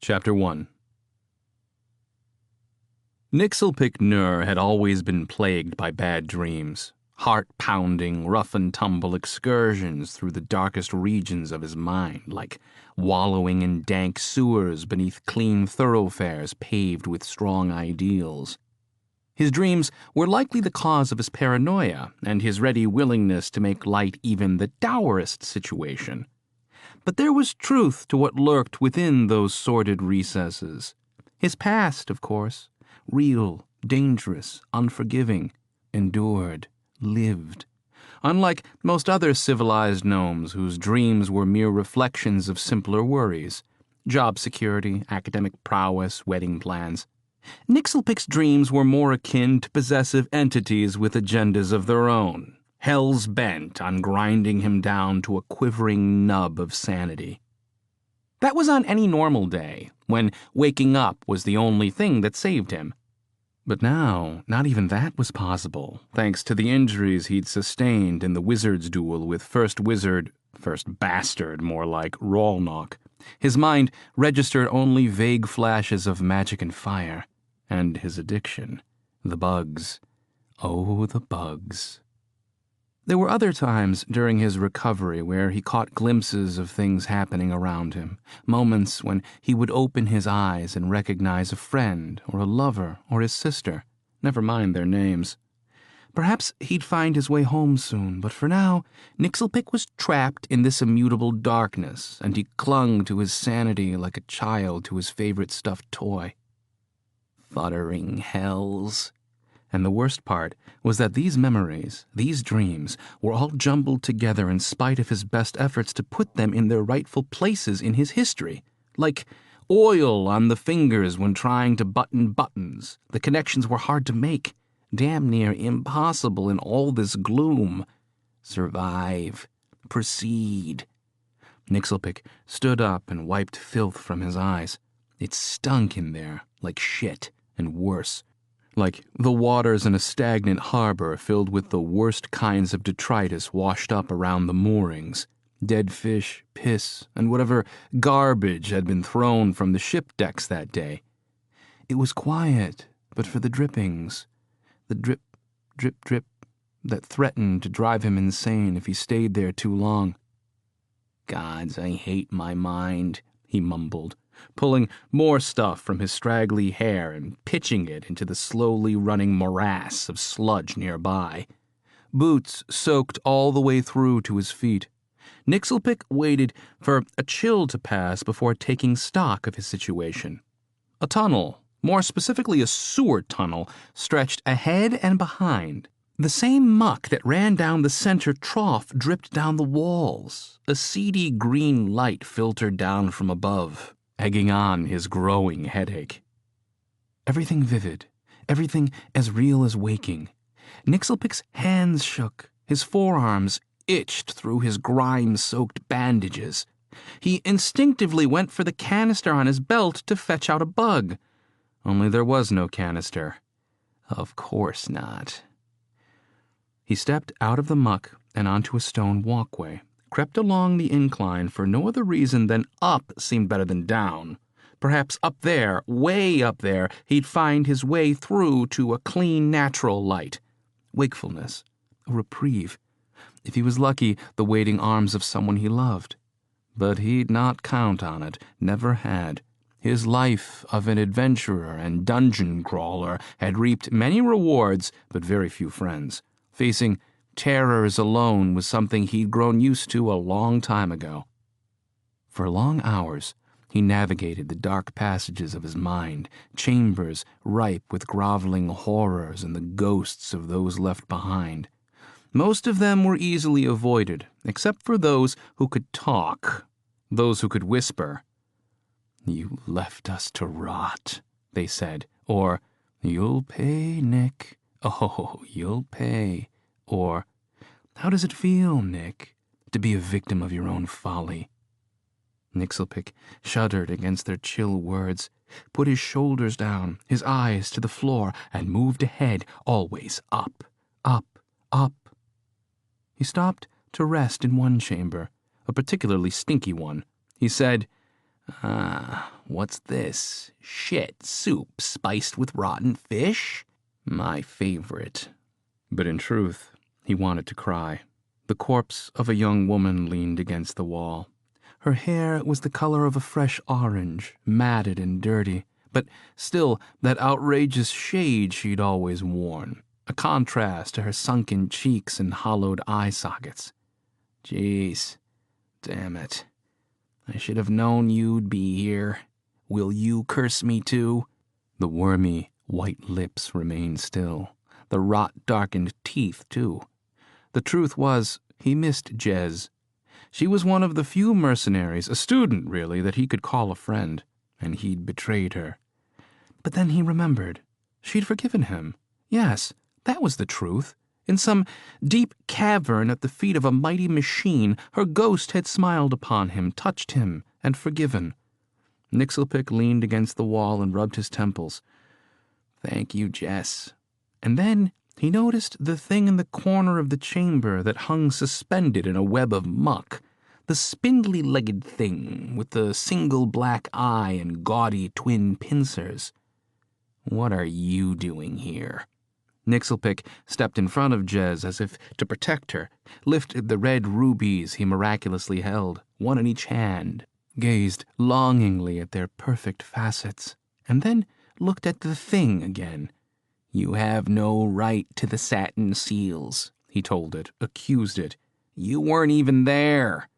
Chapter 1. Nixelpick Nur had always been plagued by bad dreams, heart-pounding, rough-and-tumble excursions through the darkest regions of his mind, like wallowing in dank sewers beneath clean thoroughfares paved with strong ideals. His dreams were likely the cause of his paranoia and his ready willingness to make light even the dourest situation. But there was truth to what lurked within those sordid recesses. His past, of course, real, dangerous, unforgiving, endured, lived. Unlike most other civilized gnomes whose dreams were mere reflections of simpler worries, job security, academic prowess, wedding plans, Nixelpick's dreams were more akin to possessive entities with agendas of their own, hell's bent on grinding him down to a quivering nub of sanity. That was on any normal day, when waking up was the only thing that saved him. But now, not even that was possible, thanks to the injuries he'd sustained in the wizard's duel with first bastard, more like, Rawlnock. His mind registered only vague flashes of magic and fire. And his addiction. The bugs. Oh, the bugs. There were other times during his recovery where he caught glimpses of things happening around him, moments when he would open his eyes and recognize a friend or a lover or his sister, never mind their names. Perhaps he'd find his way home soon, but for now, Nixelpick was trapped in this immutable darkness, and he clung to his sanity like a child to his favorite stuffed toy. Futtering hells. And the worst part was that these memories, these dreams, were all jumbled together in spite of his best efforts to put them in their rightful places in his history. Like oil on the fingers when trying to button buttons. The connections were hard to make, damn near impossible in all this gloom. Survive. Proceed. Nixelpick stood up and wiped filth from his eyes. It stunk in there, like shit, and worse. Like the waters in a stagnant harbor filled with the worst kinds of detritus washed up around the moorings. Dead fish, piss, and whatever garbage had been thrown from the ship decks that day. It was quiet, but for the drippings. The drip, drip, drip that threatened to drive him insane if he stayed there too long. "Gods, I hate my mind," he mumbled, pulling more stuff from his straggly hair and pitching it into the slowly running morass of sludge nearby. Boots soaked all the way through to his feet. Nixelpick waited for a chill to pass before taking stock of his situation. A tunnel, more specifically a sewer tunnel, stretched ahead and behind. The same muck that ran down the center trough dripped down the walls. A seedy green light filtered down from above, egging on his growing headache. Everything vivid, everything as real as waking. Nixelpick's hands shook, his forearms itched through his grime-soaked bandages. He instinctively went for the canister on his belt to fetch out a bug. Only there was no canister. Of course not. He stepped out of the muck and onto a stone walkway, crept along the incline for no other reason than up seemed better than down. Perhaps up there, way up there, he'd find his way through to a clean, natural light. Wakefulness. A reprieve. If he was lucky, the waiting arms of someone he loved. But he'd not count on it, never had. His life of an adventurer and dungeon crawler had reaped many rewards, but very few friends. Facing terrors alone was something he'd grown used to a long time ago. For long hours, he navigated the dark passages of his mind, chambers ripe with groveling horrors and the ghosts of those left behind. Most of them were easily avoided, except for those who could talk, those who could whisper. "You left us to rot," they said, or, "You'll pay, Nick. Oh, you'll pay." Or, "How does it feel, Nick, to be a victim of your own folly?" Nixelpick shuddered against their chill words, put his shoulders down, his eyes to the floor, and moved ahead, always up, up, up. He stopped to rest in one chamber, a particularly stinky one. He said, Ah, what's this? Shit soup spiced with rotten fish? My favorite. But in truth, he wanted to cry. The corpse of a young woman leaned against the wall. Her hair was the color of a fresh orange, matted and dirty, but still that outrageous shade she'd always worn, a contrast to her sunken cheeks and hollowed eye sockets. Jeez, damn it. I should have known you'd be here. Will you curse me too? The wormy, white lips remained still, the rot-darkened teeth too. The truth was, he missed Jez. She was one of the few mercenaries, a student really, that he could call a friend, and he'd betrayed her. But then he remembered. She'd forgiven him. Yes, that was the truth. In some deep cavern at the feet of a mighty machine, her ghost had smiled upon him, touched him, and forgiven. Nixelpick leaned against the wall and rubbed his temples. Thank you, Jess. And then he noticed the thing in the corner of the chamber that hung suspended in a web of muck, the spindly-legged thing with the single black eye and gaudy twin pincers. What are you doing here? Nixelpick stepped in front of Jez as if to protect her, lifted the red rubies he miraculously held, one in each hand, gazed longingly at their perfect facets, and then looked at the thing again. You have no right to the satin seals, he told it, accused it. You weren't even there.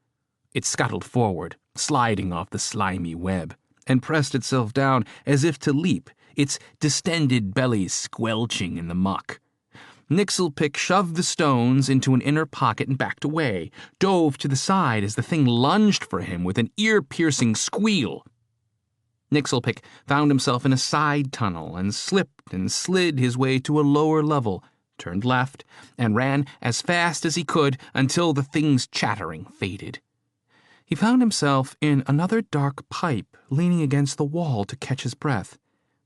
It scuttled forward, sliding off the slimy web, and pressed itself down as if to leap, its distended belly squelching in the muck. Nixelpick shoved the stones into an inner pocket and backed away, dove to the side as the thing lunged for him with an ear-piercing squeal. Nixelpick found himself in a side tunnel and slipped and slid his way to a lower level, turned left, and ran as fast as he could until the thing's chattering faded. He found himself in another dark pipe, leaning against the wall to catch his breath,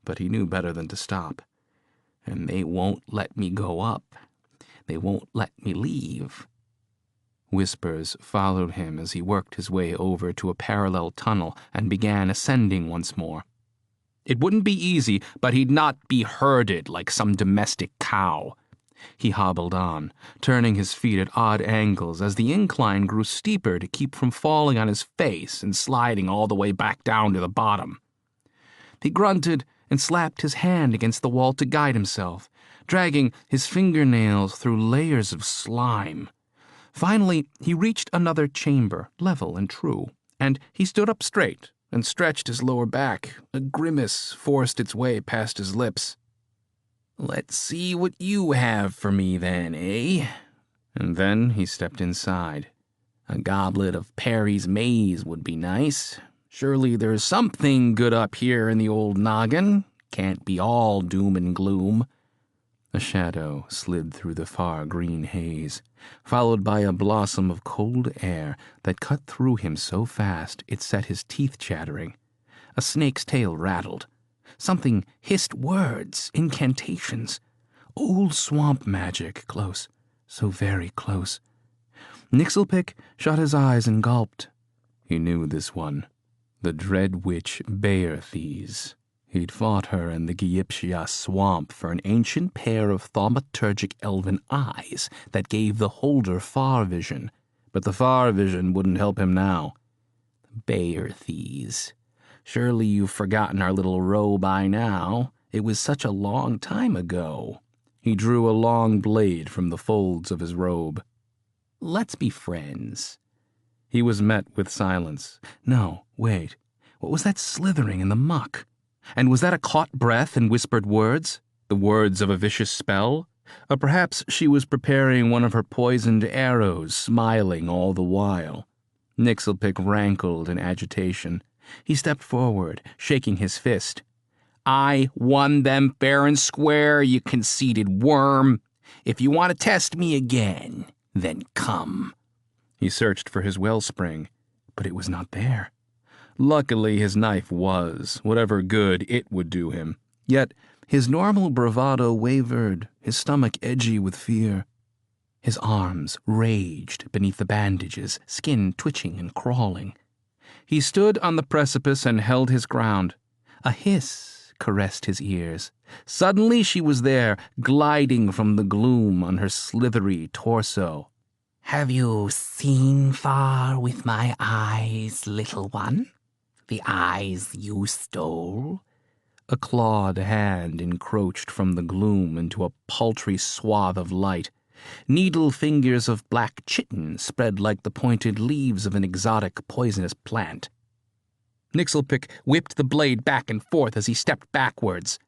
but he knew better than to stop. And they won't let me go up. They won't let me leave. Whispers followed him as he worked his way over to a parallel tunnel and began ascending once more. It wouldn't be easy, but he'd not be herded like some domestic cow. He hobbled on, turning his feet at odd angles as the incline grew steeper to keep from falling on his face and sliding all the way back down to the bottom. He grunted and slapped his hand against the wall to guide himself, dragging his fingernails through layers of slime. Finally, he reached another chamber, level and true, and he stood up straight and stretched his lower back. A grimace forced its way past his lips. Let's see what you have for me then, eh? And then he stepped inside. A goblet of Perry's Maze would be nice. Surely there's something good up here in the old noggin. Can't be all doom and gloom. A shadow slid through the far green haze, followed by a blossom of cold air that cut through him so fast it set his teeth chattering. A snake's tail rattled. Something hissed words, incantations. Old swamp magic, close, so very close. Nixelpick shut his eyes and gulped. He knew this one. The dread witch Baerthes. He'd fought her in the Gypsia swamp for an ancient pair of thaumaturgic elven eyes that gave the holder far vision, but the far vision wouldn't help him now. Baerthes. Surely you've forgotten our little row by now. It was such a long time ago. He drew a long blade from the folds of his robe. Let's be friends. He was met with silence. No, wait. What was that slithering in the muck? And was that a caught breath and whispered words? The words of a vicious spell? Or perhaps she was preparing one of her poisoned arrows, smiling all the while. Nixelpick rankled in agitation. He stepped forward, shaking his fist. I won them fair and square, you conceited worm. If you want to test me again, then come. He searched for his wellspring, but it was not there. Luckily, his knife was, whatever good it would do him. Yet his normal bravado wavered, his stomach edgy with fear. His arms raged beneath the bandages, skin twitching and crawling. He stood on the precipice and held his ground. A hiss caressed his ears. Suddenly she was there, gliding from the gloom on her slithery torso. "Have you seen far with my eyes, little one? The eyes you stole?" A clawed hand encroached from the gloom into a paltry swath of light. Needle fingers of black chitin spread like the pointed leaves of an exotic poisonous plant. Nixelpick whipped the blade back and forth as he stepped backwards.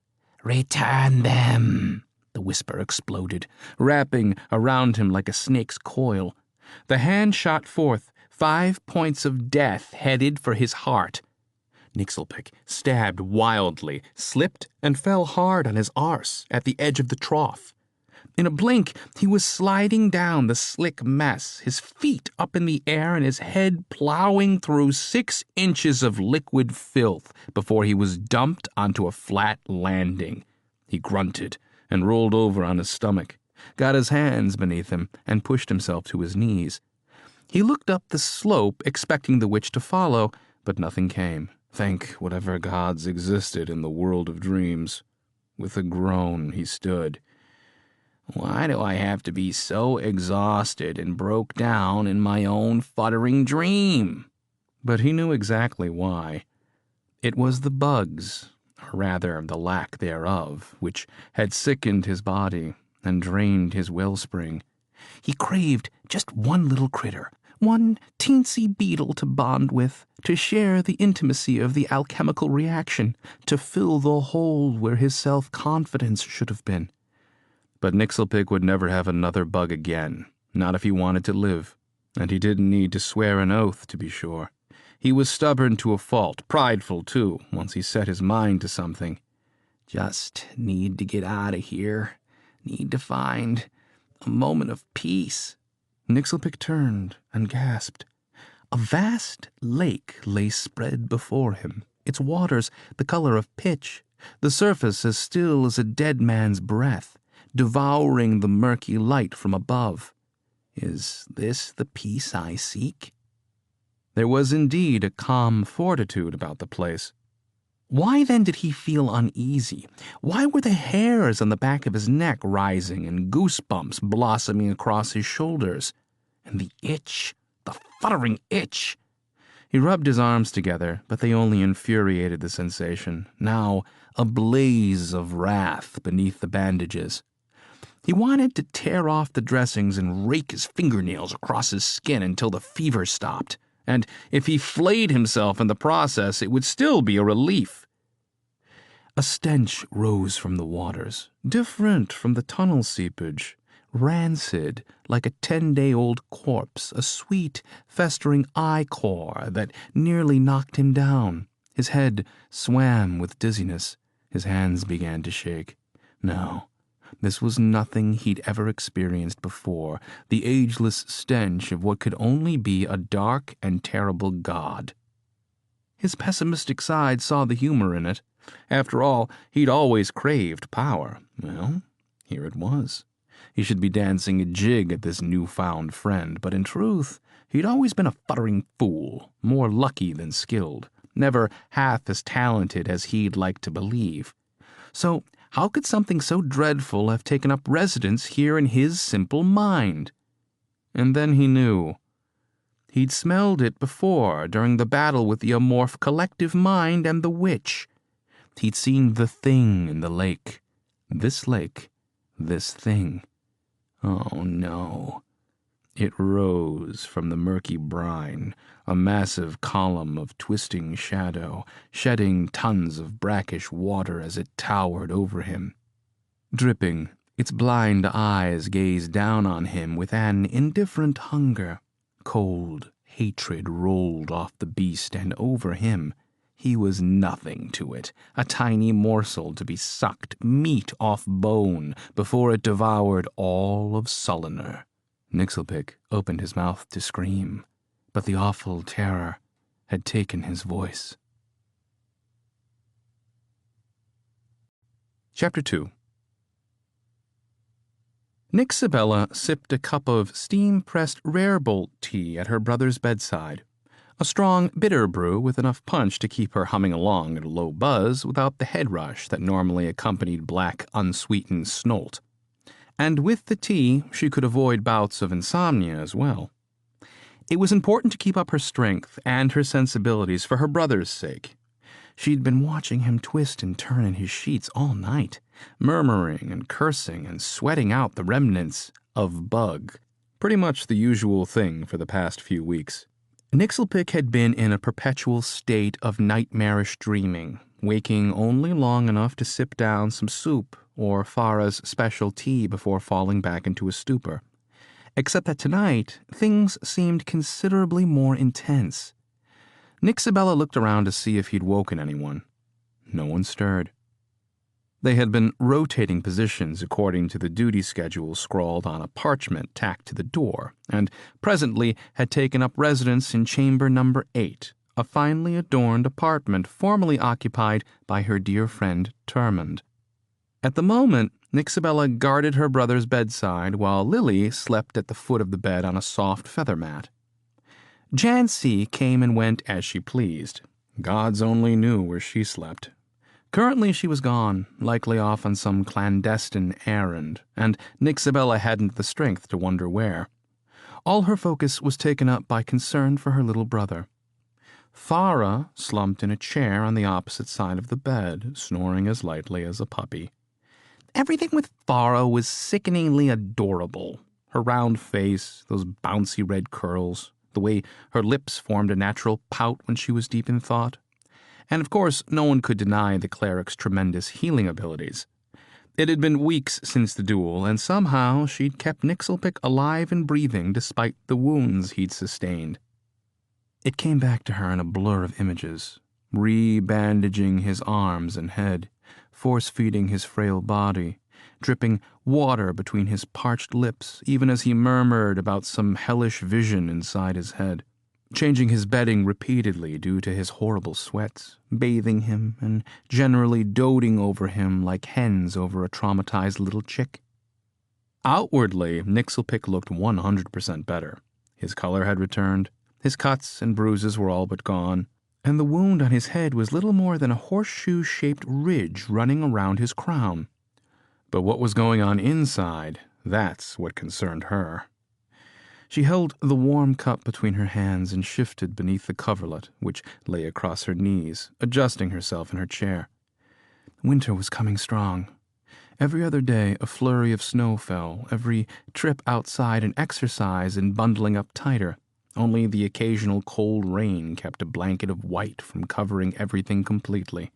"Return them," the whisper exploded, wrapping around him like a snake's coil. The hand shot forth, 5 points of death headed for his heart. Nixelpick stabbed wildly, slipped, and fell hard on his arse at the edge of the trough. In a blink, he was sliding down the slick mess, his feet up in the air and his head plowing through 6 inches of liquid filth before he was dumped onto a flat landing. He grunted and rolled over on his stomach, got his hands beneath him, and pushed himself to his knees. He looked up the slope, expecting the witch to follow, but nothing came. Thank whatever gods existed in the world of dreams. With a groan, he stood. Why do I have to be so exhausted and broke down in my own futtering dream? But he knew exactly why. It was the bugs, or rather the lack thereof, which had sickened his body and drained his wellspring. He craved just one little critter, one teensy beetle to bond with, to share the intimacy of the alchemical reaction, to fill the hole where his self-confidence should have been. But Nixelpick would never have another bug again, not if he wanted to live, and he didn't need to swear an oath, to be sure. He was stubborn to a fault, prideful, too, once he set his mind to something. Just need to get out of here. Need to find a moment of peace. Nixelpick turned and gasped. A vast lake lay spread before him, its waters the color of pitch, the surface as still as a dead man's breath, devouring the murky light from above. Is this the peace I seek? There was indeed a calm fortitude about the place. Why then did he feel uneasy? Why were the hairs on the back of his neck rising and goosebumps blossoming across his shoulders? And the itch, the futtering itch. He rubbed his arms together, but they only infuriated the sensation, now a blaze of wrath beneath the bandages. He wanted to tear off the dressings and rake his fingernails across his skin until the fever stopped, and if he flayed himself in the process, it would still be a relief. A stench rose from the waters, different from the tunnel seepage, rancid like a 10-day-old corpse, a sweet, festering ichor that nearly knocked him down. His head swam with dizziness. His hands began to shake. No. This was nothing he'd ever experienced before, the ageless stench of what could only be a dark and terrible god. His pessimistic side saw the humor in it. After all, he'd always craved power. Well, here it was. He should be dancing a jig at this newfound friend, but in truth, he'd always been a futtering fool, more lucky than skilled, never half as talented as he'd like to believe. So, how could something so dreadful have taken up residence here in his simple mind? And then he knew. He'd smelled it before, during the battle with the amorph collective mind and the witch. He'd seen the thing in the lake. This thing. Oh, no. It rose from the murky brine, a massive column of twisting shadow, shedding tons of brackish water as it towered over him. Dripping, its blind eyes gazed down on him with an indifferent hunger. Cold hatred rolled off the beast and over him. He was nothing to it, a tiny morsel to be sucked, meat off bone, before it devoured all of Sullener. Nixelpick opened his mouth to scream, but the awful terror had taken his voice. Chapter 2. Nixabella sipped a cup of steam-pressed rare bolt tea at her brother's bedside. A strong, bitter brew with enough punch to keep her humming along at a low buzz without the head rush that normally accompanied black, unsweetened snolt. And with the tea, she could avoid bouts of insomnia as well. It was important to keep up her strength and her sensibilities for her brother's sake. She'd been watching him twist and turn in his sheets all night, murmuring and cursing and sweating out the remnants of bug. Pretty much the usual thing for the past few weeks. Nixelpick had been in a perpetual state of nightmarish dreaming, waking only long enough to sip down some soup or Farah's special tea before falling back into a stupor. Except that tonight, things seemed considerably more intense. Nixabella looked around to see if he'd woken anyone. No one stirred. They had been rotating positions according to the duty schedule scrawled on a parchment tacked to the door, and presently had taken up residence in chamber number 8, a finely adorned apartment formerly occupied by her dear friend Termund. At the moment, Nixabella guarded her brother's bedside while Lily slept at the foot of the bed on a soft feather mat. Jancy came and went as she pleased. Gods only knew where she slept. Currently she was gone, likely off on some clandestine errand, and Nixabella hadn't the strength to wonder where. All her focus was taken up by concern for her little brother. Farah slumped in a chair on the opposite side of the bed, snoring as lightly as a puppy. Everything with Farah was sickeningly adorable. Her round face, those bouncy red curls, the way her lips formed a natural pout when she was deep in thought. And of course, no one could deny the cleric's tremendous healing abilities. It had been weeks since the duel, and somehow she'd kept Nixelpick alive and breathing despite the wounds he'd sustained. It came back to her in a blur of images, re-bandaging his arms and head, force-feeding his frail body, dripping water between his parched lips even as he murmured about some hellish vision inside his head, changing his bedding repeatedly due to his horrible sweats, bathing him, and generally doting over him like hens over a traumatized little chick. Outwardly, Nixelpick looked 100% better. His color had returned, his cuts and bruises were all but gone, and the wound on his head was little more than a horseshoe-shaped ridge running around his crown. But what was going on inside, that's what concerned her. She held the warm cup between her hands and shifted beneath the coverlet, which lay across her knees, adjusting herself in her chair. Winter was coming strong. Every other day a flurry of snow fell, every trip outside an exercise in bundling up tighter. Only the occasional cold rain kept a blanket of white from covering everything completely.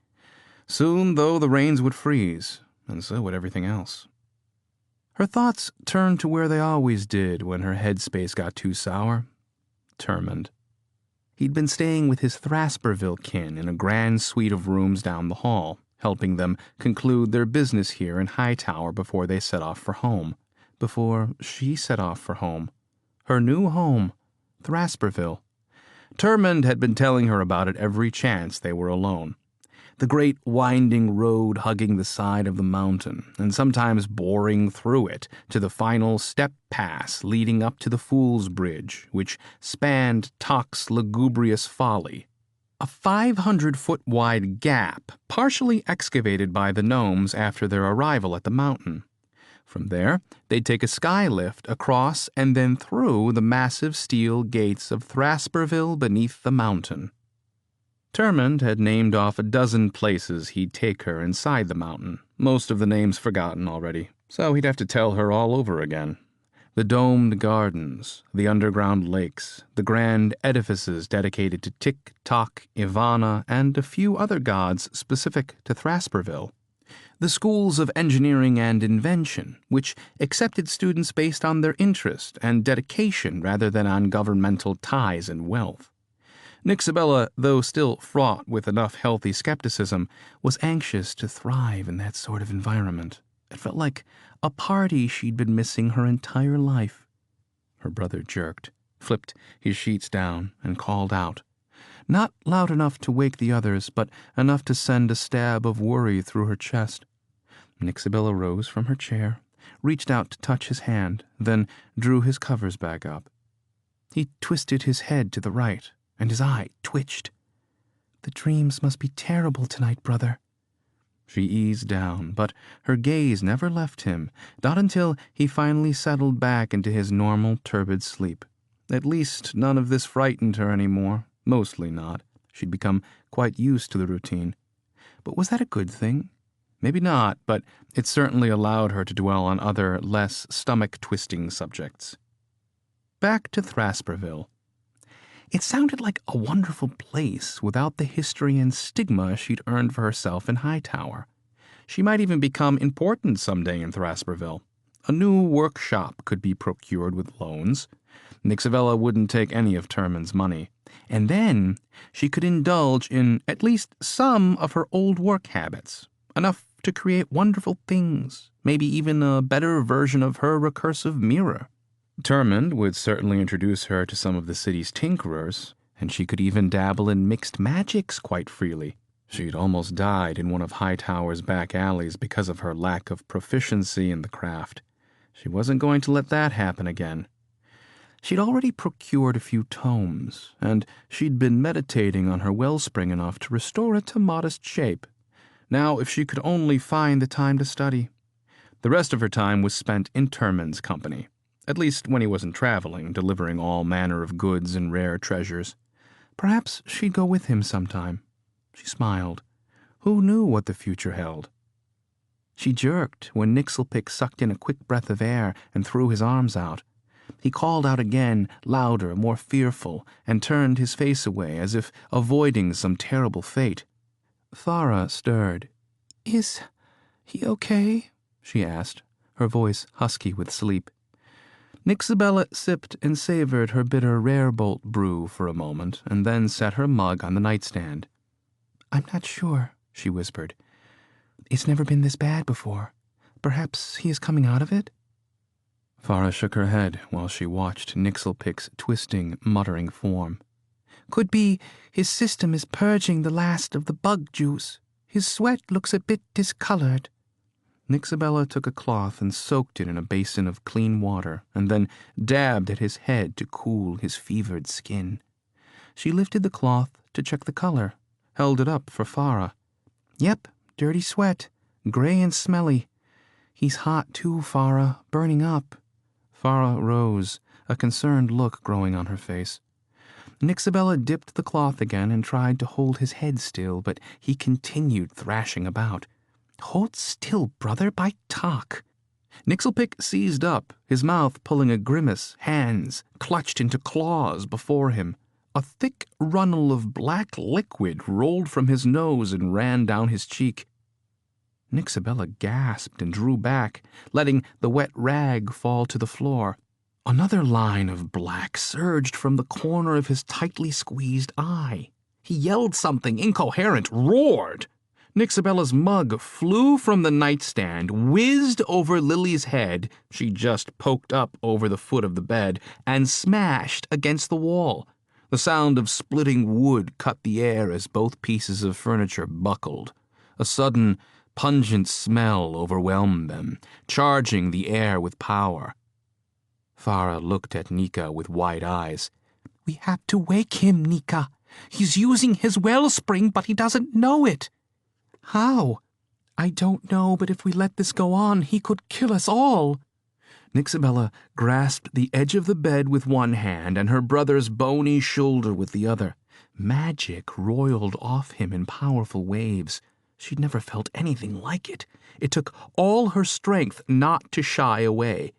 Soon, though, the rains would freeze, and so would everything else. Her thoughts turned to where they always did when her headspace got too sour. Termund. He'd been staying with his Thrasperville kin in a grand suite of rooms down the hall, helping them conclude their business here in Hightower before they set off for home. Before she set off for home. Her new home, Thrasperville. Termund had been telling her about it every chance they were alone. The great winding road hugging the side of the mountain, and sometimes boring through it to the final step pass leading up to the Fool's Bridge, which spanned Tock's lugubrious folly. A 500-foot-wide gap, partially excavated by the gnomes after their arrival at the mountain. From there, they'd take a sky lift across and then through the massive steel gates of Thrasperville beneath the mountain. Termund had named off a dozen places he'd take her inside the mountain, most of the names forgotten already, so he'd have to tell her all over again. The domed gardens, the underground lakes, the grand edifices dedicated to Tick, Tock, Ivana, and a few other gods specific to Thrasperville. The schools of engineering and invention, which accepted students based on their interest and dedication rather than on governmental ties and wealth. Nixabella, though still fraught with enough healthy skepticism, was anxious to thrive in that sort of environment. It felt like a party she'd been missing her entire life. Her brother jerked, flipped his sheets down, and called out. Not loud enough to wake the others, but enough to send a stab of worry through her chest. Nixabella rose from her chair, reached out to touch his hand, then drew his covers back up. He twisted his head to the right, and his eye twitched. "The dreams must be terrible tonight, brother." She eased down, but her gaze never left him, not until he finally settled back into his normal, turbid sleep. At least none of this frightened her anymore. Mostly not. She'd become quite used to the routine. But was that a good thing? Maybe not, but it certainly allowed her to dwell on other, less stomach-twisting subjects. Back to Thrasperville. It sounded like a wonderful place without the history and stigma she'd earned for herself in Hightower. She might even become important someday in Thrasperville. A new workshop could be procured with loans. Nixabella wouldn't take any of Terman's money. And then she could indulge in at least some of her old work habits, enough to create wonderful things, maybe even a better version of her recursive mirror. Terman would certainly introduce her to some of the city's tinkerers, and she could even dabble in mixed magics quite freely. She'd almost died in one of Hightower's back alleys because of her lack of proficiency in the craft. She wasn't going to let that happen again. She'd already procured a few tomes, and she'd been meditating on her wellspring enough to restore it to modest shape. Now, if she could only find the time to study. The rest of her time was spent in Terman's company. At least when he wasn't traveling, delivering all manner of goods and rare treasures. Perhaps she'd go with him sometime. She smiled. Who knew what the future held? She jerked when Nixelpick sucked in a quick breath of air and threw his arms out. He called out again, louder, more fearful, and turned his face away as if avoiding some terrible fate. Farah stirred. "Is he okay?" she asked, her voice husky with sleep. Nixabella sipped and savored her bitter Rarebolt brew for a moment, and then set her mug on the nightstand. "I'm not sure," she whispered. "It's never been this bad before. Perhaps he is coming out of it?" Farah shook her head while she watched Nixelpick's twisting, muttering form. "Could be his system is purging the last of the bug juice. His sweat looks a bit discolored." Nixabella took a cloth and soaked it in a basin of clean water, and then dabbed at his head to cool his fevered skin. She lifted the cloth to check the color, held it up for Farah. "Yep, dirty sweat, gray and smelly. He's hot too, Farah, burning up." Farah rose, a concerned look growing on her face. Nixabella dipped the cloth again and tried to hold his head still, but he continued thrashing about. "Hold still, brother, by talk." Nixelpick seized up, his mouth pulling a grimace, hands clutched into claws before him. A thick runnel of black liquid rolled from his nose and ran down his cheek. Nixabella gasped and drew back, letting the wet rag fall to the floor. Another line of black surged from the corner of his tightly squeezed eye. He yelled something incoherent, roared. Nixabella's mug flew from the nightstand, whizzed over Lily's head, she just poked up over the foot of the bed, and smashed against the wall. The sound of splitting wood cut the air as both pieces of furniture buckled. A sudden, pungent smell overwhelmed them, charging the air with power. Farah looked at Nika with wide eyes. "We have to wake him, Nika. He's using his wellspring, but he doesn't know it." "How?" "I don't know, but if we let this go on, he could kill us all." Nixabella grasped the edge of the bed with one hand and her brother's bony shoulder with the other. Magic roiled off him in powerful waves. She'd never felt anything like it. It took all her strength not to shy away.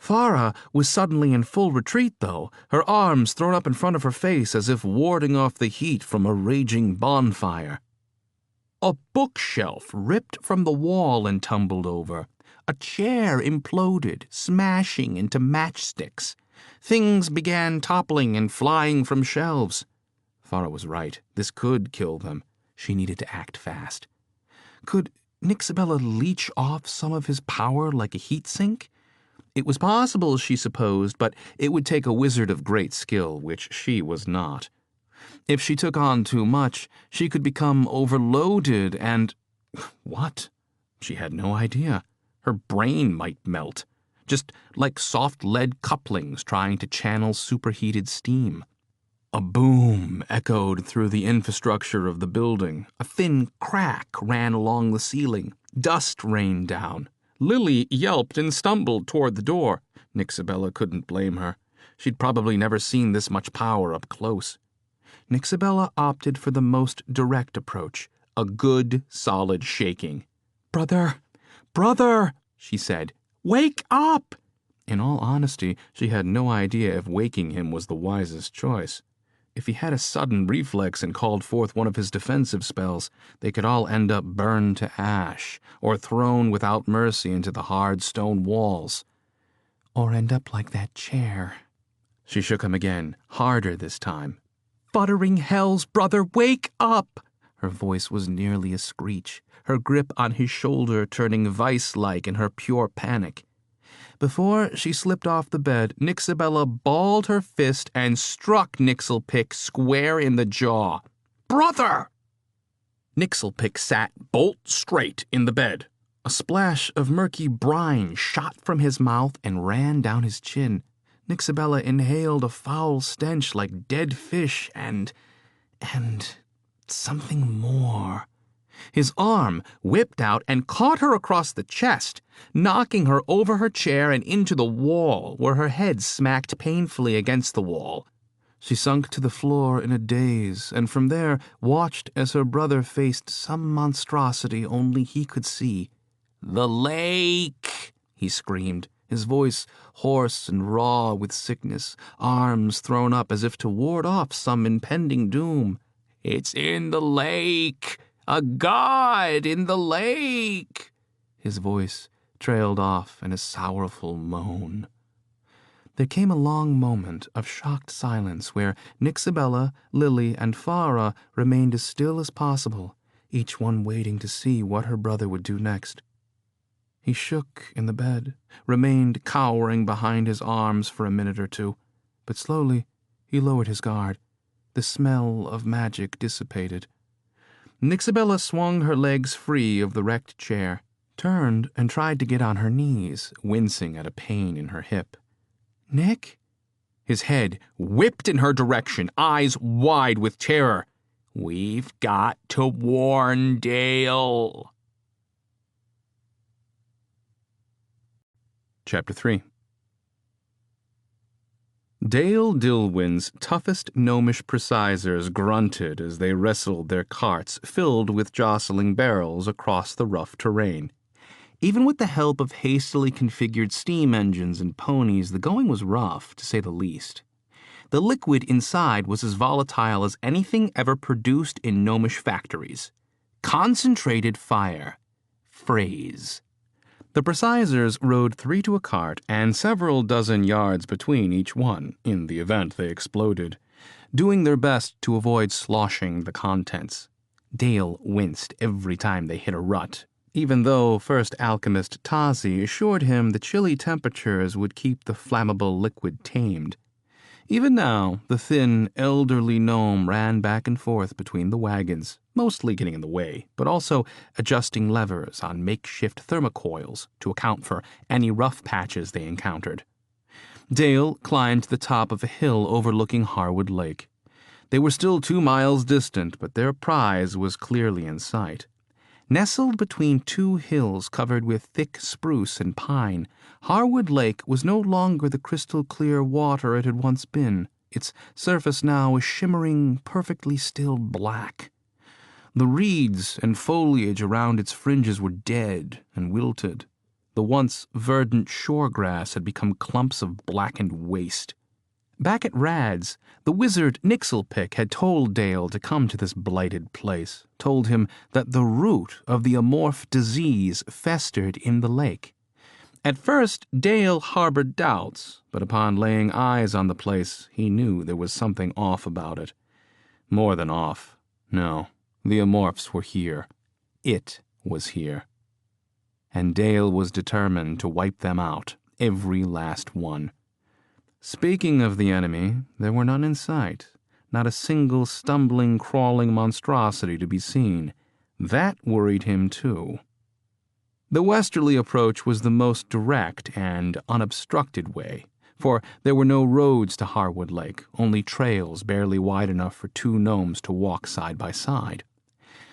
Farah was suddenly in full retreat, though, her arms thrown up in front of her face as if warding off the heat from a raging bonfire. A bookshelf ripped from the wall and tumbled over. A chair imploded, smashing into matchsticks. Things began toppling and flying from shelves. Farah was right. This could kill them. She needed to act fast. Could Nixabella leech off some of his power like a heat sink? It was possible, she supposed, but it would take a wizard of great skill, which she was not. If she took on too much, she could become overloaded and... What? She had no idea. Her brain might melt, just like soft lead couplings trying to channel superheated steam. A boom echoed through the infrastructure of the building. A thin crack ran along the ceiling. Dust rained down. Lily yelped and stumbled toward the door. Nixabella couldn't blame her. She'd probably never seen this much power up close. Nixabella opted for the most direct approach, a good, solid shaking. "Brother, brother," she said, "wake up!" In all honesty, she had no idea if waking him was the wisest choice. If he had a sudden reflex and called forth one of his defensive spells, they could all end up burned to ash, or thrown without mercy into the hard stone walls. Or end up like that chair. She shook him again, harder this time. "Futtering hells, brother, wake up!" Her voice was nearly a screech, her grip on his shoulder turning vice-like in her pure panic. Before she slipped off the bed, Nixabella balled her fist and struck Nixelpick square in the jaw. "Brother!" Nixelpick sat bolt straight in the bed. A splash of murky brine shot from his mouth and ran down his chin. Nixabella inhaled a foul stench like dead fish and something more. His arm whipped out and caught her across the chest, knocking her over her chair and into the wall, where her head smacked painfully against the wall. She sunk to the floor in a daze, and from there watched as her brother faced some monstrosity only he could see. "The lake!" he screamed, his voice hoarse and raw with sickness, arms thrown up as if to ward off some impending doom. "It's in the lake! A god in the lake!" His voice trailed off in a sorrowful moan. There came a long moment of shocked silence where Nixabella, Lily, and Farah remained as still as possible, each one waiting to see what her brother would do next. He shook in the bed, remained cowering behind his arms for a minute or two, but slowly he lowered his guard. The smell of magic dissipated. Nixabella swung her legs free of the wrecked chair, turned and tried to get on her knees, wincing at a pain in her hip. "Nick?" His head whipped in her direction, eyes wide with terror. "We've got to warn Dale." Chapter 3. Dale Dilwyn's toughest gnomish precisors grunted as they wrestled their carts filled with jostling barrels across the rough terrain. Even with the help of hastily configured steam engines and ponies, the going was rough, to say the least. The liquid inside was as volatile as anything ever produced in gnomish factories. Concentrated fire. Phrase. The precisors rode 3 to a cart and several dozen yards between each one, in the event they exploded, doing their best to avoid sloshing the contents. Dale winced every time they hit a rut, even though First Alchemist Tazi assured him the chilly temperatures would keep the flammable liquid tamed. Even now, the thin, elderly gnome ran back and forth between the wagons, mostly getting in the way, but also adjusting levers on makeshift thermocoils to account for any rough patches they encountered. Dale climbed to the top of a hill overlooking Harwood Lake. They were still 2 miles distant, but their prize was clearly in sight. Nestled between 2 hills covered with thick spruce and pine, Harwood Lake was no longer the crystal-clear water it had once been. Its surface now was shimmering, perfectly still black. The reeds and foliage around its fringes were dead and wilted. The once verdant shore grass had become clumps of blackened waste. Back at Rad's, the wizard Nixelpick had told Dale to come to this blighted place, told him that the root of the amorph disease festered in the lake. At first, Dale harbored doubts, but upon laying eyes on the place, he knew there was something off about it. More than off. No, the amorphs were here. It was here. And Dale was determined to wipe them out, every last one. Speaking of the enemy, there were none in sight, not a single stumbling, crawling monstrosity to be seen. That worried him, too. The westerly approach was the most direct and unobstructed way, for there were no roads to Harwood Lake, only trails barely wide enough for two gnomes to walk side by side.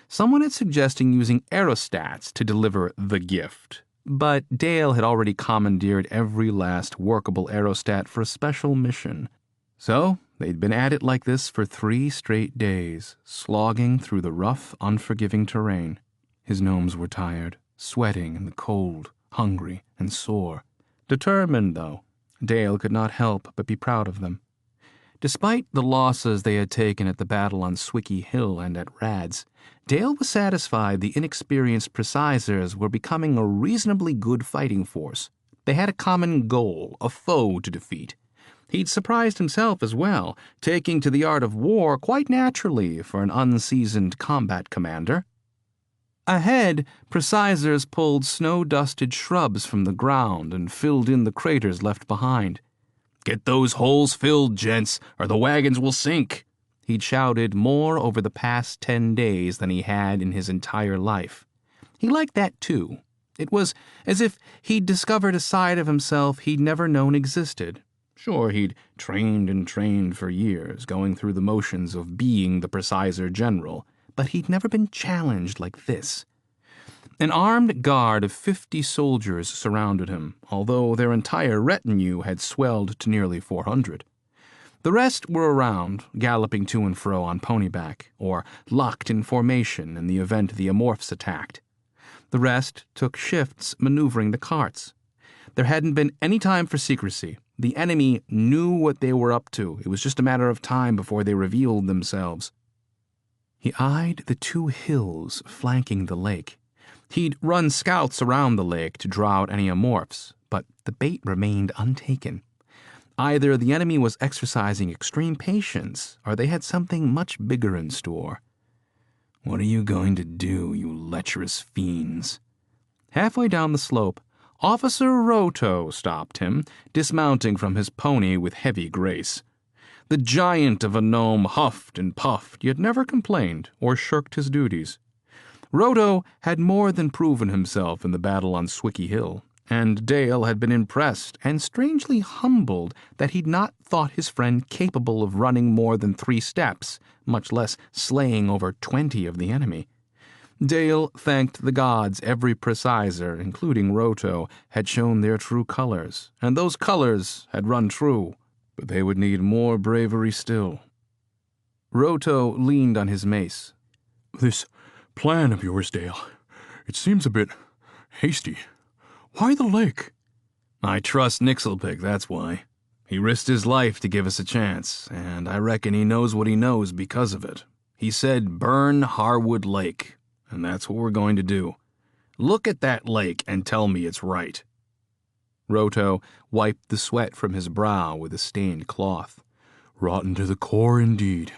Someone had suggested using aerostats to deliver the gift, but Dale had already commandeered every last workable aerostat for a special mission. So they'd been at it like this for 3 straight days, slogging through the rough, unforgiving terrain. His gnomes were tired, sweating in the cold, hungry, and sore. Determined, though, Dale could not help but be proud of them. Despite the losses they had taken at the battle on Swicky Hill and at Rad's, Dale was satisfied the inexperienced precisers were becoming a reasonably good fighting force. They had a common goal, a foe to defeat. He'd surprised himself as well, taking to the art of war quite naturally for an unseasoned combat commander. Ahead, precisers pulled snow-dusted shrubs from the ground and filled in the craters left behind. "Get those holes filled, gents, or the wagons will sink," he'd shouted more over the past 10 days than he had in his entire life. He liked that, too. It was as if he'd discovered a side of himself he'd never known existed. Sure, he'd trained and trained for years, going through the motions of being the preciser general, but he'd never been challenged like this. An armed guard of 50 soldiers surrounded him, although their entire retinue had swelled to nearly 400. The rest were around, galloping to and fro on ponyback, or locked in formation in the event the amorphs attacked. The rest took shifts maneuvering the carts. There hadn't been any time for secrecy. The enemy knew what they were up to. It was just a matter of time before they revealed themselves. He eyed the 2 hills flanking the lake. He'd run scouts around the lake to draw out any amorphs, but the bait remained untaken. Either the enemy was exercising extreme patience, or they had something much bigger in store. "What are you going to do, you lecherous fiends?" Halfway down the slope, Officer Roto stopped him, dismounting from his pony with heavy grace. The giant of a gnome huffed and puffed, yet never complained or shirked his duties. Roto had more than proven himself in the battle on Swicky Hill, and Dale had been impressed and strangely humbled that he'd not thought his friend capable of running more than 3 steps, much less slaying over 20 of the enemy. Dale thanked the gods every preciser, including Roto, had shown their true colors, and those colors had run true, but they would need more bravery still. Roto leaned on his mace. "This plan of yours, Dale, it seems a bit hasty. Why the lake?" "I trust Nixelpick, that's why. He risked his life to give us a chance, and I reckon he knows what he knows because of it. He said burn Harwood Lake, and that's what we're going to do. Look at that lake and tell me it's right." Roto wiped the sweat from his brow with a stained cloth. "Rotten to the core indeed.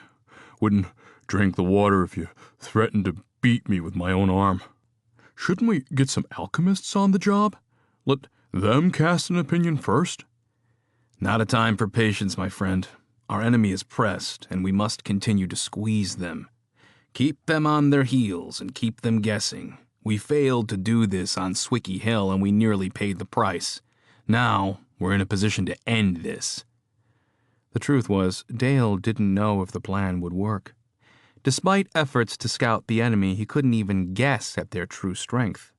Wouldn't drink the water if you threatened to beat me with my own arm. Shouldn't we get some alchemists on the job? Let them cast an opinion first?" "Not a time for patience, my friend. Our enemy is pressed, and we must continue to squeeze them. Keep them on their heels and keep them guessing. We failed to do this on Swicky Hill, and we nearly paid the price. Now we're in a position to end this." The truth was, Dale didn't know if the plan would work. Despite efforts to scout the enemy, he couldn't even guess at their true strength.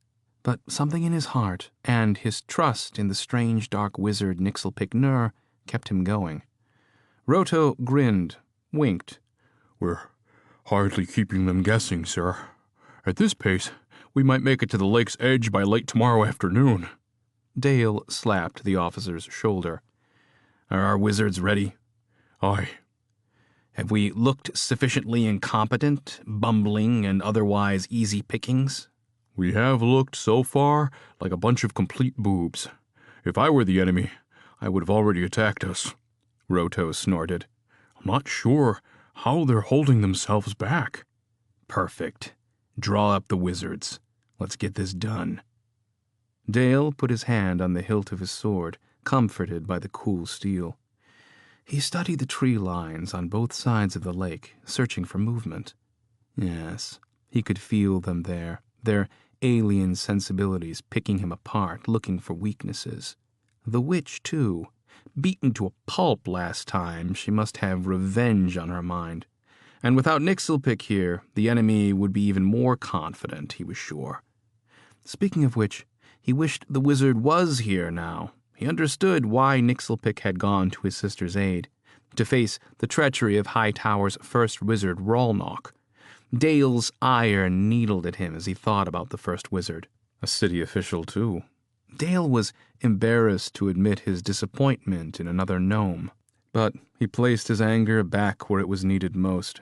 But something in his heart, and his trust in the strange dark wizard Nixelpick Nur, kept him going. Roto grinned, winked. "We're hardly keeping them guessing, sir. At this pace, we might make it to the lake's edge by late tomorrow afternoon." Dale slapped the officer's shoulder. "Are our wizards ready?" "Aye." "Have we looked sufficiently incompetent, bumbling, and otherwise easy pickings?" "We have looked so far like a bunch of complete boobs. If I were the enemy, I would have already attacked us," Roto snorted. "I'm not sure how they're holding themselves back." "Perfect. Draw up the wizards. Let's get this done." Dale put his hand on the hilt of his sword, comforted by the cool steel. He studied the tree lines on both sides of the lake, searching for movement. Yes, he could feel them there, their alien sensibilities picking him apart, looking for weaknesses. The witch, too. Beaten to a pulp last time, she must have revenge on her mind. And without Nixelpick here, the enemy would be even more confident, he was sure. Speaking of which, he wished the wizard was here now. He understood why Nixelpick had gone to his sister's aid, to face the treachery of Hightower's first wizard, Rolnock. Dale's ire needled at him as he thought about the first wizard. A city official, too. Dale was embarrassed to admit his disappointment in another gnome, but he placed his anger back where it was needed most.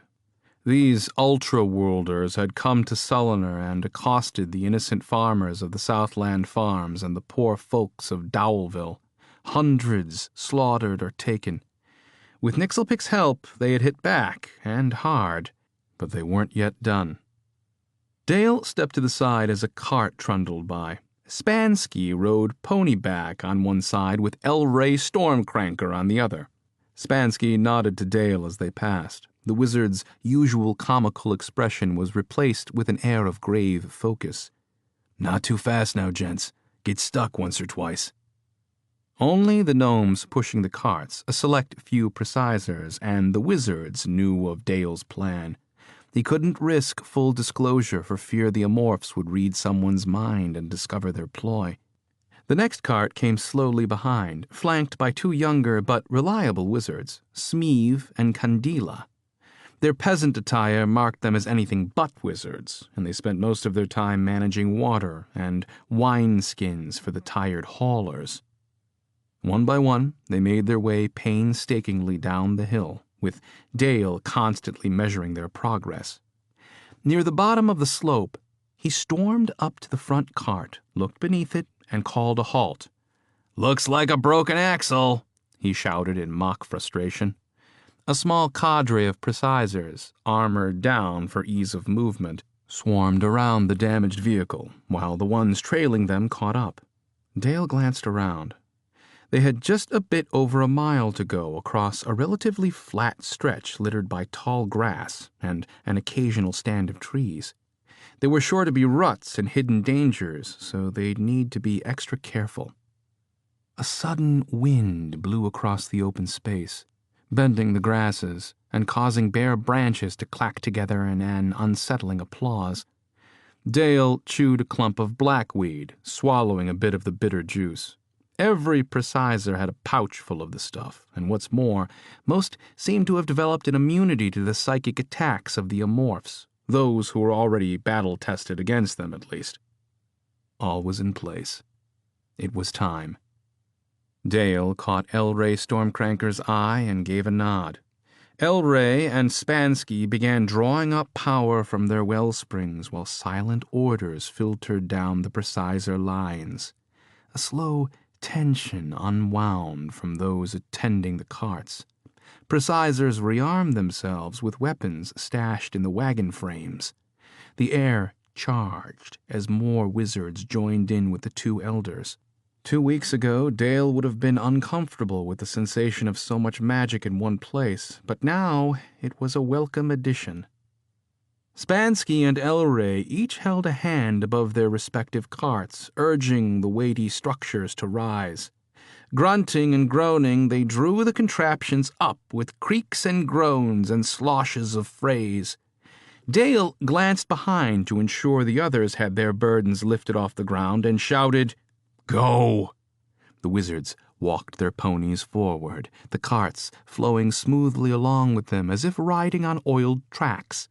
These ultra-worlders had come to Sullinar and accosted the innocent farmers of the Southland farms and the poor folks of Dowelville. Hundreds slaughtered or taken. With Nixelpick's help, they had hit back, and hard, but they weren't yet done. Dale stepped to the side as a cart trundled by. Spansky rode ponyback on one side with Elray Stormcranker on the other. Spansky nodded to Dale as they passed. The wizard's usual comical expression was replaced with an air of grave focus. "Not too fast now, gents. Get stuck once or twice." Only the gnomes pushing the carts, a select few precisers, and the wizards knew of Dale's plan. He couldn't risk full disclosure for fear the amorphs would read someone's mind and discover their ploy. The next cart came slowly behind, flanked by two younger but reliable wizards, Smeeve and Candela. Their peasant attire marked them as anything but wizards, and they spent most of their time managing water and wineskins for the tired haulers. One by one, they made their way painstakingly down the hill, with Dale constantly measuring their progress. Near the bottom of the slope, he stormed up to the front cart, looked beneath it, and called a halt. "Looks like a broken axle," he shouted in mock frustration. A small cadre of precisers, armored down for ease of movement, swarmed around the damaged vehicle, while the ones trailing them caught up. Dale glanced around. They had just a bit over a mile to go across a relatively flat stretch littered by tall grass and an occasional stand of trees. There were sure to be ruts and hidden dangers, so they'd need to be extra careful. A sudden wind blew across the open space, bending the grasses and causing bare branches to clack together in an unsettling applause. Dale chewed a clump of blackweed, swallowing a bit of the bitter juice. Every preciser had a pouch full of the stuff, and what's more, most seemed to have developed an immunity to the psychic attacks of the amorphs, those who were already battle-tested against them, at least. All was in place. It was time. Dale caught Elray Stormcranker's eye and gave a nod. Elray and Spansky began drawing up power from their wellsprings while silent orders filtered down the preciser lines. A slow tension unwound from those attending the carts. Precisers rearmed themselves with weapons stashed in the wagon frames. The air charged as more wizards joined in with the two elders. 2 weeks ago, Dale would have been uncomfortable with the sensation of so much magic in one place, but now it was a welcome addition. Spansky and Elray each held a hand above their respective carts, urging the weighty structures to rise. Grunting and groaning, they drew the contraptions up with creaks and groans and sloshes of phrase. Dale glanced behind to ensure the others had their burdens lifted off the ground and shouted, "Go!" The wizards walked their ponies forward, the carts flowing smoothly along with them as if riding on oiled tracks.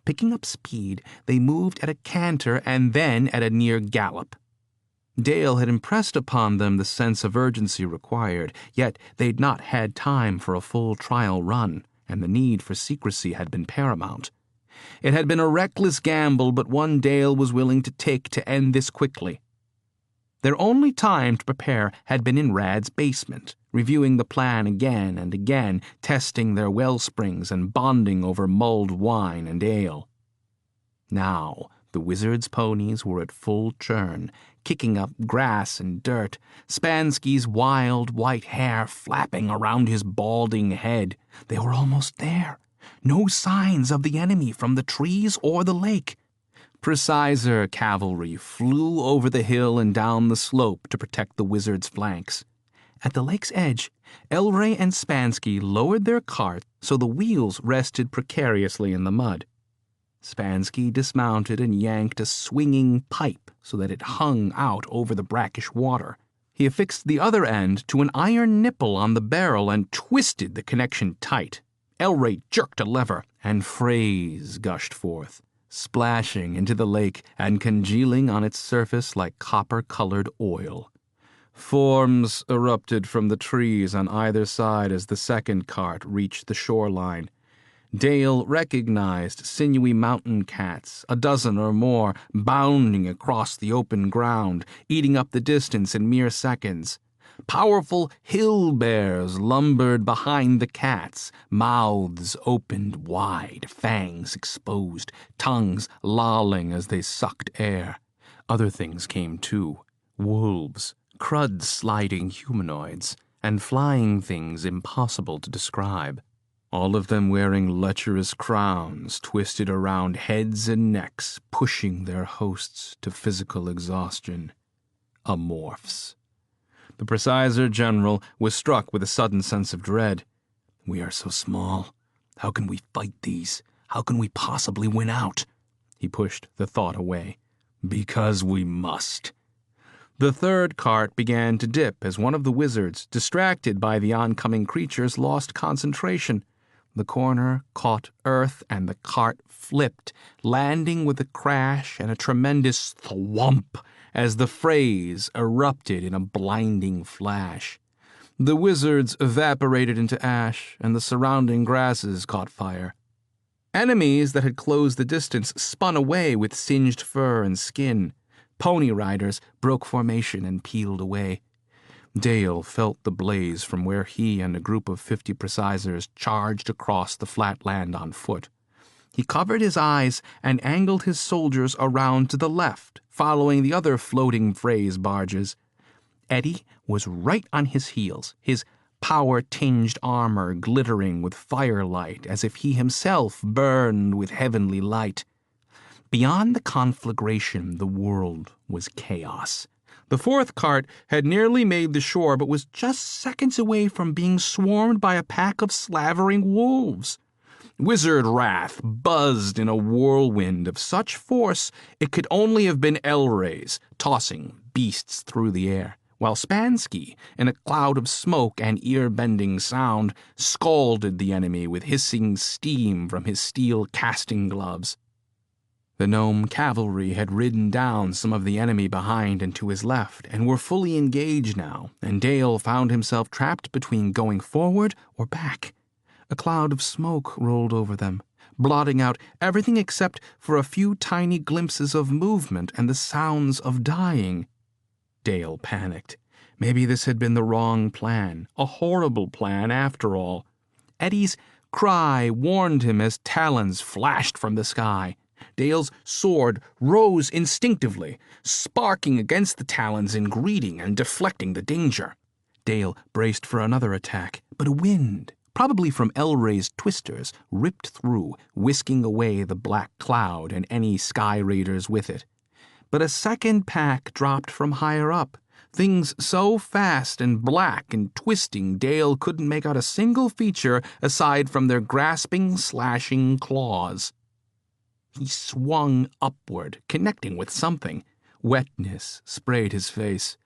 Picking up speed, they moved at a canter and then at a near gallop. Dale had impressed upon them the sense of urgency required, yet they'd not had time for a full trial run, and the need for secrecy had been paramount. It had been a reckless gamble, but one Dale was willing to take to end this quickly. Their only time to prepare had been in Rad's basement, reviewing the plan again and again, testing their wellsprings and bonding over mulled wine and ale. Now, the wizards' ponies were at full churn, kicking up grass and dirt, Spansky's wild white hair flapping around his balding head. They were almost there. No signs of the enemy from the trees or the lake. Preciser cavalry flew over the hill and down the slope to protect the wizards' flanks. At the lake's edge, Elray and Spansky lowered their cart so the wheels rested precariously in the mud. Spansky dismounted and yanked a swinging pipe so that it hung out over the brackish water. He affixed the other end to an iron nipple on the barrel and twisted the connection tight. Elray jerked a lever, and phrase gushed forth, splashing into the lake and congealing on its surface like copper-colored oil. Forms erupted from the trees on either side as the second cart reached the shoreline. Dale recognized sinewy mountain cats, a dozen or more, bounding across the open ground, eating up the distance in mere seconds. Powerful hill bears lumbered behind the cats, mouths opened wide, fangs exposed, tongues lolling as they sucked air. Other things came too. Wolves, crud-sliding humanoids, and flying things impossible to describe. All of them wearing lecherous crowns twisted around heads and necks, pushing their hosts to physical exhaustion. Amorphs. The Presizer General was struck with a sudden sense of dread. We are so small. How can we fight these? How can we possibly win out? He pushed the thought away. Because we must. The third cart began to dip as one of the wizards, distracted by the oncoming creatures, lost concentration. The corner caught earth and the cart flipped, landing with a crash and a tremendous thwomp as the phrase erupted in a blinding flash. The wizards evaporated into ash, and the surrounding grasses caught fire. Enemies that had closed the distance spun away with singed fur and skin. Pony riders broke formation and peeled away. Dale felt the blaze from where he and a group of 50 Precisers charged across the flat land on foot. He covered his eyes and angled his soldiers around to the left, following the other floating phrase barges. Eddie was right on his heels, his power-tinged armor glittering with firelight as if he himself burned with heavenly light. Beyond the conflagration, the world was chaos. The fourth cart had nearly made the shore but was just seconds away from being swarmed by a pack of slavering wolves. Wizard wrath buzzed in a whirlwind of such force it could only have been Elray's, tossing beasts through the air, while Spansky, in a cloud of smoke and ear-bending sound, scalded the enemy with hissing steam from his steel casting gloves. The gnome cavalry had ridden down some of the enemy behind and to his left, and were fully engaged now, and Dale found himself trapped between going forward or back. A cloud of smoke rolled over them, blotting out everything except for a few tiny glimpses of movement and the sounds of dying. Dale panicked. Maybe this had been the wrong plan, a horrible plan after all. Eddie's cry warned him as talons flashed from the sky. Dale's sword rose instinctively, sparking against the talons in greeting and deflecting the danger. Dale braced for another attack, but a wind, probably from Elray's twisters, ripped through, whisking away the black cloud and any sky raiders with it. But a second pack dropped from higher up, things so fast and black and twisting Dale couldn't make out a single feature aside from their grasping, slashing claws. He swung upward, connecting with something. Wetness sprayed his face.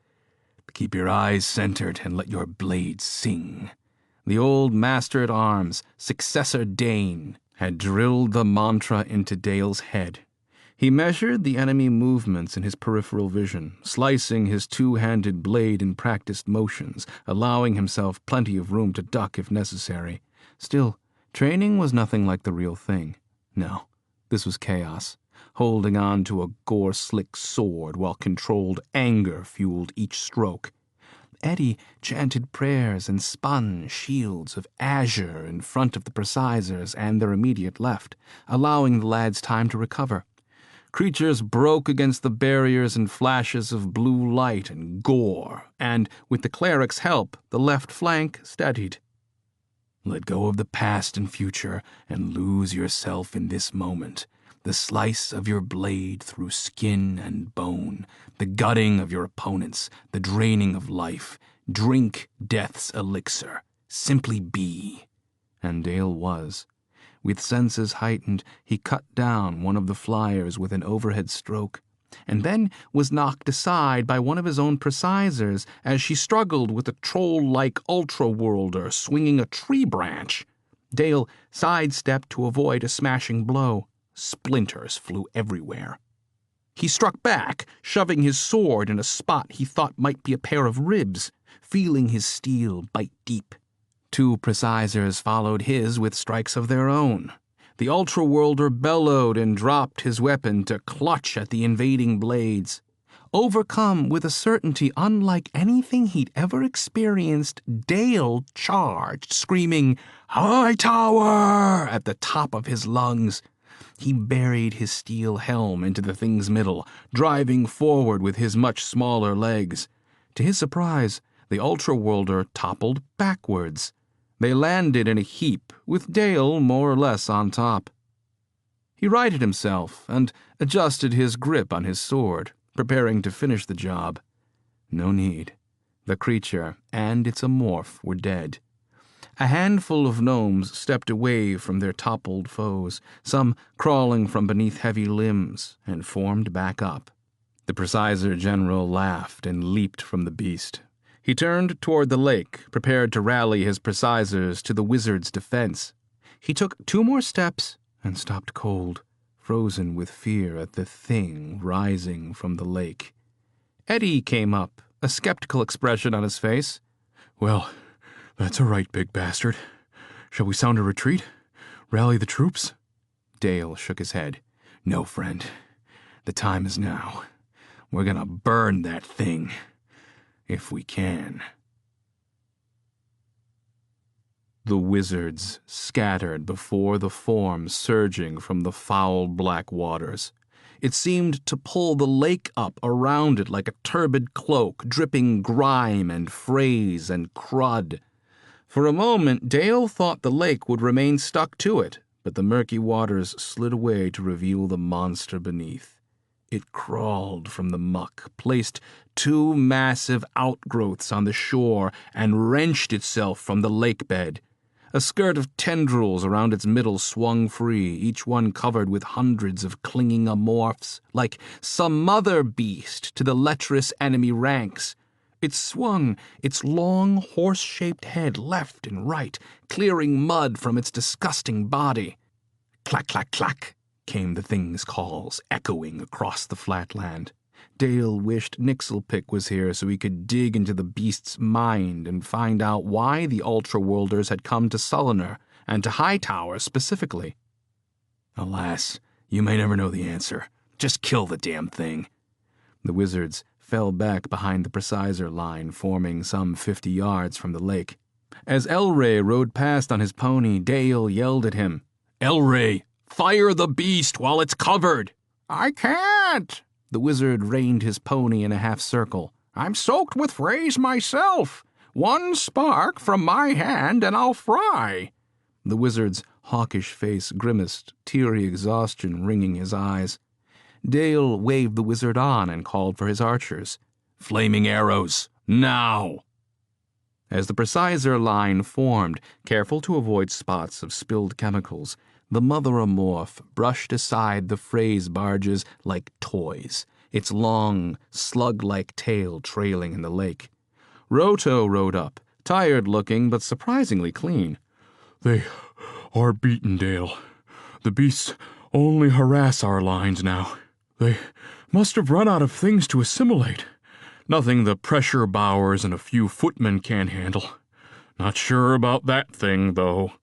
Keep your eyes centered and let your blade sing. The old Master-at-Arms, Successor Dane, had drilled the mantra into Dale's head. He measured the enemy movements in his peripheral vision, slicing his two-handed blade in practiced motions, allowing himself plenty of room to duck if necessary. Still, training was nothing like the real thing. No, this was chaos. Holding on to a gore-slick sword while controlled anger fueled each stroke. Eddie chanted prayers and spun shields of azure in front of the Precisers and their immediate left, allowing the lads time to recover. Creatures broke against the barriers in flashes of blue light and gore, and, with the cleric's help, the left flank steadied. Let go of the past and future and lose yourself in this moment. The slice of your blade through skin and bone, the gutting of your opponents, the draining of life. Drink death's elixir. Simply be. And Dale was. With senses heightened, he cut down one of the flyers with an overhead stroke, and then was knocked aside by one of his own precisors as she struggled with a troll-like ultra-worlder swinging a tree branch. Dale sidestepped to avoid a smashing blow. Splinters flew everywhere. He struck back, shoving his sword in a spot he thought might be a pair of ribs, feeling his steel bite deep. 2 precisors followed his with strikes of their own. The ultra-worlder bellowed and dropped his weapon to clutch at the invading blades. Overcome with a certainty unlike anything he'd ever experienced, Dale charged, screaming, "High tower!" at the top of his lungs. He buried his steel helm into the thing's middle, driving forward with his much smaller legs. To his surprise, the ultra-worlder toppled backwards. They landed in a heap, with Dale more or less on top. He righted himself and adjusted his grip on his sword, preparing to finish the job. No need. The creature and its amorph were dead. A handful of gnomes stepped away from their toppled foes, some crawling from beneath heavy limbs, and formed back up. The precisor general laughed and leaped from the beast. He turned toward the lake, prepared to rally his precisors to the wizard's defense. He took 2 more steps and stopped cold, frozen with fear at the thing rising from the lake. Eddie came up, a skeptical expression on his face. "Well, that's a right big bastard. Shall we sound a retreat? Rally the troops?" Dale shook his head. "No, friend. The time is now. We're gonna burn that thing. If we can." The wizards scattered before the form surging from the foul black waters. It seemed to pull the lake up around it like a turbid cloak, dripping grime and frays and crud. For a moment, Dale thought the lake would remain stuck to it, but the murky waters slid away to reveal the monster beneath. It crawled from the muck, placed 2 massive outgrowths on the shore, and wrenched itself from the lake bed. A skirt of tendrils around its middle swung free, each one covered with hundreds of clinging amorphs, like some mother beast to the lecherous enemy ranks. It swung its long, horse-shaped head left and right, clearing mud from its disgusting body. Clack, clack, clack, came the thing's calls, echoing across the flatland. Dale wished Nixelpick was here so he could dig into the beast's mind and find out why the ultra-worlders had come to Sullinar, and to Hightower specifically. Alas, you may never know the answer. Just kill the damn thing. The wizards fell back behind the precisor line, forming some 50 yards from the lake. As Elray rode past on his pony, Dale yelled at him, "Elray, fire the beast while it's covered!" "I can't!" The wizard reined his pony in a half-circle. "I'm soaked with frays myself. 1 spark from my hand and I'll fry." The wizard's hawkish face grimaced, teary exhaustion ringing his eyes. Dale waved the wizard on and called for his archers. "Flaming arrows, now!" As the precisor line formed, careful to avoid spots of spilled chemicals, the mother amorph brushed aside the phrase barges like toys, its long, slug-like tail trailing in the lake. Roto rode up, tired-looking but surprisingly clean. "They are beaten, Dale. The beasts only harass our lines now. They must have run out of things to assimilate. Nothing the pressure bowers and a few footmen can't handle. Not sure about that thing, though."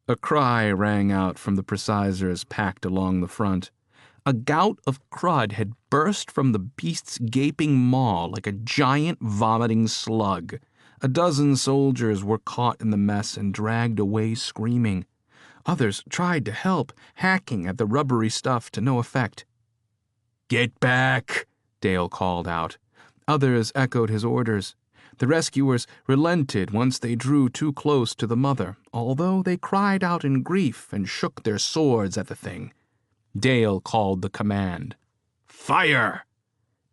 A cry rang out from the precisors packed along the front. A gout of crud had burst from the beast's gaping maw like a giant vomiting slug. A dozen soldiers were caught in the mess and dragged away screaming. Others tried to help, hacking at the rubbery stuff to no effect. "Get back!" Dale called out. Others echoed his orders. The rescuers relented once they drew too close to the mother, although they cried out in grief and shook their swords at the thing. Dale called the command. "Fire!"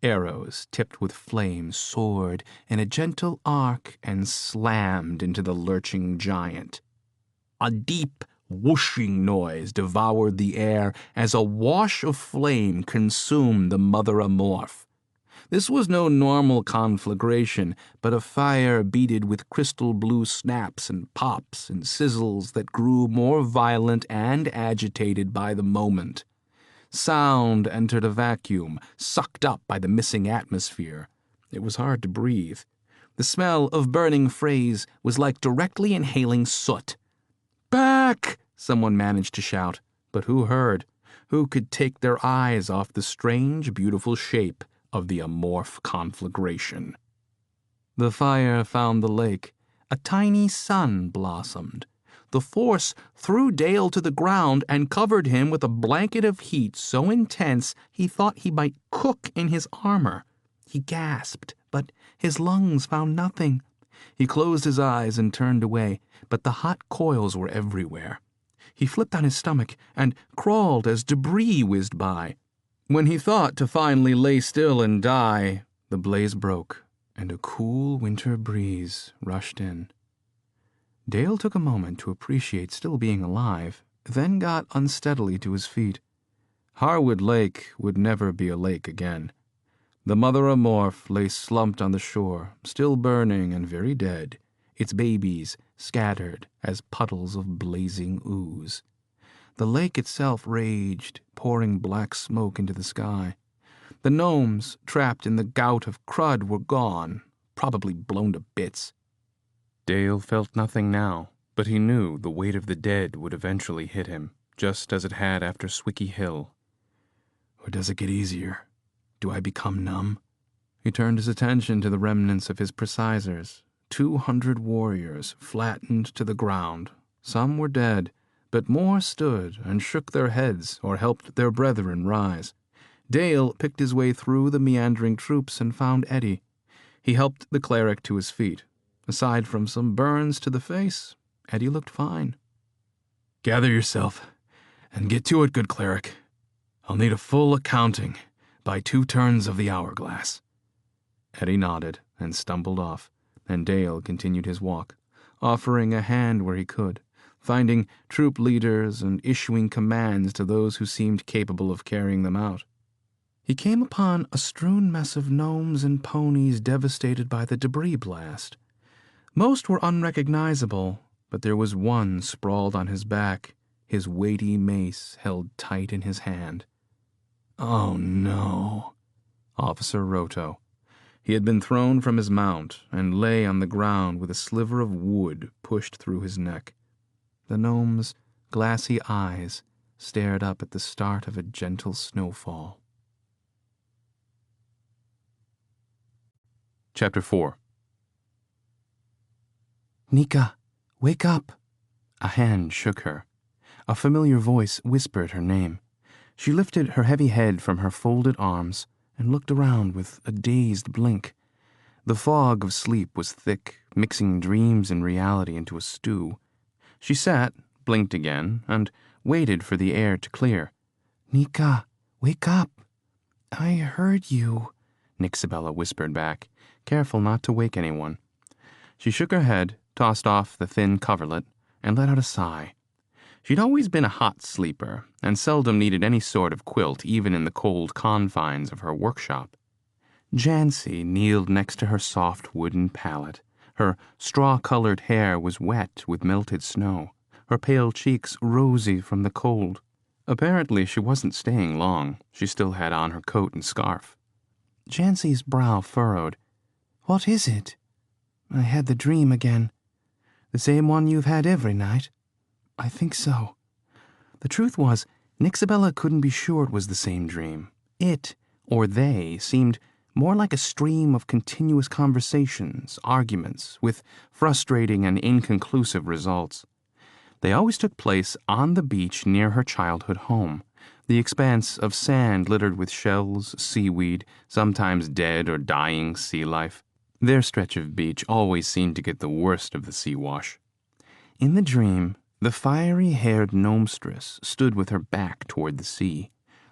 Arrows tipped with flame soared in a gentle arc and slammed into the lurching giant. A deep, whooshing noise devoured the air as a wash of flame consumed the mother amorph. This was no normal conflagration, but a fire beaded with crystal blue snaps and pops and sizzles that grew more violent and agitated by the moment. Sound entered a vacuum, sucked up by the missing atmosphere. It was hard to breathe. The smell of burning fraise was like directly inhaling soot. "Back!" someone managed to shout, but who heard? Who could take their eyes off the strange, beautiful shape of the amorph conflagration? The fire found the lake. A tiny sun blossomed. The force threw Dale to the ground and covered him with a blanket of heat so intense he thought he might cook in his armor. He gasped, but his lungs found nothing. He closed his eyes and turned away, but the hot coils were everywhere. He flipped on his stomach and crawled as debris whizzed by. When he thought to finally lay still and die, the blaze broke, and a cool winter breeze rushed in. Dale took a moment to appreciate still being alive, then got unsteadily to his feet. Harwood Lake would never be a lake again. The mother amorph lay slumped on the shore, still burning and very dead, its babies scattered as puddles of blazing ooze. The lake itself raged, pouring black smoke into the sky. The gnomes, trapped in the gout of crud, were gone, probably blown to bits. Dale felt nothing now, but he knew the weight of the dead would eventually hit him, just as it had after Swicky Hill. Or does it get easier? Do I become numb? He turned his attention to the remnants of his precisors, 200 warriors flattened to the ground. Some were dead, but more stood and shook their heads or helped their brethren rise. Dale picked his way through the meandering troops and found Eddie. He helped the cleric to his feet. Aside from some burns to the face, Eddie looked fine. "Gather yourself and get to it, good cleric. I'll need a full accounting by 2 turns of the hourglass." Eddie nodded and stumbled off, and Dale continued his walk, offering a hand where he could, finding troop leaders and issuing commands to those who seemed capable of carrying them out. He came upon a strewn mess of gnomes and ponies devastated by the debris blast. Most were unrecognizable, but there was one sprawled on his back, his weighty mace held tight in his hand. "Oh, no." Officer Roto. He had been thrown from his mount and lay on the ground with a sliver of wood pushed through his neck. The gnome's glassy eyes stared up at the start of a gentle snowfall. Chapter 4. "Nika, wake up!" A hand shook her. A familiar voice whispered her name. She lifted her heavy head from her folded arms and looked around with a dazed blink. The fog of sleep was thick, mixing dreams and reality into a stew. She sat, blinked again, and waited for the air to clear. "Nika, wake up!" "I heard you," Nixabella whispered back, careful not to wake anyone. She shook her head, tossed off the thin coverlet, and let out a sigh. She'd always been a hot sleeper, and seldom needed any sort of quilt even in the cold confines of her workshop. Jancy kneeled next to her soft wooden pallet. Her straw-colored hair was wet with melted snow, her pale cheeks rosy from the cold. Apparently she wasn't staying long. She still had on her coat and scarf. Jancy's brow furrowed. "What is it?" "I had the dream again." "The same one you've had every night?" "I think so." The truth was, Nixabella couldn't be sure it was the same dream. It, or they, seemed more like a stream of continuous conversations, arguments, with frustrating and inconclusive results. They always took place on the beach near her childhood home, the expanse of sand littered with shells, seaweed, sometimes dead or dying sea life. Their stretch of beach always seemed to get the worst of the sea wash. In the dream, the fiery-haired gnomestress stood with her back toward the sea.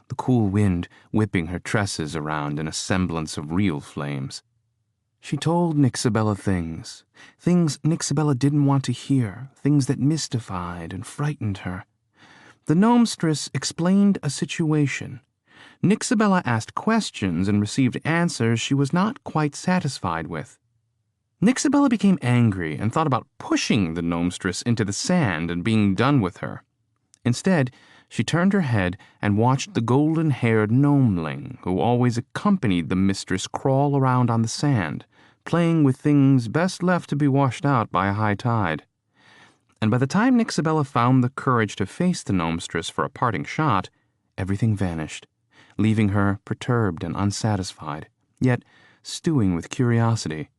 the cool wind whipping her tresses around in a semblance of real flames. She told Nixabella things Nixabella didn't want to hear, things that mystified and frightened her. The gnomstress explained a situation. Nixabella asked questions and received answers she was not quite satisfied with. Nixabella became angry and thought about pushing the gnomstress into the sand and being done with her. Instead, she turned her head and watched the golden-haired gnomeling, who always accompanied the mistress, crawl around on the sand, playing with things best left to be washed out by a high tide. And by the time Nixabella found the courage to face the gnomestress for a parting shot, everything vanished, leaving her perturbed and unsatisfied, yet stewing with curiosity.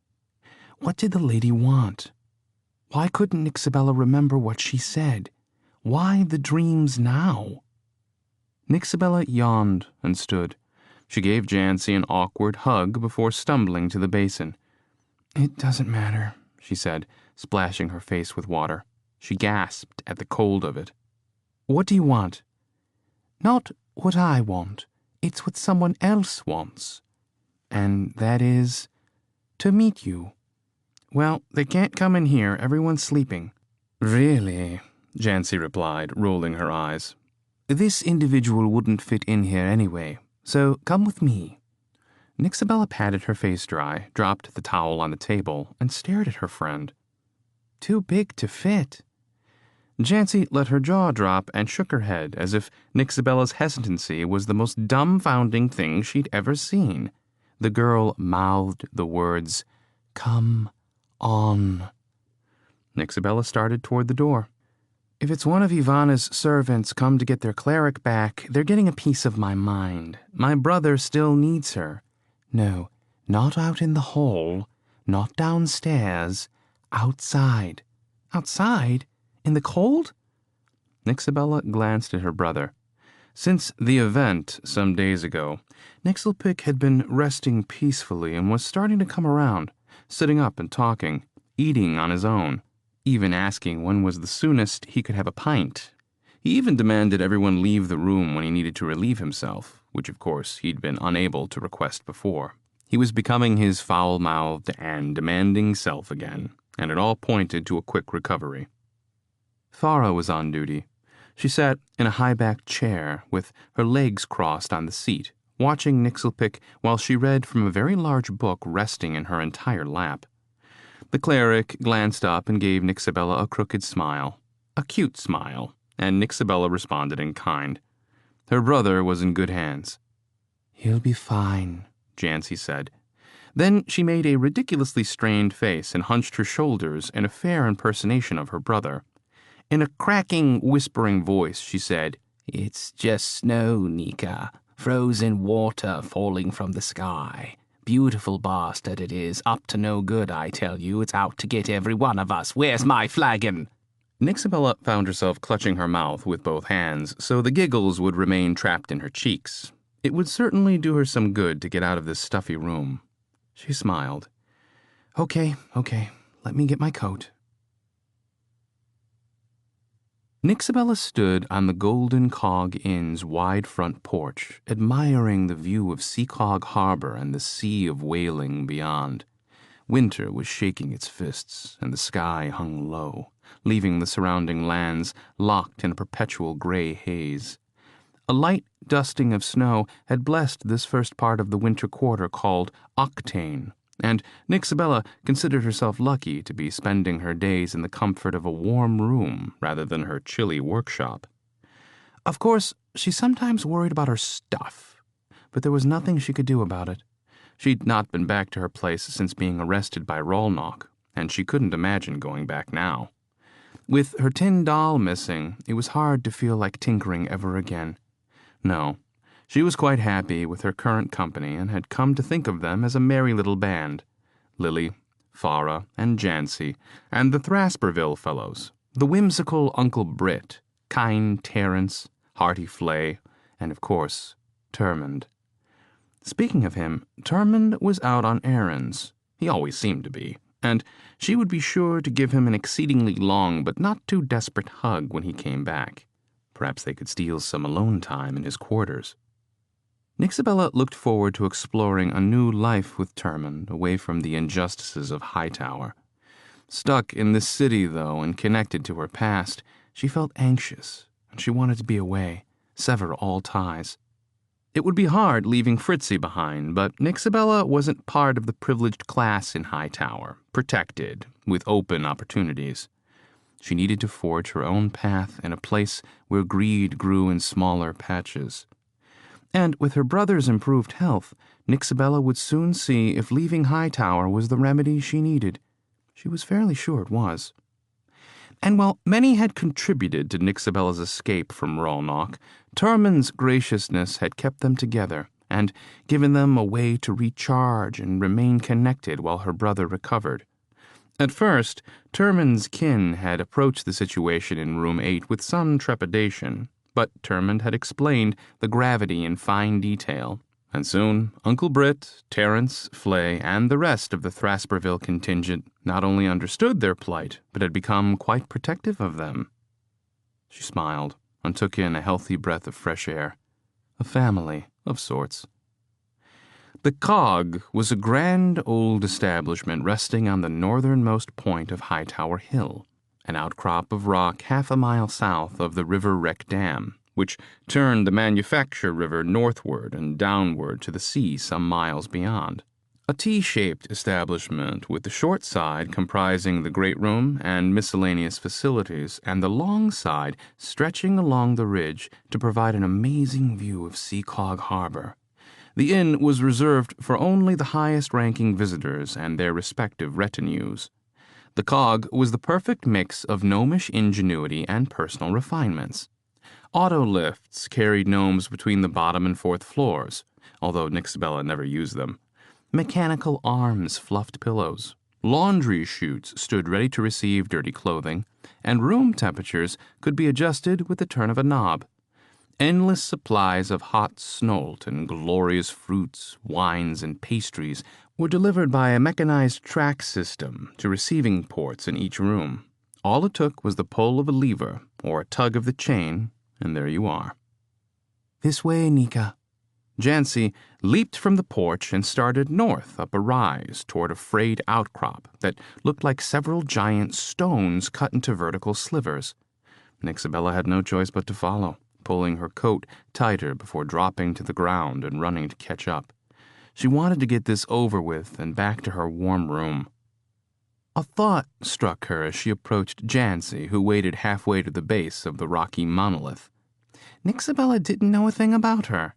What did the lady want? Why couldn't Nixabella remember what she said? Why the dreams now? Nixabella yawned and stood. She gave Jancy an awkward hug before stumbling to the basin. "It doesn't matter," she said, splashing her face with water. She gasped at the cold of it. "What do you want?" "Not what I want. It's what someone else wants." "And that is?" "To meet you." "Well, they can't come in here. Everyone's sleeping." "Really?" Jancy replied, rolling her eyes. "This individual wouldn't fit in here anyway, so come with me." Nixabella patted her face dry, dropped the towel on the table, and stared at her friend. "Too big to fit." Jancy let her jaw drop and shook her head as if Nixabella's hesitancy was the most dumbfounding thing she'd ever seen. The girl mouthed the words, "Come on." Nixabella started toward the door. "If it's one of Ivana's servants come to get their cleric back, they're getting a piece of my mind. My brother still needs her. No, not out in the hall, not downstairs, outside." "Outside? In the cold?" Nixabella glanced at her brother. Since the event some days ago, Nixelpick had been resting peacefully and was starting to come around, sitting up and talking, eating on his own, even asking when was the soonest he could have a pint. He even demanded everyone leave the room when he needed to relieve himself, which of course he'd been unable to request before. He was becoming his foul-mouthed and demanding self again, and it all pointed to a quick recovery. Farah was on duty. She sat in a high-backed chair with her legs crossed on the seat, watching Nixelpick while she read from a very large book resting in her entire lap. The cleric glanced up and gave Nixabella a crooked smile, a cute smile, and Nixabella responded in kind. Her brother was in good hands. "He'll be fine," Jancy said. Then she made a ridiculously strained face and hunched her shoulders in a fair impersonation of her brother. In a cracking, whispering voice, she said, "It's just snow, Nika. Frozen water falling from the sky. Beautiful bastard it is, up to no good, I tell you. It's out to get every one of us. Where's my flagon?" Nixabella found herself clutching her mouth with both hands, so the giggles would remain trapped in her cheeks. It would certainly do her some good to get out of this stuffy room. She smiled. Okay, let me get my coat." Nixabella stood on the Golden Cog Inn's wide front porch, admiring the view of Seacog Harbor and the sea of wailing beyond. Winter was shaking its fists, and the sky hung low, leaving the surrounding lands locked in a perpetual gray haze. A light dusting of snow had blessed this first part of the winter quarter called Octane, and Nixabella considered herself lucky to be spending her days in the comfort of a warm room rather than her chilly workshop. Of course, she sometimes worried about her stuff, but there was nothing she could do about it. She'd not been back to her place since being arrested by Rollnock, and she couldn't imagine going back now. With her tin doll missing, it was hard to feel like tinkering ever again. No, she was quite happy with her current company and had come to think of them as a merry little band. Lily, Farah, and Jancy, and the Thrasperville fellows, the whimsical Uncle Britt, kind Terence, hearty Flay, and of course, Termund. Speaking of him, Termund was out on errands. He always seemed to be, and she would be sure to give him an exceedingly long but not too desperate hug when he came back. Perhaps they could steal some alone time in his quarters. Nixabella looked forward to exploring a new life with Termund, away from the injustices of Hightower. Stuck in this city, though, and connected to her past, she felt anxious, and she wanted to be away, sever all ties. It would be hard leaving Fritzy behind, but Nixabella wasn't part of the privileged class in Hightower, protected, with open opportunities. She needed to forge her own path in a place where greed grew in smaller patches. And with her brother's improved health, Nixabella would soon see if leaving Hightower was the remedy she needed. She was fairly sure it was. And while many had contributed to Nixabella's escape from Rolnock, Termund's graciousness had kept them together and given them a way to recharge and remain connected while her brother recovered. At first, Termund's kin had approached the situation in Room 8 with some trepidation, but Termund had explained the gravity in fine detail, and soon Uncle Britt, Terence, Flay, and the rest of the Thrasperville contingent not only understood their plight, but had become quite protective of them. She smiled and took in a healthy breath of fresh air. A family, of sorts. The Cog was a grand old establishment resting on the northernmost point of Hightower Hill, an outcrop of rock half a mile south of the River Wreck Dam, which turned the Manufacture River northward and downward to the sea some miles beyond. A T-shaped establishment with the short side comprising the great room and miscellaneous facilities, and the long side stretching along the ridge to provide an amazing view of Seacog Harbor. The inn was reserved for only the highest-ranking visitors and their respective retinues. The Cog was the perfect mix of gnomish ingenuity and personal refinements. Auto lifts carried gnomes between the bottom and fourth floors, although Nixabella never used them. Mechanical arms fluffed pillows. Laundry chutes stood ready to receive dirty clothing, and room temperatures could be adjusted with the turn of a knob. Endless supplies of hot snolt and glorious fruits, wines, and pastries were delivered by a mechanized track system to receiving ports in each room. All it took was the pull of a lever or a tug of the chain, and there you are. "This way, Nika." Jancy leaped from the porch and started north up a rise toward a frayed outcrop that looked like several giant stones cut into vertical slivers. Nixabella had no choice but to follow, pulling her coat tighter before dropping to the ground and running to catch up. She wanted to get this over with and back to her warm room. A thought struck her as she approached Jancy, who waited halfway to the base of the rocky monolith. Nixabella didn't know a thing about her.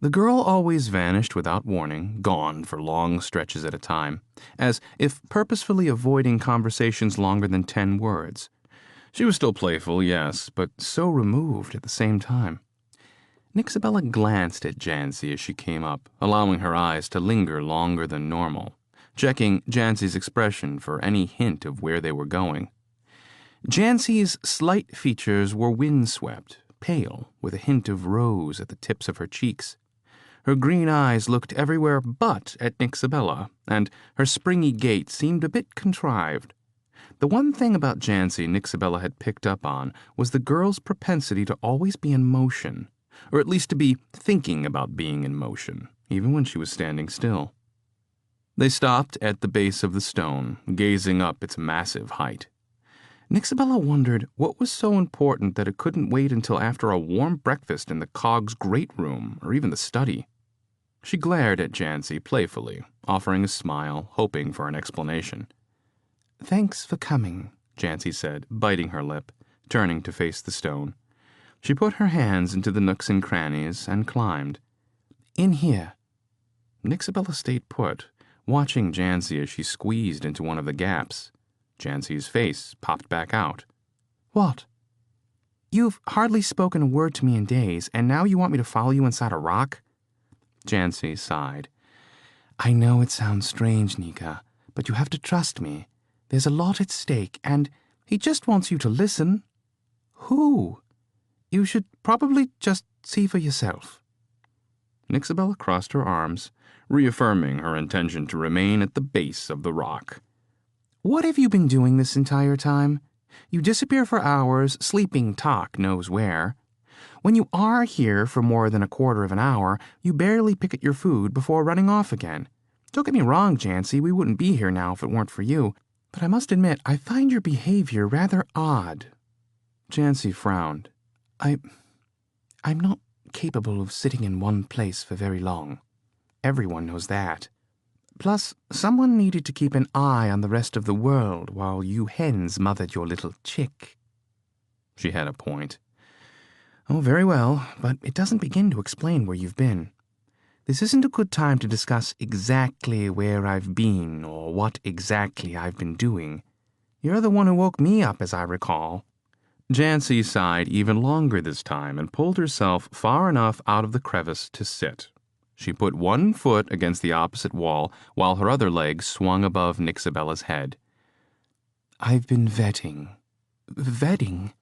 The girl always vanished without warning, gone for long stretches at a time, as if purposefully avoiding conversations longer than 10 words. She was still playful, yes, but so removed at the same time. Nixabella glanced at Jancy as she came up, allowing her eyes to linger longer than normal, checking Jancy's expression for any hint of where they were going. Jancy's slight features were windswept, pale, with a hint of rose at the tips of her cheeks. Her green eyes looked everywhere but at Nixabella, and her springy gait seemed a bit contrived. The one thing about Jancy Nixabella had picked up on was the girl's propensity to always be in motion, or at least to be thinking about being in motion, even when she was standing still. They stopped at the base of the stone, gazing up its massive height. Nixabella wondered what was so important that it couldn't wait until after a warm breakfast in the Cog's great room or even the study. She glared at Jancy playfully, offering a smile, hoping for an explanation. "Thanks for coming," Jancy said, biting her lip, turning to face the stone. She put her hands into the nooks and crannies and climbed. "In here." Nixabella stayed put, watching Jancy as she squeezed into one of the gaps. Jancy's face popped back out. "What?" "You've hardly spoken a word to me in days, and now you want me to follow you inside a rock?" Jancy sighed. "I know it sounds strange, Nika, but you have to trust me. There's a lot at stake, and he just wants you to listen." "Who?" "You should probably just see for yourself." Nixabella crossed her arms, reaffirming her intention to remain at the base of the rock. "What have you been doing this entire time? You disappear for hours, sleeping Tok knows where. When you are here for more than a quarter of an hour, you barely pick at your food before running off again. Don't get me wrong, Jancy, we wouldn't be here now if it weren't for you. But I must admit, I find your behavior rather odd. Jancy frowned. I'm not capable of sitting in one place for very long. Everyone knows that. Plus, someone needed to keep an eye on the rest of the world while you hens mothered your little chick. She had a point. Oh, very well, but it doesn't begin to explain where you've been. This isn't a good time to discuss exactly where I've been or what exactly I've been doing. You're the one who woke me up, as I recall. Jancy sighed even longer this time and pulled herself far enough out of the crevice to sit. She put one foot against the opposite wall while her other leg swung above Nixabella's head. I've been vetting. Vetting?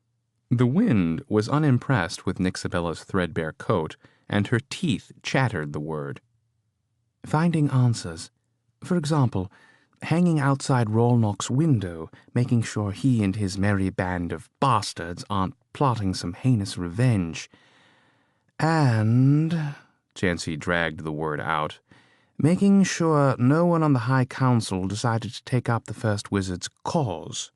The wind was unimpressed with Nixabella's threadbare coat, and her teeth chattered the word. Finding answers. For example, hanging outside Rolnock's window, making sure he and his merry band of bastards aren't plotting some heinous revenge. And, Jancy dragged the word out, making sure no one on the High Council decided to take up the First Wizard's cause.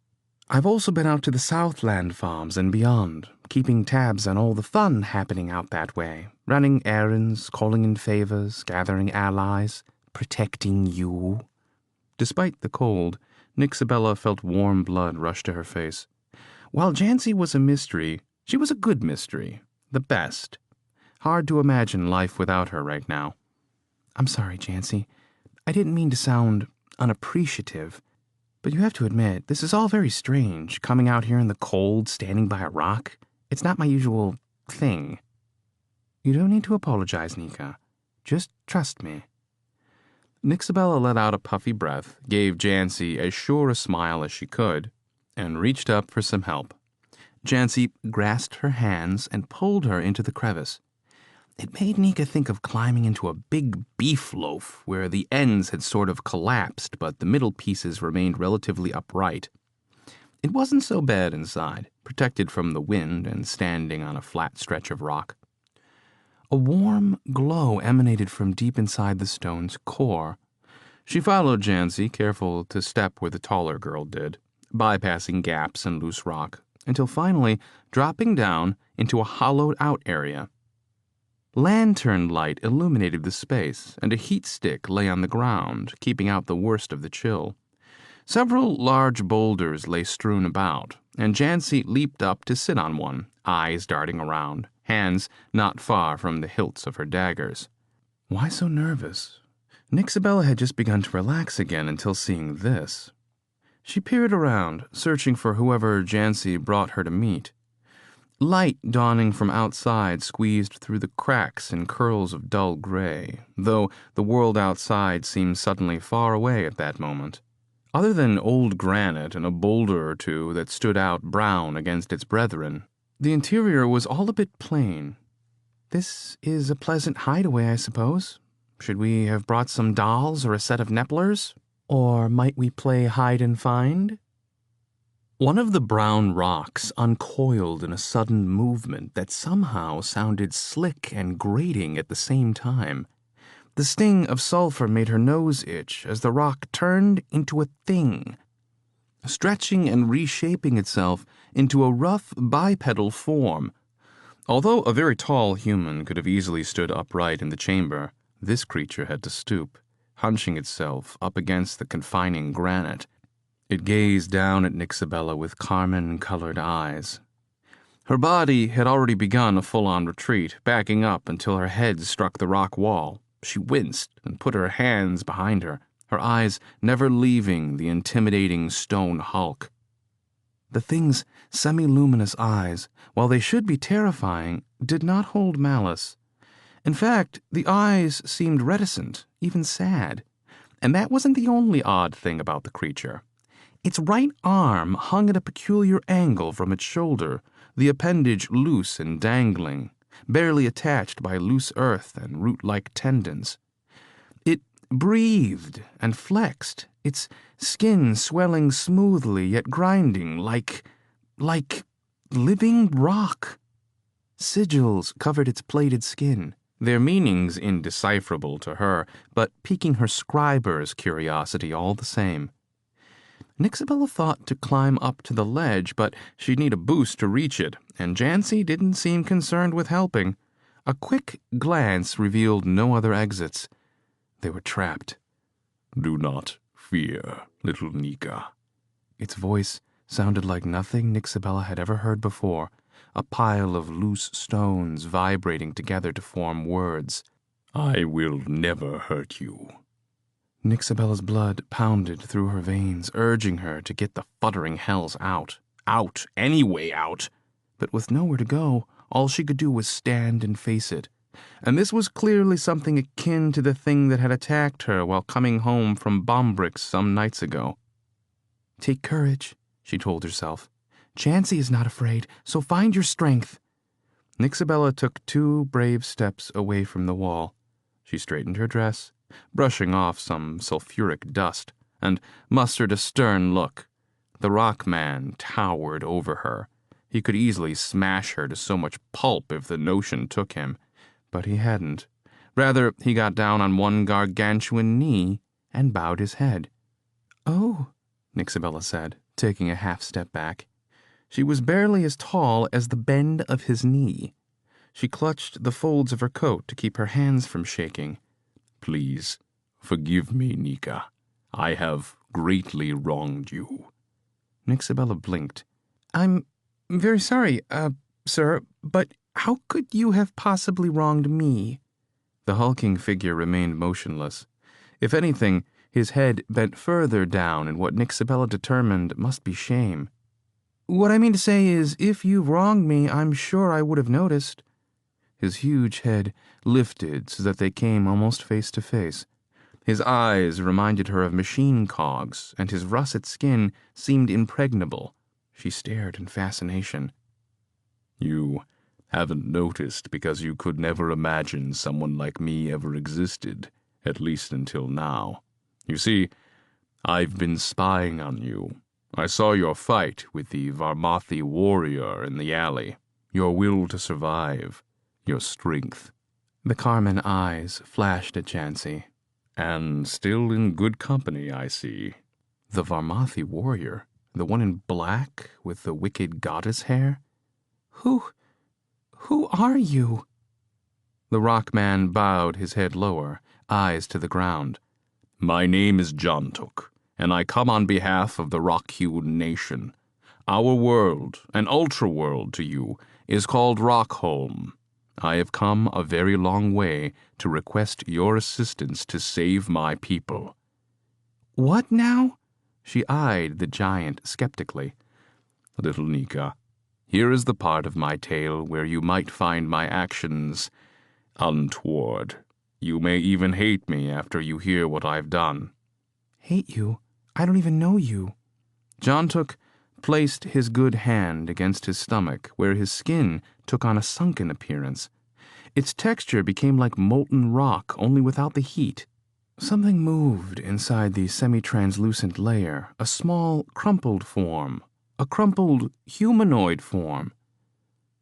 I've also been out to the Southland farms and beyond, keeping tabs on all the fun happening out that way, running errands, calling in favors, gathering allies, protecting you. Despite the cold, Nixabella felt warm blood rush to her face. While Jancy was a mystery, she was a good mystery, the best. Hard to imagine life without her right now. I'm sorry, Jancy. I didn't mean to sound unappreciative. But you have to admit, this is all very strange, coming out here in the cold, standing by a rock. It's not my usual thing. You don't need to apologize, Nika. Just trust me. Nixabella let out a puffy breath, gave Jancy as sure a smile as she could, and reached up for some help. Jancy grasped her hands and pulled her into the crevice. It made Nika think of climbing into a big beef loaf where the ends had sort of collapsed, but the middle pieces remained relatively upright. It wasn't so bad inside, protected from the wind and standing on a flat stretch of rock. A warm glow emanated from deep inside the stone's core. She followed Jancy, careful to step where the taller girl did, bypassing gaps and loose rock, until finally dropping down into a hollowed-out area. Lantern light illuminated the space, and a heat stick lay on the ground, keeping out the worst of the chill. Several large boulders lay strewn about, and Jancy leaped up to sit on one, eyes darting around, hands not far from the hilts of her daggers. Why so nervous? Nixabella had just begun to relax again until seeing this. She peered around, searching for whoever Jancy brought her to meet. Light dawning from outside squeezed through the cracks in curls of dull gray, though the world outside seemed suddenly far away at that moment. Other than old granite and a boulder or two that stood out brown against its brethren, the interior was all a bit plain. This is a pleasant hideaway, I suppose. Should we have brought some dolls or a set of Nepplers? Or might we play hide and find? One of the brown rocks uncoiled in a sudden movement that somehow sounded slick and grating at the same time. The sting of sulfur made her nose itch as the rock turned into a thing, stretching and reshaping itself into a rough bipedal form. Although a very tall human could have easily stood upright in the chamber, this creature had to stoop, hunching itself up against the confining granite. It gazed down at Nixabella with carmine-colored eyes. Her body had already begun a full-on retreat, backing up until her head struck the rock wall. She winced and put her hands behind her, her eyes never leaving the intimidating stone hulk. The thing's semi-luminous eyes, while they should be terrifying, did not hold malice. In fact, the eyes seemed reticent, even sad. And that wasn't the only odd thing about the creature. Its right arm hung at a peculiar angle from its shoulder, the appendage loose and dangling, barely attached by loose earth and root-like tendons. It breathed and flexed, its skin swelling smoothly yet grinding like living rock. Sigils covered its plated skin, their meanings indecipherable to her, but piquing her scriber's curiosity all the same. Nixabella thought to climb up to the ledge, but she'd need a boost to reach it, and Jancy didn't seem concerned with helping. A quick glance revealed no other exits. They were trapped. "Do not fear, little Nika." Its voice sounded like nothing Nixabella had ever heard before, a pile of loose stones vibrating together to form words. "I will never hurt you." Nixabella's blood pounded through her veins, urging her to get the futtering hells out. Out, any way out. But with nowhere to go, all she could do was stand and face it. And this was clearly something akin to the thing that had attacked her while coming home from Bombrix some nights ago. "Take courage," she told herself. "Jancy is not afraid, so find your strength." Nixabella took 2 brave steps away from the wall. She straightened her dress, brushing off some sulfuric dust, and mustered a stern look. The rock man towered over her. He could easily smash her to so much pulp if the notion took him. But he hadn't. Rather, he got down on one gargantuan knee and bowed his head. "Oh," Nixabella said, taking a half-step back. She was barely as tall as the bend of his knee. She clutched the folds of her coat to keep her hands from shaking. "Please, forgive me, Nika. I have greatly wronged you." Nixabella blinked. "I'm very sorry, sir, but how could you have possibly wronged me?" The hulking figure remained motionless. If anything, his head bent further down in what Nixabella determined must be shame. "What I mean to say is, if you've wronged me, I'm sure I would have noticed." His huge head lifted so that they came almost face to face. His eyes reminded her of machine cogs, and his russet skin seemed impregnable. She stared in fascination. "You haven't noticed because you could never imagine someone like me ever existed, at least until now. You see, I've been spying on you. I saw your fight with the Varmathi warrior in the alley, your will to survive, your strength." The carmine eyes flashed at Jancy. "And still in good company, I see." The Varmathi warrior? The one in black with the wicked goddess hair? Who are you?" The rock man bowed his head lower, eyes to the ground. "My name is Jontuk, and I come on behalf of the rock-hewn nation. Our world, an ultra-world to you, is called Rockholm. I have come a very long way to request your assistance to save my people." "What now?" She eyed the giant skeptically. "Little Nika, here is the part of my tale where you might find my actions untoward. You may even hate me after you hear what I've done." "Hate you? I don't even know you." Jontuk placed his good hand against his stomach, where his skin took on a sunken appearance. Its texture became like molten rock, only without the heat. Something moved inside the semi-translucent layer, a small, crumpled form, a crumpled humanoid form.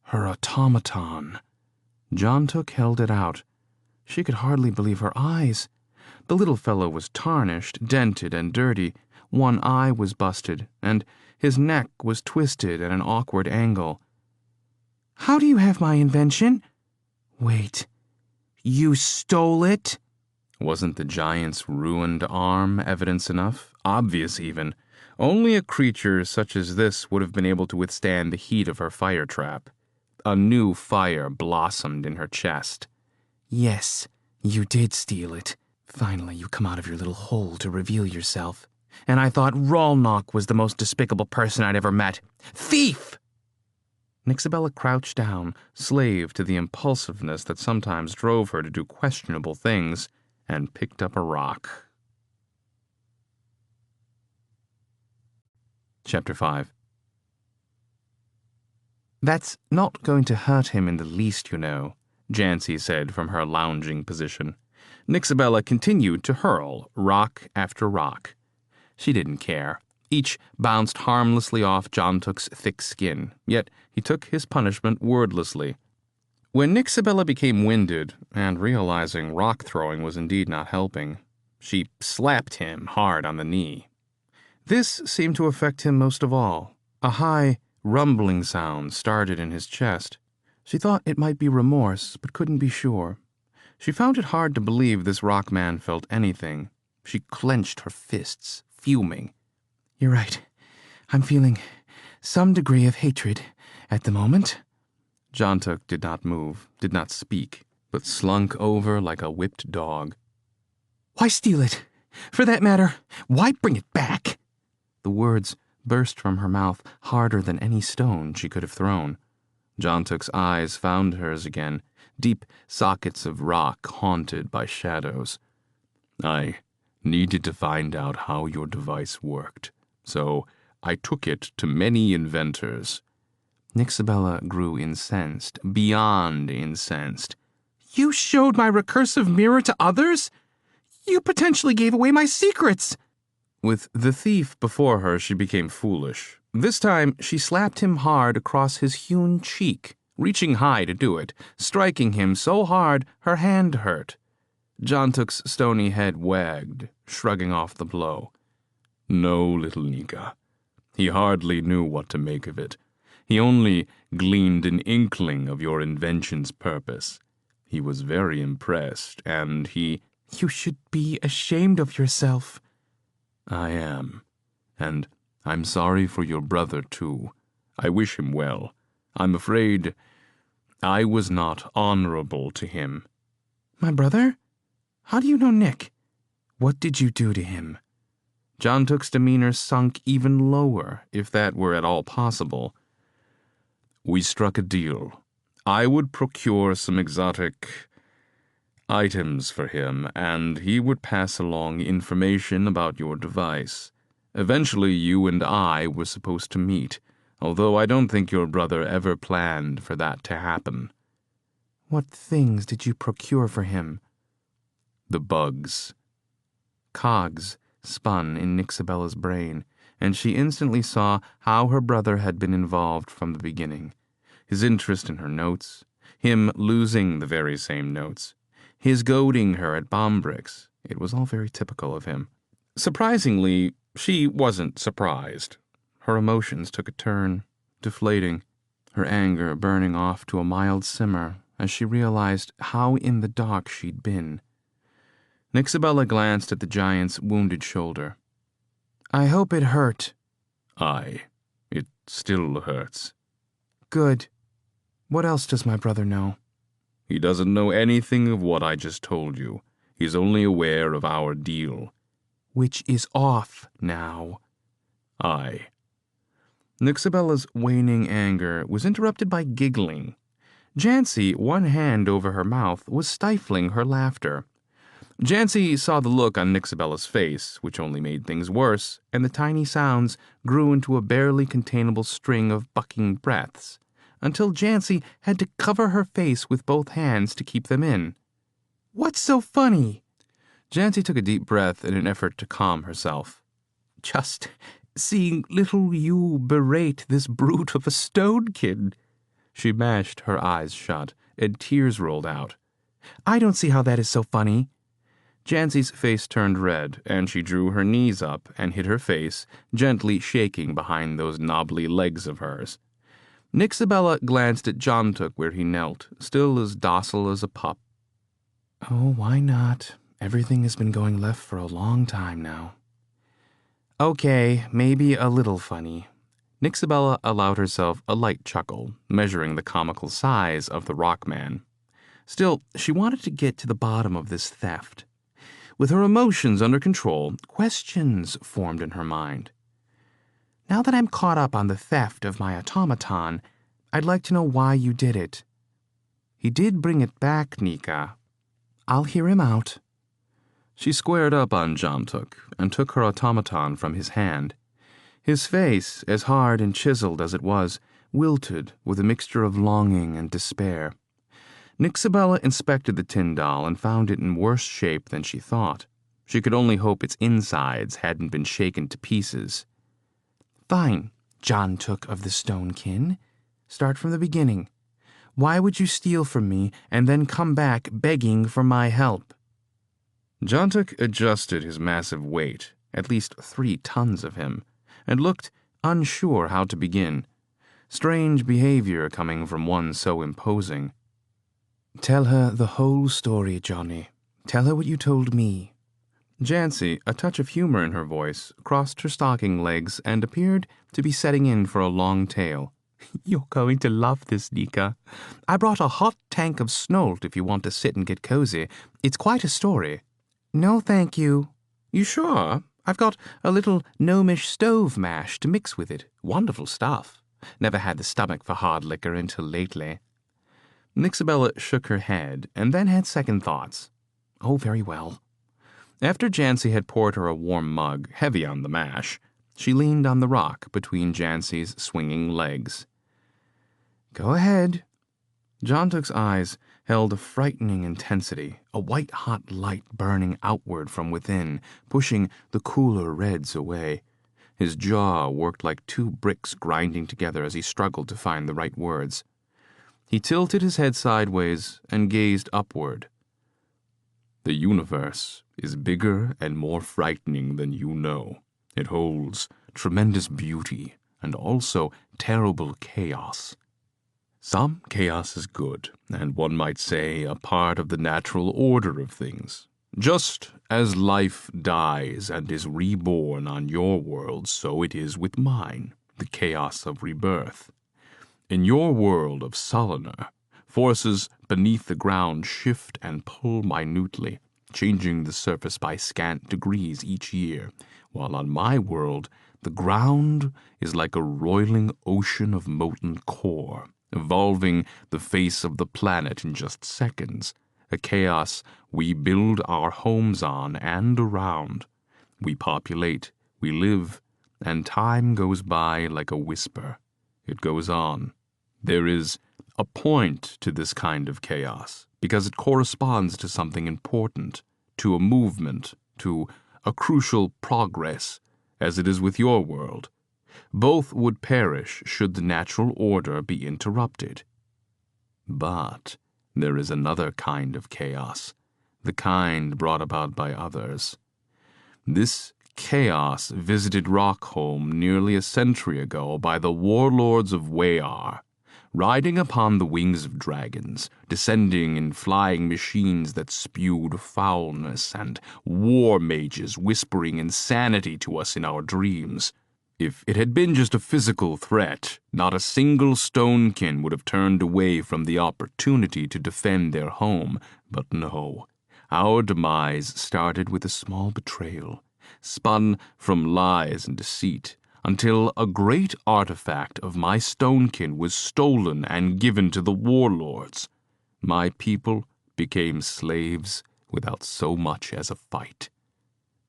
Her automaton. Jontuk held it out. She could hardly believe her eyes. The little fellow was tarnished, dented, and dirty. One eye was busted, and his neck was twisted at an awkward angle. "How do you have my invention?" "Wait, you stole it?" Wasn't the giant's ruined arm evidence enough? Obvious, even. Only a creature such as this would have been able to withstand the heat of her fire trap. A new fire blossomed in her chest. "Yes, you did steal it. Finally, you come out of your little hole to reveal yourself. And I thought Rolnock was the most despicable person I'd ever met. Thief!" Nixabella crouched down, slave to the impulsiveness that sometimes drove her to do questionable things, and picked up a rock. Chapter 5. "That's not going to hurt him in the least, you know," Jancy said from her lounging position. Nixabella continued to hurl rock after rock. She didn't care. Each bounced harmlessly off Jontuk's thick skin, yet he took his punishment wordlessly. When Nixabella became winded, and realizing rock throwing was indeed not helping, she slapped him hard on the knee. This seemed to affect him most of all. A high, rumbling sound started in his chest. She thought it might be remorse, but couldn't be sure. She found it hard to believe this rock man felt anything. She clenched her fists, fuming. "You're right. I'm feeling some degree of hatred at the moment." Jontuk did not move, did not speak, but slunk over like a whipped dog. "Why steal it? For that matter, why bring it back?" The words burst from her mouth harder than any stone she could have thrown. Jontuk's eyes found hers again, deep sockets of rock haunted by shadows. "I needed to find out how your device worked, so I took it to many inventors." Nixabella grew incensed, beyond incensed. "You showed my recursive mirror to others? You potentially gave away my secrets!" With the thief before her, she became foolish. This time, she slapped him hard across his hewn cheek, reaching high to do it, striking him so hard her hand hurt. Jontuk's stony head wagged, shrugging off the blow. "No, little Nika. He hardly knew what to make of it. He only gleaned an inkling of your invention's purpose. He was very impressed, and he—" "You should be ashamed of yourself." "I am. And I'm sorry for your brother, too. I wish him well. I'm afraid I was not honorable to him." "My brother? How do you know Nick? What did you do to him?" Jontuk's demeanor sunk even lower, if that were at all possible. "We struck a deal. I would procure some exotic items for him, and he would pass along information about your device. Eventually, you and I were supposed to meet, although I don't think your brother ever planned for that to happen." "What things did you procure for him?" "The bugs." Cogs spun in Nixabella's brain, and she instantly saw how her brother had been involved from the beginning. His interest in her notes, him losing the very same notes, his goading her at bomb bricks. It was all very typical of him. Surprisingly, she wasn't surprised. Her emotions took a turn, deflating, her anger burning off to a mild simmer as she realized how in the dock she'd been. Nixabella glanced at the giant's wounded shoulder. "I hope it hurt." "Aye, it still hurts." "Good. What else does my brother know?" "He doesn't know anything of what I just told you. He's only aware of our deal." "Which is off now." "Aye." Nixabella's waning anger was interrupted by giggling. Jancy, one hand over her mouth, was stifling her laughter. Jancy saw the look on Nixabella's face, which only made things worse, and the tiny sounds grew into a barely containable string of bucking breaths, until Jancy had to cover her face with both hands to keep them in. "What's so funny?" Jancy took a deep breath in an effort to calm herself. "Just seeing little you berate this brute of a stone kid." She mashed her eyes shut, and tears rolled out. "I don't see how that is so funny." Jancy's face turned red, and she drew her knees up and hid her face, gently shaking behind those knobbly legs of hers. Nixabella glanced at Jontuk where he knelt, still as docile as a pup. "Oh, why not? Everything has been going left for a long time now." "Okay, maybe a little funny." Nixabella allowed herself a light chuckle, measuring the comical size of the rockman. Still, she wanted to get to the bottom of this theft. With her emotions under control, questions formed in her mind. "Now that I'm caught up on the theft of my automaton, I'd like to know why you did it." "He did bring it back, Nika." "I'll hear him out." She squared up on Jontuk and took her automaton from his hand. His face, as hard and chiseled as it was, wilted with a mixture of longing and despair. Nixabella inspected the tin doll and found it in worse shape than she thought. She could only hope its insides hadn't been shaken to pieces. "Fine, Jontuk of the Stonekin. Start from the beginning. Why would you steal from me and then come back begging for my help?" Jontuk adjusted his massive weight, at least 3 tons of him, and looked unsure how to begin. Strange behavior coming from one so imposing. "Tell her the whole story, Johnny. Tell her what you told me." Jancy, a touch of humor in her voice, crossed her stocking legs and appeared to be setting in for a long tale. "You're going to love this, Nika. I brought a hot tank of Snolt if you want to sit and get cozy. It's quite a story." "No, thank you." "You sure? "I've got a little gnomish stove mash to mix with it. Wonderful stuff. Never had the stomach for hard liquor until lately." Nixabella shook her head and then had second thoughts. "Oh, very well." After Jancy had poured her a warm mug, heavy on the mash, she leaned on the rock between Jancy's swinging legs. "Go ahead." Jontuk's eyes held a frightening intensity, a white-hot light burning outward from within, pushing the cooler reds away. His jaw worked like 2 bricks grinding together as he struggled to find the right words. He tilted his head sideways and gazed upward. "The universe is bigger and more frightening than you know. It holds tremendous beauty and also terrible chaos. Some chaos is good, and one might say a part of the natural order of things. Just as life dies and is reborn on your world, so it is with mine, the chaos of rebirth. In your world of Solinar, forces beneath the ground shift and pull minutely, changing the surface by scant degrees each year, while on my world, the ground is like a roiling ocean of molten core, evolving the face of the planet in just seconds, a chaos we build our homes on and around. We populate, we live, and time goes by like a whisper. It goes on. There is a point to this kind of chaos, because it corresponds to something important, to a movement, to a crucial progress, as it is with your world. Both would perish should the natural order be interrupted. But there is another kind of chaos, the kind brought about by others. This chaos visited Rockholm nearly a century ago by the warlords of Wayar, riding upon the wings of dragons, descending in flying machines that spewed foulness, and war mages whispering insanity to us in our dreams. If it had been just a physical threat, not a single Stonekin would have turned away from the opportunity to defend their home. But no, our demise started with a small betrayal, spun from lies and deceit, until a great artifact of my Stonekin was stolen and given to the warlords. My people became slaves without so much as a fight."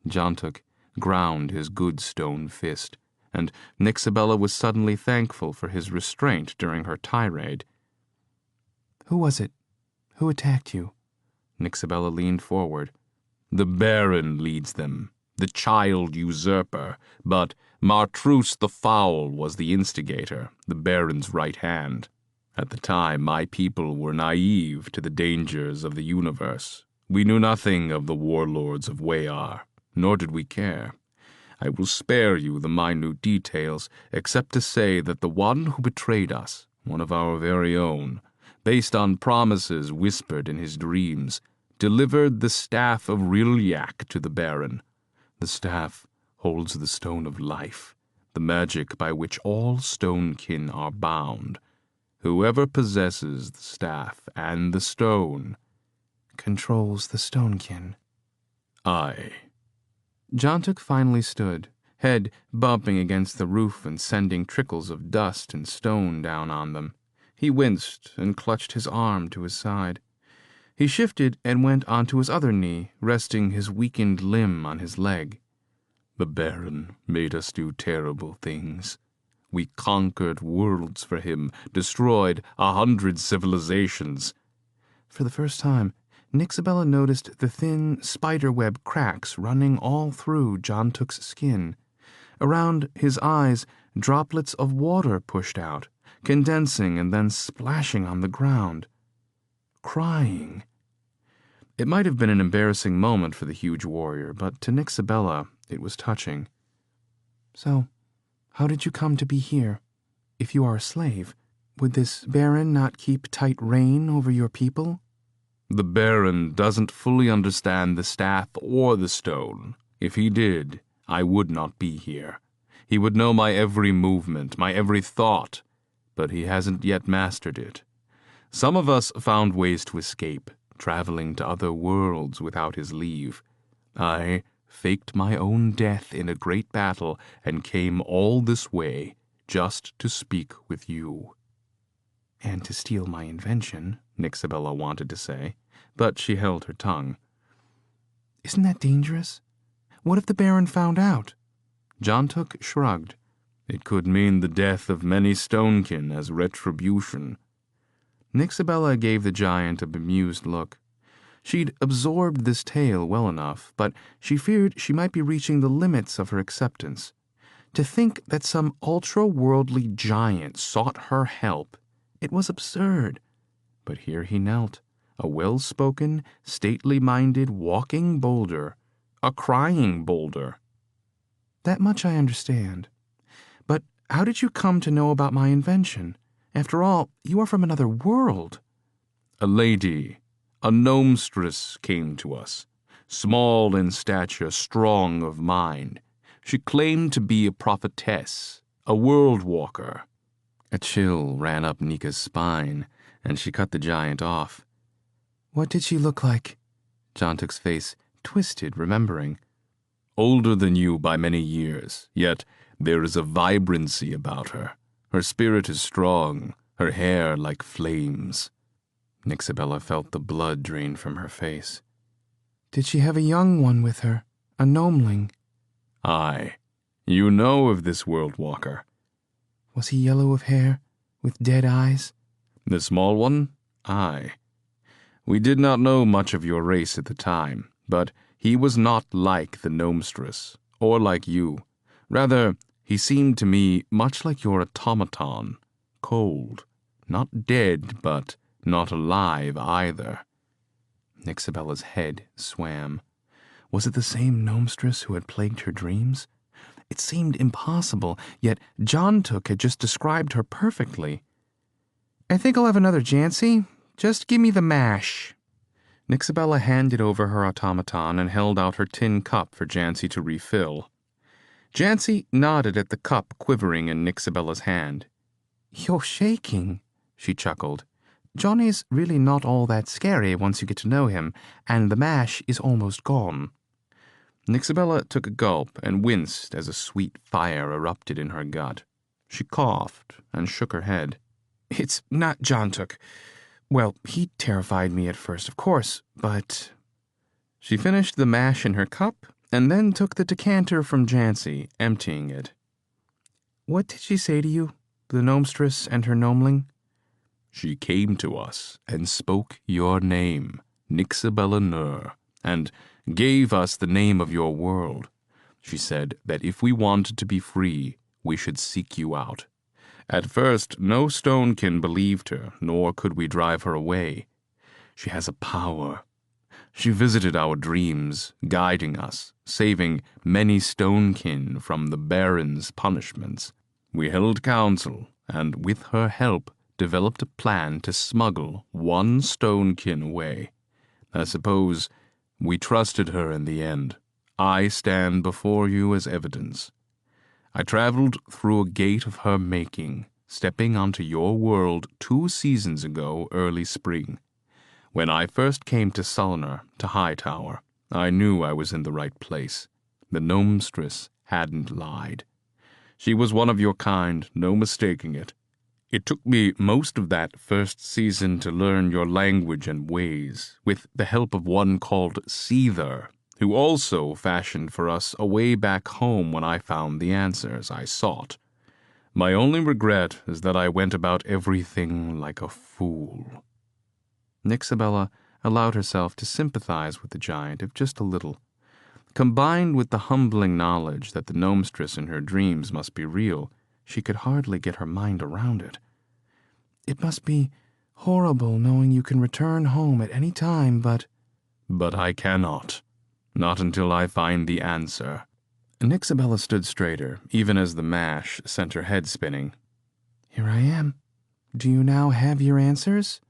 Jontuk ground his good stone fist, and Nixabella was suddenly thankful for his restraint during her tirade. "Who was it? Who attacked you?" Nixabella leaned forward. "The Baron leads them, the child usurper, but Martrus the Foul was the instigator, the Baron's right hand. At the time, my people were naive to the dangers of the universe. We knew nothing of the warlords of Wayar, nor did we care. I will spare you the minute details, except to say that the one who betrayed us, one of our very own, based on promises whispered in his dreams, delivered the staff of Rilyak to the Baron. The staff holds the stone of life, the magic by which all Stonekin are bound. Whoever possesses the staff and the stone controls the Stonekin." Aye. Jontuk finally stood, head bumping against the roof and sending trickles of dust and stone down on them. He winced and clutched his arm to his side. He shifted and went onto his other knee, resting his weakened limb on his leg. "The Baron made us do terrible things. We conquered worlds for him, destroyed 100 civilizations." For the first time, Nixabella noticed the thin spiderweb cracks running all through Jontuk's skin. Around his eyes, droplets of water pushed out, condensing and then splashing on the ground. Crying. It might have been an embarrassing moment for the huge warrior, but to Nixabella it was touching. "So, how did you come to be here? If you are a slave, would this Baron not keep tight rein over your people?" "The Baron doesn't fully understand the staff or the stone. If he did, I would not be here. He would know my every movement, my every thought, but he hasn't yet mastered it. Some of us found ways to escape, traveling to other worlds without his leave. I faked my own death in a great battle and came all this way just to speak with you." "And to steal my invention," Nixabella wanted to say, but she held her tongue. "Isn't that dangerous? What if the Baron found out?" Jontuk shrugged. "It could mean the death of many stonekin as retribution." Nixabella gave the giant a bemused look. She'd absorbed this tale well enough, but she feared she might be reaching the limits of her acceptance. To think that some ultra-worldly giant sought her help, it was absurd. But here he knelt, a well-spoken, stately-minded walking boulder, a crying boulder. "That much I understand. But how did you come to know about my invention? After all, you are from another world." "A lady, a gnomestress, came to us, small in stature, strong of mind. She claimed to be a prophetess, a world walker." A chill ran up Nika's spine, and she cut the giant off. "What did she look like?" Jontuk's face twisted, remembering. "Older than you by many years, yet there is a vibrancy about her. Her spirit is strong, her hair like flames." Nixabella felt the blood drain from her face. "Did she have a young one with her, a gnomeling?" "Aye. You know of this world walker." "Was he yellow of hair, with dead eyes?" "The small one? Aye. We did not know much of your race at the time, but he was not like the gnomestress, or like you. Rather, he seemed to me much like your automaton, cold, not dead, but not alive either." Nixabella's head swam. Was it the same gnomestress who had plagued her dreams? It seemed impossible, yet Jontuk had just described her perfectly. "I think I'll have another Jancy. Just give me the mash." Nixabella handed over her automaton and held out her tin cup for Jancy to refill. Jancy nodded at the cup quivering in Nixabella's hand. "You're shaking," she chuckled. "Johnny's really not all that scary once you get to know him, and the mash is almost gone." Nixabella took a gulp and winced as a sweet fire erupted in her gut. She coughed and shook her head. "It's not Jontuk. Well, he terrified me at first, of course, but—" She finished the mash in her cup and then took the decanter from Jancy, emptying it. "What did she say to you, the gnomestress and her gnomeling?" "She came to us and spoke your name, Nixabella Nur, and gave us the name of your world. She said that if we wanted to be free, we should seek you out. At first, no stonekin believed her, nor could we drive her away. She has a power. She visited our dreams, guiding us, saving many stonekin from the Baron's punishments. We held council, and with her help, developed a plan to smuggle one stonekin away. I suppose we trusted her in the end. I stand before you as evidence. I traveled through a gate of her making, stepping onto your world 2 seasons ago, early spring. When I first came to Sulner, to Hightower, I knew I was in the right place. The gnomestress hadn't lied. She was one of your kind, no mistaking it. It took me most of that first season to learn your language and ways, with the help of one called Seether, who also fashioned for us a way back home when I found the answers I sought. My only regret is that I went about everything like a fool." Nixabella allowed herself to sympathize with the giant, if just a little. Combined with the humbling knowledge that the gnomestress in her dreams must be real, she could hardly get her mind around it. It must be horrible knowing you can return home at any time, but I cannot. Not until I find the answer. Nixabella stood straighter, even as the mash sent her head spinning. Here I am. Do you now have your answers?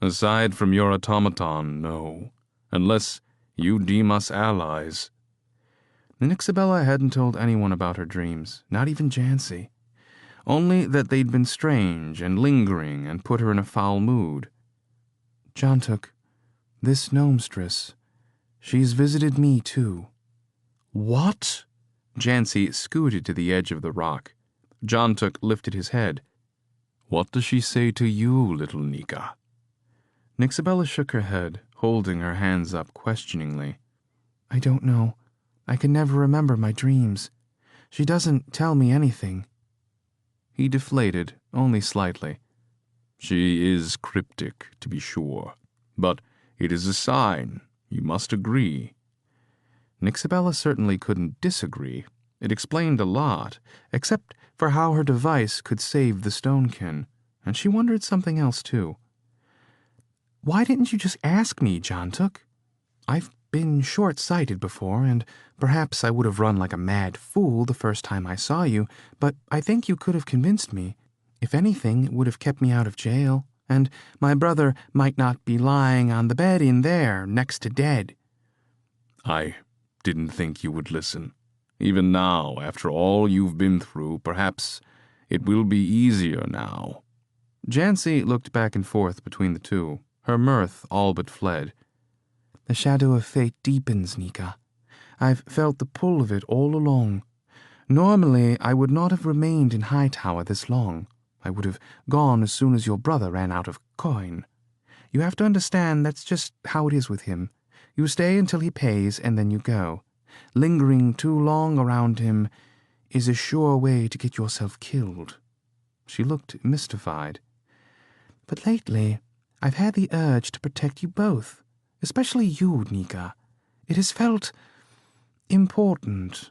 Aside from your automaton, no. Unless you deem us allies. Nixabella hadn't told anyone about her dreams, not even Jancy. Only that they'd been strange and lingering and put her in a foul mood. Jontuk, this gnomestress, she's visited me too. What? Jancy scooted to the edge of the rock. Jontuk lifted his head. What does she say to you, little Nika? Nixabella shook her head, holding her hands up questioningly. I don't know. I can never remember my dreams. She doesn't tell me anything. He deflated, only slightly. She is cryptic, to be sure. But it is a sign. You must agree. Nixabella certainly couldn't disagree. It explained a lot, except for how her device could save the stonekin, and she wondered something else too. Why didn't you just ask me, Jontuk? I've been short-sighted before, and perhaps I would have run like a mad fool the first time I saw you, but I think you could have convinced me. If anything, it would have kept me out of jail, and my brother might not be lying on the bed in there, next to dead. I didn't think you would listen. Even now, after all you've been through, perhaps it will be easier now. Jancy looked back and forth between the two, her mirth all but fled. The shadow of fate deepens, Nika. I've felt the pull of it all along. Normally, I would not have remained in Hightower this long. I would have gone as soon as your brother ran out of coin. You have to understand that's just how it is with him. You stay until he pays, and then you go. Lingering too long around him is a sure way to get yourself killed. She looked mystified. But lately, I've had the urge to protect you both, especially you, Nika. It has felt important.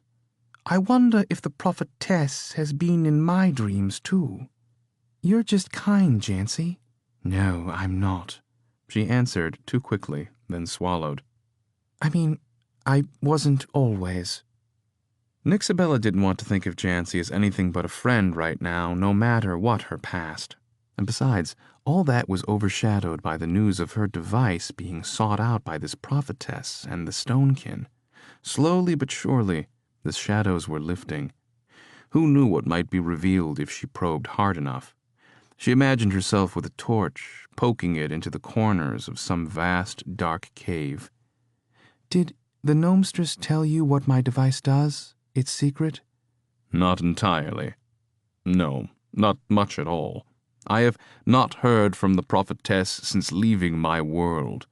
I wonder if the prophetess has been in my dreams, too. You're just kind, Jancy. No, I'm not, she answered too quickly, then swallowed. I mean, I wasn't always. Nixabella didn't want to think of Jancy as anything but a friend right now, no matter what her past. And besides, all that was overshadowed by the news of her device being sought out by this prophetess and the stonekin. Slowly but surely, the shadows were lifting. Who knew what might be revealed if she probed hard enough? She imagined herself with a torch, poking it into the corners of some vast, dark cave. Did the gnomestress tell you what my device does? Its secret? Not entirely. No, not much at all. I have not heard from the prophetess since leaving my world.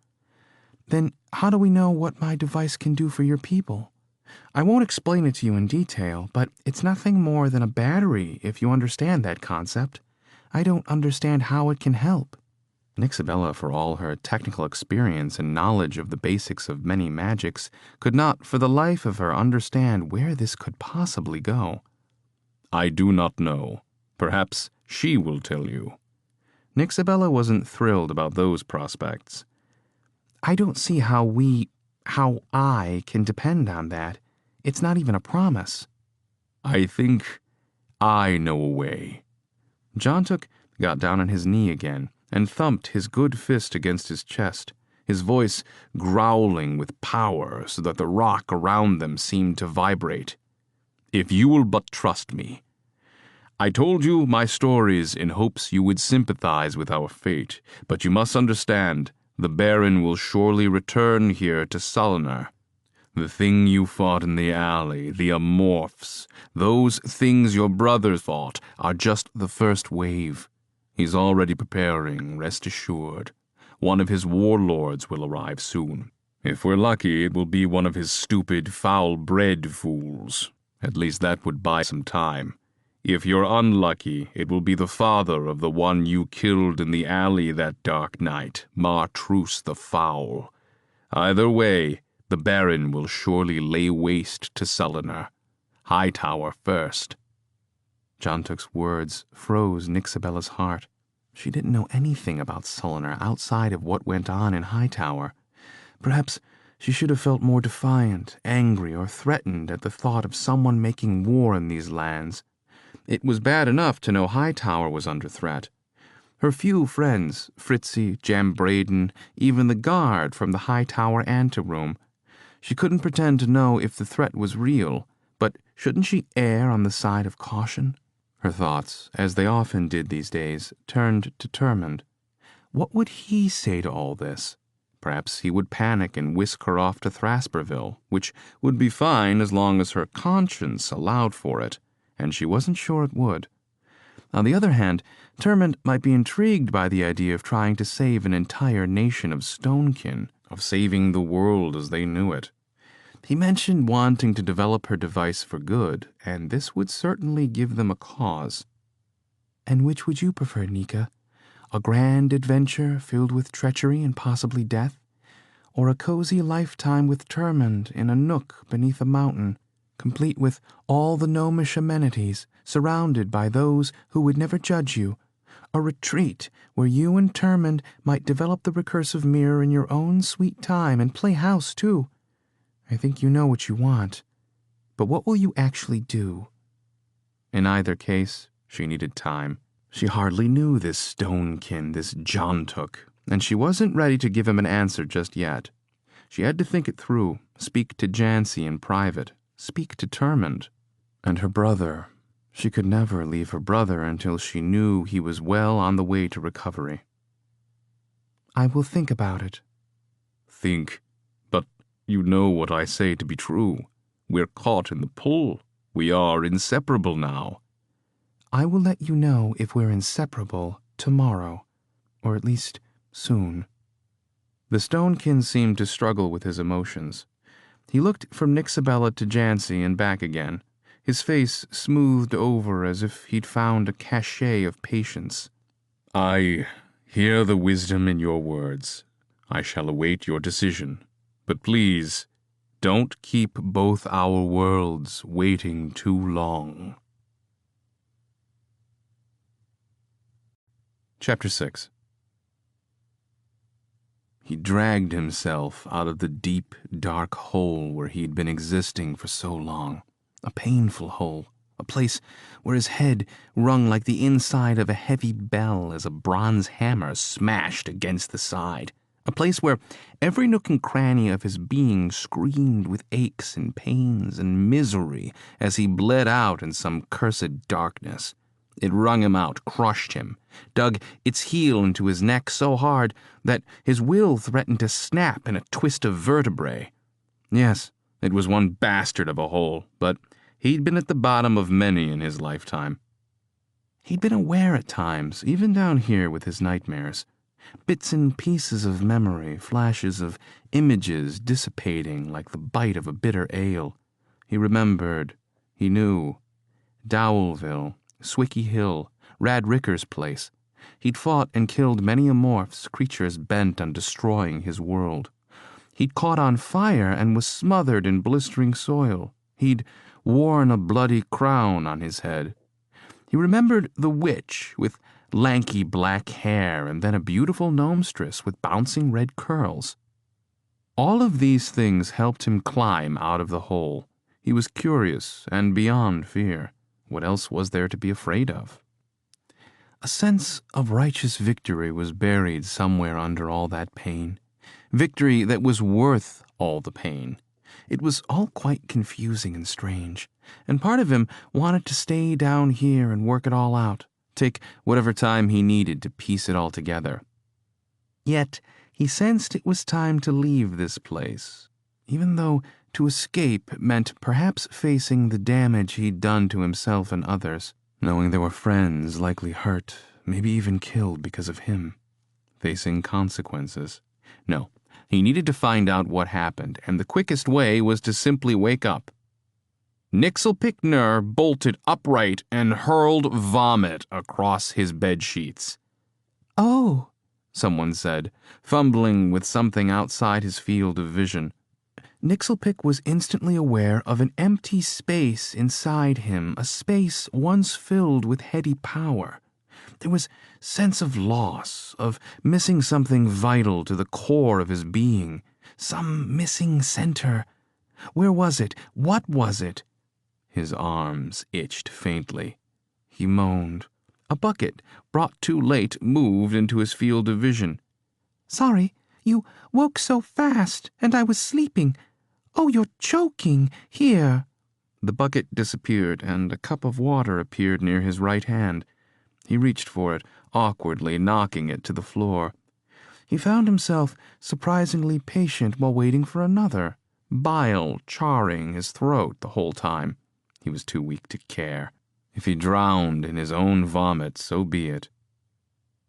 Then how do we know what my device can do for your people? I won't explain it to you in detail, but it's nothing more than a battery, if you understand that concept. I don't understand how it can help. Nixabella, for all her technical experience and knowledge of the basics of many magics, could not for the life of her understand where this could possibly go. I do not know. Perhaps she will tell you. Nixabella wasn't thrilled about those prospects. I don't see how I can depend on that. It's not even a promise. I think I know a way. Jontuk got down on his knee again and thumped his good fist against his chest, his voice growling with power so that the rock around them seemed to vibrate. If you will but trust me. I told you my stories in hopes you would sympathize with our fate, but you must understand, the Baron will surely return here to Salinar. The thing you fought in the alley, the Amorphs, those things your brother fought, are just the first wave. He's already preparing, rest assured. One of his warlords will arrive soon. If we're lucky, it will be one of his stupid, foul-bred fools. At least that would buy some time. If you're unlucky, it will be the father of the one you killed in the alley that dark night, Martrus the Foul. Either way, the Baron will surely lay waste to Salinar. Hightower first. Jontuk's words froze Nixabella's heart. She didn't know anything about Sulliner outside of what went on in Hightower. Perhaps she should have felt more defiant, angry, or threatened at the thought of someone making war in these lands. It was bad enough to know Hightower was under threat. Her few friends, Fritzy, Jem Braden, even the guard from the Hightower anteroom. She couldn't pretend to know if the threat was real, but shouldn't she err on the side of caution? Her thoughts, as they often did these days, turned to Termund. What would he say to all this? Perhaps he would panic and whisk her off to Thrasperville, which would be fine as long as her conscience allowed for it, and she wasn't sure it would. On the other hand, Termund might be intrigued by the idea of trying to save an entire nation of Stonekin, of saving the world as they knew it. He mentioned wanting to develop her device for good, and this would certainly give them a cause. And which would you prefer, Nika? A grand adventure filled with treachery and possibly death? Or a cozy lifetime with Termund in a nook beneath a mountain, complete with all the gnomish amenities, surrounded by those who would never judge you? A retreat where you and Termund might develop the recursive mirror in your own sweet time and play house, too. I think you know what you want. But what will you actually do? In either case, she needed time. She hardly knew this Stonekin, this Jontuk, and she wasn't ready to give him an answer just yet. She had to think it through, speak to Jancy in private, speak to Termund. And her brother. She could never leave her brother until she knew he was well on the way to recovery. I will think about it. Think? But you know what I say to be true. We're caught in the pull. We are inseparable now. I will let you know if we're inseparable tomorrow, or at least soon. The Stonekin seemed to struggle with his emotions. He looked from Nixabella to Jancy and back again, his face smoothed over as if he'd found a cachet of patience. I hear the wisdom in your words. I shall await your decision. But please, don't keep both our worlds waiting too long. Chapter 6. He dragged himself out of the deep, dark hole where he'd been existing for so long. A painful hole, a place where his head rung like the inside of a heavy bell as a bronze hammer smashed against the side. A place where every nook and cranny of his being screamed with aches and pains and misery as he bled out in some cursed darkness. It wrung him out, crushed him, dug its heel into his neck so hard that his will threatened to snap in a twist of vertebrae. Yes, it was one bastard of a hole, but he'd been at the bottom of many in his lifetime. He'd been aware at times, even down here with his nightmares. Bits and pieces of memory, flashes of images dissipating like the bite of a bitter ale. He remembered. He knew. Dowelville, Swicky Hill, Rad Ricker's place. He'd fought and killed many amorphs, creatures bent on destroying his world. He'd caught on fire and was smothered in blistering soil. He'd worn a bloody crown on his head. He remembered the witch with lanky black hair and then a beautiful gnomestress with bouncing red curls. All of these things helped him climb out of the hole. He was curious and beyond fear. What else was there to be afraid of? A sense of righteous victory was buried somewhere under all that pain. Victory that was worth all the pain. It was all quite confusing and strange, and part of him wanted to stay down here and work it all out, take whatever time he needed to piece it all together. Yet he sensed it was time to leave this place, even though to escape meant perhaps facing the damage he'd done to himself and others, knowing there were friends likely hurt, maybe even killed because of him, facing consequences. No, he needed to find out what happened, and the quickest way was to simply wake up. Nixelpickner bolted upright and hurled vomit across his bedsheets. "Oh," someone said, fumbling with something outside his field of vision. Nixelpick was instantly aware of an empty space inside him, a space once filled with heady power. There was sense of loss, of missing something vital to the core of his being, some missing center. Where was it? What was it? His arms itched faintly. He moaned. A bucket, brought too late, moved into his field of vision. "Sorry, you woke so fast, and I was sleeping. Oh, you're choking. Here." The bucket disappeared, and a cup of water appeared near his right hand. He reached for it, awkwardly knocking it to the floor. He found himself surprisingly patient while waiting for another, bile charring his throat the whole time. He was too weak to care. If he drowned in his own vomit, so be it.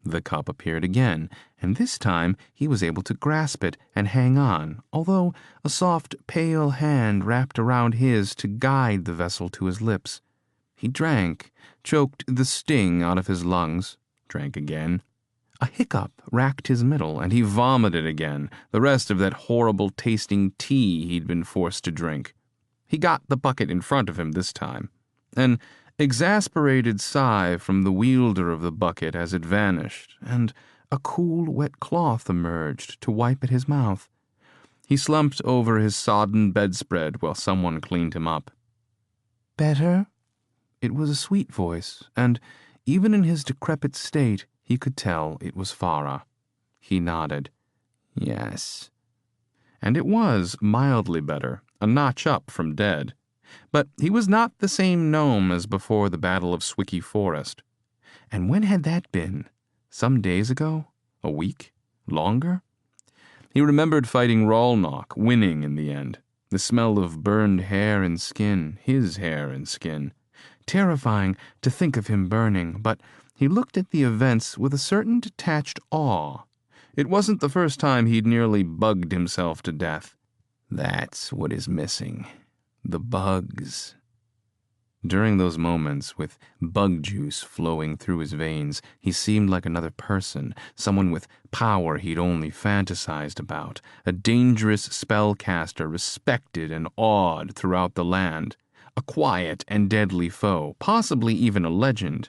The cup appeared again, and this time he was able to grasp it and hang on, although a soft, pale hand wrapped around his to guide the vessel to his lips. He drank, choked the sting out of his lungs, drank again. A hiccup racked his middle, and he vomited again, the rest of that horrible-tasting tea he'd been forced to drink. He got the bucket in front of him this time. An exasperated sigh from the wielder of the bucket as it vanished, and a cool, wet cloth emerged to wipe at his mouth. He slumped over his sodden bedspread while someone cleaned him up. "Better?" It was a sweet voice, and even in his decrepit state, he could tell it was Farah. He nodded. "Yes." And it was mildly better, a notch up from dead. But he was not the same gnome as before the Battle of Swicky Forest. And when had that been? Some days ago? A week? Longer? He remembered fighting Rolnock, winning in the end. The smell of burned hair and skin, his hair and skin. Terrifying to think of him burning, but he looked at the events with a certain detached awe. It wasn't the first time he'd nearly bugged himself to death. That's what is missing. The bugs. During those moments, with bug juice flowing through his veins, he seemed like another person, someone with power he'd only fantasized about, a dangerous spellcaster respected and awed throughout the land, a quiet and deadly foe, possibly even a legend.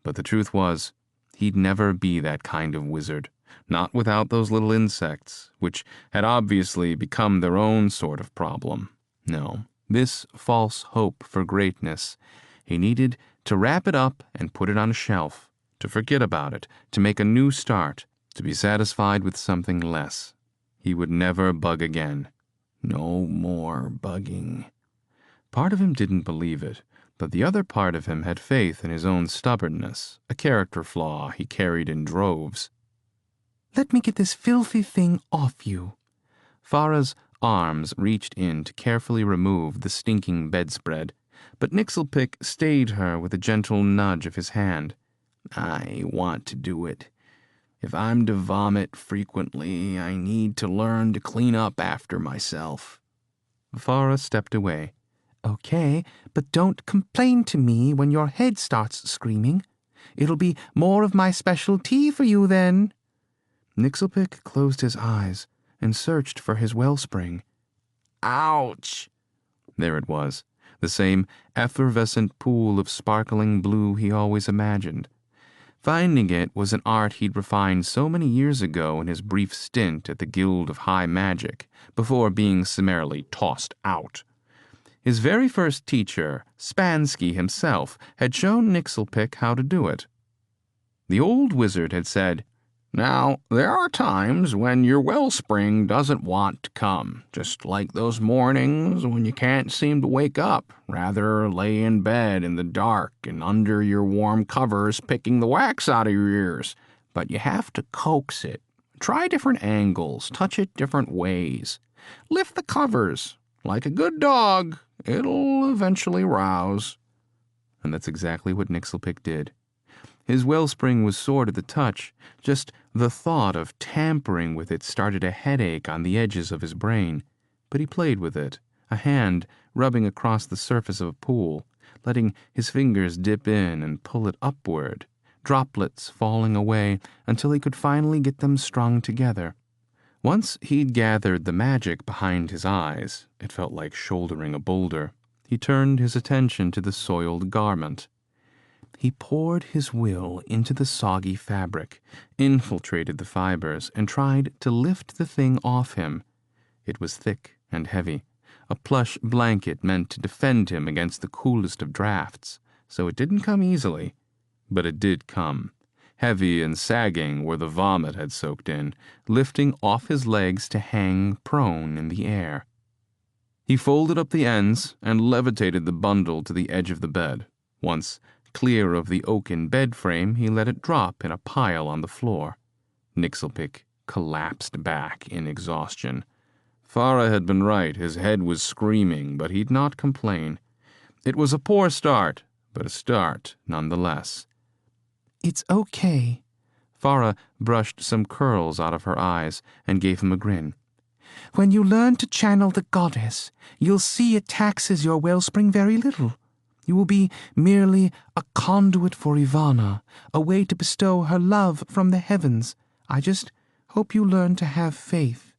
But the truth was, he'd never be that kind of wizard, not without those little insects, which had obviously become their own sort of problem. No, this false hope for greatness, he needed to wrap it up and put it on a shelf, to forget about it, to make a new start, to be satisfied with something less. He would never bug again. No more bugging. Part of him didn't believe it, but the other part of him had faith in his own stubbornness, a character flaw he carried in droves. "Let me get this filthy thing off you." Farah's arms reached in to carefully remove the stinking bedspread, but Nixelpick stayed her with a gentle nudge of his hand. "I want to do it. If I'm to vomit frequently, I need to learn to clean up after myself." Farah stepped away. "Okay, but don't complain to me when your head starts screaming. It'll be more of my special tea for you then." Nixelpick closed his eyes and searched for his wellspring. Ouch! There it was, the same effervescent pool of sparkling blue he always imagined. Finding it was an art he'd refined so many years ago in his brief stint at the Guild of High Magic, before being summarily tossed out. His very first teacher, Spansky himself, had shown Nixelpick how to do it. The old wizard had said, "Now, there are times when your wellspring doesn't want to come, just like those mornings when you can't seem to wake up, rather lay in bed in the dark and under your warm covers picking the wax out of your ears. But you have to coax it. Try different angles, touch it different ways. Lift the covers. Like a good dog, it'll eventually rouse." And that's exactly what Nixelpick did. His wellspring was sore to the touch. Just the thought of tampering with it started a headache on the edges of his brain. But he played with it, a hand rubbing across the surface of a pool, letting his fingers dip in and pull it upward, droplets falling away until he could finally get them strung together. Once he'd gathered the magic behind his eyes, it felt like shouldering a boulder. He turned his attention to the soiled garment. He poured his will into the soggy fabric, infiltrated the fibers, and tried to lift the thing off him. It was thick and heavy, a plush blanket meant to defend him against the coolest of drafts, so it didn't come easily. But it did come, heavy and sagging where the vomit had soaked in, lifting off his legs to hang prone in the air. He folded up the ends and levitated the bundle to the edge of the bed. Once clear of the oaken bed frame, he let it drop in a pile on the floor. Nixelpick collapsed back in exhaustion. Farah had been right. His head was screaming, but he'd not complain. It was a poor start, but a start nonetheless. It's okay. Farah brushed some curls out of her eyes and gave him a grin. When you learn to channel the goddess, you'll see it taxes your wellspring very little. You will be merely a conduit for Ivana, a way to bestow her love from the heavens. I just hope you learn to have faith.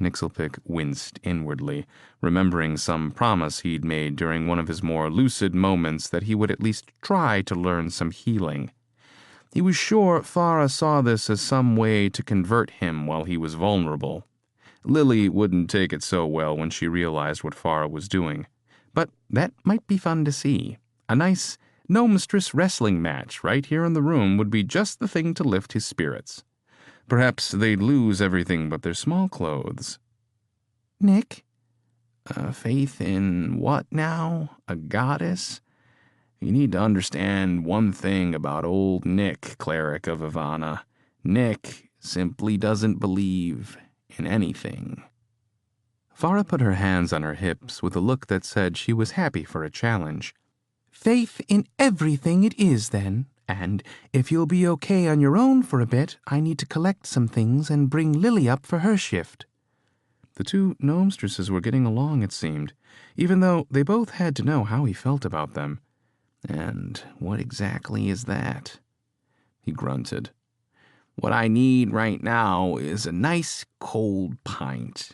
Nixelpick winced inwardly, remembering some promise he'd made during one of his more lucid moments that he would at least try to learn some healing. He was sure Farah saw this as some way to convert him while he was vulnerable. Lily wouldn't take it so well when she realized what Farah was doing. But that might be fun to see. A nice gnomestress wrestling match right here in the room would be just the thing to lift his spirits. Perhaps they'd lose everything but their small clothes. Nick? Faith in what now? A goddess? You need to understand one thing about old Nick, cleric of Ivana. Nick simply doesn't believe in anything. Farah put her hands on her hips with a look that said she was happy for a challenge. Faith in everything it is, then. And if you'll be okay on your own for a bit, I need to collect some things and bring Lily up for her shift. The two gnomestresses were getting along, it seemed, even though they both had to know how he felt about them. And what exactly is that? He grunted. What I need right now is a nice cold pint.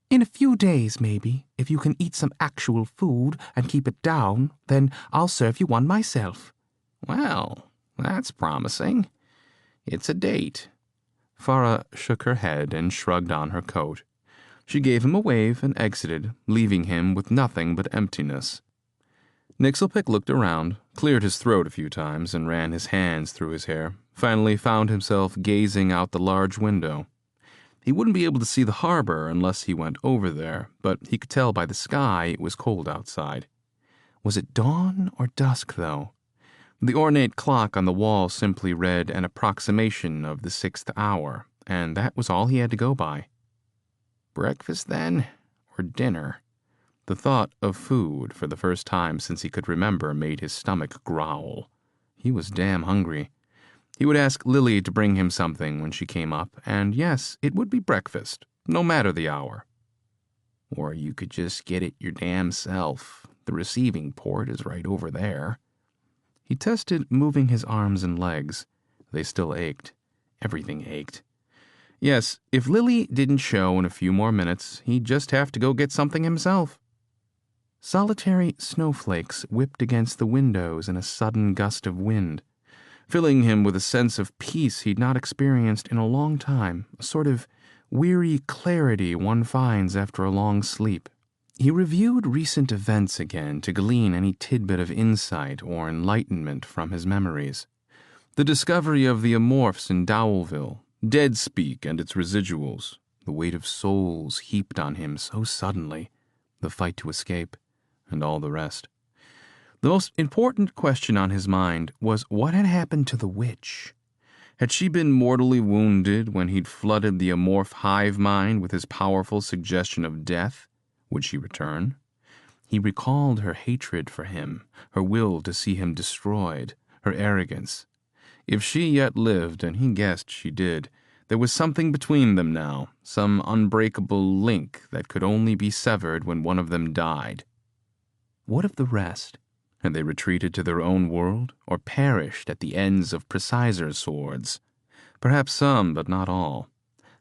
In a few days, maybe, if you can eat some actual food and keep it down, then I'll serve you one myself. Well, that's promising. It's a date. Farah shook her head and shrugged on her coat. She gave him a wave and exited, leaving him with nothing but emptiness. Nixelpick looked around, cleared his throat a few times, and ran his hands through his hair, finally found himself gazing out the large window. He wouldn't be able to see the harbor unless he went over there, but he could tell by the sky it was cold outside. Was it dawn or dusk, though? The ornate clock on the wall simply read an approximation of the 6th hour, and that was all he had to go by. Breakfast, then, or dinner? The thought of food for the first time since he could remember made his stomach growl. He was damn hungry. He would ask Lily to bring him something when she came up, and yes, it would be breakfast, no matter the hour. Or you could just get it your damn self. The receiving port is right over there. He tested moving his arms and legs. They still ached. Everything ached. Yes, if Lily didn't show in a few more minutes, he'd just have to go get something himself. Solitary snowflakes whipped against the windows in a sudden gust of wind, filling him with a sense of peace he'd not experienced in a long time, a sort of weary clarity one finds after a long sleep. He reviewed recent events again to glean any tidbit of insight or enlightenment from his memories. The discovery of the amorphs in Dowelville, Deadspeak and its residuals, the weight of souls heaped on him so suddenly, the fight to escape, and all the rest. The most important question on his mind was what had happened to the witch. Had she been mortally wounded when he'd flooded the amorph hive mind with his powerful suggestion of death? Would she return? He recalled her hatred for him, her will to see him destroyed, her arrogance. If she yet lived, and he guessed she did, there was something between them now, some unbreakable link that could only be severed when one of them died. What of the rest? Had they retreated to their own world, or perished at the ends of Preciser's swords? Perhaps some, but not all.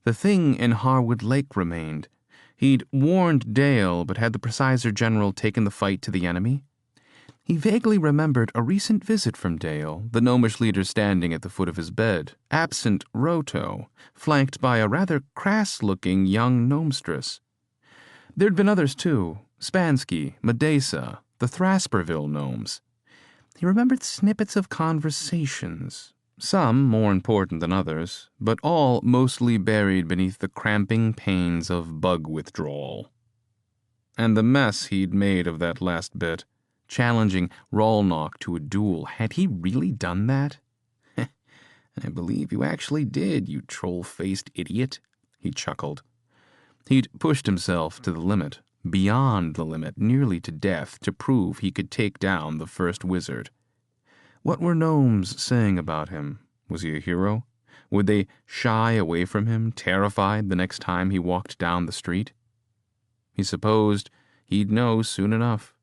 The thing in Harwood Lake remained. He'd warned Dale, but had the Preciser general taken the fight to the enemy? He vaguely remembered a recent visit from Dale, the gnomish leader standing at the foot of his bed, absent Roto, flanked by a rather crass-looking young gnomestress. There'd been others too, Spansky, Medesa, the Thrasperville gnomes. He remembered snippets of conversations, some more important than others, but all mostly buried beneath the cramping pains of bug withdrawal. And the mess he'd made of that last bit, challenging Rolnock to a duel. Had he really done that? I believe you actually did, you troll-faced idiot, he chuckled. He'd pushed himself to the limit, beyond the limit, nearly to death, to prove he could take down the first wizard. What were gnomes saying about him? Was he a hero? Would they shy away from him, terrified the next time he walked down the street? He supposed he'd know soon enough.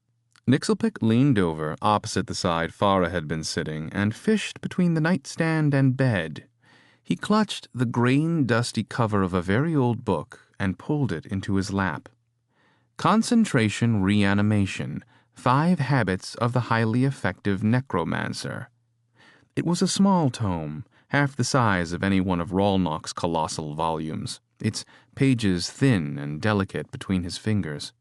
Nixelpick leaned over, opposite the side Farah had been sitting, and fished between the nightstand and bed. He clutched the grain-dusty cover of a very old book and pulled it into his lap. Concentration Reanimation, 5 Habits of the Highly Effective Necromancer. It was a small tome, half the size of any one of Rolnock's colossal volumes, its pages thin and delicate between his fingers.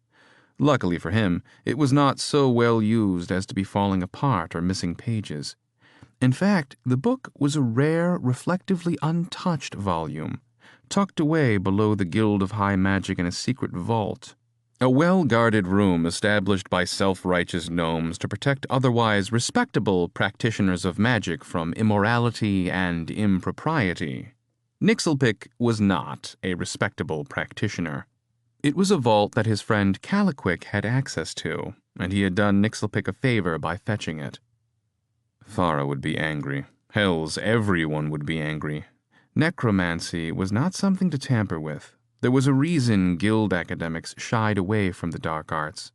Luckily for him, it was not so well used as to be falling apart or missing pages. In fact, the book was a rare, reflectively untouched volume, tucked away below the Guild of High Magic in a secret vault, a well-guarded room established by self-righteous gnomes to protect otherwise respectable practitioners of magic from immorality and impropriety. Nixelpick was not a respectable practitioner. It was a vault that his friend Caliquick had access to, and he had done Nixelpick a favor by fetching it. Farah would be angry. Hells, everyone would be angry. Necromancy was not something to tamper with. There was a reason guild academics shied away from the dark arts.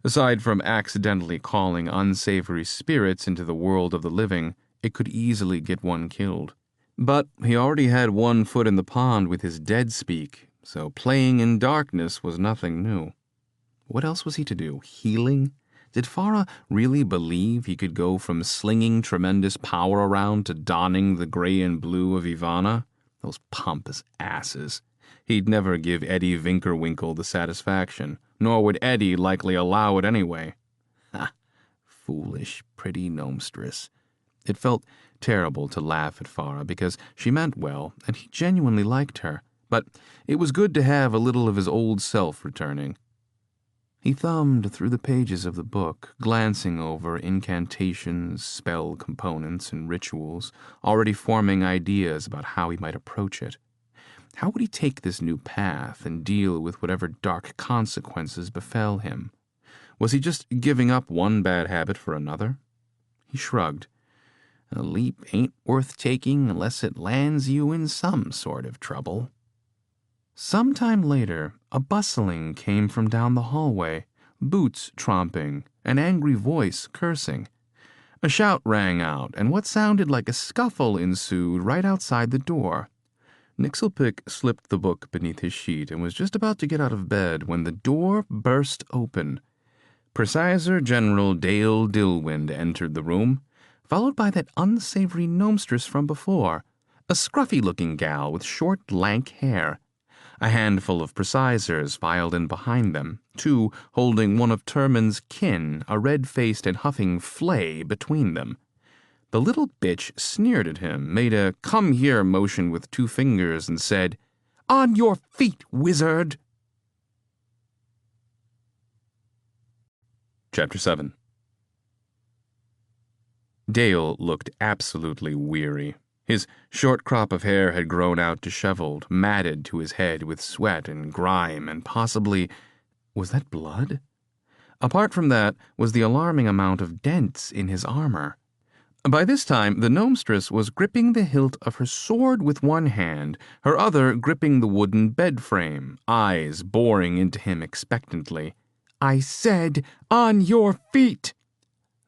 Aside from accidentally calling unsavory spirits into the world of the living, it could easily get one killed. But he already had one foot in the pond with his dead speak, so playing in darkness was nothing new. What else was he to do? Healing? Did Farah really believe he could go from slinging tremendous power around to donning the gray and blue of Ivana? Those pompous asses. He'd never give Eddie Vinkerwinkle the satisfaction, nor would Eddie likely allow it anyway. Ha! Foolish, pretty gnomestress. It felt terrible to laugh at Farah because she meant well, and he genuinely liked her, but it was good to have a little of his old self returning. He thumbed through the pages of the book, glancing over incantations, spell components, and rituals, already forming ideas about how he might approach it. How would he take this new path and deal with whatever dark consequences befell him? Was he just giving up one bad habit for another? He shrugged. A leap ain't worth taking unless it lands you in some sort of trouble. Some time later, a bustling came from down the hallway, boots tromping, an angry voice cursing. A shout rang out, and what sounded like a scuffle ensued right outside the door. Nixelpick slipped the book beneath his sheet and was just about to get out of bed when the door burst open. Presizer General Dale Dillwind entered the room, followed by that unsavory gnomestress from before, a scruffy-looking gal with short, lank hair. A handful of precisers filed in behind them, 2 holding one of Terman's kin, a red-faced and huffing Flay, between them. The little bitch sneered at him, made a come-here motion with 2 fingers, and said, "On your feet, wizard!" Chapter 7. Dale looked absolutely weary. His short crop of hair had grown out disheveled, matted to his head with sweat and grime, and possibly... was that blood? Apart from that was the alarming amount of dents in his armor. By this time, the gnomestress was gripping the hilt of her sword with one hand, her other gripping the wooden bed frame, eyes boring into him expectantly. "I said, on your feet!"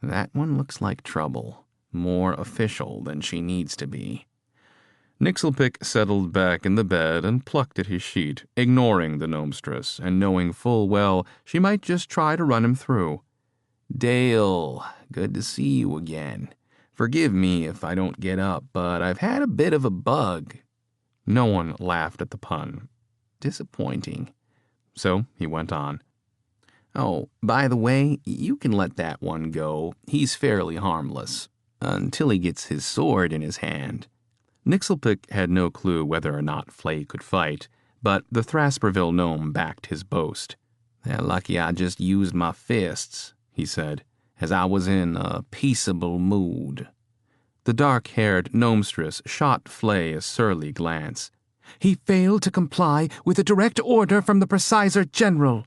That one looks like trouble. More official than she needs to be. Nixelpick settled back in the bed and plucked at his sheet, ignoring the gnomestress and knowing full well she might just try to run him through. Dale, good to see you again. Forgive me if I don't get up, but I've had a bit of a bug. No one laughed at the pun. Disappointing. So he went on. Oh, by the way, you can let that one go. He's fairly harmless. Until he gets his sword in his hand. Nixelpick had no clue whether or not Flay could fight, but the Thrasperville gnome backed his boast. Lucky I just used my fists, he said, as I was in a peaceable mood. The dark-haired gnomestress shot Flay a surly glance. He failed to comply with a direct order from the Presizer General.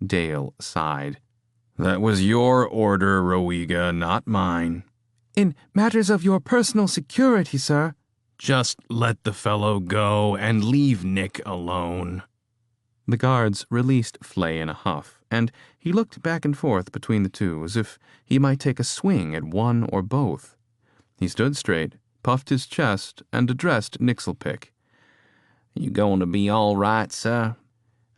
Dale sighed. That was your order, Rowiga, not mine. In matters of your personal security, sir. Just let the fellow go and leave Nick alone. The guards released Flay in a huff, and he looked back and forth between the two as if he might take a swing at one or both. He stood straight, puffed his chest, and addressed Nixelpick. You going to be all right, sir?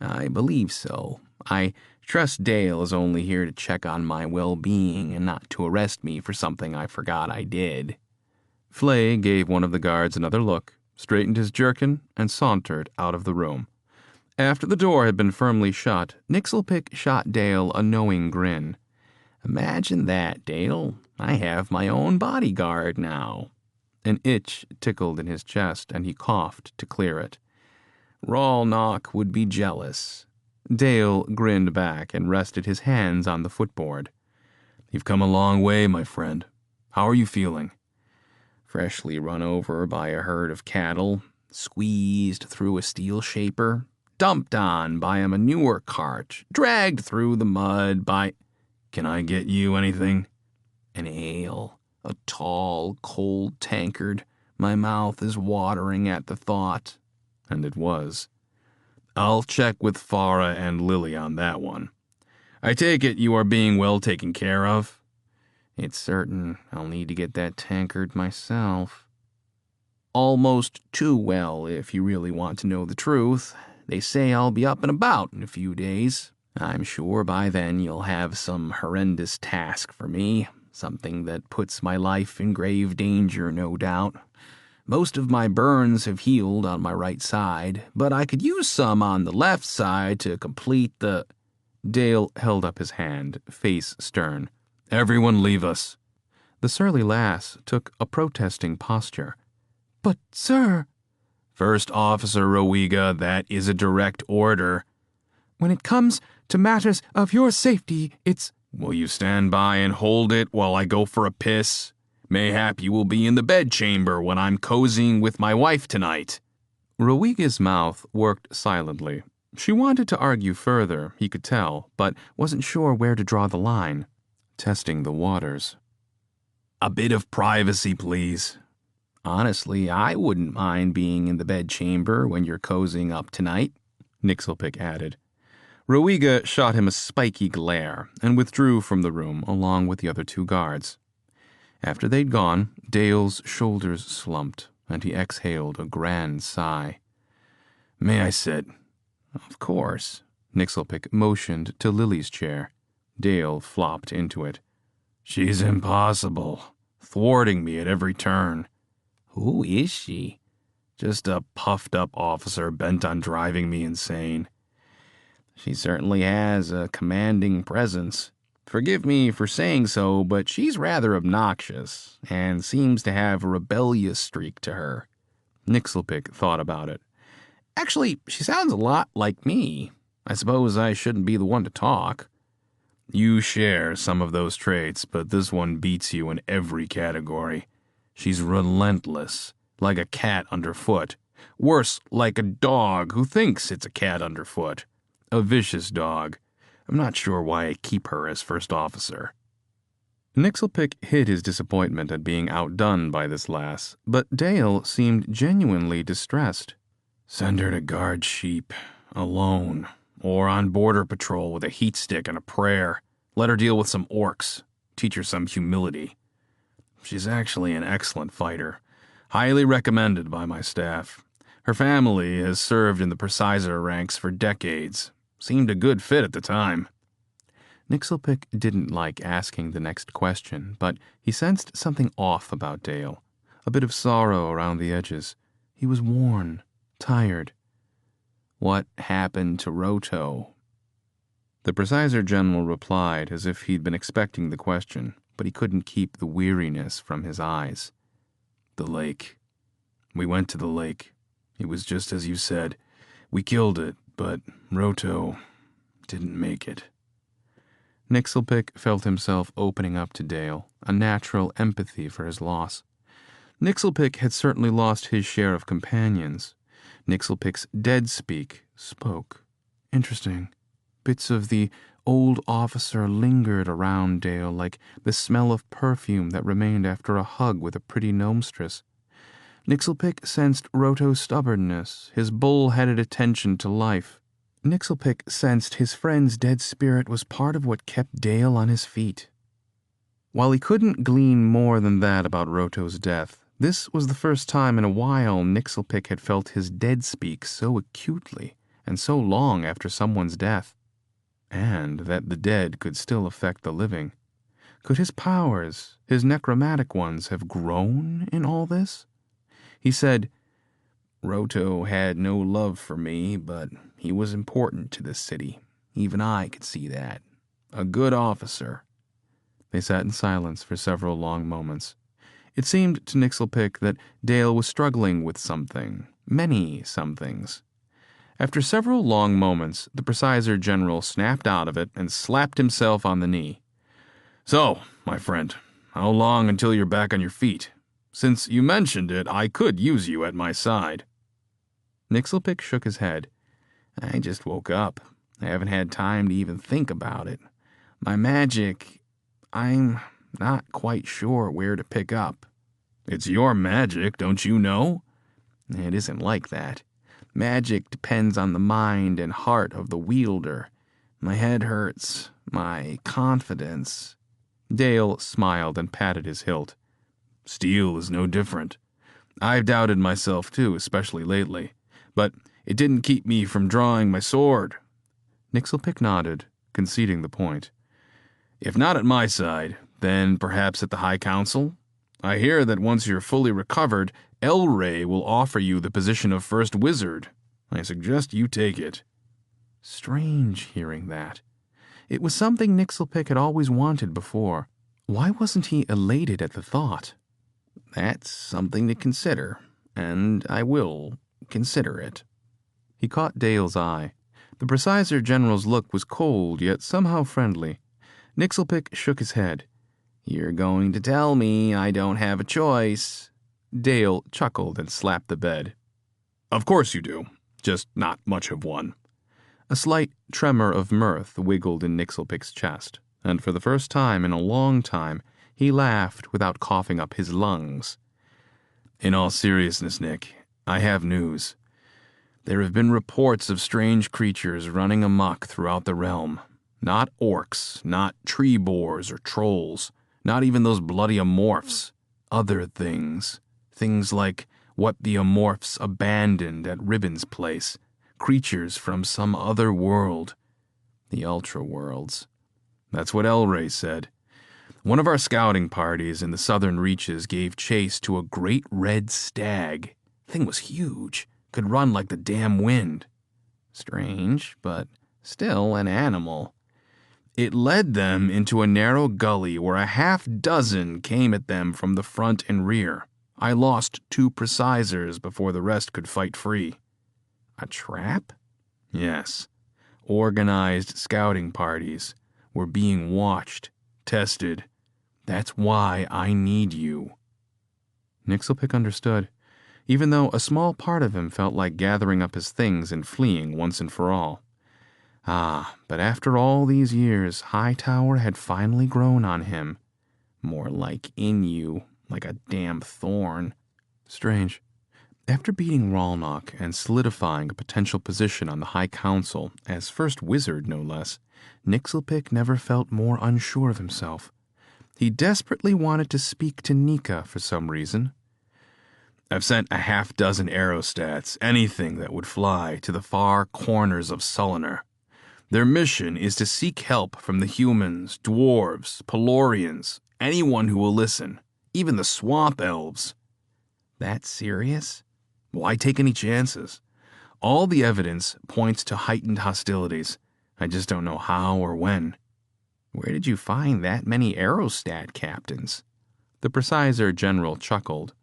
I believe so. I trust Dale is only here to check on my well-being and not to arrest me for something I forgot I did. Flay gave one of the guards another look, straightened his jerkin, and sauntered out of the room. After the door had been firmly shut, Nixelpick shot Dale a knowing grin. Imagine that, Dale. I have my own bodyguard now. An itch tickled in his chest, and he coughed to clear it. Rawlnock would be jealous. Dale grinned back and rested his hands on the footboard. You've come a long way, my friend. How are you feeling? Freshly run over by a herd of cattle, squeezed through a steel shaper, dumped on by a manure cart, dragged through the mud by... Can I get you anything? An ale, a tall, cold tankard. My mouth is watering at the thought. And it was. I'll check with Farah and Lily on that one. I take it you are being well taken care of? It's certain I'll need to get that tankard myself. Almost too well, if you really want to know the truth. They say I'll be up and about in a few days. I'm sure by then you'll have some horrendous task for me, something that puts my life in grave danger, no doubt. Most of my burns have healed on my right side, but I could use some on the left side to complete the... Dale held up his hand, face stern. Everyone leave us. The surly lass took a protesting posture. But, sir... First Officer Rowiga, that is a direct order. When it comes to matters of your safety, it's... Will you stand by and hold it while I go for a piss? Mayhap you will be in the bedchamber when I'm cozying with my wife tonight. Rowiga's mouth worked silently. She wanted to argue further, he could tell, but wasn't sure where to draw the line. Testing the waters. A bit of privacy, please. Honestly, I wouldn't mind being in the bedchamber when you're cozying up tonight, Nixelpick added. Rowiga shot him a spiky glare and withdrew from the room along with the other two guards. After they'd gone, Dale's shoulders slumped, and he exhaled a grand sigh. May I sit? Of course. Nixelpick motioned to Lily's chair. Dale flopped into it. She's impossible, thwarting me at every turn. Who is she? Just a puffed-up officer bent on driving me insane. She certainly has a commanding presence. Forgive me for saying so, but she's rather obnoxious and seems to have a rebellious streak to her. Nixelpick thought about it. Actually, she sounds a lot like me. I suppose I shouldn't be the one to talk. You share some of those traits, but this one beats you in every category. She's relentless, like a cat underfoot. Worse, like a dog who thinks it's a cat underfoot. A vicious dog. I'm not sure why I keep her as first officer. Nixelpick hid his disappointment at being outdone by this lass, but Dale seemed genuinely distressed. Send her to guard sheep, alone, or on border patrol with a heat stick and a prayer. Let her deal with some orcs. Teach her some humility. She's actually an excellent fighter. Highly recommended by my staff. Her family has served in the Presizer ranks for decades. Seemed a good fit at the time. Nixelpick didn't like asking the next question, but he sensed something off about Dale, a bit of sorrow around the edges. He was worn, tired. What happened to Roto? The Presider General replied as if he'd been expecting the question, but he couldn't keep the weariness from his eyes. The lake. We went to the lake. It was just as you said. We killed it, but Roto didn't make it. Nixelpick felt himself opening up to Dale, a natural empathy for his loss. Nixelpick had certainly lost his share of companions. Nixelpick's dead speak spoke. Interesting. Bits of the old officer lingered around Dale like the smell of perfume that remained after a hug with a pretty gnomestress. Nixelpick sensed Roto's stubbornness, his bull-headed attention to life. Nixelpick sensed his friend's dead spirit was part of what kept Dale on his feet. While he couldn't glean more than that about Roto's death, this was the first time in a while Nixelpick had felt his dead speak so acutely and so long after someone's death. And that the dead could still affect the living. Could his powers, his necromantic ones, have grown in all this? He said, Roto had no love for me, but he was important to this city. Even I could see that. A good officer. They sat in silence for several long moments. It seemed to Nixelpick that Dale was struggling with something, many somethings. After several long moments, the Presider General snapped out of it and slapped himself on the knee. So, my friend, how long until you're back on your feet? Since you mentioned it, I could use you at my side. Nixelpick shook his head. I just woke up. I haven't had time to even think about it. My magic, I'm not quite sure where to pick up. It's your magic, don't you know? It isn't like that. Magic depends on the mind and heart of the wielder. My head hurts. My confidence. Dale smiled and patted his hilt. Steel is no different. I've doubted myself too, especially lately. But it didn't keep me from drawing my sword. Nixelpick nodded, conceding the point. If not at my side, then perhaps at the High Council? I hear that once you're fully recovered, Elray will offer you the position of First Wizard. I suggest you take it. Strange hearing that. It was something Nixelpick had always wanted before. Why wasn't he elated at the thought? That's something to consider, and I will consider it. He caught Dale's eye. The Presider General's look was cold, yet somehow friendly. Nixelpick shook his head. You're going to tell me I don't have a choice. Dale chuckled and slapped the bed. Of course you do, just not much of one. A slight tremor of mirth wiggled in Nixelpick's chest, and for the first time in a long time, he laughed without coughing up his lungs. In all seriousness, Nick, I have news. There have been reports of strange creatures running amok throughout the realm. Not orcs, not tree boars or trolls, not even those bloody amorphs. Other things. Things like what the amorphs abandoned at Ribbon's place. Creatures from some other world. The Ultra Worlds. That's what Elray said. One of our scouting parties in the southern reaches gave chase to a great red stag. Thing was huge. Could run like the damn wind. Strange, but still an animal. It led them into a narrow gully where a half-dozen came at them from the front and rear. I lost 2 precisers before the rest could fight free. A trap? Yes. Organized scouting parties. We're being watched, tested. That's why I need you. Nixelpick understood, even though a small part of him felt like gathering up his things and fleeing once and for all. Ah, but after all these years, Hightower had finally grown on him. More like in you, like a damn thorn. Strange. After beating Ralnock and solidifying a potential position on the High Council, as First Wizard no less, Nixelpick never felt more unsure of himself. He desperately wanted to speak to Nika for some reason. I've sent a half-dozen aerostats, anything that would fly, to the far corners of Sullinar. Their mission is to seek help from the humans, dwarves, Pelorians, anyone who will listen, even the swamp elves. That serious? Why take any chances? All the evidence points to heightened hostilities. I just don't know how or when. Where did you find that many aerostat captains? The Presizer General chuckled.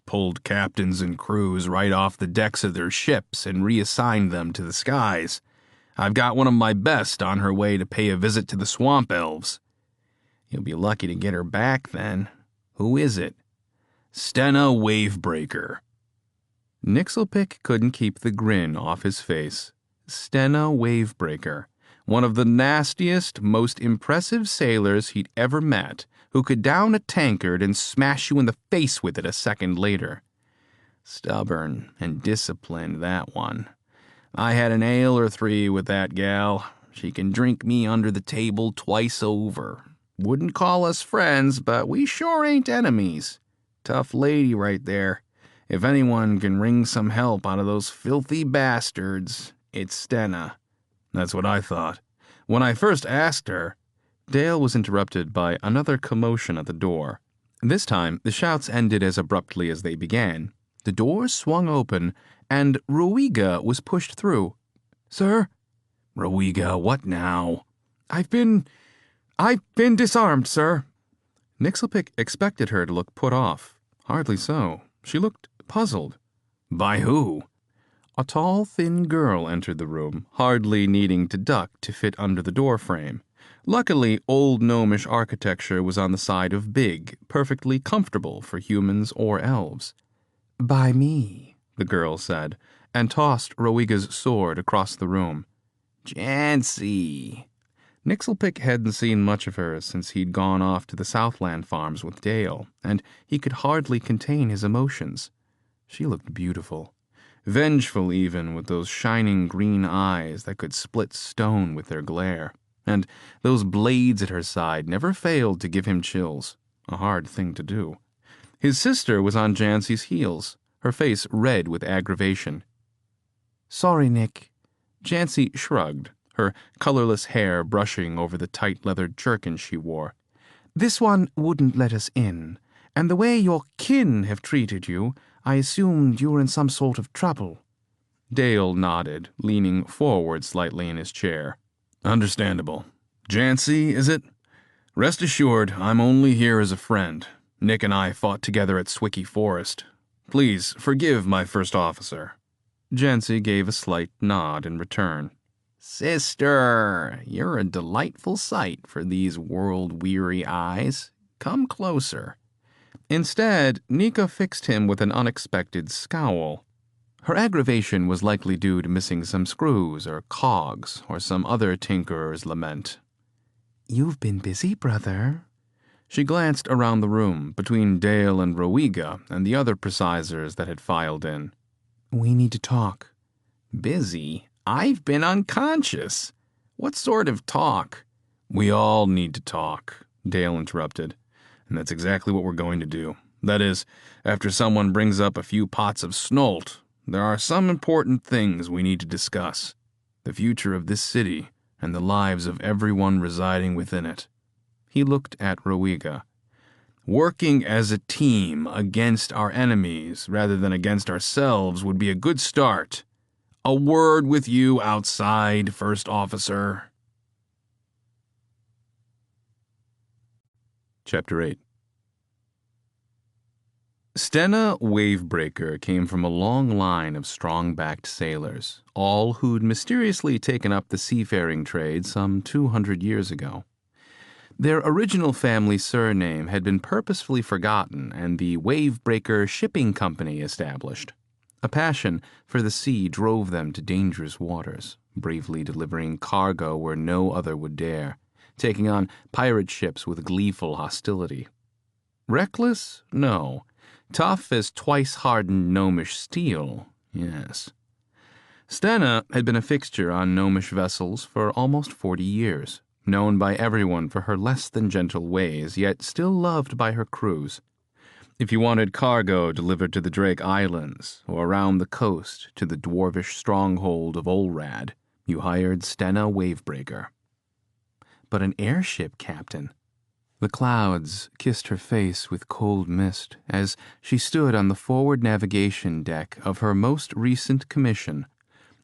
Pulled captains and crews right off the decks of their ships and reassigned them to the skies. I've got one of my best on her way to pay a visit to the swamp elves. You'll be lucky to get her back then. Who is it? Stenna Wavebreaker. Nixelpick couldn't keep the grin off his face. Stenna Wavebreaker, one of the nastiest, most impressive sailors he'd ever met, who could down a tankard and smash you in the face with it a second later. Stubborn and disciplined, that one. I had an ale or three with that gal. She can drink me under the table twice over. Wouldn't call us friends, but we sure ain't enemies. Tough lady right there. If anyone can wring some help out of those filthy bastards, it's Stenna. That's what I thought. When I first asked her... Dale was interrupted by another commotion at the door. This time, the shouts ended as abruptly as they began. The door swung open, and Rowiga was pushed through. "Sir?" "Rowiga, what now?" I've been disarmed, sir." Nixelpick expected her to look put off. Hardly so. She looked puzzled. "By who?" A tall, thin girl entered the room, hardly needing to duck to fit under the doorframe. Luckily, old gnomish architecture was on the side of big, perfectly comfortable for humans or elves. "By me," the girl said, and tossed Rowiga's sword across the room. "Jancy." Nixelpick hadn't seen much of her since he'd gone off to the Southland farms with Dale, and he could hardly contain his emotions. She looked beautiful. Vengeful even, with those shining green eyes that could split stone with their glare. And those blades at her side never failed to give him chills. A hard thing to do. His sister was on Jancy's heels, her face red with aggravation. "Sorry, Nick." Jancy shrugged, her colorless hair brushing over the tight leather jerkin she wore. "This one wouldn't let us in, and the way your kin have treated you, I assumed you were in some sort of trouble." Dale nodded, leaning forward slightly in his chair. "Understandable. Jancy, is it? Rest assured, I'm only here as a friend. Nick and I fought together at Swicky Forest. Please, forgive my first officer." Jancy gave a slight nod in return. "Sister, you're a delightful sight for these world-weary eyes. Come closer." Instead, Nika fixed him with an unexpected scowl. Her aggravation was likely due to missing some screws or cogs or some other tinkerer's lament. "You've been busy, brother." She glanced around the room, between Dale and Rowiga and the other precisers that had filed in. "We need to talk." "Busy? I've been unconscious. What sort of talk?" "We all need to talk," Dale interrupted. "And that's exactly what we're going to do. That is, after someone brings up a few pots of snolt, there are some important things we need to discuss. The future of this city and the lives of everyone residing within it." He looked at Rowiga. "Working as a team against our enemies rather than against ourselves would be a good start. A word with you outside, First Officer." Chapter 8. Stenna Wavebreaker came from a long line of strong-backed sailors, all who'd mysteriously taken up the seafaring trade some 200 years ago. Their original family surname had been purposefully forgotten and the Wavebreaker Shipping Company established. A passion for the sea drove them to dangerous waters, bravely delivering cargo where no other would dare, taking on pirate ships with gleeful hostility. Reckless? No. Tough as twice-hardened gnomish steel? Yes. Stenna had been a fixture on gnomish vessels for almost 40 years, known by everyone for her less-than-gentle ways, yet still loved by her crews. If you wanted cargo delivered to the Drake Islands, or around the coast to the dwarvish stronghold of Olrad, You hired Stena Wavebreaker. But an airship, Captain. The clouds kissed her face with cold mist as she stood on the forward navigation deck of her most recent commission,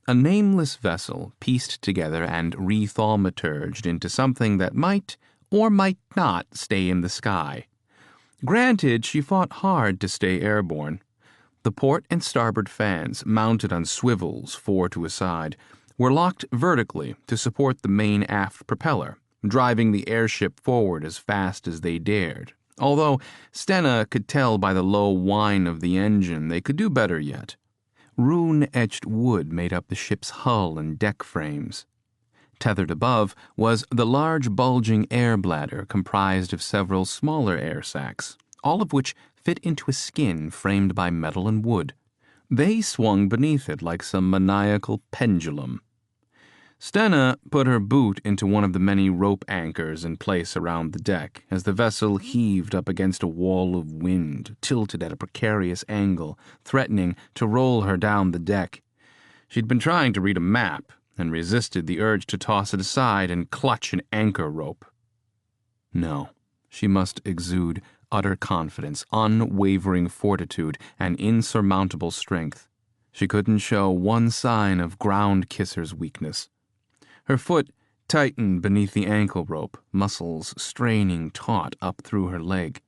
a nameless vessel pieced together and re-thaumaturged into something that might or might not stay in the sky. Granted, she fought hard to stay airborne. The port and starboard fans, mounted on swivels 4 to a side, were locked vertically to support the main aft propeller, driving the airship forward as fast as they dared, although Stena could tell by the low whine of the engine they could do better yet. Rune-etched wood made up the ship's hull and deck frames. Tethered above was the large bulging air bladder comprised of several smaller air sacs, all of which fit into a skin framed by metal and wood. They swung beneath it like some maniacal pendulum. Stena put her boot into one of the many rope anchors in place around the deck as the vessel heaved up against a wall of wind, tilted at a precarious angle, threatening to roll her down the deck. She'd been trying to read a map and resisted the urge to toss it aside and clutch an anchor rope. No, she must exude utter confidence, unwavering fortitude, and insurmountable strength. She couldn't show one sign of ground kisser's weakness. Her foot tightened beneath the ankle rope, muscles straining taut up through her leg.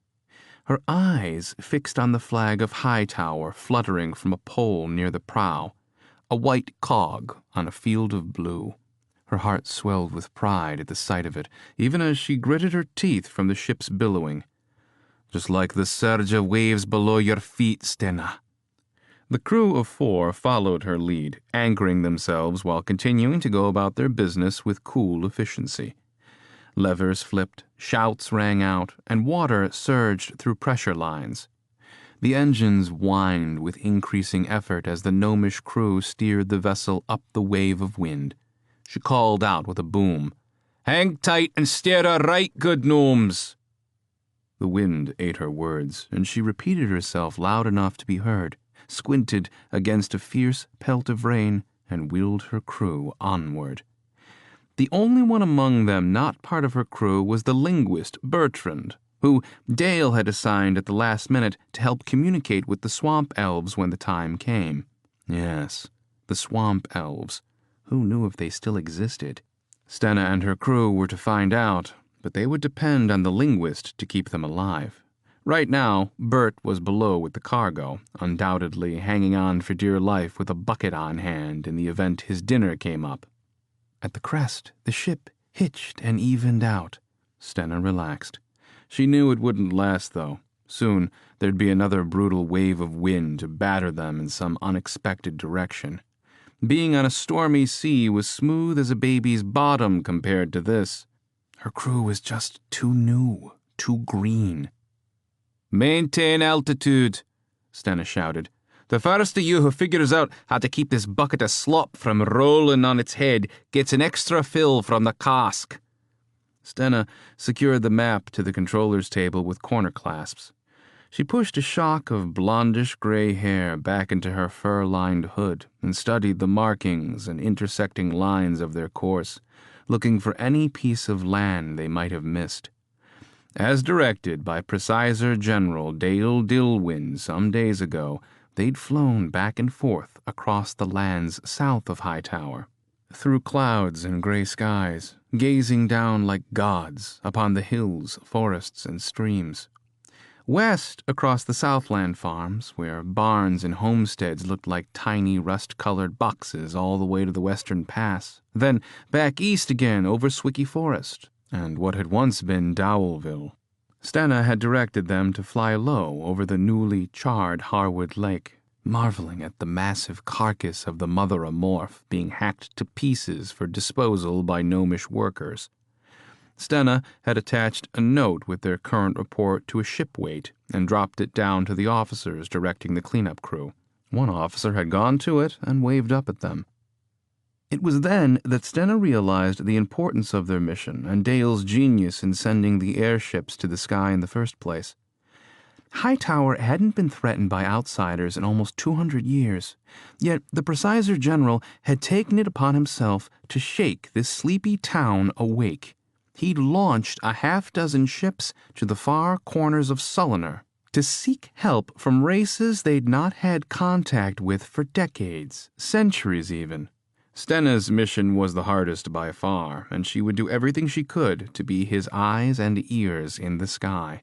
Her eyes fixed on the flag of Hightower fluttering from a pole near the prow, a white cog on a field of blue. Her heart swelled with pride at the sight of it, even as she gritted her teeth from the ship's billowing. Just like the surge of waves below your feet, Stena. The crew of 4 followed her lead, anchoring themselves while continuing to go about their business with cool efficiency. Levers flipped, shouts rang out, and water surged through pressure lines. The engines whined with increasing effort as the gnomish crew steered the vessel up the wave of wind. She called out with a boom, "Hang tight and steer her right, good gnomes!" The wind ate her words, and she repeated herself loud enough to be heard, squinted against a fierce pelt of rain, and wheeled her crew onward. The only one among them not part of her crew was the linguist, Bertrand, who Dale had assigned at the last minute to help communicate with the swamp elves when the time came. Yes, the swamp elves. Who knew if they still existed? Stena and her crew were to find out, but they would depend on the linguist to keep them alive. Right now, Bert was below with the cargo, undoubtedly hanging on for dear life with a bucket on hand in the event his dinner came up. At the crest, the ship hitched and evened out. Stena relaxed. She knew it wouldn't last, though. Soon, there'd be another brutal wave of wind to batter them in some unexpected direction. Being on a stormy sea was smooth as a baby's bottom compared to this. Her crew was just too new, too green. "Maintain altitude," Stena shouted. "The first of you who figures out how to keep this bucket of slop from rolling on its head gets an extra fill from the cask." Stena secured the map to the controller's table with corner clasps. She pushed a shock of blondish-gray hair back into her fur-lined hood and studied the markings and intersecting lines of their course, looking for any piece of land they might have missed. As directed by Presizer General Dale Dilwyn some days ago, they'd flown back and forth across the lands south of Hightower, through clouds and gray skies, gazing down like gods upon the hills, forests, and streams. West across the Southland farms, where barns and homesteads looked like tiny rust-colored boxes all the way to the Western Pass, then back east again over Swicky Forest, and what had once been Dowellville. Stena had directed them to fly low over the newly charred Harwood Lake, marveling at the massive carcass of the mother amorph being hacked to pieces for disposal by gnomish workers. Stena had attached a note with their current report to a ship weight and dropped it down to the officers directing the cleanup crew. One officer had gone to it and waved up at them. It was then that Stena realized the importance of their mission and Dale's genius in sending the airships to the sky in the first place. Hightower hadn't been threatened by outsiders in almost 200 years, yet the Presizer General had taken it upon himself to shake this sleepy town awake. He'd launched a half-dozen ships to the far corners of Sullinar to seek help from races they'd not had contact with for decades, centuries even. Stenna's mission was the hardest by far, and she would do everything she could to be his eyes and ears in the sky.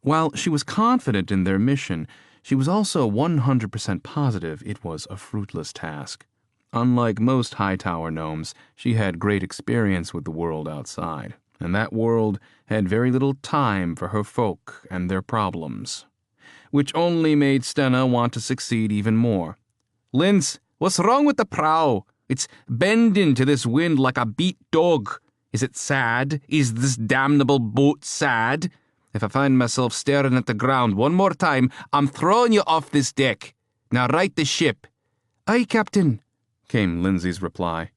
While she was confident in their mission, she was also 100% positive it was a fruitless task. Unlike most Hightower gnomes, she had great experience with the world outside, and that world had very little time for her folk and their problems, which only made Stenna want to succeed even more. "Linz, what's wrong with the prow? It's bending to this wind like a beat dog. Is it sad? Is this damnable boat sad? If I find myself staring at the ground one more time, I'm throwing you off this deck. Now right the ship." "Aye, Captain," came Lindsay's reply.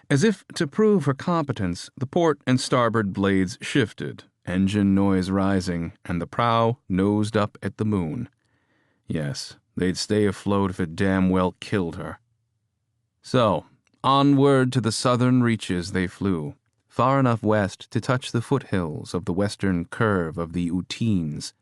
As if to prove her competence, the port and starboard blades shifted, engine noise rising, and the prow nosed up at the moon. Yes, they'd stay afloat if it damn well killed her. So, onward to the southern reaches they flew, far enough west to touch the foothills of the western curve of the Uteens,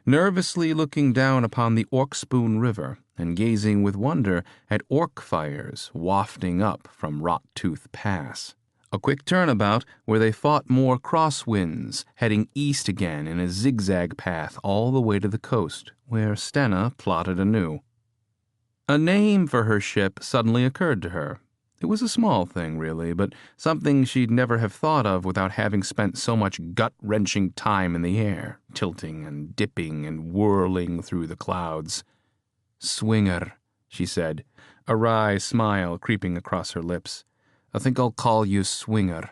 nervously looking down upon the Orkspoon River and gazing with wonder at orc fires wafting up from Rottooth Pass. A quick turnabout where they fought more crosswinds, heading east again in a zigzag path all the way to the coast, where Stenna plotted anew. A name for her ship suddenly occurred to her. It was a small thing, really, but something she'd never have thought of without having spent so much gut-wrenching time in the air, tilting and dipping and whirling through the clouds. "Swinger," she said, a wry smile creeping across her lips. "I think I'll call you Swinger."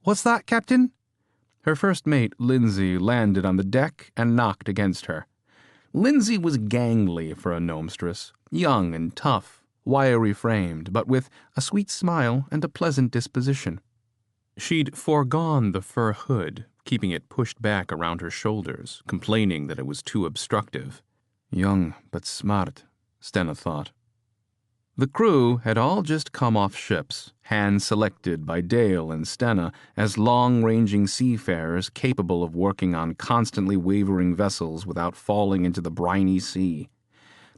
"What's that, Captain?" Her first mate, Lindsay, landed on the deck and knocked against her. Lindsay was gangly for a gnomestress, young and tough, wiry-framed, but with a sweet smile and a pleasant disposition. She'd foregone the fur hood, keeping it pushed back around her shoulders, complaining that it was too obstructive. Young but smart, Stenna thought. The crew had all just come off ships, hand-selected by Dale and Stenna as long-ranging seafarers capable of working on constantly wavering vessels without falling into the briny sea.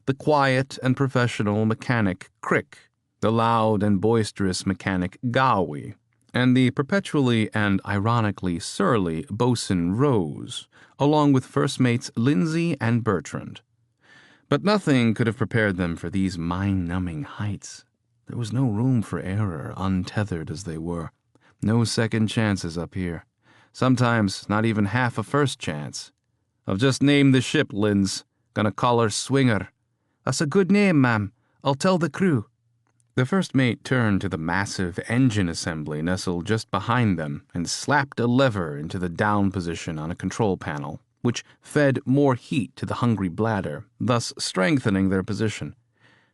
The quiet and professional mechanic Crick, the loud and boisterous mechanic Gowie, and the perpetually and ironically surly boatswain Rose, along with first mates Lindsay and Bertrand. But nothing could have prepared them for these mind-numbing heights. There was no room for error, untethered as they were. No second chances up here. Sometimes not even half a first chance. "I've just named the ship, Linz. Gonna call her Swinger." "That's a good name, ma'am. I'll tell the crew." The first mate turned to the massive engine assembly nestled just behind them and slapped a lever into the down position on a control panel, which fed more heat to the hungry bladder, thus strengthening their position.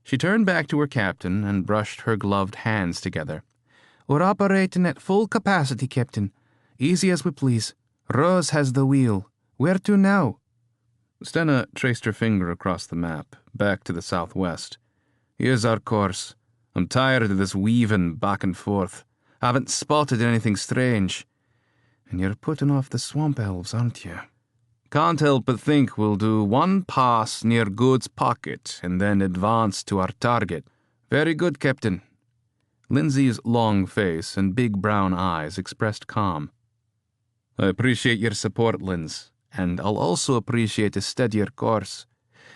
She turned back to her captain and brushed her gloved hands together. "We're operating at full capacity, Captain. Easy as we please. Rose has the wheel. Where to now?" Stenna traced her finger across the map, back to the southwest. "Here's our course. I'm tired of this weaving back and forth. Haven't spotted anything strange." "And you're putting off the swamp elves, aren't you?" "Can't help but think we'll do one pass near Good's Pocket and then advance to our target." "Very good, Captain." Lindsay's long face and big brown eyes expressed calm. "I appreciate your support, Linz, and I'll also appreciate a steadier course.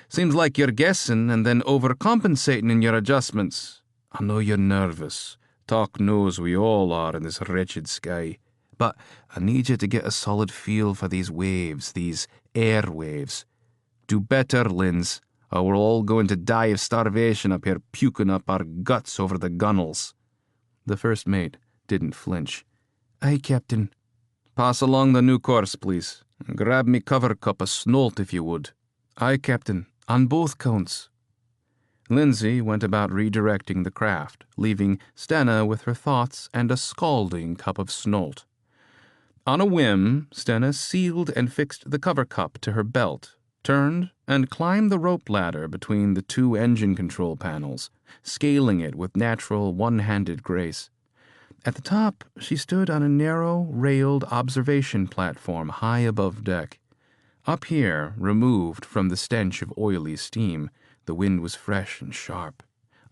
Seems like you're guessing and then overcompensating in your adjustments. I know you're nervous. Talk knows we all are in this wretched sky. But I need you to get a solid feel for these waves, these air waves. Do better, Linz, or we're all going to die of starvation up here puking up our guts over the gunnels." The first mate didn't flinch. "Aye, Captain." "Pass along the new course, please. Grab me cover cup of snolt if you would." "Aye, Captain. On both counts." Lindsay went about redirecting the craft, leaving Stenna with her thoughts and a scalding cup of snolt. On a whim, Stenna sealed and fixed the cover cup to her belt, turned, and climbed the rope ladder between the two engine control panels, scaling it with natural one-handed grace. At the top, she stood on a narrow, railed observation platform high above deck. Up here, removed from the stench of oily steam, the wind was fresh and sharp,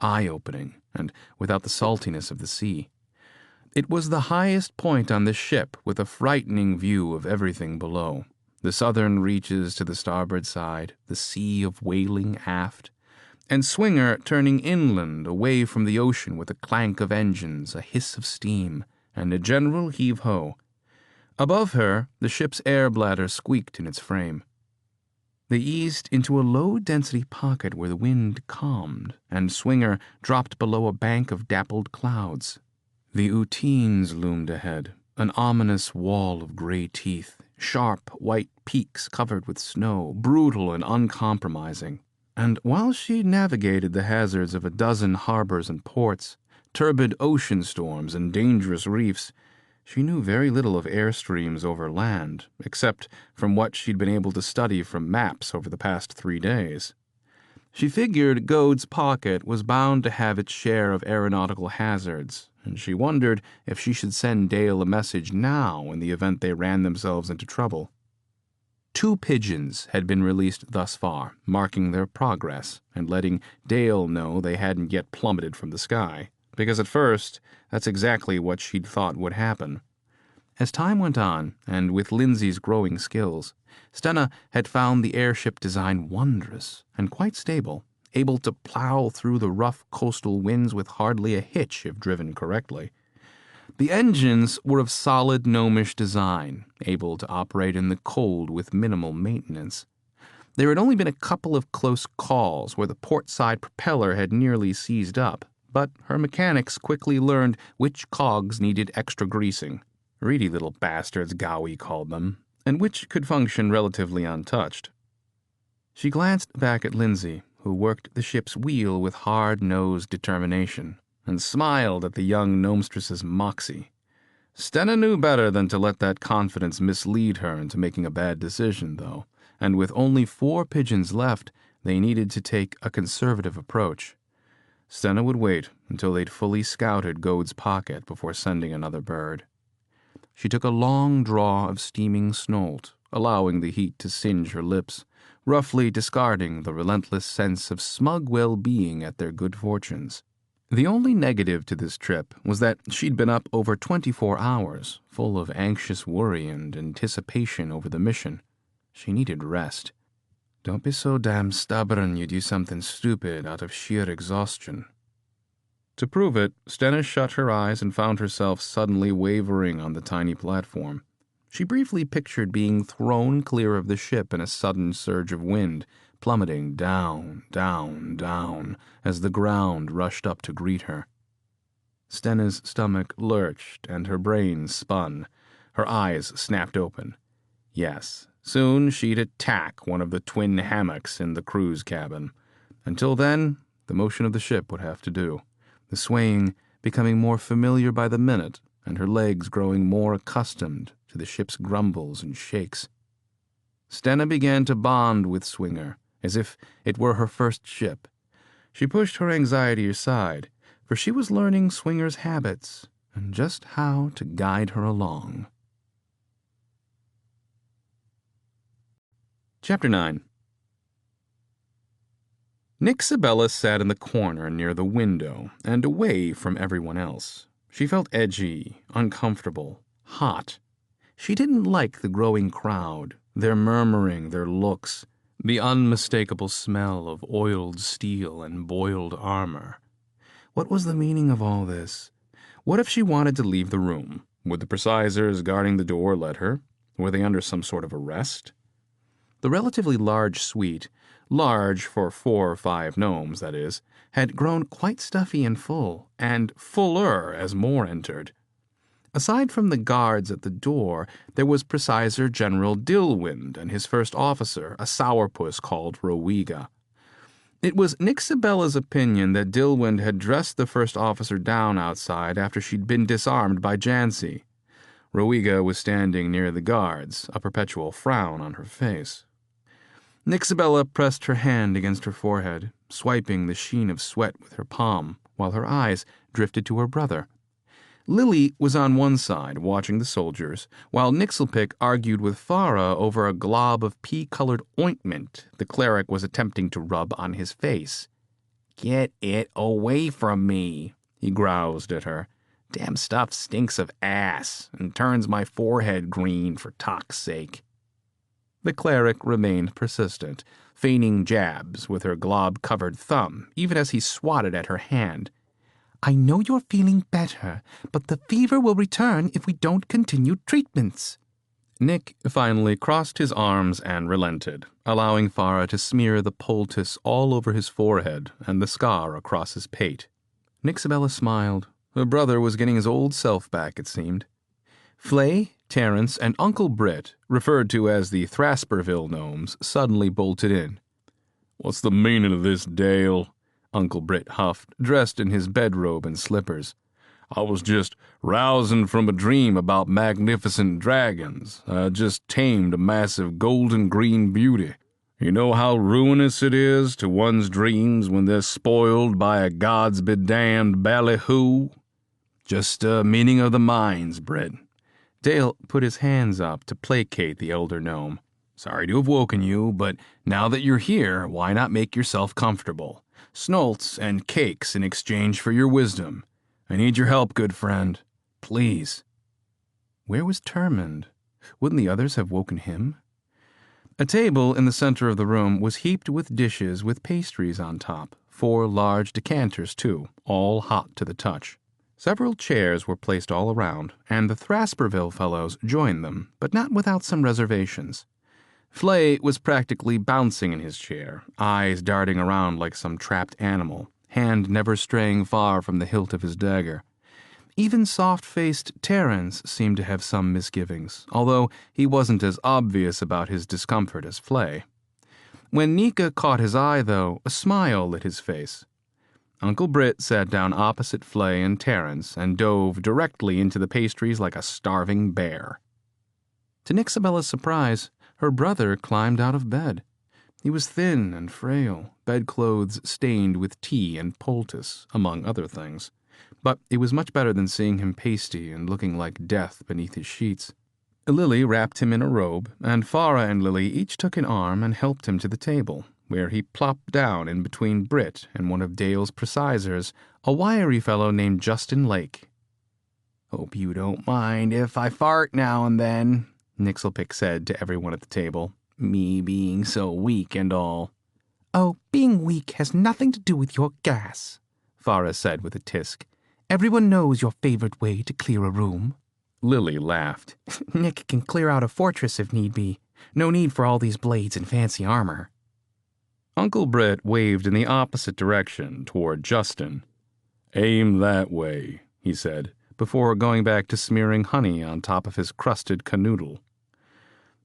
eye-opening, and without the saltiness of the sea. It was the highest point on the ship, with a frightening view of everything below. The southern reaches to the starboard side, the sea of wailing aft, and Swinger turning inland away from the ocean with a clank of engines, a hiss of steam, and a general heave-ho. Above her, the ship's air bladder squeaked in its frame. They eased into a low-density pocket where the wind calmed, and Swinger dropped below a bank of dappled clouds. The Uteens loomed ahead, an ominous wall of gray teeth, sharp white peaks covered with snow, brutal and uncompromising. And while she navigated the hazards of a dozen harbors and ports, turbid ocean storms and dangerous reefs, she knew very little of airstreams over land, except from what she'd been able to study from maps over the past 3 days. She figured Goad's Pocket was bound to have its share of aeronautical hazards, and she wondered if she should send Dale a message now in the event they ran themselves into trouble. 2 pigeons had been released thus far, marking their progress and letting Dale know they hadn't yet plummeted from the sky, because at first that's exactly what she'd thought would happen. As time went on, and with Lindsay's growing skills, Stenna had found the airship design wondrous and quite stable, able to plow through the rough coastal winds with hardly a hitch if driven correctly. The engines were of solid gnomish design, able to operate in the cold with minimal maintenance. There had only been a couple of close calls where the port-side propeller had nearly seized up, but her mechanics quickly learned which cogs needed extra greasing. Reedy little bastards, Gowie called them, and which could function relatively untouched. She glanced back at Lindsay, who worked the ship's wheel with hard-nosed determination, and smiled at the young gnomestress's moxie. Stenna knew better than to let that confidence mislead her into making a bad decision, though, and with only 4 pigeons left, they needed to take a conservative approach. Stenna would wait until they'd fully scouted Goad's Pocket before sending another bird. She took a long draw of steaming snolt, allowing the heat to singe her lips, roughly discarding the relentless sense of smug well-being at their good fortunes. The only negative to this trip was that she'd been up over 24 hours, full of anxious worry and anticipation over the mission. She needed rest. Don't be so damn stubborn you do something stupid out of sheer exhaustion. To prove it, Stenna shut her eyes and found herself suddenly wavering on the tiny platform. She briefly pictured being thrown clear of the ship in a sudden surge of wind, plummeting down, down, down, as the ground rushed up to greet her. Stenna's stomach lurched and her brain spun. Her eyes snapped open. Yes, soon she'd attack one of the twin hammocks in the crew's cabin. Until then, the motion of the ship would have to do, the swaying becoming more familiar by the minute and her legs growing more accustomed to the ship's grumbles and shakes. Stenna began to bond with Swinger, as if it were her first ship. She pushed her anxiety aside, for she was learning Swinger's habits and just how to guide her along. Chapter 9. Nick Sabella sat in the corner near the window and away from everyone else. She felt edgy, uncomfortable, hot. She didn't like the growing crowd, their murmuring, their looks, the unmistakable smell of oiled steel and boiled armor. What was the meaning of all this? What if she wanted to leave the room? Would the precisors guarding the door let her? Were they under some sort of arrest? The relatively large suite, large for 4 or 5 gnomes, that is, had grown quite stuffy and full, and fuller as more entered. Aside from the guards at the door, there was Precisor General Dilwind and his first officer, a sourpuss called Rowega. It was Nick Sabella's opinion that Dilwind had dressed the first officer down outside after she'd been disarmed by Jancy. Rowega was standing near the guards, a perpetual frown on her face. Nixabella pressed her hand against her forehead, swiping the sheen of sweat with her palm, while her eyes drifted to her brother. Lily was on one side, watching the soldiers, while Nixelpick argued with Farah over a glob of pea-colored ointment the cleric was attempting to rub on his face. "Get it away from me," he groused at her. "Damn stuff stinks of ass and turns my forehead green for talk's sake." The cleric remained persistent, feigning jabs with her glob-covered thumb, even as he swatted at her hand. "I know you're feeling better, but the fever will return if we don't continue treatments." Nick finally crossed his arms and relented, allowing Farah to smear the poultice all over his forehead and the scar across his pate. Nixabella smiled. Her brother was getting his old self back, it seemed. Flay, Terence, and Uncle Britt, referred to as the Thrasperville gnomes, suddenly bolted in. "What's the meaning of this, Dale?" Uncle Britt huffed, dressed in his bedrobe and slippers. "I was just rousing from a dream about magnificent dragons. I just tamed a massive golden green beauty. You know how ruinous it is to one's dreams when they're spoiled by a gods be damned ballyhoo? Just a meaning of the minds, Britt." Dale put his hands up to placate the elder gnome. "Sorry to have woken you, but now that you're here, why not make yourself comfortable? Snolts and cakes in exchange for your wisdom. I need your help, good friend. Please." Where was Termund? Wouldn't the others have woken him? A table in the center of the room was heaped with dishes with pastries on top, 4 large decanters, too, all hot to the touch. Several chairs were placed all around, and the Thrasperville fellows joined them, but not without some reservations. Flay was practically bouncing in his chair, eyes darting around like some trapped animal, hand never straying far from the hilt of his dagger. Even soft-faced Terence seemed to have some misgivings, although he wasn't as obvious about his discomfort as Flay. When Nika caught his eye, though, a smile lit his face. Uncle Britt sat down opposite Flay and Terence and dove directly into the pastries like a starving bear. To Nixabella's surprise, her brother climbed out of bed. He was thin and frail, bedclothes stained with tea and poultice, among other things. But it was much better than seeing him pasty and looking like death beneath his sheets. Lily wrapped him in a robe, and Farah and Lily each took an arm and helped him to the table, where he plopped down in between Britt and one of Dale's precisors, a wiry fellow named Justin Lake. "Hope you don't mind if I fart now and then," Nixelpick said to everyone at the table, "me being so weak and all." "Oh, being weak has nothing to do with your gas," Farah said with a tisk. "Everyone knows your favorite way to clear a room." Lily laughed. "Nick can clear out a fortress if need be. No need for all these blades and fancy armor." Uncle Britt waved in the opposite direction toward Justin. "Aim that way," he said, before going back to smearing honey on top of his crusted canoodle.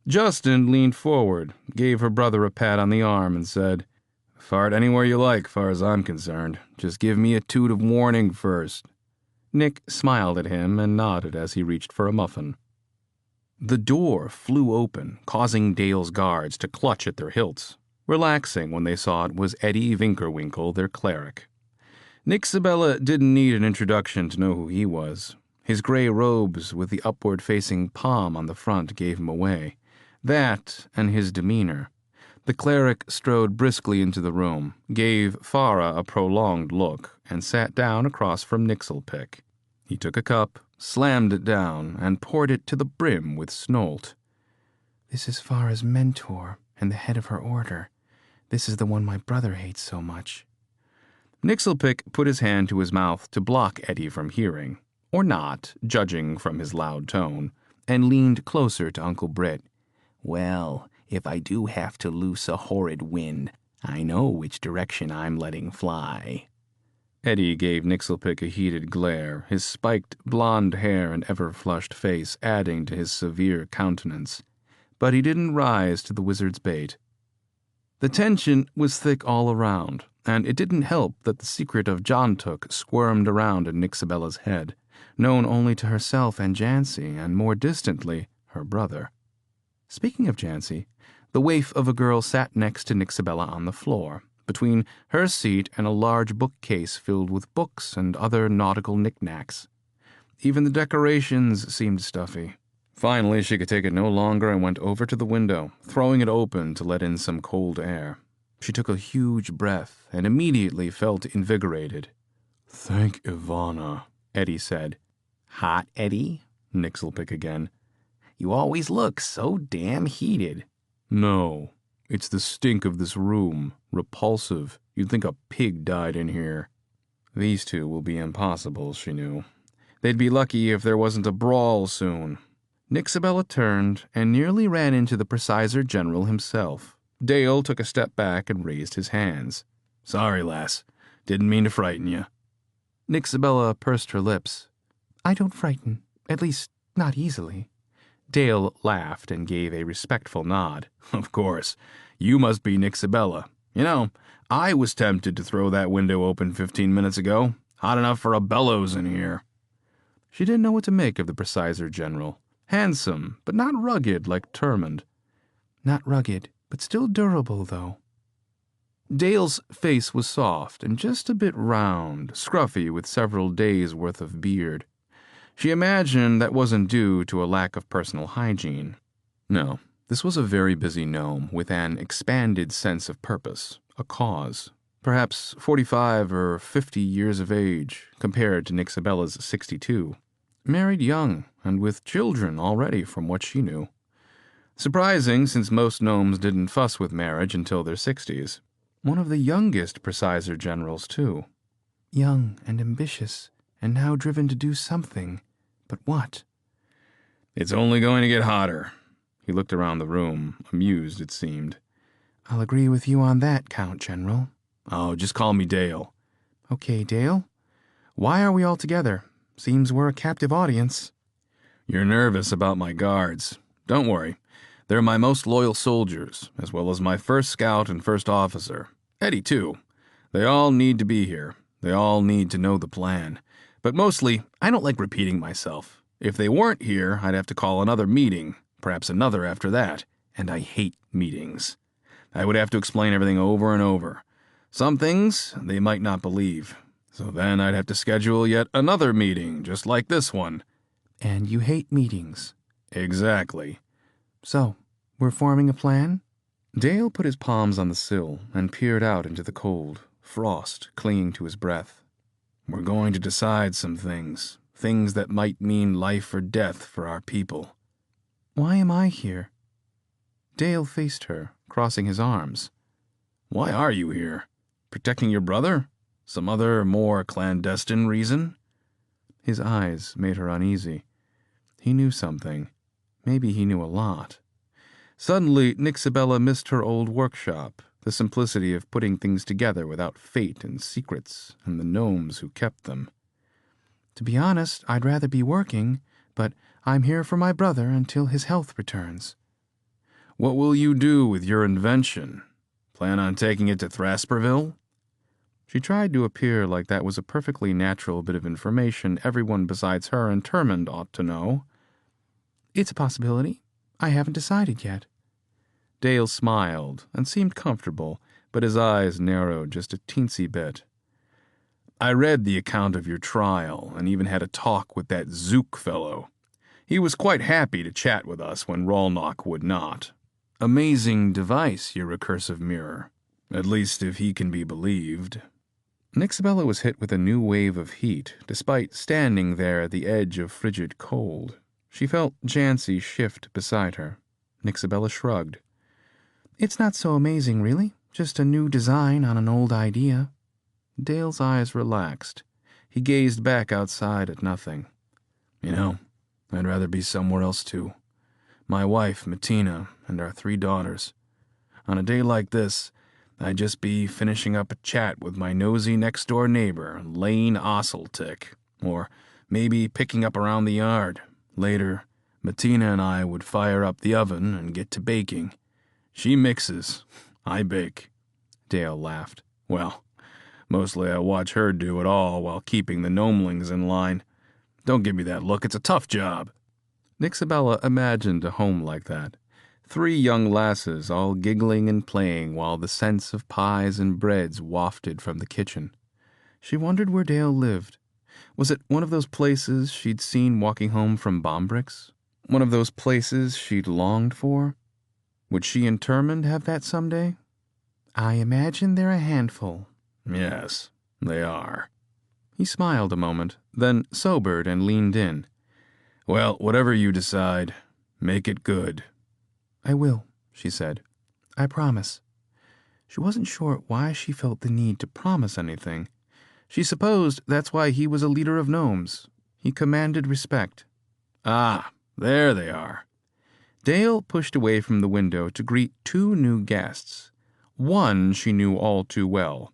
Justin leaned forward, gave her brother a pat on the arm, and said, "Fart anywhere you like, far as I'm concerned. Just give me a toot of warning first." Nick smiled at him and nodded as he reached for a muffin. The door flew open, causing Dale's guards to clutch at their hilts, relaxing when they saw it was Eddie Vinkerwinkle, their cleric. Nixabella didn't need an introduction to know who he was. His gray robes with the upward-facing palm on the front gave him away. That and his demeanor. The cleric strode briskly into the room, gave Farah a prolonged look, and sat down across from Nixelpick. He took a cup, slammed it down, and poured it to the brim with Snolt. "This is Farah's mentor and the head of her order. This is the one my brother hates so much." Nixelpick put his hand to his mouth to block Eddie from hearing, or not, judging from his loud tone, and leaned closer to Uncle Britt. "Well, if I do have to loose a horrid wind, I know which direction I'm letting fly." Eddie gave Nixelpick a heated glare, his spiked blonde hair and ever-flushed face adding to his severe countenance. But he didn't rise to the wizard's bait. The tension was thick all around, and it didn't help that the secret of Jontuk squirmed around in Nixabella's head, known only to herself and Jancy, and more distantly, her brother. Speaking of Jancy, The waif of a girl sat next to Nixabella on the floor, between her seat and a large bookcase filled with books and other nautical knickknacks. Even the decorations seemed stuffy. Finally, she could take it no longer and went over to the window, throwing it open to let in some cold air. She took a huge breath and immediately felt invigorated. "Thank Ivana," Eddie said. "Hot, Eddie?" Nix'll pick again. "You always look so damn heated." "No, it's the stink of this room. Repulsive. You'd think a pig died in here." These two will be impossible, she knew. They'd be lucky if there wasn't a brawl soon. Nixabella turned and nearly ran into the Presizer General himself. Dale took a step back and raised his hands. "Sorry, lass. Didn't mean to frighten you." Nixabella pursed her lips. "I don't frighten, at least not easily." Dale laughed and gave a respectful nod. "Of course. You must be Nixabella. You know, I was tempted to throw that window open 15 minutes ago. Hot enough for a bellows in here." She didn't know what to make of the Presizer General. Handsome, but not rugged like Termund. Not rugged, but still durable, though. Dale's face was soft and just a bit round, scruffy with several days' worth of beard. She imagined that wasn't due to a lack of personal hygiene. No, this was a very busy gnome with an expanded sense of purpose, a cause. Perhaps 45 or 50 years of age, compared to Nixabella's 62. Married young, and with children already from what she knew. Surprising, since most gnomes didn't fuss with marriage until their 60s. One of the youngest Presizer Generals, too. Young and ambitious, and now driven to do something. But what? "It's only going to get hotter." He looked around the room, amused it seemed. "I'll agree with you on that, Count General." "Oh, just call me Dale." "Okay, Dale. Why are we all together? Seems we're a captive audience." "You're nervous about my guards. Don't worry. They're my most loyal soldiers, as well as my first scout and first officer. Eddie, too. They all need to be here. They all need to know the plan. But mostly, I don't like repeating myself. If they weren't here, I'd have to call another meeting, perhaps another after that, and I hate meetings. I would have to explain everything over and over. Some things they might not believe. So then I'd have to schedule yet another meeting, just like this one." "And you hate meetings." "Exactly." "So, we're forming a plan?" Dale put his palms on the sill and peered out into the cold, frost clinging to his breath. "We're going to decide some things. Things that might mean life or death for our people." "Why am I here?" Dale faced her, crossing his arms. "Why are you here? Protecting your brother? Some other, more clandestine reason?" His eyes made her uneasy. He knew something. Maybe he knew a lot. Suddenly, Nixabella missed her old workshop, the simplicity of putting things together without fate and secrets, and the gnomes who kept them. "To be honest, I'd rather be working, but I'm here for my brother until his health returns." "What will you do with your invention? Plan on taking it to Thrasperville?" She tried to appear like that was a perfectly natural bit of information everyone besides her and Termund ought to know. "It's a possibility. I haven't decided yet." Dale smiled and seemed comfortable, but his eyes narrowed just a teensy bit. "I read the account of your trial and even had a talk with that Zook fellow. He was quite happy to chat with us when Rolnock would not. Amazing device, your recursive mirror. At least if he can be believed." Nixabella was hit with a new wave of heat, despite standing there at the edge of frigid cold. She felt Jancy shift beside her. Nixabella shrugged. "It's not so amazing, really. Just a new design on an old idea." Dale's eyes relaxed. He gazed back outside at nothing. "You know, I'd rather be somewhere else, too. My wife, Mattina, and our 3 daughters. On a day like this, I'd just be finishing up a chat with my nosy next-door neighbor, Lane Osseltick, or maybe picking up around the yard. Later, Mattina and I would fire up the oven and get to baking. She mixes. I bake." Dale laughed. "Well, mostly I watch her do it all while keeping the gnomelings in line. Don't give me that look. It's a tough job." Nixabella imagined a home like that. 3 young lasses all giggling and playing while the scents of pies and breads wafted from the kitchen. She wondered where Dale lived. Was it one of those places she'd seen walking home from Bombrix? One of those places she'd longed for? Would she and Termund have that someday? I imagine they're a handful. Yes, they are. He smiled a moment, then sobered and leaned in. Well, whatever you decide, make it good. I will, she said. I promise. She wasn't sure why she felt the need to promise anything. She supposed that's why he was a leader of gnomes. He commanded respect. Ah, there they are. Dale pushed away from the window to greet 2 new guests. One she knew all too well.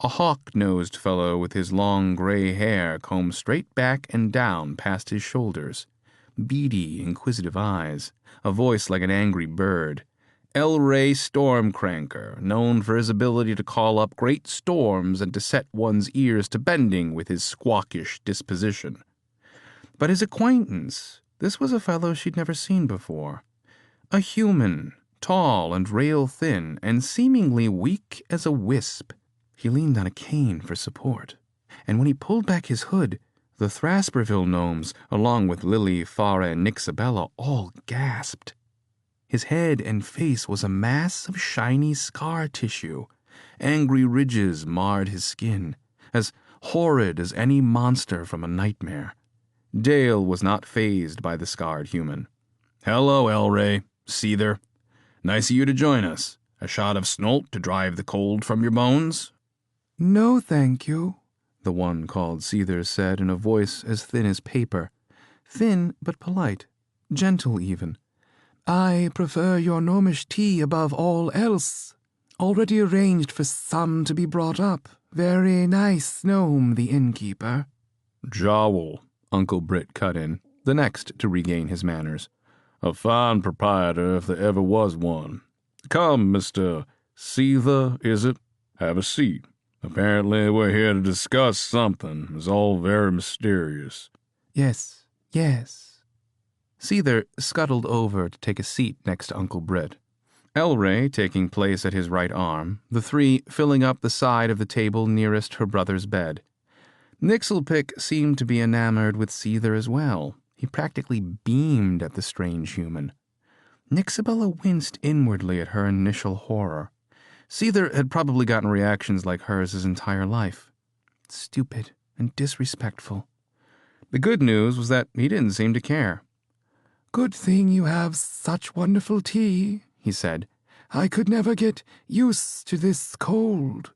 A hawk-nosed fellow with his long gray hair combed straight back and down past his shoulders. Beady, inquisitive eyes. A voice like an angry bird. Elray Stormcranker, known for his ability to call up great storms and to set one's ears to bending with his squawkish disposition. But his acquaintance, this was a fellow she'd never seen before. A human, tall and rail-thin, and seemingly weak as a wisp. He leaned on a cane for support, and when he pulled back his hood, the Thrasperville gnomes, along with Lily, Farah, and Nixabella, all gasped. His head and face was a mass of shiny scar tissue. Angry ridges marred his skin, as horrid as any monster from a nightmare. Dale was not fazed by the scarred human. Hello, Elray. Seether. Nice of you to join us. A shot of Snolt to drive the cold from your bones? No, thank you, the one called Seether said in a voice as thin as paper. Thin but polite, gentle even. I prefer your gnomish tea above all else. Already arranged for some to be brought up. Very nice gnome, the innkeeper. Jowl, Uncle Britt cut in, the next to regain his manners. A fine proprietor if there ever was one. Come, Mr. Seether, is it? Have a seat. Apparently we're here to discuss something. It's all very mysterious. Yes. Seether scuttled over to take a seat next to Uncle Britt. Elray taking place at his right arm, the 3 filling up the side of the table nearest her brother's bed. Nixelpick seemed to be enamored with Seether as well. He practically beamed at the strange human. Nixabella winced inwardly at her initial horror. Seether had probably gotten reactions like hers his entire life. Stupid and disrespectful. The good news was that he didn't seem to care. Good thing you have such wonderful tea, he said. I could never get used to this cold.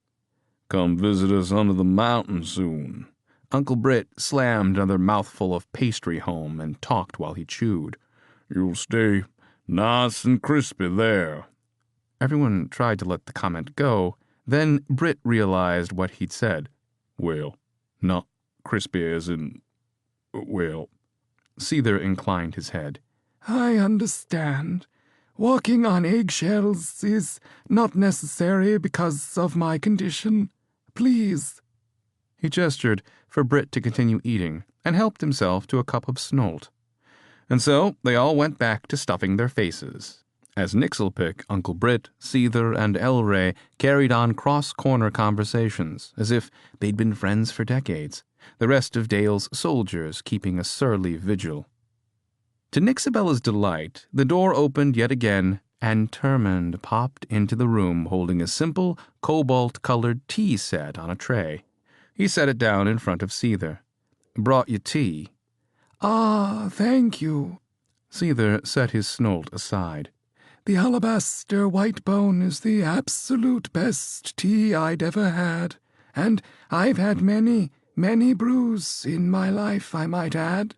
Come visit us under the mountain soon. Uncle Britt slammed another mouthful of pastry home and talked while he chewed. You'll stay nice and crispy there. Everyone tried to let the comment go. Then Britt realized what he'd said. Well, not crispy as in... well... Seether inclined his head. I understand. Walking on eggshells is not necessary because of my condition. Please. He gestured for Britt to continue eating and helped himself to a cup of Snolt. And so they all went back to stuffing their faces, as Nixelpick, Uncle Britt, Seether, and Elray carried on cross-corner conversations as if they'd been friends for decades, the rest of Dale's soldiers keeping a surly vigil. To Nixabella's delight, the door opened yet again, and Termund popped into the room holding a simple, cobalt-colored tea set on a tray. He set it down in front of Seether. Brought you tea. Ah, thank you. Seether set his Snolt aside. The alabaster white bone is the absolute best tea I'd ever had, and I've had many brews in my life, I might add.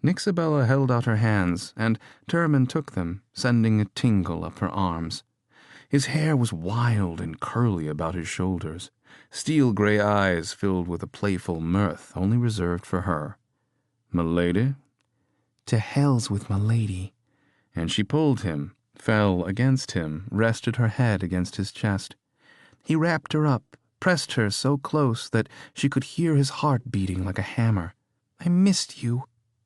Nixabella held out her hands, and Termund took them, sending a tingle up her arms. His hair was wild and curly about his shoulders, steel-gray eyes filled with a playful mirth only reserved for her. "M'lady?" "To hell's with m'lady." And she pulled him, fell against him, rested her head against his chest. He wrapped her up, pressed her so close that she could hear his heart beating like a hammer. "I missed you.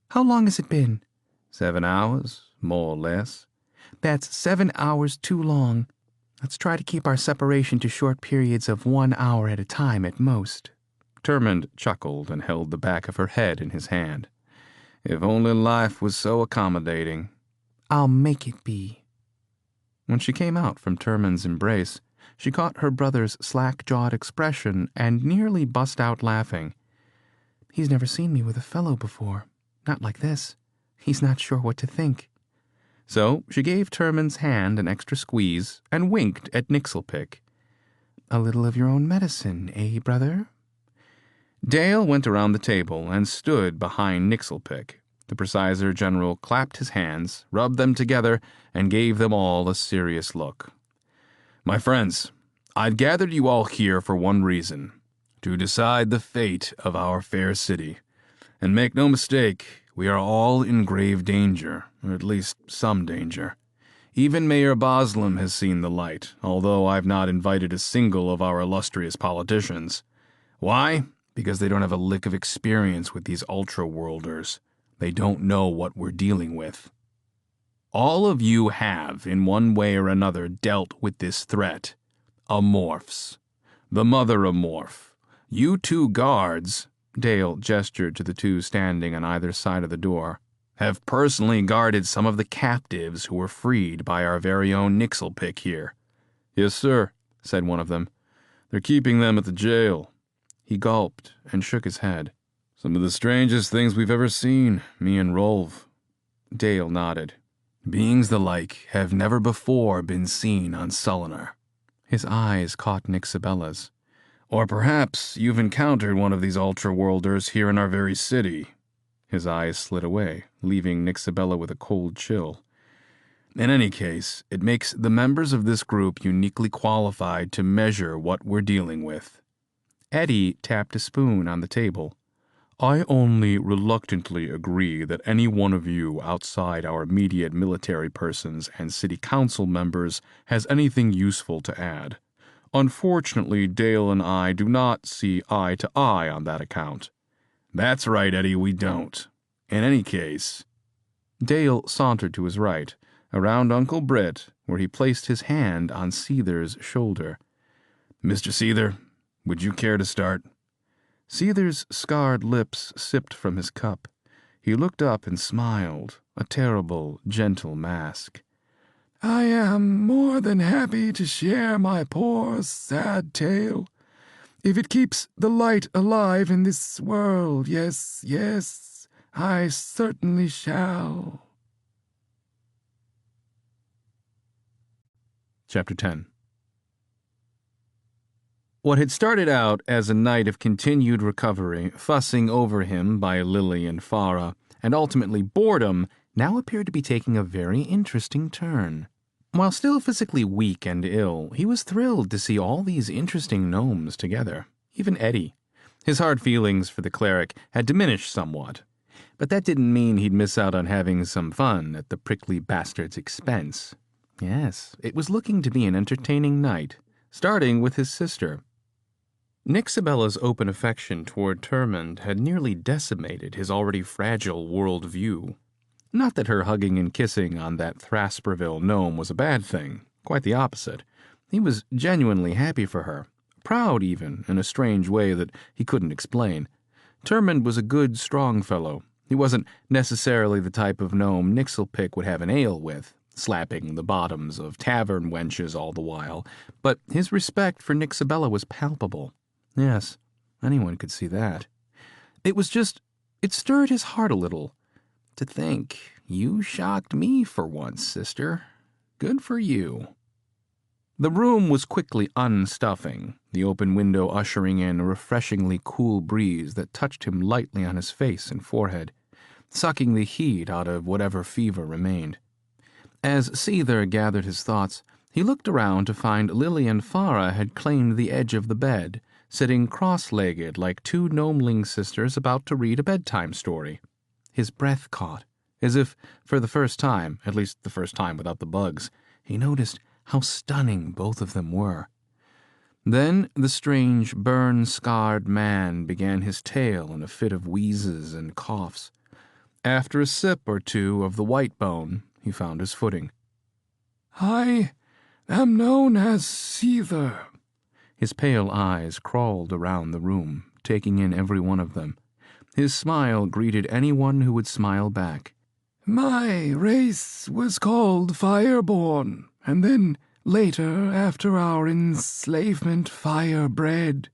How long has it been?" 7 hours, more or less. That's 7 hours too long. Let's try to keep our separation to short periods of 1 hour at a time at most." Termund chuckled and held the back of her head in his hand. If only life was so accommodating. "I'll make it be." When she came out from Termund's embrace, she caught her brother's slack-jawed expression and nearly bust out laughing. "He's never seen me with a fellow before. Not like this. He's not sure what to think." So she gave Termund's hand an extra squeeze and winked at Nixelpick. "A little of your own medicine, eh, brother?" Dale went around the table and stood behind Nixelpick. The Presizer General clapped his hands, rubbed them together, and gave them all a serious look. "My friends, I've gathered you all here for one reason, to decide the fate of our fair city. And make no mistake, we are all in grave danger, or at least some danger. Even Mayor Boslam has seen the light, although I've not invited a single of our illustrious politicians. Why? Because they don't have a lick of experience with these ultra-worlders. They don't know what we're dealing with. All of you have, in one way or another, dealt with this threat. Amorphs. The mother Amorph. You two guards," Dale gestured to the two standing on either side of the door, "have personally guarded some of the captives who were freed by our very own Nixelpick here." "Yes, sir," said one of them. "They're keeping them at the jail." He gulped and shook his head. "Some of the strangest things we've ever seen, me and Rolf." Dale nodded. "Beings the like have never before been seen on Sullinar." His eyes caught Nixibella's. "Or perhaps you've encountered one of these ultra-worlders here in our very city." His eyes slid away, leaving Nixibella with a cold chill. "In any case, it makes the members of this group uniquely qualified to measure what we're dealing with." Eddie tapped a spoon on the table. "I only reluctantly agree that any one of you outside our immediate military persons and city council members has anything useful to add. Unfortunately, Dale and I do not see eye to eye on that account." "That's right, Eddie, we don't. In any case—" Dale sauntered to his right, around Uncle Britt, where he placed his hand on Seether's shoulder. "Mr. Seether, would you care to start?" Seether's scarred lips sipped from his cup. He looked up and smiled, a terrible, gentle mask. "I am more than happy to share my poor, sad tale. If it keeps the light alive in this world, yes, yes, I certainly shall." Chapter 10. What had started out as a night of continued recovery, fussing over him by Lily and Farah, and ultimately boredom, now appeared to be taking a very interesting turn. While still physically weak and ill, he was thrilled to see all these interesting gnomes together. Even Eddie. His hard feelings for the cleric had diminished somewhat, but that didn't mean he'd miss out on having some fun at the prickly bastard's expense. Yes, it was looking to be an entertaining night, starting with his sister. Nixibella's open affection toward Termund had nearly decimated his already fragile world view. Not that her hugging and kissing on that Thrasperville gnome was a bad thing. Quite the opposite. He was genuinely happy for her. Proud, even, in a strange way that he couldn't explain. Termund was a good, strong fellow. He wasn't necessarily the type of gnome Nixelpick would have an ale with, slapping the bottoms of tavern wenches all the while, but his respect for Nixibella was palpable. Yes, anyone could see that. It stirred his heart a little. To think, you shocked me for once, sister. Good for you. The room was quickly unstuffing, the open window ushering in a refreshingly cool breeze that touched him lightly on his face and forehead, sucking the heat out of whatever fever remained. As Seether gathered his thoughts, he looked around to find Lily and Farah had claimed the edge of the bed, sitting cross-legged like two gnomeling sisters about to read a bedtime story. His breath caught, as if, for the first time, at least the first time without the bugs, he noticed how stunning both of them were. Then the strange, burn-scarred man began his tale in a fit of wheezes and coughs. After a sip or two of the white bone, he found his footing. I am known as Seether. His pale eyes crawled around the room, taking in every one of them. His smile greeted anyone who would smile back. My race was called Fireborn, and then later, after our enslavement, Firebred.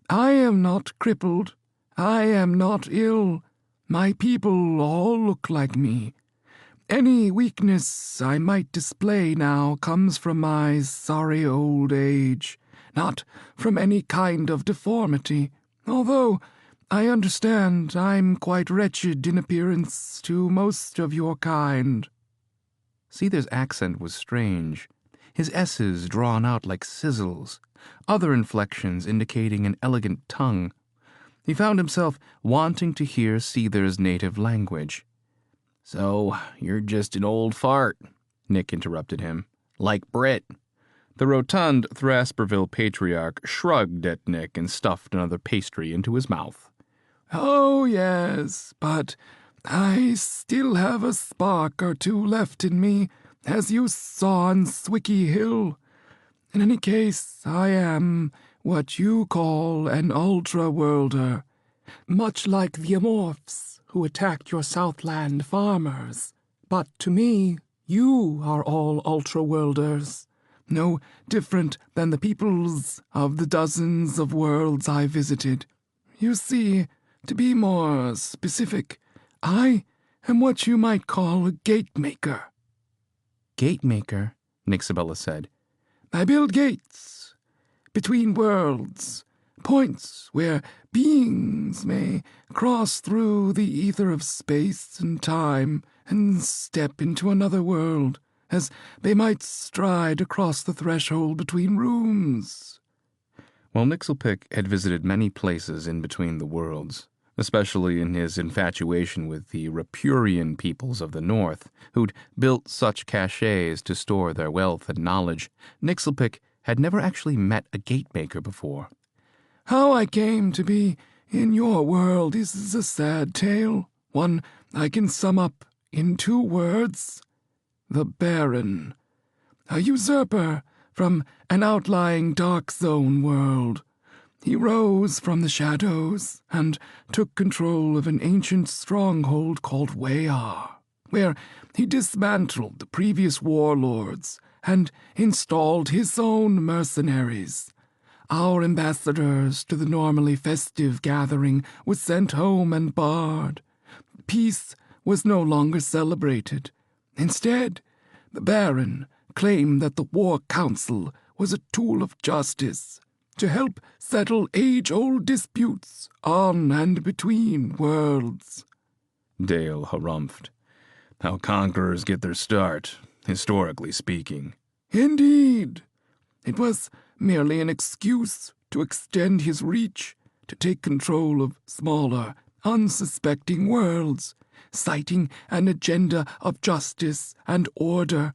I am not crippled. I am not ill. My people all look like me. Any weakness I might display now comes from my sorry old age, not from any kind of deformity, although I understand I'm quite wretched in appearance to most of your kind. Seether's accent was strange, his S's drawn out like sizzles, other inflections indicating an elegant tongue. He found himself wanting to hear Seether's native language. So, you're just an old fart, Nick interrupted him. Like Brit. The rotund Thrasperville patriarch shrugged at Nick and stuffed another pastry into his mouth. Oh, yes, but I still have a spark or two left in me, as you saw on Swicky Hill. In any case, I am what you call an ultra-worlder, much like the Amorphs who attacked your Southland farmers. But to me, you are all ultra-worlders, no different than the peoples of the dozens of worlds I visited. You see, to be more specific, I am what you might call a gate-maker. Gate-maker, Nixabella said. I build gates between worlds, points where beings may cross through the ether of space and time and step into another world, as they might stride across the threshold between rooms. While Nixelpick had visited many places in between the worlds, especially in his infatuation with the Rapurian peoples of the North, who'd built such caches to store their wealth and knowledge, Nixelpick had never actually met a gate-maker before. How I came to be in your world is a sad tale, one I can sum up in 2 words. The Baron, a usurper from an outlying Dark Zone world. He rose from the shadows and took control of an ancient stronghold called Wayar, where he dismantled the previous warlords and installed his own mercenaries. Our ambassadors to the normally festive gathering were sent home and barred. Peace was no longer celebrated. Instead, the Baron claimed that the War Council was a tool of justice to help settle age-old disputes on and between worlds. Dale harumphed. How conquerors get their start, historically speaking. Indeed. It was merely an excuse to extend his reach, to take control of smaller, unsuspecting worlds, citing an agenda of justice and order.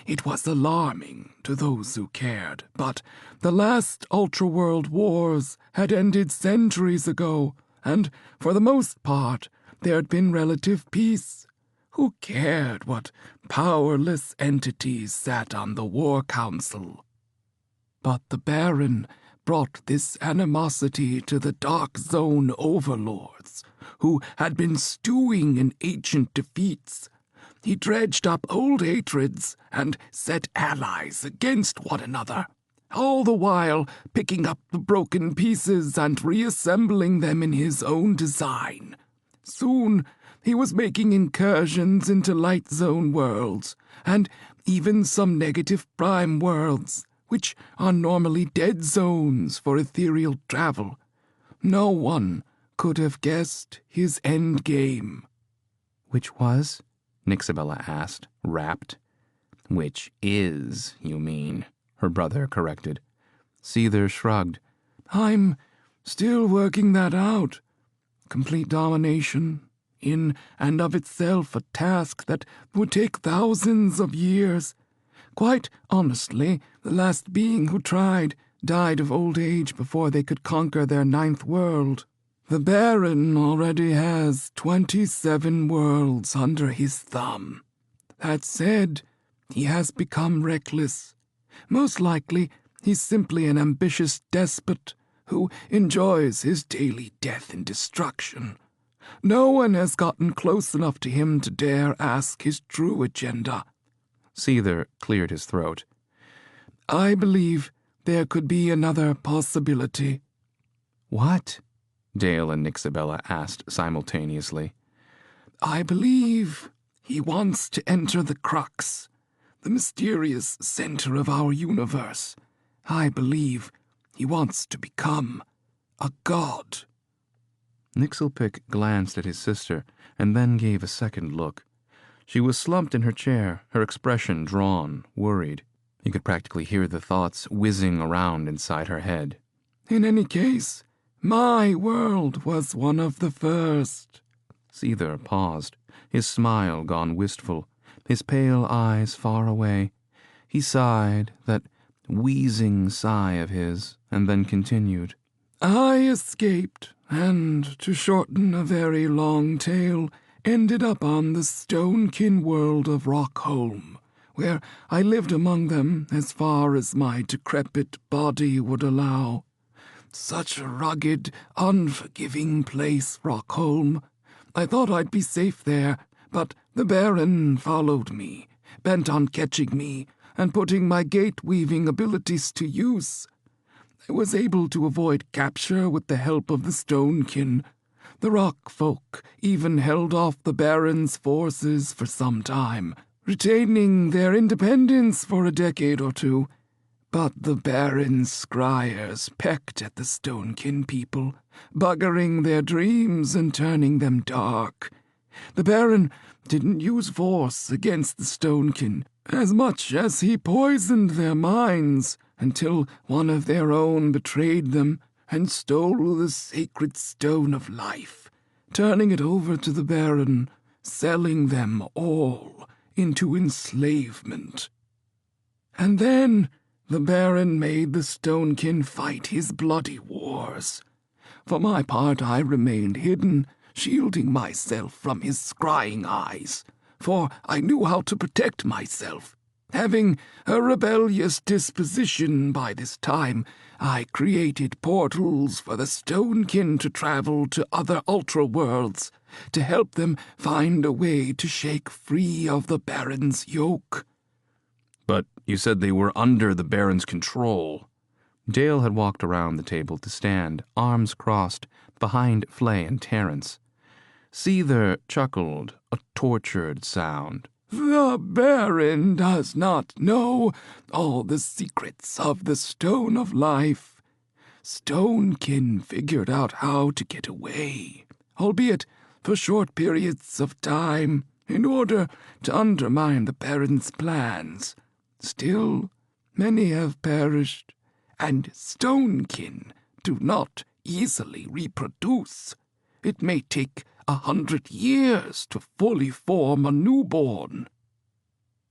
It was alarming to those who cared, but the last Ultra-World wars had ended centuries ago, and for the most part there had been relative peace. Who cared what powerless entities sat on the War Council? But the Baron brought this animosity to the Dark Zone overlords, who had been stewing in ancient defeats. He dredged up old hatreds and set allies against one another, all the while picking up the broken pieces and reassembling them in his own design. Soon, he was making incursions into Light Zone worlds, and even some negative prime worlds, which are normally dead zones for ethereal travel. No one could have guessed his end game. Which was? Nixabella asked, rapt. Which is, you mean, her brother corrected. Seether shrugged. I'm still working that out. Complete domination, in and of itself a task that would take thousands of years. Quite honestly, the last being who tried died of old age before they could conquer their 9th world. The Baron already has 27 worlds under his thumb. That said, He has become reckless. Most likely, he's simply an ambitious despot who enjoys his daily death and destruction. No one has gotten close enough to him to dare ask his true agenda. Seether cleared his throat. I believe there could be another possibility. What? Dale and Nixabella asked simultaneously. I believe he wants to enter the crux, the mysterious center of our universe. I believe he wants to become a god. Nixelpick glanced at his sister and then gave a second look. She was slumped in her chair, her expression drawn, worried. He could practically hear the thoughts whizzing around inside her head. In any case, my world was one of the first. Seether paused, his smile gone wistful, his pale eyes far away. He sighed, that wheezing sigh of his, and then continued. I escaped, and, to shorten a very long tale, ended up on the Stonekin world of Rockholm, where I lived among them as far as my decrepit body would allow. Such a rugged, unforgiving place, Rockholm. I thought I'd be safe there, but the Baron followed me, bent on catching me and putting my gate-weaving abilities to use. I was able to avoid capture with the help of the Stonekin. The rock folk even held off the Baron's forces for some time, retaining their independence for a decade or two. But the Baron's scryers pecked at the Stonekin people, buggering their dreams and turning them dark. The Baron didn't use force against the Stonekin, as much as he poisoned their minds, until one of their own betrayed them and stole the sacred stone of life, turning it over to the Baron, selling them all into enslavement. And then the Baron made the Stonekin fight his bloody wars. For my part, I remained hidden, shielding myself from his scrying eyes, for I knew how to protect myself. Having a rebellious disposition by this time, I created portals for the Stonekin to travel to other Ultra worlds, to help them find a way to shake free of the Baron's yoke. But you said they were under the Baron's control. Dale had walked around the table to stand, arms crossed, behind Flay and Terence. Seether chuckled, a tortured sound. The Baron does not know all the secrets of the Stone of Life. Stonekin figured out how to get away, albeit for short periods of time, in order to undermine the Baron's plans. Still, many have perished, and Stonekin do not easily reproduce. It may take 100 years to fully form a newborn.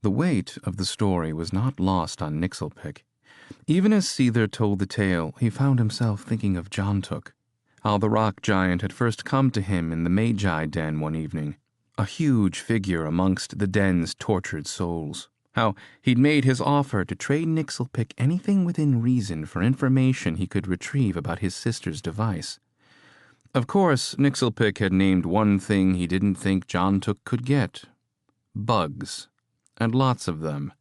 The weight of the story was not lost on Nixelpick. Even as Seether told the tale, he found himself thinking of Jontuk, how the rock giant had first come to him in the Magi den one evening, a huge figure amongst the den's tortured souls. How he'd made his offer to trade Nixelpick anything within reason for information he could retrieve about his sister's device. Of course, Nixelpick had named one thing he didn't think Jontuk could get. Bugs. And lots of them.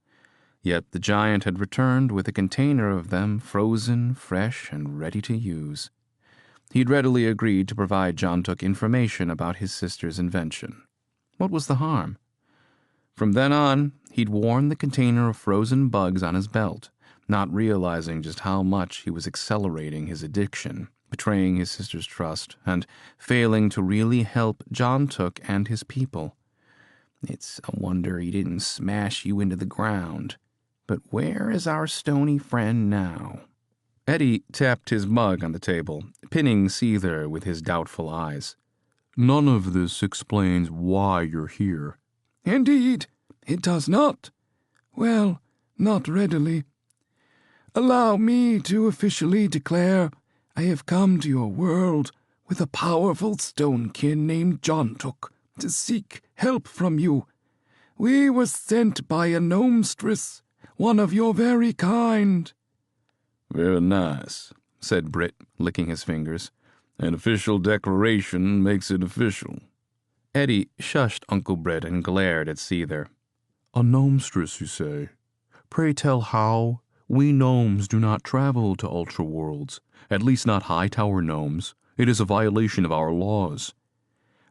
Yet the giant had returned with a container of them frozen, fresh, and ready to use. He'd readily agreed to provide Jontuk information about his sister's invention. What was the harm? From then on, he'd worn the container of frozen bugs on his belt, not realizing just how much he was accelerating his addiction, betraying his sister's trust, and failing to really help Jontuk and his people. It's a wonder he didn't smash you into the ground. But where is our stony friend now? Eddie tapped his mug on the table, pinning Seether with his doubtful eyes. None of this explains why you're here. Indeed, it does not. Well, not readily. Allow me to officially declare I have come to your world with a powerful Stonekin named Jontuk to seek help from you. We were sent by a gnomestress, one of your very kind." "Very nice," said Britt, licking his fingers. "An official declaration makes it official." Eddie shushed Uncle Britt and glared at Seether. "A gnomestress, you say? Pray tell how? We gnomes do not travel to ultra worlds, at least not Hightower gnomes. It is a violation of our laws."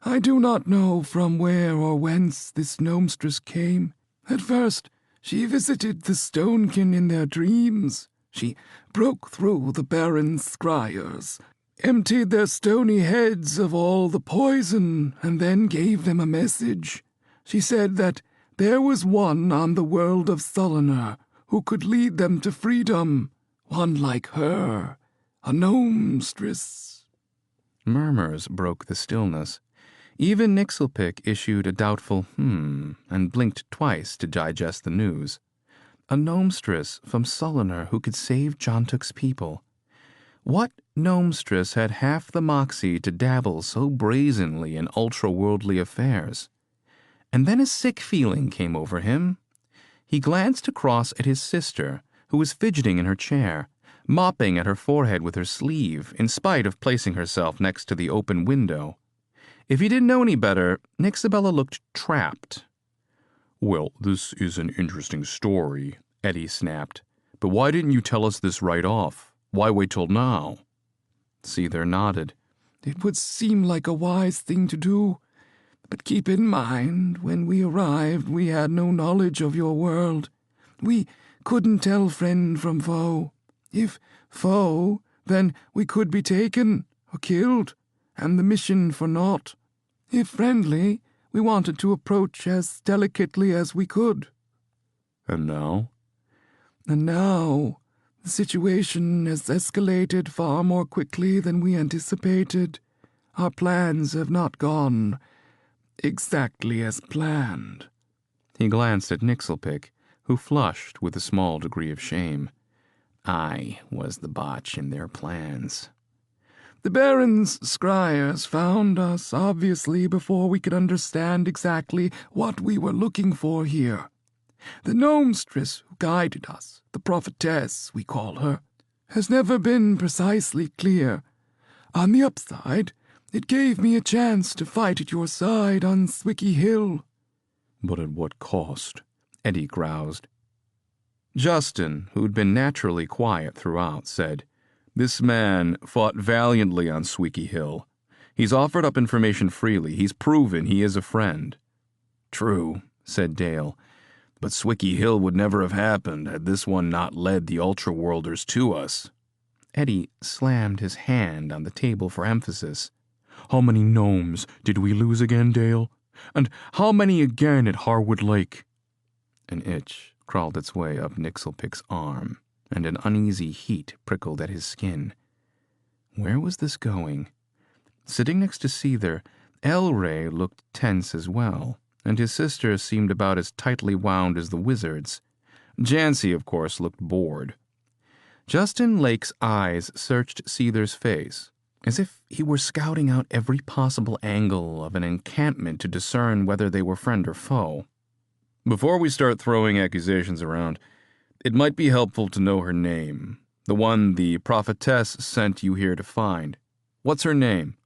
"I do not know from where or whence this gnomestress came. At first, she visited the Stonekin in their dreams. She broke through the Baron's scryers, emptied their stony heads of all the poison, and then gave them a message. She said that there was one on the world of Sullinar who could lead them to freedom, one like her, a gnomestress." Murmurs broke the stillness. Even Nixelpick issued a doubtful and blinked twice to digest the news. A gnomestress from Sullinar who could save Jontuk's people. What gnomestress had half the moxie to dabble so brazenly in ultra-worldly affairs? And then a sick feeling came over him. He glanced across at his sister, who was fidgeting in her chair, mopping at her forehead with her sleeve, in spite of placing herself next to the open window. If he didn't know any better, Nixabella looked trapped. "Well, this is an interesting story," Eddie snapped. "But why didn't you tell us this right off? Why wait till now?" Seether nodded. "It would seem like a wise thing to do. But keep in mind, when we arrived, we had no knowledge of your world. We couldn't tell friend from foe. If foe, then we could be taken or killed, and the mission for naught. If friendly, we wanted to approach as delicately as we could." "And now?" "And now, the situation has escalated far more quickly than we anticipated. Our plans have not gone exactly as planned." He glanced at Nixelpick, who flushed with a small degree of shame. I was the botch in their plans. "The Baron's scryers found us, obviously, before we could understand exactly what we were looking for here. The gnomestress who guided us, the prophetess, we call her, has never been precisely clear. On the upside, it gave me a chance to fight at your side on Swicky Hill." "But at what cost?" Eddie groused. Justin, who'd been naturally quiet throughout, said, "This man fought valiantly on Swicky Hill. He's offered up information freely. He's proven he is a friend." "True," said Dale, "but Swicky Hill would never have happened had this one not led the Ultra-Worlders to us." Eddie slammed his hand on the table for emphasis. "How many gnomes did we lose again, Dale? And how many again at Harwood Lake?" An itch crawled its way up Nixelpick's arm, and an uneasy heat prickled at his skin. Where was this going? Sitting next to Seether, Elray looked tense as well, and his sister seemed about as tightly wound as the wizard's. Jancy, of course, looked bored. Justin Lake's eyes searched Seether's face, as if he were scouting out every possible angle of an encampment to discern whether they were friend or foe. "Before we start throwing accusations around, it might be helpful to know her name, the one the prophetess sent you here to find. What's her name?"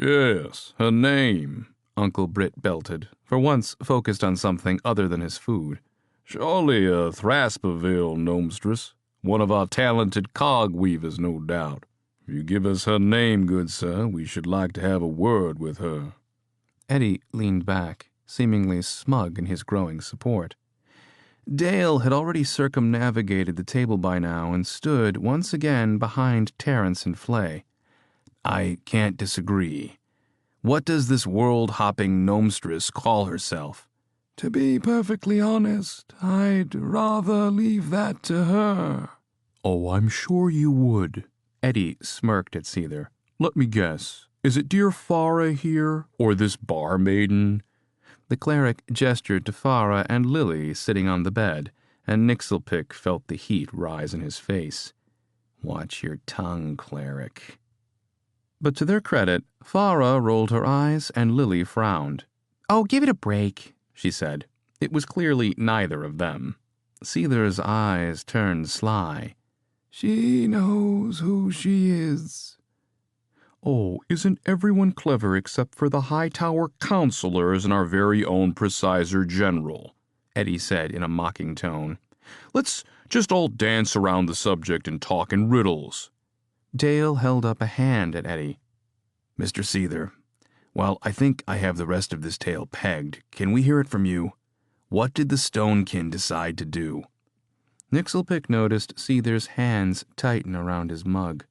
"Yes, her name," Uncle Britt belted, for once focused on something other than his food. "Surely a Thrasperville gnomestress, one of our talented cog weavers, no doubt. If you give us her name, good sir, we should like to have a word with her." Eddie leaned back, seemingly smug in his growing support. Dale had already circumnavigated the table by now and stood once again behind Terence and Flay. "I can't disagree. What does this world-hopping gnomestress call herself?" "To be perfectly honest, I'd rather leave that to her." "Oh, I'm sure you would." Eddie smirked at Seether. "Let me guess. Is it dear Farah here, or this barmaiden?" The cleric gestured to Farah and Lily sitting on the bed, and Nixelpick felt the heat rise in his face. "Watch your tongue, cleric." But to their credit, Farah rolled her eyes and Lily frowned. "Oh, give it a break," she said. It was clearly neither of them. Seether's eyes turned sly. She knows who she is. Oh, isn't everyone clever except for the Hightower counselors and our very own Presizer General? Eddie said in a mocking tone. Let's just all dance around the subject and talk in riddles. Dale held up a hand at Eddie. Mr. Seether, while I think I have the rest of this tale pegged, can we hear it from you? What did the Stonekin decide to do? Nixelpick noticed Seether's hands tighten around his mug.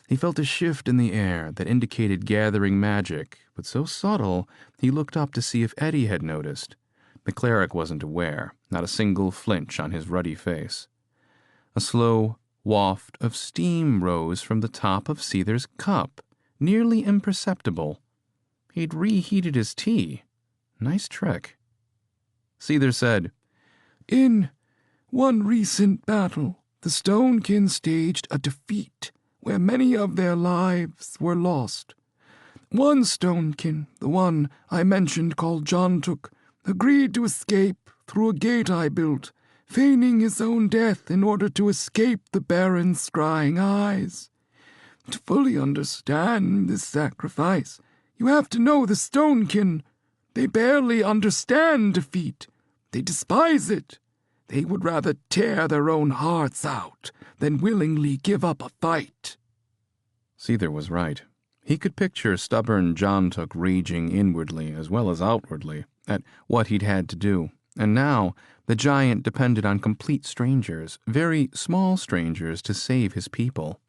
He felt a shift in the air that indicated gathering magic, but so subtle he looked up to see if Eddie had noticed. The cleric wasn't aware, not a single flinch on his ruddy face. A slow waft of steam rose from the top of Seether's cup, nearly imperceptible. He'd reheated his tea. Nice trick. Seether said, In one recent battle, the Stonekin staged a defeat where many of their lives were lost. One Stonekin, the one I mentioned called Jontuk, agreed to escape through a gate I built, feigning his own death in order to escape the Baron's scrying eyes. To fully understand this sacrifice, you have to know the Stonekin. They barely understand defeat. They despise it. They would rather tear their own hearts out than willingly give up a fight. Seether was right. He could picture stubborn Jontuk raging inwardly as well as outwardly at what he'd had to do, and now the giant depended on complete strangers, very small strangers, to save his people.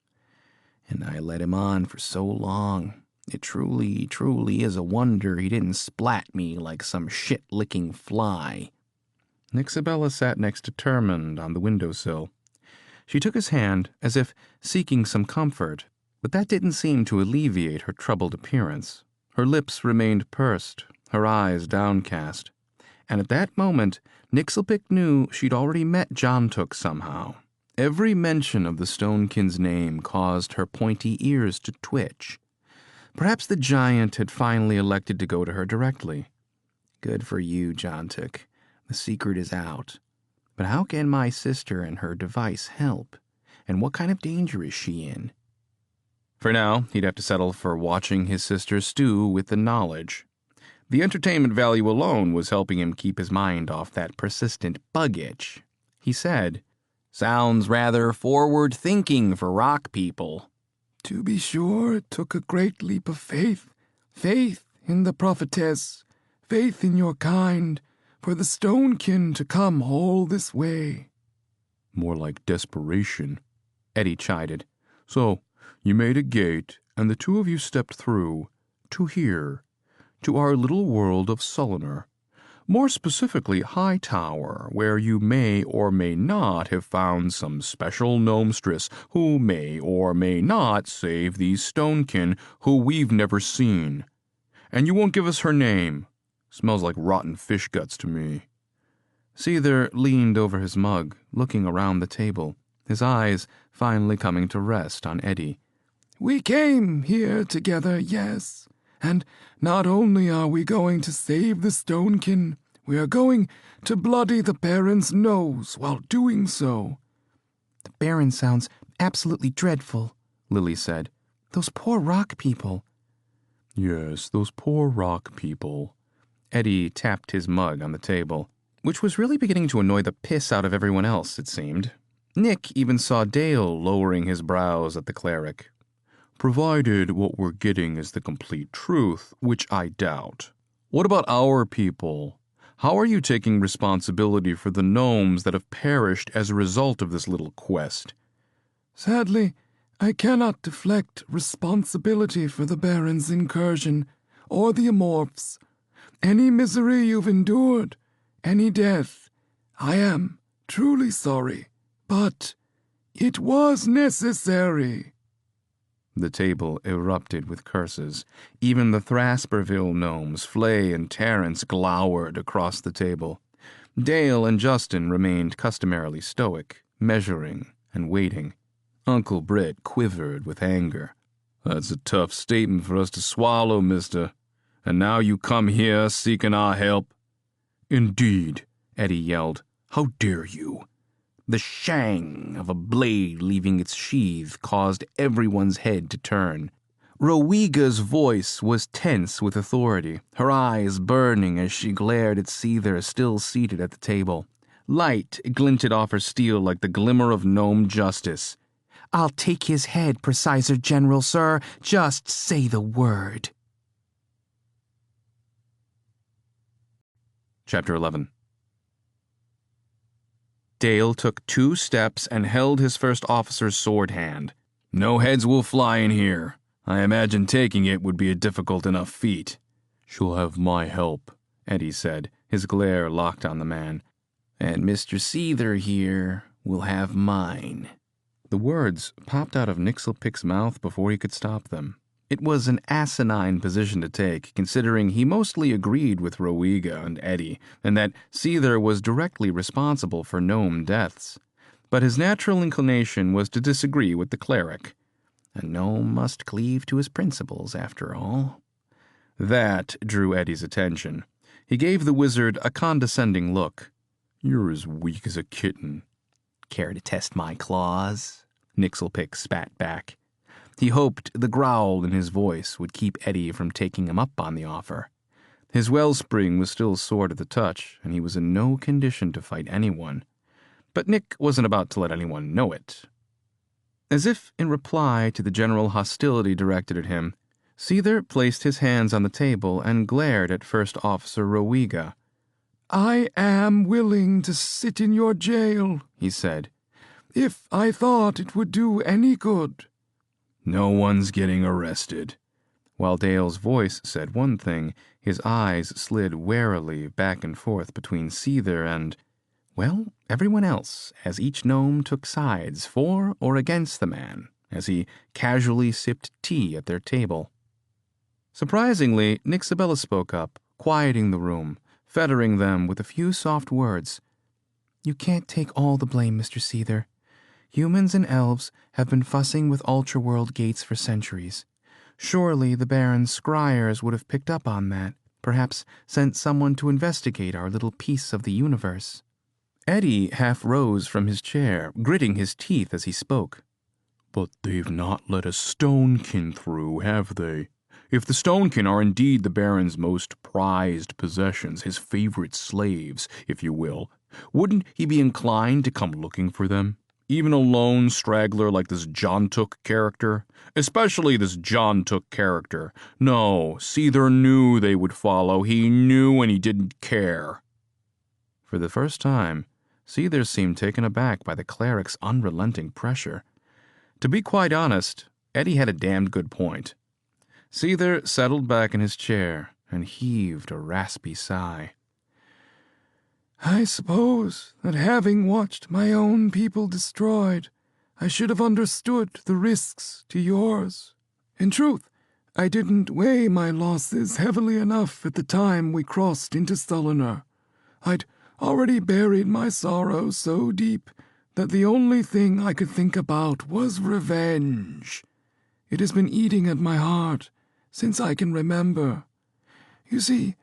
And I led him on for so long. It truly, truly is a wonder he didn't splat me like some shit-licking fly. Nixabella sat next to Termund on the windowsill. She took his hand as if seeking some comfort, but that didn't seem to alleviate her troubled appearance. Her lips remained pursed, her eyes downcast. And at that moment, Nixelpick knew she'd already met Jontuk somehow. Every mention of the Stonekin's name caused her pointy ears to twitch. Perhaps the giant had finally elected to go to her directly. Good for you, Jontuk. The secret is out. But how can my sister and her device help? And what kind of danger is she in? For now, he'd have to settle for watching his sister stew with the knowledge. The entertainment value alone was helping him keep his mind off that persistent bug itch. He said, Sounds rather forward-thinking for rock people. To be sure, it took a great leap of faith. Faith in the prophetess, faith in your kind, for the Stonekin to come all this way. More like desperation, Eddie chided. So, you made a gate, and the two of you stepped through, to here, to our little world of Sullimer. More specifically, Hightower, where you may or may not have found some special gnomestress who may or may not save these Stonekin who we've never seen. And you won't give us her name. Smells like rotten fish guts to me. Seether leaned over his mug, looking around the table, his eyes finally coming to rest on Eddie. We came here together, yes. And not only are we going to save the Stonekin, we are going to bloody the Baron's nose while doing so. The Baron sounds absolutely dreadful, Lily said. Those poor rock people. Yes, those poor rock people. Eddie tapped his mug on the table, which was really beginning to annoy the piss out of everyone else, it seemed. Nick even saw Dale lowering his brows at the cleric. Provided what we're getting is the complete truth, which I doubt. What about our people? How are you taking responsibility for the gnomes that have perished as a result of this little quest? Sadly, I cannot deflect responsibility for the Baron's incursion, or the Amorphs. Any misery you've endured, any death, I am truly sorry, but it was necessary. The table erupted with curses. Even the Thrasperville gnomes, Flay and Terrence, glowered across the table. Dale and Justin remained customarily stoic, measuring and waiting. Uncle Britt quivered with anger. That's a tough statement for us to swallow, mister. And now you come here seeking our help? Indeed. Eddie yelled. "How dare you?" The shang of a blade leaving its sheath caused everyone's head to turn. Rowega's voice was tense with authority, her eyes burning as she glared at Seether still seated at the table. Light glinted off her steel like the glimmer of gnome justice. "I'll take his head, Preciser General, sir. Just say the word." Chapter 11. Dale took 2 steps and held his first officer's sword hand. "No heads will fly in here. I imagine taking it would be a difficult enough feat." "She'll have my help," Eddie said, his glare locked on the man. "And Mr. Seether here will have mine." The words popped out of Nixelpick's mouth before he could stop them. It was an asinine position to take, considering he mostly agreed with Rowega and Eddie, and that Seether was directly responsible for gnome deaths. But his natural inclination was to disagree with the cleric. A gnome must cleave to his principles, after all. That drew Eddie's attention. He gave the wizard a condescending look. "You're as weak as a kitten." "Care to test my claws?" Nixelpick spat back. He hoped the growl in his voice would keep Eddie from taking him up on the offer. His wellspring was still sore to the touch, and he was in no condition to fight anyone. But Nick wasn't about to let anyone know it. As if in reply to the general hostility directed at him, Seether placed his hands on the table and glared at First Officer Rowega. "I am willing to sit in your jail," he said, "if I thought it would do any good." "No one's getting arrested." While Dale's voice said one thing, his eyes slid warily back and forth between Seether and, well, everyone else, as each gnome took sides for or against the man, as he casually sipped tea at their table. Surprisingly, Nixabella spoke up, quieting the room, fettering them with a few soft words. "You can't take all the blame, Mr. Seether. Humans and elves have been fussing with Ultraworld gates for centuries. Surely the Baron's scryers would have picked up on that, perhaps sent someone to investigate our little piece of the universe." Eddie half rose from his chair, gritting his teeth as he spoke. "But they've not let a stonekin through, have they? If the stonekin are indeed the Baron's most prized possessions, his favorite slaves, if you will, wouldn't he be inclined to come looking for them? Even a lone straggler like this Jontuk character? Especially this Jontuk character. No, Seether knew they would follow. He knew and he didn't care." For the first time, Seether seemed taken aback by the cleric's unrelenting pressure. To be quite honest, Eddie had a damned good point. Seether settled back in his chair and heaved a raspy sigh. "I suppose that having watched my own people destroyed, I should have understood the risks to yours. In truth, I didn't weigh my losses heavily enough at the time we crossed into Sullinar. I'd already buried my sorrow so deep that the only thing I could think about was revenge. It has been eating at my heart since I can remember. You see,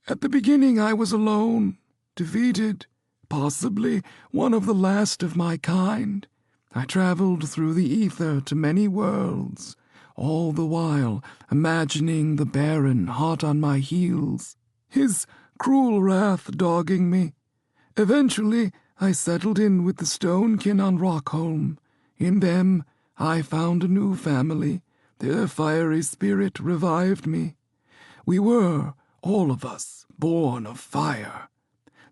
at the beginning I was alone, defeated, possibly one of the last of my kind. I traveled through the ether to many worlds, all the while imagining the Baron hot on my heels, his cruel wrath dogging me. Eventually, I settled in with the Stonekin on Rockholm. In them, I found a new family. Their fiery spirit revived me. We were, all of us, born of fire.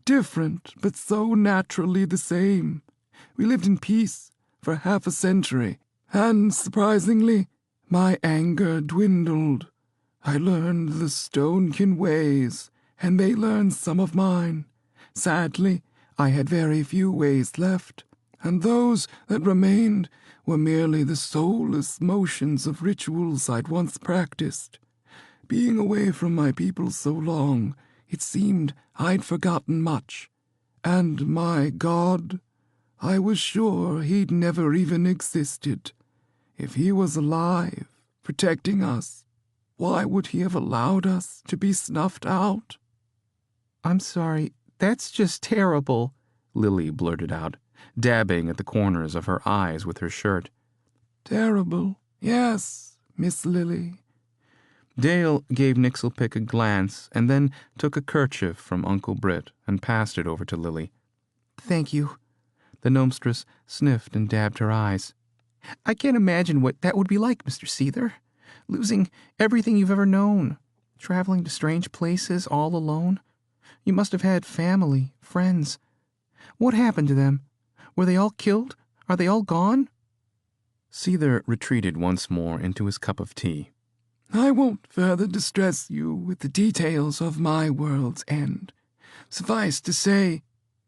Different, but so naturally the same. We lived in peace for half a century, and, surprisingly, my anger dwindled. I learned the Stonekin ways, and they learned some of mine. Sadly, I had very few ways left, and those that remained were merely the soulless motions of rituals I'd once practiced. Being away from my people so long, it seemed I'd forgotten much. And my God, I was sure he'd never even existed. If he was alive, protecting us, why would he have allowed us to be snuffed out? "I'm sorry, That's just terrible, Lily blurted out, dabbing at the corners of her eyes with her shirt. Terrible, yes, Miss Lily. Dale gave Nixelpick a glance and then took a kerchief from Uncle Britt and passed it over to Lily. Thank you. The gnomestress sniffed and dabbed her eyes. I can't imagine what that would be like, Mr. Seether. Losing everything you've ever known. Traveling to strange places all alone. You must have had family, friends. What happened to them? Were they all killed? Are they all gone? Seether retreated once more into his cup of tea. I won't further distress you with the details of my world's end. Suffice to say,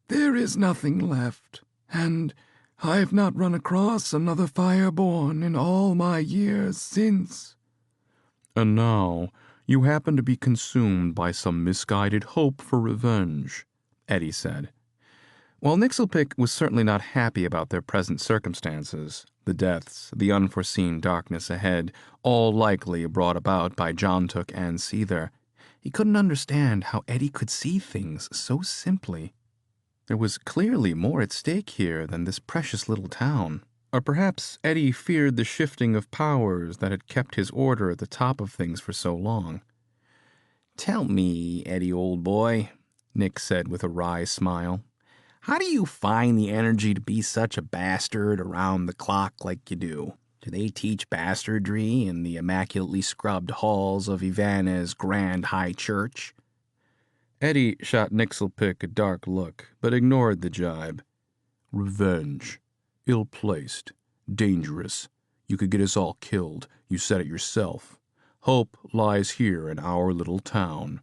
there is nothing left, and I've not run across another Fireborn in all my years since. And now you happen to be consumed by some misguided hope for revenge, Eddie said. While Nixelpick was certainly not happy about their present circumstances, the deaths, the unforeseen darkness ahead, all likely brought about by Jontuk and Seether, he couldn't understand how Eddie could see things so simply. There was clearly more at stake here than this precious little town. Or perhaps Eddie feared the shifting of powers that had kept his order at the top of things for so long. "Tell me, Eddie, old boy," Nick said with a wry smile, "how do you find the energy to be such a bastard around the clock like you do? Do they teach bastardry in the immaculately scrubbed halls of Ivana's Grand High Church?" Eddie shot Nixelpick a dark look, but ignored the jibe. "Revenge. Ill-placed. Dangerous. You could get us all killed. You said it yourself. Hope lies here in our little town."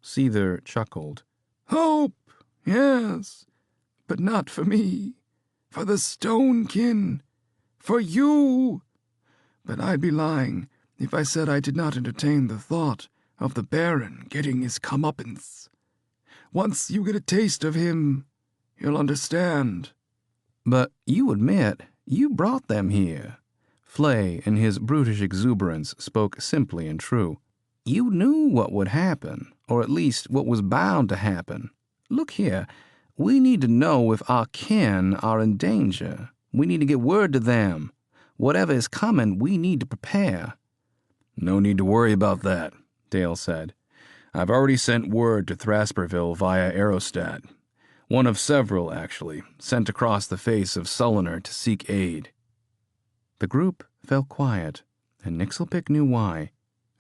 Seether chuckled. Hope, yes, but not for me. For the Stonekin. For you. But I'd be lying if I said I did not entertain the thought of the Baron getting his comeuppance. Once you get a taste of him, you'll understand. "But you admit you brought them here." Flay, in his brutish exuberance, spoke simply and true. "You knew what would happen, or at least what was bound to happen. Look here, we need to know if our kin are in danger. We need to get word to them. Whatever is coming, we need to prepare." "No need to worry about that," Dale said. "I've already sent word to Thrasperville via aerostat. One of several, actually, sent across the face of Sullinar to seek aid." The group fell quiet, and Nixelpick knew why.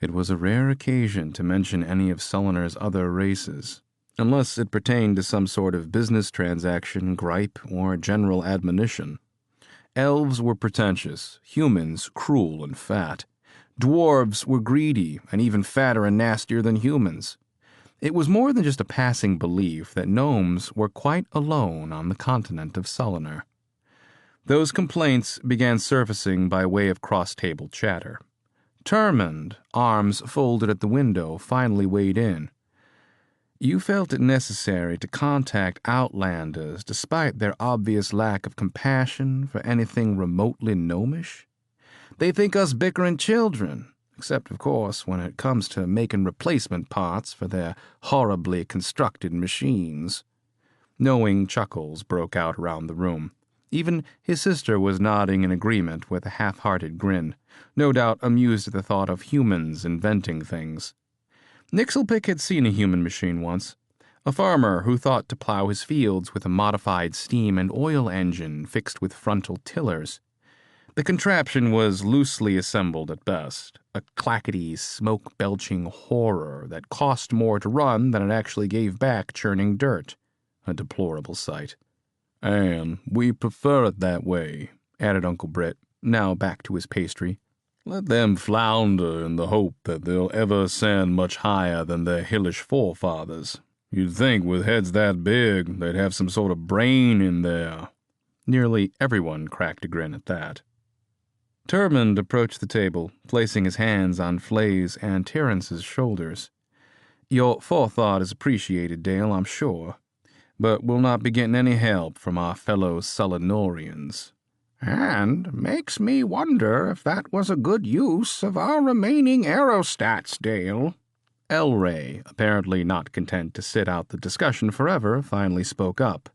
It was a rare occasion to mention any of Sullinar's other races, unless it pertained to some sort of business transaction, gripe, or general admonition. Elves were pretentious, humans cruel and fat. Dwarves were greedy and even fatter and nastier than humans. It was more than just a passing belief that gnomes were quite alone on the continent of Sullinar. Those complaints began surfacing by way of cross-table chatter. Termund, arms folded at the window, finally weighed in. "You felt it necessary to contact Outlanders despite their obvious lack of compassion for anything remotely gnomish? They think us bickering children, except, of course, when it comes to making replacement parts for their horribly constructed machines." Knowing chuckles broke out around the room. Even his sister was nodding in agreement with a half-hearted grin, no doubt amused at the thought of humans inventing things. Nixelpick had seen a human machine once, a farmer who thought to plow his fields with a modified steam and oil engine fixed with frontal tillers. The contraption was loosely assembled at best, a clackety, smoke-belching horror that cost more to run than it actually gave back churning dirt. A deplorable sight. "And we prefer it that way," added Uncle Britt, now back to his pastry. "Let them flounder in the hope that they'll ever ascend much higher than their hellish forefathers. You'd think with heads that big, they'd have some sort of brain in there." Nearly everyone cracked a grin at that. Termund approached the table, placing his hands on Flay's and Terrence's shoulders. "Your forethought is appreciated, Dale, I'm sure, but we'll not be getting any help from our fellow Sulinorians." "And makes me wonder if that was a good use of our remaining aerostats, Dale," Elray, apparently not content to sit out the discussion forever, finally spoke up.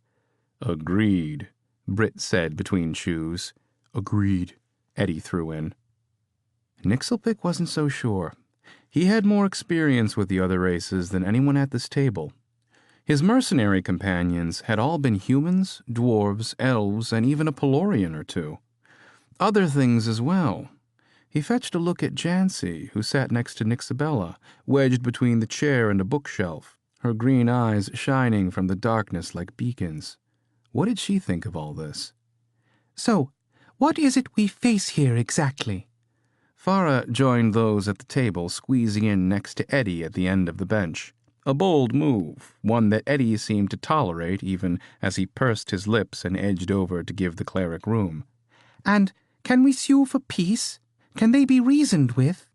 Agreed, Britt said between chews. Agreed, Eddie threw in. Nixelpick wasn't so sure. He had more experience with the other races than anyone at this table. His mercenary companions had all been humans, dwarves, elves, and even a Pelorian or two. Other things as well. He fetched a look at Jancy, who sat next to Nixabella, wedged between the chair and a bookshelf, her green eyes shining from the darkness like beacons. What did she think of all this? So, what is it we face here exactly? Farah joined those at the table, squeezing in next to Eddie at the end of the bench. A bold move, one that Eddie seemed to tolerate even as he pursed his lips and edged over to give the cleric room. And can we sue for peace? Can they be reasoned with?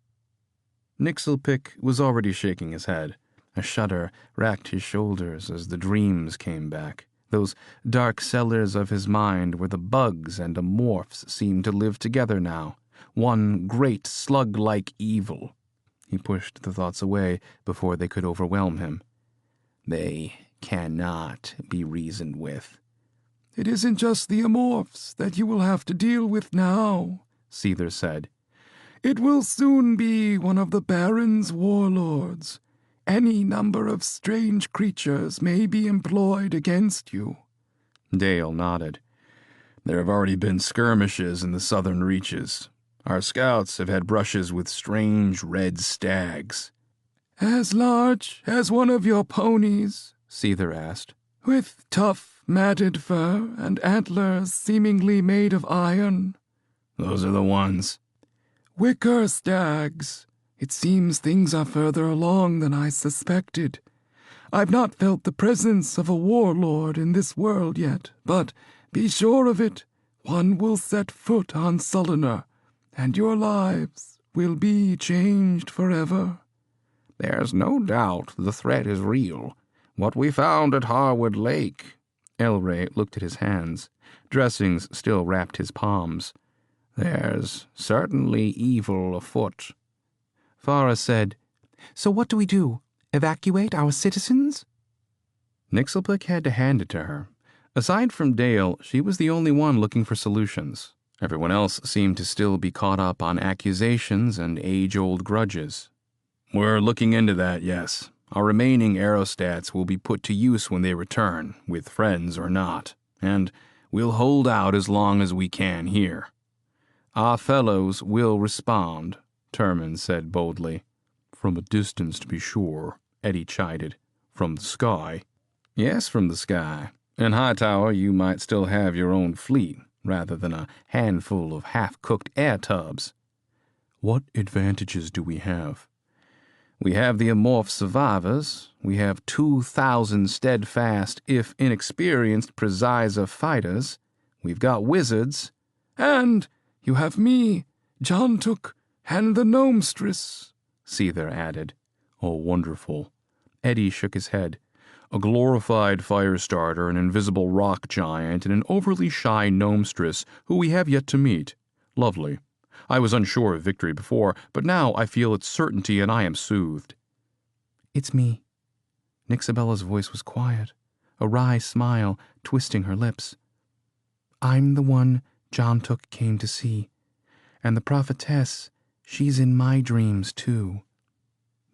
Nixelpick was already shaking his head. A shudder racked his shoulders as the dreams came back. Those dark cellars of his mind where the bugs and amorphs seemed to live together now. One great slug-like evil. He pushed the thoughts away before they could overwhelm him. They cannot be reasoned with. It isn't just the amorphs that you will have to deal with now, Seether said. It will soon be one of the Baron's warlords. Any number of strange creatures may be employed against you. Dale nodded. There have already been skirmishes in the southern reaches. Our scouts have had brushes with strange red stags. As large as one of your ponies? Seether asked. With tough, matted fur and antlers seemingly made of iron? Those are the ones. Wicker stags. It seems things are further along than I suspected. I've not felt the presence of a warlord in this world yet, but be sure of it, one will set foot on Sullinar, and your lives will be changed forever. There's no doubt the threat is real. What we found at Harwood Lake. Elray looked at his hands. Dressings still wrapped his palms. There's certainly evil afoot. Farah said, So what do we do? Evacuate our citizens? Nixelpick had to hand it to her. Aside from Dale, she was the only one looking for solutions. Everyone else seemed to still be caught up on accusations and age-old grudges. We're looking into that, yes. Our remaining aerostats will be put to use when they return, with friends or not, and we'll hold out as long as we can here. Our fellows will respond, Terman said boldly. From a distance, to be sure, Eddie chided. From the sky. Yes, from the sky. In Hightower, you might still have your own fleet, rather than a handful of half-cooked air tubs. What advantages do we have? We have the amorph survivors. We have 2,000 steadfast, if inexperienced, Presizer fighters. We've got wizards. And you have me, Jontuk, and the Gnomestress, Seether added. Oh, wonderful. Eddie shook his head. A glorified fire starter, an invisible rock giant, and an overly shy gnomestress who we have yet to meet. Lovely. I was unsure of victory before, but now I feel its certainty and I am soothed. It's me. Nixabella's voice was quiet, a wry smile twisting her lips. I'm the one Jontuk came to see, and the prophetess, she's in my dreams too.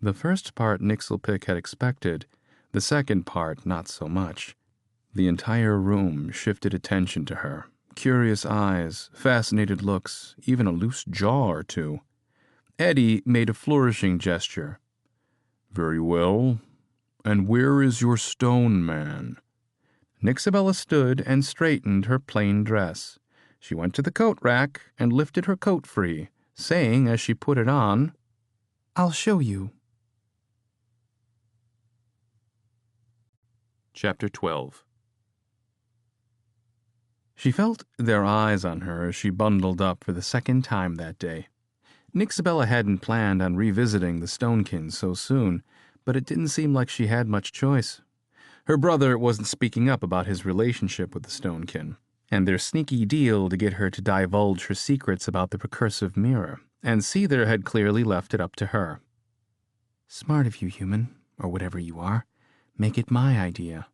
The first part Nixelpick had expected, the second part not so much. The entire room shifted attention to her. Curious eyes, fascinated looks, even a loose jaw or two. Eddie made a flourishing gesture. Very well. And where is your stone man? Nixabella stood and straightened her plain dress. She went to the coat rack and lifted her coat free, saying as she put it on, I'll show you. Chapter 12. She felt their eyes on her as she bundled up for the second time that day. Nixabella hadn't planned on revisiting the Stonekins so soon, but it didn't seem like she had much choice. Her brother wasn't speaking up about his relationship with the Stonekin, and their sneaky deal to get her to divulge her secrets about the recursive mirror, and Seether had clearly left it up to her. Smart of you, human, or whatever you are. Make it my idea.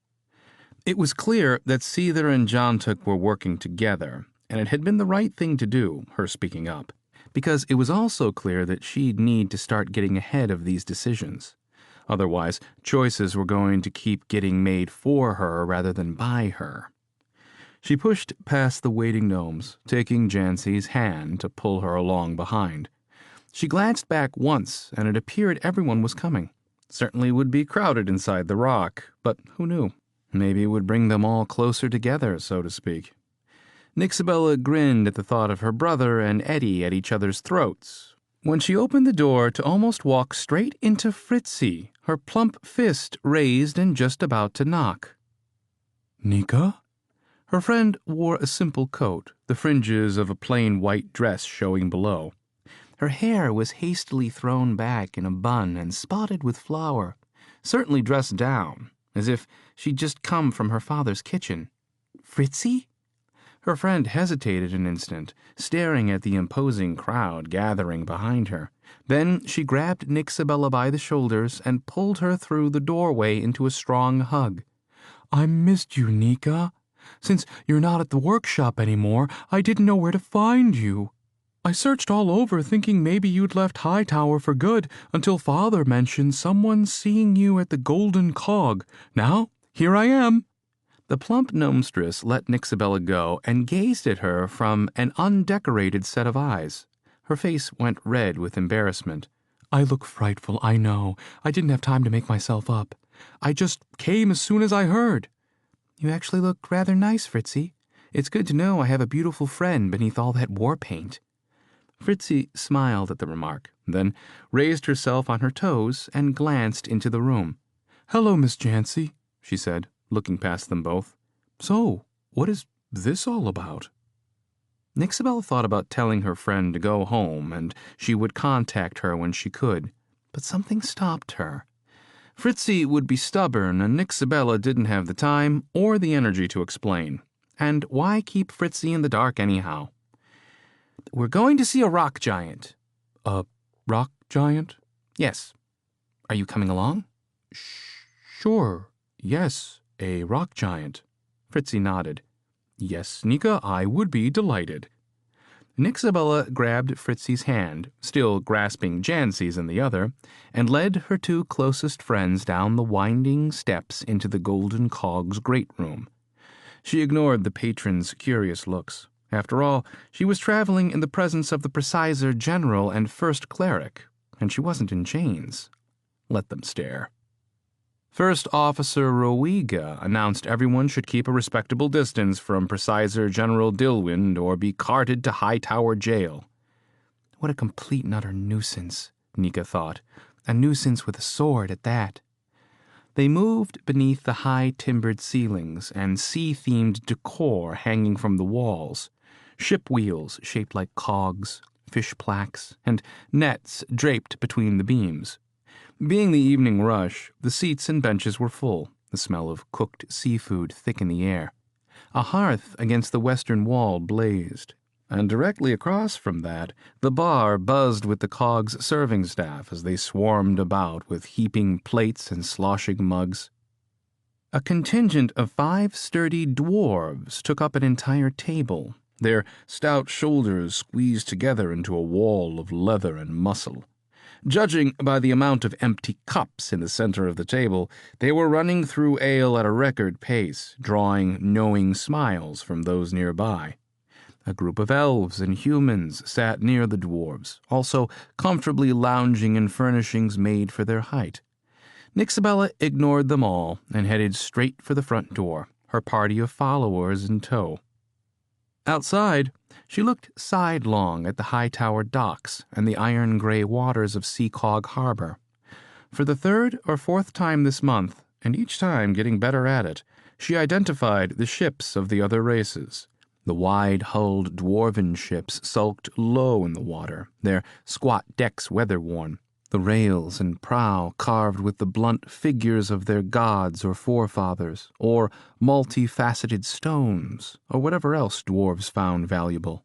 It was clear that Seether and Jontuk were working together, and it had been the right thing to do, her speaking up, because it was also clear that she'd need to start getting ahead of these decisions. Otherwise, choices were going to keep getting made for her rather than by her. She pushed past the waiting gnomes, taking Jancy's hand to pull her along behind. She glanced back once, and it appeared everyone was coming. Certainly would be crowded inside the rock, but who knew? Maybe it would bring them all closer together, so to speak. Nixabella grinned at the thought of her brother and Eddie at each other's throats, when she opened the door to almost walk straight into Fritzy, her plump fist raised and just about to knock. Nika? Her friend wore a simple coat, the fringes of a plain white dress showing below. Her hair was hastily thrown back in a bun and spotted with flour, certainly dressed down, as if she'd just come from her father's kitchen. Fritzy? Her friend hesitated an instant, staring at the imposing crowd gathering behind her. Then she grabbed Nixabella by the shoulders and pulled her through the doorway into a strong hug. I missed you, Nika. Since you're not at the workshop anymore, I didn't know where to find you. I searched all over thinking maybe you'd left Hightower for good until Father mentioned someone seeing you at the Golden Cog. Now, here I am. The plump gnomestress let Nixabella go and gazed at her from an undecorated set of eyes. Her face went red with embarrassment. I look frightful, I know. I didn't have time to make myself up. I just came as soon as I heard. You actually look rather nice, Fritzy. It's good to know I have a beautiful friend beneath all that war paint. Fritzy smiled at the remark, then raised herself on her toes and glanced into the room. Hello, Miss Jancy, she said, looking past them both. So, what is this all about? Nixabella thought about telling her friend to go home and she would contact her when she could, but something stopped her. Fritzy would be stubborn, and Nixabella didn't have the time or the energy to explain. And why keep Fritzy in the dark anyhow? We're going to see a rock giant. A rock giant? Yes. Are you coming along? Sure. Yes, a rock giant. Fritzy nodded. Yes, Nika, I would be delighted. Nixabella grabbed Fritzy's hand, still grasping Jancy's in the other, and led her two closest friends down the winding steps into the Golden Cog's great room. She ignored the patron's curious looks. After all, she was traveling in the presence of the Presizer General and First Cleric, and she wasn't in chains. Let them stare. First Officer Rowiga announced everyone should keep a respectable distance from Presizer General Dilwind or be carted to Hightower Jail. What a complete and utter nuisance, Nika thought. A nuisance with a sword at that. They moved beneath the high-timbered ceilings and sea-themed decor hanging from the walls. Ship wheels shaped like cogs, fish plaques, and nets draped between the beams. Being the evening rush, the seats and benches were full, the smell of cooked seafood thick in the air. A hearth against the western wall blazed, and directly across from that, the bar buzzed with the cog's serving staff as they swarmed about with heaping plates and sloshing mugs. A contingent of 5 sturdy dwarves took up an entire table, their stout shoulders squeezed together into a wall of leather and muscle. Judging by the amount of empty cups in the center of the table, they were running through ale at a record pace, drawing knowing smiles from those nearby. A group of elves and humans sat near the dwarves, also comfortably lounging in furnishings made for their height. Nixabella ignored them all and headed straight for the front door, her party of followers in tow. Outside, she looked sidelong at the Hightower docks and the iron-gray waters of Seacog Harbor. For the 3rd or 4th time this month, and each time getting better at it, she identified the ships of the other races. The wide-hulled dwarven ships sulked low in the water, their squat decks weather-worn, the rails and prow carved with the blunt figures of their gods or forefathers, or multifaceted stones, or whatever else dwarves found valuable.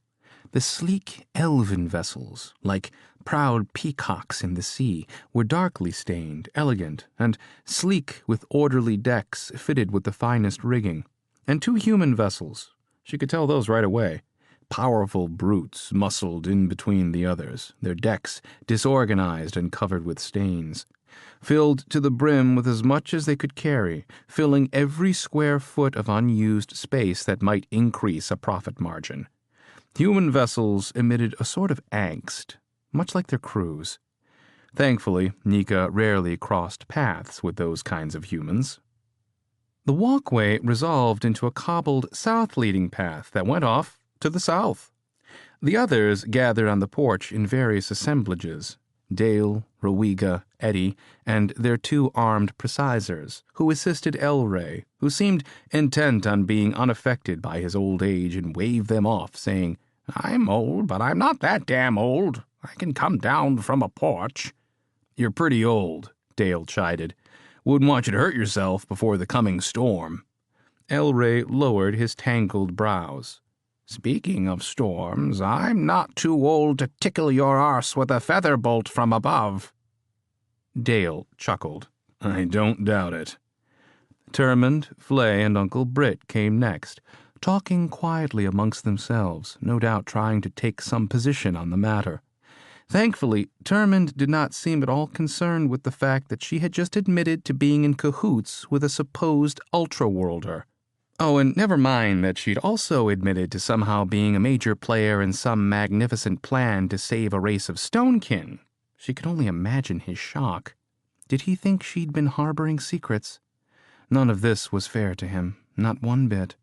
The sleek elven vessels, like proud peacocks in the sea, were darkly stained, elegant, and sleek with orderly decks fitted with the finest rigging. And 2 human vessels. She could tell those right away. Powerful brutes muscled in between the others, their decks disorganized and covered with stains. Filled to the brim with as much as they could carry, filling every square foot of unused space that might increase a profit margin. Human vessels emitted a sort of angst, much like their crews. Thankfully, Nika rarely crossed paths with those kinds of humans. The walkway resolved into a cobbled south-leading path that went off to the south. The others gathered on the porch in various assemblages. Dale, Rowiga, Eddie, and their 2 armed precisors, who assisted Elray, who seemed intent on being unaffected by his old age and waved them off, saying, "I'm old, but I'm not that damn old. I can come down from a porch." "You're pretty old," Dale chided. "Wouldn't want you to hurt yourself before the coming storm." Elray lowered his tangled brows. "Speaking of storms, I'm not too old to tickle your arse with a feather bolt from above." Dale chuckled. "I don't doubt it." Termund, Flay, and Uncle Britt came next, talking quietly amongst themselves, no doubt trying to take some position on the matter. Thankfully, Termund did not seem at all concerned with the fact that she had just admitted to being in cahoots with a supposed ultra-worlder. Oh, and never mind that she'd also admitted to somehow being a major player in some magnificent plan to save a race of Stonekin. She could only imagine his shock. Did he think she'd been harboring secrets? None of this was fair to him, not one bit.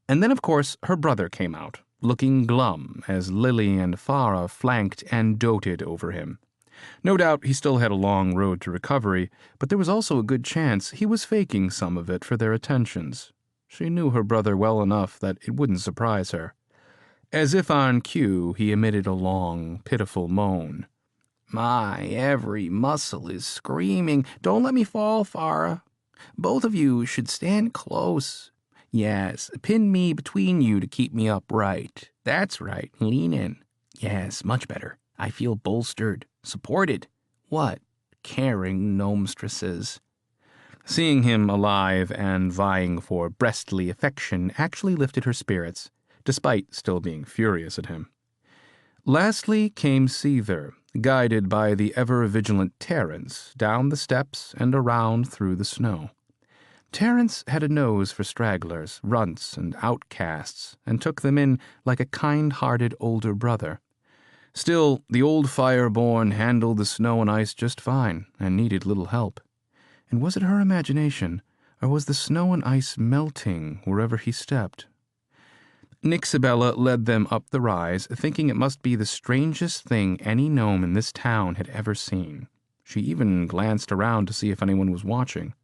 And then, of course, her brother came out, looking glum as Lily and Farah flanked and doted over him. No doubt he still had a long road to recovery, but there was also a good chance he was faking some of it for their attentions. She knew her brother well enough that it wouldn't surprise her. As if on cue, he emitted a long, pitiful moan. "My, every muscle is screaming. Don't let me fall, Farah. Both of you should stand close. Yes, pin me between you to keep me upright. That's right, lean in. Yes, much better. I feel bolstered, supported. What caring gnomestresses." Seeing him alive and vying for breastly affection actually lifted her spirits, despite still being furious at him. Lastly came Seether, guided by the ever-vigilant Terence, down the steps and around through the snow. Terence had a nose for stragglers, runts, and outcasts, and took them in like a kind-hearted older brother. Still, the old Fireborn handled the snow and ice just fine, and needed little help. And was it her imagination, or was the snow and ice melting wherever he stepped? Nixabella led them up the rise, thinking it must be the strangest thing any gnome in this town had ever seen. She even glanced around to see if anyone was watching.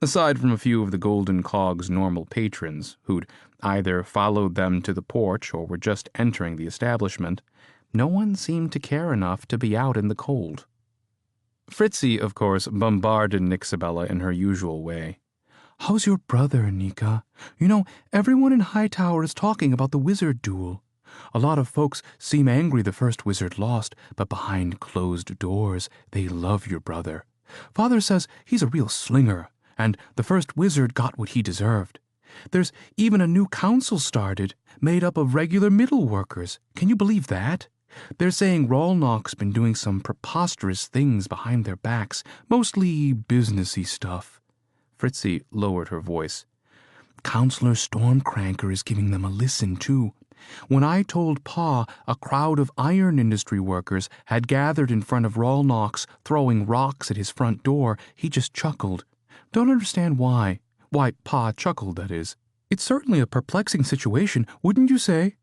Aside from a few of the Golden Cog's normal patrons, who'd either followed them to the porch or were just entering the establishment, no one seemed to care enough to be out in the cold. Fritzy, of course, bombarded Nixabella in her usual way. "How's your brother, Nika? You know, everyone in Hightower is talking about the wizard duel. A lot of folks seem angry the first wizard lost, but behind closed doors, they love your brother. Father says he's a real slinger, and the first wizard got what he deserved. There's even a new council started, made up of regular middle workers. Can you believe that? They're saying Rolnock's been doing some preposterous things behind their backs, mostly businessy stuff." Fritzy lowered her voice. "Counselor Stormcranker is giving them a listen, too. When I told Pa a crowd of iron industry workers had gathered in front of Rolnock's throwing rocks at his front door, he just chuckled. Don't understand why. Why Pa chuckled, that is. It's certainly a perplexing situation, wouldn't you say?"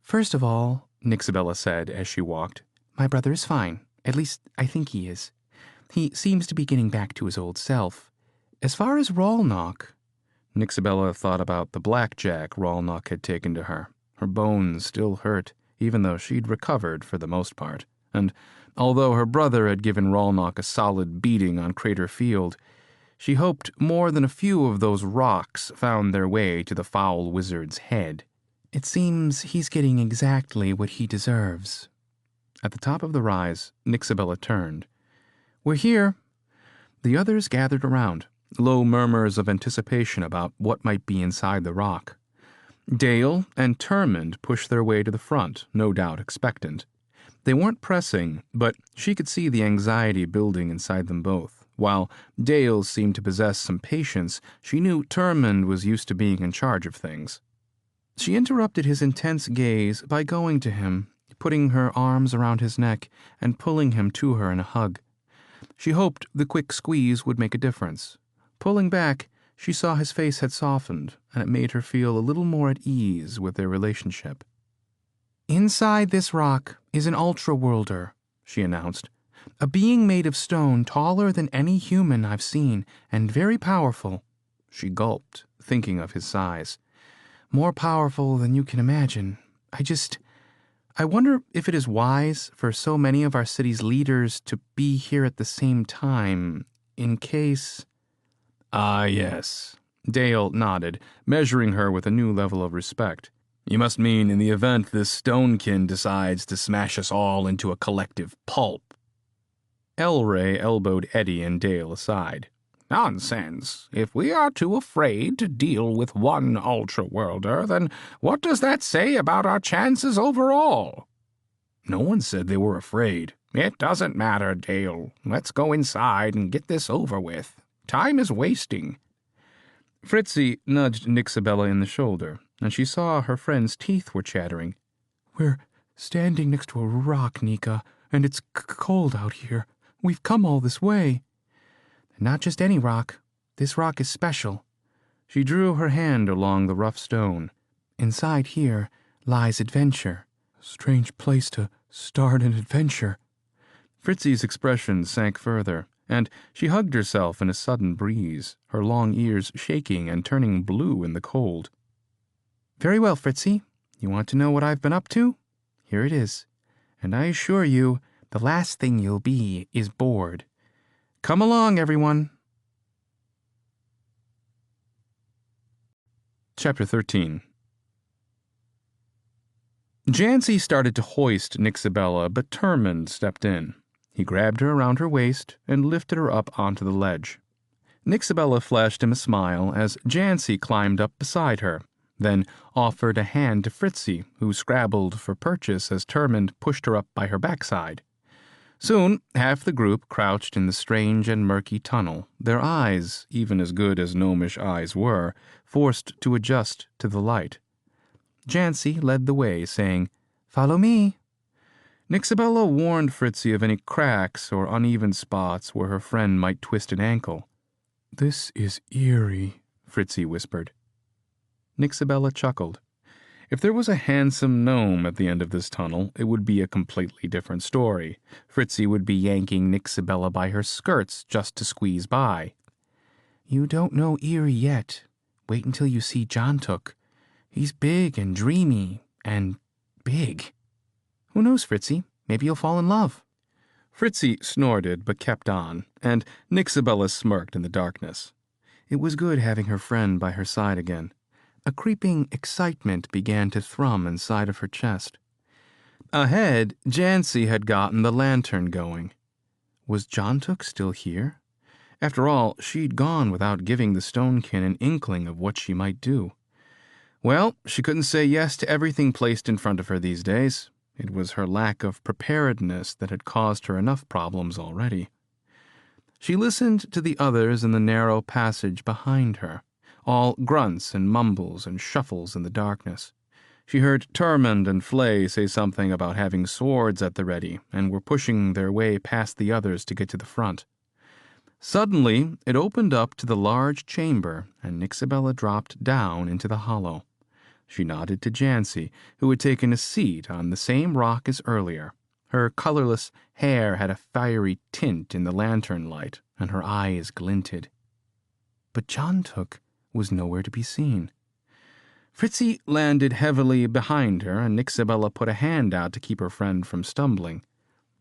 "First of all," Nixabella said as she walked, "my brother is fine. At least, I think he is. He seems to be getting back to his old self. As far as Rolnock..." Nixabella thought about the blackjack Rolnock had taken to her. Her bones still hurt, even though she'd recovered for the most part. And although her brother had given Rolnock a solid beating on Crater Field, she hoped more than a few of those rocks found their way to the foul wizard's head. It seems he's getting exactly what he deserves. At the top of the rise, Nixabella turned. We're here. The others gathered around, low murmurs of anticipation about what might be inside the rock. Dale and Termund pushed their way to the front, no doubt expectant. They weren't pressing, but she could see the anxiety building inside them both. While Dale seemed to possess some patience, she knew Termund was used to being in charge of things. She interrupted his intense gaze by going to him, putting her arms around his neck and pulling him to her in a hug. She hoped the quick squeeze would make a difference. Pulling back, she saw his face had softened, and it made her feel a little more at ease with their relationship. Inside this rock is an ultra-worlder, she announced. A being made of stone taller than any human I've seen, and very powerful. She gulped, thinking of his size. More powerful than you can imagine. I wonder if it is wise for so many of our city's leaders to be here at the same time, in case... Ah, yes. Dale nodded, measuring her with a new level of respect. You must mean in the event this stonekin decides to smash us all into a collective pulp. Elray elbowed Eddie and Dale aside. Nonsense. If we are too afraid to deal with one ultra-worlder, then what does that say about our chances overall? No one said they were afraid. It doesn't matter, Dale. Let's go inside and get this over with. Time is wasting. Fritzy nudged Nixabella in the shoulder, and she saw her friend's teeth were chattering. We're standing next to a rock, Nika, and it's cold out here. We've come all this way. Not just any rock. This rock is special. She drew her hand along the rough stone. Inside here lies adventure. Strange place to start an adventure. Fritzy's expression sank further, and she hugged herself in a sudden breeze, her long ears shaking and turning blue in the cold. Very well, Fritzy. You want to know what I've been up to? Here it is. And I assure you, the last thing you'll be is bored. Come along, everyone. Chapter 13. Jancy started to hoist Nixabella, but Termund stepped in. He grabbed her around her waist and lifted her up onto the ledge. Nixabella flashed him a smile as Jancy climbed up beside her, then offered a hand to Fritzy, who scrabbled for purchase as Termund pushed her up by her backside. Soon, half the group crouched in the strange and murky tunnel, their eyes, even as good as gnomish eyes were, forced to adjust to the light. Jancy led the way, saying, "Follow me." Nixabella warned Fritzy of any cracks or uneven spots where her friend might twist an ankle. This is eerie, Fritzy whispered. Nixabella chuckled. If there was a handsome gnome at the end of this tunnel, it would be a completely different story. Fritzy would be yanking Nixabella by her skirts just to squeeze by. You don't know Eerie yet. Wait until you see Jontuk. He's big and dreamy and big. Who knows, Fritzy? Maybe you'll fall in love. Fritzy snorted but kept on, and Nixabella smirked in the darkness. It was good having her friend by her side again. A creeping excitement began to thrum inside of her chest. Ahead, Jancy had gotten the lantern going. Was Jontuk still here? After all, she'd gone without giving the stonekin an inkling of what she might do. Well, she couldn't say yes to everything placed in front of her these days. It was her lack of preparedness that had caused her enough problems already. She listened to the others in the narrow passage behind her, all grunts and mumbles and shuffles in the darkness. She heard Termund and Flay say something about having swords at the ready and were pushing their way past the others to get to the front. Suddenly, it opened up to the large chamber, and Nixabella dropped down into the hollow. She nodded to Jancy, who had taken a seat on the same rock as earlier. Her colorless hair had a fiery tint in the lantern light, and her eyes glinted. But Jontuk was nowhere to be seen. Fritzy landed heavily behind her, and Nixabella put a hand out to keep her friend from stumbling.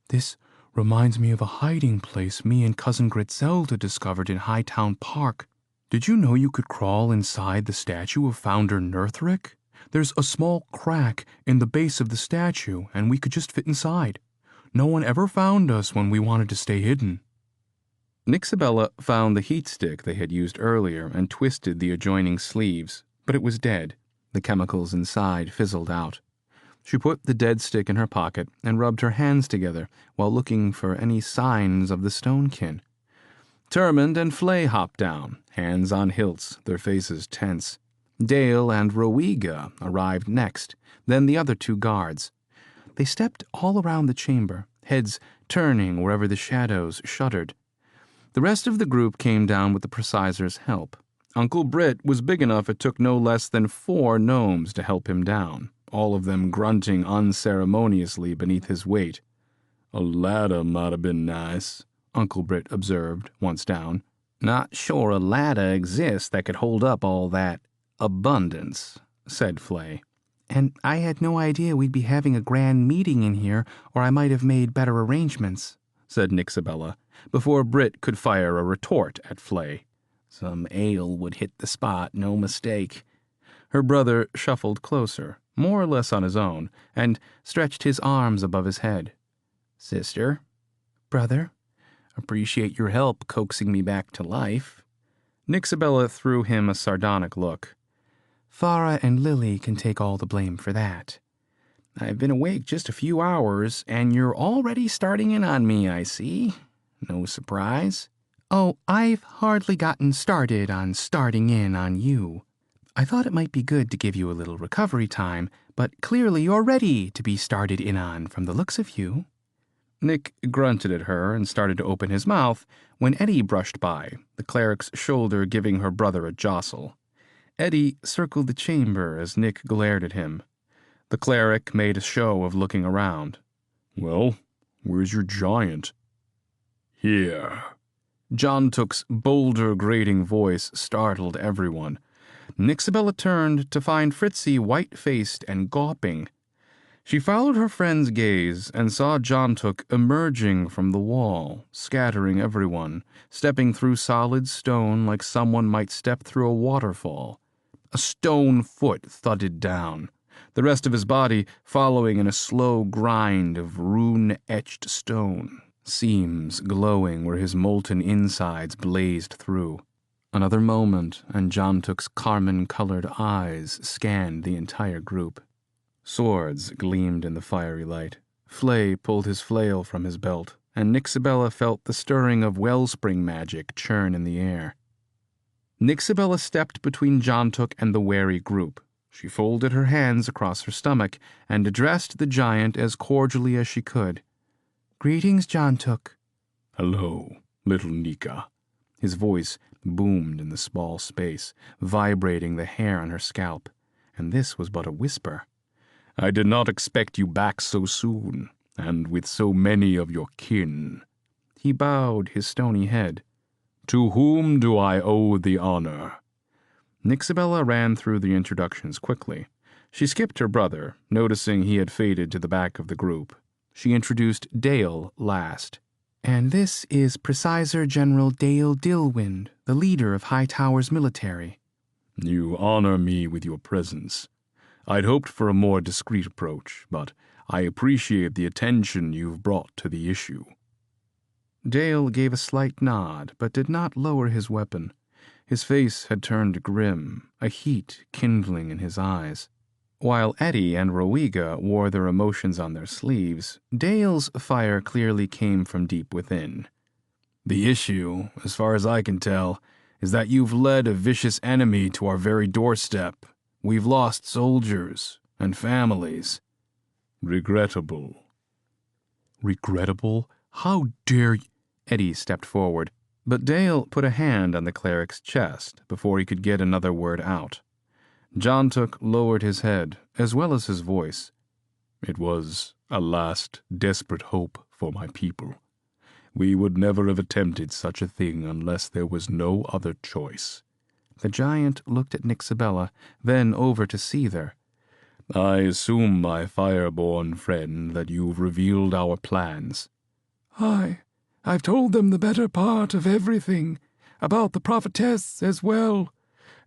This reminds me of a hiding place me and Cousin Gritzelda discovered in Hightown Park. Did you know you could crawl inside the statue of Founder Nerthric? There's a small crack in the base of the statue, and we could just fit inside. No one ever found us when we wanted to stay hidden." Nixabella found the heat stick they had used earlier and twisted the adjoining sleeves, but it was dead. The chemicals inside fizzled out. She put the dead stick in her pocket and rubbed her hands together while looking for any signs of the stonekin. Termund and Flay hopped down, hands on hilts, their faces tense. Dale and Rowiga arrived next, then the other two guards. They stepped all around the chamber, heads turning wherever the shadows shuddered. The rest of the group came down with the Precisor's help. Uncle Britt was big enough it took no less than 4 gnomes to help him down, all of them grunting unceremoniously beneath his weight. "A ladder might have been nice," Uncle Britt observed, once down. "Not sure a ladder exists that could hold up all that abundance," said Flay. "And I had no idea we'd be having a grand meeting in here, or I might have made better arrangements," said Nixabella, before Britt could fire a retort at Flay. "Some ale would hit the spot, no mistake." Her brother shuffled closer, more or less on his own, and stretched his arms above his head. "Sister?" "Brother?" "Appreciate your help coaxing me back to life." Nixabella threw him a sardonic look. "Farah and Lily can take all the blame for that." "I've been awake just a few hours, and you're already starting in on me, I see. No surprise." "Oh, I've hardly gotten started on starting in on you. I thought it might be good to give you a little recovery time, but clearly you're ready to be started in on from the looks of you." Nick grunted at her and started to open his mouth when Eddie brushed by, the cleric's shoulder giving her brother a jostle. Eddie circled the chamber as Nick glared at him. The cleric made a show of looking around. "Well, where's your giant?" "Here." John Took's bolder, grating voice startled everyone. Nixabella turned to find Fritzy white-faced and gawping. She followed her friend's gaze and saw John Took emerging from the wall, scattering everyone, stepping through solid stone like someone might step through a waterfall. A stone foot thudded down, the rest of his body following in a slow grind of rune-etched stone, seams glowing where his molten insides blazed through. Another moment, and John Took's carmine-colored eyes scanned the entire group. Swords gleamed in the fiery light. Flay pulled his flail from his belt, and Nixabella felt the stirring of wellspring magic churn in the air. Nixabella stepped between John Took and the wary group. She folded her hands across her stomach and addressed the giant as cordially as she could. "Greetings, John Took." "Hello, little Nika." His voice boomed in the small space, vibrating the hair on her scalp, and this was but a whisper. "I did not expect you back so soon, and with so many of your kin." He bowed his stony head. "To whom do I owe the honor?" Nixabella ran through the introductions quickly. She skipped her brother, noticing he had faded to the back of the group. She introduced Dale last. "And this is Precisor General Dale Dilwind, the leader of Hightower's military." "You honor me with your presence. I'd hoped for a more discreet approach, but I appreciate the attention you've brought to the issue." Dale gave a slight nod, but did not lower his weapon. His face had turned grim, a heat kindling in his eyes. While Eddie and Rowiga wore their emotions on their sleeves, Dale's fire clearly came from deep within. "The issue, as far as I can tell, is that you've led a vicious enemy to our very doorstep. We've lost soldiers and families." "Regrettable." "Regrettable? How dare you?" Eddie stepped forward, but Dale put a hand on the cleric's chest before he could get another word out. John Took lowered his head, as well as his voice. "It was a last desperate hope for my people. We would never have attempted such a thing unless there was no other choice." The giant looked at Nixabella, then over to Seether. "I assume, my fire-born friend, that you've revealed our plans." I've told them the better part of everything, about the prophetess as well,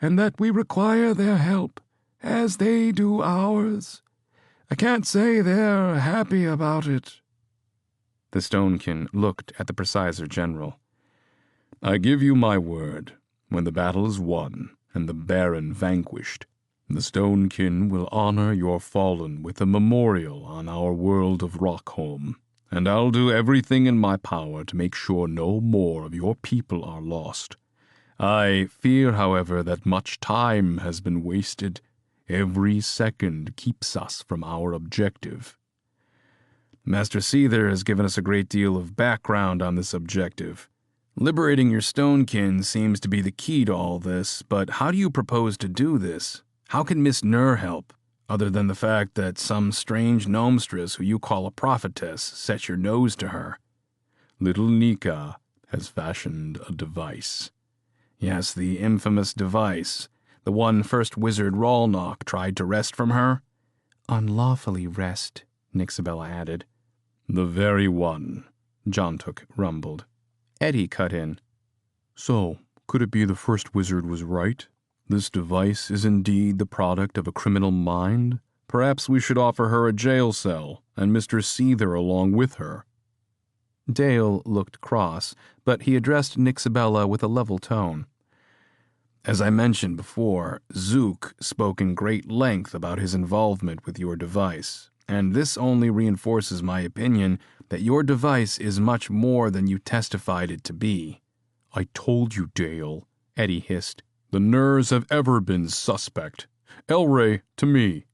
and that we require their help. as they do ours. I can't say they're happy about it." The Stonekin looked at the Presizer General. "I give you my word, when the battle is won and the Baron vanquished, the Stonekin will honor your fallen with a memorial on our world of Rockholm, and I'll do everything in my power to make sure no more of your people are lost. I fear, however, that much time has been wasted. Every second keeps us from our objective." Master Seether has given us a great deal of background on this objective. Liberating your Stonekin seems to be the key to all this, but how do you propose to do this? How can Miss Nur help, other than the fact that some strange gnomestress who you call a prophetess set your nose to her? Little Nika has fashioned a device. Yes, the infamous device, the one First Wizard Rolnock tried to wrest from her? Unlawfully wrest, Nixabella added. The very one, Jontuk rumbled. Eddie cut in. So, could it be the First Wizard was right? This device is indeed the product of a criminal mind? Perhaps we should offer her a jail cell, and Mr. Seether along with her. Dale looked cross, but he addressed Nixabella with a level tone. As I mentioned before, Zook spoke in great length about his involvement with your device, and this only reinforces my opinion that your device is much more than you testified it to be. I told you, Dale, Eddie hissed. The Nurs have ever been suspect. Elray, to me.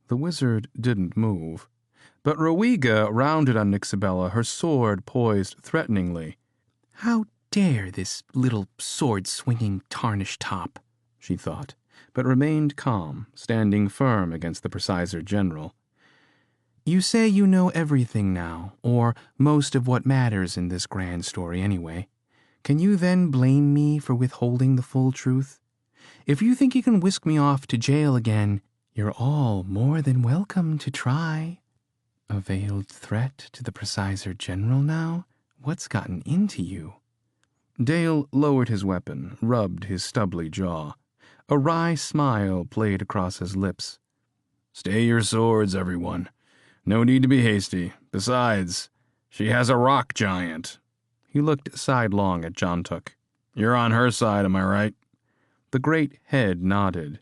The wizard didn't move, but Rowiga rounded on Nixabella, her sword poised threateningly. How dare this little sword-swinging tarnished top, she thought, but remained calm, standing firm against the Presizer General. You say you know everything now, or most of what matters in this grand story anyway. Can you then blame me for withholding the full truth? If you think you can whisk me off to jail again, you're all more than welcome to try. A veiled threat to the Presizer General now? What's gotten into you? Dale lowered his weapon, rubbed his stubbly jaw. A wry smile played across his lips. Stay your swords, everyone. No need to be hasty. Besides, she has a rock giant. He looked sidelong at Jontuk. You're on her side, am I right? The great head nodded.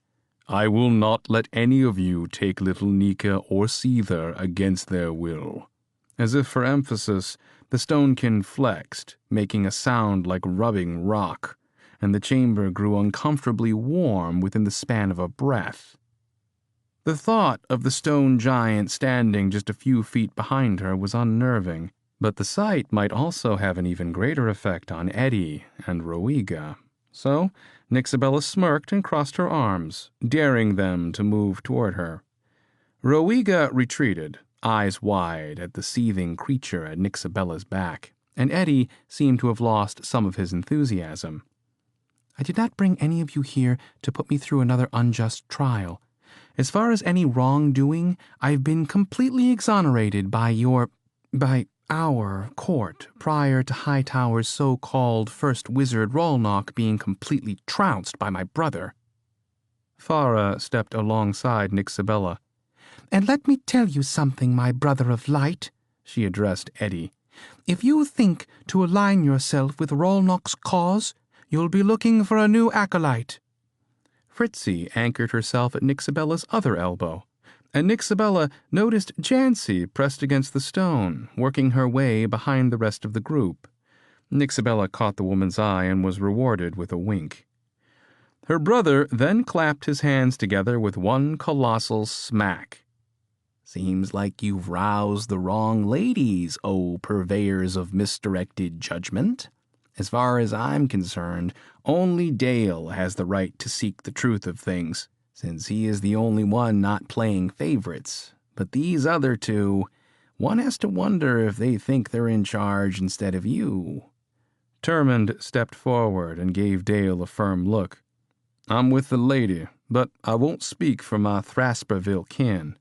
I will not let any of you take little Nika or Seether against their will. As if for emphasis, the Stonekin flexed, making a sound like rubbing rock, and the chamber grew uncomfortably warm within the span of a breath. The thought of the stone giant standing just a few feet behind her was unnerving, but the sight might also have an even greater effect on Eddie and Rowiga. So Nixabella smirked and crossed her arms, daring them to move toward her. Rowiga retreated, eyes wide at the seething creature at Nixabella's back, and Eddie seemed to have lost some of his enthusiasm. I did not bring any of you here to put me through another unjust trial. As far as any wrongdoing, I've been completely exonerated by our court prior to Hightower's so-called First Wizard Rolnock being completely trounced by my brother. Farah stepped alongside Nixabella. And let me tell you something, my brother of light, she addressed Eddie. If you think to align yourself with Rolnock's cause, you'll be looking for a new acolyte. Fritzy anchored herself at Nixabella's other elbow, and Nixabella noticed Jancy pressed against the stone, working her way behind the rest of the group. Nixabella caught the woman's eye and was rewarded with a wink. Her brother then clapped his hands together with one colossal smack. Seems like you've roused the wrong ladies, O purveyors of misdirected judgment. As far as I'm concerned, only Dale has the right to seek the truth of things, since he is the only one not playing favorites. But these other two, one has to wonder if they think they're in charge instead of you. Termund stepped forward and gave Dale a firm look. I'm with the lady, but I won't speak for my Thrasperville kin.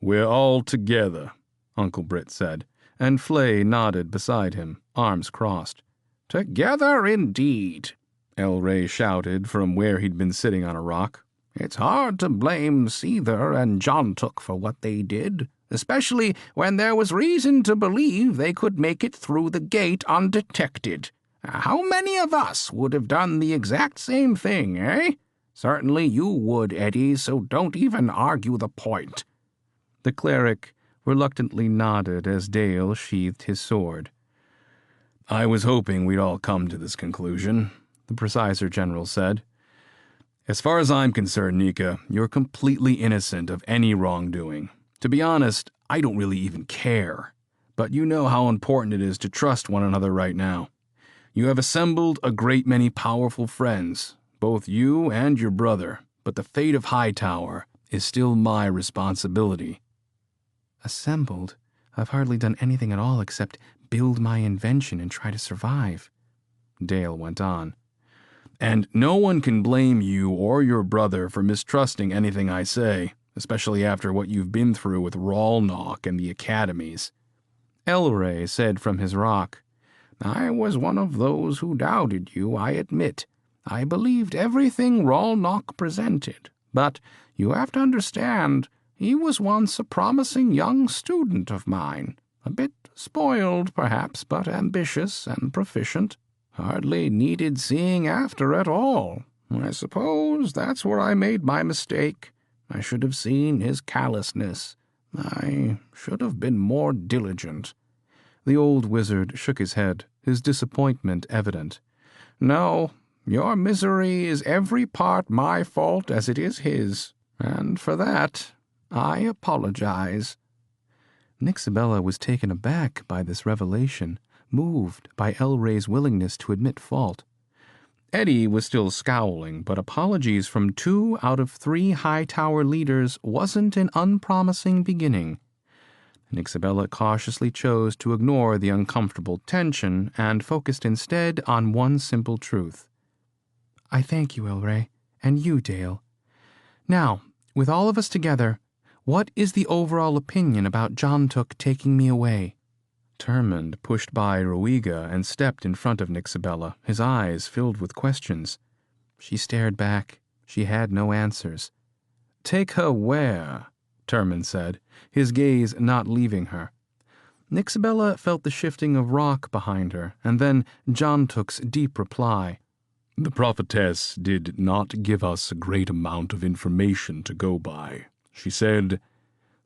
We're all together, Uncle Britt said, and Flay nodded beside him, arms crossed. Together indeed, Elray shouted from where he'd been sitting on a rock. It's hard to blame Seether and Jontuk for what they did, especially when there was reason to believe they could make it through the gate undetected. How many of us would have done the exact same thing, eh? Certainly you would, Eddie, so don't even argue the point. The cleric reluctantly nodded as Dale sheathed his sword. I was hoping we'd all come to this conclusion, the Presider General said. As far as I'm concerned, Nika, you're completely innocent of any wrongdoing. To be honest, I don't really even care. But you know how important it is to trust one another right now. You have assembled a great many powerful friends, both you and your brother, but the fate of Hightower is still my responsibility. Assembled? I've hardly done anything at all except build my invention and try to survive, Dale went on. And no one can blame you or your brother for mistrusting anything I say, especially after what you've been through with Rallnock and the academies. Elray said from his rock, I was one of those who doubted you, I admit. I believed everything Rallnock presented, but you have to understand, he was once a promising young student of mine, a bit spoiled, perhaps, but ambitious and proficient. Hardly needed seeing after at all. I suppose that's where I made my mistake. I should have seen his callousness. I should have been more diligent. The old wizard shook his head, his disappointment evident. No, your misery is every part my fault as it is his, and for that I apologize. Nixabella was taken aback by this revelation, moved by Elray's willingness to admit fault. Eddie was still scowling, but apologies from 2 out of 3 Hightower leaders wasn't an unpromising beginning. Nixabella cautiously chose to ignore the uncomfortable tension and focused instead on one simple truth. I thank you, Elray, and you, Dale. Now, with all of us together, what is the overall opinion about Jontuk taking me away? Termund pushed by Roiga and stepped in front of Nixabella, his eyes filled with questions. She stared back. She had no answers. Take her where? Termund said, his gaze not leaving her. Nixabella felt the shifting of rock behind her, and then Jontuk's deep reply. The prophetess did not give us a great amount of information to go by. She said,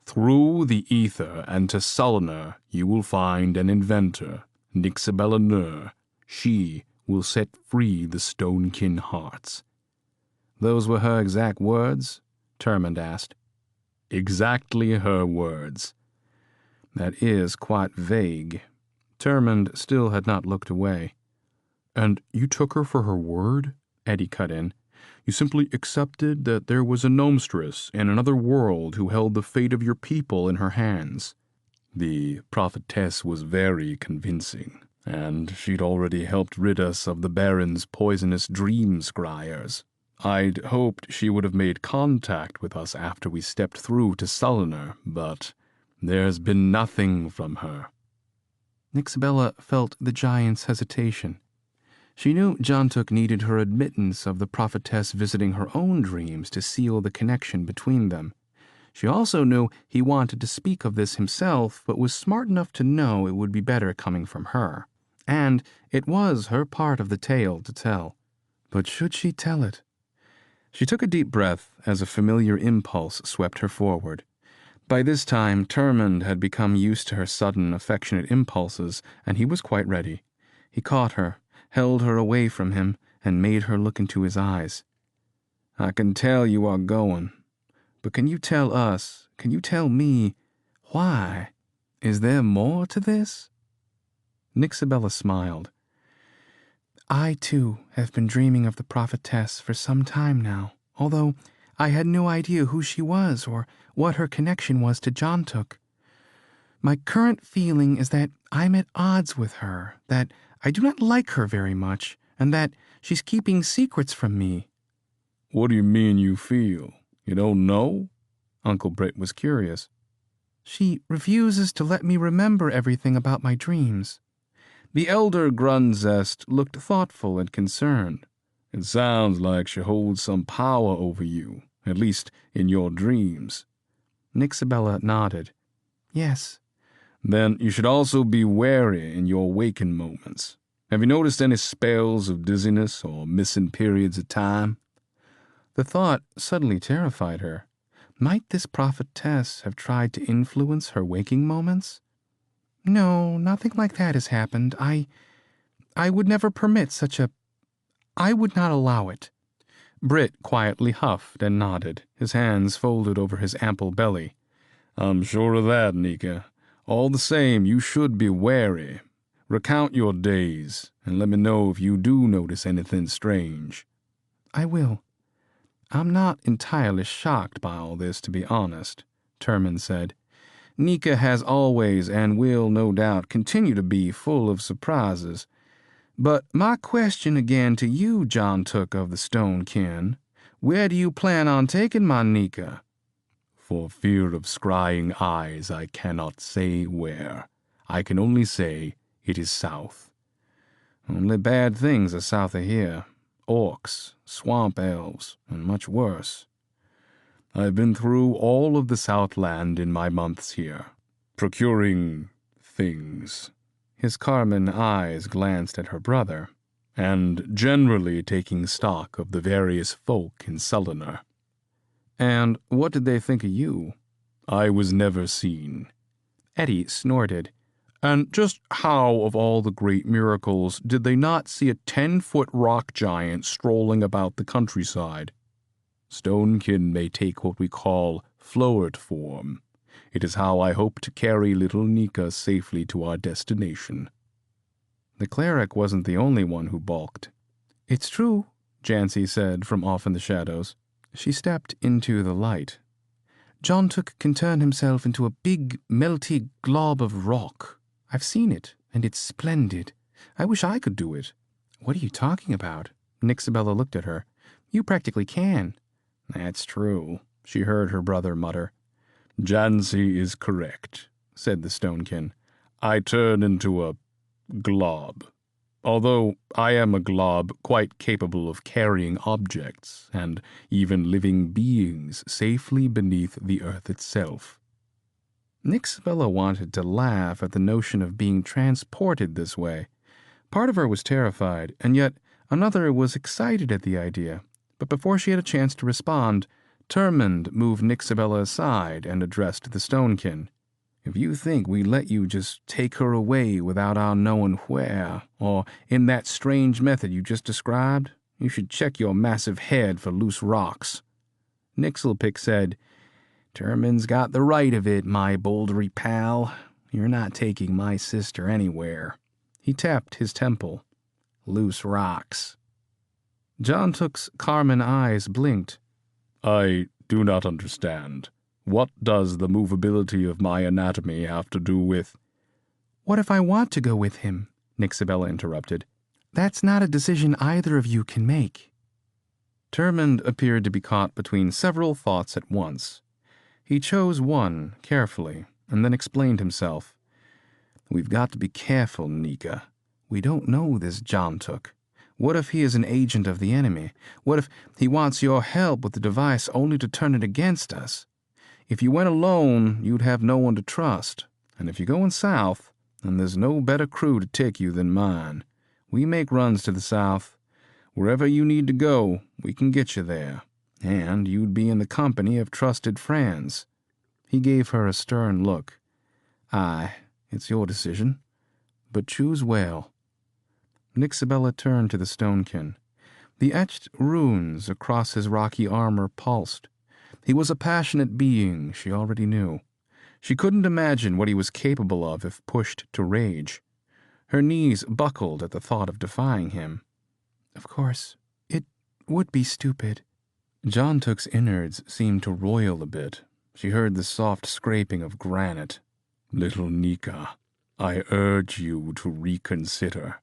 through the ether and to Sulliner you will find an inventor, Nixabella Nur. She will set free the Stonekin hearts. Those were her exact words? Termund asked. Exactly her words. That is quite vague. Termund still had not looked away. And you took her for her word? Eddie cut in. You simply accepted that there was a gnomestress in another world who held the fate of your people in her hands. The prophetess was very convincing, and she'd already helped rid us of the Baron's poisonous dream scryers. I'd hoped she would have made contact with us after we stepped through to Sulliner, but there's been nothing from her. Nixabella felt the giant's hesitation. She knew Jontuk needed her admittance of the prophetess visiting her own dreams to seal the connection between them. She also knew he wanted to speak of this himself, but was smart enough to know it would be better coming from her. And it was her part of the tale to tell. But should she tell it? She took a deep breath as a familiar impulse swept her forward. By this time, Termund had become used to her sudden, affectionate impulses, and he was quite ready. He caught her, held her away from him, and made her look into his eyes. I can tell you are going, but can you tell us, can you tell me, why? Is there more to this? Nixabella smiled. I, too, have been dreaming of the prophetess for some time now, although I had no idea who she was or what her connection was to Jontuk. My current feeling is that I'm at odds with her, that I do not like her very much, and that she's keeping secrets from me. What do you mean you feel? You don't know? Uncle Britt was curious. She refuses to let me remember everything about my dreams. The elder Grunzest looked thoughtful and concerned. It sounds like she holds some power over you, at least in your dreams. Nixabella nodded. Yes. Then you should also be wary in your waking moments. Have you noticed any spells of dizziness or missing periods of time? The thought suddenly terrified her. Might this prophetess have tried to influence her waking moments? No, nothing like that has happened. I would never permit such a... I would not allow it. Britt quietly huffed and nodded, his hands folded over his ample belly. I'm sure of that, Nika. All the same, you should be wary. Recount your days, and let me know if you do notice anything strange. I will. I'm not entirely shocked by all this, to be honest, Terman said. Nika has always and will no doubt continue to be full of surprises. But my question again to you, John Took of the Stone Kin, where do you plan on taking my Nika? For fear of scrying eyes, I cannot say where. I can only say it is south. Only bad things are south of here. Orcs, swamp elves, and much worse. I've been through all of the Southland in my months here, procuring things. His carmine eyes glanced at her brother, and generally taking stock of the various folk in Sullinar. And what did they think of you? I was never seen. Eddie snorted. And just how, of all the great miracles, did they not see a 10-foot rock giant strolling about the countryside? Stonekin may take what we call flowered form. It is how I hope to carry little Nika safely to our destination. The cleric wasn't the only one who balked. It's true, Jancy said from off in the shadows. She stepped into the light. John Took can turn himself into a big, melty glob of rock. I've seen it, and it's splendid. I wish I could do it. What are you talking about? Nixabella looked at her. You practically can. That's true, she heard her brother mutter. Jancy is correct, said the Stonekin. I turn into a glob. Although I am a glob quite capable of carrying objects and even living beings safely beneath the earth itself. Nixabella wanted to laugh at the notion of being transported this way. Part of her was terrified, and yet another was excited at the idea. But before she had a chance to respond, Termund moved Nixabella aside and addressed the Stonekin. If you think we let you just take her away without our knowing where, or in that strange method you just described, you should check your massive head for loose rocks. Nixelpick said, Termin's got the right of it, my bouldery pal. You're not taking my sister anywhere. He tapped his temple. Loose rocks. John Took's carmine eyes blinked. I do not understand. What does the movability of my anatomy have to do with... What if I want to go with him? Nixabella interrupted. That's not a decision either of you can make. Termund appeared to be caught between several thoughts at once. He chose one carefully, and then explained himself. We've got to be careful, Nika. We don't know this John Took. What if he is an agent of the enemy? What if he wants your help with the device only to turn it against us? If you went alone, you'd have no one to trust. And if you're going south, then there's no better crew to take you than mine. We make runs to the south. Wherever you need to go, we can get you there. And you'd be in the company of trusted friends. He gave her a stern look. Aye, it's your decision. But choose well. Nixabella turned to the Stonekin. The etched runes across his rocky armor pulsed. He was a passionate being, she already knew. She couldn't imagine what he was capable of if pushed to rage. Her knees buckled at the thought of defying him. Of course, it would be stupid. John Took's innards seemed to roil a bit. She heard the soft scraping of granite. Little Nika, I urge you to reconsider.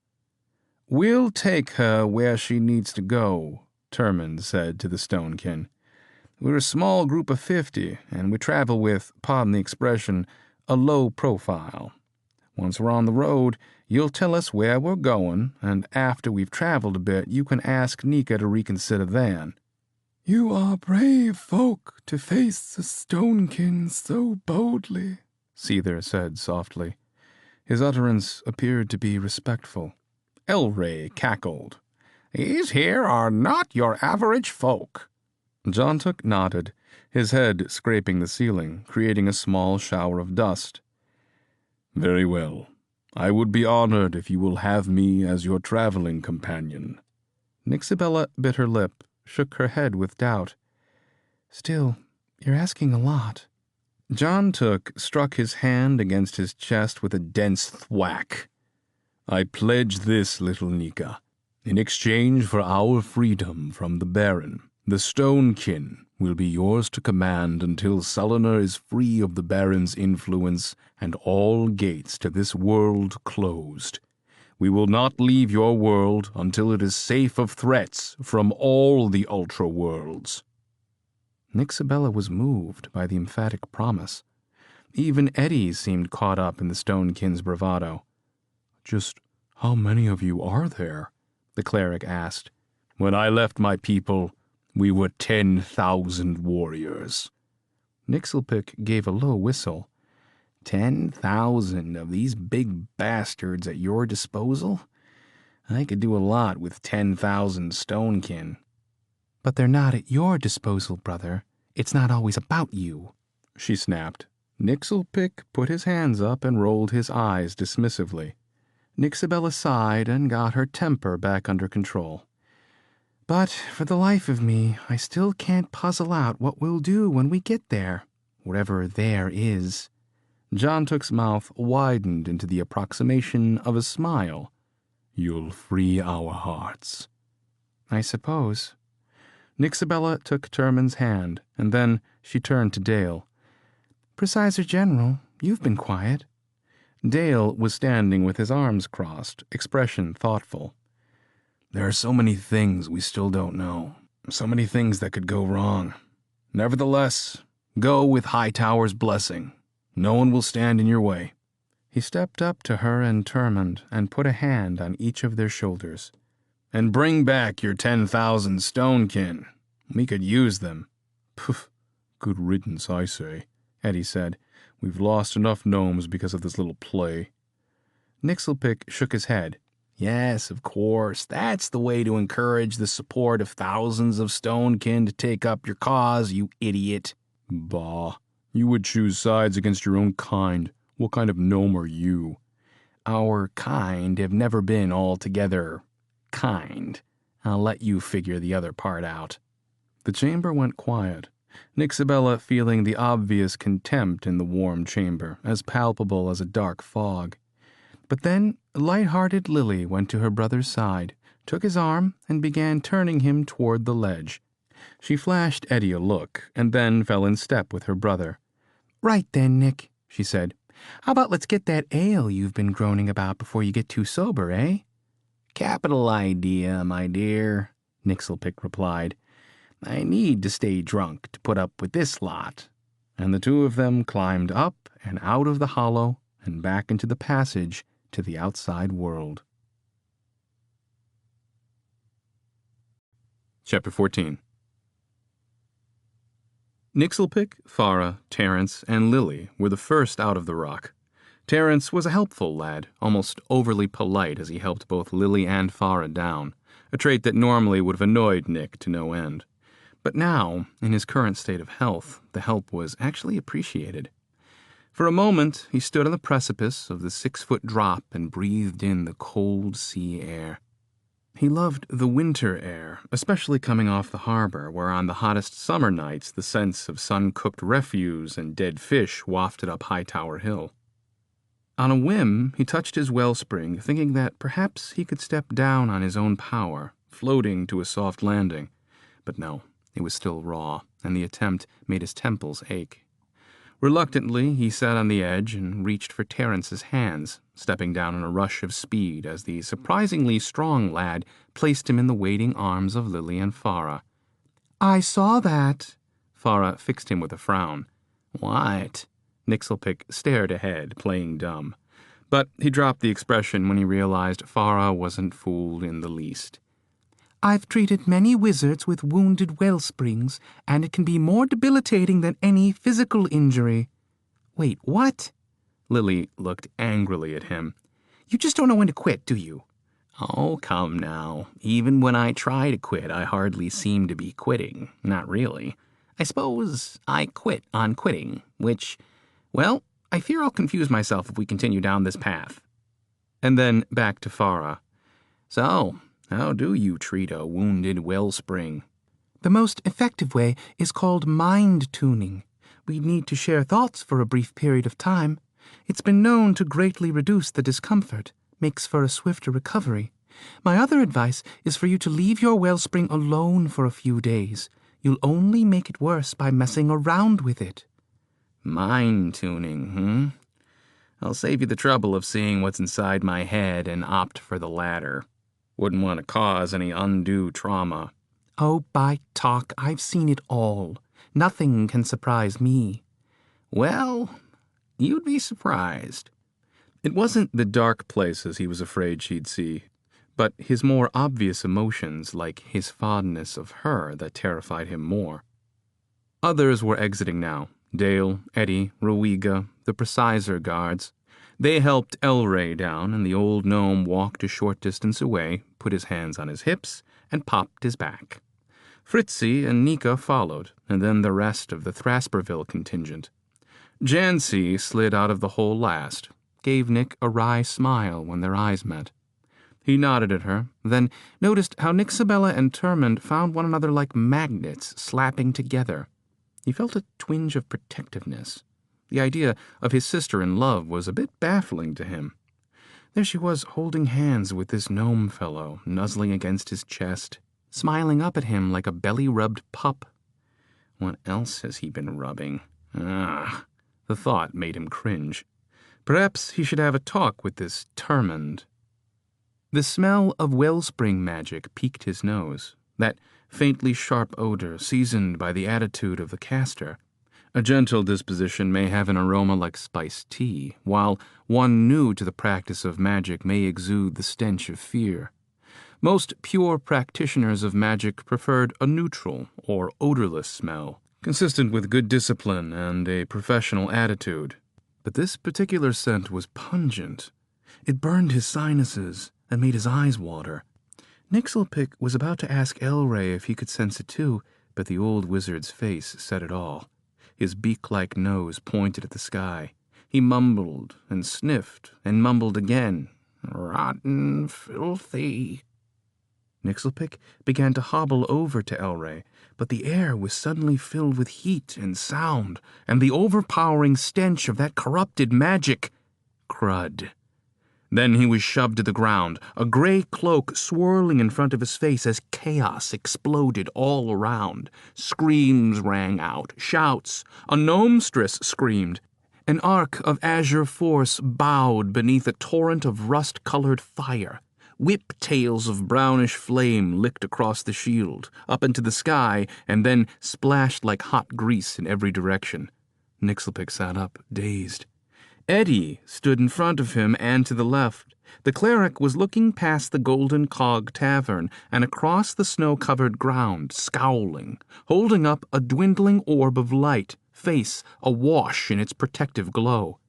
We'll take her where she needs to go, Termund said to the Stonekin. We're a small group of 50, and we travel with, pardon the expression, a low profile. Once we're on the road, you'll tell us where we're going, and after we've traveled a bit, you can ask Nika to reconsider then. You are brave folk to face the stonekin so boldly, Seether said softly. His utterance appeared to be respectful. Elray cackled. These here are not your average folk. Jontuk nodded, his head scraping the ceiling, creating a small shower of dust. Very well. I would be honored if you will have me as your traveling companion. Nixabella bit her lip, shook her head with doubt. Still, you're asking a lot. Jontuk struck his hand against his chest with a dense thwack. I pledge this, little Nika. In exchange for our freedom from the Baron, the Stonekin will be yours to command until Selenar is free of the Baron's influence and all gates to this world closed. We will not leave your world until it is safe of threats from all the Ultra Worlds. Nixabella was moved by the emphatic promise. Even Eddie seemed caught up in the Stonekin's bravado. Just how many of you are there? The cleric asked. When I left my people, we were 10,000 warriors. Nixelpick gave a low whistle. 10,000 of these big bastards at your disposal? I could do a lot with 10,000 Stonekin. But they're not at your disposal, brother. It's not always about you, she snapped. Nixelpick put his hands up and rolled his eyes dismissively. Nixabella sighed and got her temper back under control. But for the life of me, I still can't puzzle out what we'll do when we get there, wherever there is. Jontuk's mouth widened into the approximation of a smile. You'll free our hearts. I suppose. Nixabella took Terman's hand, and then she turned to Dale. Presider General, you've been quiet. Dale was standing with his arms crossed, expression thoughtful. There are so many things we still don't know, so many things that could go wrong. Nevertheless, go with Hightower's blessing. No one will stand in your way. He stepped up to her and Termund and put a hand on each of their shoulders. And bring back your 10,000 Stonekin. We could use them. Poof, good riddance, I say, Eddie said. We've lost enough gnomes because of this little play. Nixelpick shook his head. Yes, of course, that's the way to encourage the support of thousands of Stonekin to take up your cause, you idiot. Bah, you would choose sides against your own kind. What kind of gnome are you? Our kind have never been altogether kind. I'll let you figure the other part out. The chamber went quiet, Nixabella feeling the obvious contempt in the warm chamber, as palpable as a dark fog. But then light-hearted Lily went to her brother's side, took his arm, and began turning him toward the ledge. She flashed Eddie a look, and then fell in step with her brother. Right then, Nick, she said. How about let's get that ale you've been groaning about before you get too sober, eh? Capital idea, my dear, Nixelpick replied. I need to stay drunk to put up with this lot. And the two of them climbed up and out of the hollow and back into the passage to the outside world. Chapter 14. Nixelpick, Farah, Terence, and Lily were the first out of the rock. Terence was a helpful lad, almost overly polite as he helped both Lily and Farah down, a trait that normally would have annoyed Nick to no end. But now, in his current state of health, the help was actually appreciated. For a moment, he stood on the precipice of the 6-foot drop and breathed in the cold sea air. He loved the winter air, especially coming off the harbor, where on the hottest summer nights the scents of sun-cooked refuse and dead fish wafted up Hightower Hill. On a whim, he touched his wellspring, thinking that perhaps he could step down on his own power, floating to a soft landing. But no, it was still raw, and the attempt made his temples ache. Reluctantly, he sat on the edge and reached for Terence's hands, stepping down in a rush of speed as the surprisingly strong lad placed him in the waiting arms of Lily and Farah. I saw that. Farah fixed him with a frown. What? Nixelpick stared ahead, playing dumb. But he dropped the expression when he realized Farah wasn't fooled in the least. I've treated many wizards with wounded wellsprings, and it can be more debilitating than any physical injury. Wait, what? Lily looked angrily at him. You just don't know when to quit, do you? Oh, come now. Even when I try to quit, I hardly seem to be quitting. Not really. I suppose I quit on quitting, which, well, I fear I'll confuse myself if we continue down this path. And then back to Farah. So, how do you treat a wounded wellspring? The most effective way is called mind tuning. We need to share thoughts for a brief period of time. It's been known to greatly reduce the discomfort, makes for a swifter recovery. My other advice is for you to leave your wellspring alone for a few days. You'll only make it worse by messing around with it. Mind tuning, I'll save you the trouble of seeing what's inside my head and opt for the latter. Wouldn't want to cause any undue trauma. Oh, by talk, I've seen it all. Nothing can surprise me. Well, you'd be surprised. It wasn't the dark places he was afraid she'd see, but his more obvious emotions, like his fondness of her, that terrified him more. Others were exiting now. Dale, Eddie, Rowiga, the Preciser guards. They helped Elray down, and the old gnome walked a short distance away, put his hands on his hips, and popped his back. Fritzy and Nika followed, and then the rest of the Thrasperville contingent. Jancy slid out of the hole last, gave Nick a wry smile when their eyes met. He nodded at her, then noticed how Nixabella and Termund found one another like magnets slapping together. He felt a twinge of protectiveness. The idea of his sister in love was a bit baffling to him. There she was holding hands with this gnome fellow, nuzzling against his chest, smiling up at him like a belly-rubbed pup. What else has he been rubbing? The thought made him cringe. Perhaps he should have a talk with this Termund. The smell of wellspring magic piqued his nose, that faintly sharp odor seasoned by the attitude of the caster. A gentle disposition may have an aroma like spiced tea, while one new to the practice of magic may exude the stench of fear. Most pure practitioners of magic preferred a neutral or odorless smell, consistent with good discipline and a professional attitude. But this particular scent was pungent. It burned his sinuses and made his eyes water. Nixelpick was about to ask Elray if he could sense it too, but the old wizard's face said it all. His beak-like nose pointed at the sky. He mumbled and sniffed and mumbled again. Rotten, filthy. Nixelpick began to hobble over to Elray, but the air was suddenly filled with heat and sound, and the overpowering stench of that corrupted magic. Crud. Then he was shoved to the ground, a gray cloak swirling in front of his face as chaos exploded all around. Screams rang out, shouts. A gnomestress screamed. An arc of azure force bowed beneath a torrent of rust-colored fire. Whip-tails of brownish flame licked across the shield, up into the sky, and then splashed like hot grease in every direction. Nixelpick sat up, dazed. Eddie stood in front of him and to the left. The cleric was looking past the Golden Cog Tavern and across the snow-covered ground, scowling, holding up a dwindling orb of light, face awash in its protective glow.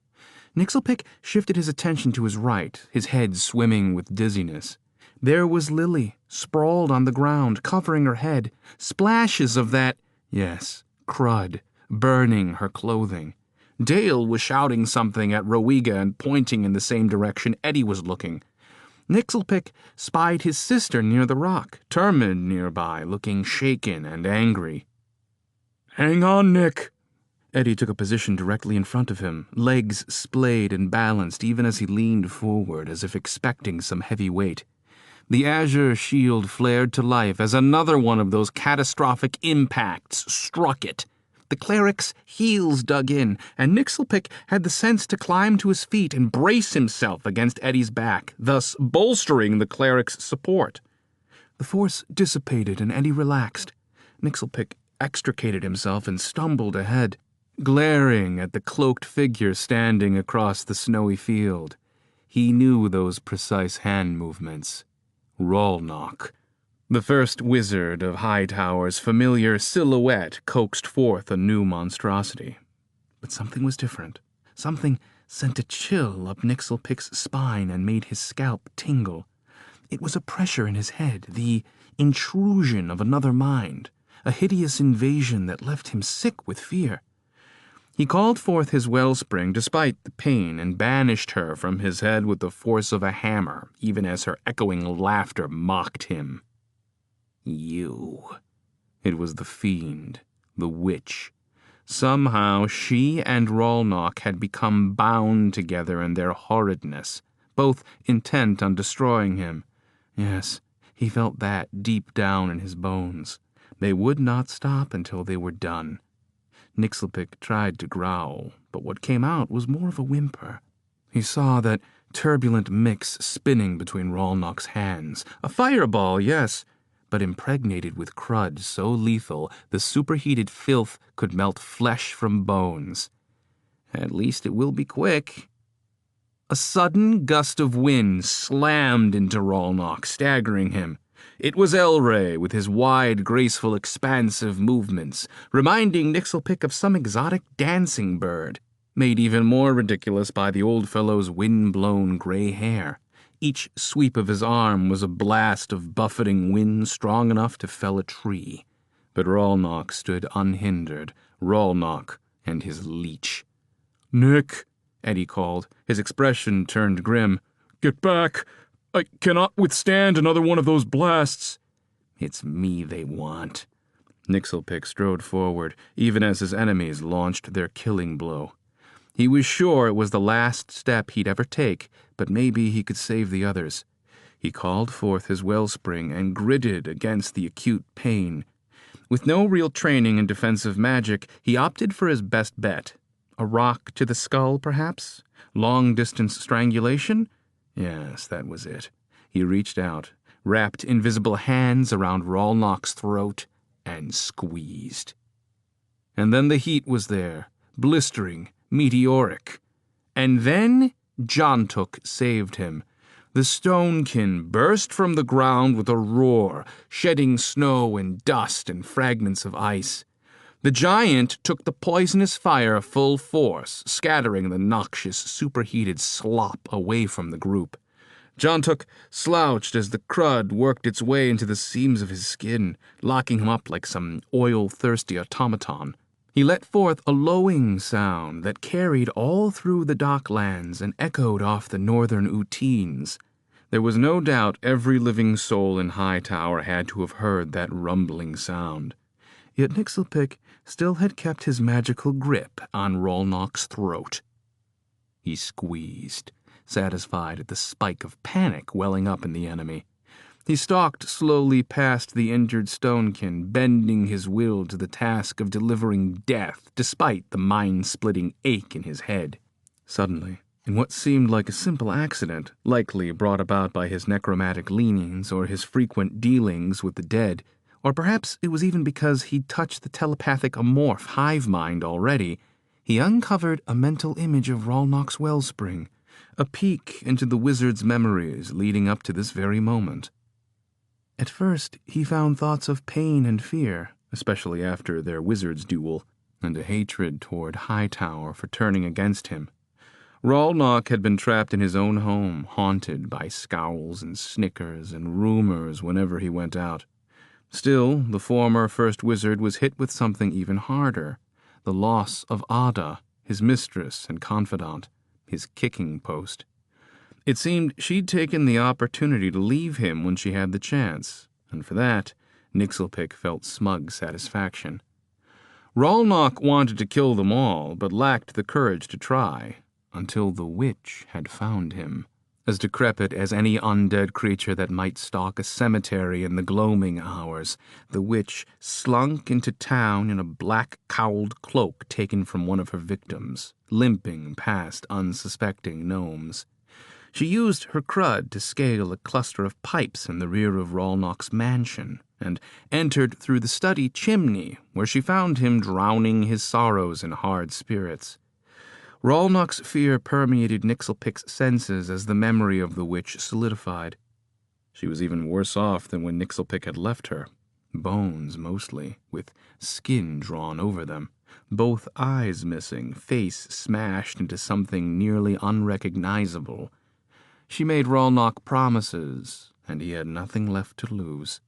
Nixelpick shifted his attention to his right, his head swimming with dizziness. There was Lily, sprawled on the ground, covering her head, splashes of that, yes, crud, burning her clothing. Dale was shouting something at Rowiga and pointing in the same direction Eddie was looking. Nixelpick spied his sister near the rock, Termund nearby, looking shaken and angry. "Hang on, Nick." Eddie took a position directly in front of him, legs splayed and balanced even as he leaned forward as if expecting some heavy weight. The azure shield flared to life as another one of those catastrophic impacts struck it. The cleric's heels dug in, and Nixelpick had the sense to climb to his feet and brace himself against Eddie's back, thus bolstering the cleric's support. The force dissipated and Eddie relaxed. Nixelpick extricated himself and stumbled ahead, glaring at the cloaked figure standing across the snowy field. He knew those precise hand movements. Rollnock. The first wizard of Hightower's familiar silhouette coaxed forth a new monstrosity. But something was different. Something sent a chill up Nixelpick's spine and made his scalp tingle. It was a pressure in his head, the intrusion of another mind, a hideous invasion that left him sick with fear. He called forth his wellspring despite the pain and banished her from his head with the force of a hammer, even as her echoing laughter mocked him. You. It was the fiend, the witch. Somehow she and Rolnock had become bound together in their horridness, both intent on destroying him. Yes, he felt that deep down in his bones. They would not stop until they were done. Nixelpick tried to growl, but what came out was more of a whimper. He saw that turbulent mix spinning between Rolnock's hands. A fireball, yes, but impregnated with crud so lethal the superheated filth could melt flesh from bones. At least it will be quick. A sudden gust of wind slammed into Rolnock, staggering him. It was Elray, with his wide, graceful, expansive movements, reminding Nixelpick of some exotic dancing bird, made even more ridiculous by the old fellow's wind-blown gray hair. Each sweep of his arm was a blast of buffeting wind strong enough to fell a tree. But Rolnock stood unhindered, Rolnock and his leech. "Nick," Eddie called. His expression turned grim. "Get back! I cannot withstand another one of those blasts." It's me they want. Nixelpick strode forward, even as his enemies launched their killing blow. He was sure it was the last step he'd ever take, but maybe he could save the others. He called forth his wellspring and gritted against the acute pain. With no real training in defensive magic, he opted for his best bet. A rock to the skull, perhaps? Long-distance strangulation? Yes, that was it. He reached out, wrapped invisible hands around Rolnock's throat, and squeezed. And then the heat was there, blistering, meteoric. And then Jontuk saved him. The stonekin burst from the ground with a roar, shedding snow and dust and fragments of ice. The giant took the poisonous fire full force, scattering the noxious, superheated slop away from the group. Jontuk slouched as the crud worked its way into the seams of his skin, locking him up like some oil-thirsty automaton. He let forth a lowing sound that carried all through the docklands and echoed off the northern Uteens. There was no doubt every living soul in Hightower had to have heard that rumbling sound. Yet Nixelpick still had kept his magical grip on Rolnock's throat. He squeezed, satisfied at the spike of panic welling up in the enemy. He stalked slowly past the injured stonekin, bending his will to the task of delivering death despite the mind-splitting ache in his head. Suddenly, in what seemed like a simple accident, likely brought about by his necromantic leanings or his frequent dealings with the dead, or perhaps it was even because he'd touched the telepathic amorph hive mind already, he uncovered a mental image of Rolnock's wellspring, a peek into the wizard's memories leading up to this very moment. At first, he found thoughts of pain and fear, especially after their wizard's duel, and a hatred toward Hightower for turning against him. Rolnock had been trapped in his own home, haunted by scowls and snickers and rumors whenever he went out. Still, the former first wizard was hit with something even harder, the loss of Ada, his mistress and confidant, his kicking post. It seemed she'd taken the opportunity to leave him when she had the chance, and for that, Nixelpick felt smug satisfaction. Rolnock wanted to kill them all, but lacked the courage to try, until the witch had found him. As decrepit as any undead creature that might stalk a cemetery in the gloaming hours, the witch slunk into town in a black-cowled cloak taken from one of her victims, limping past unsuspecting gnomes. She used her crud to scale a cluster of pipes in the rear of Rolnock's mansion, and entered through the study chimney, where she found him drowning his sorrows in hard spirits. Rolnock's fear permeated Nixelpick's senses as the memory of the witch solidified. She was even worse off than when Nixelpick had left her. Bones, mostly, with skin drawn over them. Both eyes missing, face smashed into something nearly unrecognizable. She made Rolnock promises, and he had nothing left to lose.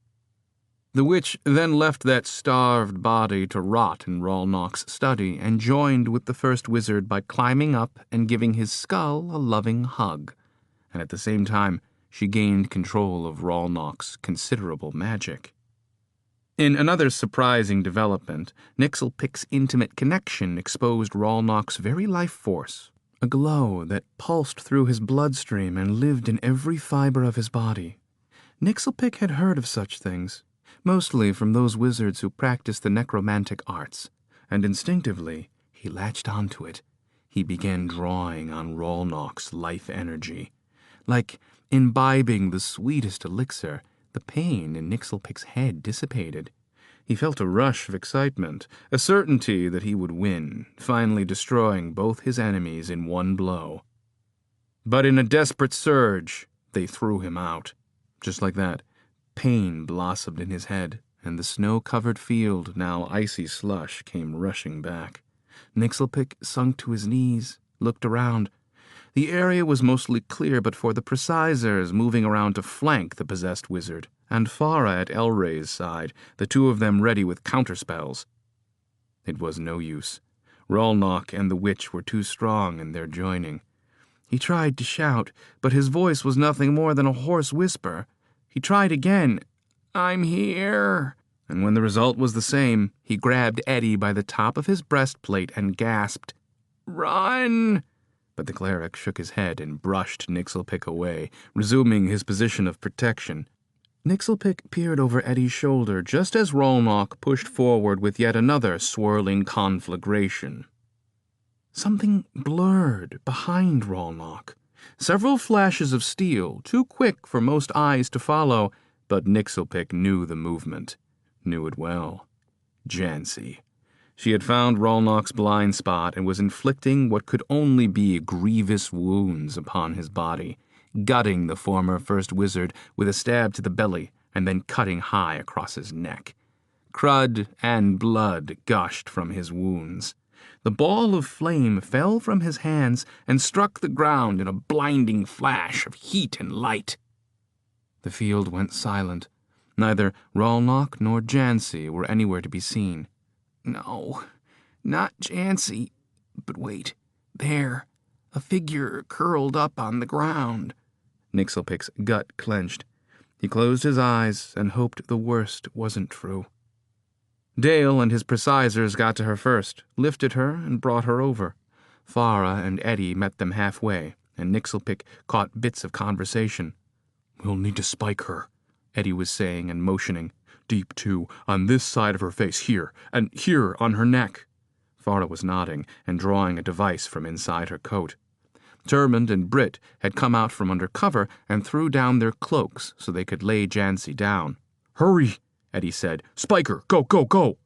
The witch then left that starved body to rot in Rolnock's study and joined with the first wizard by climbing up and giving his skull a loving hug. And at the same time, she gained control of Rolnock's considerable magic. In another surprising development, Nixelpick's intimate connection exposed Rolnock's very life force, a glow that pulsed through his bloodstream and lived in every fiber of his body. Nixelpick had heard of such things, mostly from those wizards who practiced the necromantic arts, and instinctively he latched onto it. He began drawing on Rolnock's life energy. Like imbibing the sweetest elixir, the pain in Nixelpick's head dissipated. He felt a rush of excitement, a certainty that he would win, finally destroying both his enemies in one blow. But in a desperate surge, they threw him out. Just like that, pain blossomed in his head, and the snow-covered field, now icy slush, came rushing back. Nixelpick sunk to his knees, looked around. The area was mostly clear but for the precisers moving around to flank the possessed wizard, and Farah at Elray's side, the two of them ready with counterspells. It was no use. Rolnock and the witch were too strong in their joining. He tried to shout, but his voice was nothing more than a hoarse whisper. He tried again, "I'm here," and when the result was the same, he grabbed Eddie by the top of his breastplate and gasped, "Run!" But the cleric shook his head and brushed Nixelpick away, resuming his position of protection. Nixelpick peered over Eddie's shoulder just as Rolnock pushed forward with yet another swirling conflagration. Something blurred behind Rolnock. Several flashes of steel, too quick for most eyes to follow, but Nixelpick knew the movement. Knew it well. Jancy. She had found Rolnock's blind spot and was inflicting what could only be grievous wounds upon his body, gutting the former first wizard with a stab to the belly and then cutting high across his neck. Crud and blood gushed from his wounds. The ball of flame fell from his hands and struck the ground in a blinding flash of heat and light. The field went silent. Neither Rolnock nor Jancy were anywhere to be seen. No, not Jancy. But wait, there, a figure curled up on the ground. Nixelpick's gut clenched. He closed his eyes and hoped the worst wasn't true. Dale and his precisers got to her first, lifted her, and brought her over. Farah and Eddie met them halfway, and Nixelpick caught bits of conversation. "We'll need to spike her," Eddie was saying and motioning. "Deep, too, on this side of her face, here, and here on her neck." Farah was nodding and drawing a device from inside her coat. Turmund and Britt had come out from under cover and threw down their cloaks so they could lay Jancy down. "Hurry," Eddie said. "Spike her! Go, go, go!"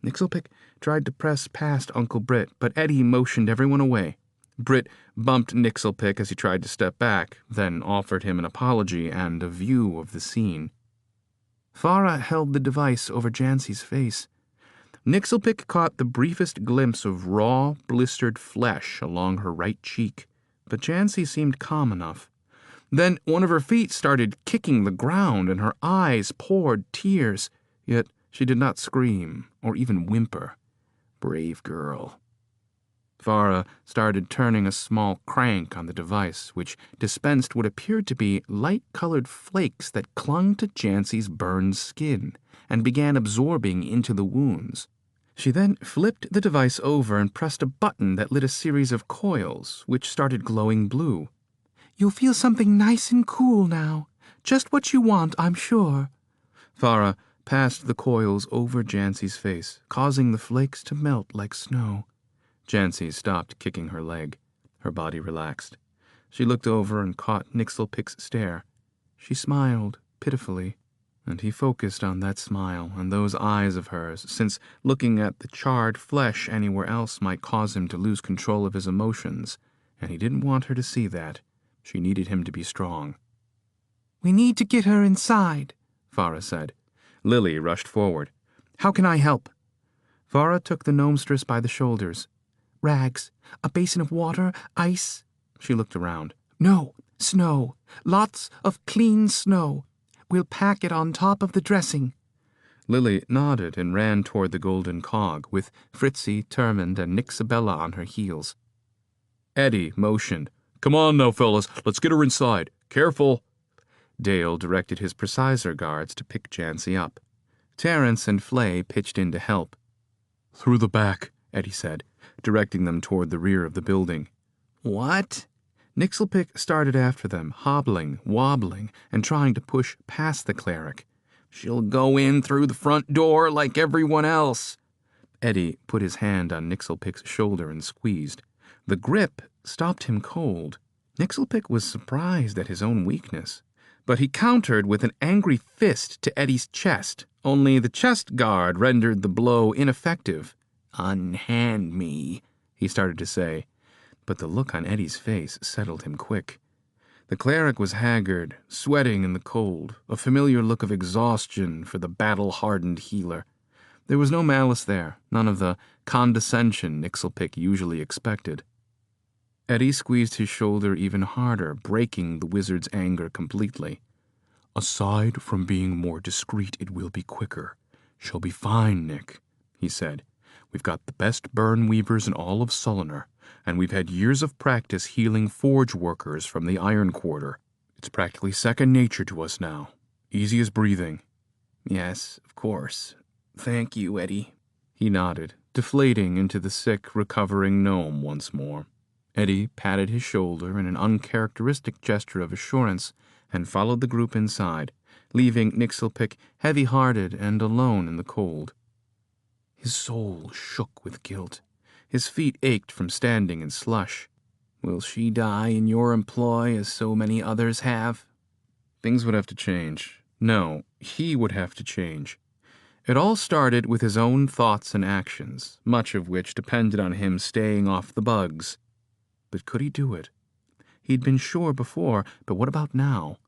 Nixelpick tried to press past Uncle Britt, but Eddie motioned everyone away. Britt bumped Nixelpick as he tried to step back, then offered him an apology and a view of the scene. Farah held the device over Jancy's face. Nixelpick caught the briefest glimpse of raw, blistered flesh along her right cheek, but Jancy seemed calm enough. Then one of her feet started kicking the ground and her eyes poured tears, yet she did not scream or even whimper. Brave girl. Farah started turning a small crank on the device, which dispensed what appeared to be light-colored flakes that clung to Jancy's burned skin and began absorbing into the wounds. She then flipped the device over and pressed a button that lit a series of coils, which started glowing blue. "You'll feel something nice and cool now. Just what you want, I'm sure." Farah passed the coils over Jancy's face, causing the flakes to melt like snow. Jancy stopped kicking her leg. Her body relaxed. She looked over and caught Nixelpick's stare. She smiled pitifully, and he focused on that smile and those eyes of hers, since looking at the charred flesh anywhere else might cause him to lose control of his emotions, and he didn't want her to see that. She needed him to be strong. We need to get her inside, Farah said. Lily rushed forward. How can I help? Farah took the gnomestress by the shoulders. Rags, a basin of water, ice. She looked around. No, snow. Lots of clean snow. We'll pack it on top of the dressing. Lily nodded and ran toward the golden cog, with Fritzy, Termund, and Nixabella on her heels. Eddie motioned. "Come on now, fellas, let's get her inside. Careful." Dale directed his preciser guards to pick Jancy up. Terrence and Flay pitched in to help. "Through the back," Eddie said, directing them toward the rear of the building. What? Nixelpick started after them, hobbling, wobbling, and trying to push past the cleric. "She'll go in through the front door like everyone else." Eddie put his hand on Nixelpick's shoulder and squeezed. The grip stopped him cold. Nixelpick was surprised at his own weakness, but he countered with an angry fist to Eddie's chest, only the chest guard rendered the blow ineffective. "Unhand me," he started to say, but the look on Eddie's face settled him quick. The cleric was haggard, sweating in the cold, a familiar look of exhaustion for the battle-hardened healer. There was no malice there, none of the condescension Nixelpick usually expected. Eddie squeezed his shoulder even harder, breaking the wizard's anger completely. "Aside from being more discreet, it will be quicker. She'll be fine, Nick," he said. "We've got the best burn weavers in all of Sullinar, and we've had years of practice healing forge workers from the Iron Quarter. It's practically second nature to us now. Easy as breathing." "Yes, of course. Thank you, Eddie." He nodded, deflating into the sick, recovering gnome once more. Eddie patted his shoulder in an uncharacteristic gesture of assurance and followed the group inside, leaving Nixelpick heavy-hearted and alone in the cold. His soul shook with guilt. His feet ached from standing in slush. "Will she die in your employ as so many others have?" Things would have to change. No, he would have to change. It all started with his own thoughts and actions, much of which depended on him staying off the bugs. But could he do it? He'd been sure before, but what about now?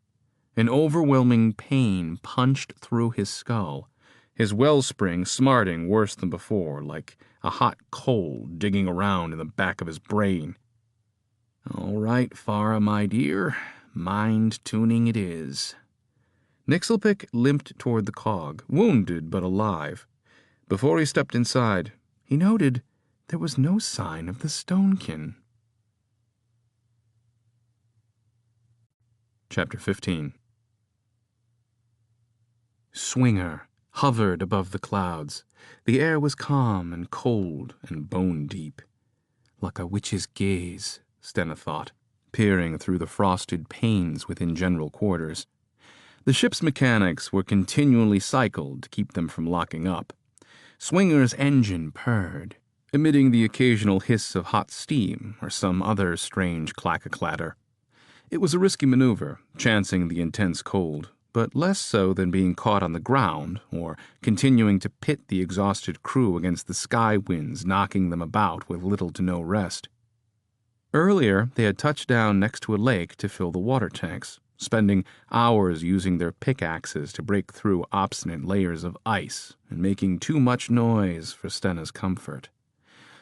An overwhelming pain punched through his skull, his wellspring smarting worse than before, like a hot coal digging around in the back of his brain. "All right, Farah, my dear. Mind-tuning it is." Nixelpick limped toward the cog, wounded but alive. Before he stepped inside, he noted there was no sign of the stonekin. Chapter 15. Swinger hovered above the clouds. The air was calm and cold and bone-deep. Like a witch's gaze, Stenna thought, peering through the frosted panes within general quarters. The ship's mechanics were continually cycled to keep them from locking up. Swinger's engine purred, emitting the occasional hiss of hot steam or some other strange clack-a-clatter. It was a risky maneuver, chancing the intense cold, but less so than being caught on the ground or continuing to pit the exhausted crew against the sky winds knocking them about with little to no rest. Earlier, they had touched down next to a lake to fill the water tanks, spending hours using their pickaxes to break through obstinate layers of ice and making too much noise for Stenna's comfort.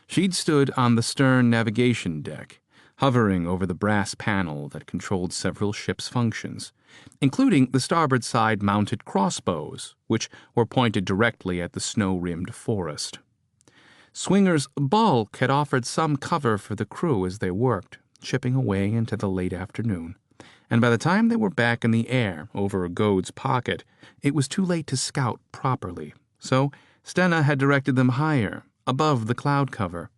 She'd stood on the stern navigation deck, hovering over the brass panel that controlled several ship's functions, including the starboard side mounted crossbows, which were pointed directly at the snow-rimmed forest. Swinger's bulk had offered some cover for the crew as they worked, chipping away into the late afternoon, and by the time they were back in the air over Goad's pocket, it was too late to scout properly, so Stenna had directed them higher, above the cloud cover.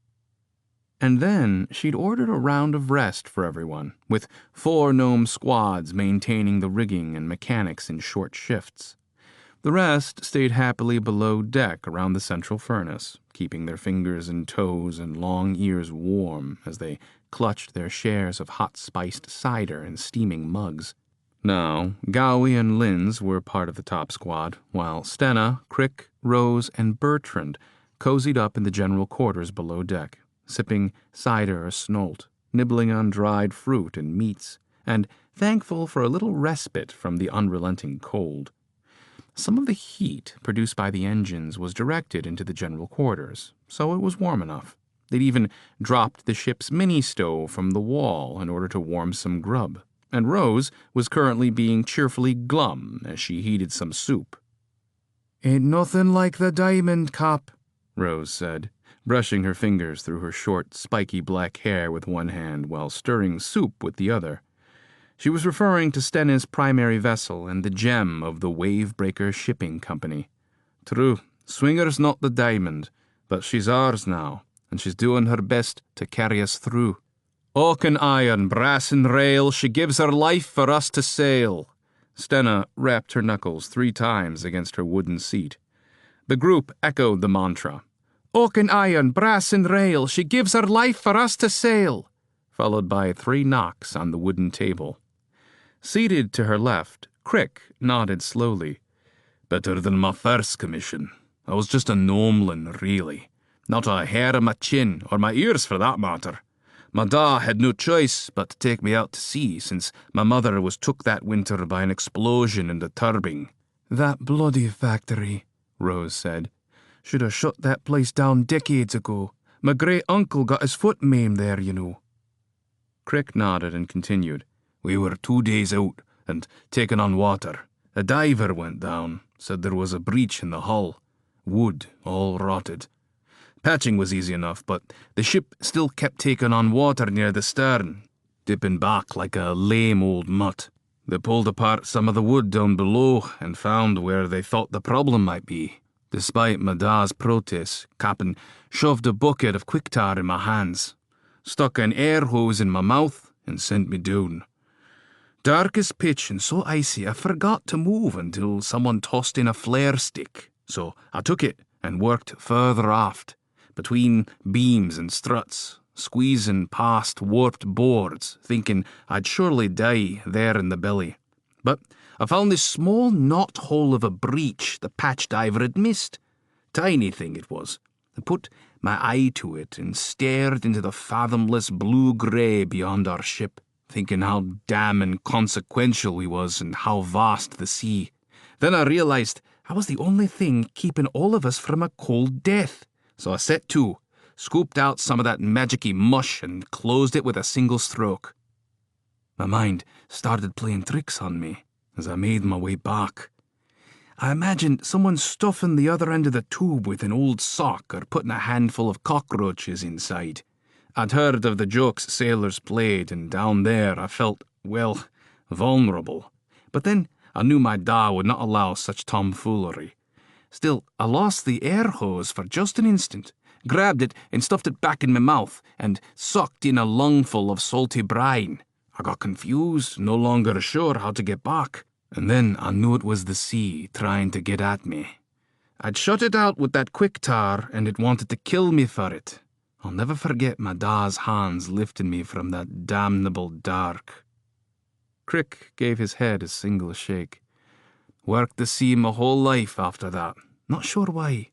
And then she'd ordered a round of rest for everyone, with 4 gnome squads maintaining the rigging and mechanics in short shifts. The rest stayed happily below deck around the central furnace, keeping their fingers and toes and long ears warm as they clutched their shares of hot spiced cider in steaming mugs. Now, Gowie and Linz were part of the top squad, while Stenna, Crick, Rose, and Bertrand cozied up in the general quarters below deck, sipping cider or snolt, nibbling on dried fruit and meats, and thankful for a little respite from the unrelenting cold. Some of the heat produced by the engines was directed into the general quarters, so it was warm enough. They'd even dropped the ship's mini-stove from the wall in order to warm some grub, and Rose was currently being cheerfully glum as she heated some soup. "Ain't nothing like the diamond, Cap," Rose said, brushing her fingers through her short, spiky black hair with one hand while stirring soup with the other. She was referring to Stena's primary vessel and the gem of the Wavebreaker Shipping Company. "True, Swinger's not the diamond, but she's ours now, and she's doing her best to carry us through. Oak and iron, brass and rail, she gives her life for us to sail." Stena rapped her knuckles 3 times against her wooden seat. The group echoed the mantra. "Oak and iron, brass and rail, she gives her life for us to sail," followed by 3 knocks on the wooden table. Seated to her left, Crick nodded slowly. "Better than my first commission. I was just a gnomelin, really. Not a hair of my chin, or my ears for that matter. My da had no choice but to take me out to sea, since my mother was took that winter by an explosion in the turbine." "That bloody factory," Rose said. "Should have shut that place down decades ago. My great-uncle got his foot maimed there, you know." Crick nodded and continued. "We were 2 days out and taking on water. A diver went down, said there was a breach in the hull. Wood, all rotted. Patching was easy enough, but the ship still kept taking on water near the stern, dipping back like a lame old mutt. They pulled apart some of the wood down below and found where they thought the problem might be. Despite my da's protests, Cap'n shoved a bucket of quick tar in my hands, stuck an air hose in my mouth, and sent me down. Dark as pitch and so icy I forgot to move until someone tossed in a flare stick. So I took it and worked further aft, between beams and struts, squeezing past warped boards, thinking I'd surely die there in the belly. But I found this small knot-hole of a breach the patch diver had missed. Tiny thing it was. I put my eye to it and stared into the fathomless blue-grey beyond our ship, thinking how damn inconsequential we was and how vast the sea. Then I realized I was the only thing keeping all of us from a cold death. So I set to, scooped out some of that magic-y mush and closed it with a single stroke. My mind started playing tricks on me as I made my way back. I imagined someone stuffing the other end of the tube with an old sock or putting a handful of cockroaches inside. I'd heard of the jokes sailors played, and down there I felt, well, vulnerable. But then I knew my da would not allow such tomfoolery. Still, I lost the air hose for just an instant, grabbed it and stuffed it back in my mouth, and sucked in a lungful of salty brine. I got confused, no longer sure how to get back, and then I knew it was the sea trying to get at me. I'd shut it out with that quick tar, and it wanted to kill me for it. I'll never forget my da's hands lifting me from that damnable dark. Crick gave his head a single shake. Worked the sea my whole life after that. Not sure why.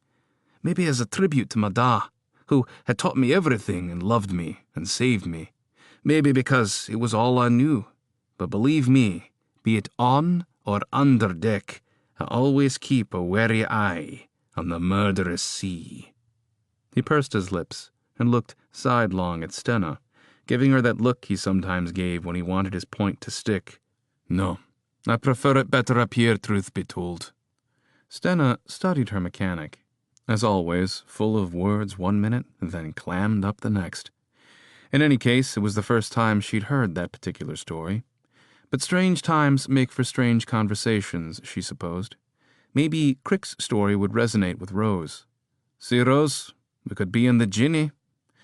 Maybe as a tribute to my da, who had taught me everything and loved me and saved me. Maybe because it was all I knew. But believe me, be it on or under deck, I always keep a wary eye on the murderous sea. He pursed his lips and looked sidelong at Stena, giving her that look he sometimes gave when he wanted his point to stick. "No, I prefer it better up here, truth be told." Stena studied her mechanic, as always, full of words one minute, then clammed up the next. In any case, it was the first time she'd heard that particular story. But strange times make for strange conversations, she supposed. Maybe Crick's story would resonate with Rose. "See, Rose, we could be in the Ginny.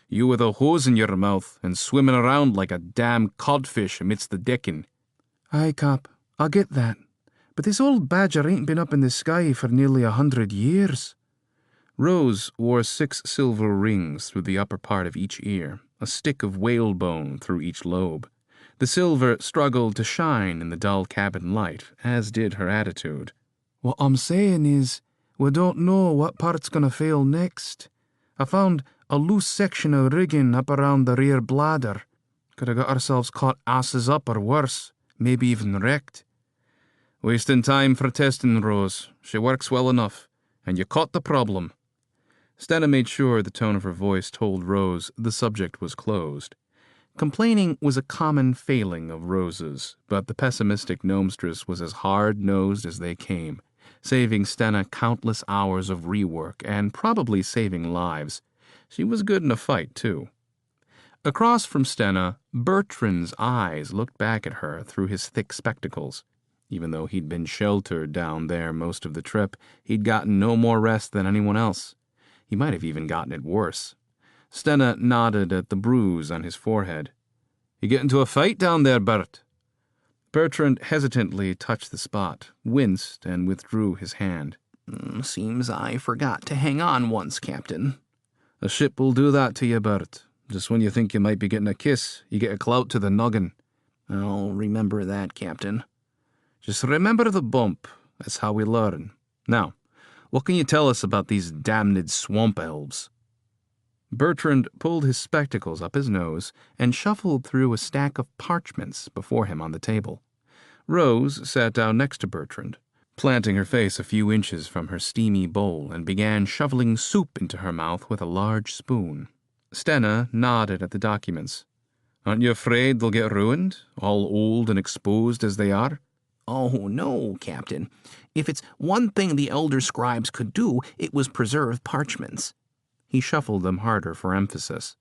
You with a hose in your mouth and swimming around like a damn codfish amidst the decking." "Aye, Cap, I get that. But this old badger ain't been up in the sky for nearly 100 years. Rose wore 6 silver rings through the upper part of each ear, a stick of whalebone through each lobe. The silver struggled to shine in the dull cabin light, as did her attitude. "What I'm saying is, we don't know what part's gonna fail next. I found a loose section of rigging up around the rear bladder. Could have got ourselves caught asses up or worse. maybe even wrecked. Wasting time for testing, Rose. She works well enough, and you caught the problem. Stena made sure the tone of her voice told Rose the subject was closed. Complaining was a common failing of Rose's, but the pessimistic gnomstress was as hard-nosed as they came, saving Stena countless hours of rework and probably saving lives. She was good in a fight, too. Across from Stena, Bertrand's eyes looked back at her through his thick spectacles. Even though he'd been sheltered down there most of the trip, he'd gotten no more rest than anyone else. He might have even gotten it worse. Stena nodded at the bruise on his forehead. You get into a fight down there, Bert? Bertrand hesitantly touched the spot, winced, and withdrew his hand. Seems I forgot to hang on once, Captain. A ship will do that to you, Bert. Just when you think you might be getting a kiss, you get a clout to the noggin. I'll remember that, Captain. Just remember the bump. That's how we learn. Now, what can you tell us about these damned swamp elves? Bertrand pulled his spectacles up his nose and shuffled through a stack of parchments before him on the table. Rose sat down next to Bertrand, planting her face a few inches from her steamy bowl, and began shoveling soup into her mouth with a large spoon. Stena nodded at the documents. Aren't you afraid they'll get ruined, all old and exposed as they are? Oh, no, Captain. If it's one thing the elder scribes could do, it was preserve parchments. He shuffled them harder for emphasis.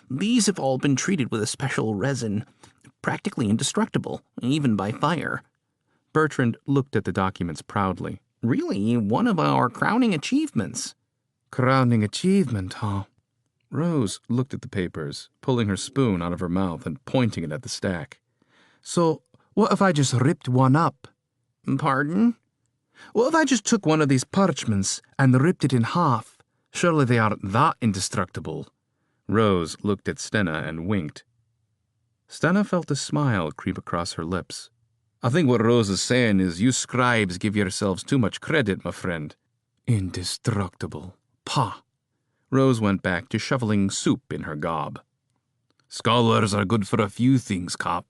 These have all been treated with a special resin, practically indestructible, even by fire. Bertrand looked at the documents proudly. Really, one of our crowning achievements. Crowning achievement, huh? Rose looked at the papers, pulling her spoon out of her mouth and pointing it at the stack. So, what if I just ripped one up? Pardon? What if I just took one of these parchments and ripped it in half? Surely they aren't that indestructible. Rose looked at Stena and winked. Stena felt a smile creep across her lips. I think what Rose is saying is you scribes give yourselves too much credit, my friend. Indestructible. Pah! Rose went back to shoveling soup in her gob. Scholars are good for a few things, Cop.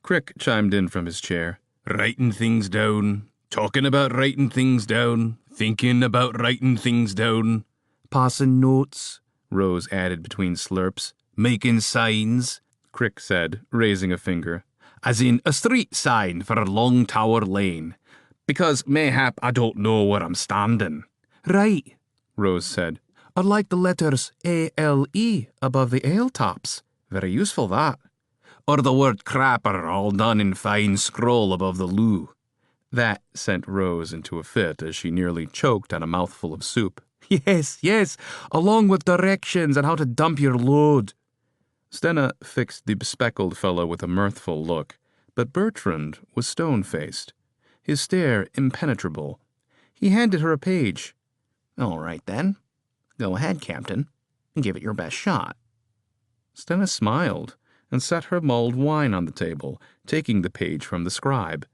Crick chimed in from his chair. Writing things down, talking about writing things down, thinking about writing things down. Passing notes, Rose added between slurps. Making signs, Crick said, raising a finger. As in a street sign for a Long Tower Lane. Because mayhap I don't know where I'm standing. Right, Rose said. Or like the letters A-L-E above the ale tops. Very useful, that. Or the word crapper all done in fine scroll above the loo. That sent Rose into a fit as she nearly choked on a mouthful of soup. Yes, along with directions on how to dump your load. Stena fixed the bespectacled fellow with a mirthful look, but Bertrand was stone-faced, his stare impenetrable. He handed her a page. All right, then. Go ahead, Captain, and give it your best shot. Stena smiled and set her mulled wine on the table, taking the page from the scribe.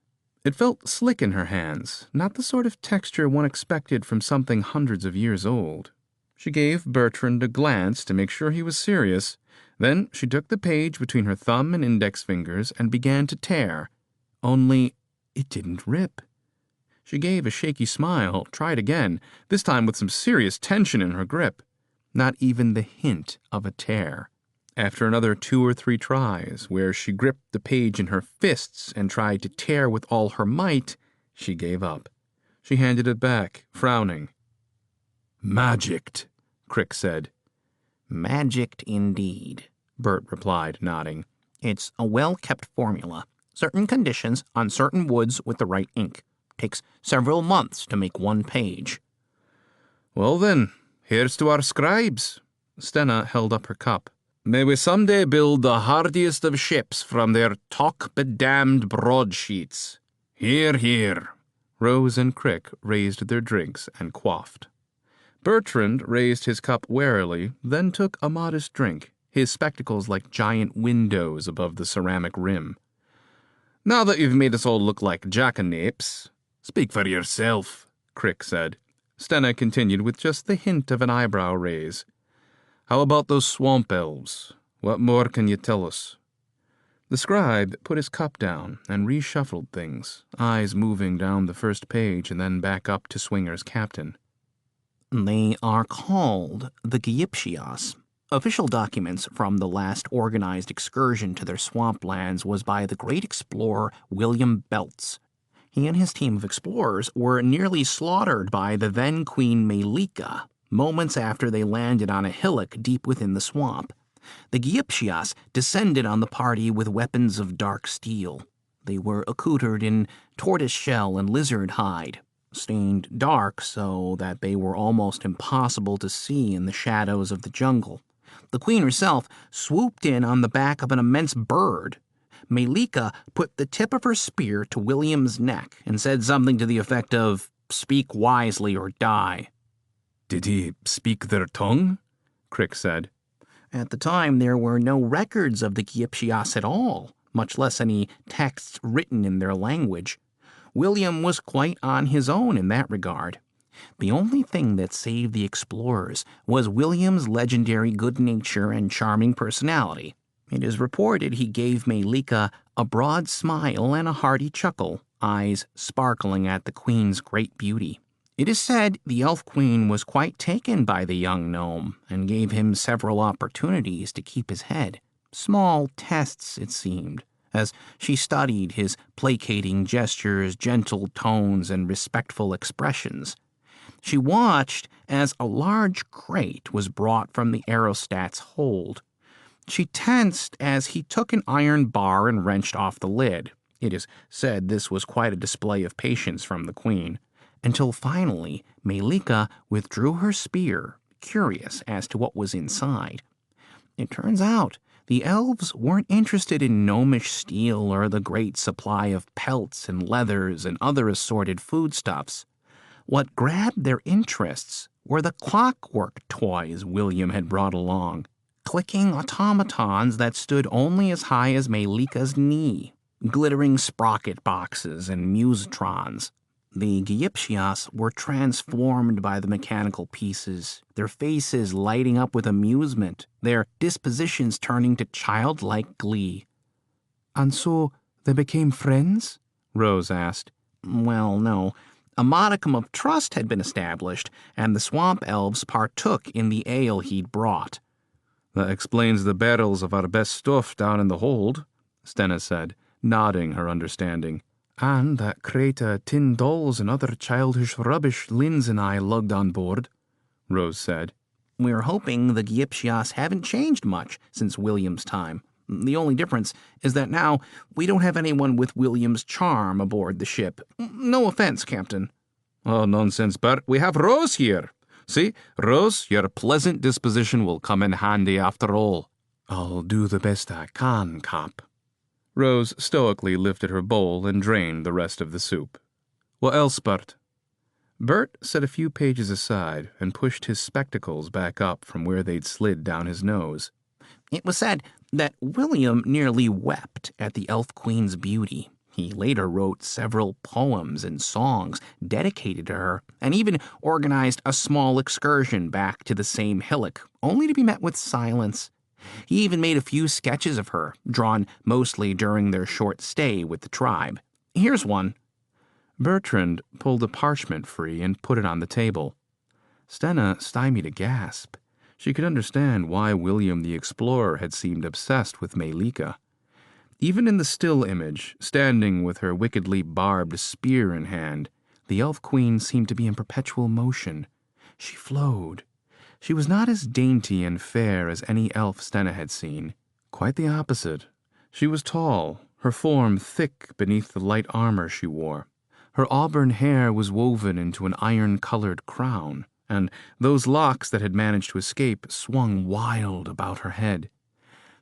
It felt slick in her hands, not the sort of texture one expected from something hundreds of years old. She gave Bertrand a glance to make sure he was serious. Then she took the page between her thumb and index fingers and began to tear. Only it didn't rip. She gave a shaky smile, tried again, this time with some serious tension in her grip. Not even the hint of a tear. After another 2 or 3 tries, where she gripped the page in her fists and tried to tear with all her might, she gave up. She handed it back, frowning. Magicked, Crick said. Magicked indeed, Bert replied, nodding. It's a well-kept formula. Certain conditions on certain woods with the right ink. Takes several months to make one page. Well then, here's to our scribes. Stena held up her cup. May we someday build the hardiest of ships from their talk-bedamned broadsheets. Hear, hear. Rose and Crick raised their drinks and quaffed. Bertrand raised his cup warily, then took a modest drink, his spectacles like giant windows above the ceramic rim. Now that you've made us all look like jackanapes, speak for yourself, Crick said. Stena continued with just the hint of an eyebrow raise. How about those swamp elves? What more can you tell us? The scribe put his cup down and reshuffled things, eyes moving down the first page and then back up to Swinger's captain. They are called the Gypsias. Official documents from the last organized excursion to their swamplands was by the great explorer William Belts. He and his team of explorers were nearly slaughtered by the then Queen Melika, moments after they landed on a hillock deep within the swamp. The Gypsias descended on the party with weapons of dark steel. They were accoutred in tortoise shell and lizard hide, stained dark so that they were almost impossible to see in the shadows of the jungle. The queen herself swooped in on the back of an immense bird. Melika put the tip of her spear to William's neck and said something to the effect of, "Speak wisely or die." "Did he speak their tongue?" Crick said. At the time, there were no records of the Gypsias at all, much less any texts written in their language. William was quite on his own in that regard. The only thing that saved the explorers was William's legendary good nature and charming personality. It is reported he gave Melika a broad smile and a hearty chuckle, eyes sparkling at the queen's great beauty. It is said the elf queen was quite taken by the young gnome and gave him several opportunities to keep his head. Small tests, it seemed, as she studied his placating gestures, gentle tones, and respectful expressions. She watched as a large crate was brought from the aerostat's hold. She tensed as he took an iron bar and wrenched off the lid. It is said this was quite a display of patience from the queen, until finally Melika withdrew her spear, curious as to what was inside. It turns out the elves weren't interested in gnomish steel or the great supply of pelts and leathers and other assorted foodstuffs. What grabbed their interests were the clockwork toys William had brought along, clicking automatons that stood only as high as Melika's knee, glittering sprocket boxes and musetrons. The Gypsias were transformed by the mechanical pieces, their faces lighting up with amusement, their dispositions turning to childlike glee. "And so they became friends?" Rose asked. Well, no. A modicum of trust had been established, and the swamp elves partook in the ale he'd brought. "That explains the barrels of our best stuff down in the hold," Stenna said, nodding her understanding. "And that crate of tin dolls and other childish rubbish Linz and I lugged on board," Rose said. We're hoping the Gypsias haven't changed much since William's time. The only difference is that now we don't have anyone with William's charm aboard the ship. No offense, Captain." "Oh, nonsense, Bert. We have Rose here. See, Rose, your pleasant disposition will come in handy after all." "I'll do the best I can, Cap." Rose stoically lifted her bowl and drained the rest of the soup. "What else, Bert?" Bert set a few pages aside and pushed his spectacles back up from where they'd slid down his nose. It was said that William nearly wept at the elf queen's beauty. He later wrote several poems and songs dedicated to her, and even organized a small excursion back to the same hillock, only to be met with silence. He even made a few sketches of her, drawn mostly during their short stay with the tribe. Here's one. Bertrand pulled a parchment free and put it on the table. Stenna stymied a gasp. She could understand why William the Explorer had seemed obsessed with Melika. Even in the still image, standing with her wickedly barbed spear in hand, the elf queen seemed to be in perpetual motion. She flowed. She was not as dainty and fair as any elf Stenna had seen. Quite the opposite. She was tall, her form thick beneath the light armor she wore. Her auburn hair was woven into an iron-colored crown, and those locks that had managed to escape swung wild about her head.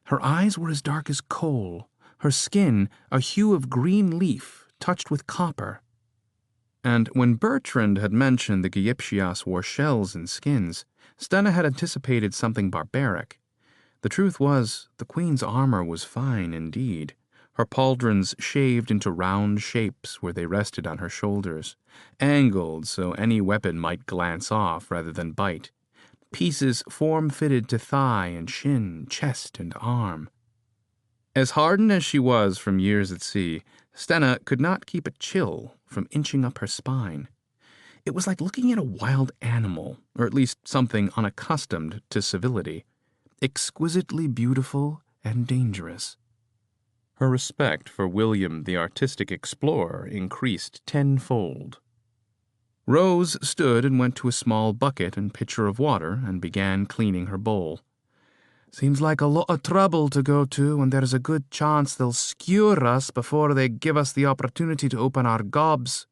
Her eyes were as dark as coal, her skin a hue of green leaf touched with copper. And when Bertrand had mentioned the Gypsias wore shells and skins, Stenna had anticipated something barbaric. The truth was, the queen's armor was fine indeed. Her pauldrons shaved into round shapes where they rested on her shoulders, angled so any weapon might glance off rather than bite. Pieces form-fitted to thigh and shin, chest and arm. As hardened as she was from years at sea, Stenna could not keep a chill from inching up her spine. It was like looking at a wild animal, or at least something unaccustomed to civility, exquisitely beautiful and dangerous. Her respect for William the artistic explorer increased tenfold. Rose stood and went to a small bucket and pitcher of water and began cleaning her bowl. Seems like a lot of trouble to go to, and there's a good chance they'll skewer us before they give us the opportunity to open our gobs.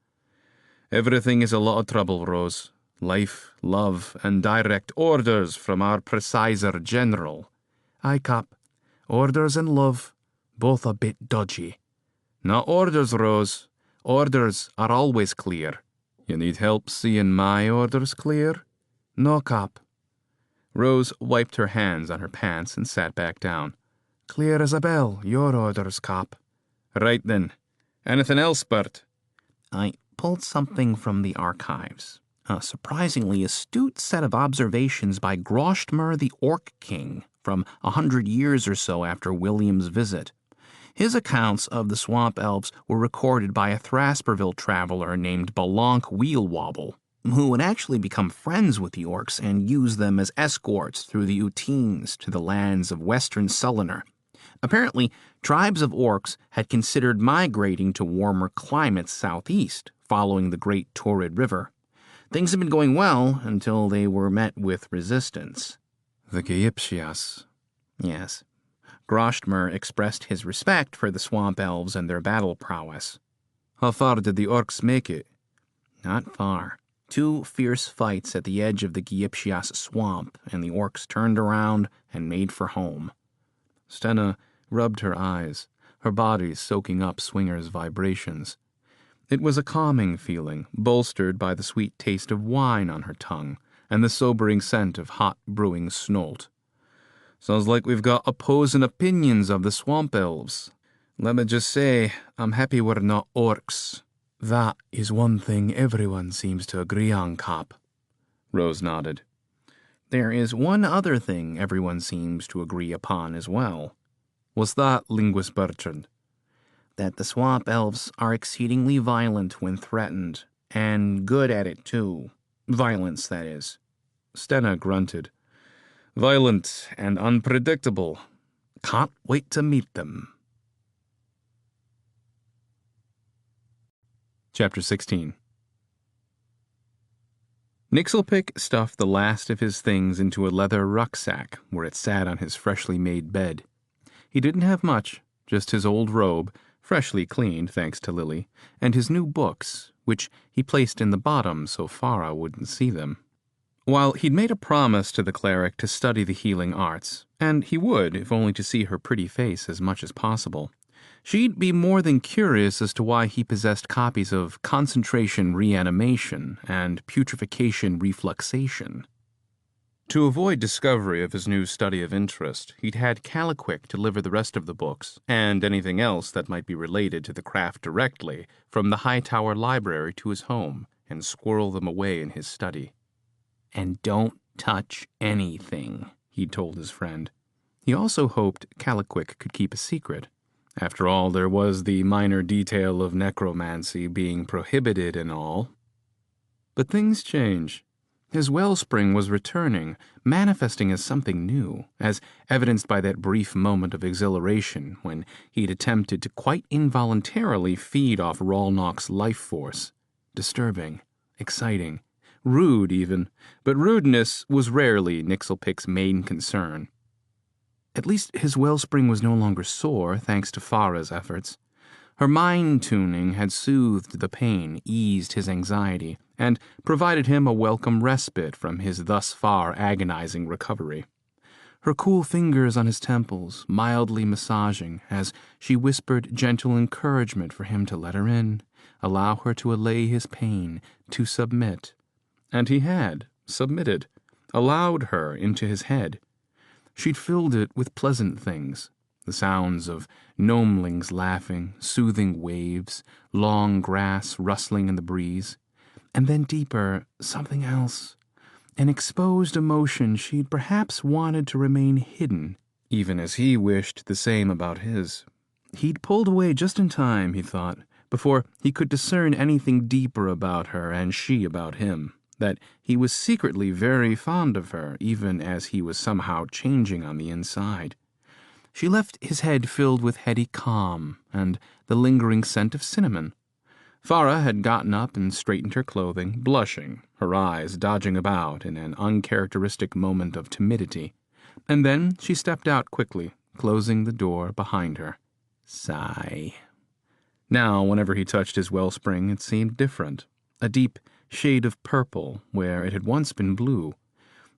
Everything is a lot of trouble, Rose. Life, love, and direct orders from our presizer general. Aye, Cap. Orders and love, both a bit dodgy. Not orders, Rose. Orders are always clear. You need help seeing my orders clear? No, Cap. Rose wiped her hands on her pants and sat back down. Clear as a bell, your orders, Cap. Right then. Anything else, Bert? I pulled something from the archives. A surprisingly astute set of observations by Groshtmer the Orc King from 100 years or so after William's visit. His accounts of the swamp elves were recorded by a Thrasperville traveler named Balonk Wheelwobble, who would actually become friends with the orcs and use them as escorts through the Uteens to the lands of western Sullinar. Apparently, tribes of orcs had considered migrating to warmer climates southeast, following the Great Torrid River. Things had been going well until they were met with resistance. The Gypsias. Yes. Groshtmer expressed his respect for the swamp elves and their battle prowess. How far did the orcs make it? Not far. 2 fierce fights at the edge of the Gypsias swamp, and the orcs turned around and made for home. Stenna rubbed her eyes, her body soaking up Swinger's vibrations. It was a calming feeling, bolstered by the sweet taste of wine on her tongue and the sobering scent of hot brewing snolt. Sounds like we've got opposing opinions of the swamp elves. Let me just say, I'm happy we're not orcs. That is one thing everyone seems to agree on, Cap. Rose nodded. There is one other thing everyone seems to agree upon as well. What's that, Linguist Bertrand? That the swamp elves are exceedingly violent when threatened, and good at it too. Violence, that is. Stenna grunted. Violent and unpredictable. Can't wait to meet them. Chapter 16. Nixelpick stuffed the last of his things into a leather rucksack where it sat on his freshly made bed. He didn't have much, just his old robe, freshly cleaned thanks to Lily, and his new books, which he placed in the bottom so Farah wouldn't see them. While he'd made a promise to the cleric to study the healing arts, and he would if only to see her pretty face as much as possible, she'd be more than curious as to why he possessed copies of concentration reanimation and putrefaction refluxation. To avoid discovery of his new study of interest, he'd had Caliquick deliver the rest of the books, and anything else that might be related to the craft directly, from the Hightower Library to his home, and squirrel them away in his study. And don't touch anything, he'd told his friend. He also hoped Caliquick could keep a secret. After all, there was the minor detail of necromancy being prohibited and all. But things change. His wellspring was returning, manifesting as something new, as evidenced by that brief moment of exhilaration when he'd attempted to quite involuntarily feed off Rolnock's life force. Disturbing, exciting, rude even, but rudeness was rarely Nixelpick's main concern. At least his wellspring was no longer sore, thanks to Farah's efforts. Her mind-tuning had soothed the pain, eased his anxiety, and provided him a welcome respite from his thus far agonizing recovery. Her cool fingers on his temples, mildly massaging, as she whispered gentle encouragement for him to let her in, allow her to allay his pain, to submit. And he had submitted, allowed her into his head. She'd filled it with pleasant things, the sounds of gnomelings laughing, soothing waves, long grass rustling in the breeze, and then deeper, something else, an exposed emotion she'd perhaps wanted to remain hidden, even as he wished the same about his. He'd pulled away just in time, he thought, before he could discern anything deeper about her and she about him, that he was secretly very fond of her, even as he was somehow changing on the inside. She left his head filled with heady calm and the lingering scent of cinnamon. Farah had gotten up and straightened her clothing, blushing, her eyes dodging about in an uncharacteristic moment of timidity, and then she stepped out quickly, closing the door behind her. Sigh. Now, whenever he touched his wellspring, it seemed different, a deep shade of purple where it had once been blue.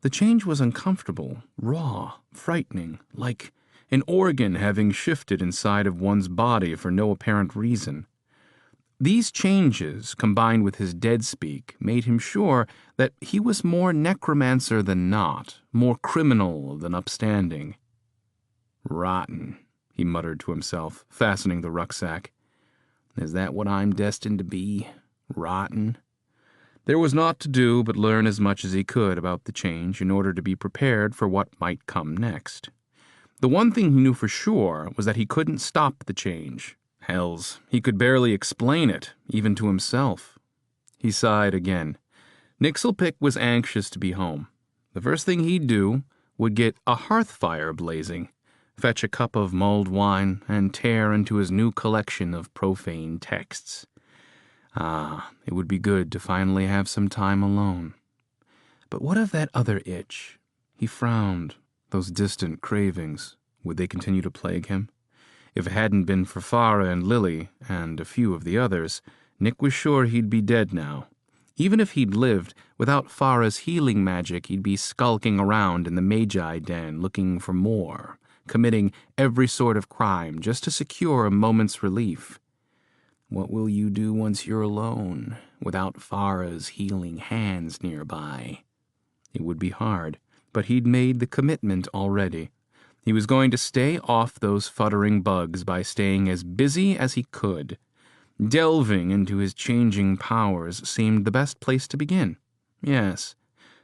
The change was uncomfortable, raw, frightening, like an organ having shifted inside of one's body for no apparent reason. These changes, combined with his dead speak, made him sure that he was more necromancer than not, more criminal than upstanding. Rotten, he muttered to himself, fastening the rucksack. Is that what I'm destined to be? Rotten? There was naught to do but learn as much as he could about the change in order to be prepared for what might come next. The one thing he knew for sure was that he couldn't stop the change. Hells, he could barely explain it, even to himself. He sighed again. Nixelpick was anxious to be home. The first thing he'd do would get a hearth fire blazing, fetch a cup of mulled wine, and tear into his new collection of profane texts. It would be good to finally have some time alone. But what of that other itch? He frowned. Those distant cravings, would they continue to plague him? If it hadn't been for Farah and Lily, and a few of the others, Nick was sure he'd be dead now. Even if he'd lived, without Farah's healing magic, he'd be skulking around in the Magi den looking for more, committing every sort of crime just to secure a moment's relief. What will you do once you're alone, without Farah's healing hands nearby? It would be hard, but he'd made the commitment already. He was going to stay off those futtering bugs by staying as busy as he could. Delving into his changing powers seemed the best place to begin. Yes,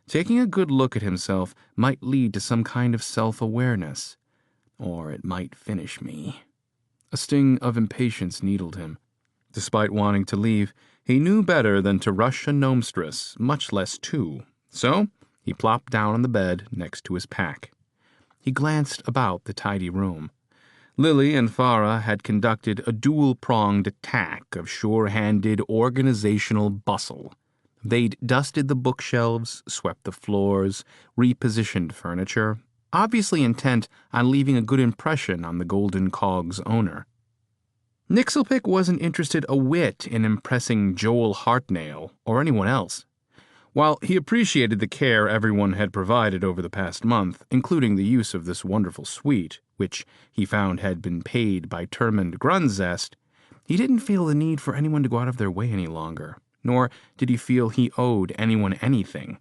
taking a good look at himself might lead to some kind of self-awareness. Or it might finish me. A sting of impatience needled him. Despite wanting to leave, he knew better than to rush a gnomestress, much less two. So he plopped down on the bed next to his pack. He glanced about the tidy room. Lily and Farah had conducted a dual-pronged attack of sure-handed organizational bustle. They'd dusted the bookshelves, swept the floors, repositioned furniture, obviously intent on leaving a good impression on the Golden Cog's owner. Nixelpick wasn't interested a whit in impressing Joel Hartnail or anyone else. While he appreciated the care everyone had provided over the past month, including the use of this wonderful suite, which he found had been paid by Termund Grunzest, he didn't feel the need for anyone to go out of their way any longer, nor did he feel he owed anyone anything.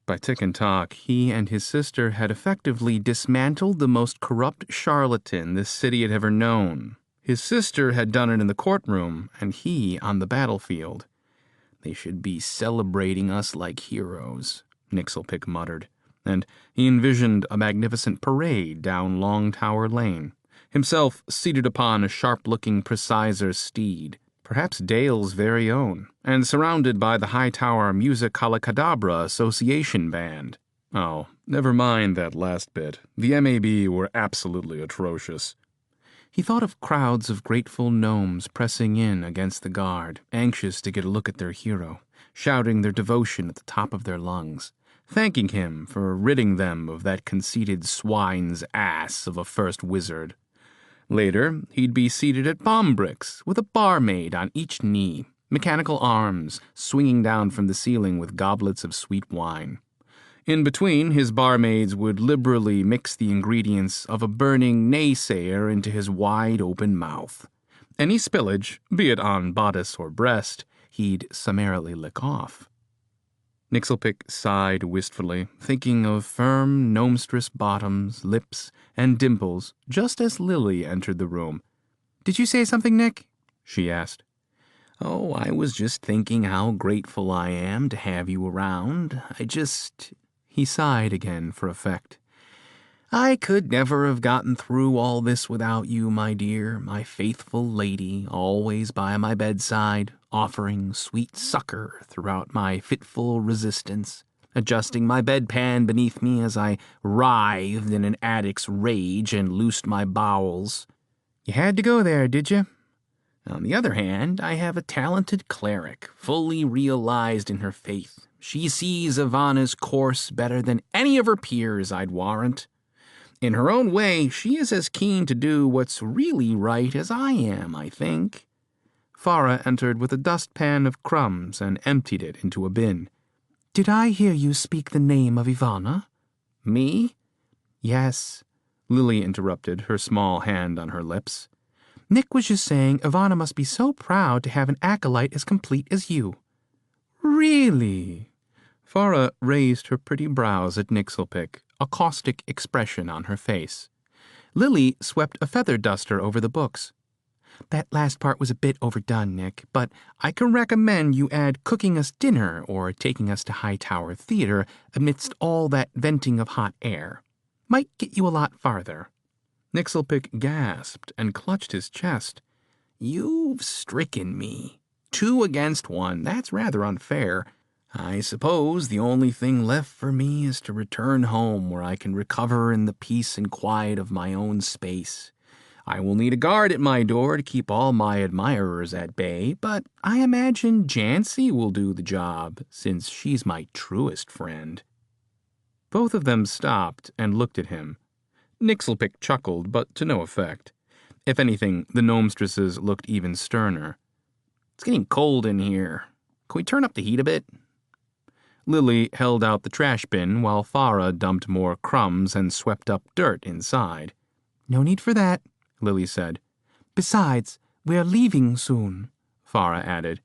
By tick and talk, he and his sister had effectively dismantled the most corrupt charlatan this city had ever known. His sister had done it in the courtroom, and he on the battlefield. They should be celebrating us like heroes, Nixelpick muttered, and he envisioned a magnificent parade down Long Tower Lane, himself seated upon a sharp-looking preciser steed, perhaps Dale's very own, and surrounded by the Hightower Musicalacadabra Association Band. Oh, never mind that last bit. The MAB were absolutely atrocious. He thought of crowds of grateful gnomes pressing in against the guard, anxious to get a look at their hero, shouting their devotion at the top of their lungs, thanking him for ridding them of that conceited swine's ass of a first wizard. Later, he'd be seated at bomb bricks with a barmaid on each knee, mechanical arms swinging down from the ceiling with goblets of sweet wine. In between, his barmaids would liberally mix the ingredients of a burning naysayer into his wide-open mouth. Any spillage, be it on bodice or breast, he'd summarily lick off. Nixelpick sighed wistfully, thinking of firm gnomestress bottoms, lips, and dimples, just as Lily entered the room. "Did you say something, Nick?" she asked. "Oh, I was just thinking how grateful I am to have you around. He sighed again for effect. I could never have gotten through all this without you, my dear, my faithful lady, always by my bedside, offering sweet succor throughout my fitful resistance, adjusting my bedpan beneath me as I writhed in an addict's rage and loosed my bowels. You had to go there, did you? On the other hand, I have a talented cleric, fully realized in her faith. She sees Ivana's course better than any of her peers, I'd warrant. In her own way, she is as keen to do what's really right as I am, I think. Farah entered with a dustpan of crumbs and emptied it into a bin. Did I hear you speak the name of Ivana? Me? Yes, Lily interrupted, her small hand on her lips. Nick was just saying Ivana must be so proud to have an acolyte as complete as you. Really? Farah raised her pretty brows at Nixelpick, a caustic expression on her face. Lily swept a feather duster over the books. That last part was a bit overdone, Nick, but I can recommend you add cooking us dinner or taking us to Hightower Theater amidst all that venting of hot air. Might get you a lot farther. Nixelpick gasped and clutched his chest. You've stricken me. 2 against 1, that's rather unfair. I suppose the only thing left for me is to return home where I can recover in the peace and quiet of my own space. I will need a guard at my door to keep all my admirers at bay, but I imagine Jancy will do the job, since she's my truest friend. Both of them stopped and looked at him. Nixelpick chuckled, but to no effect. If anything, the gnomestresses looked even sterner. It's getting cold in here. Can we turn up the heat a bit? Lily held out the trash bin while Farah dumped more crumbs and swept up dirt inside. No need for that, Lily said. Besides, we're leaving soon, Farah added.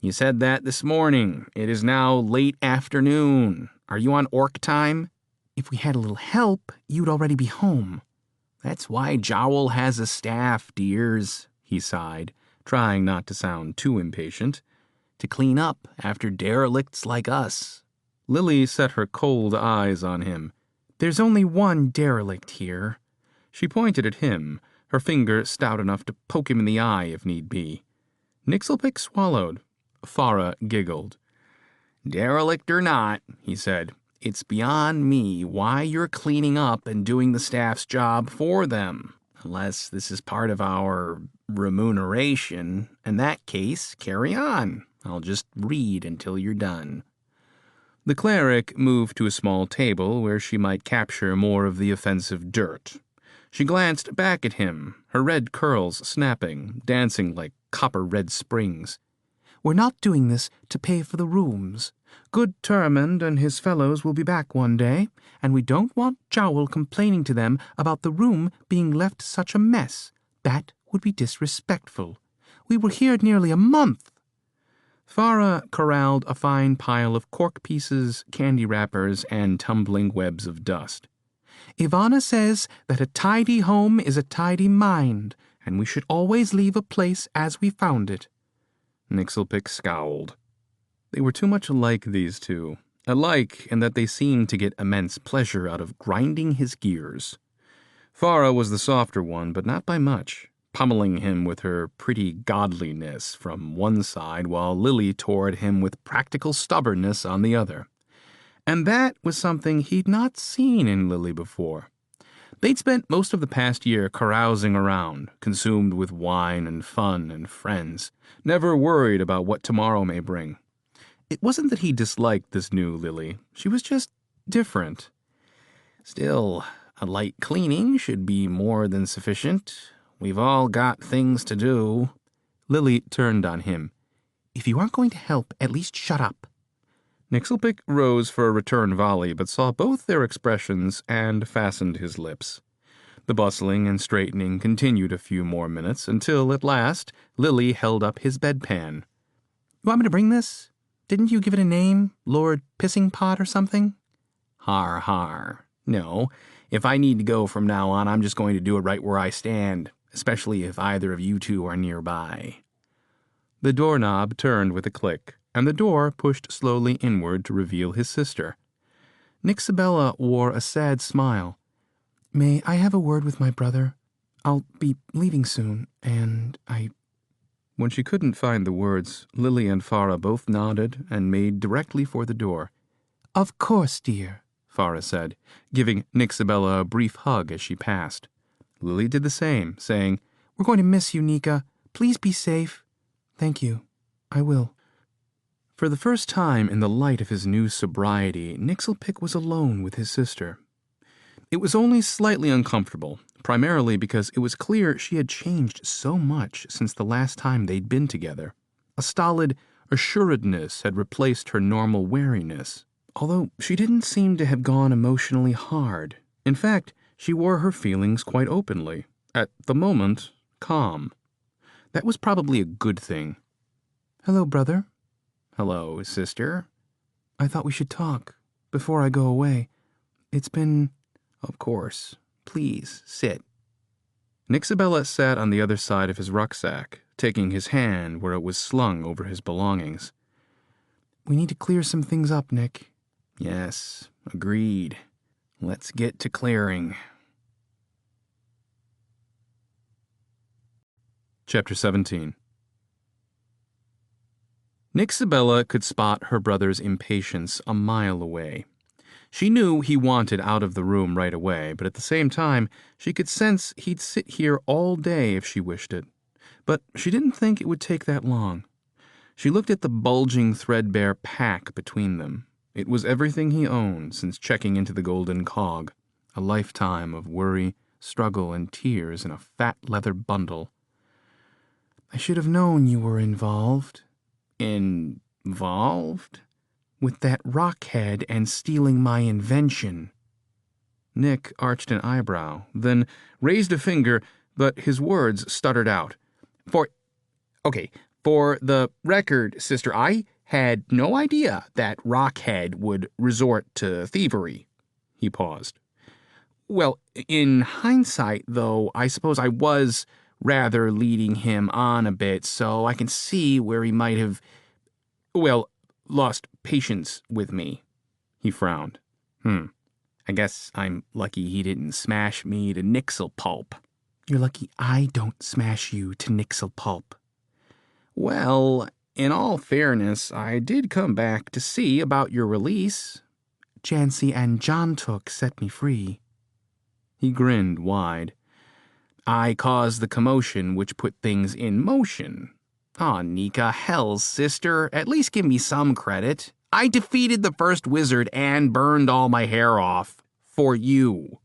You said that this morning. It is now late afternoon. Are you on orc time? If we had a little help, you'd already be home. That's why Jowl has a staff, dears, he sighed, trying not to sound too impatient. To clean up after derelicts like us. Lily set her cold eyes on him. There's only one derelict here. She pointed at him, her finger stout enough to poke him in the eye if need be. Nixelpick swallowed. Farah giggled. Derelict or not, he said, it's beyond me why you're cleaning up and doing the staff's job for them. Unless this is part of our remuneration. In that case, carry on. I'll just read until you're done. The cleric moved to a small table where she might capture more of the offensive dirt. She glanced back at him, her red curls snapping, dancing like copper-red springs. We're not doing this to pay for the rooms. Good Termund and his fellows will be back one day, and we don't want Jowl complaining to them about the room being left such a mess. That would be disrespectful. We were here nearly a month. Farah corralled a fine pile of cork pieces, candy wrappers, and tumbling webs of dust. Ivana says that a tidy home is a tidy mind, and we should always leave a place as we found it. Nixelpick scowled. They were too much alike, these two. Alike in that they seemed to get immense pleasure out of grinding his gears. Farah was the softer one, but not by much, pummeling him with her pretty godliness from one side while Lily tore at him with practical stubbornness on the other. And that was something he'd not seen in Lily before. They'd spent most of the past year carousing around, consumed with wine and fun and friends, never worried about what tomorrow may bring. It wasn't that he disliked this new Lily. She was just different. Still, a light cleaning should be more than sufficient. We've all got things to do. Lily turned on him. If you aren't going to help, at least shut up. Nixelpick rose for a return volley, but saw both their expressions and fastened his lips. The bustling and straightening continued a few more minutes until, at last, Lily held up his bedpan. You want me to bring this? Didn't you give it a name? Lord Pissing Pot or something? Har, har. No, if I need to go from now on, I'm just going to do it right where I stand, especially if either of you two are nearby. The doorknob turned with a click, and the door pushed slowly inward to reveal his sister. Nixabella wore a sad smile. May I have a word with my brother? I'll be leaving soon, and When she couldn't find the words, Lily and Farah both nodded and made directly for the door. Of course, dear, Farah said, giving Nixabella a brief hug as she passed. Lily did the same, saying, We're going to miss you, Nika. Please be safe. Thank you. I will. For the first time in the light of his new sobriety, Nixelpick was alone with his sister. It was only slightly uncomfortable, primarily because it was clear she had changed so much since the last time they'd been together. A stolid assuredness had replaced her normal wariness, although she didn't seem to have gone emotionally hard. In fact, she wore her feelings quite openly. At the moment, calm. That was probably a good thing. Hello, brother. Hello, sister. I thought we should talk before I go away. It's been... Of course. Please, sit. Nixabella sat on the other side of his rucksack, taking his hand where it was slung over his belongings. We need to clear some things up, Nick. Yes, agreed. Let's get to clearing. Chapter 17. Nixabella could spot her brother's impatience a mile away. She knew he wanted out of the room right away, but at the same time, she could sense he'd sit here all day if she wished it. But she didn't think it would take that long. She looked at the bulging, threadbare pack between them. It was everything he owned since checking into the Golden Cog, a lifetime of worry, struggle, and tears in a fat leather bundle. I should have known you were involved. Involved? With that rockhead and stealing my invention. Nick arched an eyebrow, then raised a finger, but his words stuttered out. For the record, sister, I had no idea that Rockhead would resort to thievery. He paused. Well, in hindsight, though, I suppose I was rather leading him on a bit, so I can see where he might have, lost patience with me. He frowned. I guess I'm lucky he didn't smash me to nixel pulp. You're lucky I don't smash you to nixel pulp. Well, in all fairness, I did come back to see about your release. Jancy and John Took set me free. He grinned wide. I caused the commotion which put things in motion. Aw, Nika, hell's sister, at least give me some credit. I defeated the first wizard and burned all my hair off. For you.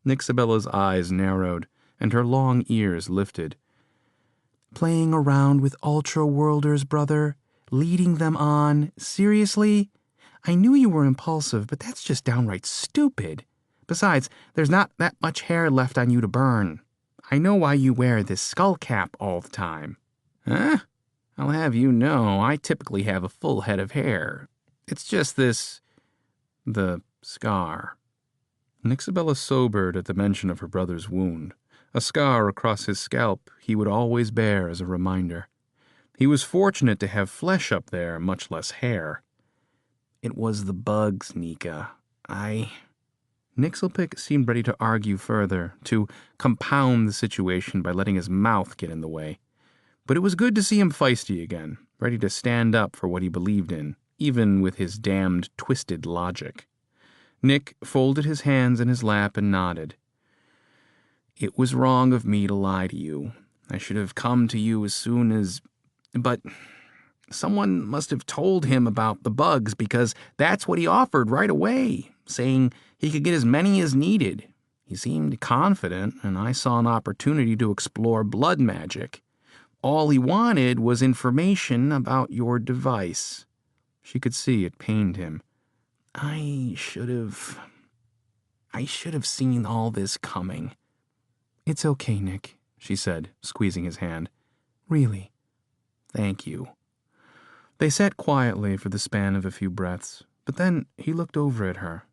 Nixabella's eyes narrowed, and her long ears lifted. Playing around with Ultra-Worlders, brother? Leading them on? Seriously? I knew you were impulsive, but that's just downright stupid. Besides, there's not that much hair left on you to burn. I know why you wear this skull cap all the time. Huh? I'll have you know, I typically have a full head of hair. It's just the scar. Nixabella sobered at the mention of her brother's wound, a scar across his scalp he would always bear as a reminder. He was fortunate to have flesh up there, much less hair. It was the bugs, Nika. Nixelpick seemed ready to argue further, to compound the situation by letting his mouth get in the way. But it was good to see him feisty again, ready to stand up for what he believed in, even with his damned twisted logic. Nick folded his hands in his lap and nodded. It was wrong of me to lie to you. I should have come to you as soon as... But someone must have told him about the bugs because that's what he offered right away, saying he could get as many as needed. He seemed confident, and I saw an opportunity to explore blood magic. All he wanted was information about your device. She could see it pained him. I should have seen all this coming. It's okay, Nick, she said, squeezing his hand. Really. Thank you. They sat quietly for the span of a few breaths, but then he looked over at her.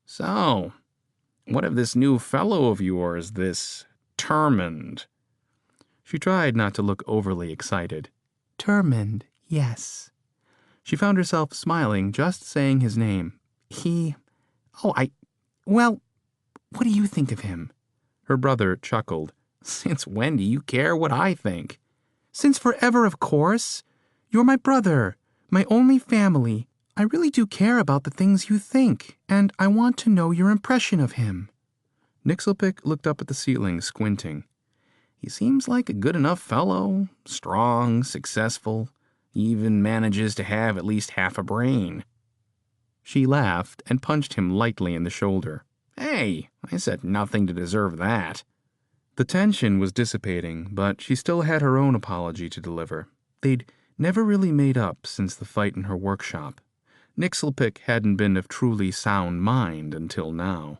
So, what of this new fellow of yours, this Termund? She tried not to look overly excited. Termund, yes. She found herself smiling just saying his name. what do you think of him?" Her brother chuckled. "Since when do you care what I think?" "Since forever, of course. You're my brother, my only family. I really do care about the things you think, and I want to know your impression of him." Nixelpick looked up at the ceiling, squinting. "He seems like a good enough fellow, strong, successful, even manages to have at least half a brain." She laughed and punched him lightly in the shoulder. "Hey, I said nothing to deserve that." The tension was dissipating, but she still had her own apology to deliver. They'd never really made up since the fight in her workshop. Nixelpick hadn't been of truly sound mind until now.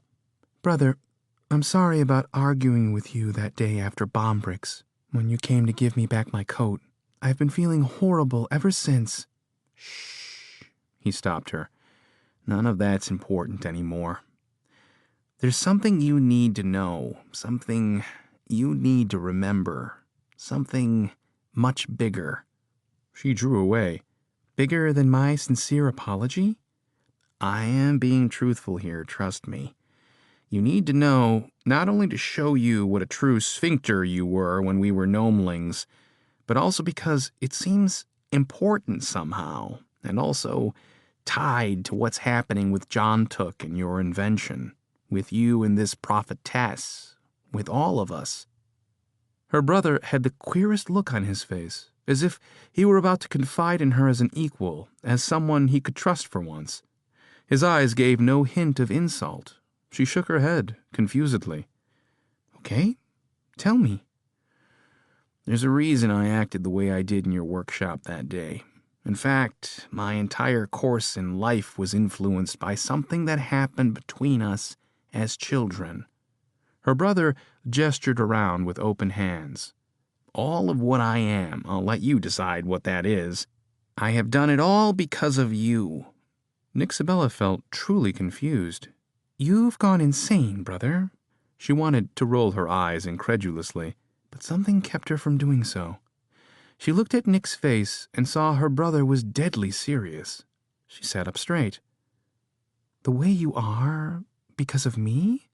"Brother, I'm sorry about arguing with you that day after bomb bricks, when you came to give me back my coat. I've been feeling horrible ever since." "Shh," he stopped her. "None of that's important anymore. There's something you need to know, something you need to remember, something much bigger." She drew away. "Bigger than my sincere apology?" "I am being truthful here, trust me. You need to know, not only to show you what a true sphincter you were when we were gnomelings, but also because it seems important somehow, and also tied to what's happening with John Took and your invention, with you and this prophetess, with all of us." Her brother had the queerest look on his face, as if he were about to confide in her as an equal, as someone he could trust for once. His eyes gave no hint of insult. She shook her head, confusedly. "Okay, tell me." "There's a reason I acted the way I did in your workshop that day. In fact, my entire course in life was influenced by something that happened between us as children." Her brother gestured around with open hands. "All of what I am, I'll let you decide what that is. I have done it all because of you." Nixabella felt truly confused. "You've gone insane, brother." She wanted to roll her eyes incredulously, but something kept her from doing so. She looked at Nick's face and saw her brother was deadly serious. She sat up straight. "The way you are, because of me?"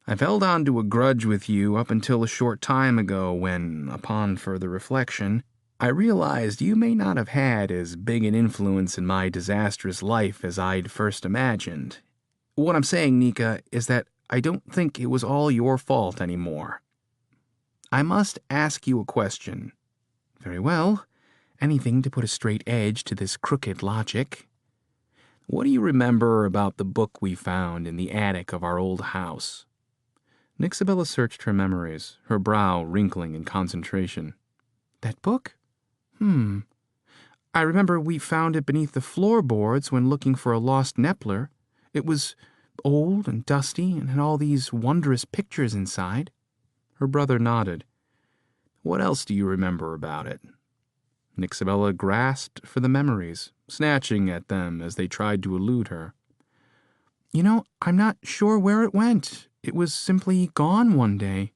"I've held on to a grudge with you up until a short time ago when, upon further reflection, I realized you may not have had as big an influence in my disastrous life as I'd first imagined. What I'm saying, Nika, is that I don't think it was all your fault anymore. I must ask you a question." "Very well. Anything to put a straight edge to this crooked logic." "What do you remember about the book we found in the attic of our old house?" Nixabella searched her memories, her brow wrinkling in concentration. "That book? I remember we found it beneath the floorboards when looking for a lost Neppler. It was old and dusty and had all these wondrous pictures inside." Her brother nodded. "What else do you remember about it?" Nixabella grasped for the memories, snatching at them as they tried to elude her. "You know, I'm not sure where it went. It was simply gone one day."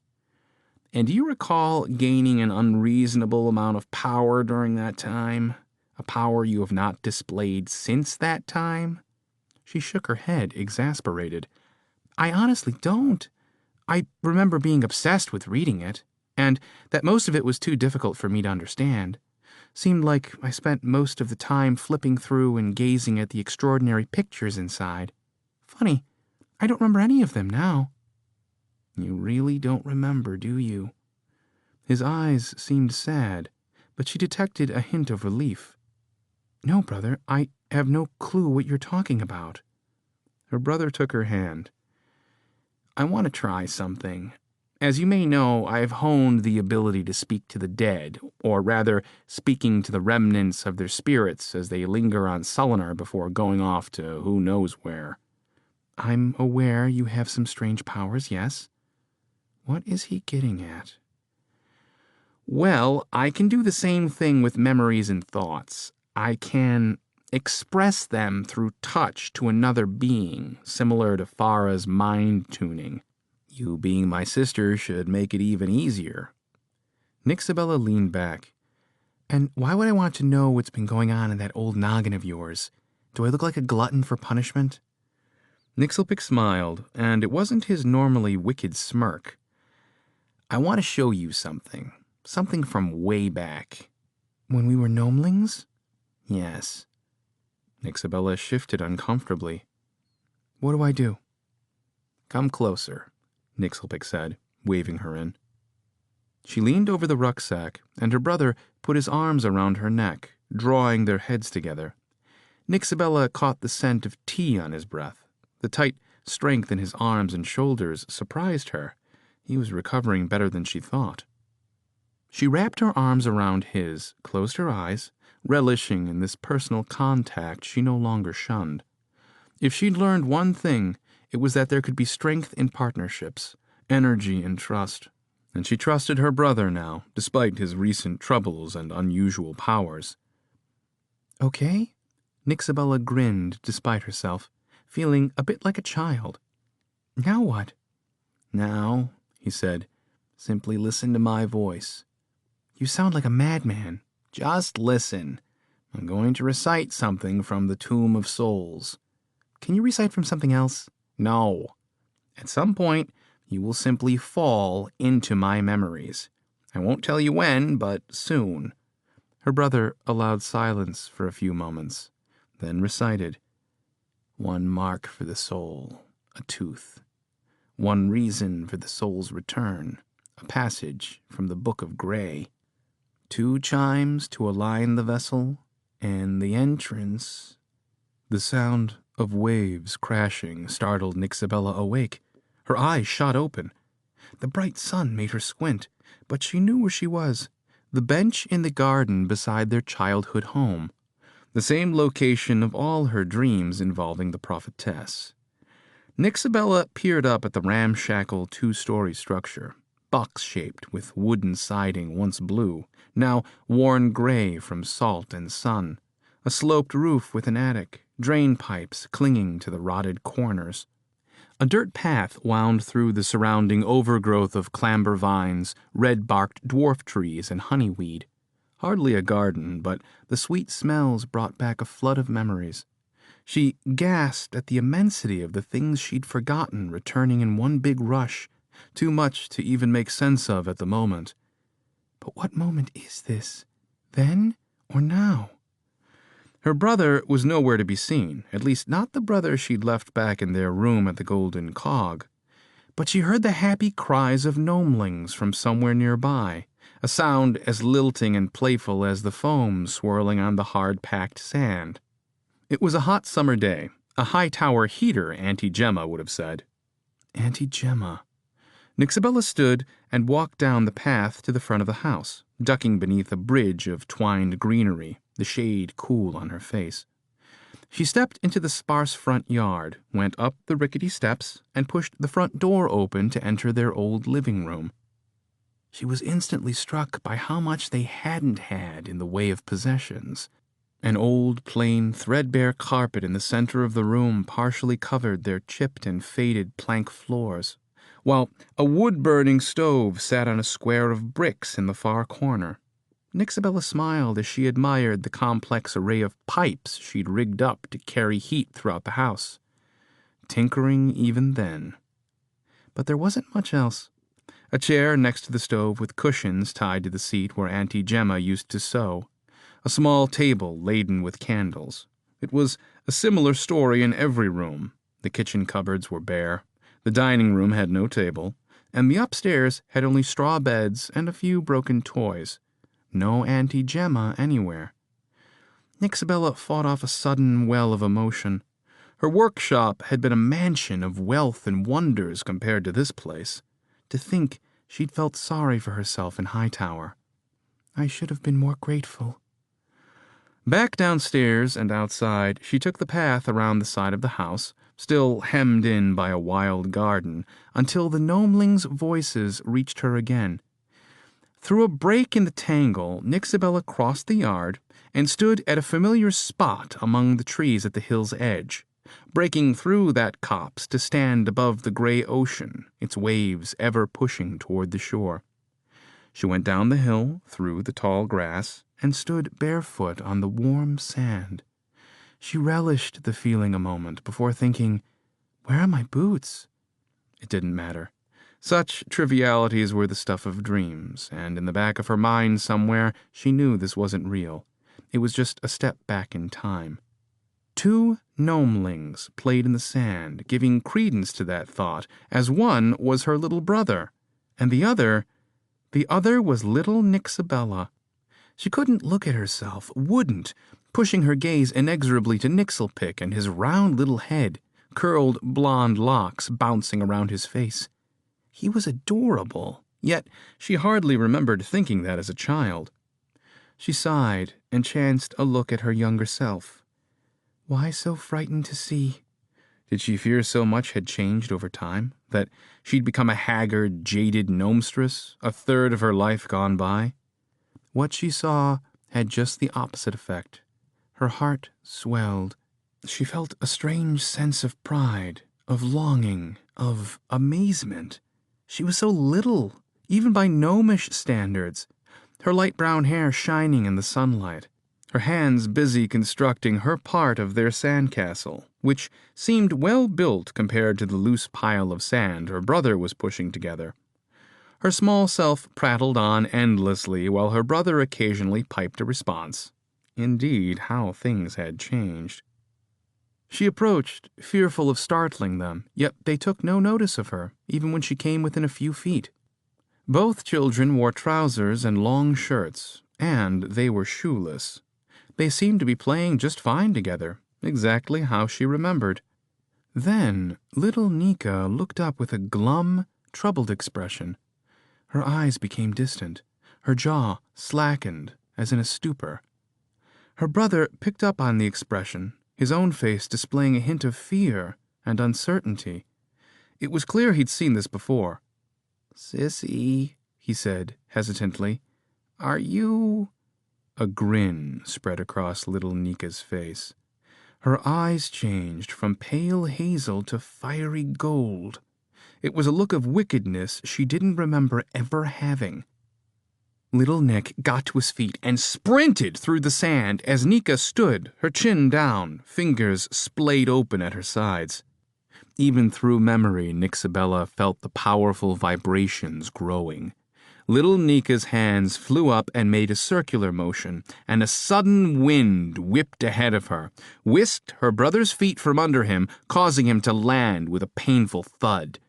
"And do you recall gaining an unreasonable amount of power during that time? A power you have not displayed since that time?" She shook her head, exasperated. "I honestly don't. I remember being obsessed with reading it, and that most of it was too difficult for me to understand. Seemed like I spent most of the time flipping through and gazing at the extraordinary pictures inside. Funny, I don't remember any of them now." "You really don't remember, do you?" His eyes seemed sad, but she detected a hint of relief. "No, brother, I have no clue what you're talking about." Her brother took her hand. "I want to try something. As you may know, I have honed the ability to speak to the dead, or rather, speaking to the remnants of their spirits as they linger on Sulinar before going off to who knows where." "I'm aware you have some strange powers, yes." What is he getting at? "Well, I can do the same thing with memories and thoughts. I can express them through touch to another being, similar to Farah's mind tuning. You being my sister should make it even easier." Nixabella leaned back. "And why would I want to know what's been going on in that old noggin of yours? Do I look like a glutton for punishment?" Nixelpick smiled, and it wasn't his normally wicked smirk. I want to show you something. Something from way back. When we were gnomelings? Yes. Nixabella shifted uncomfortably. What do I do? Come closer, Nixelpick said, waving her in. She leaned over the rucksack, and her brother put his arms around her neck, drawing their heads together. Nixabella caught the scent of tea on his breath. The tight strength in his arms and shoulders surprised her. He was recovering better than she thought. She wrapped her arms around his, closed her eyes, relishing in this personal contact she no longer shunned. If she'd learned one thing, it was that there could be strength in partnerships, energy in trust, and she trusted her brother now, despite his recent troubles and unusual powers. Okay? Nixabella grinned despite herself, feeling a bit like a child. Now what? Now, he said, simply listen to my voice. You sound like a madman. Just listen. I'm going to recite something from the Tomb of Souls. Can you recite from something else? No. At some point, you will simply fall into my memories. I won't tell you when, but soon. Her brother allowed silence for a few moments, then recited, One mark for the soul, a tooth. One reason for the soul's return, a passage from the Book of Grey. 2 chimes to align the vessel, and the entrance. The sound of waves crashing startled Nixabella awake. Her eyes shot open. The bright sun made her squint, but she knew where she was. The bench in the garden beside their childhood home. The same location of all her dreams involving the prophetess. Nixabella peered up at the ramshackle 2-story structure, box-shaped with wooden siding once blue, now worn gray from salt and sun, a sloped roof with an attic, drain pipes clinging to the rotted corners. A dirt path wound through the surrounding overgrowth of clamber vines, red-barked dwarf trees, and honeyweed. Hardly a garden, but the sweet smells brought back a flood of memories. She gasped at the immensity of the things she'd forgotten returning in one big rush, too much to even make sense of at the moment. But what moment is this? Then or now? Her brother was nowhere to be seen, at least not the brother she'd left back in their room at the Golden Cog. But she heard the happy cries of gnomelings from somewhere nearby, a sound as lilting and playful as the foam swirling on the hard-packed sand. It was a hot summer day, a high-tower heater, Auntie Gemma would have said. Auntie Gemma. Nixabella stood and walked down the path to the front of the house, ducking beneath a bridge of twined greenery, the shade cool on her face. She stepped into the sparse front yard, went up the rickety steps, and pushed the front door open to enter their old living room. She was instantly struck by how much they hadn't had in the way of possessions. An old, plain, threadbare carpet in the center of the room partially covered their chipped and faded plank floors, while a wood-burning stove sat on a square of bricks in the far corner. Nixabella smiled as she admired the complex array of pipes she'd rigged up to carry heat throughout the house. Tinkering even then. But there wasn't much else. A chair next to the stove with cushions tied to the seat where Auntie Gemma used to sew. A small table laden with candles. It was a similar story in every room. The kitchen cupboards were bare. The dining room had no table, and the upstairs had only straw beds and a few broken toys. No Auntie Gemma anywhere. Nixabella fought off a sudden well of emotion. Her workshop had been a mansion of wealth and wonders compared to this place. To think she'd felt sorry for herself in Hightower. I should have been more grateful. Back downstairs and outside, she took the path around the side of the house, still hemmed in by a wild garden, until the gnomelings' voices reached her again. Through a break in the tangle, Nixabella crossed the yard and stood at a familiar spot among the trees at the hill's edge, breaking through that copse to stand above the gray ocean, its waves ever pushing toward the shore. She went down the hill, through the tall grass, and stood barefoot on the warm sand. She relished the feeling a moment before thinking, Where are my boots? It didn't matter. Such trivialities were the stuff of dreams, and in the back of her mind somewhere she knew this wasn't real. It was just a step back in time. 2 gnomelings played in the sand, giving credence to that thought, as one was her little brother, and the other was little Nixabella. She couldn't look at herself, wouldn't, pushing her gaze inexorably to Nixelpick and his round little head, curled blonde locks bouncing around his face. He was adorable, yet she hardly remembered thinking that as a child. She sighed and chanced a look at her younger self. Why so frightened to see? Did she fear so much had changed over time, that she'd become a haggard, jaded gnomestress, a third of her life gone by? What she saw had just the opposite effect. Her heart swelled. She felt a strange sense of pride, of longing, of amazement. She was so little, even by gnomish standards, her light brown hair shining in the sunlight, her hands busy constructing her part of their sandcastle, which seemed well built compared to the loose pile of sand her brother was pushing together. Her small self prattled on endlessly while her brother occasionally piped a response. Indeed, how things had changed. She approached, fearful of startling them, yet they took no notice of her, even when she came within a few feet. Both children wore trousers and long shirts, and they were shoeless. They seemed to be playing just fine together, exactly how she remembered. Then little Nika looked up with a glum, troubled expression. Her eyes became distant, her jaw slackened, as in a stupor. Her brother picked up on the expression, his own face displaying a hint of fear and uncertainty. It was clear he'd seen this before. "Sissy," he said, hesitantly, "are you—" A grin spread across little Nika's face. Her eyes changed from pale hazel to fiery gold. It was a look of wickedness she didn't remember ever having. Little Nick got to his feet and sprinted through the sand as Nika stood, her chin down, fingers splayed open at her sides. Even through memory, Nixabella felt the powerful vibrations growing. Little Nika's hands flew up and made a circular motion, and a sudden wind whipped ahead of her, whisked her brother's feet from under him, causing him to land with a painful thud.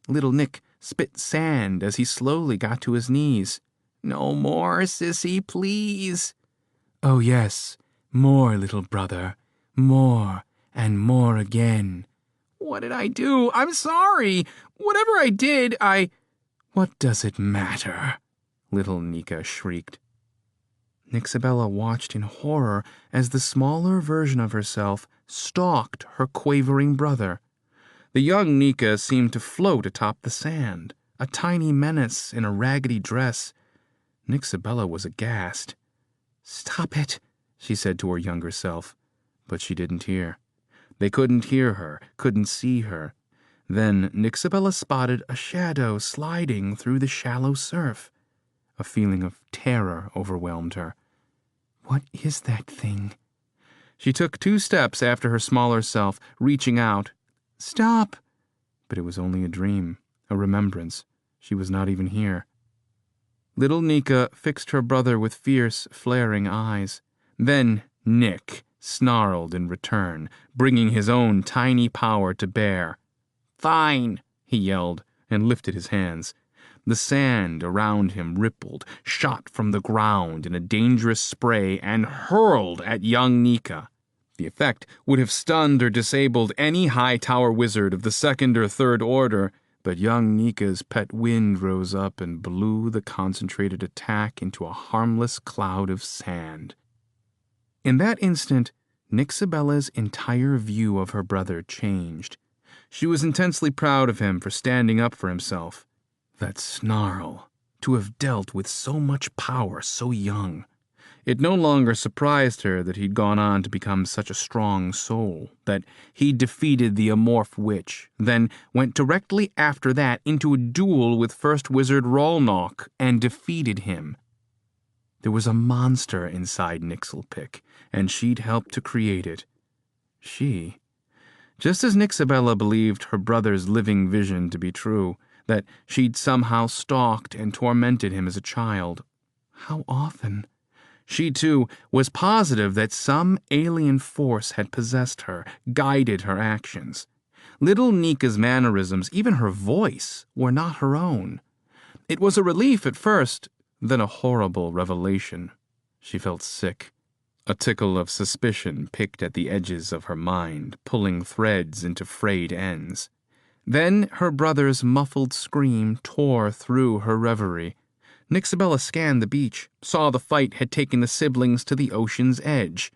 Little Nick spit sand as he slowly got to his knees. "No more, Sissy, please." "Oh, yes, more, little brother, more and more again." "What did I do? I'm sorry. Whatever I did, What does it matter?" little Nika shrieked. Nixabella watched in horror as the smaller version of herself stalked her quavering brother. The young Nika seemed to float atop the sand, a tiny menace in a raggedy dress. Nixabella was aghast. "Stop it," she said to her younger self, but she didn't hear. They couldn't hear her, couldn't see her. Then Nixabella spotted a shadow sliding through the shallow surf. A feeling of terror overwhelmed her. What is that thing? She took 2 steps after her smaller self, reaching out. "Stop!" But it was only a dream, a remembrance. She was not even here. Little Nika fixed her brother with fierce, flaring eyes. Then Nick snarled in return, bringing his own tiny power to bear. "Fine," he yelled, and lifted his hands. The sand around him rippled, shot from the ground in a dangerous spray, and hurled at young Nika. The effect would have stunned or disabled any high-tower wizard of the 2nd or 3rd order, but young Nika's pet wind rose up and blew the concentrated attack into a harmless cloud of sand. In that instant, Nixabella's entire view of her brother changed. She was intensely proud of him for standing up for himself. That snarl, to have dealt with so much power so young. It no longer surprised her that he'd gone on to become such a strong soul, that he'd defeated the Amorph Witch, then went directly after that into a duel with First Wizard Rolnock and defeated him. There was a monster inside Nixelpick, and she'd helped to create it. She? Just as Nixabella believed her brother's living vision to be true, that she'd somehow stalked and tormented him as a child. How often? She, too, was positive that some alien force had possessed her, guided her actions. Little Nika's mannerisms, even her voice, were not her own. It was a relief at first, then a horrible revelation. She felt sick. A tickle of suspicion picked at the edges of her mind, pulling threads into frayed ends. Then her brother's muffled scream tore through her reverie. Nixabella scanned the beach, saw the fight had taken the siblings to the ocean's edge.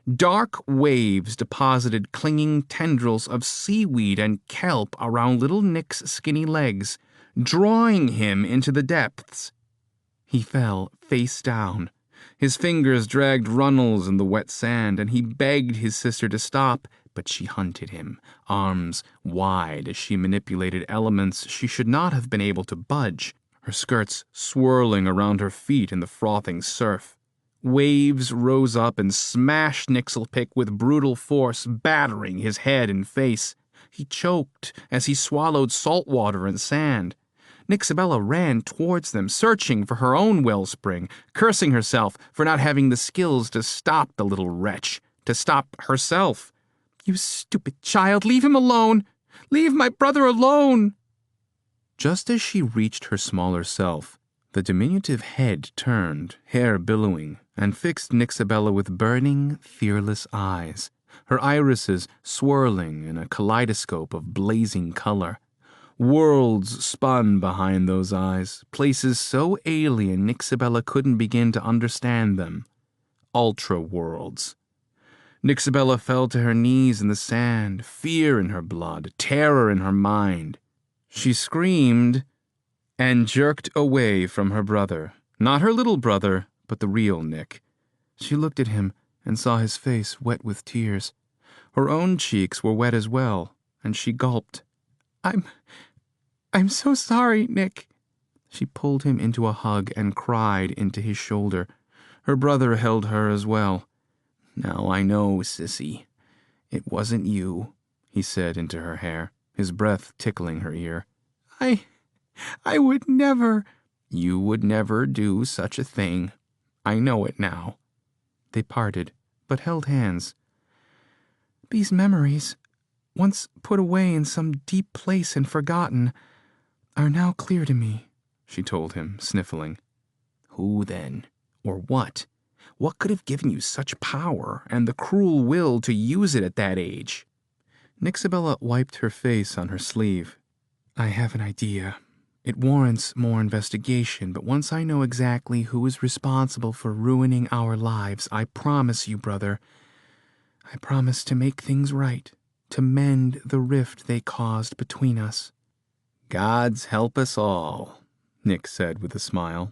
Dark waves deposited clinging tendrils of seaweed and kelp around little Nick's skinny legs, drawing him into the depths. He fell face down. His fingers dragged runnels in the wet sand, and he begged his sister to stop, but she hunted him, arms wide as she manipulated elements she should not have been able to budge, her skirts swirling around her feet in the frothing surf. Waves rose up and smashed Nixelpick with brutal force, battering his head and face. He choked as he swallowed salt water and sand. Nixabella ran towards them, searching for her own wellspring, cursing herself for not having the skills to stop the little wretch, to stop herself. "You stupid child, leave him alone! Leave my brother alone!" Just as she reached her smaller self, the diminutive head turned, hair billowing, and fixed Nixabella with burning, fearless eyes, her irises swirling in a kaleidoscope of blazing color. Worlds spun behind those eyes, places so alien Nixabella couldn't begin to understand them. Ultra-worlds. Nixabella fell to her knees in the sand, fear in her blood, terror in her mind. She screamed and jerked away from her brother. Not her little brother, but the real Nick. She looked at him and saw his face wet with tears. Her own cheeks were wet as well, and she gulped. I'm so sorry, Nick." She pulled him into a hug and cried into his shoulder. Her brother held her as well. "Now I know, sissy. It wasn't you," he said into her hair, his breath tickling her ear. I would never." "You would never do such a thing. I know it now." They parted, but held hands. "These memories, once put away in some deep place and forgotten, are now clear to me," she told him, sniffling. "Who then? Or what? What could have given you such power and the cruel will to use it at that age?" Nixabella wiped her face on her sleeve. "I have an idea. It warrants more investigation, but once I know exactly who is responsible for ruining our lives, I promise you, brother, I promise to make things right, to mend the rift they caused between us." "God's help us all," Nick said with a smile.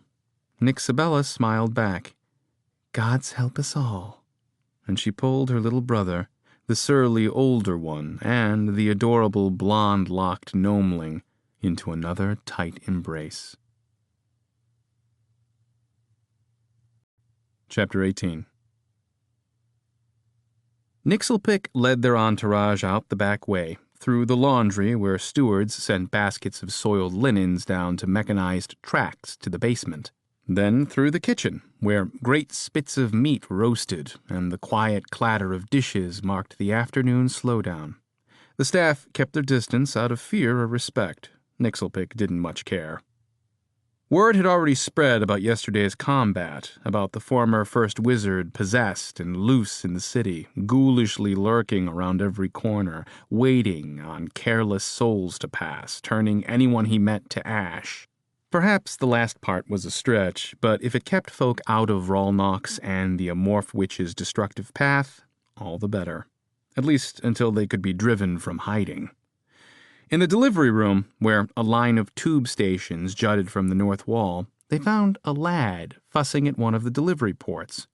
Nixabella smiled back. "God's help us all." And she pulled her little brother, the surly older one, and the adorable blonde-locked gnomeling, into another tight embrace. Chapter 18. Nixelpick led their entourage out the back way, through the laundry where stewards sent baskets of soiled linens down to mechanized tracks to the basement. Then through the kitchen, where great spits of meat roasted and the quiet clatter of dishes marked the afternoon slowdown. The staff kept their distance out of fear or respect. Nixelpick didn't much care. Word had already spread about yesterday's combat, about the former first wizard possessed and loose in the city, ghoulishly lurking around every corner, waiting on careless souls to pass, turning anyone he met to ash. Perhaps the last part was a stretch, but if it kept folk out of Rallnox and the Amorph Witch's destructive path, all the better. At least until they could be driven from hiding. In the delivery room, where a line of tube stations jutted from the north wall, they found a lad fussing at one of the delivery ports.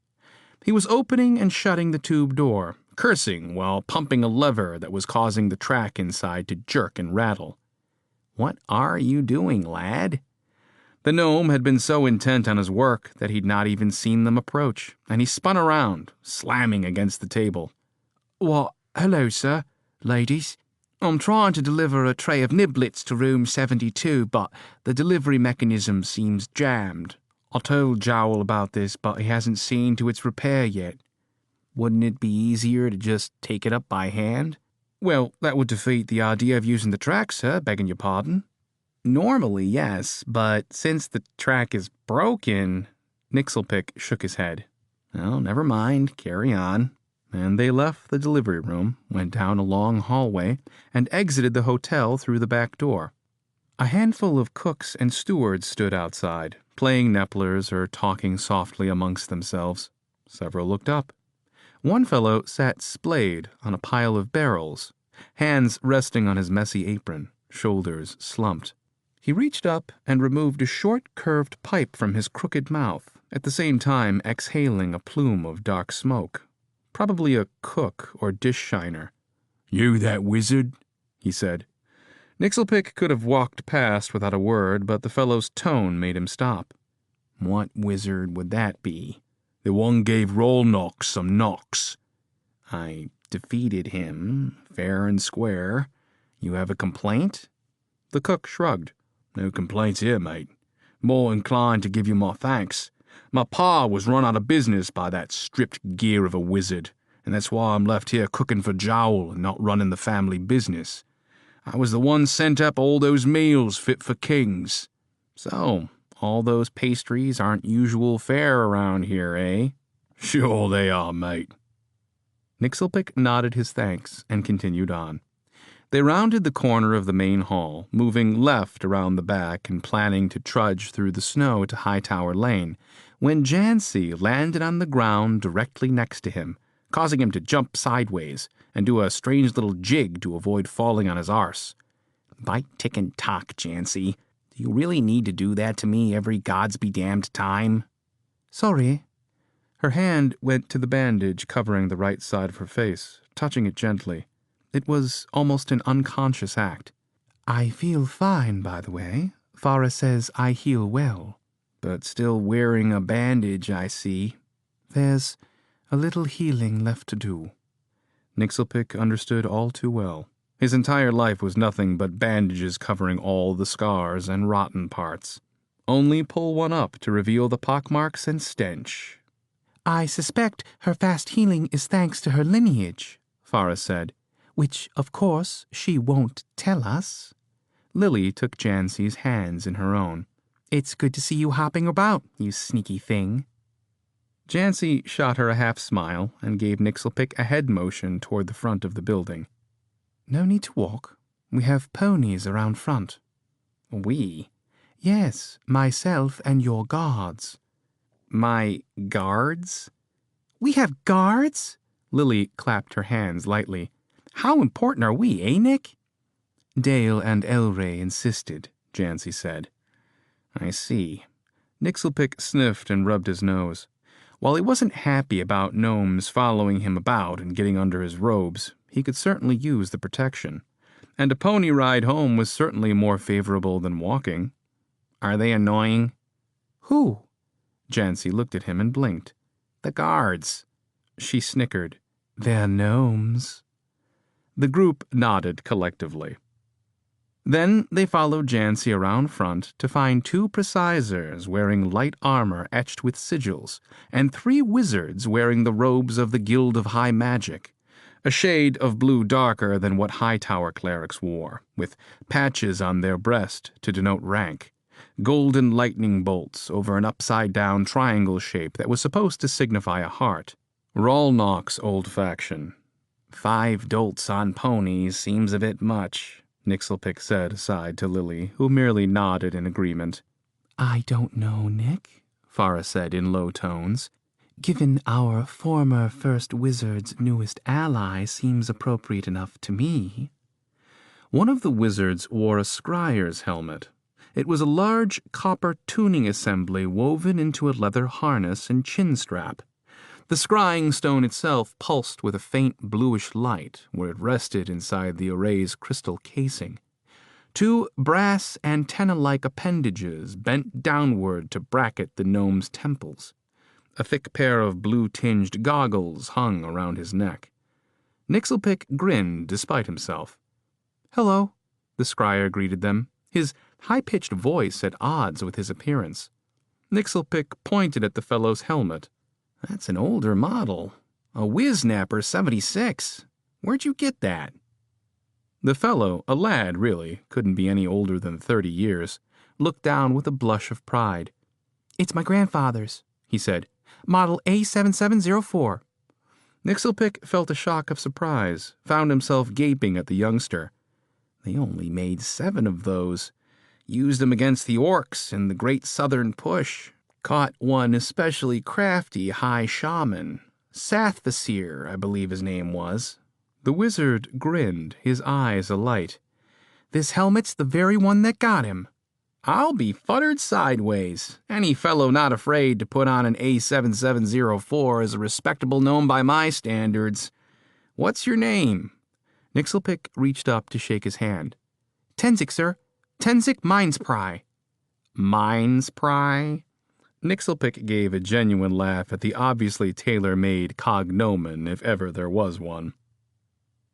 He was opening and shutting the tube door, cursing while pumping a lever that was causing the track inside to jerk and rattle. "What are you doing, lad?" The gnome had been so intent on his work that he'd not even seen them approach, and he spun around, slamming against the table. "Well, hello, sir. ladies. I'm trying to deliver a tray of niblets to room 72, but the delivery mechanism seems jammed. I told Jowl about this, but he hasn't seen to its repair yet. Wouldn't it be easier to just take it up by hand? Well, that would defeat the idea of using the track, sir, begging your pardon. Normally, yes, but since the track is broken... Nixelpick shook his head. Well, never mind, carry on. And they left the delivery room, went down a long hallway, and exited the hotel through the back door. A handful of cooks and stewards stood outside, playing neplers or talking softly amongst themselves. Several looked up. One fellow sat splayed on a pile of barrels, hands resting on his messy apron, shoulders slumped. He reached up and removed a short, curved pipe from his crooked mouth, at the same time exhaling a plume of dark smoke. Probably a cook or dish shiner. "You that wizard?" he said. Nixelpick could have walked past without a word, but the fellow's tone made him stop. What wizard would that be? "The one gave Rollnock some knocks." "I defeated him, fair and square. You have a complaint?" The cook shrugged. "No complaints here, mate. More inclined to give you my thanks. My pa was run out of business by that stripped gear of a wizard, and that's why I'm left here cooking for Jowl and not running the family business. I was the one sent up all those meals fit for kings." "So, all those pastries aren't usual fare around here, eh?" "Sure they are, mate." Nixelpick nodded his thanks and continued on. They rounded the corner of the main hall, moving left around the back and planning to trudge through the snow to Hightower Lane, when Jancy landed on the ground directly next to him, causing him to jump sideways and do a strange little jig to avoid falling on his arse. "Bite, tick, and tock, Jancy. Do you really need to do that to me every God's be damned time?" Sorry. Her hand went to the bandage covering the right side of her face, touching it gently. It was almost an unconscious act. I feel fine, by the way. Farah says I heal well. But still wearing a bandage, I see. There's a little healing left to do. Nixelpick understood all too well. His entire life was nothing but bandages covering all the scars and rotten parts. Only pull one up to reveal the pockmarks and stench. I suspect her fast healing is thanks to her lineage, Farah said, which, of course, she won't tell us. Lily took Jancy's hands in her own. It's good to see you hopping about, you sneaky thing. Jancy shot her a half smile and gave Nixelpick a head motion toward the front of the building. No need to walk. We have ponies around front. We? Yes, myself and your guards. My guards? We have guards? Lily clapped her hands lightly. How important are we, eh, Nick? Dale and Elray insisted, Jancy said. I see. Nixelpick sniffed and rubbed his nose. While he wasn't happy about gnomes following him about and getting under his robes, he could certainly use the protection. And a pony ride home was certainly more favorable than walking. Are they annoying? Who? Jancy looked at him and blinked. The guards. She snickered. They're gnomes. The group nodded collectively. Then they followed Jancy around front to find 2 precisors wearing light armor etched with sigils, and 3 wizards wearing the robes of the Guild of High Magic, a shade of blue darker than what Hightower clerics wore, with patches on their breast to denote rank, golden lightning bolts over an upside-down triangle shape that was supposed to signify a heart. Rollnock's old faction. 5 dolts on ponies seems a bit much, Nixelpick said aside to Lily, who merely nodded in agreement. I don't know, Nick, Farah said in low tones. Given our former First Wizard's newest ally seems appropriate enough to me. One of the wizards wore a scryer's helmet. It was a large copper tuning assembly woven into a leather harness and chin strap. The scrying stone itself pulsed with a faint bluish light where it rested inside the array's crystal casing. 2 brass antenna-like appendages bent downward to bracket the gnome's temples. A thick pair of blue-tinged goggles hung around his neck. Nixelpick grinned despite himself. "Hello," the scryer greeted them, his high-pitched voice at odds with his appearance. Nixelpick pointed at the fellow's helmet. "That's an older model. A Whiznapper 76. Where'd you get that?" The fellow, a lad really, couldn't be any older than 30 years, looked down with a blush of pride. "It's my grandfather's," he said. "Model A7704. Nixelpick felt a shock of surprise, found himself gaping at the youngster. They only made 7 of those. Used them against the orcs in the Great Southern Push. Caught one especially crafty high shaman. Sathvasir, I believe his name was. The wizard grinned, his eyes alight. "This helmet's the very one that got him." "I'll be futtered sideways. Any fellow not afraid to put on an A7704 is a respectable gnome by my standards. What's your name?" Nixelpick reached up to shake his hand. "Tenzik, sir. Tenzik Mindspry." "Mindspry?" Nixelpick gave a genuine laugh at the obviously tailor-made cognomen, if ever there was one.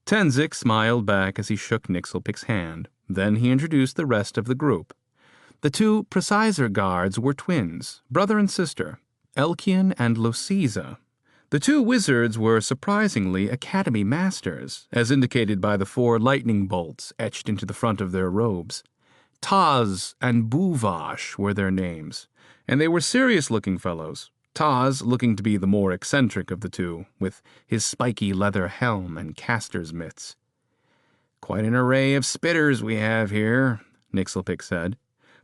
Tenzik smiled back as he shook Nixelpick's hand. Then he introduced the rest of the group. The 2 Preciser guards were twins, brother and sister, Elkian and Losiza. The 2 wizards were surprisingly academy masters, as indicated by the 4 lightning bolts etched into the front of their robes. Taz and Buvash were their names, and they were serious-looking fellows, Taz looking to be the more eccentric of the 2, with his spiky leather helm and caster's mitts. "Quite an array of spitters we have here," Nixelpick said.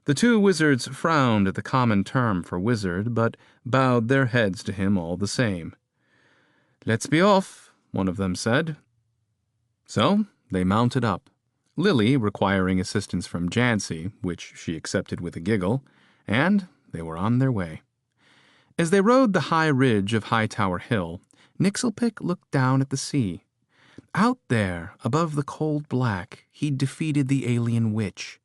The 2 wizards frowned at the common term for wizard, but bowed their heads to him all the same. "Let's be off," one of them said. So they mounted up, Lily requiring assistance from Jancy, which she accepted with a giggle, and they were on their way. As they rode the high ridge of Hightower Hill, Nixelpick looked down at the sea. Out there, above the cold black, he'd defeated the alien witch.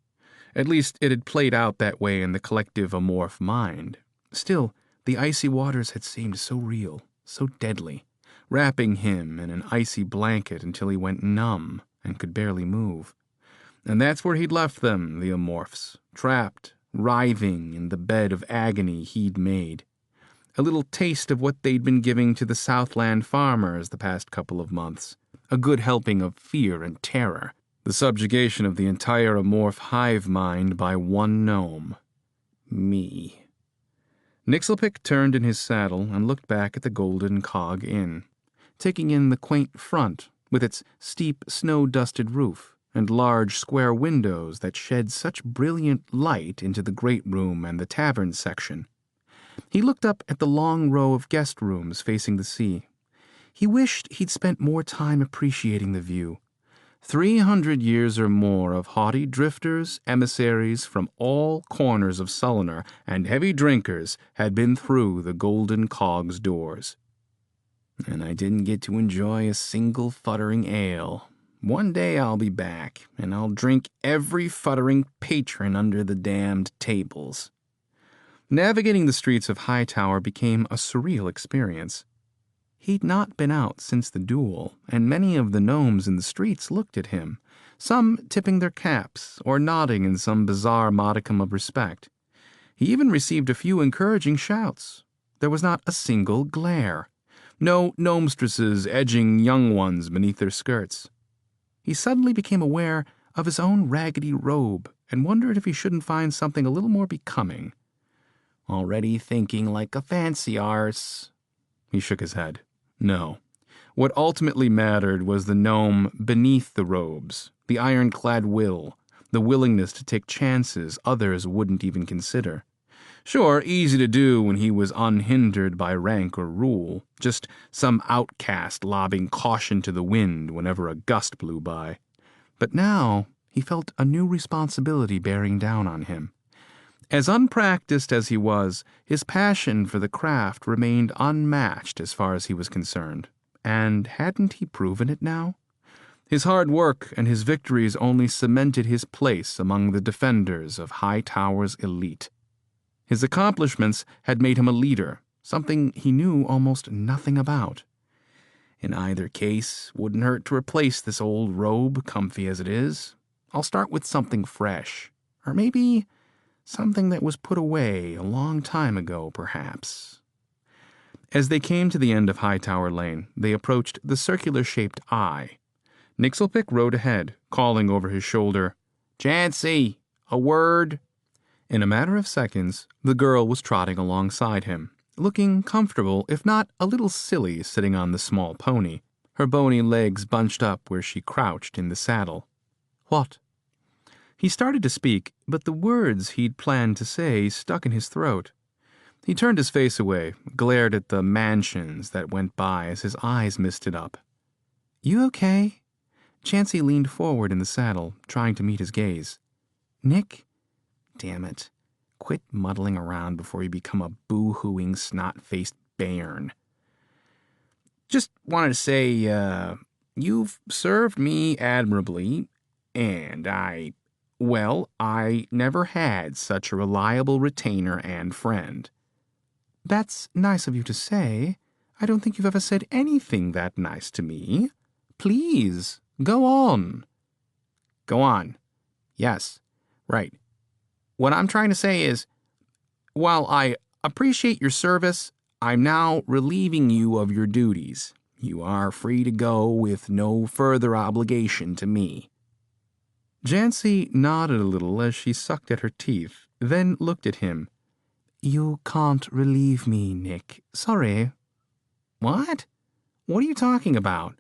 At least it had played out that way in the collective amorph mind. Still, the icy waters had seemed so real, so deadly, wrapping him in an icy blanket until he went numb and could barely move. And that's where he'd left them, the amorphs, trapped, writhing in the bed of agony he'd made. A little taste of what they'd been giving to the Southland farmers the past couple of months. A good helping of fear and terror. The subjugation of the entire amorph hive mind by one gnome. Me. Nixelpick turned in his saddle and looked back at the Golden Cog Inn, taking in the quaint front with its steep, snow-dusted roof and large square windows that shed such brilliant light into the great room and the tavern section. He looked up at the long row of guest rooms facing the sea. He wished he'd spent more time appreciating the view. 300 years or more of haughty drifters, emissaries from all corners of Sullinar, and heavy drinkers had been through the Golden Cog's doors. And I didn't get to enjoy a single futtering ale. One day I'll be back, and I'll drink every futtering patron under the damned tables. Navigating the streets of Hightower became a surreal experience. He'd not been out since the duel, and many of the gnomes in the streets looked at him, some tipping their caps or nodding in some bizarre modicum of respect. He even received a few encouraging shouts. There was not a single glare. No gnomestresses edging young ones beneath their skirts. He suddenly became aware of his own raggedy robe and wondered if he shouldn't find something a little more becoming. Already thinking like a fancy arse. He shook his head. No. What ultimately mattered was the gnome beneath the robes, the ironclad will, the willingness to take chances others wouldn't even consider. Sure, easy to do when he was unhindered by rank or rule, just some outcast lobbing caution to the wind whenever a gust blew by. But now he felt a new responsibility bearing down on him. As unpracticed as he was, his passion for the craft remained unmatched as far as he was concerned. And hadn't he proven it now? His hard work and his victories only cemented his place among the defenders of Hightower's elite. His accomplishments had made him a leader, something he knew almost nothing about. In either case, wouldn't hurt to replace this old robe, comfy as it is. I'll start with something fresh. Or maybe something that was put away a long time ago, perhaps. As they came to the end of Hightower Lane, they approached the circular-shaped eye. Nixelpick rode ahead, calling over his shoulder, "Jancy, a word." In a matter of seconds, the girl was trotting alongside him, looking comfortable, if not a little silly, sitting on the small pony, her bony legs bunched up where she crouched in the saddle. "What?" He started to speak, but the words he'd planned to say stuck in his throat. He turned his face away, glared at the mansions that went by as his eyes misted up. "You okay?" Chansey leaned forward in the saddle, trying to meet his gaze. "Nick? Damn it. Quit muddling around before you become a boo-hooing, snot-faced bairn. Just wanted to say, you've served me admirably, and I never had such a reliable retainer and friend." "That's nice of you to say. I don't think you've ever said anything that nice to me. Please, go on." "Go on. Yes, right. What I'm trying to say is, while I appreciate your service, I'm now relieving you of your duties. You are free to go with no further obligation to me." Jancy nodded a little as she sucked at her teeth, then looked at him. "You can't relieve me, Nick. Sorry." "What? What are you talking about?"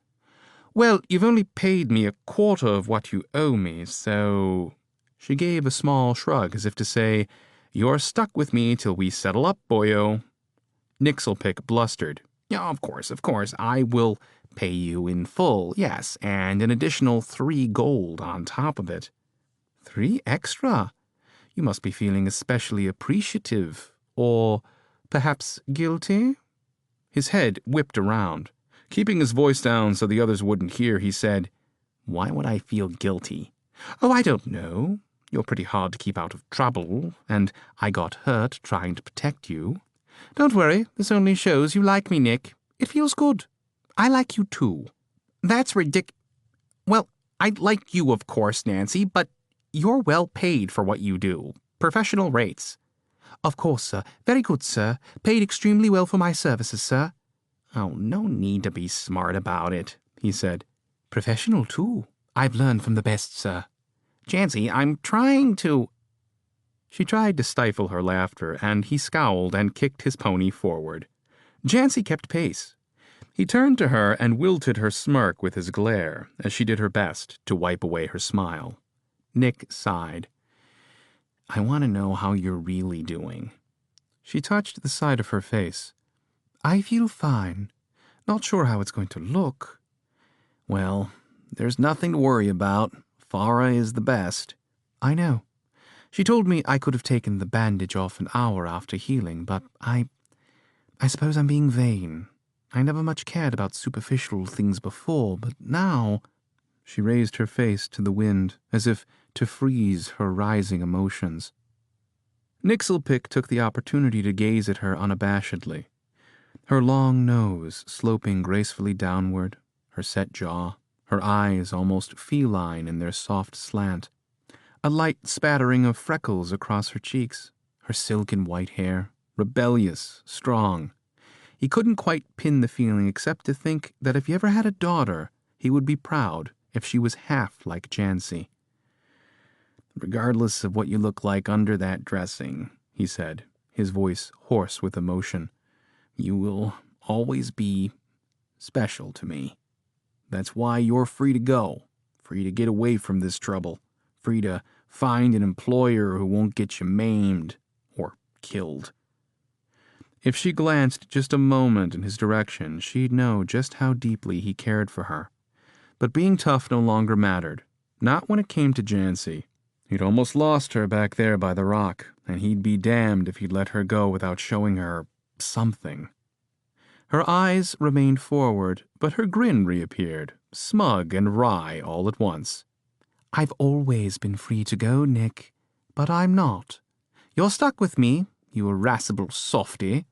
"Well, you've only paid me a quarter of what you owe me, so—" She gave a small shrug as if to say, "You're stuck with me till we settle up, boyo." Nixelpick blustered. "Yeah, of course, I will pay you in full, yes, and an additional 3 gold on top of it." 3 extra? You must be feeling especially appreciative, or perhaps guilty?" His head whipped around. Keeping his voice down so the others wouldn't hear, he said, "Why would I feel guilty?" "Oh, I don't know. You're pretty hard to keep out of trouble, and I got hurt trying to protect you. Don't worry, this only shows you like me, Nick. It feels good. I like you, too." "That's Well, I like you, of course, Nancy, but you're well paid for what you do. Professional rates." "Of course, sir. Very good, sir. Paid extremely well for my services, sir." "Oh, no need to be smart about it," he said. "Professional, too. I've learned from the best, sir." "Jancy, I'm trying to—" She tried to stifle her laughter, and he scowled and kicked his pony forward. Jancy kept pace. He turned to her and wilted her smirk with his glare, as she did her best to wipe away her smile. Nick sighed. "I want to know how you're really doing." She touched the side of her face. "I feel fine. Not sure how it's going to look." "Well, there's nothing to worry about. Farah is the best." "I know. She told me I could have taken the bandage off an hour after healing, but I suppose I'm being vain. I never much cared about superficial things before, but now—" She raised her face to the wind, as if to freeze her rising emotions. Nixelpick took the opportunity to gaze at her unabashedly. Her long nose sloping gracefully downward, her set jaw, her eyes almost feline in their soft slant, a light spattering of freckles across her cheeks, her silken white hair, rebellious, strong. He couldn't quite pin the feeling except to think that if he ever had a daughter, he would be proud if she was half like Jancy. "Regardless of what you look like under that dressing," he said, his voice hoarse with emotion, "you will always be special to me. That's why you're free to go, free to get away from this trouble, free to find an employer who won't get you maimed or killed." If she glanced just a moment in his direction, she'd know just how deeply he cared for her. But being tough no longer mattered, not when it came to Jancy. He'd almost lost her back there by the rock, and he'd be damned if he'd let her go without showing her something. Her eyes remained forward, but her grin reappeared, smug and wry all at once. "I've always been free to go, Nick, but I'm not. You're stuck with me, you irascible softy.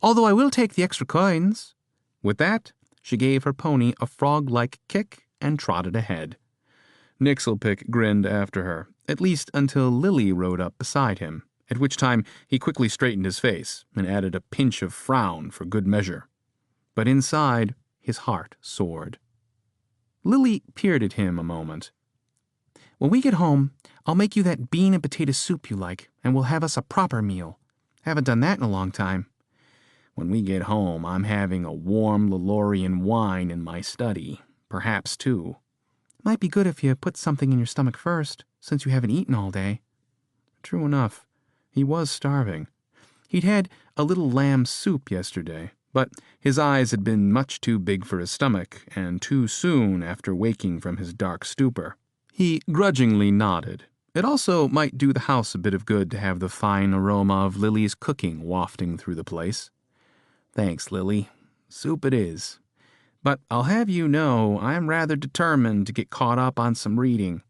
Although I will take the extra coins." With that, She gave her pony a frog-like kick and trotted ahead. Nixelpick grinned after her, at least until Lily rode up beside him, at which time he quickly straightened his face and added a pinch of frown for good measure. But inside, his heart soared. Lily peered at him a moment. "When we get home, I'll make you that bean and potato soup you like, and we'll have us a proper meal. Haven't done that in a long time." "When we get home, I'm having a warm Lelorian wine in my study. Perhaps two." Might be good if you put something in your stomach first, since you haven't eaten all day. True enough. He was starving. He'd had a little lamb soup yesterday, but his eyes had been much too big for his stomach, and too soon after waking from his dark stupor. He grudgingly nodded. It also might do the house a bit of good to have the fine aroma of Lily's cooking wafting through the place. "Thanks, Lily. Soup it is. But I'll have you know I'm rather determined to get caught up on some reading."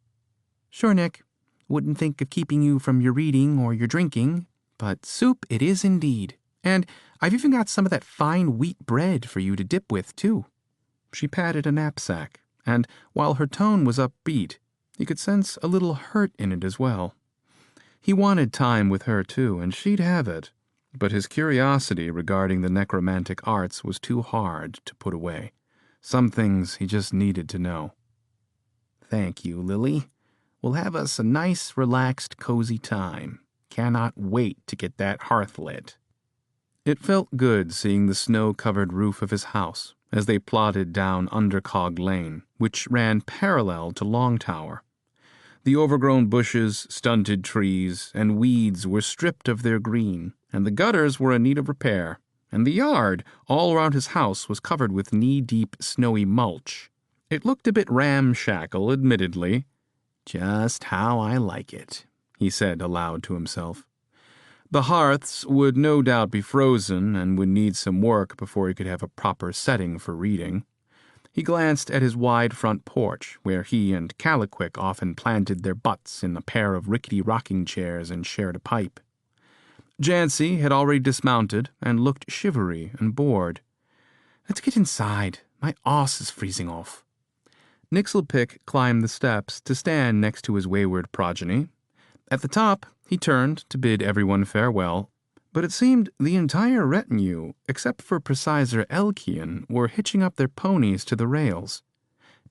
Sure, Nick. Wouldn't think of keeping you from your reading or your drinking, but soup it is indeed. And I've even got some of that fine wheat bread for you to dip with, too. She patted a knapsack, and while her tone was upbeat, he could sense a little hurt in it as well. He wanted time with her, too, and she'd have it, but his curiosity regarding the necromantic arts was too hard to put away. Some things he just needed to know. "Thank you, Lily. We'll have us a nice, relaxed, cozy time. Cannot wait to get that hearth lit." It felt good seeing the snow-covered roof of his house as they plodded down Undercog Lane, which ran parallel to Longtower. The overgrown bushes, stunted trees, and weeds were stripped of their green, and the gutters were in need of repair, and the yard all around his house was covered with knee-deep snowy mulch. It looked a bit ramshackle, admittedly. "Just how I like it," he said aloud to himself. The hearths would no doubt be frozen and would need some work before he could have a proper setting for reading. He glanced at his wide front porch, where he and Caliquick often planted their butts in a pair of rickety rocking chairs and shared a pipe. Jancy had already dismounted and looked shivery and bored. "Let's get inside. My arse is freezing off." Nixelpick climbed the steps to stand next to his wayward progeny. At the top, he turned to bid everyone farewell, but it seemed the entire retinue, except for Precisor Elkian, were hitching up their ponies to the rails.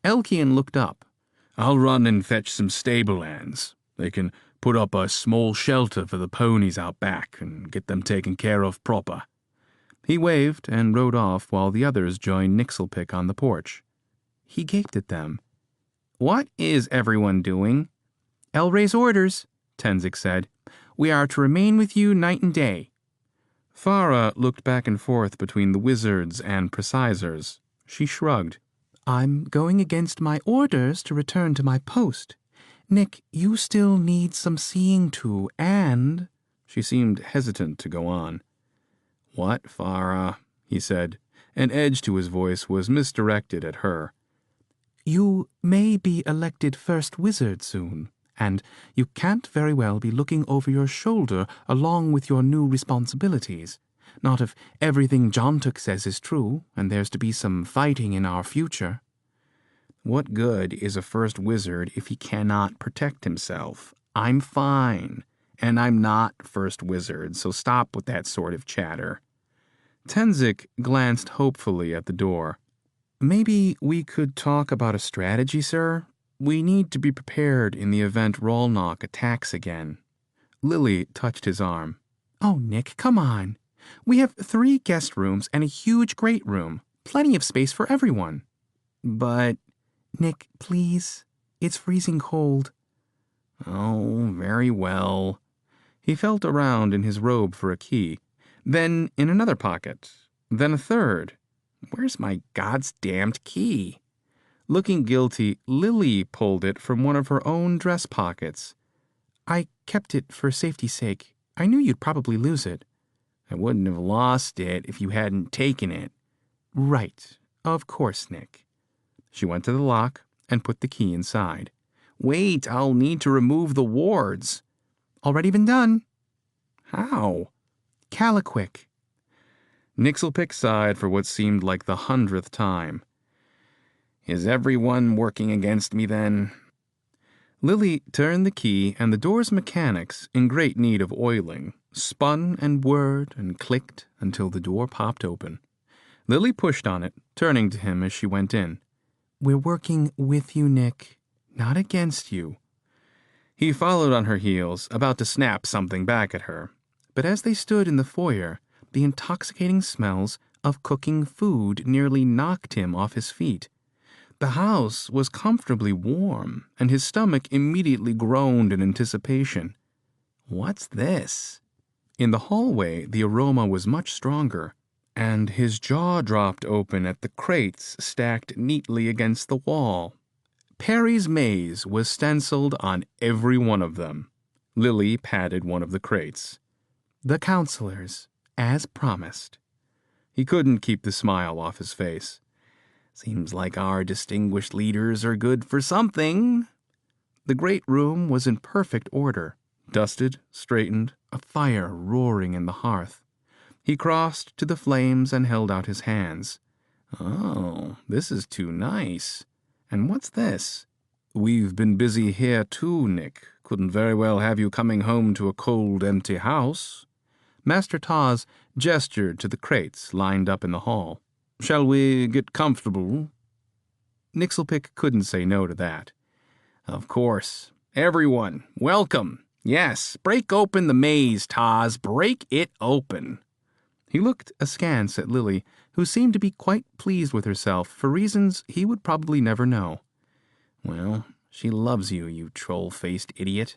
Elkian looked up. "I'll run and fetch some stable hands. They can put up a small shelter for the ponies out back and get them taken care of proper." He waved and rode off while the others joined Nixelpick on the porch. He gaped at them. "What is everyone doing?" "Elray's orders," Tenzek said. "We are to remain with you night and day." Farah looked back and forth between the wizards and precisors. She shrugged. "I'm going against my orders to return to my post. Nick, you still need some seeing to, and—" She seemed hesitant to go on. "What, Farah?" he said. An edge to his voice was misdirected at her. "You may be elected first wizard soon, and you can't very well be looking over your shoulder along with your new responsibilities. Not if everything Jontuk says is true, and there's to be some fighting in our future." "What good is a first wizard if he cannot protect himself? I'm fine, and I'm not first wizard, so stop with that sort of chatter." Tenzek glanced hopefully at the door. "Maybe we could talk about a strategy, sir? We need to be prepared in the event Rolnock attacks again." Lily touched his arm. "Oh, Nick, come on. We have 3 guest rooms and a huge great room. Plenty of space for everyone." "But—" "Nick, please. It's freezing cold." "Oh, very well." He felt around in his robe for a key, then in another pocket, then a third. "Where's my goddamned key?" Looking guilty, Lily pulled it from one of her own dress pockets. "I kept it for safety's sake. I knew you'd probably lose it." "I wouldn't have lost it if you hadn't taken it." "Right. Of course, Nick." She went to the lock and put the key inside. "Wait, I'll need to remove the wards." "Already been done." "How?" "Caliquick." Nixelpick sighed for what seemed like the 100th time. Is everyone working against me then? Lily turned the key, and the door's mechanics, in great need of oiling, spun and whirred and clicked until the door popped open. Lily pushed on it, turning to him as she went in. We're working with you, Nick, not against you. He followed on her heels, about to snap something back at her. But as they stood in the foyer, the intoxicating smells of cooking food nearly knocked him off his feet. The house was comfortably warm, and his stomach immediately groaned in anticipation. What's this? In the hallway, the aroma was much stronger, and his jaw dropped open at the crates stacked neatly against the wall. Perry's Maze was stenciled on every one of them. Lily patted one of the crates. The counselors, as promised. He couldn't keep the smile off his face. Seems like our distinguished leaders are good for something. The great room was in perfect order, dusted, straightened, a fire roaring in the hearth. He crossed to the flames and held out his hands. Oh, this is too nice. And what's this? We've been busy here too, Nick. Couldn't very well have you coming home to a cold, empty house. Master Taz gestured to the crates lined up in the hall. Shall we get comfortable? Nixelpick couldn't say no to that. Of course. Everyone, welcome. Yes, break open the maze, Taz. Break it open. He looked askance at Lily, who seemed to be quite pleased with herself for reasons he would probably never know. Well, she loves you, you troll-faced idiot.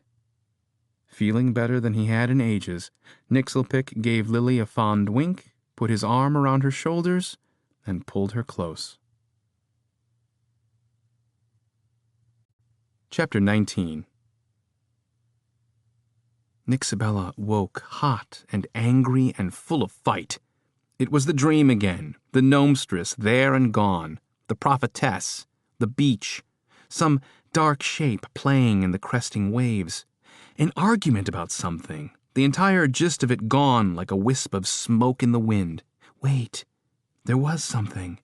Feeling better than he had in ages, Nixelpick gave Lily a fond wink, put his arm around her shoulders, and pulled her close. Chapter 19. Nixabella woke hot and angry and full of fight. It was the dream again, the gnomestress there and gone, the prophetess, the beach, some dark shape playing in the cresting waves, an argument about something, the entire gist of it gone like a wisp of smoke in the wind. Wait, there was something.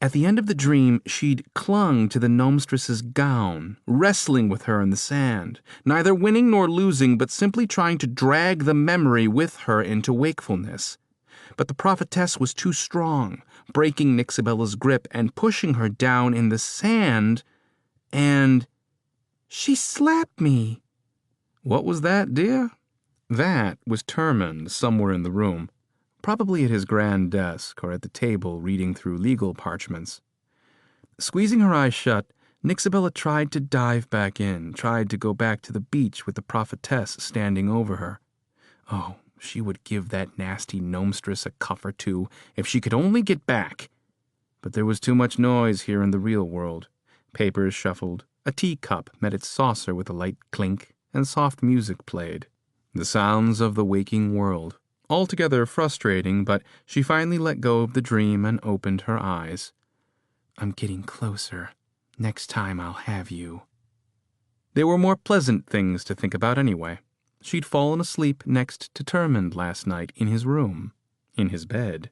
At the end of the dream, she'd clung to the gnomestress's gown, wrestling with her in the sand, neither winning nor losing, but simply trying to drag the memory with her into wakefulness. But the prophetess was too strong, breaking Nixabella's grip and pushing her down in the sand, and she slapped me. What was that, dear? That was Termund somewhere in the room, probably at his grand desk or at the table reading through legal parchments. Squeezing her eyes shut, Nixabella tried to dive back in, tried to go back to the beach with the prophetess standing over her. Oh, she would give that nasty gnomestress a cuff or two if she could only get back. But there was too much noise here in the real world. Papers shuffled, a teacup met its saucer with a light clink, and soft music played. The sounds of the waking world. Altogether frustrating, but she finally let go of the dream and opened her eyes. I'm getting closer. Next time I'll have you. There were more pleasant things to think about anyway. She'd fallen asleep next to Termund last night in his room, in his bed,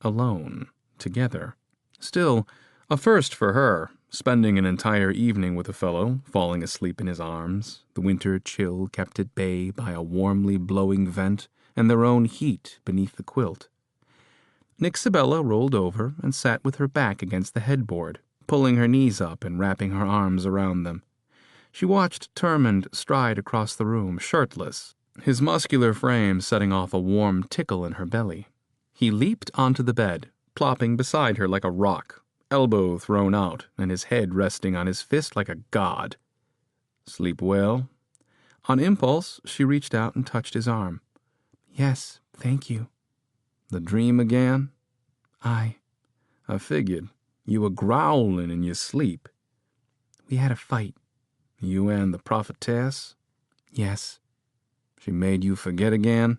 alone, together. Still, a first for her, spending an entire evening with a fellow, falling asleep in his arms, the winter chill kept at bay by a warmly blowing vent, and their own heat beneath the quilt. Nixabella rolled over and sat with her back against the headboard, pulling her knees up and wrapping her arms around them. She watched Termund stride across the room, shirtless, his muscular frame setting off a warm tickle in her belly. He leaped onto the bed, plopping beside her like a rock, elbow thrown out and his head resting on his fist like a god. Sleep well? On impulse, she reached out and touched his arm. Yes, thank you. The dream again? I figured. You were growling in your sleep. We had a fight. You and the prophetess? Yes. She made you forget again?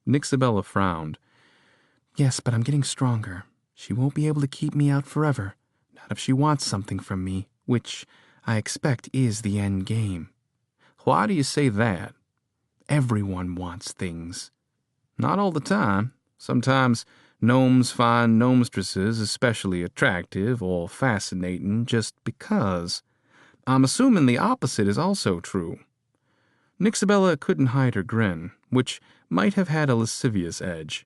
Nixabella frowned. Yes, but I'm getting stronger. She won't be able to keep me out forever. Not if she wants something from me, which I expect is the end game. Why do you say that? Everyone wants things. Not all the time. Sometimes gnomes find gnomestresses especially attractive or fascinating just because. I'm assuming the opposite is also true. Nixabella couldn't hide her grin, which might have had a lascivious edge.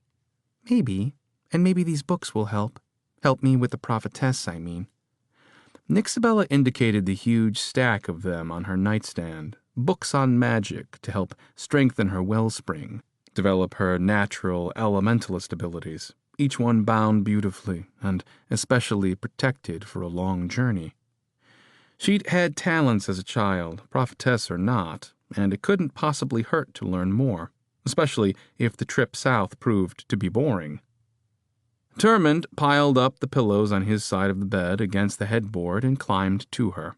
Maybe, and maybe these books will help. Help me with the prophetess, I mean. Nixabella indicated the huge stack of them on her nightstand, books on magic to help strengthen her wellspring, develop her natural elementalist abilities, each one bound beautifully and especially protected for a long journey. She'd had talents as a child, prophetess or not, and it couldn't possibly hurt to learn more, especially if the trip south proved to be boring. Termund piled up the pillows on his side of the bed against the headboard and climbed to her.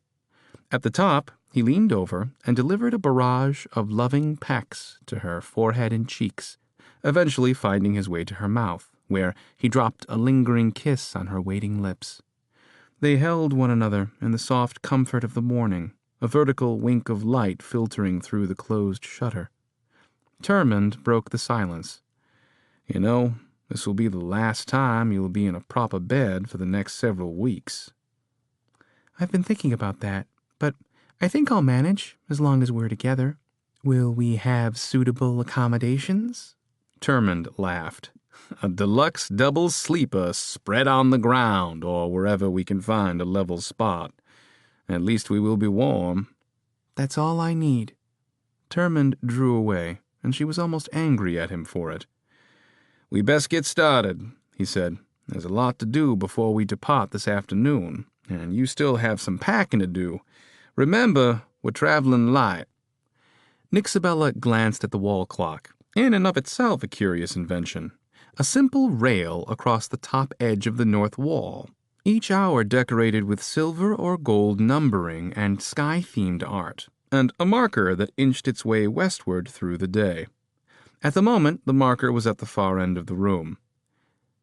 At the top, he leaned over and delivered a barrage of loving pecks to her forehead and cheeks, eventually finding his way to her mouth, where he dropped a lingering kiss on her waiting lips. They held one another in the soft comfort of the morning, a vertical wink of light filtering through the closed shutter. Termund broke the silence. "You know, this will be the last time you'll be in a proper bed for the next several weeks." I've been thinking about that, but I think I'll manage as long as we're together. Will we have suitable accommodations? Termund laughed. "A deluxe double sleeper spread on the ground or wherever we can find a level spot. At least we will be warm." That's all I need. Termund drew away, and she was almost angry at him for it. "We best get started," he said. "There's a lot to do before we depart this afternoon, and you still have some packing to do. Remember, we're traveling light." Nixabella glanced at the wall clock, in and of itself a curious invention. A simple rail across the top edge of the north wall, each hour decorated with silver or gold numbering and sky-themed art, and a marker that inched its way westward through the day. At the moment, the marker was at the far end of the room.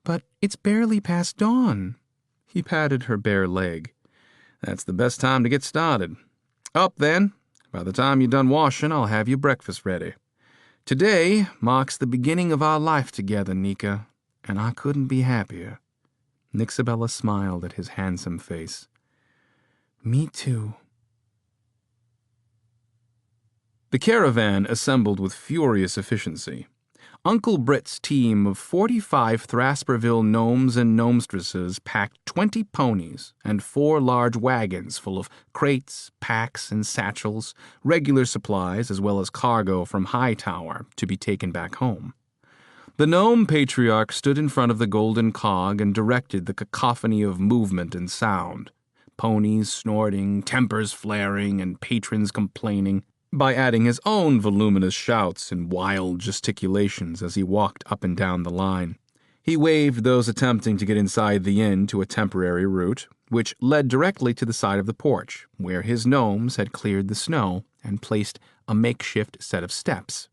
But it's barely past dawn. He patted her bare leg. "That's the best time to get started. Up, then. By the time you're done washing, I'll have your breakfast ready. Today marks the beginning of our life together, Nika, and I couldn't be happier." Nixabella smiled at his handsome face. Me too. The caravan assembled with furious efficiency. Uncle Britt's team of 45 Thrasperville gnomes and gnomestresses packed 20 ponies and 4 large wagons full of crates, packs, and satchels, regular supplies as well as cargo from Hightower to be taken back home. The gnome patriarch stood in front of the golden cog and directed the cacophony of movement and sound, ponies snorting, tempers flaring, and patrons complaining, by adding his own voluminous shouts and wild gesticulations as he walked up and down the line. He waved those attempting to get inside the inn to a temporary route, which led directly to the side of the porch, where his gnomes had cleared the snow and placed a makeshift set of steps.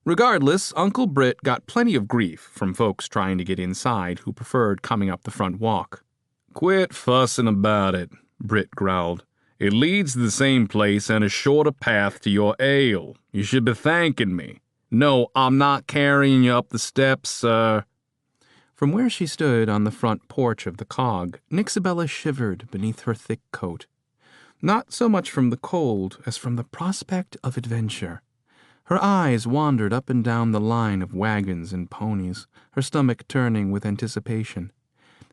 Regardless, Uncle Britt got plenty of grief from folks trying to get inside who preferred coming up the front walk. "Quit fussing about it," Britt growled. "It leads to the same place and a shorter path to your ale. You should be thanking me." "No, I'm not carrying you up the steps, sir." From where she stood on the front porch of the cog, Nixabella shivered beneath her thick coat. Not so much from the cold as from the prospect of adventure. Her eyes wandered up and down the line of wagons and ponies, her stomach turning with anticipation.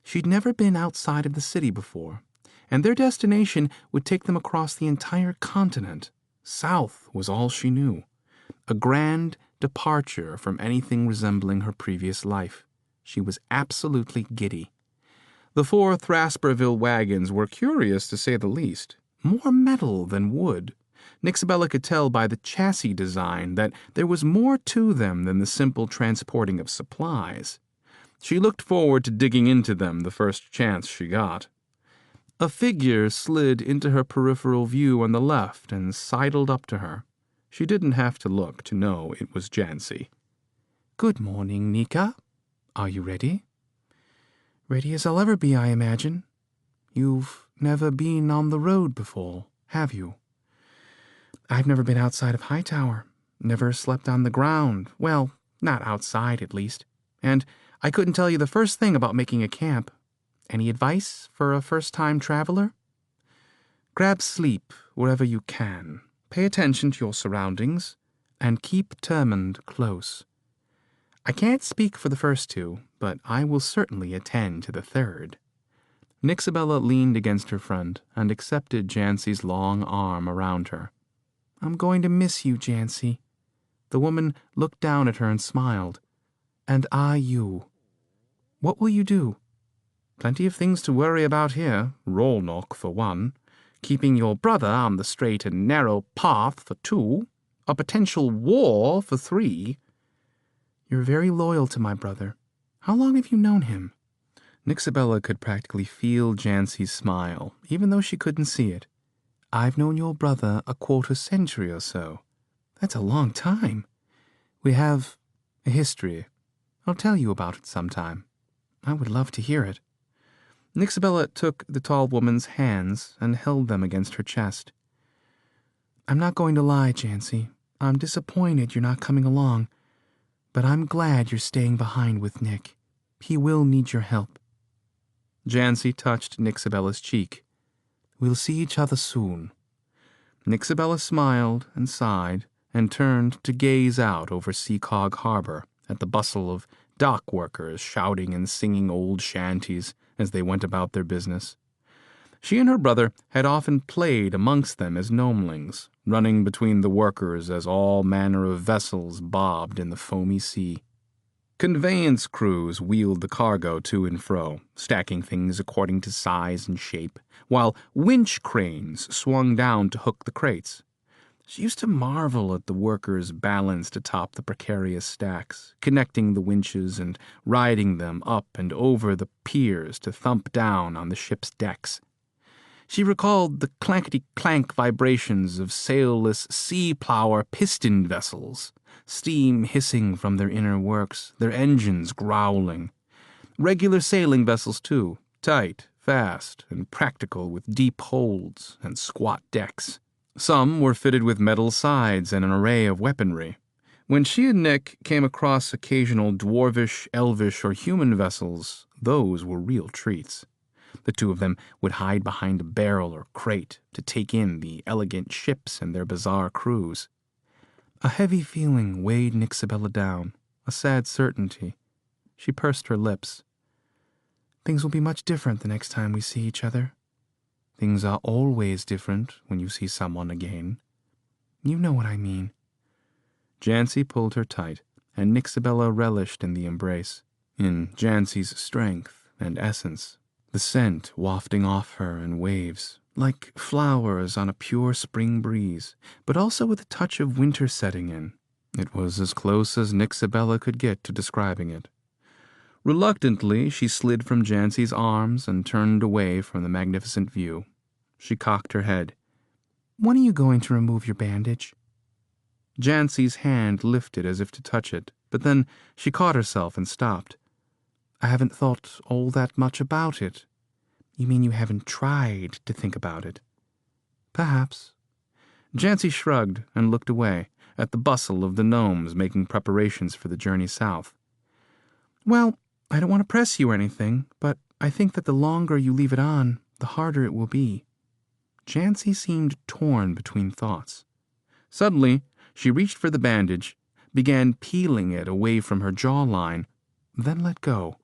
She'd never been outside of the city before, and their destination would take them across the entire continent. South was all she knew. A grand departure from anything resembling her previous life. She was absolutely giddy. The 4 Thrasperville wagons were curious, to say the least. More metal than wood. Nixabella could tell by the chassis design that there was more to them than the simple transporting of supplies. She looked forward to digging into them the first chance she got. A figure slid into her peripheral view on the left and sidled up to her. She didn't have to look to know it was Jancy. "Good morning, Nika. Are you ready?" "Ready as I'll ever be, I imagine. You've never been on the road before, have you?" "I've never been outside of Hightower. Never slept on the ground. Well, not outside, at least." And I couldn't tell you the first thing about making a camp. Any advice for a first-time traveler? Grab sleep wherever you can. Pay attention to your surroundings, and keep Termund close. I can't speak for the first two, but I will certainly attend to the third. Nixabella leaned against her friend and accepted Jancy's long arm around her. I'm going to miss you, Jancy. The woman looked down at her and smiled. And I you. What will you do? Plenty of things to worry about here, Rollnock for one. Keeping your brother on the straight and narrow path for two. A potential war for three. You're very loyal to my brother. How long have you known him? Nixabella could practically feel Jancy's smile, even though she couldn't see it. I've known your brother a quarter century or so. That's a long time. We have a history. I'll tell you about it sometime. I would love to hear it. Nixabella took the tall woman's hands and held them against her chest. I'm not going to lie, Jancy. I'm disappointed you're not coming along, but I'm glad you're staying behind with Nick. He will need your help. Jancy touched Nixabella's cheek. We'll see each other soon. Nixabella smiled and sighed and turned to gaze out over Seacog Harbor at the bustle of dock workers shouting and singing old shanties as they went about their business. She and her brother had often played amongst them as gnomelings, running between the workers as all manner of vessels bobbed in the foamy sea. Conveyance crews wheeled the cargo to and fro, stacking things according to size and shape, while winch cranes swung down to hook the crates. She used to marvel at the workers' balance atop the precarious stacks, connecting the winches and riding them up and over the piers to thump down on the ship's decks. She recalled the clankety-clank vibrations of sailless sea-plower piston vessels, steam hissing from their inner works, their engines growling. Regular sailing vessels, too, tight, fast, and practical with deep holds and squat decks. Some were fitted with metal sides and an array of weaponry. When she and Nick came across occasional dwarvish, elvish, or human vessels, those were real treats. The two of them would hide behind a barrel or crate to take in the elegant ships and their bizarre crews. A heavy feeling weighed Nixabella down, a sad certainty. She pursed her lips. Things will be much different the next time we see each other. Things are always different when you see someone again. You know what I mean. Jancy pulled her tight, and Nixabella relished in the embrace, in Jancy's strength and essence, the scent wafting off her in waves, like flowers on a pure spring breeze, but also with a touch of winter setting in. It was as close as Nixabella could get to describing it. Reluctantly, she slid from Jancy's arms and turned away from the magnificent view. She cocked her head. When are you going to remove your bandage? Jancy's hand lifted as if to touch it, but then she caught herself and stopped. I haven't thought all that much about it. You mean you haven't tried to think about it? Perhaps. Jancy shrugged and looked away at the bustle of the gnomes making preparations for the journey south. Well, I don't want to press you or anything, but I think that the longer you leave it on, the harder it will be. Jancy seemed torn between thoughts. Suddenly, she reached for the bandage, began peeling it away from her jawline, then let go.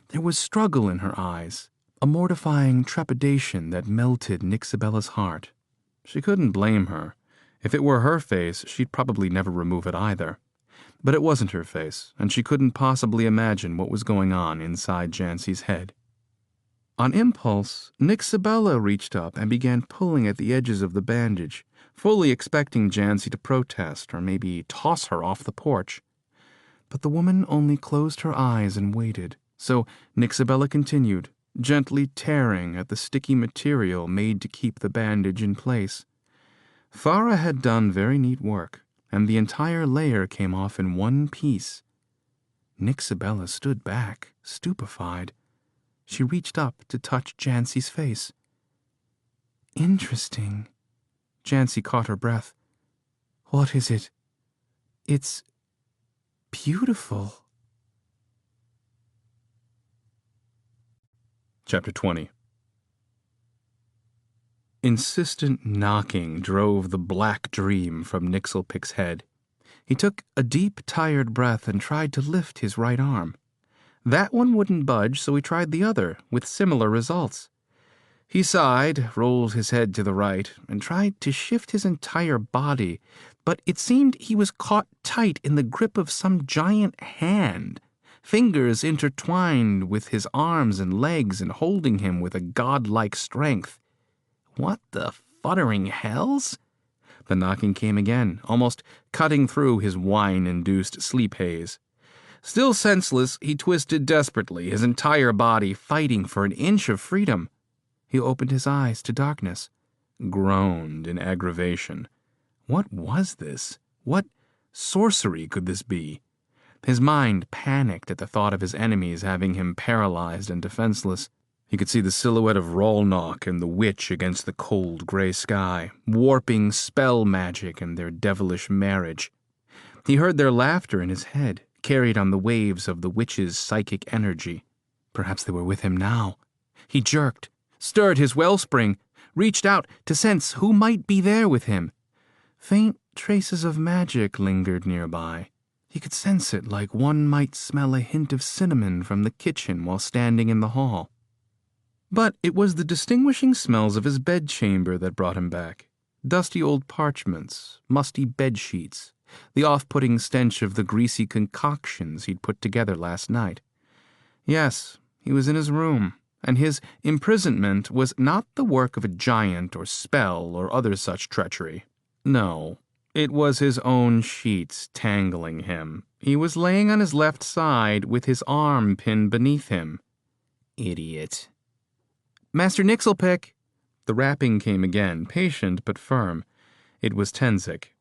There was struggle in her eyes, a mortifying trepidation that melted Nixabella's heart. She couldn't blame her. If it were her face, she'd probably never remove it either. But it wasn't her face, and she couldn't possibly imagine what was going on inside Jancy's head. On impulse, Nixabella reached up and began pulling at the edges of the bandage, fully expecting Jancy to protest or maybe toss her off the porch. But the woman only closed her eyes and waited, so Nixabella continued, gently tearing at the sticky material made to keep the bandage in place. Farah had done very neat work, and the entire layer came off in one piece. Nixabella stood back, stupefied. She reached up to touch Jancy's face. Interesting. Jancy caught her breath. What is it? It's beautiful. Chapter 20. Insistent knocking drove the black dream from Nixelpick's head. He took a deep, tired breath and tried to lift his right arm. That one wouldn't budge, so he tried the other, with similar results. He sighed, rolled his head to the right, and tried to shift his entire body, but it seemed he was caught tight in the grip of some giant hand, fingers intertwined with his arms and legs and holding him with a godlike strength. What the futtering hells? The knocking came again, almost cutting through his wine-induced sleep haze. Still senseless, he twisted desperately, his entire body fighting for an inch of freedom. He opened his eyes to darkness, groaned in aggravation. What was this? What sorcery could this be? His mind panicked at the thought of his enemies having him paralyzed and defenseless. He could see the silhouette of Rolnock and the witch against the cold gray sky, warping spell magic and their devilish marriage. He heard their laughter in his head, carried on the waves of the witch's psychic energy. Perhaps they were with him now. He jerked, stirred his wellspring, reached out to sense who might be there with him. Faint traces of magic lingered nearby. He could sense it like one might smell a hint of cinnamon from the kitchen while standing in the hall. But it was the distinguishing smells of his bedchamber that brought him back. Dusty old parchments, musty bedsheets, the off-putting stench of the greasy concoctions he'd put together last night. Yes, he was in his room, and his imprisonment was not the work of a giant or spell or other such treachery. No, it was his own sheets tangling him. He was laying on his left side with his arm pinned beneath him. Idiot. Master Nixelpick! The rapping came again, patient but firm. It was Tenzik,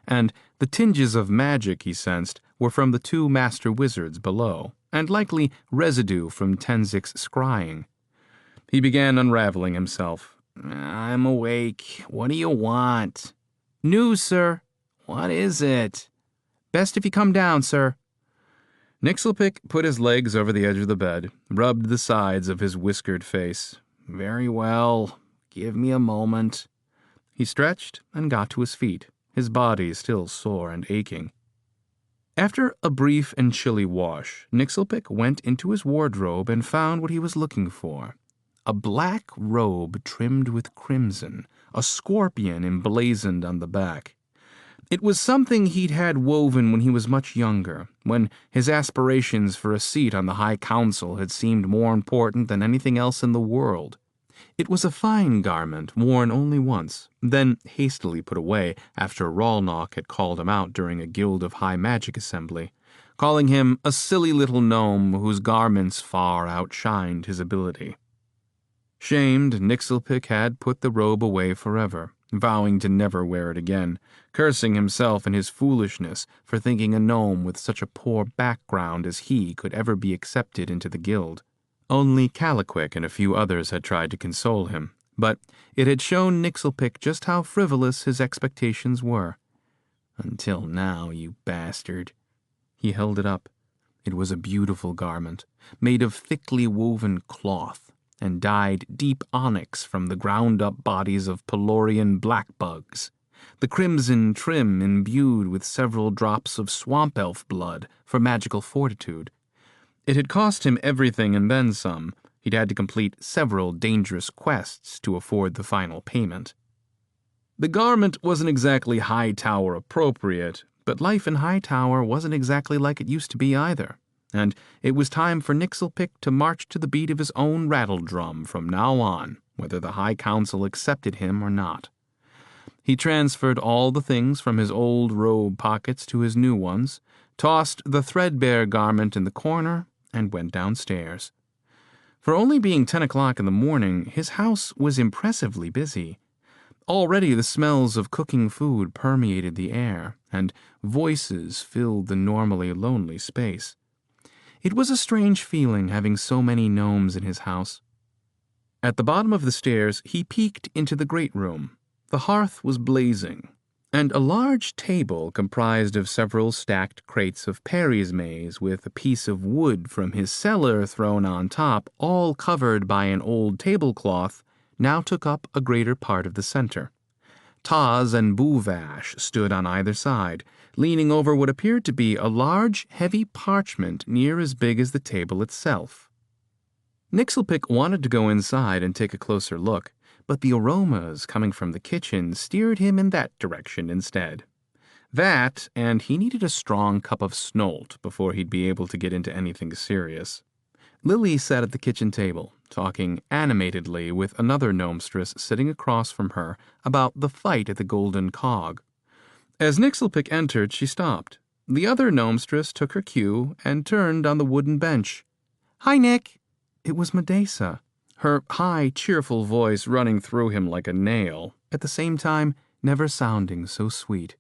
and the tinges of magic he sensed were from the two master wizards below, and likely residue from Tenzik's scrying. He began unraveling himself. I'm awake. What do you want? News, sir. What is it? Best if you come down, sir. Nixelpick put his legs over the edge of the bed, rubbed the sides of his whiskered face. Very well. Give me a moment. He stretched and got to his feet, his body still sore and aching. After a brief and chilly wash, Nixelpick went into his wardrobe and found what he was looking for. A black robe trimmed with crimson, a scorpion emblazoned on the back. It was something he'd had woven when he was much younger, when his aspirations for a seat on the High Council had seemed more important than anything else in the world. It was a fine garment, worn only once, then hastily put away after Rolnock had called him out during a Guild of High Magic assembly, calling him a silly little gnome whose garments far outshined his ability. Shamed, Nixelpick had put the robe away forever, vowing to never wear it again, cursing himself and his foolishness for thinking a gnome with such a poor background as he could ever be accepted into the guild. Only Caliquick and a few others had tried to console him, but it had shown Nixelpick just how frivolous his expectations were. Until now, you bastard. He held it up. It was a beautiful garment, made of thickly woven cloth, and dyed deep onyx from the ground-up bodies of Pelorian blackbugs, the crimson trim imbued with several drops of swamp elf blood for magical fortitude. It had cost him everything and then some. He'd had to complete several dangerous quests to afford the final payment. The garment wasn't exactly Hightower appropriate, but life in Hightower wasn't exactly like it used to be either, and it was time for Nixelpick to march to the beat of his own rattledrum from now on, whether the High Council accepted him or not. He transferred all the things from his old robe pockets to his new ones, tossed the threadbare garment in the corner, and went downstairs. For only being 10 o'clock in the morning, his house was impressively busy. Already the smells of cooking food permeated the air, and voices filled the normally lonely space. It was a strange feeling having so many gnomes in his house. At the bottom of the stairs, he peeked into the great room. The hearth was blazing. and a large table comprised of several stacked crates of Perry's maize with a piece of wood from his cellar thrown on top, all covered by an old tablecloth, now took up a greater part of the center. Taz and Boovash stood on either side, leaning over what appeared to be a large, heavy parchment near as big as the table itself. Nixelpick wanted to go inside and take a closer look, but the aromas coming from the kitchen steered him in that direction instead. That, and he needed a strong cup of snolt before he'd be able to get into anything serious. Lily sat at the kitchen table, talking animatedly with another gnomestress sitting across from her about the fight at the Golden Cog. As Nixelpick entered, she stopped. The other gnomestress took her cue and turned on the wooden bench. "Hi, Nick." It was Medesa, her high, cheerful voice running through him like a nail, at the same time never sounding so sweet.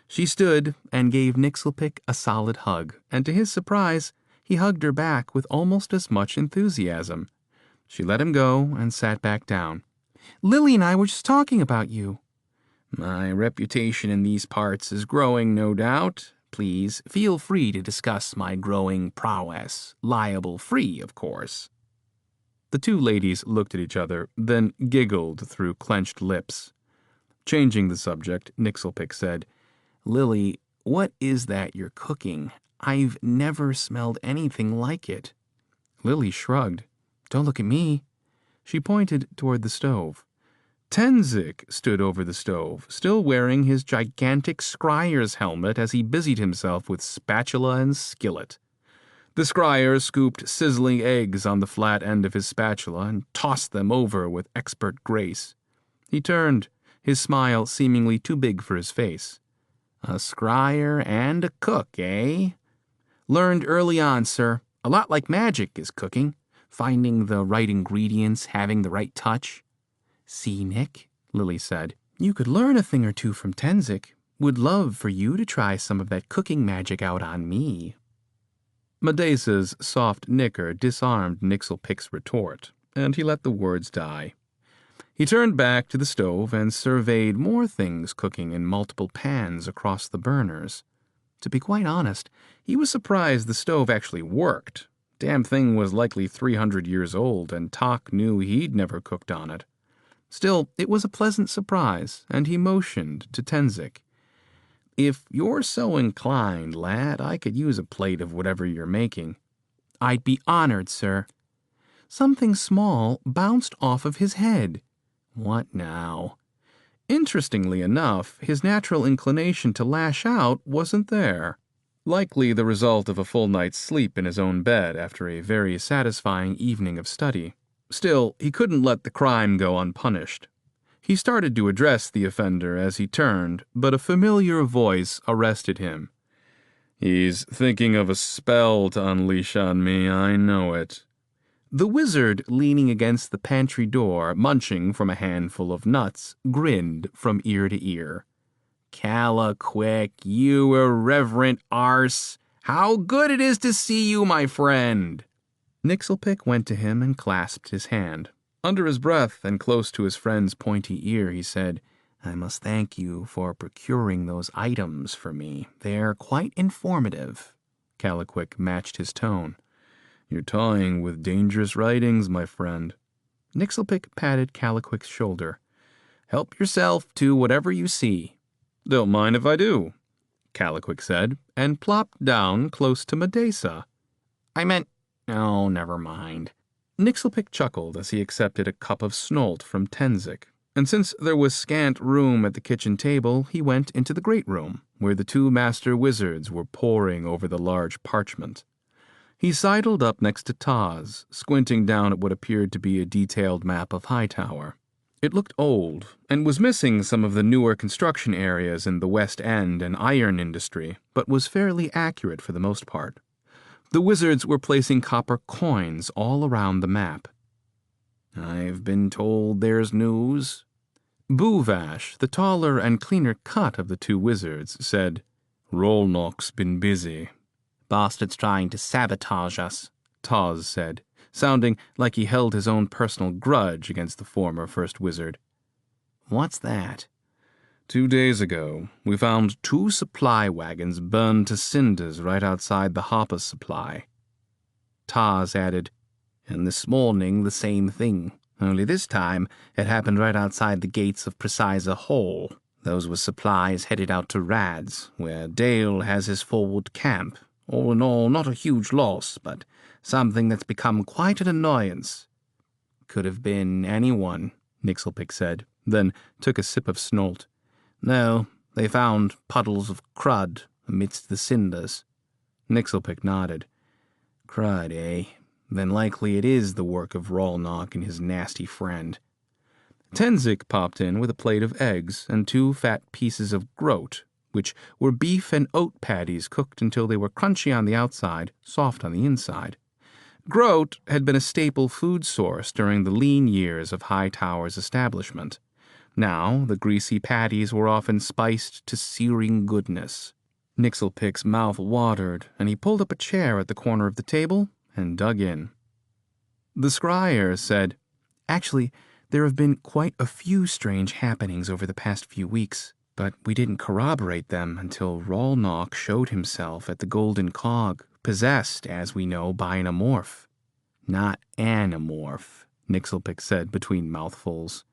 She stood and gave Nixelpick a solid hug, and to his surprise, he hugged her back with almost as much enthusiasm. She let him go and sat back down. "Lily and I were just talking about you." "My reputation in these parts is growing, no doubt. Please feel free to discuss my growing prowess, liable-free, of course." The two ladies looked at each other, then giggled through clenched lips. Changing the subject, Nixelpick said, "Lily, what is that you're cooking? I've never smelled anything like it." Lily shrugged. "Don't look at me." She pointed toward the stove. Tenzik stood over the stove, still wearing his gigantic scryer's helmet as he busied himself with spatula and skillet. The scryer scooped sizzling eggs on the flat end of his spatula and tossed them over with expert grace. He turned, his smile seemingly too big for his face. "A scryer and a cook, eh?" "Learned early on, sir. A lot like magic is cooking. Finding the right ingredients, having the right touch." "See, Nick," Lily said, "you could learn a thing or two from Tenzik. Would love for you to try some of that cooking magic out on me." Medesa's soft nicker disarmed Nixelpick's retort, and he let the words die. He turned back to the stove and surveyed more things cooking in multiple pans across the burners. To be quite honest, he was surprised the stove actually worked. Damn thing was likely 300 years old, and Tok knew he'd never cooked on it. Still, it was a pleasant surprise, and he motioned to Tenzik. "If you're so inclined, lad, I could use a plate of whatever you're making." "I'd be honored, sir." Something small bounced off of his head. What now? Interestingly enough, his natural inclination to lash out wasn't there. Likely the result of a full night's sleep in his own bed after a very satisfying evening of study. Still, he couldn't let the crime go unpunished. He started to address the offender as he turned, but a familiar voice arrested him. "He's thinking of a spell to unleash on me, I know it." The wizard, leaning against the pantry door, munching from a handful of nuts, grinned from ear to ear. "Caliquick, you irreverent arse! How good it is to see you, my friend!" Nixelpick went to him and clasped his hand. Under his breath and close to his friend's pointy ear, he said, "I must thank you for procuring those items for me. They're quite informative." Caliquick matched his tone. "You're toying with dangerous writings, my friend." Nixelpick patted Caliquick's shoulder. "Help yourself to whatever you see." "Don't mind if I do," Caliquick said, and plopped down close to Medesa. "I meant... oh, never mind." Nixelpick chuckled as he accepted a cup of snolt from Tenzik, and since there was scant room at the kitchen table, he went into the great room, where the two master wizards were poring over the large parchment. He sidled up next to Taz, squinting down at what appeared to be a detailed map of Hightower. It looked old, and was missing some of the newer construction areas in the West End and iron industry, but was fairly accurate for the most part. The wizards were placing copper coins all around the map. "I've been told there's news." Boovash, the taller and cleaner cut of the two wizards, said, "Rolnock's been busy." "Bastard's trying to sabotage us," Taz said, sounding like he held his own personal grudge against the former first wizard. "What's that?" 2 days ago, we found 2 supply wagons burned to cinders right outside the Hopper supply. Taz added, and this morning the same thing, only this time it happened right outside the gates of Precisa Hall. Those were supplies headed out to Rads, where Dale has his forward camp. All in all, not a huge loss, but something that's become quite an annoyance. Could have been anyone, Nixelpick said, then took a sip of snort. No, they found puddles of crud amidst the cinders. Nixelpick nodded. Crud, eh? Then likely it is the work of Rolnock and his nasty friend. Tenzik popped in with a plate of eggs and 2 fat pieces of groat, which were beef and oat patties cooked until they were crunchy on the outside, soft on the inside. Groat had been a staple food source during the lean years of Hightower's establishment. Now, the greasy patties were often spiced to searing goodness. Nixelpick's mouth watered, and he pulled up a chair at the corner of the table and dug in. The scryer said, Actually, there have been quite a few strange happenings over the past few weeks, but we didn't corroborate them until Rolnock showed himself at the Golden Cog, possessed, as we know, by an amorph. Not an amorph, Nixelpick said between mouthfuls.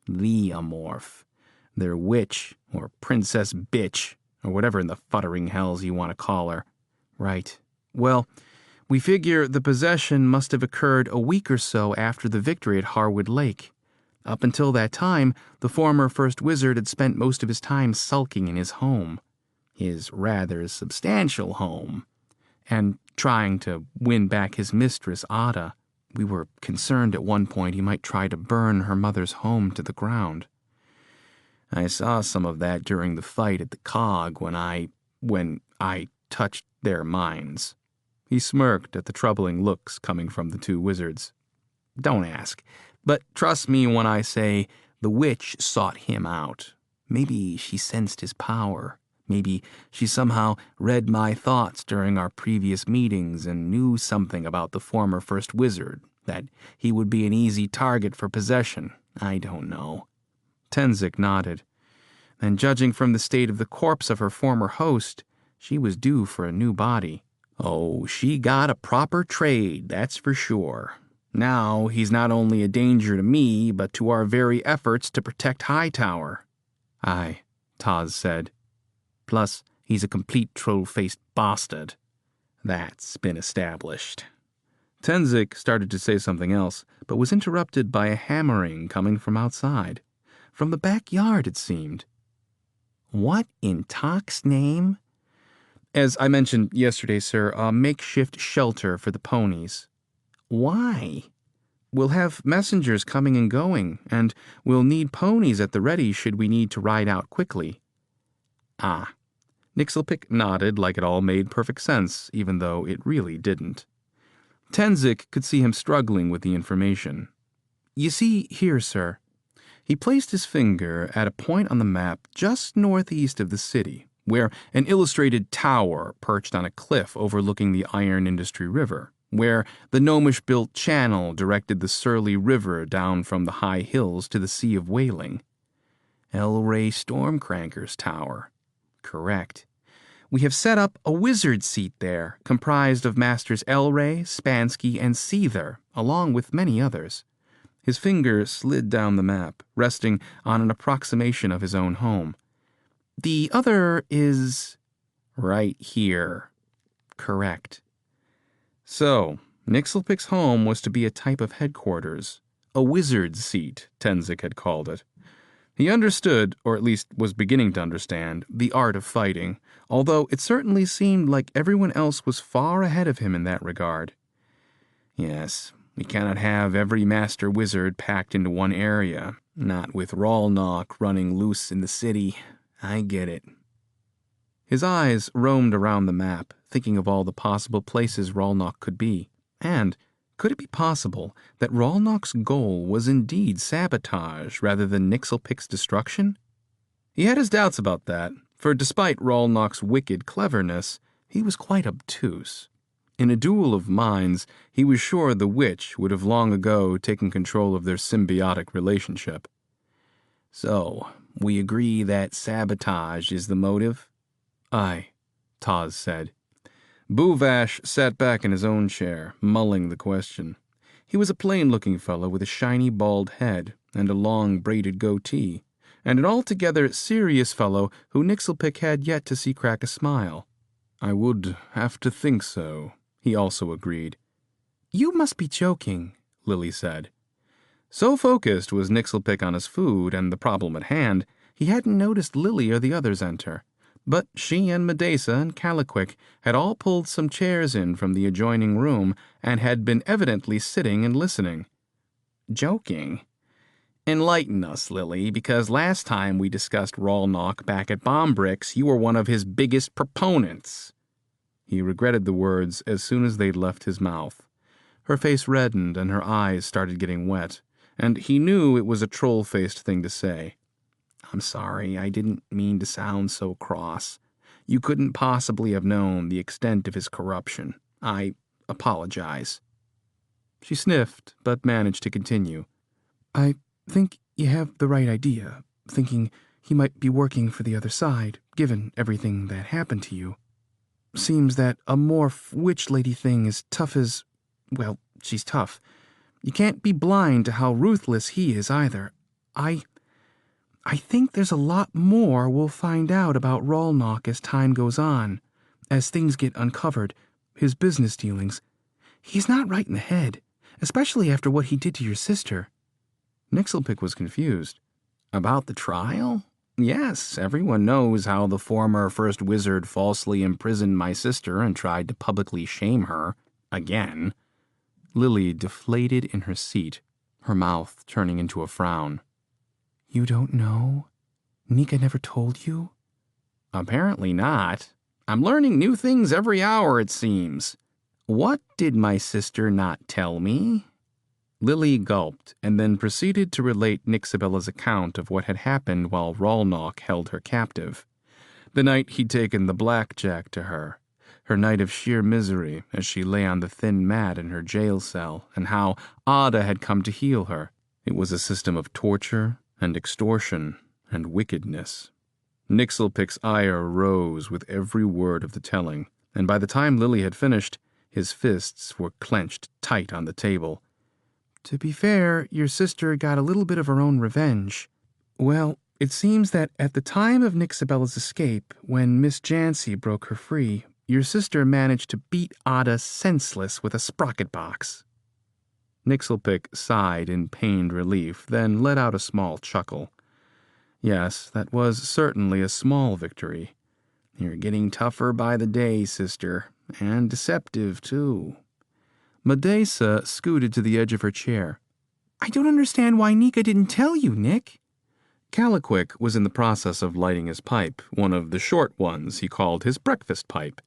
The amorph. Their witch, or princess bitch, or whatever in the futtering hells you want to call her. Right. Well, we figure the possession must have occurred a week or so after the victory at Harwood Lake. Up until that time, the former First Wizard had spent most of his time sulking in his home. His rather substantial home. And trying to win back his mistress, Ada. We were concerned at one point he might try to burn her mother's home to the ground. I saw some of that during the fight at the Cog when I touched their minds. He smirked at the troubling looks coming from the 2 wizards. Don't ask, but trust me when I say the witch sought him out. Maybe she sensed his power. Maybe she somehow read my thoughts during our previous meetings and knew something about the former First Wizard, that he would be an easy target for possession. I don't know. Tenzik nodded. And judging from the state of the corpse of her former host, she was due for a new body. Oh, she got a proper trade, that's for sure. Now he's not only a danger to me, but to our very efforts to protect Hightower. Aye, Taz said. Plus, he's a complete troll-faced bastard. That's been established. Tenzik started to say something else, but was interrupted by a hammering coming from outside. From the backyard, it seemed. What in Tok's name? As I mentioned yesterday, sir, a makeshift shelter for the ponies. Why? We'll have messengers coming and going, and we'll need ponies at the ready should we need to ride out quickly. Ah. Nixelpick nodded like it all made perfect sense, even though it really didn't. Tenzik could see him struggling with the information. You see here, sir. He placed his finger at a point on the map just northeast of the city, where an illustrated tower perched on a cliff overlooking the Iron Industry River, where the gnomish-built channel directed the Surly River down from the high hills to the Sea of Wailing. Elray Stormcranker's tower. Correct. We have set up a wizard seat there, comprised of Masters Elray, Spansky, and Seether, along with many others. His finger slid down the map, resting on an approximation of his own home. The other is right here. Correct. So, Nixelpick's home was to be a type of headquarters. A wizard's seat, Tenzik had called it. He understood, or at least was beginning to understand, the art of fighting, although it certainly seemed like everyone else was far ahead of him in that regard. Yes, we cannot have every master wizard packed into one area, not with Rolnock running loose in the city. I get it. His eyes roamed around the map, thinking of all the possible places Rolnock could be, and could it be possible that Rolnock's goal was indeed sabotage rather than Nixelpick's destruction? He had his doubts about that, for despite Rolnock's wicked cleverness, he was quite obtuse. In a duel of minds, he was sure the witch would have long ago taken control of their symbiotic relationship. So, we agree that sabotage is the motive? Aye, Taz said. Buvash sat back in his own chair, mulling the question. He was a plain-looking fellow with a shiny bald head and a long braided goatee, and an altogether serious fellow who Nixelpick had yet to see crack a smile. I would have to think so, he also agreed. You must be joking, Lily said. So focused was Nixelpick on his food and the problem at hand, he hadn't noticed Lily or the others enter. But she and Medesa and Caliquick had all pulled some chairs in from the adjoining room and had been evidently sitting and listening. Joking? Enlighten us, Lily, because last time we discussed Rawlnock back at Bombbricks, you were one of his biggest proponents. He regretted the words as soon as they'd left his mouth. Her face reddened and her eyes started getting wet, and he knew it was a troll-faced thing to say. I'm sorry, I didn't mean to sound so cross. You couldn't possibly have known the extent of his corruption. I apologize. She sniffed, but managed to continue. I think you have the right idea, thinking he might be working for the other side, given everything that happened to you. Seems that a morph witch lady thing is tough as... well, she's tough. You can't be blind to how ruthless he is either. I think there's a lot more we'll find out about Rawlnock as time goes on, as things get uncovered, his business dealings. He's not right in the head, especially after what he did to your sister. Nixelpick was confused. About the trial? Yes, everyone knows how the former First Wizard falsely imprisoned my sister and tried to publicly shame her. Again. Lily deflated in her seat, her mouth turning into a frown. You don't know? Nika never told you? Apparently not. I'm learning new things every hour, it seems. What did my sister not tell me? Lily gulped and then proceeded to relate Nixabella's account of what had happened while Rawlnock held her captive. The night he'd taken the blackjack to her night of sheer misery as she lay on the thin mat in her jail cell, and how Ada had come to heal her. It was a system of torture and extortion and wickedness. Nixelpick's ire rose with every word of the telling, and by the time Lily had finished, his fists were clenched tight on the table. To be fair, your sister got a little bit of her own revenge. Well, it seems that at the time of Nixabella's escape, when Miss Jancy broke her free, your sister managed to beat Ada senseless with a sprocket box. Nixelpick sighed in pained relief, then let out a small chuckle. Yes, that was certainly a small victory. You're getting tougher by the day, sister, and deceptive, too. Medesa scooted to the edge of her chair. I don't understand why Nika didn't tell you, Nick. Caliquick was in the process of lighting his pipe, one of the short ones he called his breakfast pipe.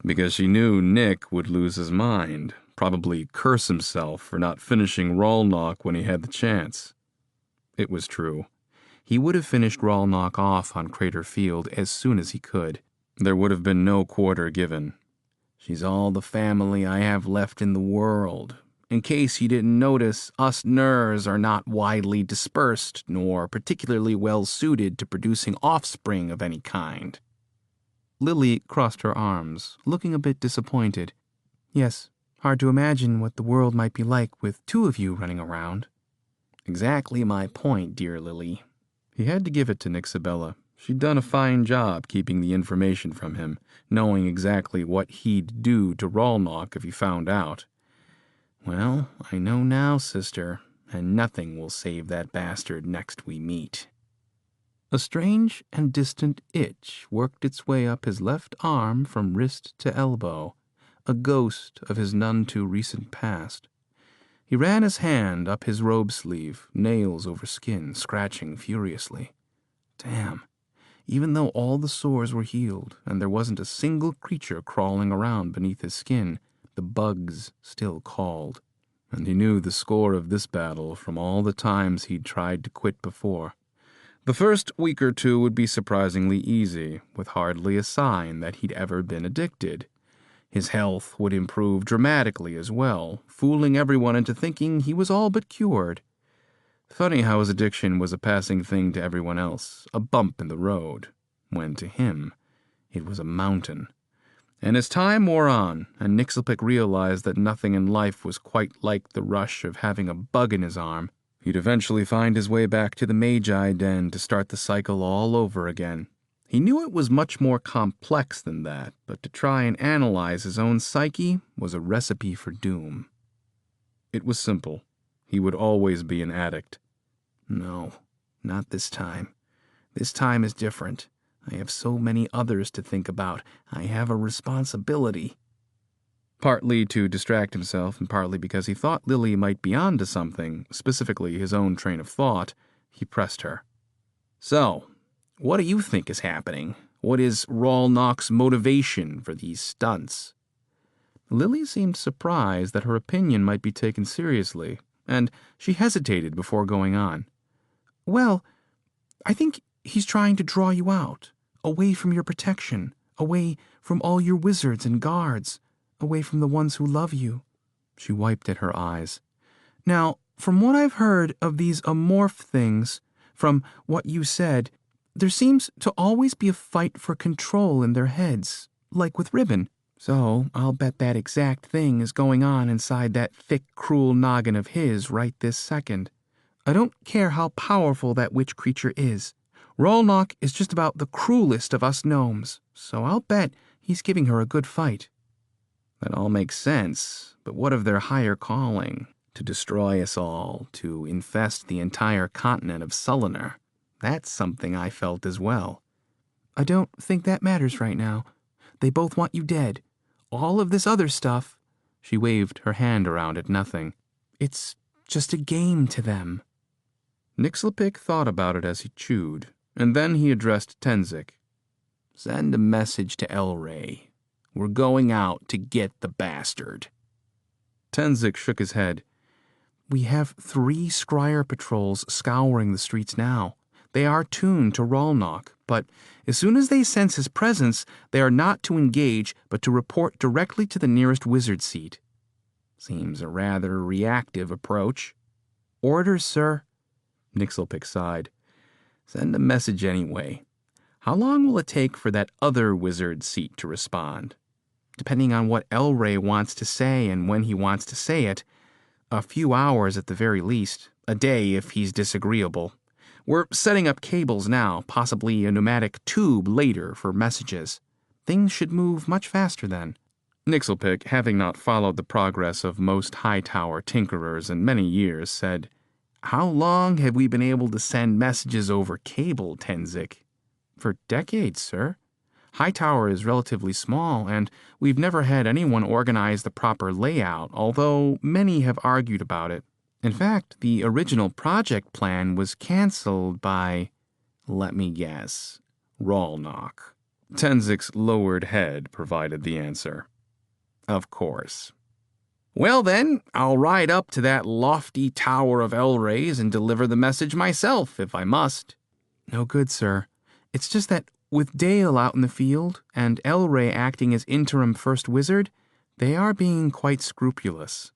Because she knew Nick would lose his mind, probably curse himself for not finishing Rawlnock when he had the chance. It was true. He would have finished Rawlnock off on Crater Field as soon as he could. There would have been no quarter given. She's all the family I have left in the world. In case you didn't notice, us Nurs are not widely dispersed, nor particularly well suited to producing offspring of any kind. Lily crossed her arms, looking a bit disappointed. Yes, hard to imagine what the world might be like with two of you running around. Exactly my point, dear Lily. He had to give it to Nixabella. She'd done a fine job keeping the information from him, knowing exactly what he'd do to Rawlnock if he found out. Well, I know now, sister, and nothing will save that bastard next we meet. A strange and distant itch worked its way up his left arm from wrist to elbow, a ghost of his none-too-recent past. He ran his hand up his robe sleeve, nails over skin, scratching furiously. Damn. Even though all the sores were healed, and there wasn't a single creature crawling around beneath his skin, the bugs still called. And he knew the score of this battle from all the times he'd tried to quit before. The first week or two would be surprisingly easy, with hardly a sign that he'd ever been addicted. His health would improve dramatically as well, fooling everyone into thinking he was all but cured. Funny how his addiction was a passing thing to everyone else, a bump in the road, when to him it was a mountain. And as time wore on, and Nixelpick realized that nothing in life was quite like the rush of having a bug in his arm, he'd eventually find his way back to the Magi Den to start the cycle all over again. He knew it was much more complex than that, but to try and analyze his own psyche was a recipe for doom. It was simple. He would always be an addict. No, not this time. This time is different. I have so many others to think about. I have a responsibility. Partly to distract himself, and partly because he thought Lily might be onto something, specifically his own train of thought, he pressed her. So, what do you think is happening? What is Rolnock's motivation for these stunts? Lily seemed surprised that her opinion might be taken seriously, and she hesitated before going on. Well, I think he's trying to draw you out, away from your protection, away from all your wizards and guards, away from the ones who love you. She wiped at her eyes. Now, from what I've heard of these amorph things, from what you said, there seems to always be a fight for control in their heads, like with Ribbon. So I'll bet that exact thing is going on inside that thick, cruel noggin of his right this second. I don't care how powerful that witch creature is. Rolnock is just about the cruelest of us gnomes, so I'll bet he's giving her a good fight. That all makes sense, but what of their higher calling? To destroy us all, to infest the entire continent of Sullinar. That's something I felt as well. I don't think that matters right now. They both want you dead. All of this other stuff, she waved her hand around at nothing. It's just a game to them. Nixelpick thought about it as he chewed, and then he addressed Tenzik. Send a message to Elray. We're going out to get the bastard. Tenzik shook his head. We have 3 Scryer patrols scouring the streets now. They are tuned to Rolnock, but as soon as they sense his presence, they are not to engage, but to report directly to the nearest wizard seat. Seems a rather reactive approach. Orders, sir. Nixelpick sighed. Send a message anyway. How long will it take for that other wizard seat to respond? Depending on what Elray wants to say and when he wants to say it, a few hours at the very least, a day if he's disagreeable. We're setting up cables now, possibly a pneumatic tube later for messages. Things should move much faster then. Nixelpick, having not followed the progress of most high-tower tinkerers in many years, said, How long have we been able to send messages over cable, Tenzik? For decades, sir. Hightower is relatively small, and we've never had anyone organize the proper layout, although many have argued about it. In fact, the original project plan was canceled by, let me guess, Rolnock. Tenzik's lowered head provided the answer. Of course. Well then, I'll ride up to that lofty tower of Elray's and deliver the message myself, if I must. No good, sir. It's just that with Dale out in the field and Elray acting as interim first wizard, they are being quite scrupulous.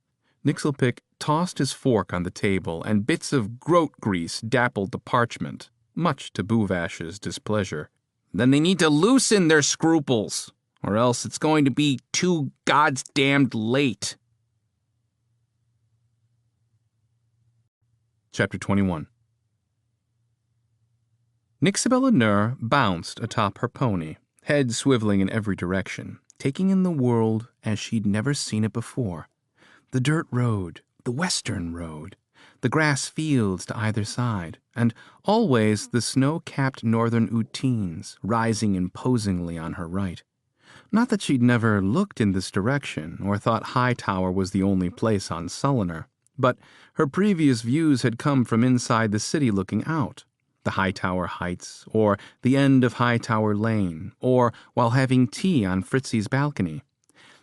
Nixelpick tossed his fork on the table, and bits of groat grease dappled the parchment, much to Bouvash's displeasure. Then they need to loosen their scruples, or else it's going to be too goddamned late. Chapter 21. Nixabella Nur bounced atop her pony, head swiveling in every direction, taking in the world as she'd never seen it before. The dirt road, the western road, the grass fields to either side, and always the snow-capped northern Uteens rising imposingly on her right. Not that she'd never looked in this direction or thought Hightower was the only place on Sullinar, but her previous views had come from inside the city looking out, the Hightower Heights, or the end of Hightower Lane, or while having tea on Fritzy's balcony.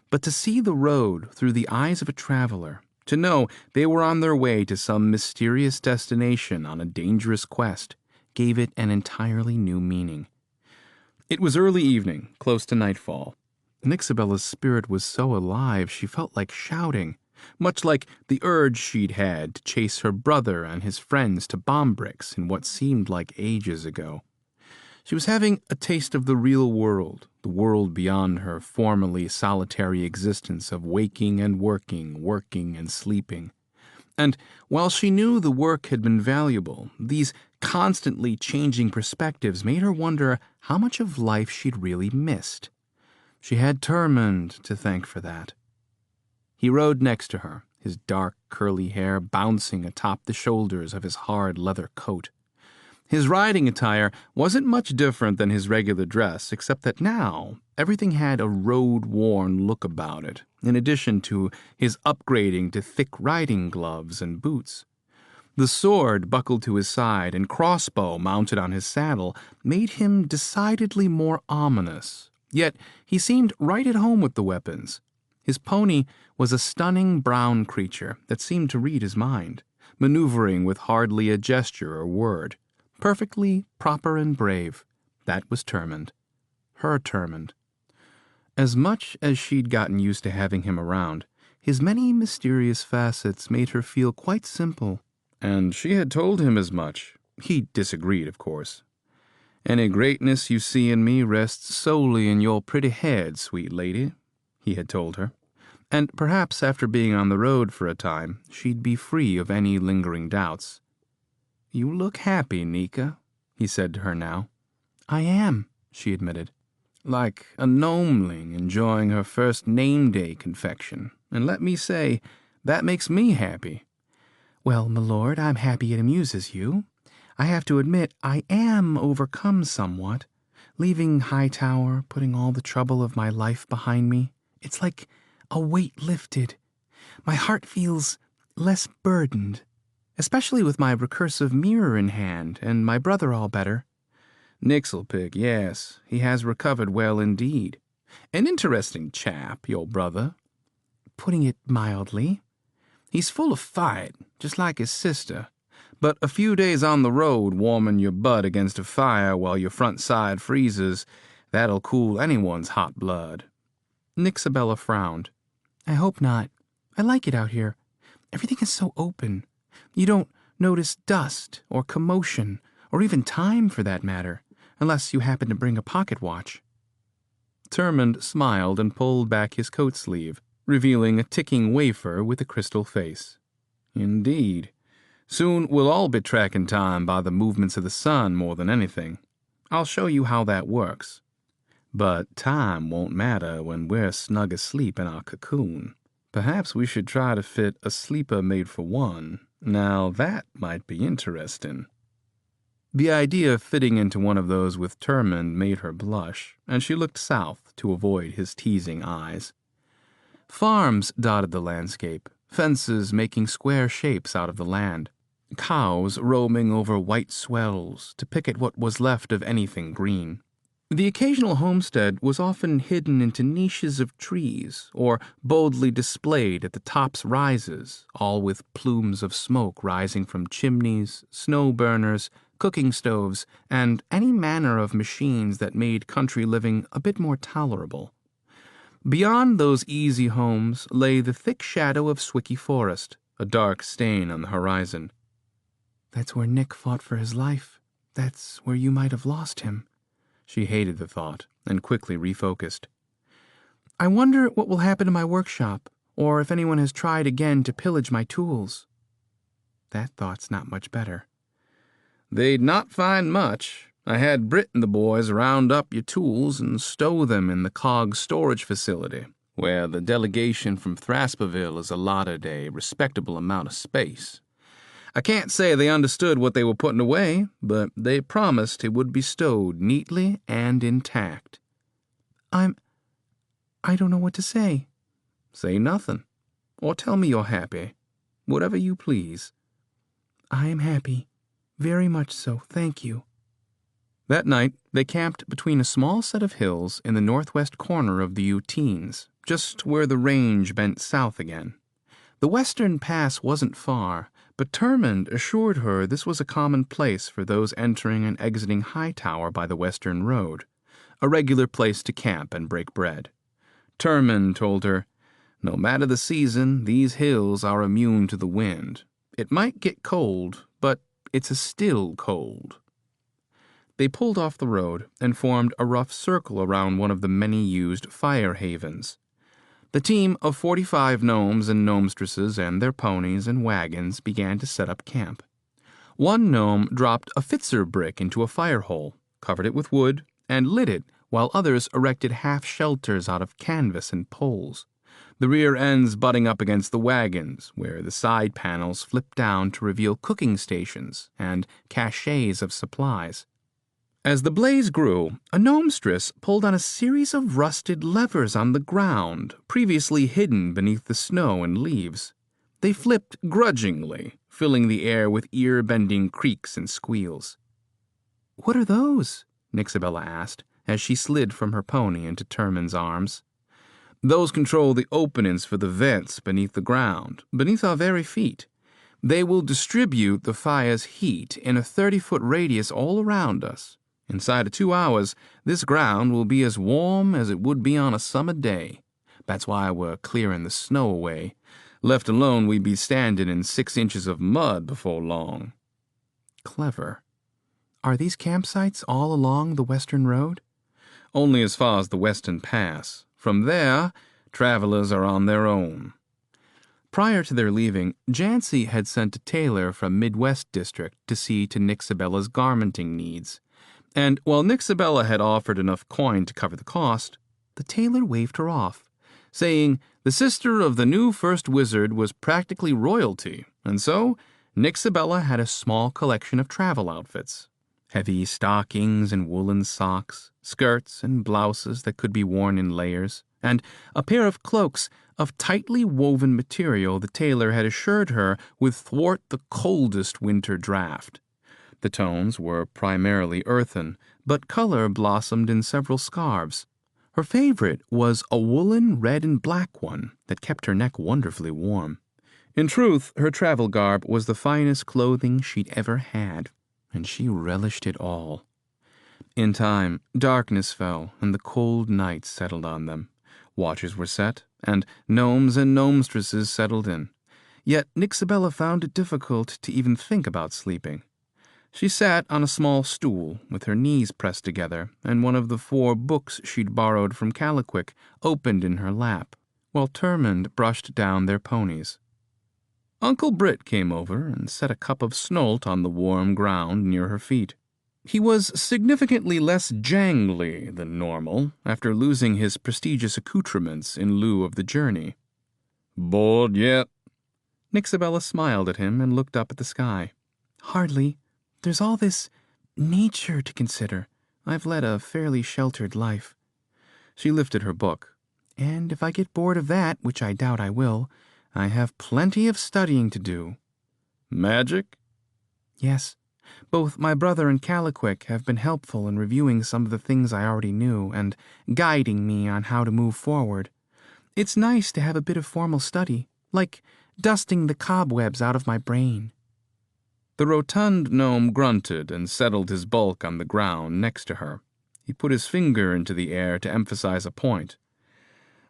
But to see the road through the eyes of a traveler, to know they were on their way to some mysterious destination on a dangerous quest, gave it an entirely new meaning. It was early evening, close to nightfall. Nixabella's spirit was so alive she felt like shouting. much like the urge she'd had to chase her brother and his friends to bomb bricks in what seemed like ages ago. She was having a taste of the real world, the world beyond her formerly solitary existence of waking and working, working and sleeping. And while she knew the work had been valuable, these constantly changing perspectives made her wonder how much of life she'd really missed. She had Termund to thank for that. He rode next to her, his dark, curly hair bouncing atop the shoulders of his hard leather coat. His riding attire wasn't much different than his regular dress, except that now everything had a road-worn look about it, in addition to his upgrading to thick riding gloves and boots. The sword buckled to his side and crossbow mounted on his saddle made him decidedly more ominous, yet he seemed right at home with the weapons. His pony was a stunning brown creature that seemed to read his mind, maneuvering with hardly a gesture or word. Perfectly proper and brave. That was Termund. Her Termund. As much as she'd gotten used to having him around, his many mysterious facets made her feel quite simple. And she had told him as much. He disagreed, of course. "Any greatness you see in me rests solely in your pretty head, sweet lady," he had told her. And perhaps after being on the road for a time, she'd be free of any lingering doubts. "You look happy, Nika," he said to her now. "I am," she admitted. "Like a gnomeling enjoying her first name day confection. And let me say, that makes me happy." "Well, my lord, I'm happy it amuses you. I have to admit I am overcome somewhat. Leaving Hightower, putting all the trouble of my life behind me, it's like a weight lifted. My heart feels less burdened, especially with my recursive mirror in hand and my brother all better." "Nixelpick, yes, he has recovered well indeed. An interesting chap, your brother." "Putting it mildly." "He's full of fight, just like his sister. But a few days on the road warming your butt against a fire while your front side freezes, that'll cool anyone's hot blood." Nixabella frowned. "I hope not. I like it out here. Everything is so open. You don't notice dust or commotion, or even time for that matter, unless you happen to bring a pocket watch." Termund smiled and pulled back his coat sleeve, revealing a ticking wafer with a crystal face. "Indeed. Soon we'll all be tracking time by the movements of the sun more than anything. I'll show you how that works. But time won't matter when we're snug asleep in our cocoon. Perhaps we should try to fit a sleeper made for one. Now that might be interesting." The idea of fitting into one of those with Termund made her blush, and she looked south to avoid his teasing eyes. Farms dotted the landscape, fences making square shapes out of the land, cows roaming over white swells to pick at what was left of anything green. The occasional homestead was often hidden into niches of trees or boldly displayed at the top's rises, all with plumes of smoke rising from chimneys, snow burners, cooking stoves, and any manner of machines that made country living a bit more tolerable. Beyond those easy homes lay the thick shadow of Swicky Forest, a dark stain on the horizon. "That's where Nick fought for his life. That's where you might have lost him." She hated the thought and quickly refocused. "I wonder what will happen to my workshop, or if anyone has tried again to pillage my tools." That thought's not much better. "They'd not find much. I had Britt and the boys round up your tools and stow them in the COG storage facility, where the delegation from Thrasperville is allotted a respectable amount of space. I can't say they understood what they were putting away, but they promised it would be stowed neatly and intact." I don't know what to say." "Say nothing. Or tell me you're happy. Whatever you please." "I am happy. Very much so, thank you." That night, they camped between a small set of hills in the northwest corner of the Uteens, just where the range bent south again. The western pass wasn't far, but Termund assured her this was a common place for those entering and exiting Hightower by the western road, a regular place to camp and break bread. Termund told her, No matter the season, these hills are immune to the wind. It might get cold, but it's a still cold. They pulled off the road and formed a rough circle around one of the many used fire havens. The team of 45 gnomes and gnomestresses and their ponies and wagons began to set up camp. One gnome dropped a Fitzer brick into a fire hole, covered it with wood, and lit it, while others erected half shelters out of canvas and poles, the rear ends butting up against the wagons, where the side panels flipped down to reveal cooking stations and caches of supplies. As the blaze grew, a gnomestress pulled on a series of rusted levers on the ground, previously hidden beneath the snow and leaves. They flipped grudgingly, filling the air with ear-bending creaks and squeals. "What are those?" Nixabella asked, as she slid from her pony into Terman's arms. "Those control the openings for the vents beneath the ground, beneath our very feet. They will distribute the fire's heat in a 30-foot radius all around us. Inside of 2 hours, this ground will be as warm as it would be on a summer day. That's why we're clearing the snow away. Left alone, we'd be standing in 6 inches of mud before long." Clever. Are these campsites all along the western road? Only as far as the Western Pass. From there, travelers are on their own. Prior to their leaving, Jancy had sent a tailor from Midwest District to see to Nixabella's garmenting needs. And while Nixabella had offered enough coin to cover the cost, the tailor waved her off, saying the sister of the new first wizard was practically royalty, and so Nixabella had a small collection of travel outfits. Heavy stockings and woolen socks, skirts and blouses that could be worn in layers, and a pair of cloaks of tightly woven material the tailor had assured her would thwart the coldest winter draft. The tones were primarily earthen, but color blossomed in several scarves. Her favorite was a woolen red and black one that kept her neck wonderfully warm. In truth, her travel garb was the finest clothing she'd ever had, and she relished it all. In time, darkness fell, and the cold night settled on them. Watches were set, and gnomes and gnomestresses settled in. Yet Nixabella found it difficult to even think about sleeping. She sat on a small stool, with her knees pressed together, and one of the 4 books she'd borrowed from Caliquick opened in her lap, while Termund brushed down their ponies. Uncle Britt came over and set a cup of snolt on the warm ground near her feet. He was significantly less jangly than normal after losing his prestigious accoutrements in lieu of the journey. "Bored yet?" Nixabella smiled at him and looked up at the sky. "Hardly. There's all this nature to consider. I've led a fairly sheltered life." She lifted her book. "And if I get bored of that, which I doubt I will, I have plenty of studying to do." "Magic?" "Yes. Both my brother and Caliquick have been helpful in reviewing some of the things I already knew and guiding me on how to move forward. It's nice to have a bit of formal study, like dusting the cobwebs out of my brain." The rotund gnome grunted and settled his bulk on the ground next to her. He put his finger into the air to emphasize a point.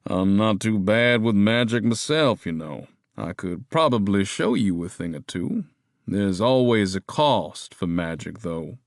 "I'm not too bad with magic myself, you know. I could probably show you a thing or two. There's always a cost for magic, though.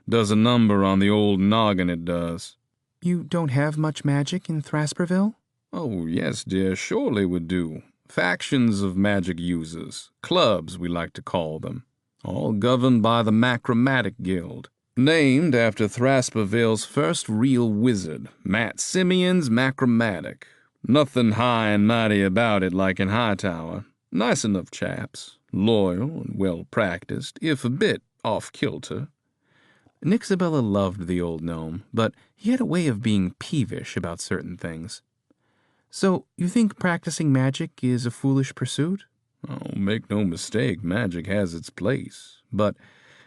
Does a number on the old noggin, it does." "You don't have much magic in Thrasperville?" "Oh, yes, dear, surely we do. Factions of magic users. Clubs, we like to call them. All governed by the Macromatic Guild, named after Thrasperville's first real wizard, Matt Simeon's Macromatic. Nothing high and mighty about it like in Hightower. Nice enough chaps, loyal and well-practiced, if a bit off-kilter." Nixabella loved the old gnome, but he had a way of being peevish about certain things. "So you think practicing magic is a foolish pursuit?" "Oh, make no mistake, magic has its place, but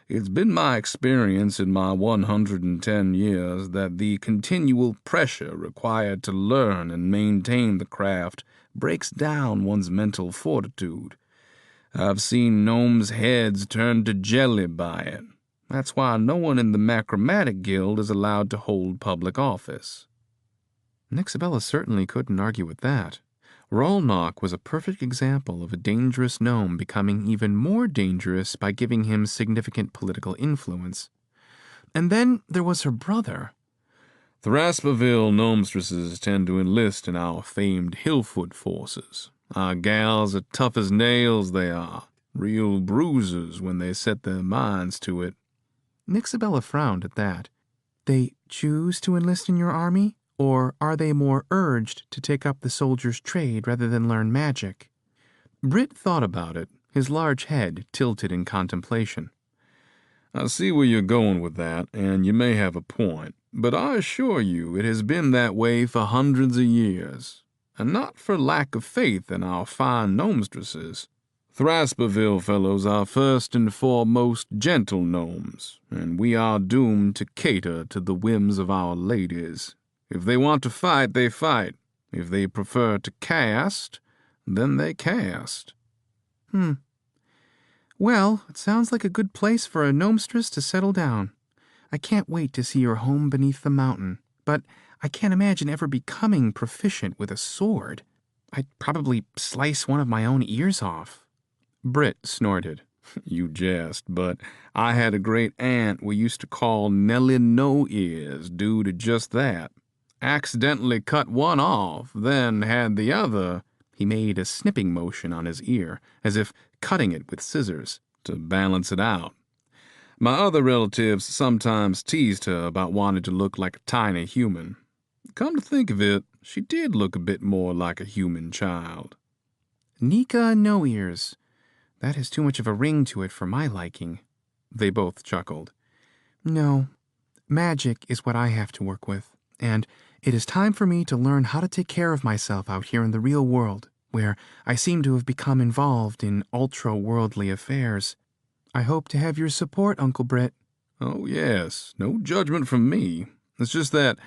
it's been my experience in my 110 years that the continual pressure required to learn and maintain the craft breaks down one's mental fortitude. I've seen gnomes' heads turn to jelly by it. That's why no one in the Macromatic Guild is allowed to hold public office." Nixabella certainly couldn't argue with that. Rolnock was a perfect example of a dangerous gnome becoming even more dangerous by giving him significant political influence. And then there was her brother. Thrasperville gnomestresses tend to enlist in our famed Hillfoot forces. Our gals are tough as nails, they are. Real bruisers when they set their minds to it. Nixabella frowned at that. They choose to enlist in your army? Or are they more urged to take up the soldier's trade rather than learn magic? Britt thought about it, his large head tilted in contemplation. I see where you're going with that, and you may have a point, but I assure you it has been that way for hundreds of years, and not for lack of faith in our fine gnomestresses. Thrasperville fellows are first and foremost gentle gnomes, and we are doomed to cater to the whims of our ladies. If they want to fight, they fight. If they prefer to cast, then they cast. Well, it sounds like a good place for a gnomestress to settle down. I can't wait to see your home beneath the mountain, but I can't imagine ever becoming proficient with a sword. I'd probably slice one of my own ears off. Britt snorted. You jest, but I had a great aunt we used to call Nellie No-Ears due to just that. Accidentally cut one off, then had the other. He made a snipping motion on his ear, as if cutting it with scissors. To balance it out. My other relatives sometimes teased her about wanting to look like a tiny human. Come to think of it, she did look a bit more like a human child. Nika No-Ears. That has too much of a ring to it for my liking. They both chuckled. No, magic is what I have to work with, and it is time for me to learn how to take care of myself out here in the real world, where I seem to have become involved in ultra-worldly affairs. I hope to have your support, Uncle Britt. Oh, yes, no judgment from me. It's just that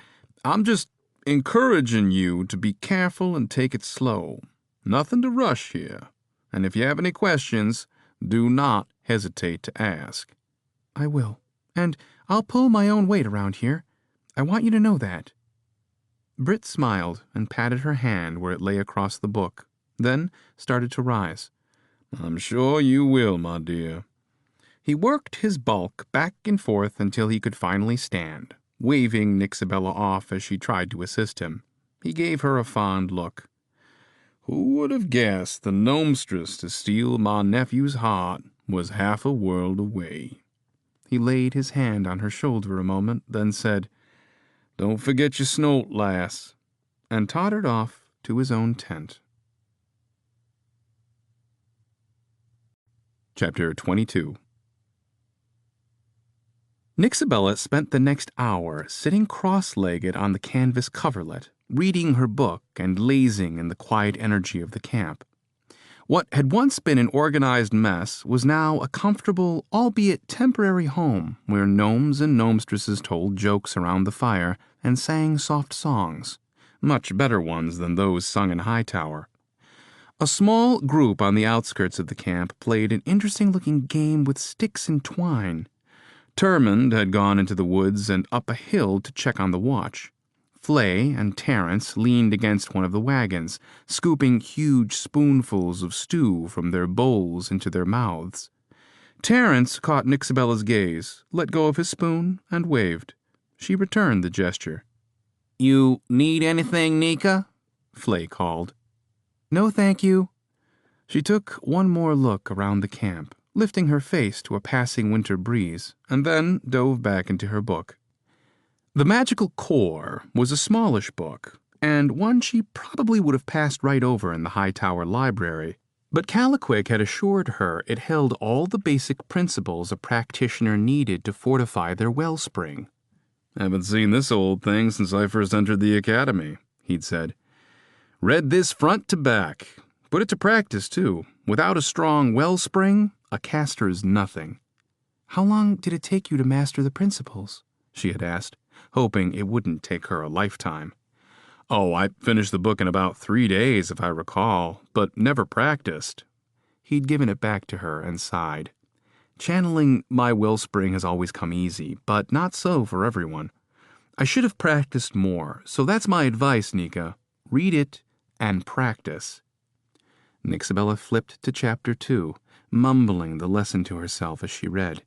I'm just encouraging you to be careful and take it slow. Nothing to rush here. And if you have any questions, do not hesitate to ask. I will. And I'll pull my own weight around here. I want you to know that. Britt smiled and patted her hand where it lay across the book, then started to rise. I'm sure you will, my dear. He worked his bulk back and forth until he could finally stand, waving Nixabella off as she tried to assist him. He gave her a fond look. Who would have guessed the gnomestress to steal my nephew's heart was half a world away? He laid his hand on her shoulder a moment, then said, Don't forget your snout, lass, and tottered off to his own tent. Chapter 22. Nixabella spent the next hour sitting cross-legged on the canvas coverlet, reading her book and lazing in the quiet energy of the camp. What had once been an organized mess was now a comfortable, albeit temporary home where gnomes and gnomestresses told jokes around the fire and sang soft songs, much better ones than those sung in Hightower. A small group on the outskirts of the camp played an interesting-looking game with sticks and twine. Termund had gone into the woods and up a hill to check on the watch. Flay and Terence leaned against one of the wagons, scooping huge spoonfuls of stew from their bowls into their mouths. Terence caught Nixabella's gaze, let go of his spoon, and waved. She returned the gesture. You need anything, Nika? Flay called. No, thank you. She took one more look around the camp, lifting her face to a passing winter breeze, and then dove back into her book. The Magical Core was a smallish book, and one she probably would have passed right over in the Hightower library, but Caliquick had assured her it held all the basic principles a practitioner needed to fortify their wellspring. Haven't seen this old thing since I first entered the academy, he'd said. Read this front to back. Put it to practice, too. Without a strong wellspring, a caster's nothing. How long did it take you to master the principles? She had asked, hoping it wouldn't take her a lifetime. Oh, I finished the book in about 3 days, if I recall, but never practiced. He'd given it back to her and sighed. Channeling my wellspring has always come easy, but not so for everyone. I should have practiced more, so that's my advice, Nika. Read it and practice. Nixabella flipped to Chapter 2, mumbling the lesson to herself as she read.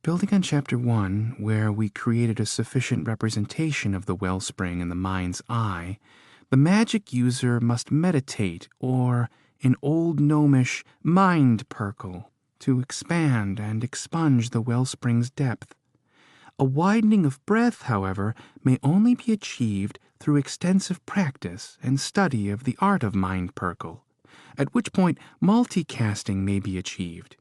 Building on Chapter 1, where we created a sufficient representation of the wellspring in the mind's eye, the magic user must meditate, or, in Old Gnomish, mind perkle, to expand and expunge the wellspring's depth. A widening of breath, however, may only be achieved through extensive practice and study of the art of mind perkle, at which point multicasting may be achieved.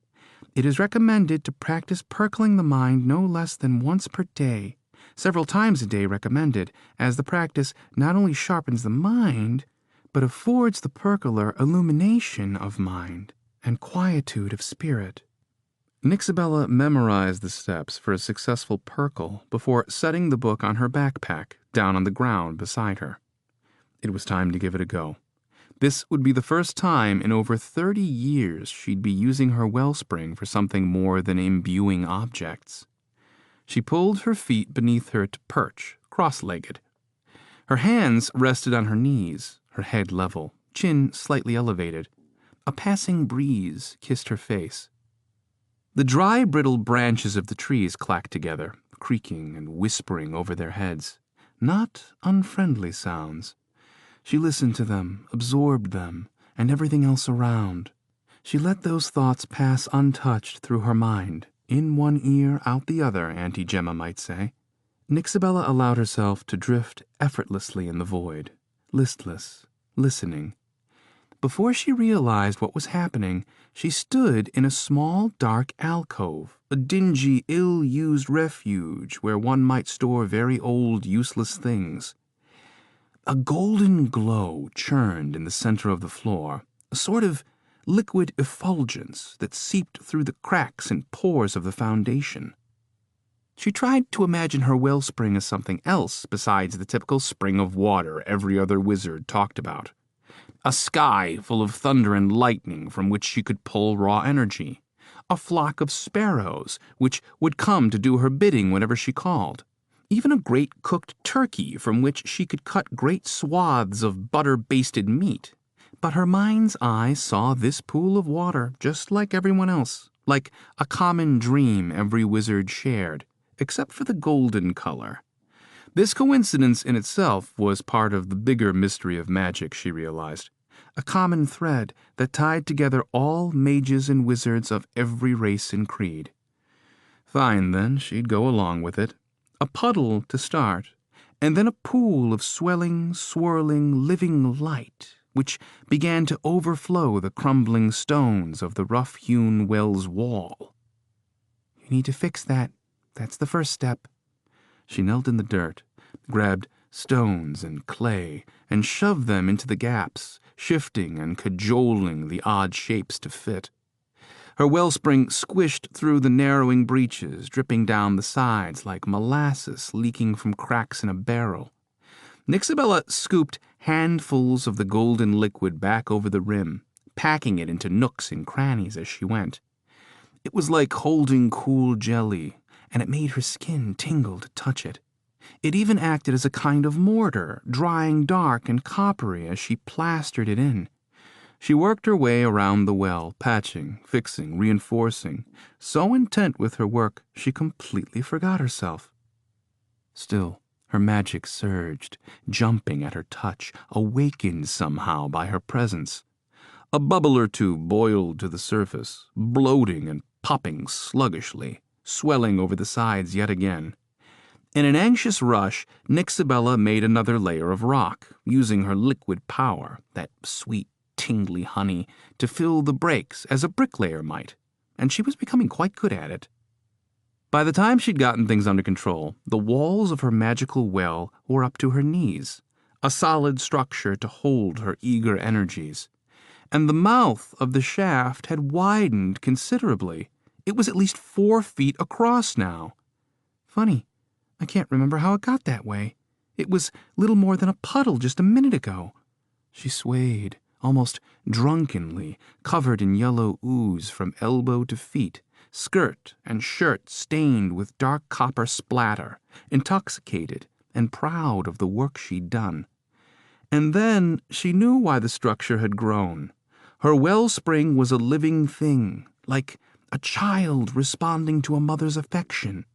It is recommended to practice perkling the mind no less than once per day, several times a day recommended, as the practice not only sharpens the mind, but affords the perkler illumination of mind and quietude of spirit. Nixabella memorized the steps for a successful perkle before setting the book on her backpack down on the ground beside her. It was time to give it a go. This would be the first time in over 30 years she'd be using her wellspring for something more than imbuing objects. She pulled her feet beneath her to perch, cross-legged. Her hands rested on her knees, her head level, chin slightly elevated. A passing breeze kissed her face. The dry, brittle branches of the trees clacked together, creaking and whispering over their heads. Not unfriendly sounds. She listened to them, absorbed them, and everything else around. She let those thoughts pass untouched through her mind, in one ear, out the other, Auntie Gemma might say. Nixabella allowed herself to drift effortlessly in the void, listless, listening. Before she realized what was happening, she stood in a small, dark alcove, a dingy, ill-used refuge where one might store very old, useless things. A golden glow churned in the center of the floor, a sort of liquid effulgence that seeped through the cracks and pores of the foundation. She tried to imagine her wellspring as something else besides the typical spring of water every other wizard talked about. A sky full of thunder and lightning from which she could pull raw energy. A flock of sparrows which would come to do her bidding whenever she called. Even a great cooked turkey from which she could cut great swaths of butter-basted meat. But her mind's eye saw this pool of water just like everyone else, like a common dream every wizard shared, except for the golden color. This coincidence in itself was part of the bigger mystery of magic, she realized. A common thread that tied together all mages and wizards of every race and creed. Fine, then, she'd go along with it. A puddle to start, and then a pool of swelling, swirling, living light, which began to overflow the crumbling stones of the rough-hewn well's wall. You need to fix that. That's the first step. She knelt in the dirt, grabbed stones and clay, and shoved them into the gaps, shifting and cajoling the odd shapes to fit. Her wellspring squished through the narrowing breaches, dripping down the sides like molasses leaking from cracks in a barrel. Nixabella scooped handfuls of the golden liquid back over the rim, packing it into nooks and crannies as she went. It was like holding cool jelly, and it made her skin tingle to touch it. It even acted as a kind of mortar, drying dark and coppery as she plastered it in. She worked her way around the well, patching, fixing, reinforcing, so intent with her work she completely forgot herself. Still, her magic surged, jumping at her touch, awakened somehow by her presence. A bubble or two boiled to the surface, bloating and popping sluggishly, swelling over the sides yet again. In an anxious rush, Nixabella made another layer of rock, using her liquid power, that sweet, tingly honey, to fill the breaks as a bricklayer might, and she was becoming quite good at it. By the time she'd gotten things under control, the walls of her magical well were up to her knees, a solid structure to hold her eager energies. And the mouth of the shaft had widened considerably. It was at least 4 feet across now. Funny, I can't remember how it got that way. It was little more than a puddle just a minute ago. She swayed, almost drunkenly, covered in yellow ooze from elbow to feet, skirt and shirt stained with dark copper splatter, intoxicated and proud of the work she'd done. And then she knew why the structure had grown. Her wellspring was a living thing, like a child responding to a mother's affection.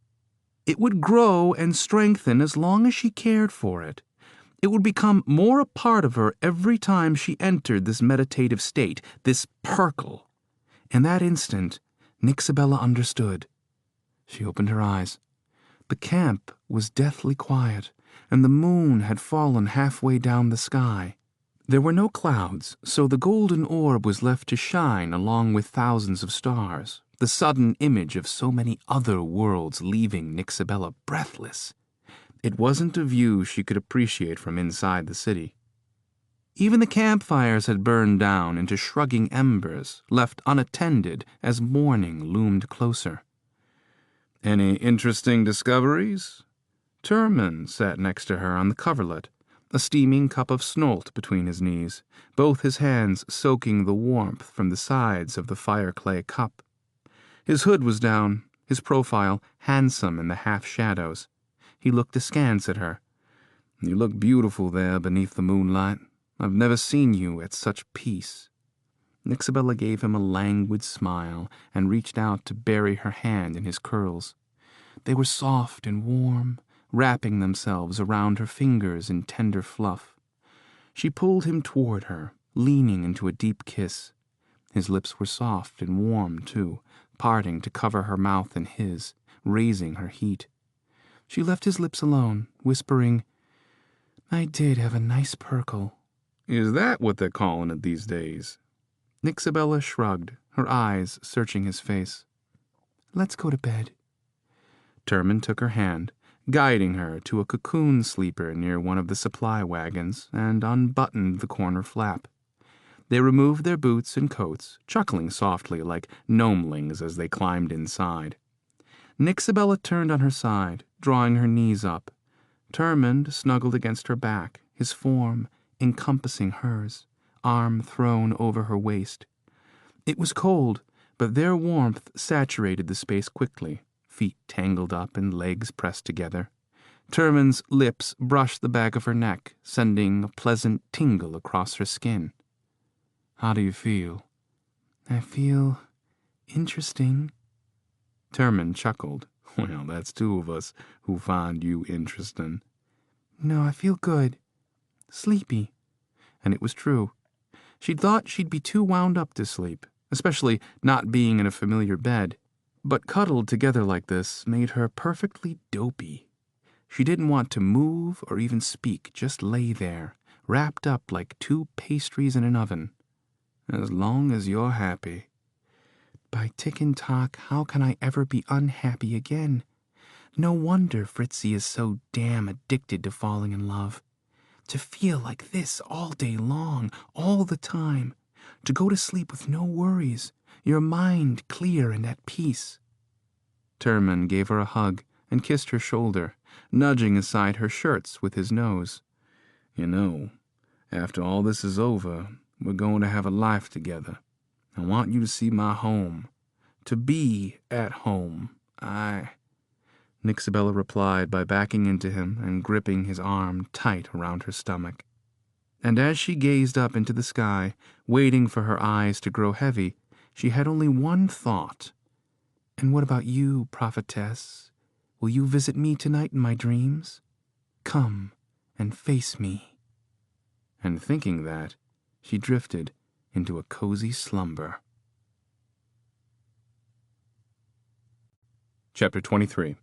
It would grow and strengthen as long as she cared for it. It would become more a part of her every time she entered this meditative state, this perkle. In that instant, Nixabella understood. She opened her eyes. The camp was deathly quiet, and the moon had fallen halfway down the sky. There were no clouds, so the golden orb was left to shine along with thousands of stars, the sudden image of so many other worlds leaving Nixabella breathless. It wasn't a view she could appreciate from inside the city. Even the campfires had burned down into shrugging embers, left unattended as morning loomed closer. Any interesting discoveries? Turman sat next to her on the coverlet, a steaming cup of snolt between his knees, both his hands soaking the warmth from the sides of the fire-clay cup. His hood was down, his profile handsome in the half-shadows. He looked askance at her. You look beautiful there beneath the moonlight. I've never seen you at such peace. Nixabella gave him a languid smile and reached out to bury her hand in his curls. They were soft and warm, wrapping themselves around her fingers in tender fluff. She pulled him toward her, leaning into a deep kiss. His lips were soft and warm, too, parting to cover her mouth and his, raising her heat. She left his lips alone, whispering, "I did have a nice perkle." Is that what they're calling it these days? Nixabella shrugged, her eyes searching his face. "Let's go to bed." Turman took her hand, guiding her to a cocoon sleeper near one of the supply wagons, and unbuttoned the corner flap. They removed their boots and coats, chuckling softly like gnomelings as they climbed inside. Nixabella turned on her side, drawing her knees up. Turman snuggled against her back, his form encompassing hers, arm thrown over her waist. It was cold, but their warmth saturated the space quickly, feet tangled up and legs pressed together. Turman's lips brushed the back of her neck, sending a pleasant tingle across her skin. "How do you feel?" "I feel interesting." Turman chuckled. "Well, that's two of us who find you interesting." "No, I feel good. Sleepy." And it was true. She'd thought she'd be too wound up to sleep, especially not being in a familiar bed. But cuddled together like this made her perfectly dopey. She didn't want to move or even speak, just lay there, wrapped up like two pastries in an oven. As long as you're happy. By tick and tock, how can I ever be unhappy again? No wonder Fritzy is so damn addicted to falling in love. To feel like this all day long, all the time. To go to sleep with no worries, your mind clear and at peace. Turman gave her a hug and kissed her shoulder, nudging aside her shirts with his nose. You know, after all this is over, we're going to have a life together. I want you to see my home. To be at home. Nixabella replied by backing into him and gripping his arm tight around her stomach. And as she gazed up into the sky, waiting for her eyes to grow heavy, she had only one thought. "And what about you, prophetess? Will you visit me tonight in my dreams? Come and face me." And thinking that, she drifted into a cozy slumber. Chapter 23.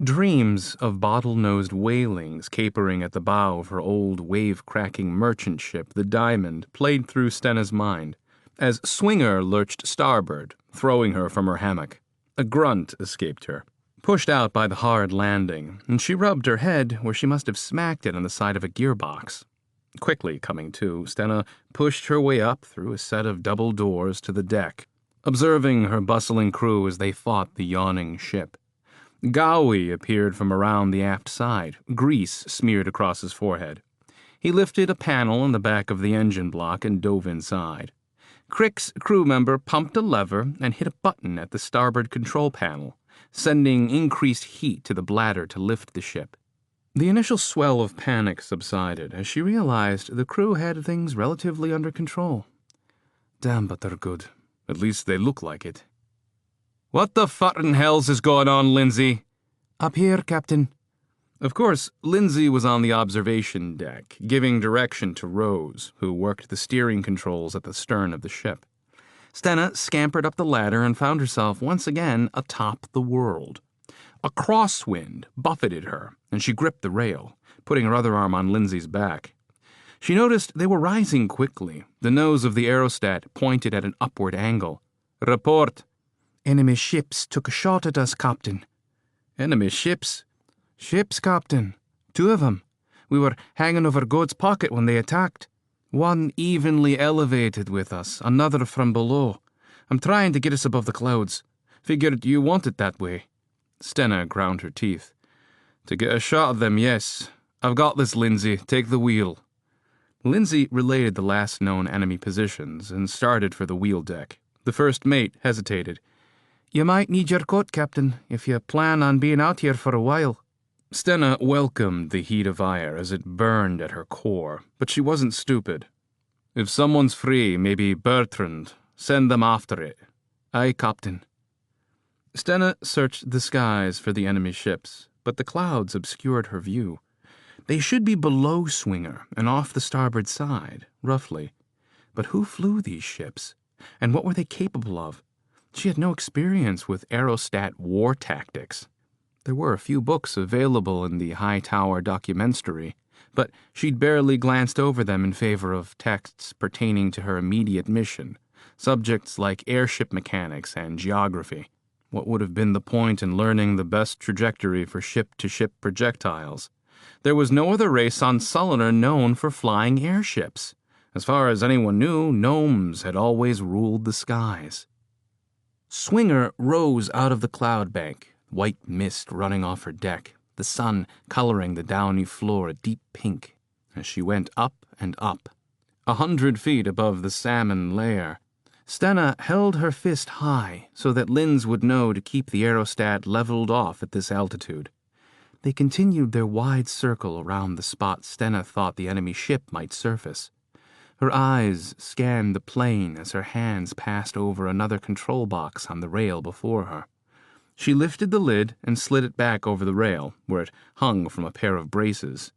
Dreams of bottle-nosed whalings capering at the bow of her old wave-cracking merchant ship, the Diamond, played through Stenna's mind, as Swinger lurched starboard, throwing her from her hammock. A grunt escaped her, pushed out by the hard landing, and she rubbed her head where she must have smacked it on the side of a gearbox. Quickly coming to, Stenna pushed her way up through a set of double doors to the deck, observing her bustling crew as they fought the yawning ship. Gowie appeared from around the aft side, grease smeared across his forehead. He lifted a panel in the back of the engine block and dove inside. Crick's crew member pumped a lever and hit a button at the starboard control panel, sending increased heat to the bladder to lift the ship. The initial swell of panic subsided as she realized the crew had things relatively under control. Damn, but they're good. At least they look like it. What the fucking hells is going on, Lindsay? Up here, Captain. Of course, Lindsay was on the observation deck, giving direction to Rose, who worked the steering controls at the stern of the ship. Stenna scampered up the ladder and found herself once again atop the world. A crosswind buffeted her, and she gripped the rail, putting her other arm on Lindsay's back. She noticed they were rising quickly, the nose of the aerostat pointed at an upward angle. Report. Enemy ships took a shot at us, Captain. Enemy ships? Ships, Captain. 2 of them. We were hanging over God's pocket when they attacked. One evenly elevated with us, another from below. I'm trying to get us above the clouds. Figured you want it that way. Stenna ground her teeth. To get a shot of them, yes. I've got this, Lindsay. Take the wheel. Lindsay relayed the last known enemy positions and started for the wheel deck. The first mate hesitated. You might need your coat, Captain, if you plan on being out here for a while. Stenna welcomed the heat of ire as it burned at her core, but she wasn't stupid. If someone's free, maybe Bertrand, send them after it. Aye, Captain. Stenna searched the skies for the enemy ships, but the clouds obscured her view. They should be below Swinger and off the starboard side, roughly. But who flew these ships? And what were they capable of? She had no experience with aerostat war tactics. There were a few books available in the High Tower documentary, but she'd barely glanced over them in favor of texts pertaining to her immediate mission, subjects like airship mechanics and geography. What would have been the point in learning the best trajectory for ship-to-ship projectiles? There was no other race on Sulliner known for flying airships. As far as anyone knew, gnomes had always ruled the skies. Swinger rose out of the cloud bank, white mist running off her deck, the sun coloring the downy floor a deep pink, as she went up and up. 100 feet above the salmon layer, Stenna held her fist high so that Linz would know to keep the aerostat leveled off at this altitude. They continued their wide circle around the spot Stenna thought the enemy ship might surface. Her eyes scanned the plane as her hands passed over another control box on the rail before her. She lifted the lid and slid it back over the rail, where it hung from a pair of braces.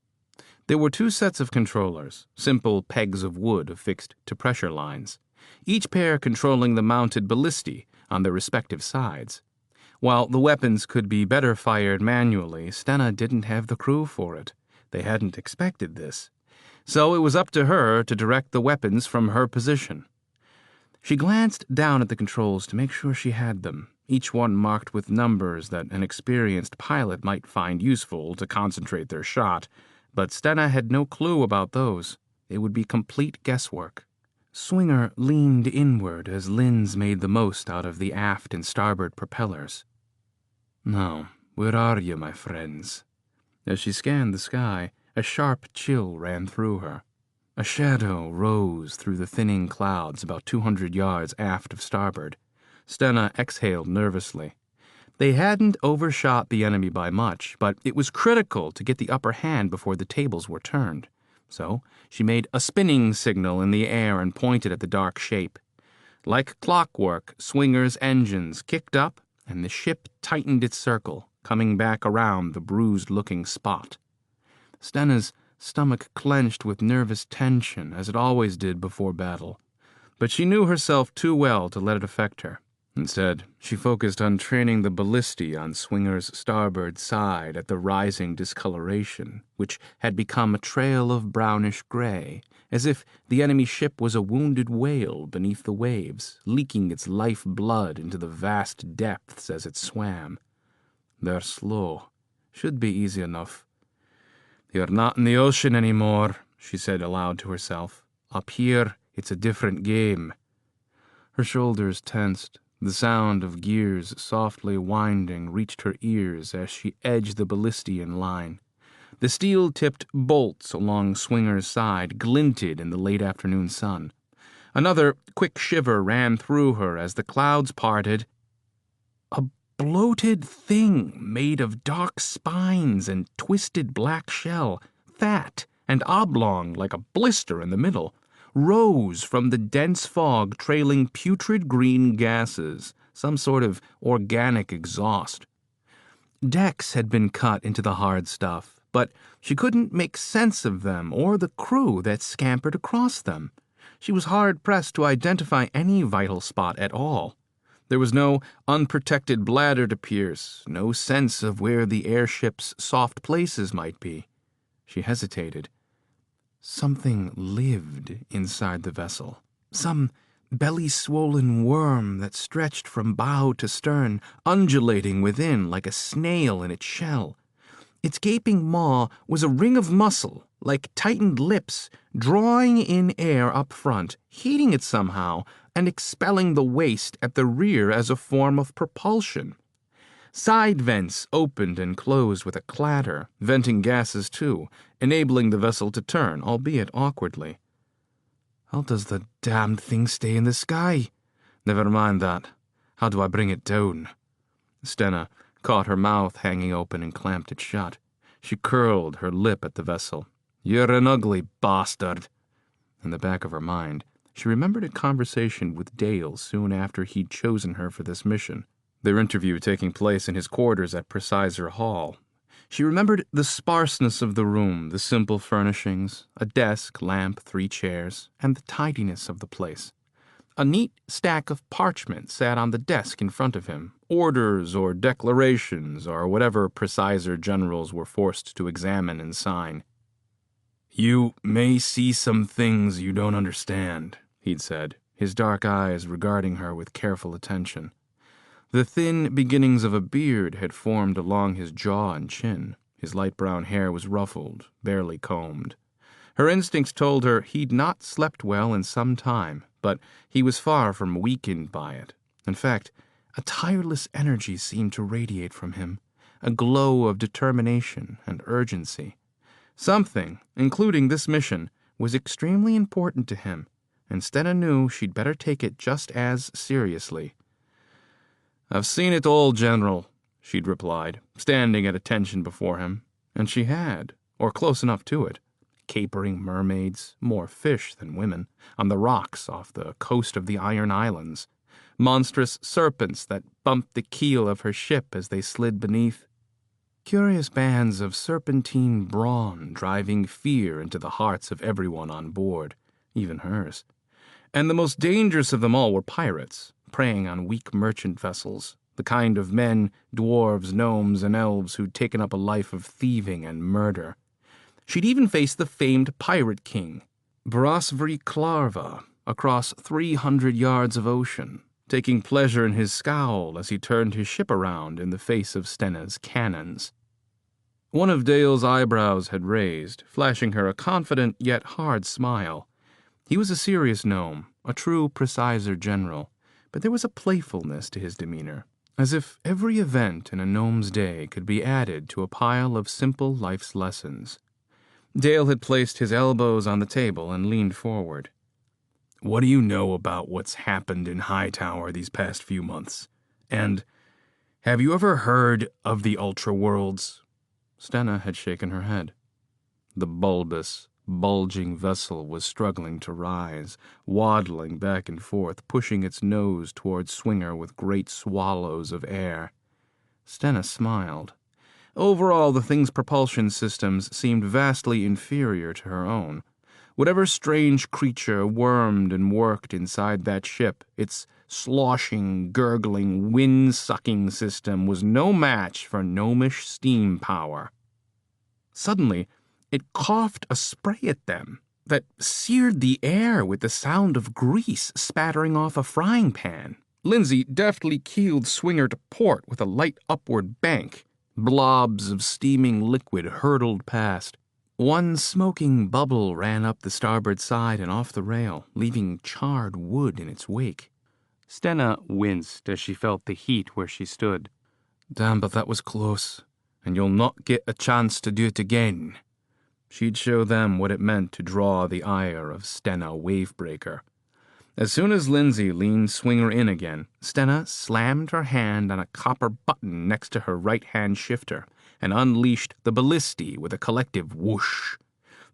There were 2 sets of controllers, simple pegs of wood affixed to pressure lines, each pair controlling the mounted ballistae on their respective sides. While the weapons could be better fired manually, Stenna didn't have the crew for it. They hadn't expected this. So it was up to her to direct the weapons from her position. She glanced down at the controls to make sure she had them, each one marked with numbers that an experienced pilot might find useful to concentrate their shot, but Stenna had no clue about those. It would be complete guesswork. Swinger leaned inward as Linz made the most out of the aft and starboard propellers. Now, where are you, my friends? As she scanned the sky, a sharp chill ran through her. A shadow rose through the thinning clouds about 200 yards aft of starboard. Stenna exhaled nervously. They hadn't overshot the enemy by much, but it was critical to get the upper hand before the tables were turned. So she made a spinning signal in the air and pointed at the dark shape. Like clockwork, Swinger's engines kicked up, and the ship tightened its circle, coming back around the bruised-looking spot. Stenna's stomach clenched with nervous tension, as it always did before battle. But she knew herself too well to let it affect her. Instead, she focused on training the ballistae on Swinger's starboard side at the rising discoloration, which had become a trail of brownish gray, as if the enemy ship was a wounded whale beneath the waves, leaking its life blood into the vast depths as it swam. They're slow. Should be easy enough. You're not in the ocean anymore, she said aloud to herself. Up here, it's a different game. Her shoulders tensed. The sound of gears softly winding reached her ears as she edged the ballistae in line. The steel-tipped bolts along Swinger's side glinted in the late afternoon sun. Another quick shiver ran through her as the clouds parted. A bloated thing made of dark spines and twisted black shell, fat and oblong like a blister in the middle, rose from the dense fog trailing putrid green gases, some sort of organic exhaust. Decks had been cut into the hard stuff, but she couldn't make sense of them or the crew that scampered across them. She was hard-pressed to identify any vital spot at all. There was no unprotected bladder to pierce, no sense of where the airship's soft places might be. She hesitated. Something lived inside the vessel. Some belly-swollen worm that stretched from bow to stern, undulating within like a snail in its shell. Its gaping maw was a ring of muscle, like tightened lips, drawing in air up front, heating it somehow, and expelling the waste at the rear as a form of propulsion. Side vents opened and closed with a clatter, venting gases too, enabling the vessel to turn, albeit awkwardly. How does the damned thing stay in the sky? Never mind that. How do I bring it down? Stenna caught her mouth hanging open and clamped it shut. She curled her lip at the vessel. You're an ugly bastard. In the back of her mind, she remembered a conversation with Dale soon after he'd chosen her for this mission, their interview taking place in his quarters at Presizer Hall. She remembered the sparseness of the room, the simple furnishings, a desk, lamp, 3 chairs, and the tidiness of the place. A neat stack of parchment sat on the desk in front of him, orders or declarations or whatever Presizer generals were forced to examine and sign. You may see some things you don't understand, he'd said, his dark eyes regarding her with careful attention. The thin beginnings of a beard had formed along his jaw and chin. His light brown hair was ruffled, barely combed. Her instincts told her he'd not slept well in some time, but he was far from weakened by it. In fact, a tireless energy seemed to radiate from him, a glow of determination and urgency. Something, including this mission, was extremely important to him, and Stenna knew she'd better take it just as seriously. I've seen it all, General, she'd replied, standing at attention before him, and she had, or close enough to it. Capering mermaids, more fish than women, on the rocks off the coast of the Iron Islands. Monstrous serpents that bumped the keel of her ship as they slid beneath. Curious bands of serpentine brawn driving fear into the hearts of everyone on board, even hers. And the most dangerous of them all were pirates, preying on weak merchant vessels, the kind of men, dwarves, gnomes, and elves who'd taken up a life of thieving and murder. She'd even faced the famed pirate king, Brasvri Klarva, across 300 yards of ocean, taking pleasure in his scowl as he turned his ship around in the face of Stenna's cannons. One of Dale's eyebrows had raised, flashing her a confident yet hard smile. He was a serious gnome, a true Presizer general, but there was a playfulness to his demeanor, as if every event in a gnome's day could be added to a pile of simple life's lessons. Dale had placed his elbows on the table and leaned forward. What do you know about what's happened in Hightower these past few months? And have you ever heard of the Ultra-Worlds? Stenna had shaken her head. The bulbous, bulging vessel was struggling to rise, waddling back and forth, pushing its nose toward Swinger with great swallows of air. Stenna smiled. Overall, the thing's propulsion systems seemed vastly inferior to her own. Whatever strange creature wormed and worked inside that ship, its sloshing, gurgling, wind-sucking system was no match for gnomish steam power. Suddenly, it coughed a spray at them that seared the air with the sound of grease spattering off a frying pan. Lindsay deftly keeled Swinger to port with a light upward bank. Blobs of steaming liquid hurtled past. One smoking bubble ran up the starboard side and off the rail, leaving charred wood in its wake. Stenna winced as she felt the heat where she stood. Damn, but that was close, and you'll not get a chance to do it again. She'd show them what it meant to draw the ire of Stenna Wavebreaker. As soon as Lindsay leaned Swinger in again, Stenna slammed her hand on a copper button next to her right-hand shifter and unleashed the ballistae with a collective whoosh.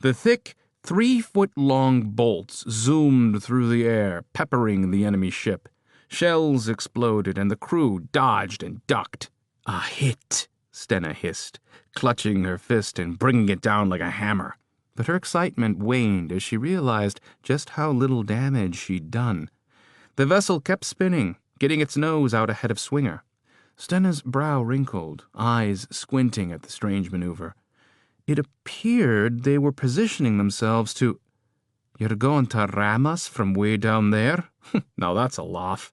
The thick, 3-foot-long bolts zoomed through the air, peppering the enemy ship. Shells exploded, and the crew dodged and ducked. "A hit," Stenna hissed, clutching her fist and bringing it down like a hammer. But her excitement waned as she realized just how little damage she'd done. The vessel kept spinning, getting its nose out ahead of Swinger. Stenna's brow wrinkled, eyes squinting at the strange maneuver. It appeared they were positioning themselves to... "You're going to ram us from way down there?" Now that's a laugh.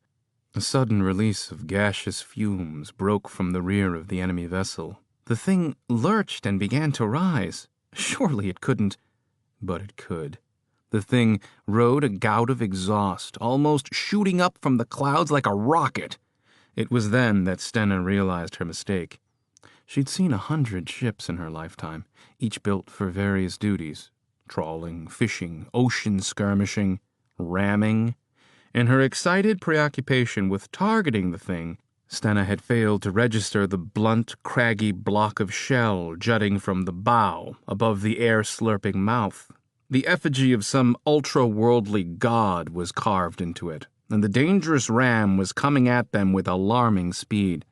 A sudden release of gaseous fumes broke from the rear of the enemy vessel. The thing lurched and began to rise. Surely it couldn't, but it could. The thing rode a gout of exhaust, almost shooting up from the clouds like a rocket. It was then that Stenna realized her mistake. She'd seen 100 ships in her lifetime, each built for various duties: trawling, fishing, ocean skirmishing, ramming. In her excited preoccupation with targeting the thing, Stenna had failed to register the blunt, craggy block of shell jutting from the bow above the air-slurping mouth. The effigy of some ultra-worldly god was carved into it, and the dangerous ram was coming at them with alarming speed.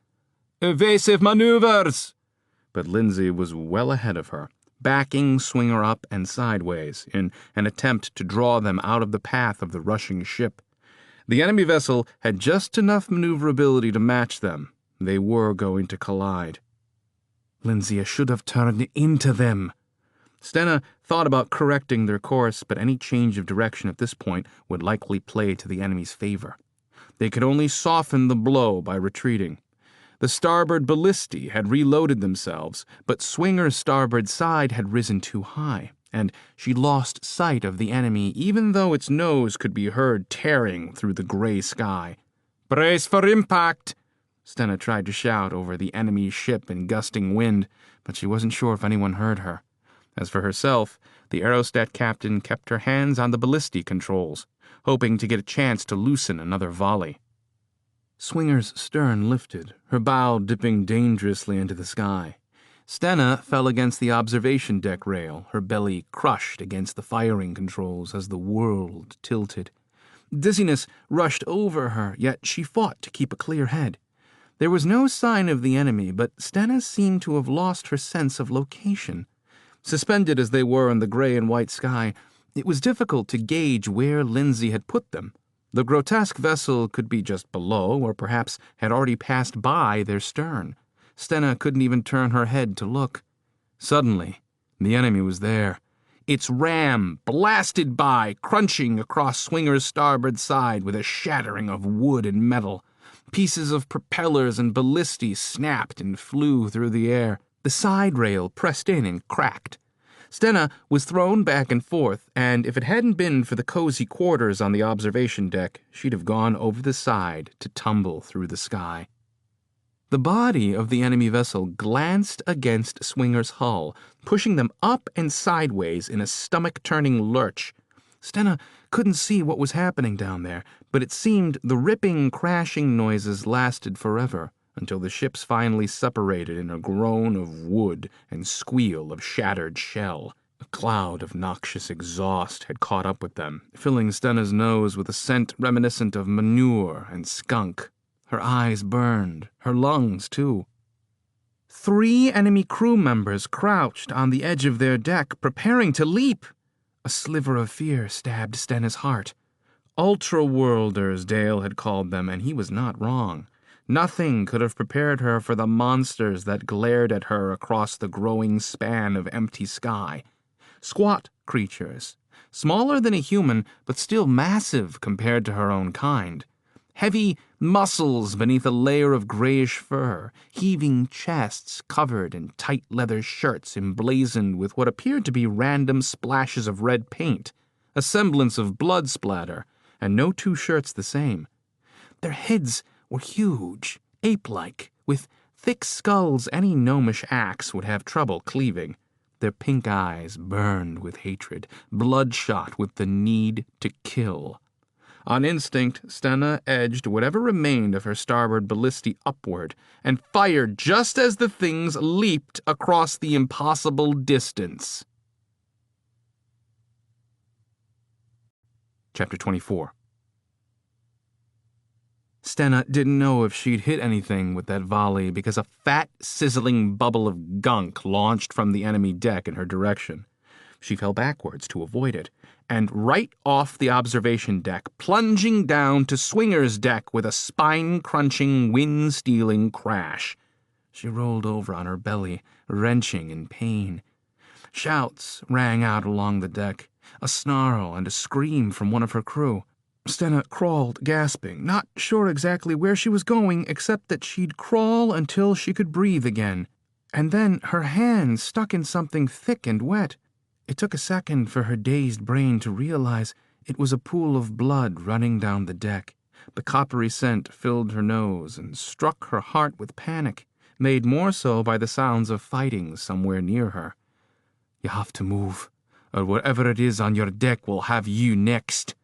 "Evasive maneuvers!" But Lindsay was well ahead of her, backing Swinger up and sideways in an attempt to draw them out of the path of the rushing ship. The enemy vessel had just enough maneuverability to match them. They were going to collide. "Lindsay, I should have turned into them." Stenna thought about correcting their course, but any change of direction at this point would likely play to the enemy's favor. They could only soften the blow by retreating. The starboard ballistae had reloaded themselves, but Swinger's starboard side had risen too high, and she lost sight of the enemy even though its nose could be heard tearing through the gray sky. "Brace for impact!" Stenna tried to shout over the enemy ship in gusting wind, but she wasn't sure if anyone heard her. As for herself, the aerostat captain kept her hands on the ballistae controls, hoping to get a chance to loosen another volley. Swinger's stern lifted, her bow dipping dangerously into the sky. Stenna fell against the observation deck rail, her belly crushed against the firing controls as the world tilted. Dizziness rushed over her, yet she fought to keep a clear head. There was no sign of the enemy, but Stenna seemed to have lost her sense of location. Suspended as they were in the gray and white sky, it was difficult to gauge where Lindsay had put them. The grotesque vessel could be just below, or perhaps had already passed by their stern. Stenna couldn't even turn her head to look. Suddenly, the enemy was there. Its ram blasted by, crunching across Swinger's starboard side with a shattering of wood and metal. Pieces of propellers and ballistae snapped and flew through the air. The side rail pressed in and cracked. Stenna was thrown back and forth, and if it hadn't been for the cozy quarters on the observation deck, she'd have gone over the side to tumble through the sky. The body of the enemy vessel glanced against Swinger's hull, pushing them up and sideways in a stomach-turning lurch. Stenna couldn't see what was happening down there, but it seemed the ripping, crashing noises lasted forever, until the ships finally separated in a groan of wood and squeal of shattered shell. A cloud of noxious exhaust had caught up with them, filling Stenna's nose with a scent reminiscent of manure and skunk. Her eyes burned, her lungs too. 3 enemy crew members crouched on the edge of their deck, preparing to leap. A sliver of fear stabbed Stenna's heart. Ultra-worlders, Dale had called them, and he was not wrong. Nothing could have prepared her for the monsters that glared at her across the growing span of empty sky. Squat creatures, smaller than a human, but still massive compared to her own kind. Heavy muscles beneath a layer of grayish fur, heaving chests covered in tight leather shirts emblazoned with what appeared to be random splashes of red paint, a semblance of blood splatter, and no 2 shirts the same. Their heads were huge, ape-like, with thick skulls any gnomish axe would have trouble cleaving. Their pink eyes burned with hatred, bloodshot with the need to kill. On instinct, Stenna edged whatever remained of her starboard ballistae upward and fired just as the things leaped across the impossible distance. Chapter 24. Stenna didn't know if she'd hit anything with that volley because a fat, sizzling bubble of gunk launched from the enemy deck in her direction. She fell backwards to avoid it, and right off the observation deck, plunging down to Swinger's deck with a spine-crunching, wind-stealing crash. She rolled over on her belly, wrenching in pain. Shouts rang out along the deck, a snarl and a scream from one of her crew. Stenna crawled, gasping, not sure exactly where she was going, except that she'd crawl until she could breathe again. And then her hand stuck in something thick and wet. It took a second for her dazed brain to realize it was a pool of blood running down the deck. The coppery scent filled her nose and struck her heart with panic, made more so by the sounds of fighting somewhere near her. "You have to move, or whatever it is on your deck will have you next."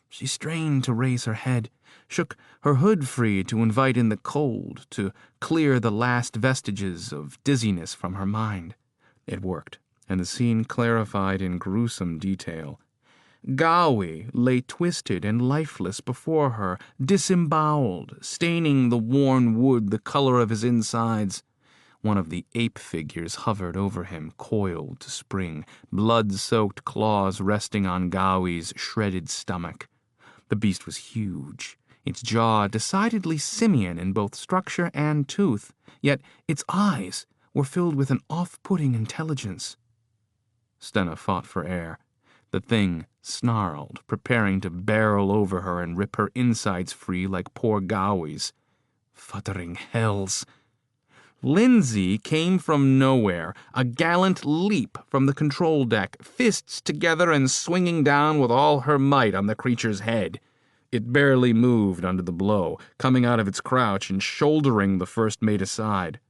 She strained to raise her head, shook her hood free to invite in the cold, to clear the last vestiges of dizziness from her mind. It worked, and the scene clarified in gruesome detail. Gawi lay twisted and lifeless before her, disemboweled, staining the worn wood the color of his insides. One of the ape figures hovered over him, coiled to spring, blood-soaked claws resting on Gawi's shredded stomach. The beast was huge, its jaw decidedly simian in both structure and tooth, yet its eyes were filled with an off-putting intelligence. Stenna fought for air. The thing snarled, preparing to barrel over her and rip her insides free like poor Gawi's. Futtering hells. Lindsay came from nowhere, a gallant leap from the control deck, fists together and swinging down with all her might on the creature's head. It barely moved under the blow, coming out of its crouch and shouldering the first mate aside.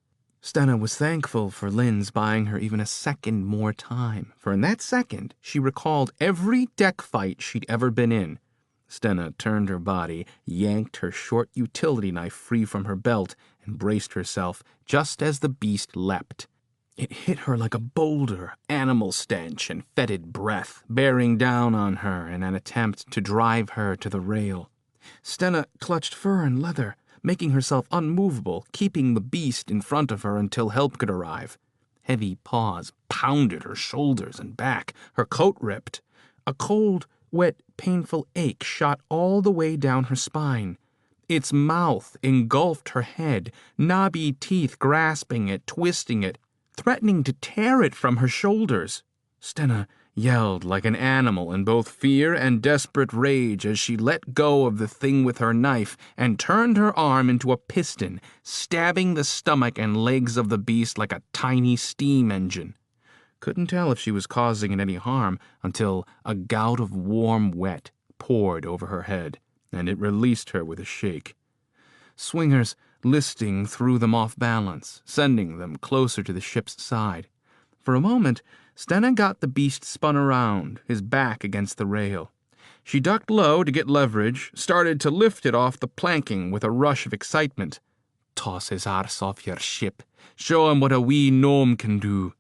Stenna was thankful for Lynn's buying her even a second more time, for in that second she recalled every deck fight she'd ever been in. Stenna turned her body, yanked her short utility knife free from her belt, and braced herself just as the beast leapt. It hit her like a boulder, animal stench and fetid breath, bearing down on her in an attempt to drive her to the rail. Stenna clutched fur and leather, making herself unmovable, keeping the beast in front of her until help could arrive. Heavy paws pounded her shoulders and back, her coat ripped. A cold, wet, painful ache shot all the way down her spine. Its mouth engulfed her head, knobby teeth grasping it, twisting it, threatening to tear it from her shoulders. Stenna yelled like an animal in both fear and desperate rage as she let go of the thing with her knife and turned her arm into a piston, stabbing the stomach and legs of the beast like a tiny steam engine. Couldn't tell if she was causing it any harm until a gout of warm wet poured over her head, and it released her with a shake. Swingers listing threw them off balance, sending them closer to the ship's side. For a moment, Stenna got the beast spun around, his back against the rail. She ducked low to get leverage, started to lift it off the planking with a rush of excitement. "Toss his arse off your ship. Show him what a wee gnome can do."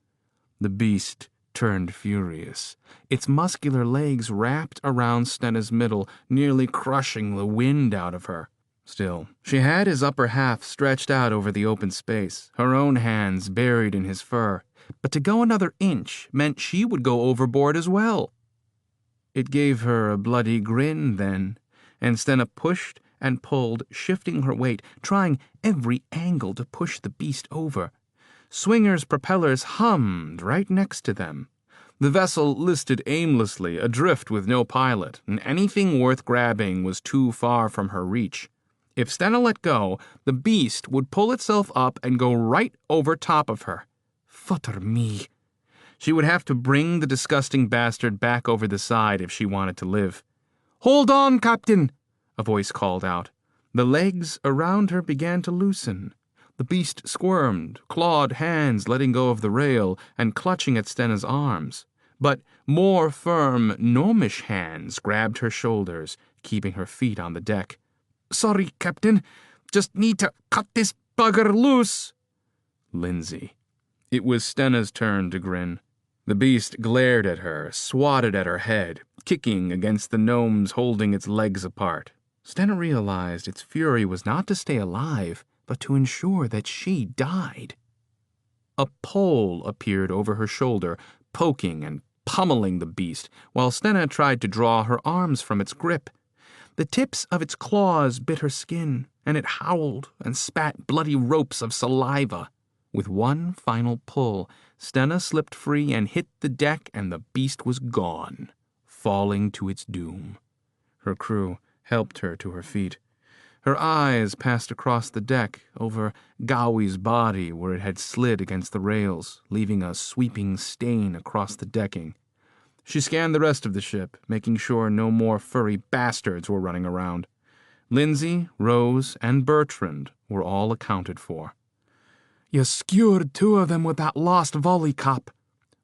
The beast turned furious. Its muscular legs wrapped around Stenna's middle, nearly crushing the wind out of her. Still, she had his upper half stretched out over the open space, her own hands buried in his fur. But to go another inch meant she would go overboard as well. It gave her a bloody grin then, and Stenna pushed and pulled, shifting her weight, trying every angle to push the beast over. Swinger's propellers hummed right next to them. The vessel listed aimlessly, adrift with no pilot, and anything worth grabbing was too far from her reach. If Stenna let go, the beast would pull itself up and go right over top of her. Futter me. She would have to bring the disgusting bastard back over the side if she wanted to live. "Hold on, Captain," a voice called out. The legs around her began to loosen. The beast squirmed, clawed hands letting go of the rail and clutching at Stenna's arms. But more firm, gnomish hands grabbed her shoulders, keeping her feet on the deck. Sorry, Captain. Just need to cut this bugger loose. Lindsay. It was Stenna's turn to grin. The beast glared at her, swatted at her head, kicking against the gnomes holding its legs apart. Stenna realized its fury was not to stay alive, but to ensure that she died. A pole appeared over her shoulder, poking and pummeling the beast, while Stenna tried to draw her arms from its grip. The tips of its claws bit her skin, and it howled and spat bloody ropes of saliva. With one final pull, Stenna slipped free and hit the deck, and the beast was gone, falling to its doom. Her crew helped her to her feet. Her eyes passed across the deck, over Gowie's body where it had slid against the rails, leaving a sweeping stain across the decking. She scanned the rest of the ship, making sure no more furry bastards were running around. Lindsay, Rose, and Bertrand were all accounted for. You skewered 2 of them with that lost volley, Cap,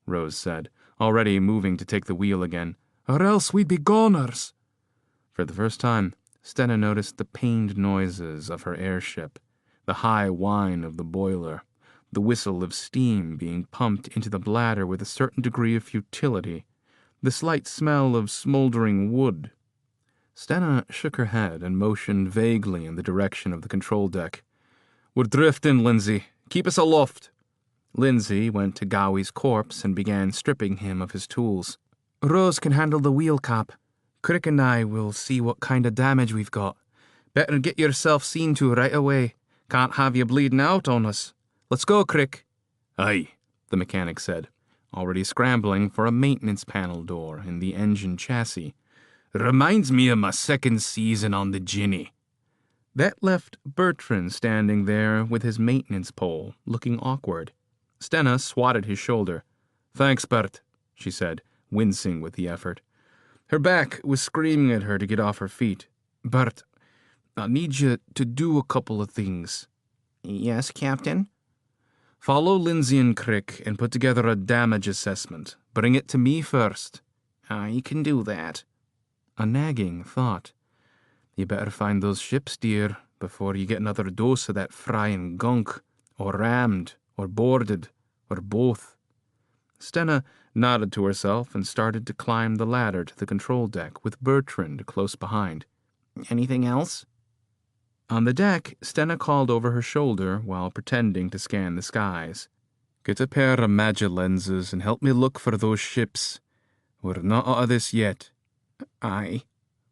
Rose said, already moving to take the wheel again. Or else we'd be goners. For the first time, Stenna noticed the pained noises of her airship, the high whine of the boiler, the whistle of steam being pumped into the bladder with a certain degree of futility, the slight smell of smoldering wood. Stenna shook her head and motioned vaguely in the direction of the control deck. "We're drifting, Lindsay. Keep us aloft." Lindsay went to Gowie's corpse and began stripping him of his tools. Rose can handle the wheel, Cap. Crick and I will see what kind of damage we've got. Better get yourself seen to right away. Can't have you bleeding out on us. Let's go, Crick. Aye, the mechanic said, already scrambling for a maintenance panel door in the engine chassis. Reminds me of my second season on the Ginny. That left Bertrand standing there with his maintenance pole, looking awkward. Stenna swatted his shoulder. "Thanks, Bert," she said, wincing with the effort. Her back was screaming at her to get off her feet. "Bert, I need you to do a couple of things." "Yes, Captain?" "Follow Lindsay and Crick and put together a damage assessment. Bring it to me first." "I can do that." A nagging thought. "You better find those ships, dear, before you get another dose of that frying gunk, or rammed, or boarded, or both." Stenna nodded to herself and started to climb the ladder to the control deck with Bertrand close behind. "Anything else?" On the deck, Stenna called over her shoulder while pretending to scan the skies. "Get a pair of Magi lenses and help me look for those ships. We're not out of this yet." "Aye,"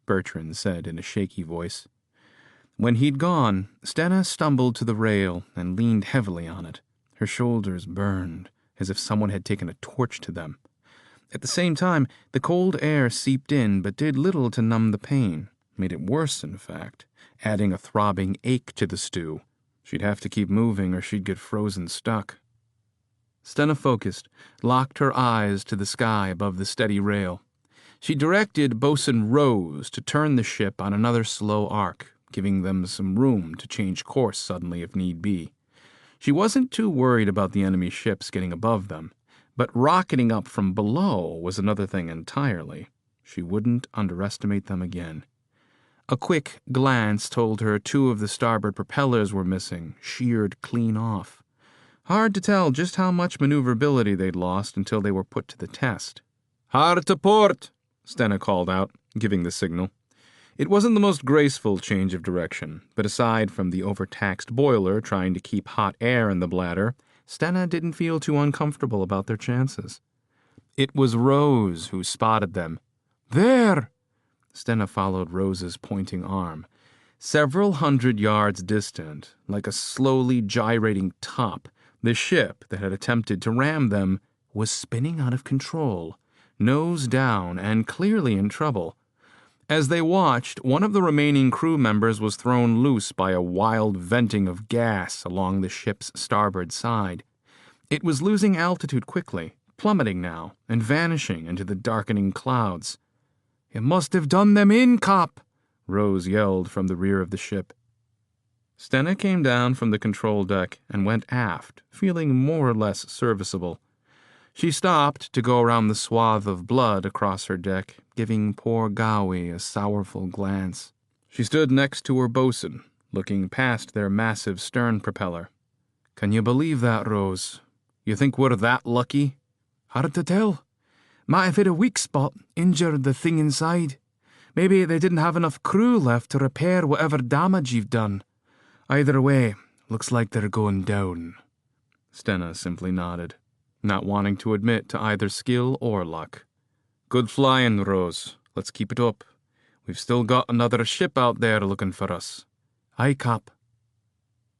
Bertrand said in a shaky voice. When he'd gone, Stenna stumbled to the rail and leaned heavily on it. Her shoulders burned, as if someone had taken a torch to them. At the same time, the cold air seeped in but did little to numb the pain, made it worse, in fact, adding a throbbing ache to the stew. She'd have to keep moving or she'd get frozen stuck. Stenna focused, locked her eyes to the sky above the steady rail. She directed Bosun Rose to turn the ship on another slow arc, giving them some room to change course suddenly if need be. She wasn't too worried about the enemy ships getting above them, but rocketing up from below was another thing entirely. She wouldn't underestimate them again. A quick glance told her 2 of the starboard propellers were missing, sheared clean off. Hard to tell just how much maneuverability they'd lost until they were put to the test. "Hard to port!" Stenna called out, giving the signal. It wasn't the most graceful change of direction, but aside from the overtaxed boiler trying to keep hot air in the bladder, Stenna didn't feel too uncomfortable about their chances. It was Rose who spotted them. "There!" Stenna followed Rose's pointing arm. Several hundred yards distant, like a slowly gyrating top, the ship that had attempted to ram them was spinning out of control, nose down and clearly in trouble. As they watched, one of the remaining crew members was thrown loose by a wild venting of gas along the ship's starboard side. It was losing altitude quickly, plummeting now, and vanishing into the darkening clouds. "You must have done them in, Cap," Rose yelled from the rear of the ship. Stenna came down from the control deck and went aft, feeling more or less serviceable. She stopped to go around the swath of blood across her deck, giving poor Gowie a sorrowful glance. She stood next to her bosun, looking past their massive stern propeller. "Can you believe that, Rose? You think we're that lucky?" "Hard to tell. Might have hit a weak spot, injured the thing inside. Maybe they didn't have enough crew left to repair whatever damage you've done. Either way, looks like they're going down." Stenna simply nodded, not wanting to admit to either skill or luck. "Good flying, Rose. Let's keep it up. We've still got another ship out there looking for us." "Aye, Cap."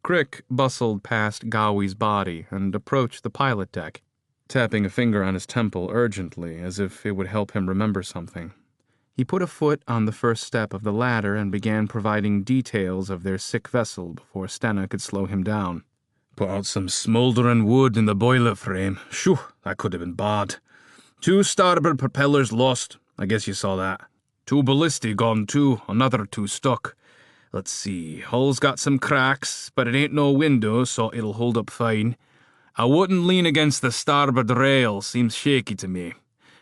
Crick bustled past Gowie's body and approached the pilot deck, tapping a finger on his temple urgently as if it would help him remember something. He put a foot on the first step of the ladder and began providing details of their sick vessel before Stenna could slow him down. "Put out some smouldering wood in the boiler frame. Shoo, that could have been bad. 2 starboard propellers lost. I guess you saw that. 2 ballistic gone too, another 2 stuck. Let's see, hull's got some cracks, but it ain't no window, so it'll hold up fine. I wouldn't lean against the starboard rail, seems shaky to me.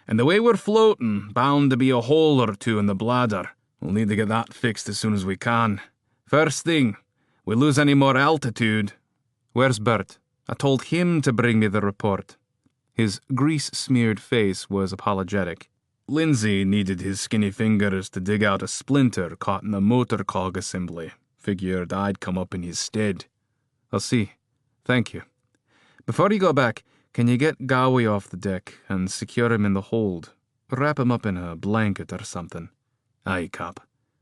And the way we're floating, bound to be a hole or 2 in the bladder. We'll need to get that fixed as soon as we can. First thing, we lose any more altitude." "Where's Bert? I told him to bring me the report." His grease-smeared face was apologetic. "Lindsay needed his skinny fingers to dig out a splinter caught in the motor cog assembly. Figured I'd come up in his stead." "I'll see. Thank you. Before you go back, can you get Gowie off the deck and secure him in the hold? Wrap him up in a blanket or something." "Aye, Cap.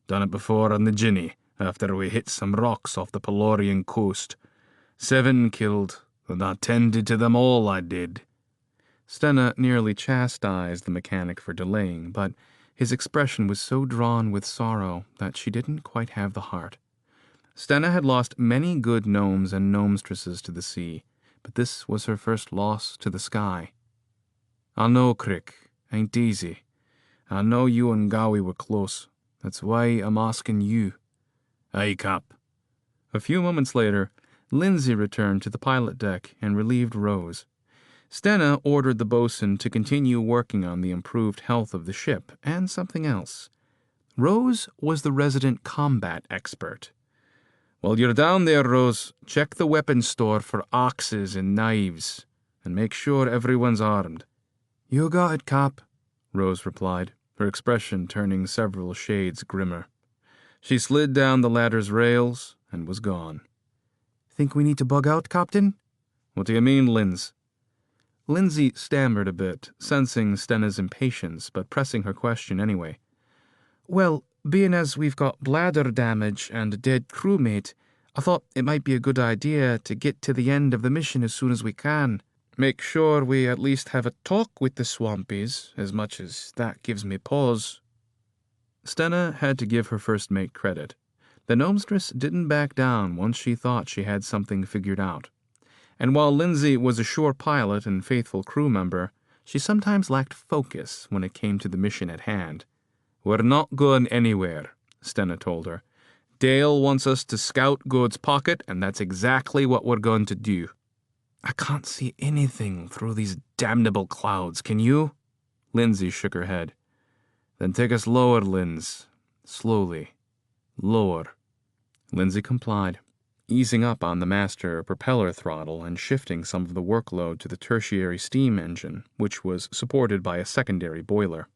Done it before on the Ginny, after we hit some rocks off the Pelorian coast. 7 killed, and I tended to them all, I did." Stenna nearly chastised the mechanic for delaying, but his expression was so drawn with sorrow that she didn't quite have the heart. Stenna had lost many good gnomes and gnomestresses to the sea, but this was her first loss to the sky. "I know, Crick. Ain't easy. I know you and Gowie were close. That's why I'm asking you." "Aye, Cap." A few moments later, Lindsay returned to the pilot deck and relieved Rose. Stenna ordered the bosun to continue working on the improved health of the ship and something else. Rose was the resident combat expert. "While you're down there, Rose, check the weapons store for axes and knives, and make sure everyone's armed." "You got it, Cap," Rose replied, her expression turning several shades grimmer. She slid down the ladder's rails and was gone. "Think we need to bug out, Captain?" "What do you mean, Linz?" Lindsay stammered a bit, sensing Stenna's impatience, but pressing her question anyway. "Well, being as we've got bladder damage and a dead crewmate, I thought it might be a good idea to get to the end of the mission as soon as we can. Make sure we at least have a talk with the Swampies, as much as that gives me pause." Stenna had to give her first mate credit. The gnomestress didn't back down once she thought she had something figured out. And while Lindsay was a sure pilot and faithful crew member, she sometimes lacked focus when it came to the mission at hand. "We're not going anywhere," Stenna told her. "Dale wants us to scout Good's pocket, and that's exactly what we're going to do." "I can't see anything through these damnable clouds, can you?" Lindsay shook her head. "Then take us lower, Linz. Slowly. Lower." Lindsay complied, easing up on the master propeller throttle and shifting some of the workload to the tertiary steam engine, which was supported by a secondary boiler.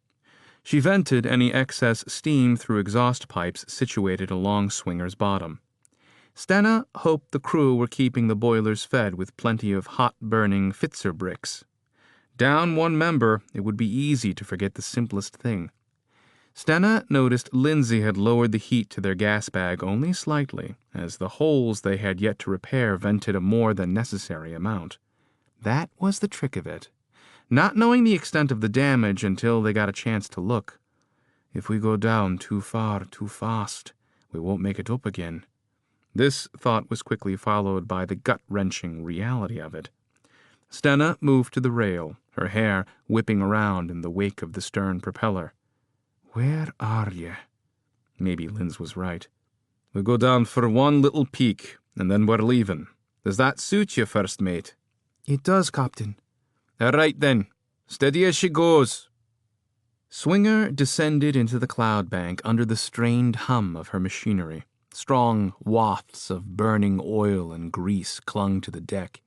She vented any excess steam through exhaust pipes situated along Swinger's bottom. Stenna hoped the crew were keeping the boilers fed with plenty of hot-burning Fitzer bricks. Down one member, it would be easy to forget the simplest thing. Stenna noticed Lindsay had lowered the heat to their gas bag only slightly, as the holes they had yet to repair vented a more than necessary amount. That was the trick of it. Not knowing the extent of the damage until they got a chance to look. If we go down too far too fast, we won't make it up again. This thought was quickly followed by the gut-wrenching reality of it. Stenna moved to the rail, her hair whipping around in the wake of the stern propeller. "Where are you?" Maybe Linz was right. "We'll go down for one little peek, and then we're leaving. Does that suit you, first mate?" "It does, Captain." All right, then. Steady as she goes. Swinger descended into the cloud bank under the strained hum of her machinery. Strong wafts of burning oil and grease clung to the deck.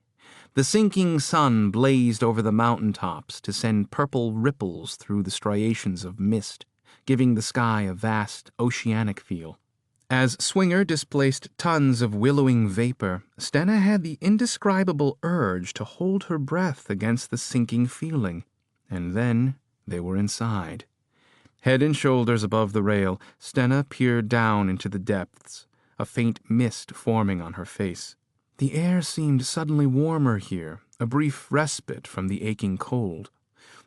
The sinking sun blazed over the mountain tops to send purple ripples through the striations of mist, giving the sky a vast oceanic feel. As Swinger displaced tons of willowing vapor, Stenna had the indescribable urge to hold her breath against the sinking feeling. And then they were inside. Head and shoulders above the rail, Stenna peered down into the depths, a faint mist forming on her face. The air seemed suddenly warmer here, a brief respite from the aching cold.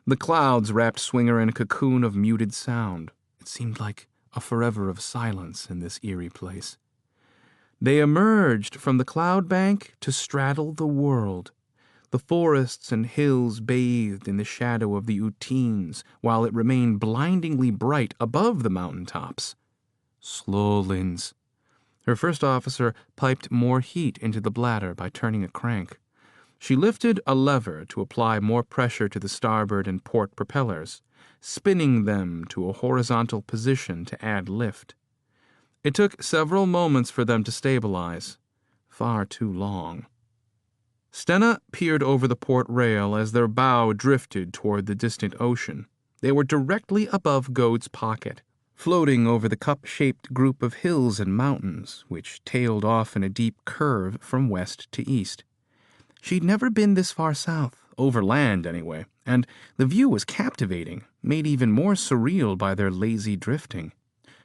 The clouds wrapped Swinger in a cocoon of muted sound. It seemed like a forever of silence in this eerie place. They emerged from the cloud bank to straddle the world. The forests and hills bathed in the shadow of the Uteens, while it remained blindingly bright above the mountain tops. Slow, Linz. Her first officer piped more heat into the bladder by turning a crank. She lifted a lever to apply more pressure to the starboard and port propellers, spinning them to a horizontal position to add lift. It took several moments for them to stabilize. Far too long. Stenna peered over the port rail as their bow drifted toward the distant ocean. They were directly above Goad's Pocket, floating over the cup-shaped group of hills and mountains, which tailed off in a deep curve from west to east. She'd never been this far south, over land anyway, and the view was captivating, made even more surreal by their lazy drifting.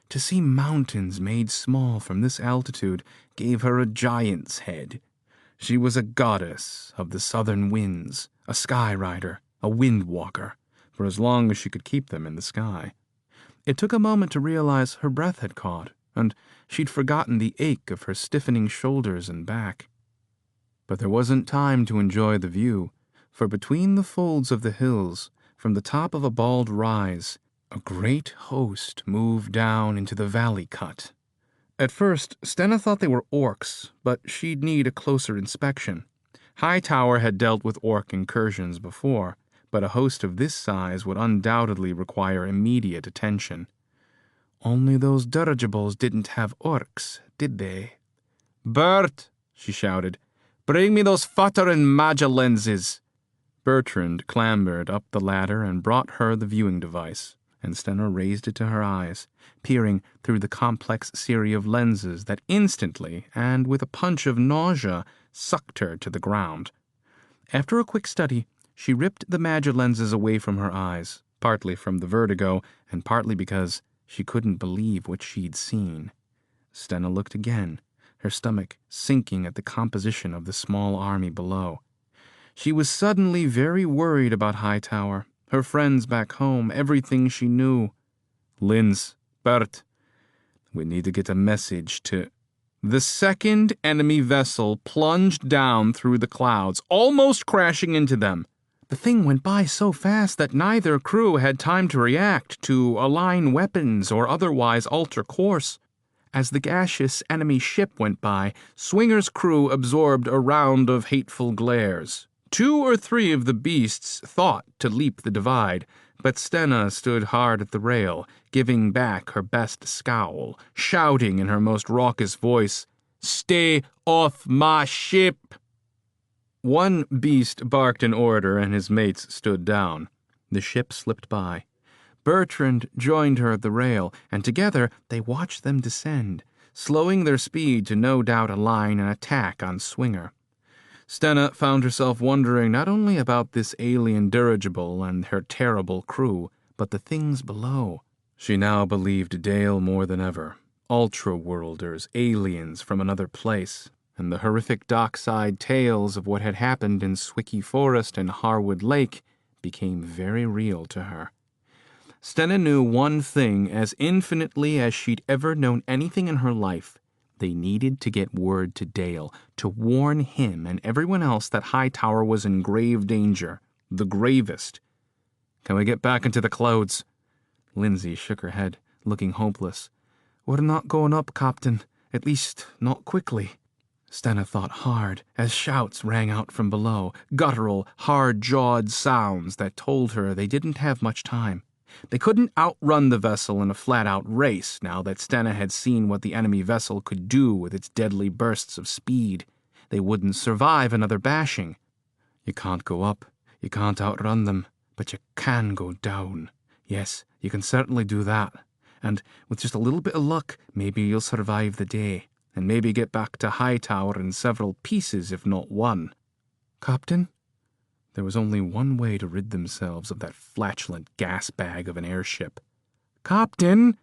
To see mountains made small from this altitude gave her a giant's head. She was a goddess of the southern winds, a sky rider, a wind walker, for as long as she could keep them in the sky. It took a moment to realize her breath had caught, and she'd forgotten the ache of her stiffening shoulders and back. But there wasn't time to enjoy the view, for between the folds of the hills, from the top of a bald rise, a great host moved down into the valley cut. At first, Stenna thought they were orcs, but she'd need a closer inspection. Hightower had dealt with orc incursions before, but a host of this size would undoubtedly require immediate attention. Only those dirigibles didn't have orcs, did they? "Bert!" she shouted. "Bring me those futtering Maja lenses!" Bertrand clambered up the ladder and brought her the viewing device, and Stenna raised it to her eyes, peering through the complex series of lenses that instantly, and with a punch of nausea, sucked her to the ground. After a quick study, she ripped the Maja lenses away from her eyes, partly from the vertigo, and partly because she couldn't believe what she'd seen. Stenna looked again, her stomach sinking at the composition of the small army below. She was suddenly very worried about Hightower, her friends back home, everything she knew. "Linz, Bert, we need to get a message to—" The second enemy vessel plunged down through the clouds, almost crashing into them. The thing went by so fast that neither crew had time to react, to align weapons or otherwise alter course. As the gaseous enemy ship went by, Swinger's crew absorbed a round of hateful glares. 2 or 3 of the beasts thought to leap the divide, but Stenna stood hard at the rail, giving back her best scowl, shouting in her most raucous voice, "Stay off my ship!" One beast barked an order and his mates stood down. The ship slipped by. Bertrand joined her at the rail, and together they watched them descend, slowing their speed to no doubt align an attack on Swinger. Stenna found herself wondering not only about this alien dirigible and her terrible crew, but the things below. She now believed Dale more than ever. Ultra-worlders, aliens from another place, and the horrific dockside tales of what had happened in Swicky Forest and Harwood Lake became very real to her. Stenna knew one thing as infinitely as she'd ever known anything in her life. They needed to get word to Dale, to warn him and everyone else that Hightower was in grave danger, the gravest. "Can we get back into the clouds?" Lindsay shook her head, looking hopeless. "We're not going up, Captain. At least, not quickly." Stenna thought hard as shouts rang out from below, guttural, hard-jawed sounds that told her they didn't have much time. They couldn't outrun the vessel in a flat-out race now that Stenna had seen what the enemy vessel could do with its deadly bursts of speed. They wouldn't survive another bashing. You can't go up, you can't outrun them, but you can go down. Yes, you can certainly do that. And with just a little bit of luck, maybe you'll survive the day, and maybe get back to Hightower in several pieces, if not one. Captain? There was only one way to rid themselves of that flatulent gas bag of an airship. Captain!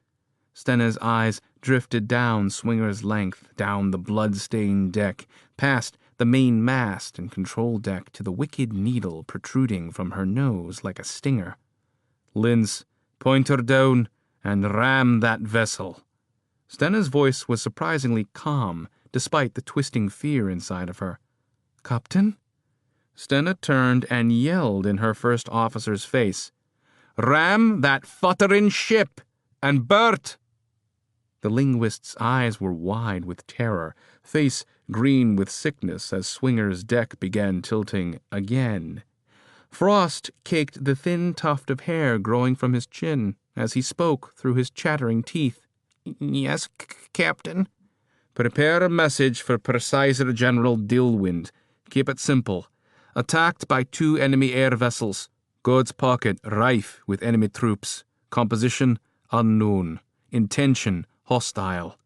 Stenna's eyes drifted down Swinger's length, down the blood-stained deck, past the main mast and control deck to the wicked needle protruding from her nose like a stinger. Linz, point her down and ram that vessel. Stenna's voice was surprisingly calm, despite the twisting fear inside of her. Captain? Stenna turned and yelled in her first officer's face. Ram that futterin' ship! And Bert! The linguist's eyes were wide with terror, face green with sickness as Swinger's deck began tilting again. Frost caked the thin tuft of hair growing from his chin as he spoke through his chattering teeth. Yes, Captain. Prepare a message for Preciser General Dillwind. Keep it simple. Attacked by 2 enemy air vessels. Goods pocket rife with enemy troops. Composition unknown. Intention hostile.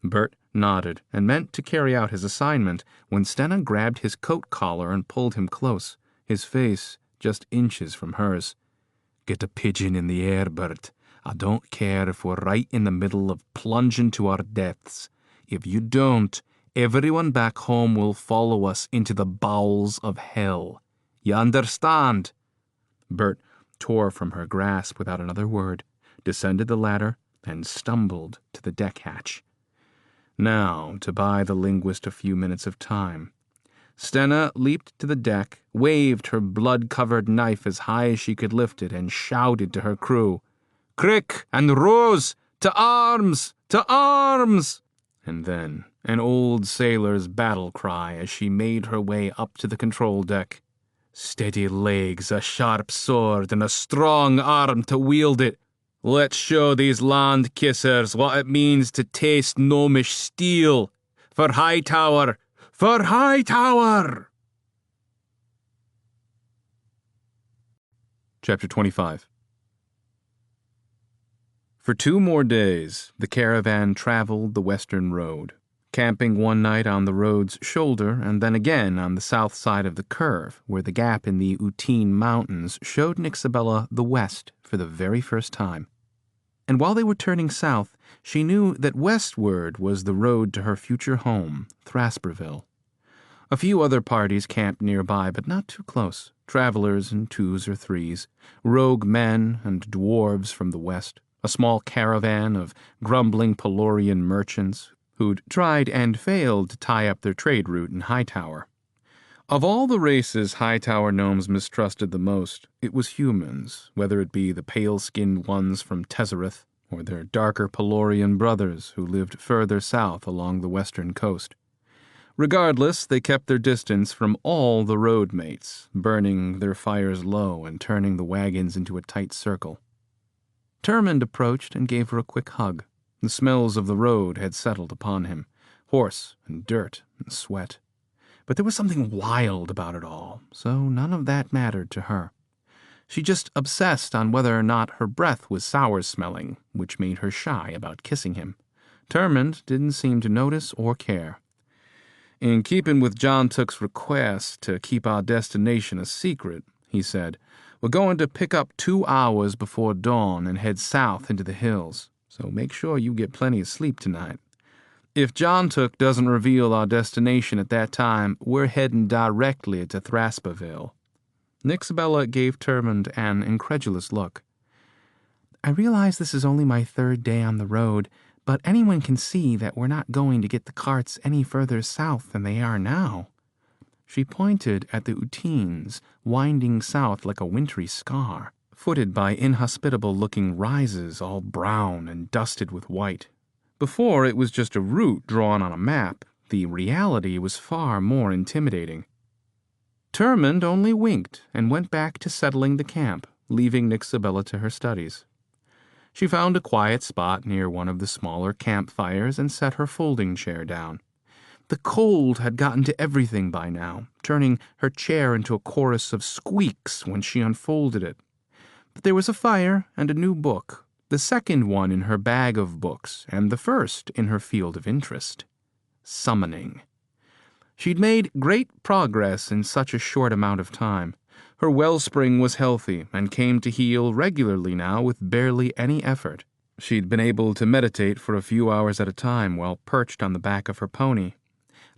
Bert nodded and meant to carry out his assignment when Stenna grabbed his coat collar and pulled him close, his face just inches from hers. Get a pigeon in the air, Bert. I don't care if we're right in the middle of plunging to our deaths. If you don't, everyone back home will follow us into the bowels of hell. You understand? Bert tore from her grasp without another word, descended the ladder, and stumbled to the deck hatch. Now, to buy the linguist a few minutes of time, Stenna leaped to the deck, waved her blood-covered knife as high as she could lift it, and shouted to her crew, Crick and Rose, to arms! To arms! And then an old sailor's battle cry as she made her way up to the control deck. Steady legs, a sharp sword, and a strong arm to wield it. Let's show these land kissers what it means to taste gnomish steel. For Hightower! For Hightower! Chapter 25. For 2 more days, the caravan traveled the western road, camping one night on the road's shoulder and then again on the south side of the curve, where the gap in the Utine Mountains showed Nixabella the west for the very first time. And while they were turning south, she knew that westward was the road to her future home, Thrasperville. A few other parties camped nearby, but not too close, travelers in 2s or 3s, rogue men and dwarves from the west, a small caravan of grumbling Pelorian merchants who'd tried and failed to tie up their trade route in Hightower. Of all the races Hightower gnomes mistrusted the most, it was humans, whether it be the pale-skinned ones from Tezzereth or their darker Pelorian brothers who lived further south along the western coast. Regardless, they kept their distance from all the road mates, burning their fires low and turning the wagons into a tight circle. Termund approached and gave her a quick hug. The smells of the road had settled upon him, horse and dirt and sweat. But there was something wild about it all, so none of that mattered to her. She just obsessed on whether or not her breath was sour-smelling, which made her shy about kissing him. Termund didn't seem to notice or care. In keeping with John Took's request to keep our destination a secret, he said, we're going to pick up 2 hours before dawn and head south into the hills, so make sure you get plenty of sleep tonight. If John Took doesn't reveal our destination at that time, we're heading directly to Thrasperville. Nixabella gave Termund an incredulous look. I realize this is only my 3rd day on the road, but anyone can see that we're not going to get the carts any further south than they are now. She pointed at the Utines, winding south like a wintry scar, footed by inhospitable-looking rises all brown and dusted with white. Before, it was just a route drawn on a map, the reality was far more intimidating. Termund only winked and went back to settling the camp, leaving Nixabella to her studies. She found a quiet spot near one of the smaller campfires and set her folding chair down. The cold had gotten to everything by now, turning her chair into a chorus of squeaks when she unfolded it. But there was a fire and a new book, the second one in her bag of books, and the first in her field of interest: summoning. She'd made great progress in such a short amount of time. Her wellspring was healthy and came to heal regularly now with barely any effort. She'd been able to meditate for a few hours at a time while perched on the back of her pony.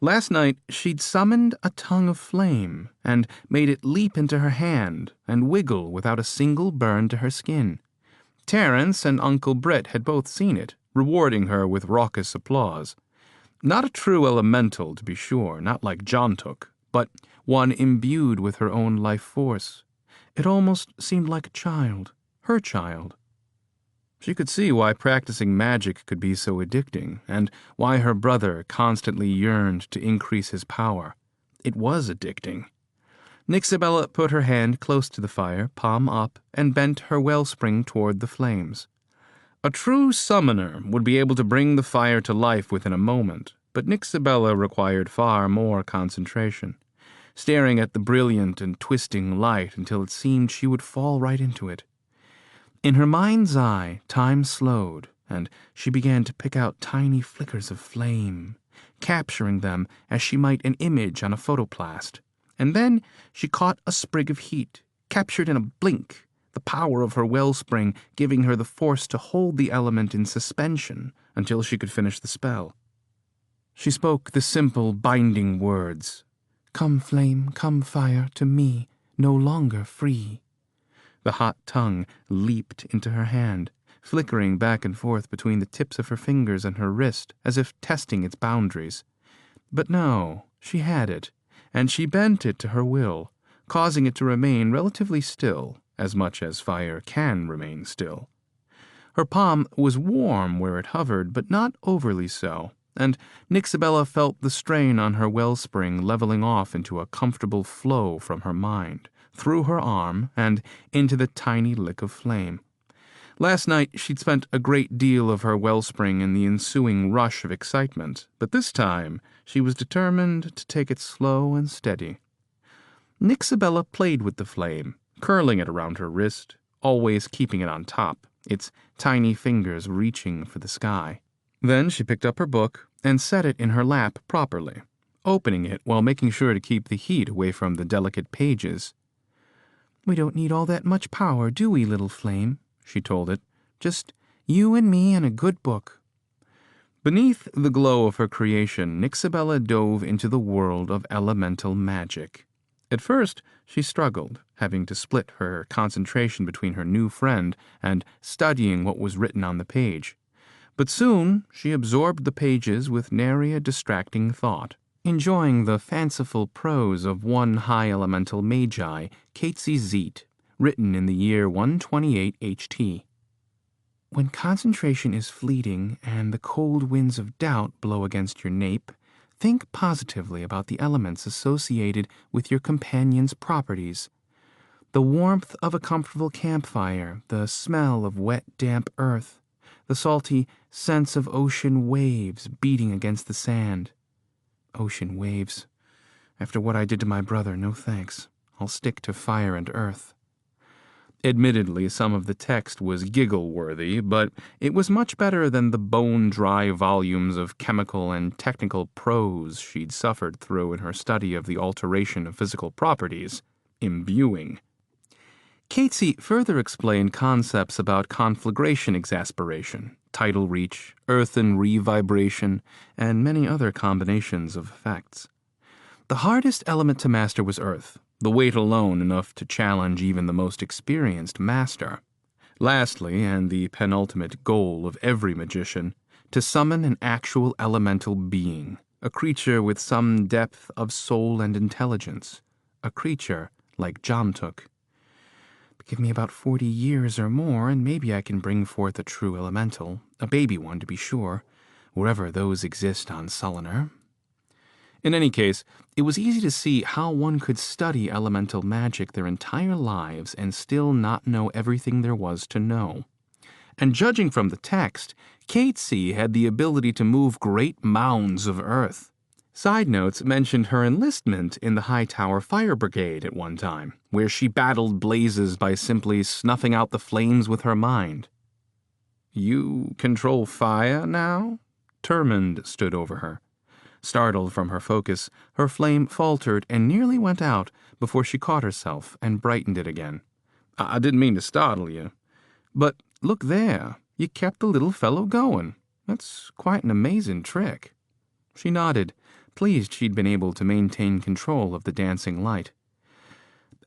Last night, she'd summoned a tongue of flame and made it leap into her hand and wiggle without a single burn to her skin. Terence and Uncle Britt had both seen it, rewarding her with raucous applause. Not a true elemental, to be sure, not like Jontuk, but one imbued with her own life force. It almost seemed like a child, her child. She could see why practicing magic could be so addicting, and why her brother constantly yearned to increase his power. It was addicting. Nixabella put her hand close to the fire, palm up, and bent her wellspring toward the flames. A true summoner would be able to bring the fire to life within a moment, but Nixabella required far more concentration, staring at the brilliant and twisting light until it seemed she would fall right into it. In her mind's eye, time slowed, and she began to pick out tiny flickers of flame, capturing them as she might an image on a photoplast. And then she caught a sprig of heat, captured in a blink, the power of her wellspring giving her the force to hold the element in suspension until she could finish the spell. She spoke the simple, binding words: "Come flame, come fire, to me, no longer free." The hot tongue leaped into her hand, flickering back and forth between the tips of her fingers and her wrist as if testing its boundaries. But no, she had it, and she bent it to her will, causing it to remain relatively still, as much as fire can remain still. Her palm was warm where it hovered, but not overly so, and Nixabella felt the strain on her wellspring leveling off into a comfortable flow from her mind, through her arm, and into the tiny lick of flame. Last night she'd spent a great deal of her wellspring in the ensuing rush of excitement, but this time she was determined to take it slow and steady. Nixabella played with the flame, curling it around her wrist, always keeping it on top, its tiny fingers reaching for the sky. Then she picked up her book and set it in her lap properly, opening it while making sure to keep the heat away from the delicate pages. "We don't need all that much power, do we, little flame?" she told it. "Just you and me and a good book." Beneath the glow of her creation, Nixabella dove into the world of elemental magic. At first, she struggled, having to split her concentration between her new friend and studying what was written on the page. But soon she absorbed the pages with nary a distracting thought, enjoying the fanciful prose of one high elemental magi, Catesy Zeet, written in the year 128 HT. "When concentration is fleeting and the cold winds of doubt blow against your nape, think positively about the elements associated with your companion's properties. The warmth of a comfortable campfire, the smell of wet, damp earth, the salty sense of ocean waves beating against the sand. Ocean waves. After what I did to my brother, no thanks. I'll stick to fire and earth." Admittedly, some of the text was giggle-worthy, but it was much better than the bone-dry volumes of chemical and technical prose she'd suffered through in her study of the alteration of physical properties, imbuing. Catesy further explained concepts about conflagration exasperation, tidal reach, earthen revibration, and many other combinations of effects. The hardest element to master was earth, the weight alone enough to challenge even the most experienced master. Lastly, and the penultimate goal of every magician, to summon an actual elemental being, a creature with some depth of soul and intelligence, a creature like Jontuk. Give me about 40 years or more, and maybe I can bring forth a true elemental, a baby one to be sure, wherever those exist on Sulliner. In any case, it was easy to see how one could study elemental magic their entire lives and still not know everything there was to know. And judging from the text, Catesy had the ability to move great mounds of earth. Side notes mentioned her enlistment in the Hightower Fire Brigade at one time, where she battled blazes by simply snuffing out the flames with her mind. "You control fire now?" Termund stood over her. Startled from her focus, her flame faltered and nearly went out before she caught herself and brightened it again. "I didn't mean to startle you. But look there, you kept the little fellow going. That's quite an amazing trick." She nodded, pleased she'd been able to maintain control of the dancing light.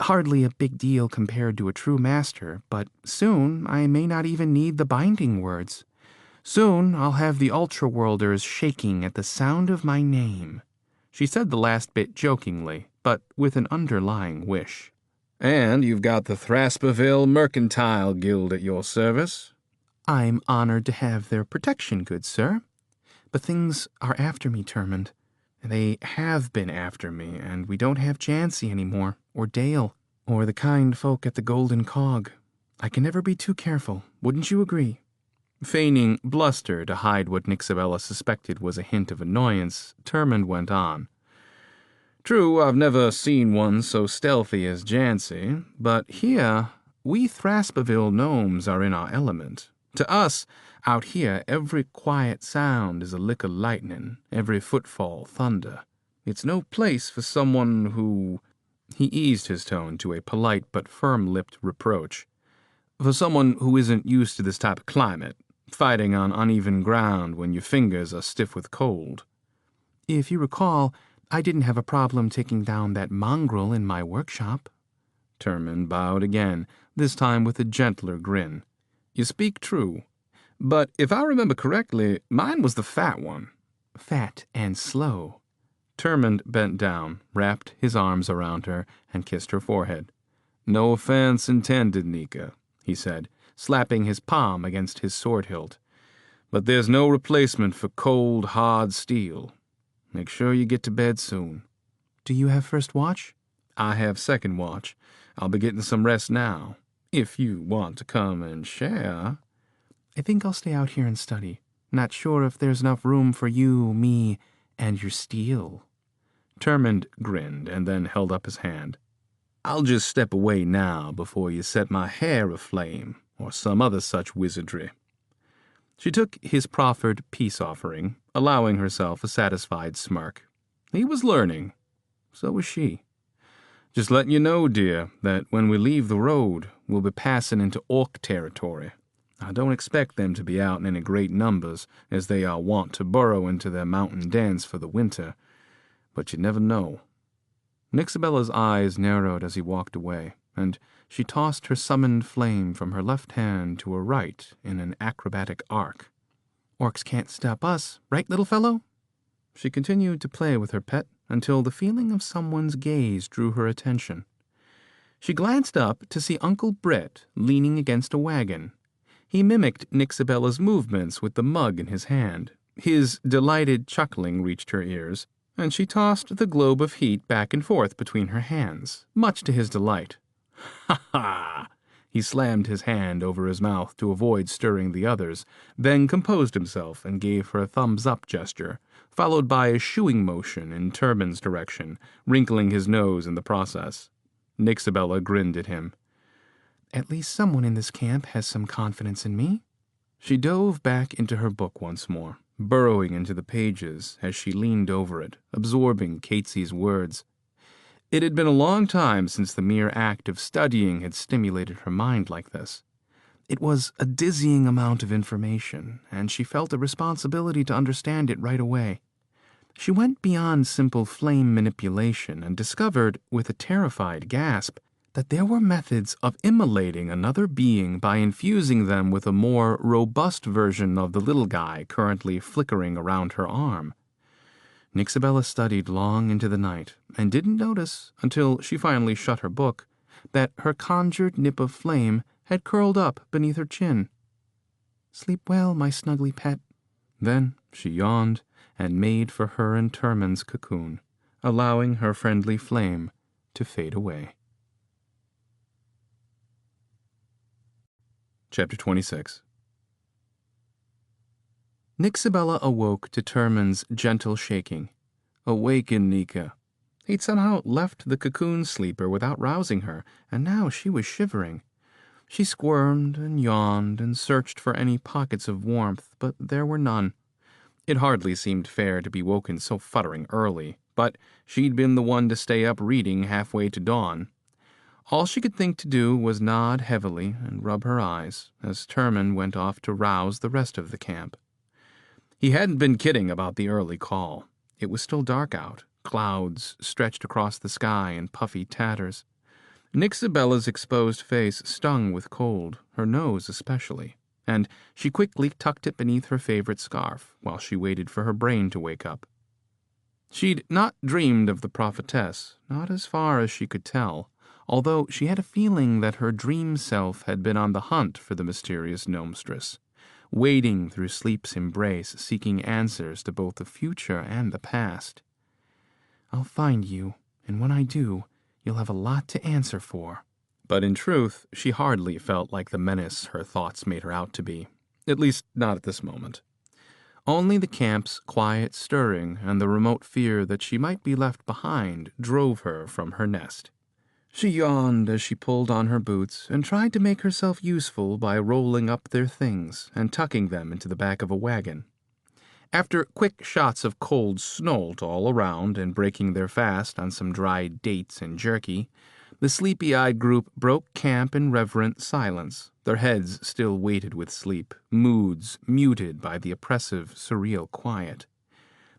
"Hardly a big deal compared to a true master, but soon I may not even need the binding words. Soon I'll have the Ultra-Worlders shaking at the sound of my name." She said the last bit jokingly, but with an underlying wish. "And you've got the Thrasperville Mercantile Guild at your service." "I'm honored to have their protection, good sir. But things are after me, Termund. They have been after me, and we don't have Jancy anymore, or Dale, or the kind folk at the Golden Cog. I can never be too careful, wouldn't you agree?" Feigning bluster to hide what Nixabella suspected was a hint of annoyance, Termund went on. "True, I've never seen one so stealthy as Jancy, but here, we Thrasperville gnomes are in our element. To us, out here, every quiet sound is a lick of lightning, every footfall thunder. It's no place for someone who—" He eased his tone to a polite but firm-lipped reproach. "For someone who isn't used to this type of climate, fighting on uneven ground when your fingers are stiff with cold." "If you recall, I didn't have a problem taking down that mongrel in my workshop." Termund bowed again, this time with a gentler grin. "You speak true. But if I remember correctly, mine was the fat one." "Fat and slow." Termund bent down, wrapped his arms around her, and kissed her forehead. "No offense intended, Nika," he said, slapping his palm against his sword hilt. "But there's no replacement for cold, hard steel. Make sure you get to bed soon." "Do you have first watch?" "I have second watch. I'll be getting some rest now. If you want to come and share." "I think I'll stay out here and study. Not sure if there's enough room for you, me, and your steel." Termund grinned and then held up his hand. "I'll just step away now before you set my hair aflame, or some other such wizardry." She took his proffered peace offering, allowing herself a satisfied smirk. He was learning. So was she. "Just letting you know, dear, that when we leave the road, we'll be passing into orc territory. I don't expect them to be out in any great numbers, as they are wont to burrow into their mountain dens for the winter. But you never know." Nixabella's eyes narrowed as he walked away, and she tossed her summoned flame from her left hand to her right in an acrobatic arc. "Orcs can't stop us, right, little fellow?" She continued to play with her pet until the feeling of someone's gaze drew her attention. She glanced up to see Uncle Brett leaning against a wagon. He mimicked Nixabella's movements with the mug in his hand. His delighted chuckling reached her ears, and she tossed the globe of heat back and forth between her hands, much to his delight. "Ha ha!" He slammed his hand over his mouth to avoid stirring the others, then composed himself and gave her a thumbs-up gesture, followed by a shooing motion in Termund's direction, wrinkling his nose in the process. Nixabella grinned at him. "At least someone in this camp has some confidence in me." She dove back into her book once more, burrowing into the pages as she leaned over it, absorbing Catesy's words. It had been a long time since the mere act of studying had stimulated her mind like this. It was a dizzying amount of information, and she felt a responsibility to understand it right away. She went beyond simple flame manipulation and discovered, with a terrified gasp, that there were methods of immolating another being by infusing them with a more robust version of the little guy currently flickering around her arm. Nixabella studied long into the night and didn't notice, until she finally shut her book, that her conjured nip of flame had curled up beneath her chin. "Sleep well, my snuggly pet." Then she yawned and made for her and Termund's cocoon. allowing her friendly flame to fade away. Chapter 26. Nixabella awoke to Terman's gentle shaking. "Awaken, Nika." He'd somehow left the cocoon sleeper without rousing her, and now she was shivering. She squirmed and yawned and searched for any pockets of warmth, but there were none. It hardly seemed fair to be woken so futtering early, but she'd been the one to stay up reading halfway to dawn. All she could think to do was nod heavily and rub her eyes as Terman went off to rouse the rest of the camp. He hadn't been kidding about the early call. It was still dark out. Clouds stretched across the sky in puffy tatters. Nixabella's exposed face stung with cold, her nose especially, and she quickly tucked it beneath her favorite scarf while she waited for her brain to wake up. She'd not dreamed of the prophetess, not as far as she could tell, although she had a feeling that her dream self had been on the hunt for the mysterious gnomestress, wading through sleep's embrace, seeking answers to both the future and the past. "I'll find you, and when I do, you'll have a lot to answer for." But in truth, she hardly felt like the menace her thoughts made her out to be, at least not at this moment. Only the camp's quiet stirring and the remote fear that she might be left behind drove her from her nest. She yawned as she pulled on her boots and tried to make herself useful by rolling up their things and tucking them into the back of a wagon. After quick shots of cold snolt all around and breaking their fast on some dried dates and jerky, the sleepy-eyed group broke camp in reverent silence, their heads still weighted with sleep, moods muted by the oppressive, surreal quiet.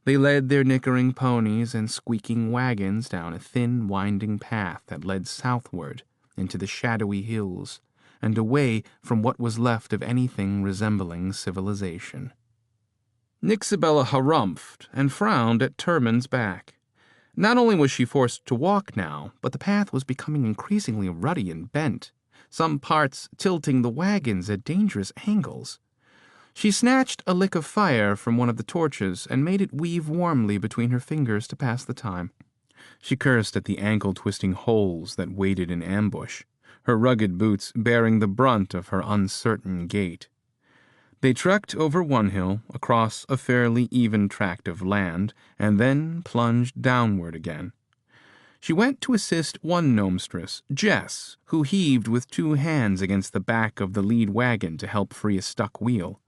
They led their nickering ponies and squeaking wagons down a thin, winding path that led southward into the shadowy hills and away from what was left of anything resembling civilization. Nixabella harumphed and frowned at Terman's back. Not only was she forced to walk now, but the path was becoming increasingly ruddy and bent, some parts tilting the wagons at dangerous angles. She snatched a lick of fire from one of the torches and made it weave warmly between her fingers to pass the time. She cursed at the ankle-twisting holes that waited in ambush, her rugged boots bearing the brunt of her uncertain gait. They trekked over one hill, across a fairly even tract of land, and then plunged downward again. She went to assist one gnomestress, Jess, who heaved with two hands against the back of the lead wagon to help free a stuck wheel.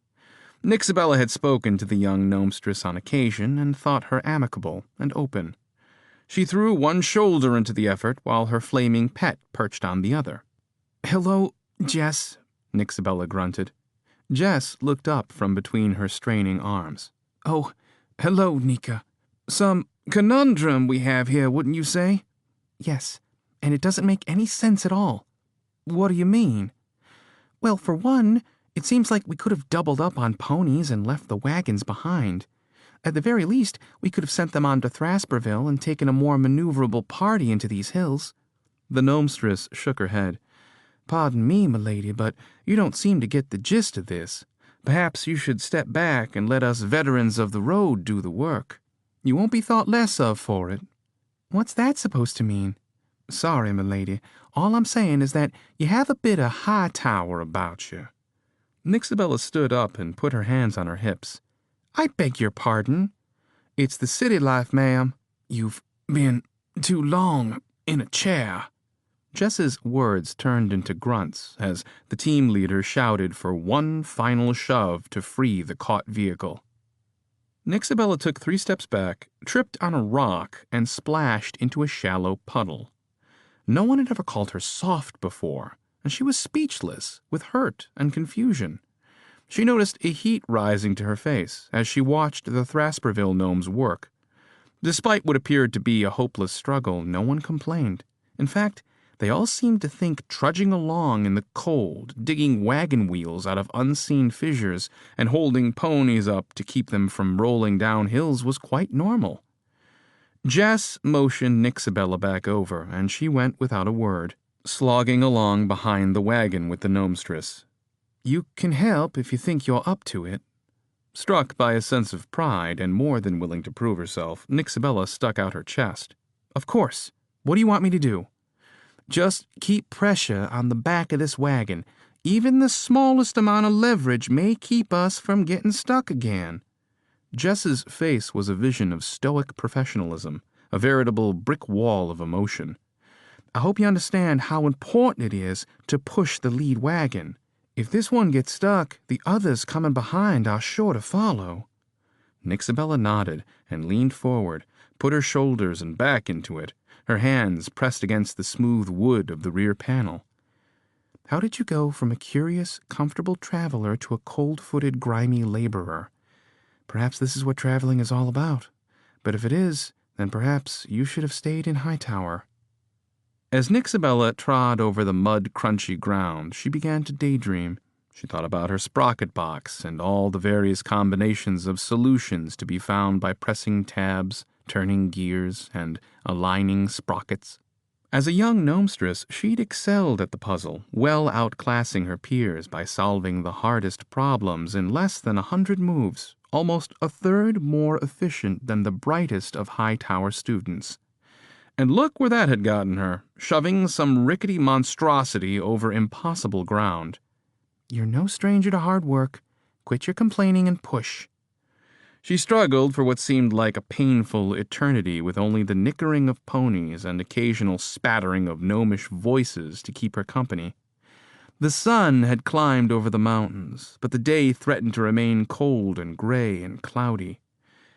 Nixabella had spoken to the young gnomestress on occasion and thought her amicable and open. She threw one shoulder into the effort while her flaming pet perched on the other. "Hello, Jess," Nixabella grunted. Jess looked up from between her straining arms. "Oh, hello, Nika. Some conundrum we have here, wouldn't you say?" "Yes, and it doesn't make any sense at all." "What do you mean?" "Well, for one, it seems like we could have doubled up on ponies and left the wagons behind. At the very least, we could have sent them on to Thrasperville and taken a more maneuverable party into these hills." The gnomestress shook her head. "Pardon me, milady, but you don't seem to get the gist of this. Perhaps you should step back and let us veterans of the road do the work. You won't be thought less of for it." "What's that supposed to mean?" "Sorry, milady. All I'm saying is that you have a bit of high tower about you." Nixabella stood up and put her hands on her hips. "I beg your pardon." "It's the city life, ma'am. You've been too long in a chair." Jess's words turned into grunts as the team leader shouted for one final shove to free the caught vehicle. Nixabella took 3 steps back, tripped on a rock, and splashed into a shallow puddle. No one had ever called her soft before, and she was speechless with hurt and confusion. She noticed a heat rising to her face as she watched the Thrasperville gnomes work. Despite what appeared to be a hopeless struggle, no one complained. In fact, they all seemed to think trudging along in the cold, digging wagon wheels out of unseen fissures, and holding ponies up to keep them from rolling down hills was quite normal. Jess motioned Nixabella back over, and she went without a word, slogging along behind the wagon with the gnomestress. "You can help if you think you're up to it." Struck by a sense of pride and more than willing to prove herself, Nixabella stuck out her chest. Of course. What do you want me to do? Just keep pressure on the back of this wagon. Even the smallest amount of leverage may keep us from getting stuck again. Jess's face was a vision of stoic professionalism, a veritable brick wall of emotion. I hope you understand how important it is to push the lead wagon. If this one gets stuck, the others coming behind are sure to follow. Nixabella nodded and leaned forward, put her shoulders and back into it, her hands pressed against the smooth wood of the rear panel. How did you go from a curious, comfortable traveler to a cold-footed, grimy laborer? Perhaps this is what traveling is all about. But if it is, then perhaps you should have stayed in Hightower. As Nixabella trod over the mud-crunchy ground, she began to daydream. She thought about her sprocket box and all the various combinations of solutions to be found by pressing tabs, turning gears, and aligning sprockets. As a young gnomestress, she'd excelled at the puzzle, well outclassing her peers by solving the hardest problems in less than 100 moves, almost a third more efficient than the brightest of Hightower students. And look where that had gotten her, shoving some rickety monstrosity over impossible ground. You're no stranger to hard work. Quit your complaining and push. She struggled for what seemed like a painful eternity with only the nickering of ponies and occasional spattering of gnomish voices to keep her company. The sun had climbed over the mountains, but the day threatened to remain cold and gray and cloudy.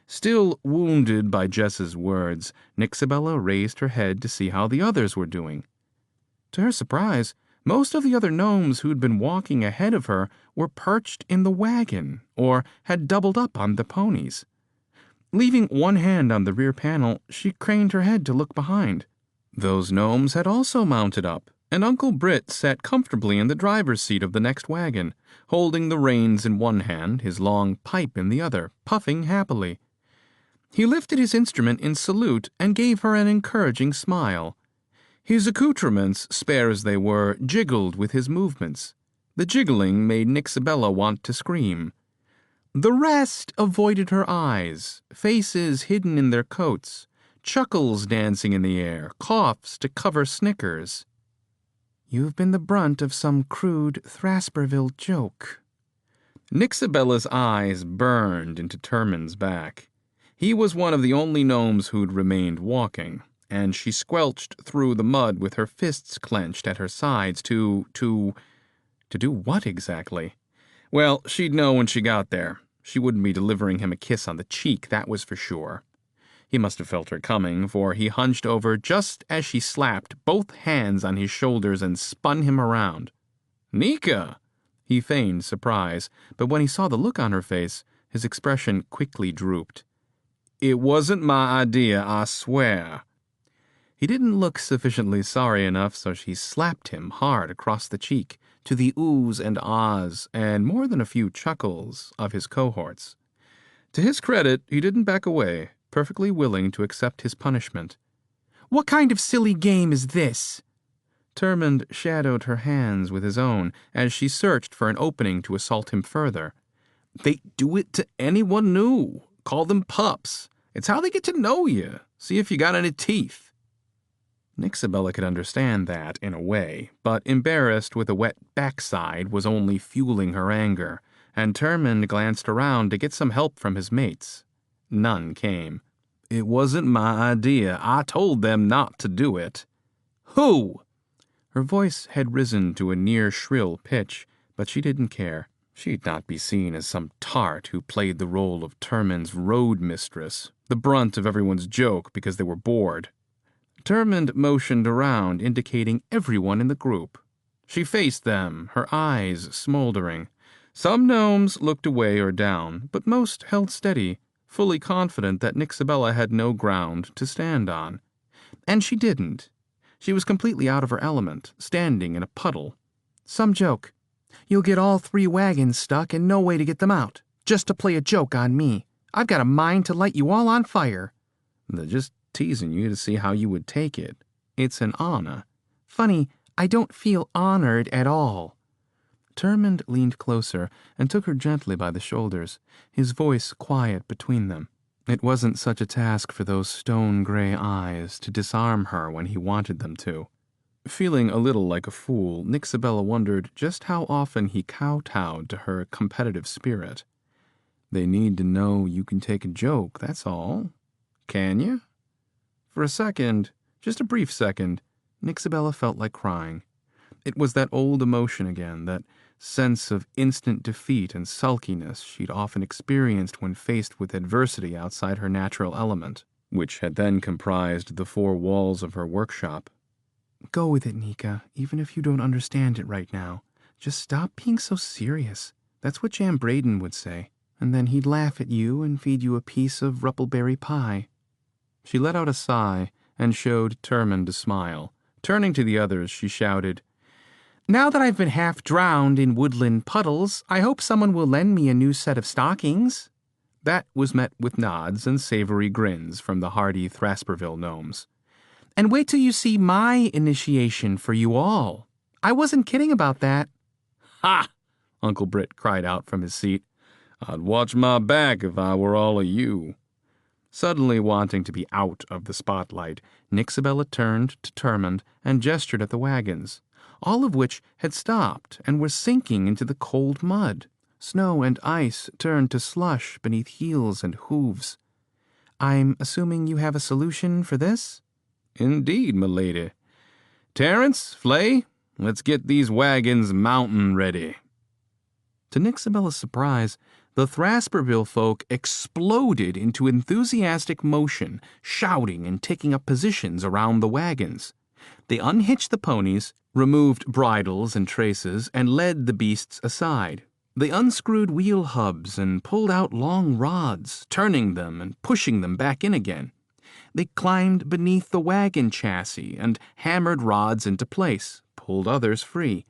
Still wounded by Jess's words, Nixabella raised her head to see how the others were doing. To her surprise, most of the other gnomes who'd been walking ahead of her were perched in the wagon or had doubled up on the ponies. Leaving one hand on the rear panel, she craned her head to look behind. Those gnomes had also mounted up, and Uncle Britt sat comfortably in the driver's seat of the next wagon, holding the reins in one hand, his long pipe in the other, puffing happily. He lifted his instrument in salute and gave her an encouraging smile. His accoutrements, spare as they were, jiggled with his movements. The jiggling made Nixabella want to scream. The rest avoided her eyes, faces hidden in their coats, chuckles dancing in the air, coughs to cover snickers. You've been the brunt of some crude Thrasperville joke. Nixabella's eyes burned into Turman's back. He was one of the only gnomes who'd remained walking, and she squelched through the mud with her fists clenched at her sides to do what exactly? Well, she'd know when she got there. She wouldn't be delivering him a kiss on the cheek, that was for sure. He must have felt her coming, for he hunched over just as she slapped both hands on his shoulders and spun him around. Nika! He feigned surprise, but when he saw the look on her face, his expression quickly drooped. It wasn't my idea, I swear. He didn't look sufficiently sorry enough, so she slapped him hard across the cheek, to the oohs and ahs, and more than a few chuckles of his cohorts. To his credit, he didn't back away, perfectly willing to accept his punishment. What kind of silly game is this? Turmand shadowed her hands with his own as she searched for an opening to assault him further. They do it to anyone new. Call them pups. It's how they get to know you. See if you got any teeth. Nixabella could understand that, in a way, but embarrassed with a wet backside was only fueling her anger, and Turmand glanced around to get some help from his mates. None came. It wasn't my idea. I told them not to do it. Who? Her voice had risen to a near-shrill pitch, but she didn't care. She'd not be seen as some tart who played the role of Turmand's road mistress, the brunt of everyone's joke because they were bored. Turmand motioned around, indicating everyone in the group. She faced them, her eyes smoldering. Some gnomes looked away or down, but most held steady, fully confident that Nixabella had no ground to stand on. And she didn't. She was completely out of her element, standing in a puddle. Some joke. You'll get all 3 wagons stuck and no way to get them out, just to play a joke on me. I've got a mind to light you all on fire. They're just teasing you to see how you would take it. It's an honor. Funny, I don't feel honored at all. Termund leaned closer and took her gently by the shoulders, his voice quiet between them. It wasn't such a task for those stone-gray eyes to disarm her when he wanted them to. Feeling a little like a fool, Nixabella wondered just how often he kowtowed to her competitive spirit. They need to know you can take a joke, that's all. Can you? For a second, just a brief second, Nixabella felt like crying. It was that old emotion again, that sense of instant defeat and sulkiness she'd often experienced when faced with adversity outside her natural element, which had then comprised the four walls of her workshop. Go with it, Nika, even if you don't understand it right now. Just stop being so serious. That's what Jan Braden would say. And then he'd laugh at you and feed you a piece of ruppleberry pie. She let out a sigh and showed Termund a smile. Turning to the others, she shouted, Now that I've been half drowned in woodland puddles, I hope someone will lend me a new set of stockings. That was met with nods and savory grins from the hardy Thrasperville gnomes. And wait till you see my initiation for you all. I wasn't kidding about that. Ha! Uncle Britt cried out from his seat. I'd watch my back if I were all of you. Suddenly wanting to be out of the spotlight, Nixabella turned to Termund and gestured at the wagons, all of which had stopped and were sinking into the cold mud. Snow and ice turned to slush beneath heels and hooves. I'm assuming you have a solution for this? Indeed, m'lady. Terence, Flay, let's get these wagons mountain ready. To Nixabella's surprise, the Thrasperville folk exploded into enthusiastic motion, shouting and taking up positions around the wagons. They unhitched the ponies, removed bridles and traces, and led the beasts aside. They unscrewed wheel hubs and pulled out long rods, turning them and pushing them back in again. They climbed beneath the wagon chassis and hammered rods into place, pulled others free.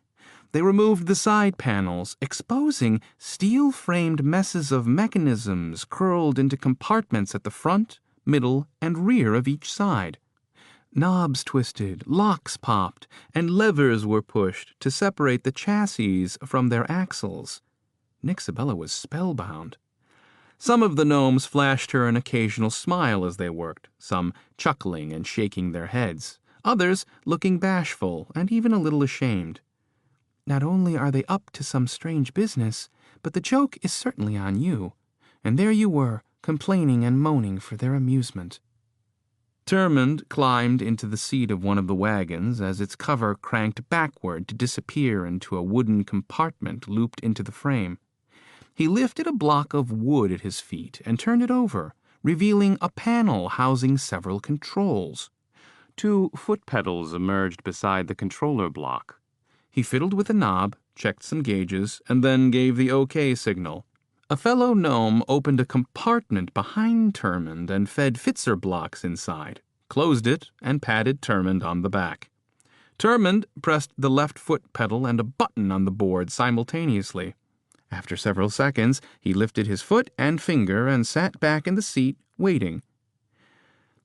They removed the side panels, exposing steel-framed messes of mechanisms curled into compartments at the front, middle, and rear of each side. Knobs twisted, locks popped, and levers were pushed to separate the chassis from their axles. Nixabella was spellbound. Some of the gnomes flashed her an occasional smile as they worked, some chuckling and shaking their heads, others looking bashful and even a little ashamed. Not only are they up to some strange business, but the joke is certainly on you. And there you were, complaining and moaning for their amusement. Termund climbed into the seat of one of the wagons as its cover cranked backward to disappear into a wooden compartment looped into the frame. He lifted a block of wood at his feet and turned it over, revealing a panel housing several controls. 2 foot pedals emerged beside the controller block. He fiddled with a knob, checked some gauges, and then gave the OK signal. A fellow gnome opened a compartment behind Termund and fed Fitzer blocks inside, closed it, and patted Termund on the back. Termund pressed the left foot pedal and a button on the board simultaneously. After several seconds, he lifted his foot and finger and sat back in the seat, waiting.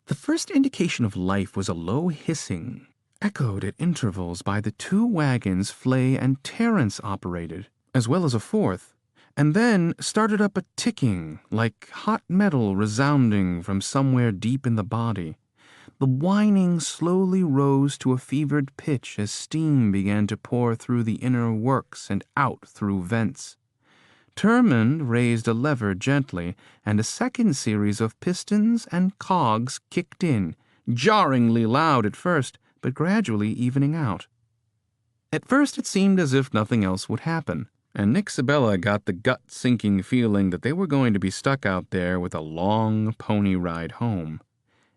The first indication of life was a low hissing, echoed at intervals by the 2 wagons Flay and Terence operated, as well as a fourth, and then started up a ticking, like hot metal resounding from somewhere deep in the body. The whining slowly rose to a fevered pitch as steam began to pour through the inner works and out through vents. Termund raised a lever gently, and a second series of pistons and cogs kicked in, jarringly loud at first, but gradually evening out. At first it seemed as if nothing else would happen, and Nixabella got the gut-sinking feeling that they were going to be stuck out there with a long pony ride home.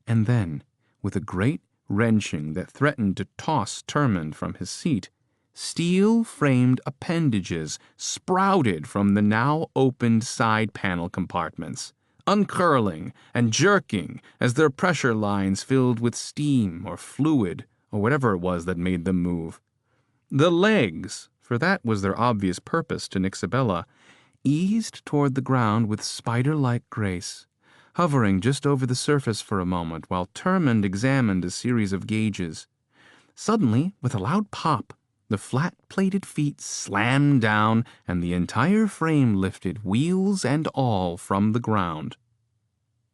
And then, with a great wrenching that threatened to toss Termund from his seat, steel-framed appendages sprouted from the now opened side panel compartments, uncurling and jerking as their pressure lines filled with steam or fluid or whatever it was that made them move. The legs, for that was their obvious purpose to Nixabella, eased toward the ground with spider-like grace, hovering just over the surface for a moment while Termund examined a series of gauges. Suddenly, with a loud pop, The flat-plated feet slammed down, and the entire frame lifted, wheels and all, from the ground.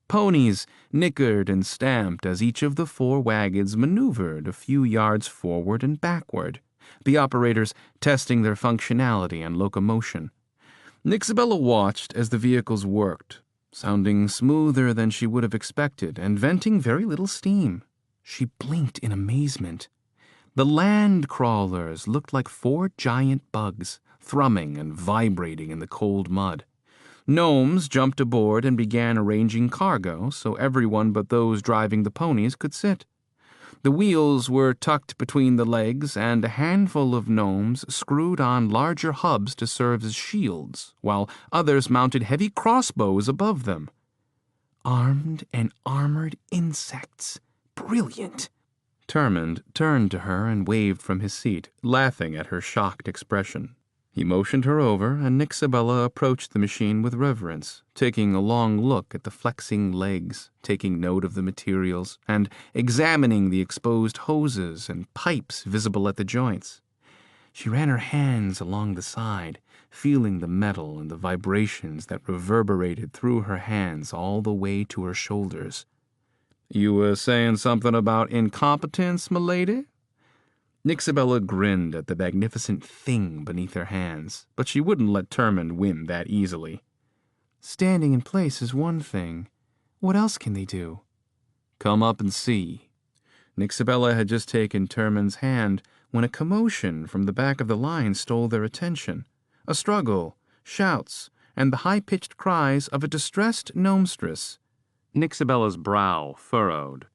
Ponies nickered and stamped as each of the 4 wagons maneuvered a few yards forward and backward, the operators testing their functionality and locomotion. Nixabella watched as the vehicles worked, sounding smoother than she would have expected and venting very little steam. She blinked in amazement. The land crawlers looked like 4 giant bugs, thrumming and vibrating in the cold mud. Gnomes jumped aboard and began arranging cargo so everyone but those driving the ponies could sit. The wheels were tucked between the legs, and a handful of gnomes screwed on larger hubs to serve as shields, while others mounted heavy crossbows above them. Armed and armored insects. Brilliant! Termund turned to her and waved from his seat, laughing at her shocked expression. He motioned her over, and Nixabella approached the machine with reverence, taking a long look at the flexing legs, taking note of the materials, and examining the exposed hoses and pipes visible at the joints. She ran her hands along the side, feeling the metal and the vibrations that reverberated through her hands all the way to her shoulders. "You were saying something about incompetence, m'lady?" Nixabella grinned at the magnificent thing beneath her hands, but she wouldn't let Termund win that easily. Standing in place is one thing. What else can they do? "Come up and see." Nixabella had just taken Termund's hand when a commotion from the back of the line stole their attention. A struggle, shouts, and the high-pitched cries of a distressed gnomestress. Nixabella's brow furrowed.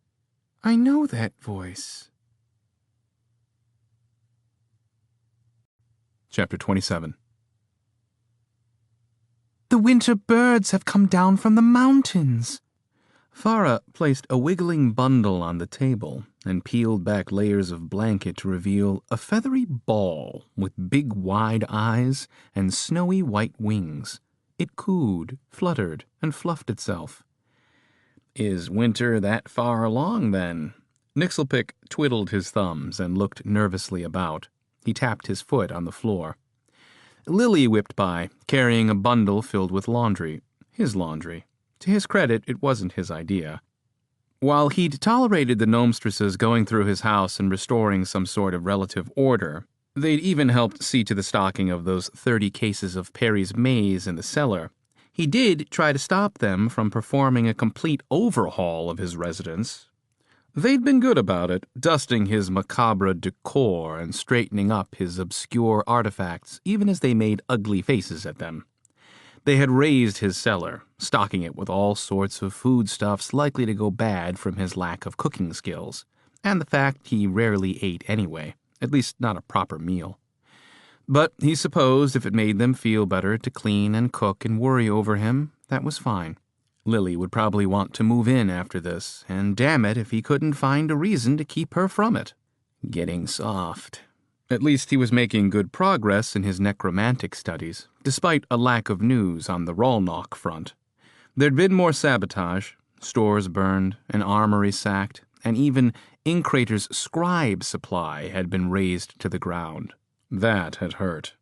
I know that voice. Chapter 27. The winter birds have come down from the mountains. Farah placed a wiggling bundle on the table and peeled back layers of blanket to reveal a feathery ball with big wide eyes and snowy white wings. It cooed, fluttered, and fluffed itself. "Is winter that far along, then?" Nixelpick twiddled his thumbs and looked nervously about. He tapped his foot on the floor. Lily whipped by, carrying a bundle filled with laundry. His laundry. To his credit, it wasn't his idea. While he'd tolerated the gnomestresses going through his house and restoring some sort of relative order, they'd even helped see to the stocking of those 30 cases of Perry's maize in the cellar, he did try to stop them from performing a complete overhaul of his residence. They'd been good about it, dusting his macabre decor and straightening up his obscure artifacts, even as they made ugly faces at them. They had raised his cellar, stocking it with all sorts of foodstuffs likely to go bad from his lack of cooking skills, and the fact he rarely ate anyway, at least not a proper meal. But he supposed if it made them feel better to clean and cook and worry over him, that was fine. Lily would probably want to move in after this, and damn it if he couldn't find a reason to keep her from it. Getting soft. At least he was making good progress in his necromantic studies, despite a lack of news on the Rollnock front. There'd been more sabotage, stores burned, an armory sacked, and even Incrater's scribe supply had been razed to the ground. That had hurt.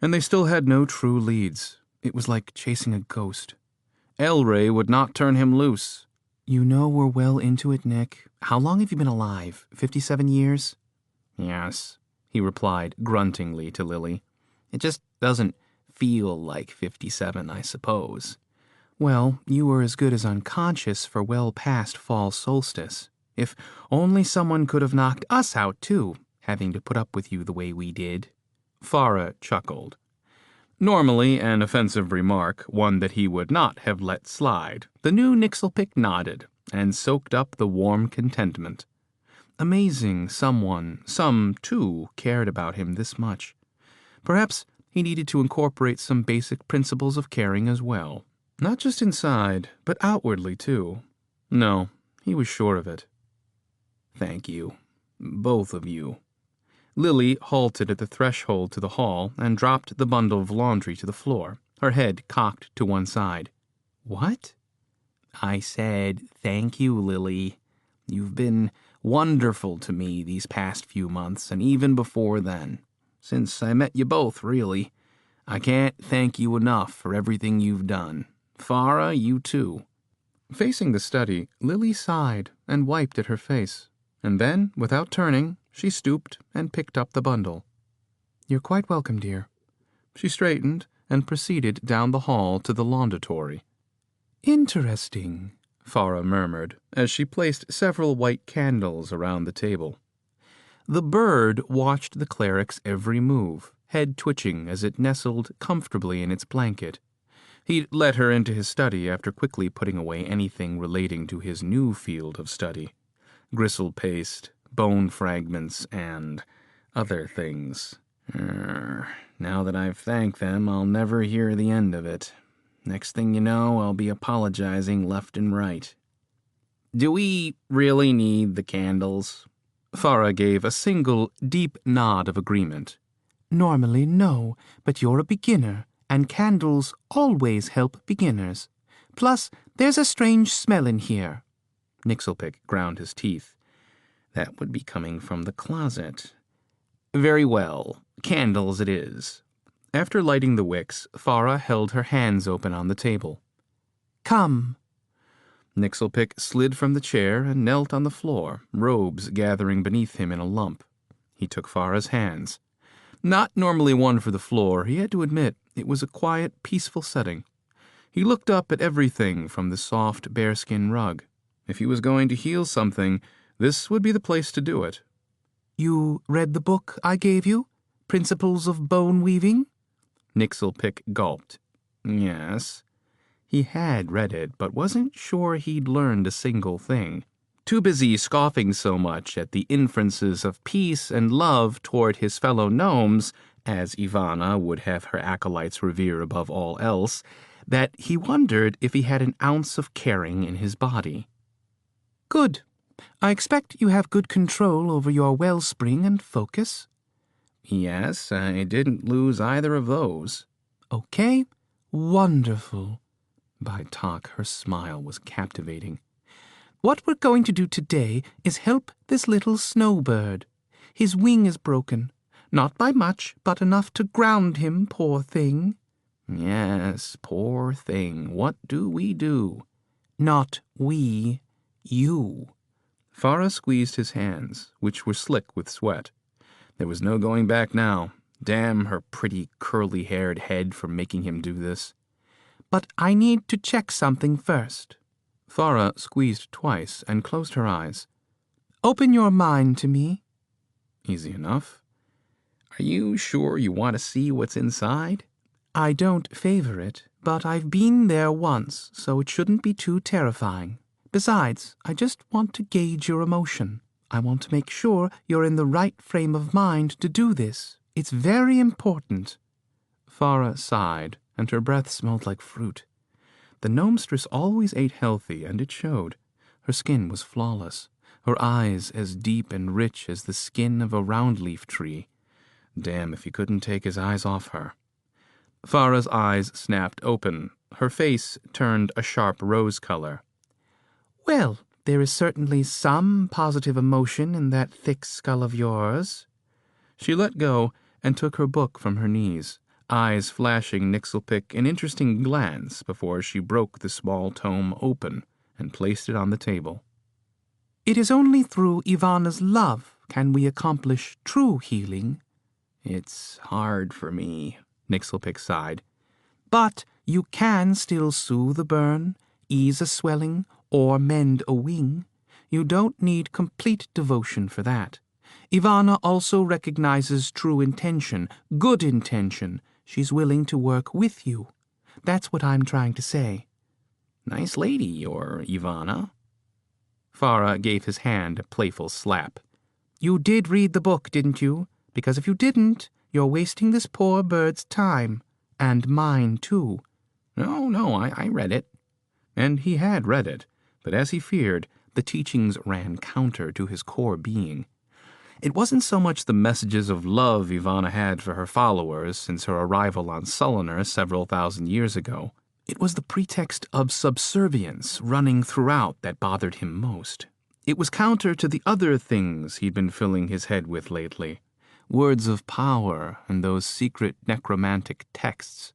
And they still had no true leads. It was like chasing a ghost. Elray would not turn him loose. You know we're well into it, Nick. How long have you been alive? 57 years? Yes, he replied gruntingly to Lily. It just doesn't feel like 57, I suppose. Well, you were as good as unconscious for well past fall solstice. If only someone could have knocked us out, too, having to put up with you the way we did. Farah chuckled. Normally an offensive remark, one that he would not have let slide, the new Nixelpick nodded and soaked up the warm contentment. Amazing some too, cared about him this much. Perhaps he needed to incorporate some basic principles of caring as well. Not just inside, but outwardly, too. No, he was sure of it. Thank you. Both of you. Lily halted at the threshold to the hall and dropped the bundle of laundry to the floor, her head cocked to one side. What? I said, thank you, Lily. You've been wonderful to me these past few months, and even before then. Since I met you both, really. I can't thank you enough for everything you've done. Farah, you too." Facing the study, Lily sighed and wiped at her face, and then, without turning, she stooped and picked up the bundle. "You're quite welcome, dear." She straightened and proceeded down the hall to the laundatory. "Interesting," Farah murmured as she placed several white candles around the table. The bird watched the cleric's every move, head twitching as it nestled comfortably in its blanket. He'd let her into his study after quickly putting away anything relating to his new field of study. Gristle paste, bone fragments, and other things. Now that I've thanked them, I'll never hear the end of it. Next thing you know, I'll be apologizing left and right. Do we really need the candles? Farah gave a single, deep nod of agreement. "Normally, no, but you're a beginner, and candles always help beginners. Plus, there's a strange smell in here." Nixelpick ground his teeth. That would be coming from the closet. Very well, candles it is. After lighting the wicks, Farah held her hands open on the table. "Come." Nixelpick slid from the chair and knelt on the floor, robes gathering beneath him in a lump. He took Farah's hands. Not normally one for the floor, he had to admit it was a quiet, peaceful setting. He looked up at everything from the soft bearskin rug. If he was going to heal something, this would be the place to do it. "You read the book I gave you? Principles of Bone Weaving?" Nixelpick gulped. Yes. He had read it, but wasn't sure he'd learned a single thing. Too busy scoffing so much at the inferences of peace and love toward his fellow gnomes, as Ivana would have her acolytes revere above all else, that he wondered if he had an ounce of caring in his body. "Good. I expect you have good control over your wellspring and focus." Yes, I didn't lose either of those. "Okay. Wonderful." By Tok, her smile was captivating. "What we're going to do today is help this little snowbird. His wing is broken. Not by much, but enough to ground him, poor thing." Yes, poor thing. What do we do? "Not we. You." Farah squeezed his hands, which were slick with sweat. There was no going back now. Damn her pretty curly-haired head for making him do this. "But I need to check something first." Farah squeezed twice and closed her eyes. "Open your mind to me." Easy enough. Are you sure you want to see what's inside? "I don't favor it, but I've been there once, so it shouldn't be too terrifying. Besides, I just want to gauge your emotion. I want to make sure you're in the right frame of mind to do this. It's very important." Farah sighed, and her breath smelled like fruit. The gnomestress always ate healthy, and it showed. Her skin was flawless, her eyes as deep and rich as the skin of a roundleaf tree. Damn if he couldn't take his eyes off her. Farah's eyes snapped open. Her face turned a sharp rose color. "Well, there is certainly some positive emotion in that thick skull of yours." She let go and took her book from her knees, eyes flashing Nixelpick an interesting glance before she broke the small tome open and placed it on the table. "It is only through Ivana's love can we accomplish true healing." "It's hard for me," Nixelpick sighed. "But you can still soothe a burn, ease a swelling, or mend a wing. You don't need complete devotion for that. Ivana also recognizes true intention, good intention. She's willing to work with you. That's what I'm trying to say." "Nice lady, your Ivana." Farah gave his hand a playful slap. "You did read the book, didn't you? Because if you didn't, you're wasting this poor bird's time. And mine, too." No, I read it." And he had read it, but as he feared, the teachings ran counter to his core being. It wasn't so much the messages of love Ivana had for her followers since her arrival on Sulliner several thousand years ago. It was the pretext of subservience running throughout that bothered him most. It was counter to the other things he'd been filling his head with lately. Words of power and those secret necromantic texts.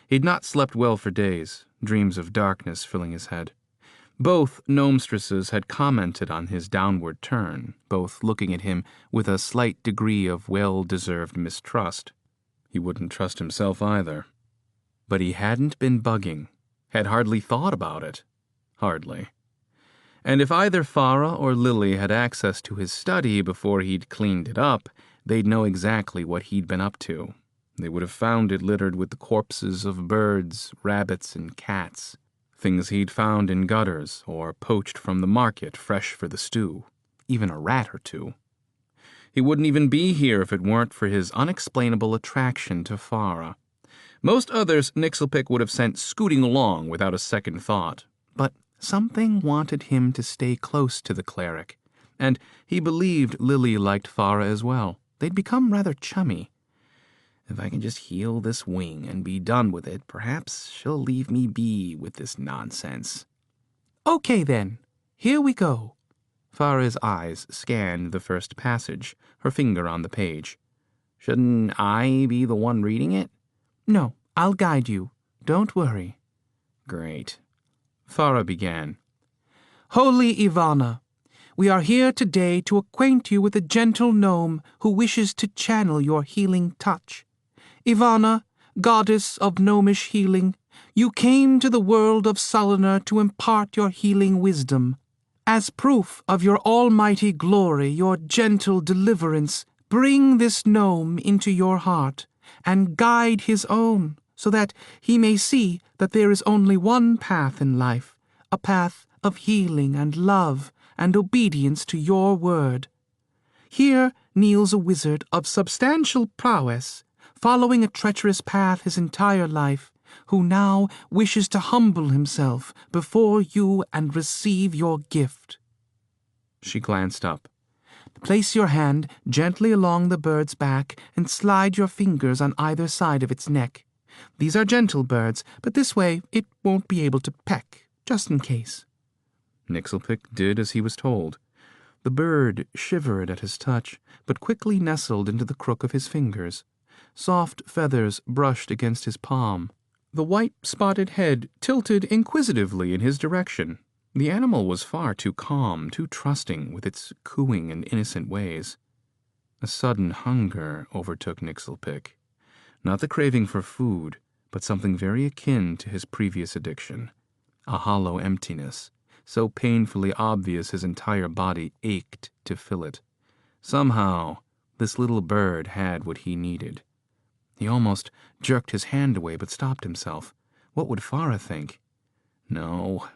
He'd not slept well for days, dreams of darkness filling his head. Both gnomestresses had commented on his downward turn, both looking at him with a slight degree of well-deserved mistrust. He wouldn't trust himself either. But he hadn't been bugging, had hardly thought about it. Hardly. And if either Farah or Lily had access to his study before he'd cleaned it up, they'd know exactly what he'd been up to. They would have found it littered with the corpses of birds, rabbits, and cats. Things he'd found in gutters or poached from the market fresh for the stew. Even a rat or two. He wouldn't even be here if it weren't for his unexplainable attraction to Farah. Most others Nixelpick would have sent scooting along without a second thought. But something wanted him to stay close to the cleric. And he believed Lily liked Farah as well. They'd become rather chummy. If I can just heal this wing and be done with it, perhaps she'll leave me be with this nonsense. Okay, then. Here we go. Farah's eyes scanned the first passage, her finger on the page. Shouldn't I be the one reading it? No, I'll guide you. Don't worry. Great. Farah began. Holy Ivana, we are here today to acquaint you with a gentle gnome who wishes to channel your healing touch. Ivana, goddess of gnomish healing, you came to the world of Sulliner to impart your healing wisdom. As proof of your almighty glory, your gentle deliverance, bring this gnome into your heart, and guide his own, so that he may see that there is only one path in life, a path of healing and love and obedience to your word. Here kneels a wizard of substantial prowess, following a treacherous path his entire life, who now wishes to humble himself before you and receive your gift. She glanced up. Place your hand gently along the bird's back and slide your fingers on either side of its neck. These are gentle birds, but this way it won't be able to peck, just in case. Nixelpick did as he was told. The bird shivered at his touch, but quickly nestled into the crook of his fingers. Soft feathers brushed against his palm. The white spotted head tilted inquisitively in his direction. The animal was far too calm, too trusting with its cooing and innocent ways. A sudden hunger overtook Nixelpick. Not the craving for food, but something very akin to his previous addiction. A hollow emptiness, so painfully obvious his entire body ached to fill it. Somehow, this little bird had what he needed. He almost jerked his hand away, but stopped himself. What would Farah think? No,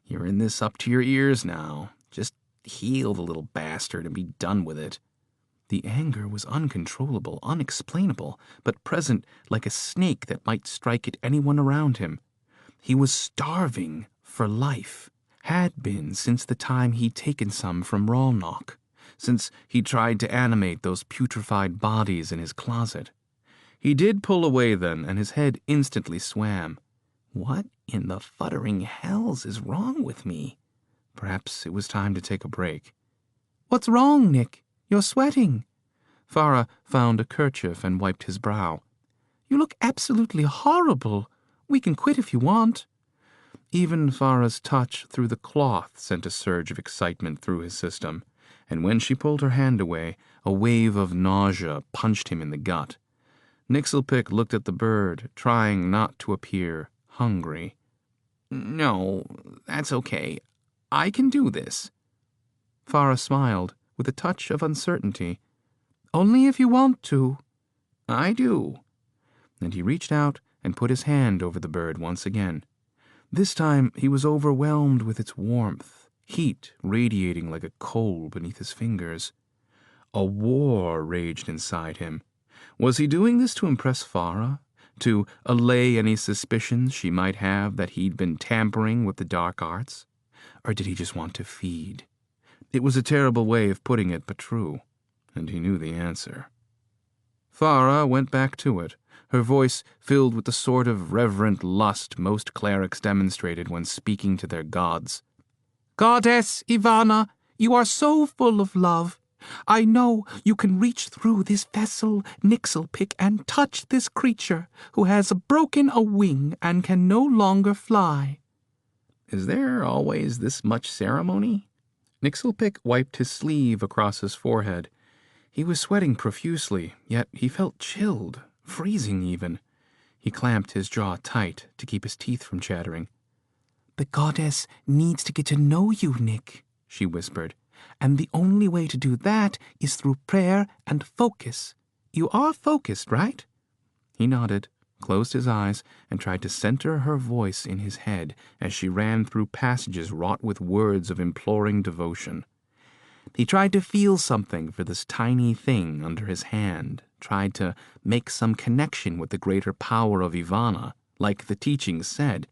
you're in this up to your ears now. Just heal the little bastard and be done with it. The anger was uncontrollable, unexplainable, but present like a snake that might strike at anyone around him. He was starving for life, had been since the time he'd taken some from Rolnock, since he tried to animate those putrefied bodies in his closet. He did pull away then, and his head instantly swam. What in the futtering hells is wrong with me? Perhaps it was time to take a break. What's wrong, Nick? You're sweating. Farah found a kerchief and wiped his brow. You look absolutely horrible. We can quit if you want. Even Farah's touch through the cloth sent a surge of excitement through his system, and when she pulled her hand away, a wave of nausea punched him in the gut. Nixelpick looked at the bird, trying not to appear hungry. No, that's okay. I can do this. Farah smiled, with a touch of uncertainty. Only if you want to. I do. And he reached out and put his hand over the bird once again. This time he was overwhelmed with its warmth, heat radiating like a coal beneath his fingers. A war raged inside him. Was he doing this to impress Farah? To allay any suspicions she might have that he'd been tampering with the dark arts? Or did he just want to feed? It was a terrible way of putting it, but true, and he knew the answer. Farah went back to it, her voice filled with the sort of reverent lust most clerics demonstrated when speaking to their gods. Goddess Ivana, You are so full of love. I know you can reach through this vessel, Nixelpick, and touch this creature who has broken a wing and can no longer fly." "Is there always this much ceremony?" Nixelpick wiped his sleeve across his forehead. He was sweating profusely, yet he felt chilled, freezing even. He clamped his jaw tight to keep his teeth from chattering. "The goddess needs to get to know you, Nick," she whispered. "And the only way to do that is through prayer and focus. You are focused, right?" He nodded, closed his eyes, and tried to center her voice in his head as she ran through passages wrought with words of imploring devotion. He tried to feel something for this tiny thing under his hand, tried to make some connection with the greater power of Ivana, like the teachings said,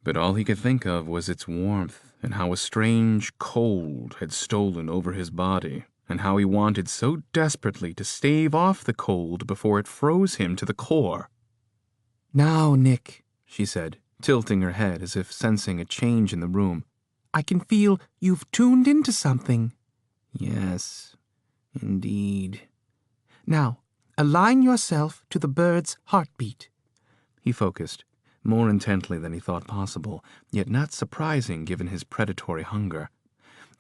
but all he could think of was its warmth, and how a strange cold had stolen over his body, and how he wanted so desperately to stave off the cold before it froze him to the core. "Now, Nick," she said, tilting her head as if sensing a change in the room. "I can feel you've tuned into something." "Yes, indeed." "Now, align yourself to the bird's heartbeat." He focused, more intently than he thought possible, yet not surprising given his predatory hunger.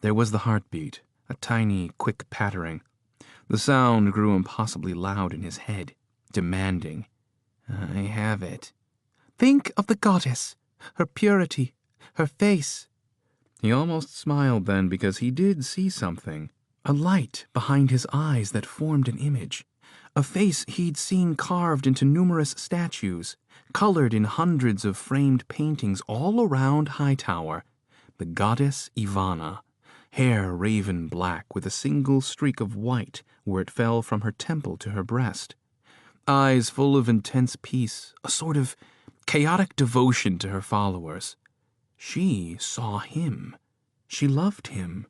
There was the heartbeat, a tiny, quick pattering. The sound grew impossibly loud in his head, demanding. "I have it." "Think of the goddess, her purity, her face." He almost smiled then because he did see something, a light behind his eyes that formed an image, a face he'd seen carved into numerous statues, colored in hundreds of framed paintings all around Hightower. The goddess Ivana, hair raven black with a single streak of white where it fell from her temple to her breast. Eyes full of intense peace, a sort of chaotic devotion to her followers. She saw him. She loved him.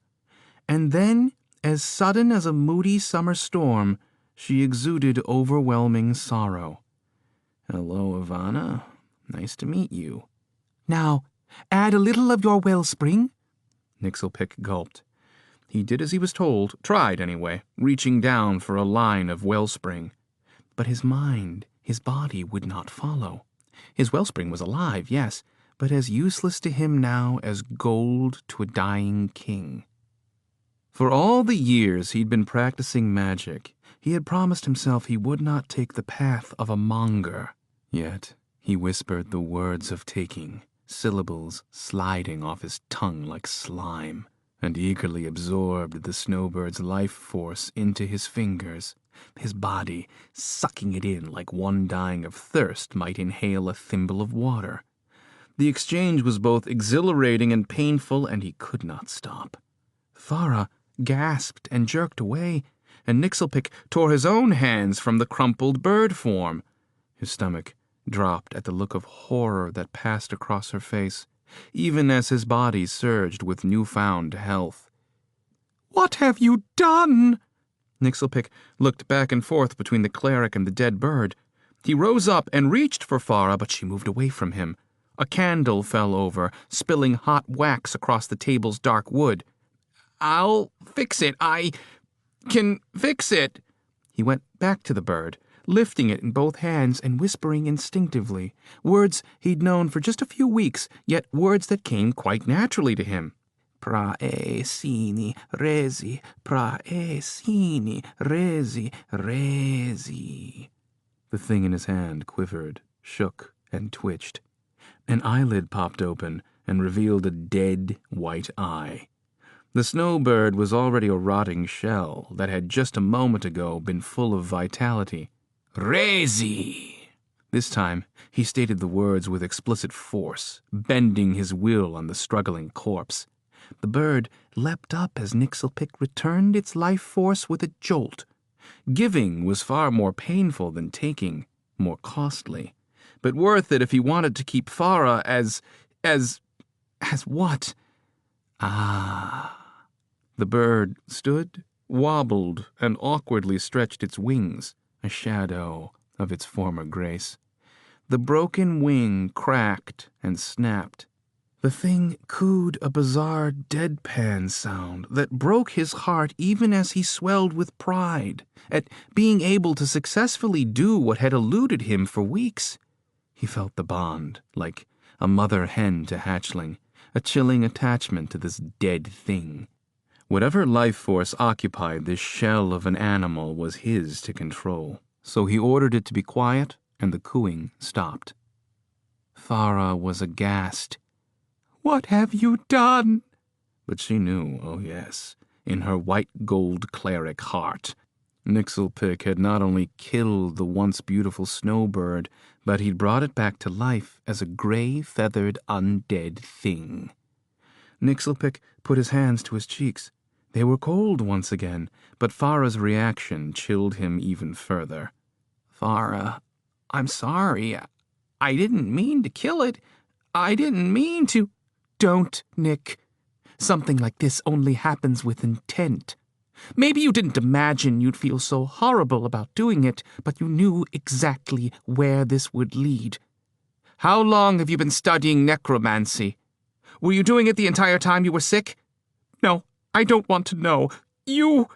And then, as sudden as a moody summer storm, she exuded overwhelming sorrow. "Hello, Ivana. Nice to meet you." "Now, add a little of your wellspring." Nixelpick gulped. He did as he was told, tried anyway, reaching down for a line of wellspring. But his mind, his body would not follow. His wellspring was alive, yes, but as useless to him now as gold to a dying king. For all the years he'd been practicing magic, he had promised himself he would not take the path of a monger. Yet he whispered the words of taking, syllables sliding off his tongue like slime, and eagerly absorbed the snowbird's life force into his fingers, his body sucking it in like one dying of thirst might inhale a thimble of water. The exchange was both exhilarating and painful, and he could not stop. Farah gasped and jerked away, and Nixelpick tore his own hands from the crumpled bird form. His stomach dropped at the look of horror that passed across her face, even as his body surged with newfound health. "What have you done?" Nixelpick looked back and forth between the cleric and the dead bird. He rose up and reached for Farah, but she moved away from him. A candle fell over, spilling hot wax across the table's dark wood. "I'll fix it. I can fix it." He went back to the bird, lifting it in both hands and whispering instinctively, words he'd known for just a few weeks, yet words that came quite naturally to him. "Praesini, resi, praesini, resi, resi." The thing in his hand quivered, shook, and twitched. An eyelid popped open and revealed a dead white eye. The snowbird was already a rotting shell that had just a moment ago been full of vitality. "Resi!" This time he stated the words with explicit force, bending his will on the struggling corpse. The bird leapt up as Nixelpick returned its life force with a jolt. Giving was far more painful than taking, more costly, but worth it if he wanted to keep Farah as what? The bird stood, wobbled, and awkwardly stretched its wings, a shadow of its former grace. The broken wing cracked and snapped. The thing cooed a bizarre deadpan sound that broke his heart even as he swelled with pride at being able to successfully do what had eluded him for weeks. He felt the bond, like a mother hen to hatchling, a chilling attachment to this dead thing. Whatever life force occupied this shell of an animal was his to control, so he ordered it to be quiet, and the cooing stopped. Farah was aghast. "What have you done?" But she knew, oh yes, in her white gold cleric heart. Nixelpick had not only killed the once beautiful snowbird, but he'd brought it back to life as a gray-feathered undead thing. Nixelpick put his hands to his cheeks. They were cold once again, but Farah's reaction chilled him even further. "Farah, I'm sorry. I didn't mean to kill it. I didn't mean to—" "Don't, Nick. Something like this only happens with intent. Maybe you didn't imagine you'd feel so horrible about doing it, but you knew exactly where this would lead. How long have you been studying necromancy? Were you doing it the entire time you were sick? No, I don't want to know. You—"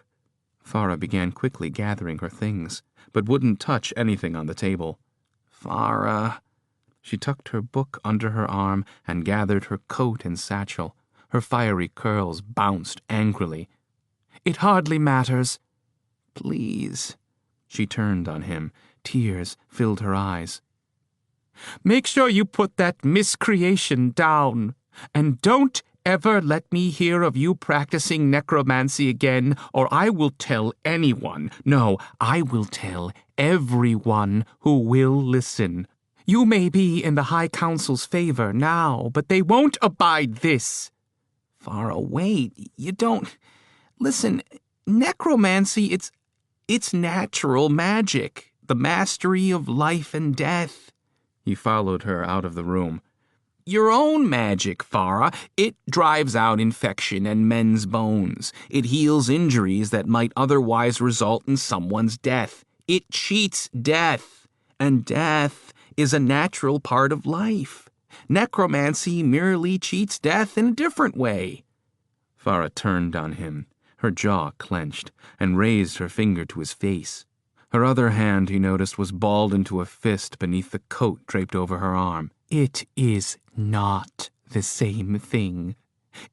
Farah began quickly gathering her things, but wouldn't touch anything on the table. "Farah." She tucked her book under her arm and gathered her coat and satchel. Her fiery curls bounced angrily. "It hardly matters." "Please." She turned on him. Tears filled her eyes. "Make sure you put that miscreation down. And don't ever let me hear of you practicing necromancy again, or I will tell anyone. No, I will tell everyone who will listen. You may be in the High Council's favor now, but they won't abide this." "Farah, wait. You don't... Listen, necromancy, it's natural magic, the mastery of life and death." He followed her out of the room. "Your own magic, Farah. It drives out infection and mends bones. It heals injuries that might otherwise result in someone's death. It cheats death, and death is a natural part of life. Necromancy merely cheats death in a different way." Farah turned on him. Her jaw clenched, and raised her finger to his face. Her other hand, he noticed, was balled into a fist beneath the coat draped over her arm. "It is not the same thing.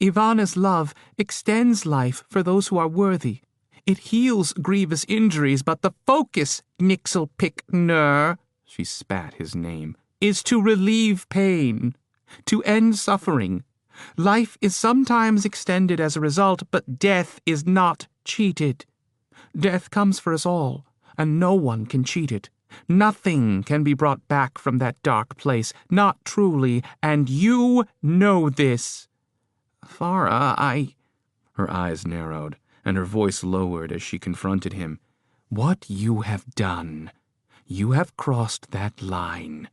Ivana's love extends life for those who are worthy. It heals grievous injuries, but the focus, Nixelpick-ner," she spat his name, "is to relieve pain, to end suffering. Life is sometimes extended as a result, but death is not cheated. Death comes for us all, and no one can cheat it. Nothing can be brought back from that dark place, not truly, and you know this." "Farah, Her eyes narrowed, and her voice lowered as she confronted him. "What you have done. You have crossed that line."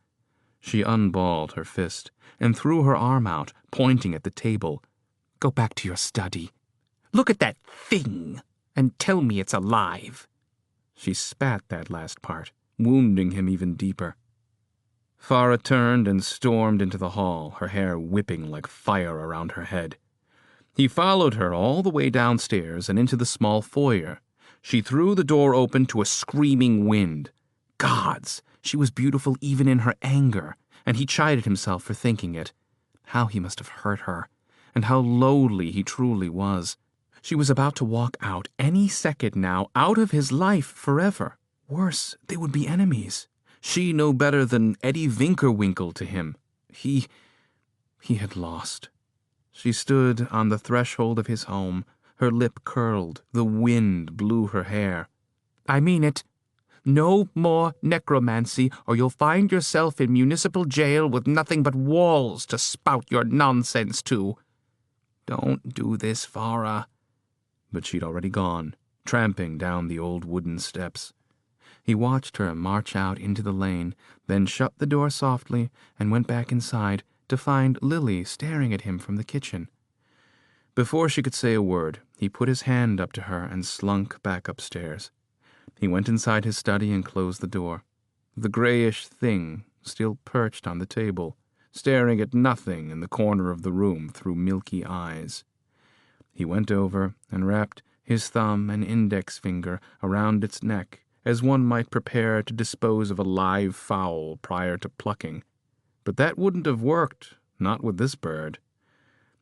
She unballed her fist and threw her arm out, pointing at the table. "Go back to your study. Look at that thing and tell me it's alive." She spat that last part, wounding him even deeper. Farah turned and stormed into the hall, her hair whipping like fire around her head. He followed her all the way downstairs and into the small foyer. She threw the door open to a screaming wind. Gods, she was beautiful even in her anger, and he chided himself for thinking it. How he must have hurt her, and how lowly he truly was. She was about to walk out any second now, out of his life forever. Worse, they would be enemies. She no better than Eddie Vinkerwinkle to him. He had lost. She stood on the threshold of his home, her lip curled, the wind blew her hair. "I mean it. No more necromancy, or you'll find yourself in municipal jail with nothing but walls to spout your nonsense to." "Don't do this, Farah." But she'd already gone, tramping down the old wooden steps. He watched her march out into the lane, then shut the door softly and went back inside to find Lily staring at him from the kitchen. Before she could say a word, he put his hand up to her and slunk back upstairs. He went inside his study and closed the door. The grayish thing still perched on the table, staring at nothing in the corner of the room through milky eyes. He went over and wrapped his thumb and index finger around its neck, as one might prepare to dispose of a live fowl prior to plucking. But that wouldn't have worked, not with this bird.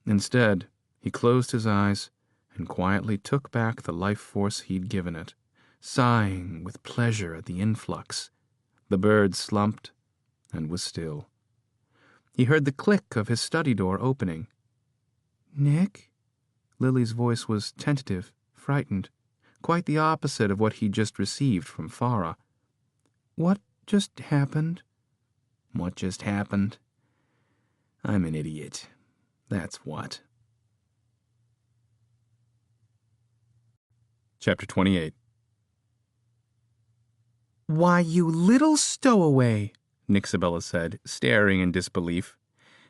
Instead, he closed his eyes and quietly took back the life force he'd given it, sighing with pleasure at the influx. The bird slumped and was still. He heard the click of his study door opening. "Nick?" Lily's voice was tentative, frightened, quite the opposite of what he'd just received from Farah. "What just happened?" What just happened? I'm an idiot. That's what. Chapter 28. "Why, you little stowaway," Nixabella said, staring in disbelief.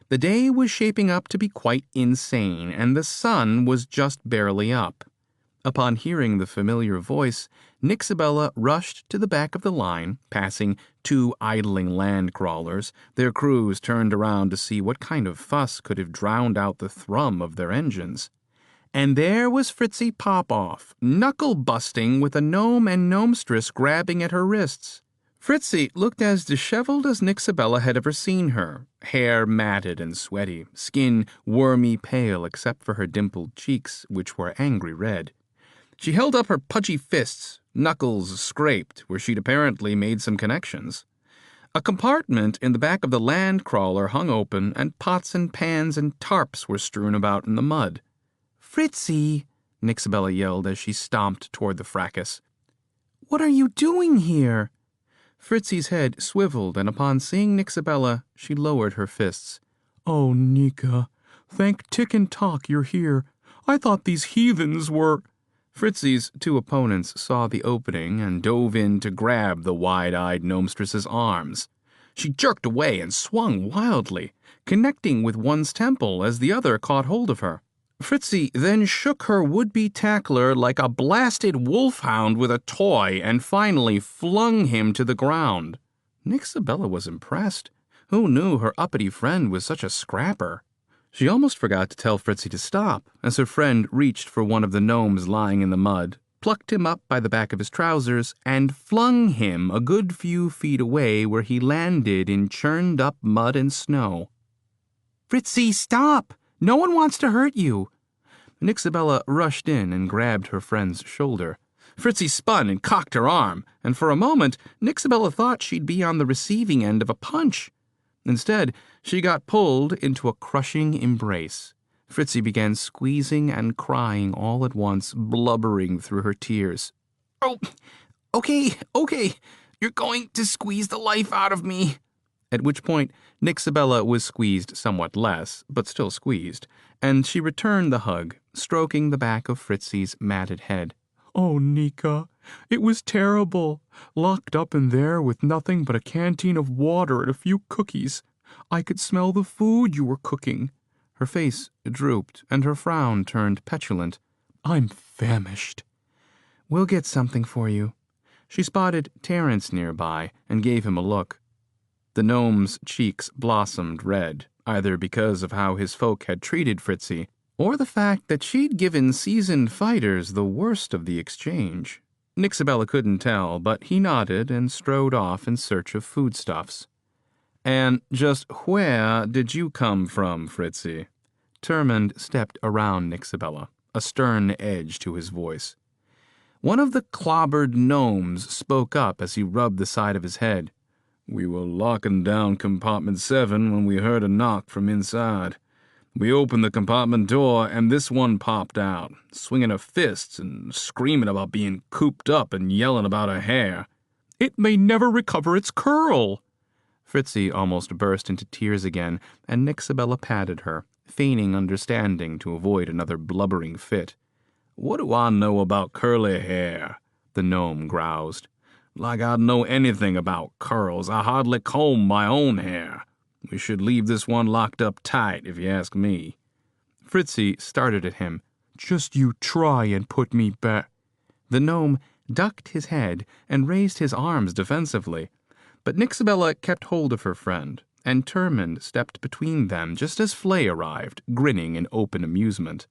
The day was shaping up to be quite insane, and the sun was just barely up. Upon hearing the familiar voice, Nixabella rushed to the back of the line, passing 2 idling land crawlers. Their crews turned around to see what kind of fuss could have drowned out the thrum of their engines. And there was Fritzy Popoff, knuckle-busting with a gnome and gnomestress grabbing at her wrists. Fritzy looked as disheveled as Nixabella had ever seen her, hair matted and sweaty, skin wormy pale except for her dimpled cheeks, which were angry red. She held up her pudgy fists, knuckles scraped where she'd apparently made some connections. A compartment in the back of the land crawler hung open, and pots and pans and tarps were strewn about in the mud. "Fritzy," Nixabella yelled as she stomped toward the fracas. "what are you doing here?" Fritzy's head swiveled, and upon seeing Nixabella, she lowered her fists. "Oh, Nika, thank Tick and Tock you're here. I thought these heathens were—" Fritzy's 2 opponents saw the opening and dove in to grab the wide-eyed gnomestress's arms. She jerked away and swung wildly, connecting with one's temple as the other caught hold of her. Fritzy then shook her would-be tackler like a blasted wolfhound with a toy and finally flung him to the ground. Nixabella was impressed. Who knew her uppity friend was such a scrapper? She almost forgot to tell Fritzy to stop as her friend reached for one of the gnomes lying in the mud, plucked him up by the back of his trousers, and flung him a good few feet away where he landed in churned-up mud and snow. "Fritzy, stop! No one wants to hurt you." Nixabella rushed in and grabbed her friend's shoulder. Fritzy spun and cocked her arm, and for a moment Nixabella thought she'd be on the receiving end of a punch. Instead, she got pulled into a crushing embrace. Fritzy began squeezing and crying all at once, blubbering through her tears. "Oh, okay, you're going to squeeze the life out of me." At which point, Nixabella was squeezed somewhat less, but still squeezed, and she returned the hug, stroking the back of Fritzy's matted head. "Oh, Nika, it was terrible. Locked up in there with nothing but a canteen of water and a few cookies. I could smell the food you were cooking." Her face drooped, and her frown turned petulant. "I'm famished." "We'll get something for you." She spotted Terence nearby and gave him a look. The gnome's cheeks blossomed red, either because of how his folk had treated Fritzy, or the fact that she'd given seasoned fighters the worst of the exchange. Nixabella couldn't tell, but he nodded and strode off in search of foodstuffs. "And just where did you come from, Fritzy?" Termund stepped around Nixabella, a stern edge to his voice. One of the clobbered gnomes spoke up as he rubbed the side of his head. "We were locking down compartment 7 when we heard a knock from inside. We opened the compartment door, and this one popped out, swinging her fists and screaming about being cooped up and yelling about her hair. "It may never recover its curl." Fritzy almost burst into tears again, and Nixabella patted her, feigning understanding to avoid another blubbering fit. "What do I know about curly hair?" the gnome groused. "Like I'd know anything about curls. I hardly comb my own hair. We should leave this one locked up tight, if you ask me." Fritzy started at him. "Just you try and put me back." The gnome ducked his head and raised his arms defensively, but Nixabella kept hold of her friend, and Termund stepped between them just as Flay arrived, grinning in open amusement.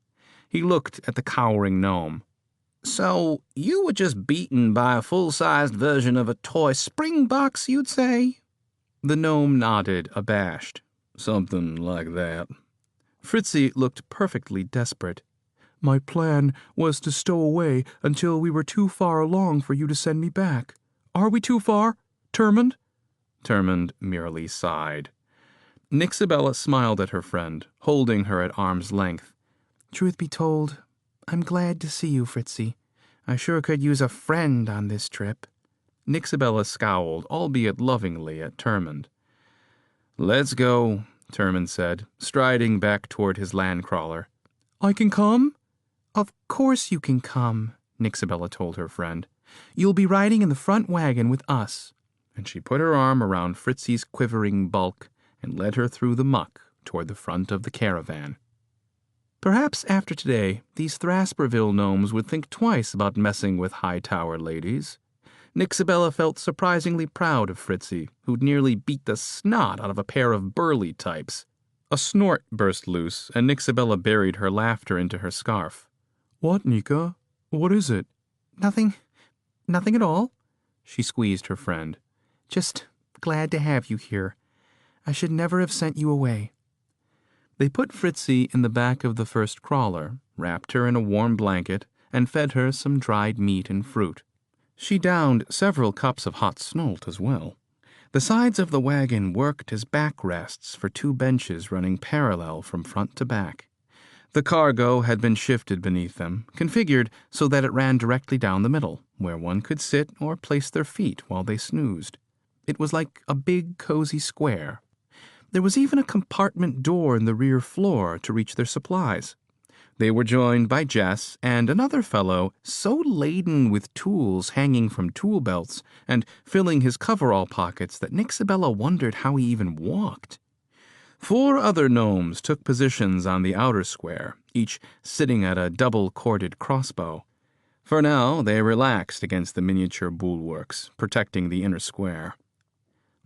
He looked at the cowering gnome. So, you were just beaten by a full-sized version of a toy spring box, you'd say? The gnome nodded, abashed. Something like that. Fritzy looked perfectly desperate. My plan was to stow away until we were too far along for you to send me back. Are we too far, Termund? Termund merely sighed. Nixabella smiled at her friend, holding her at arm's length. Truth be told, I'm glad to see you, Fritzy. I sure could use a friend on this trip. Nixabella scowled, albeit lovingly, at Termund. Let's go, Termund said, striding back toward his landcrawler. I can come? Of course you can come, Nixabella told her friend. You'll be riding in the front wagon with us. And she put her arm around Fritzy's quivering bulk and led her through the muck toward the front of the caravan. Perhaps after today, these Thrasperville gnomes would think twice about messing with Hightower ladies. Nixabella felt surprisingly proud of Fritzy, who'd nearly beat the snot out of a pair of burly types. A snort burst loose, and Nixabella buried her laughter into her scarf. What, Nika? What is it? Nothing at all. She squeezed her friend. Just glad to have you here. I should never have sent you away. They put Fritzy in the back of the first crawler, wrapped her in a warm blanket, and fed her some dried meat and fruit. She downed several cups of hot snolt as well. The sides of the wagon worked as backrests for two benches running parallel from front to back. The cargo had been shifted beneath them, configured so that it ran directly down the middle, where one could sit or place their feet while they snoozed. It was like a big, cozy square. There was even a compartment door in the rear floor to reach their supplies. They were joined by Jess and another fellow so laden with tools hanging from tool belts and filling his coverall pockets that Nixabella wondered how he even walked. 4 other gnomes took positions on the outer square, each sitting at a double-corded crossbow. For now, they relaxed against the miniature bulwarks, protecting the inner square.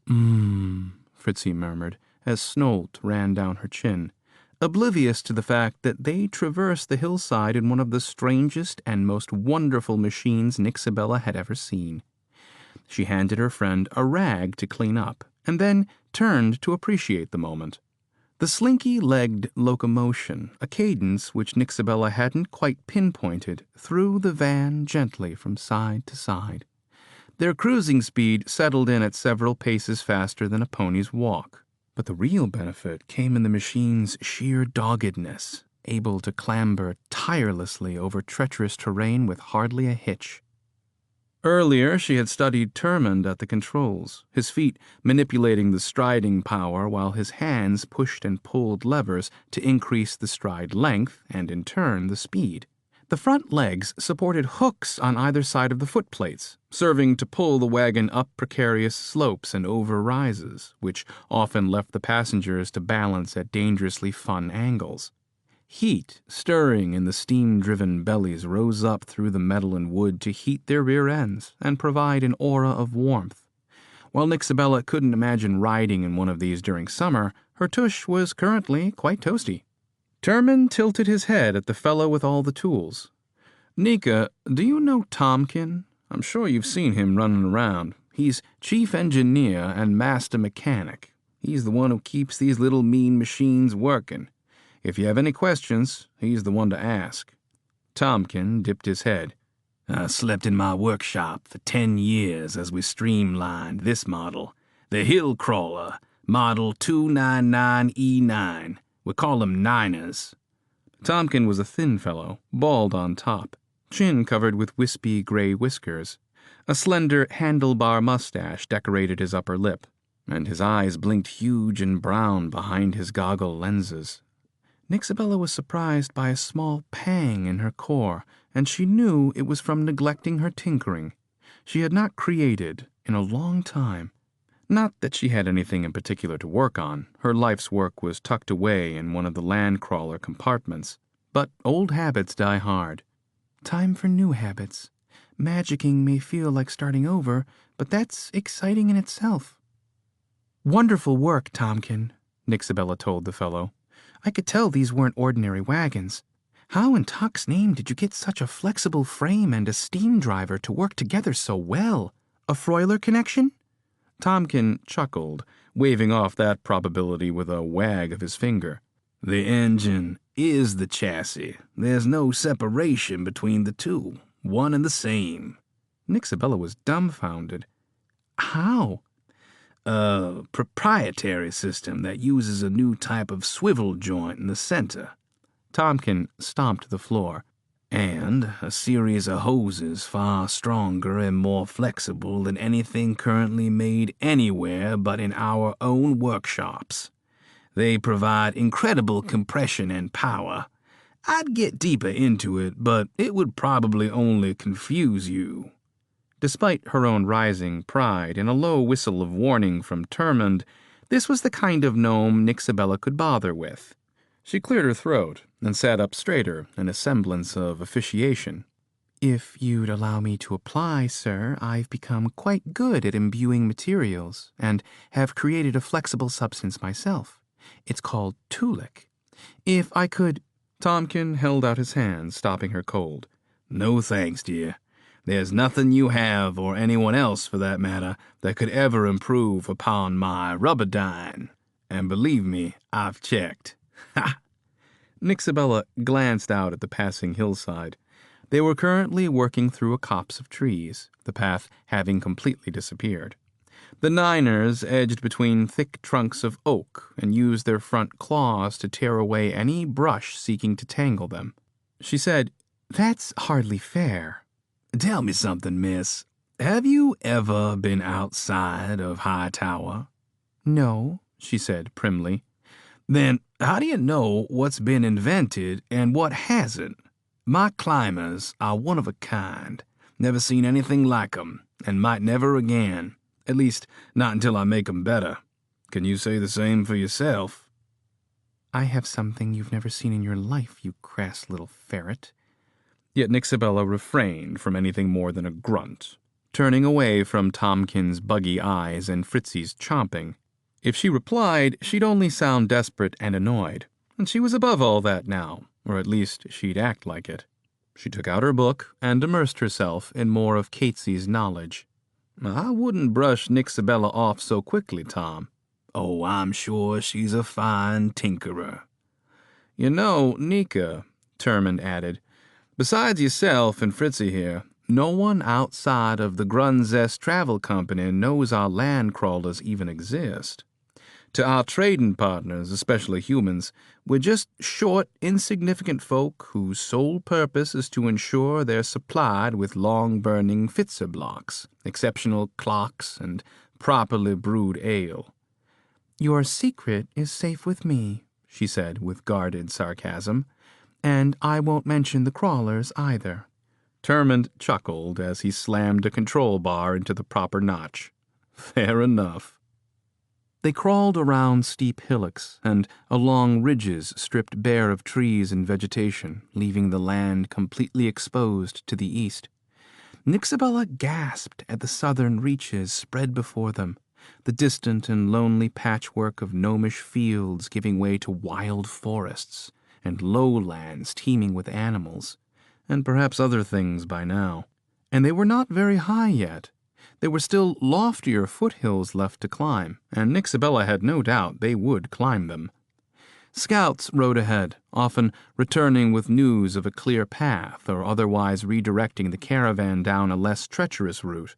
Fritzy murmured, as Snolt ran down her chin, oblivious to the fact that they traversed the hillside in one of the strangest and most wonderful machines Nixabella had ever seen. She handed her friend a rag to clean up, and then turned to appreciate the moment. The slinky-legged locomotion, a cadence which Nixabella hadn't quite pinpointed, threw the van gently from side to side. Their cruising speed settled in at several paces faster than a pony's walk. But the real benefit came in the machine's sheer doggedness, able to clamber tirelessly over treacherous terrain with hardly a hitch. Earlier, she had studied Termund at the controls, his feet manipulating the striding power while his hands pushed and pulled levers to increase the stride length and, in turn, the speed. The front legs supported hooks on either side of the footplates, serving to pull the wagon up precarious slopes and over rises, which often left the passengers to balance at dangerously fun angles. Heat, stirring in the steam-driven bellies, rose up through the metal and wood to heat their rear ends and provide an aura of warmth. While Nixabella couldn't imagine riding in one of these during summer, her tush was currently quite toasty. Termund tilted his head at the fellow with all the tools. Nika, do you know Tomkin? I'm sure you've seen him running around. He's chief engineer and master mechanic. He's the one who keeps these little mean machines working. If you have any questions, he's the one to ask. Tomkin dipped his head. I slept in my workshop for 10 years as we streamlined this model, the Hill Crawler, Model 299E9. We call them Niners. Tomkin was a thin fellow, bald on top, chin covered with wispy gray whiskers. A slender handlebar mustache decorated his upper lip, and his eyes blinked huge and brown behind his goggle lenses. Nixabella was surprised by a small pang in her core, and she knew it was from neglecting her tinkering. She had not created in a long time. Not that she had anything in particular to work on. Her life's work was tucked away in one of the landcrawler compartments. But old habits die hard. Time for new habits. Magicking may feel like starting over, but that's exciting in itself. Wonderful work, Tomkin, Nixabella told the fellow. I could tell these weren't ordinary wagons. How in Tuck's name did you get such a flexible frame and a steam driver to work together so well? A Freuler connection? Tomkin chuckled, waving off that probability with a wag of his finger. The engine is the chassis. There's no separation between the two. One and the same. Nixabella was dumbfounded. How? A proprietary system that uses a new type of swivel joint in the center. Tomkin stomped the floor. And a series of hoses far stronger and more flexible than anything currently made anywhere but in our own workshops. They provide incredible compression and power. I'd get deeper into it, but it would probably only confuse you. Despite her own rising pride and a low whistle of warning from Termund, this was the kind of gnome Nixabella could bother with. She cleared her throat and sat up straighter in a semblance of officiation. If you'd allow me to apply, sir, I've become quite good at imbuing materials and have created a flexible substance myself. It's called Tulik. If I could... Tomkin held out his hand, stopping her cold. No thanks, dear. There's nothing you have, or anyone else for that matter, that could ever improve upon my rubberdyne. And believe me, I've checked. Ha! Nixabella glanced out at the passing hillside. They were currently working through a copse of trees, the path having completely disappeared. The Niners edged between thick trunks of oak and used their front claws to tear away any brush seeking to tangle them. She said, "That's hardly fair." Tell me something, miss. Have you ever been outside of Hightower? No, she said primly. Then how do you know what's been invented and what hasn't? My climbers are one of a kind. Never seen anything like 'em, and might never again. At least, not until I make 'em better. Can you say the same for yourself? I have something you've never seen in your life, you crass little ferret. Yet Nixabella refrained from anything more than a grunt, turning away from Tomkin's buggy eyes and Fritzy's chomping. If she replied, she'd only sound desperate and annoyed, and she was above all that now, or at least she'd act like it. She took out her book and immersed herself in more of Catesby's knowledge. I wouldn't brush Nixabella off so quickly, Tom. Oh, I'm sure she's a fine tinkerer. You know, Nika, Termund added, besides yourself and Fritzy here, no one outside of the Grunzest Travel Company knows our land crawlers even exist. To our trading partners, especially humans, we're just short, insignificant folk whose sole purpose is to ensure they're supplied with long-burning Fitzer blocks, exceptional clocks, and properly brewed ale. Your secret is safe with me, she said with guarded sarcasm, and I won't mention the crawlers either. Termund chuckled as he slammed a control bar into the proper notch. Fair enough. They crawled around steep hillocks and along ridges stripped bare of trees and vegetation, leaving the land completely exposed to the east. Nixabella gasped at the southern reaches spread before them, the distant and lonely patchwork of gnomish fields giving way to wild forests, and lowlands teeming with animals, and perhaps other things by now. And they were not very high yet. There were still loftier foothills left to climb, and Nixabella had no doubt they would climb them. Scouts rode ahead, often returning with news of a clear path or otherwise redirecting the caravan down a less treacherous route.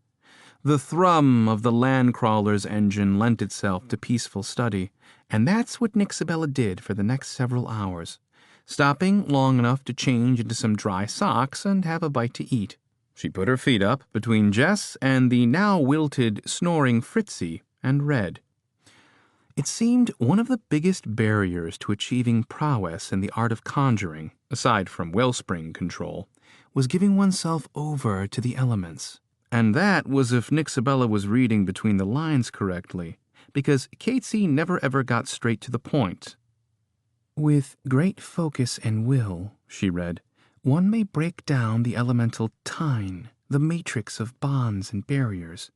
The thrum of the landcrawler's engine lent itself to peaceful study, and that's what Nixabella did for the next several hours, stopping long enough to change into some dry socks and have a bite to eat. She put her feet up between Jess and the now wilted, snoring Fritzy and read. It seemed one of the biggest barriers to achieving prowess in the art of conjuring, aside from wellspring control, was giving oneself over to the elements. And that was if Nixabella was reading between the lines correctly, because Catesy never ever got straight to the point. With great focus and will, she read, one may break down the elemental tine, the matrix of bonds and barriers.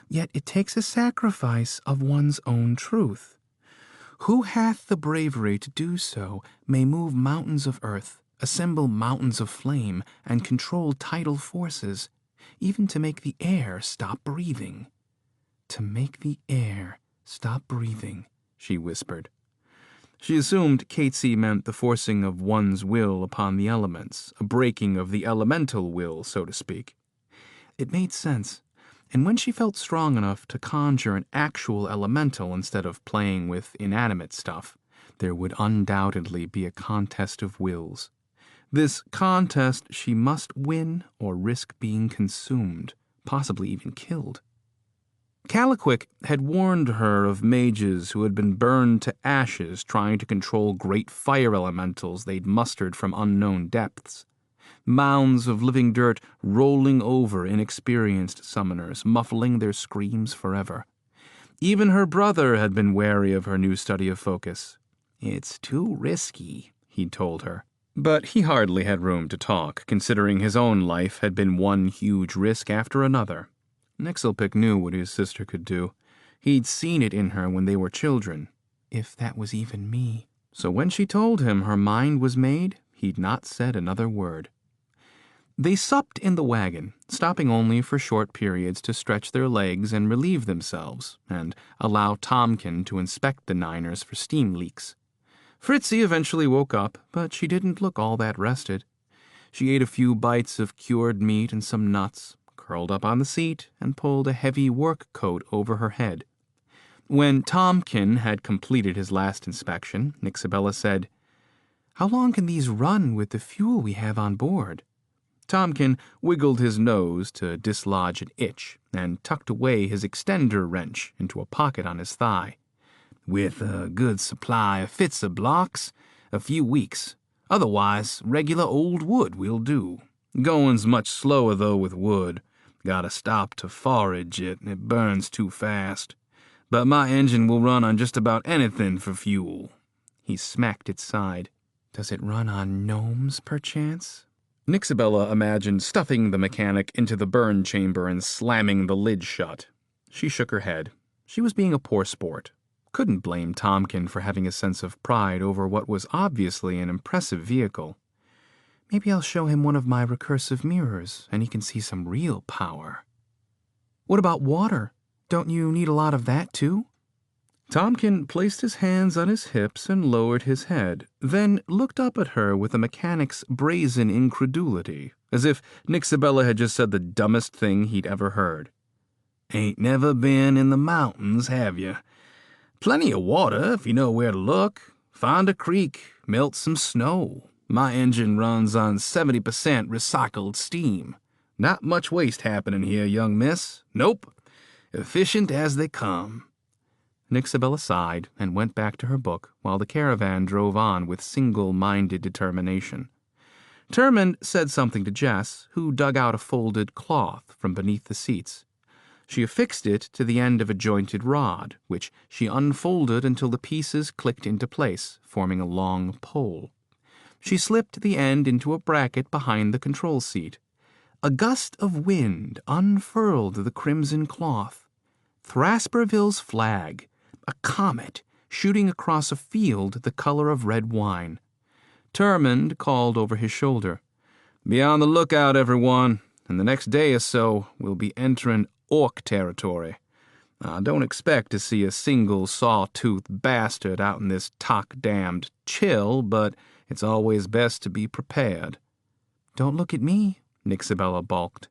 Yet it takes a sacrifice of one's own truth. Who hath the bravery to do so may move mountains of earth, assemble mountains of flame, and control tidal forces, even to make the air stop breathing. To make the air stop breathing, she whispered. She assumed Catesy meant the forcing of one's will upon the elements, a breaking of the elemental will, so to speak. It made sense, and when she felt strong enough to conjure an actual elemental instead of playing with inanimate stuff, there would undoubtedly be a contest of wills. This contest she must win or risk being consumed, possibly even killed. Caliquick had warned her of mages who had been burned to ashes trying to control great fire elementals they'd mustered from unknown depths. Mounds of living dirt rolling over inexperienced summoners, muffling their screams forever. Even her brother had been wary of her new study of focus. "It's too risky," he'd told her. But he hardly had room to talk, considering his own life had been one huge risk after another. Nixelpick knew what his sister could do. He'd seen it in her when they were children. If that was even me. So when she told him her mind was made, he'd not said another word. They supped in the wagon, stopping only for short periods to stretch their legs and relieve themselves, and allow Tomkin to inspect the Niners for steam leaks. Fritzy eventually woke up, but she didn't look all that rested. She ate a few bites of cured meat and some nuts, curled up on the seat, and pulled a heavy work coat over her head. When Tomkin had completed his last inspection, Nixabella said, "How long can these run with the fuel we have on board?" Tomkin wiggled his nose to dislodge an itch and tucked away his extender wrench into a pocket on his thigh. "With a good supply of Fitzer blocks, a few weeks. Otherwise, regular old wood will do. Going's much slower, though, with wood. Gotta stop to forage it, and it burns too fast. But my engine will run on just about anything for fuel." He smacked its side. "Does it run on gnomes, perchance?" Nixabella imagined stuffing the mechanic into the burn chamber and slamming the lid shut. She shook her head. She was being a poor sport. Couldn't blame Tomkin for having a sense of pride over what was obviously an impressive vehicle. "Maybe I'll show him one of my recursive mirrors, and he can see some real power." "What about water? Don't you need a lot of that, too?" Tomkin placed his hands on his hips and lowered his head, then looked up at her with a mechanic's brazen incredulity, as if Nixabella had just said the dumbest thing he'd ever heard. "Ain't never been in the mountains, have you? Plenty of water if you know where to look. Find a creek, melt some snow. My engine runs on 70% recycled steam. Not much waste happening here, young miss. Nope. Efficient as they come." Nixabella sighed and went back to her book while the caravan drove on with single-minded determination. Termund said something to Jess, who dug out a folded cloth from beneath the seats. She affixed it to the end of a jointed rod, which she unfolded until the pieces clicked into place, forming a long pole. She slipped the end into a bracket behind the control seat. A gust of wind unfurled the crimson cloth. Thrasperville's flag, a comet shooting across a field the color of red wine. Termund called over his shoulder, "Be on the lookout, everyone. In the next day or so, we'll be entering orc territory. I don't expect to see a single saw-toothed bastard out in this tock-damned chill, but it's always best to be prepared." "Don't look at me," Nixabella balked.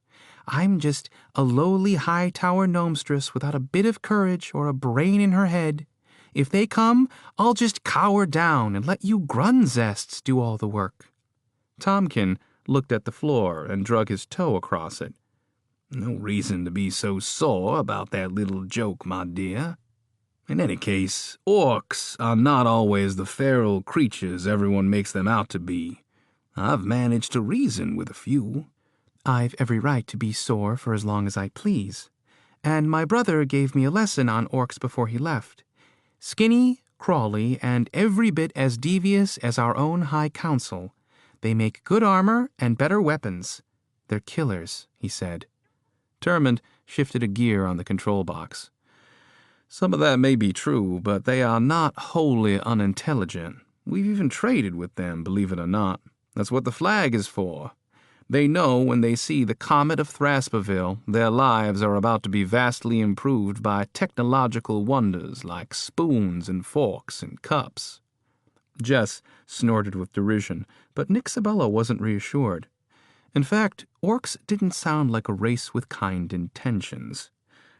"I'm just a lowly high-tower gnomestress without a bit of courage or a brain in her head. If they come, I'll just cower down and let you grunzests do all the work." Tomkin looked at the floor and drug his toe across it. "No reason to be so sore about that little joke, my dear. In any case, orcs are not always the feral creatures everyone makes them out to be. I've managed to reason with a few." "I've every right to be sore for as long as I please. And my brother gave me a lesson on orcs before he left. Skinny, crawly, and every bit as devious as our own High Council. They make good armor and better weapons. They're killers," he said. Termund shifted a gear on the control box. "Some of that may be true, but they are not wholly unintelligent. We've even traded with them, believe it or not. That's what the flag is for. They know when they see the comet of Thrasperville, their lives are about to be vastly improved by technological wonders like spoons and forks and cups." Jess snorted with derision, but Nick Sabella wasn't reassured. In fact, orcs didn't sound like a race with kind intentions.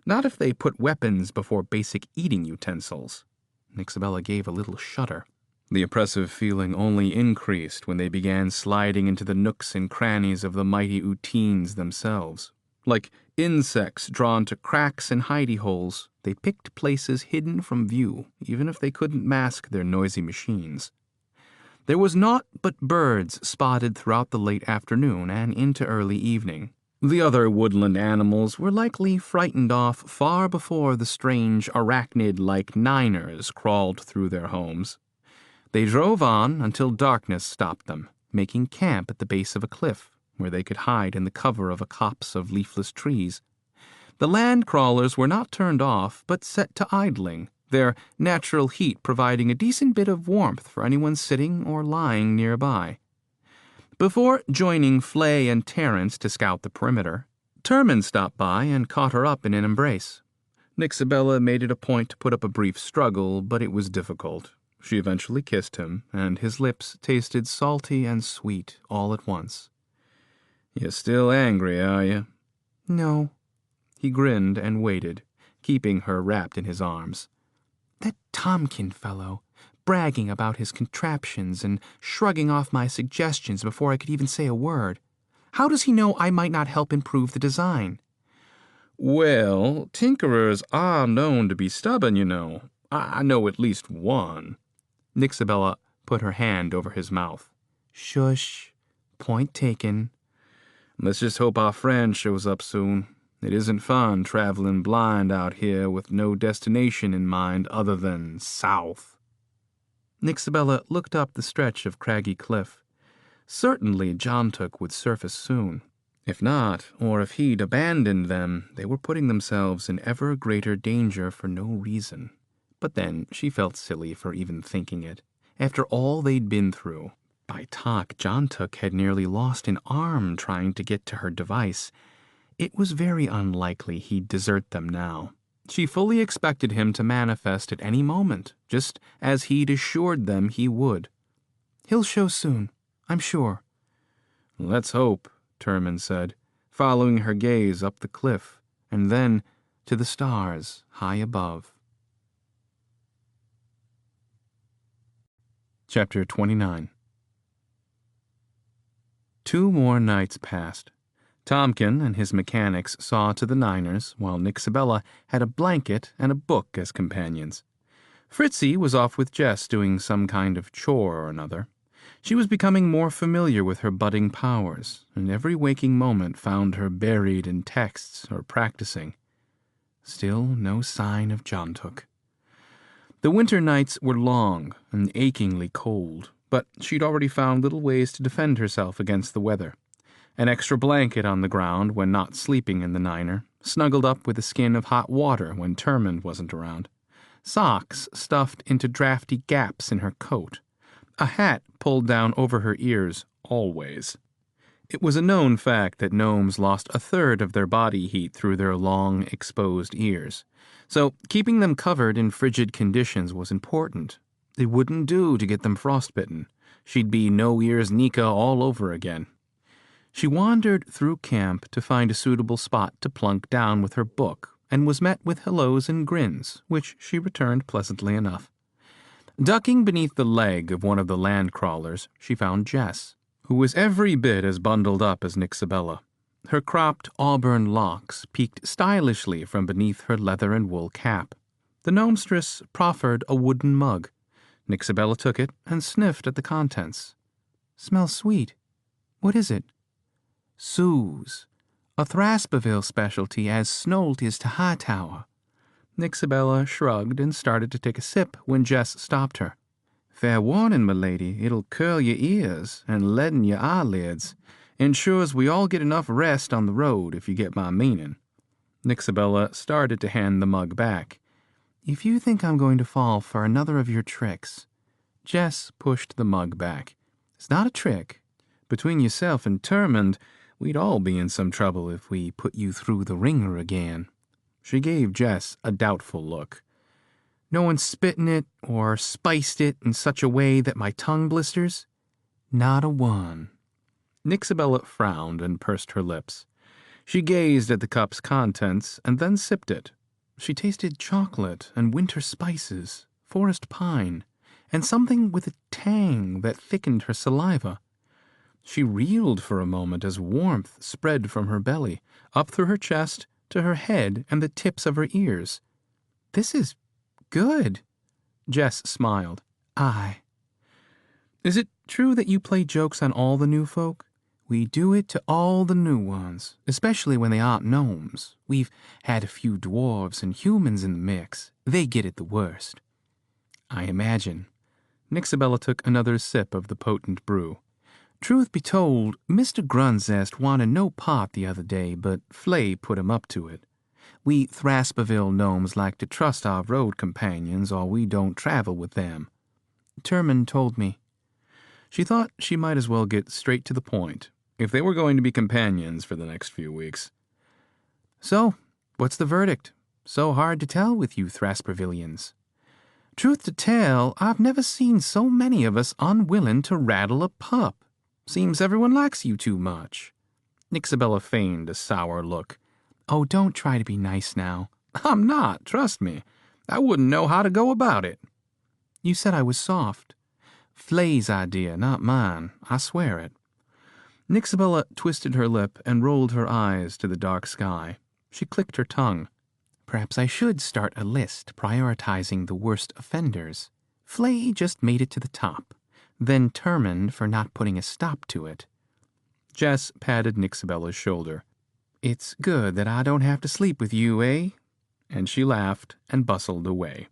Not if they put weapons before basic eating utensils. Nick Sabella gave a little shudder. The oppressive feeling only increased when they began sliding into the nooks and crannies of the mighty Uteens themselves. Like insects drawn to cracks and hidey holes, they picked places hidden from view, even if they couldn't mask their noisy machines. There was naught but birds spotted throughout the late afternoon and into early evening. The other woodland animals were likely frightened off far before the strange arachnid-like niners crawled through their homes. They drove on until darkness stopped them, making camp at the base of a cliff, where they could hide in the cover of a copse of leafless trees. The land crawlers were not turned off, but set to idling, their natural heat providing a decent bit of warmth for anyone sitting or lying nearby. Before joining Flay and Terrence to scout the perimeter, Terman stopped by and caught her up in an embrace. Nick Sabella made it a point to put up a brief struggle, but it was difficult. She eventually kissed him, and his lips tasted salty and sweet all at once. "You're still angry, are you?" No. He grinned and waited, keeping her wrapped in his arms. That Tomkin fellow, bragging about his contraptions and shrugging off my suggestions before I could even say a word. How does he know I might not help improve the design? "Well, tinkerers are known to be stubborn, you know. I know at least one." Nick Sabella put her hand over his mouth. Shush. Point taken. "Let's just hope our friend shows up soon. It isn't fun traveling blind out here with no destination in mind other than south." Nick Sabella looked up the stretch of craggy cliff. Certainly Jontuk would surface soon. If not, or if he'd abandoned them, they were putting themselves in ever greater danger for no reason. But then she felt silly for even thinking it. After all they'd been through, by talk, Jontuk had nearly lost an arm trying to get to her device. It was very unlikely he'd desert them now. She fully expected him to manifest at any moment, just as he'd assured them he would. He'll show soon, I'm sure. "Let's hope," Terman said, following her gaze up the cliff, and then to the stars high above. Chapter 29. 2 more nights passed. Tomkin and his mechanics saw to the niners, while Nick Sabella had a blanket and a book as companions. Fritzy was off with Jess doing some kind of chore or another. She was becoming more familiar with her budding powers, and every waking moment found her buried in texts or practicing. Still no sign of Jontuk. The winter nights were long and achingly cold, but she'd already found little ways to defend herself against the weather. An extra blanket on the ground when not sleeping in the niner, snuggled up with a skin of hot water when Terman wasn't around. Socks stuffed into drafty gaps in her coat. A hat pulled down over her ears, always. It was a known fact that gnomes lost a third of their body heat through their long, exposed ears. So keeping them covered in frigid conditions was important. It wouldn't do to get them frostbitten. She'd be no-ears Nika all over again. She wandered through camp to find a suitable spot to plunk down with her book, and was met with hellos and grins, which she returned pleasantly enough. Ducking beneath the leg of one of the land crawlers, she found Jess, who was every bit as bundled up as Nick Sabella. Her cropped auburn locks peeked stylishly from beneath her leather and wool cap. The gnomestress proffered a wooden mug. Nick Sabella took it and sniffed at the contents. Smells sweet. What is it? Suze, a Thrasperville specialty as Snolt is to Hightower. Nick Sabella shrugged and started to take a sip when Jess stopped her. "Fair warning, m'lady, it'll curl your ears and leaden your eyelids. Ensures we all get enough rest on the road, if you get my meaning." Nixabella started to hand the mug back. "If you think I'm going to fall for another of your tricks..." Jess pushed the mug back. "It's not a trick. Between yourself and Termund, we'd all be in some trouble if we put you through the ringer again." She gave Jess a doubtful look. "No one spit in it or spiced it in such a way that my tongue blisters?" "Not a one." Nixabella frowned and pursed her lips. She gazed at the cup's contents and then sipped it. She tasted chocolate and winter spices, forest pine, and something with a tang that thickened her saliva. She reeled for a moment as warmth spread from her belly, up through her chest, to her head and the tips of her ears. "This is good." Jess smiled. "Aye." "Is it true that you play jokes on all the new folk?" "We do it to all the new ones, especially when they aren't gnomes. We've had a few dwarves and humans in the mix. They get it the worst." "I imagine." Nixabella took another sip of the potent brew. "Truth be told, Mr. Grunzest wanted no part the other day, but Flay put him up to it. We Thrasperville gnomes like to trust our road companions, or we don't travel with them. Termund told me." She thought she might as well get straight to the point, if they were going to be companions for the next few weeks. "So, what's the verdict? So hard to tell with you Thraspervillians." "Truth to tell, I've never seen so many of us unwilling to rattle a pup. Seems everyone likes you too much." Nixabella feigned a sour look. "Oh, don't try to be nice now." "I'm not, trust me. I wouldn't know how to go about it." "You said I was soft." "Flay's idea, not mine. I swear it." Nixabella twisted her lip and rolled her eyes to the dark sky. She clicked her tongue. "Perhaps I should start a list prioritizing the worst offenders. Flay just made it to the top. Then Termund for not putting a stop to it." Jess patted Nixabella's shoulder. "It's good that I don't have to sleep with you, eh?" And she laughed and bustled away.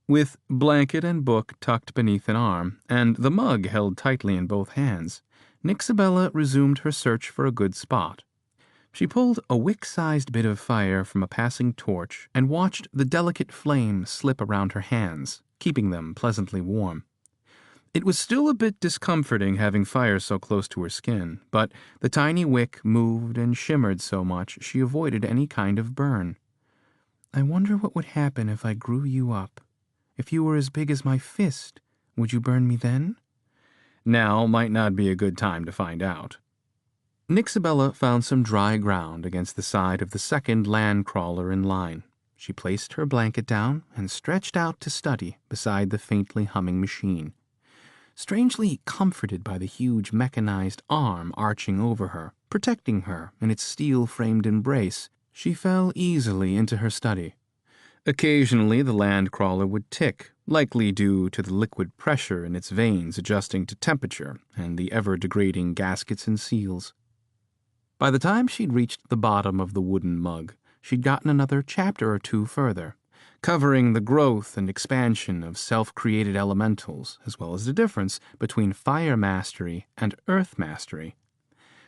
With blanket and book tucked beneath an arm, and the mug held tightly in both hands, Nixabella resumed her search for a good spot. She pulled a wick-sized bit of fire from a passing torch and watched the delicate flame slip around her hands, keeping them pleasantly warm. It was still a bit discomforting having fire so close to her skin, but the tiny wick moved and shimmered so much she avoided any kind of burn. "I wonder what would happen if I grew you up. If you were as big as my fist, would you burn me then?" Now might not be a good time to find out. Nixabella found some dry ground against the side of the second land crawler in line. She placed her blanket down and stretched out to study beside the faintly humming machine. Strangely comforted by the huge mechanized arm arching over her, protecting her in its steel-framed embrace, she fell easily into her study. Occasionally the land crawler would tick, likely due to the liquid pressure in its veins adjusting to temperature and the ever-degrading gaskets and seals. By the time she'd reached the bottom of the wooden mug, she'd gotten another chapter or two further, covering the growth and expansion of self-created elementals, as well as the difference between fire mastery and earth mastery.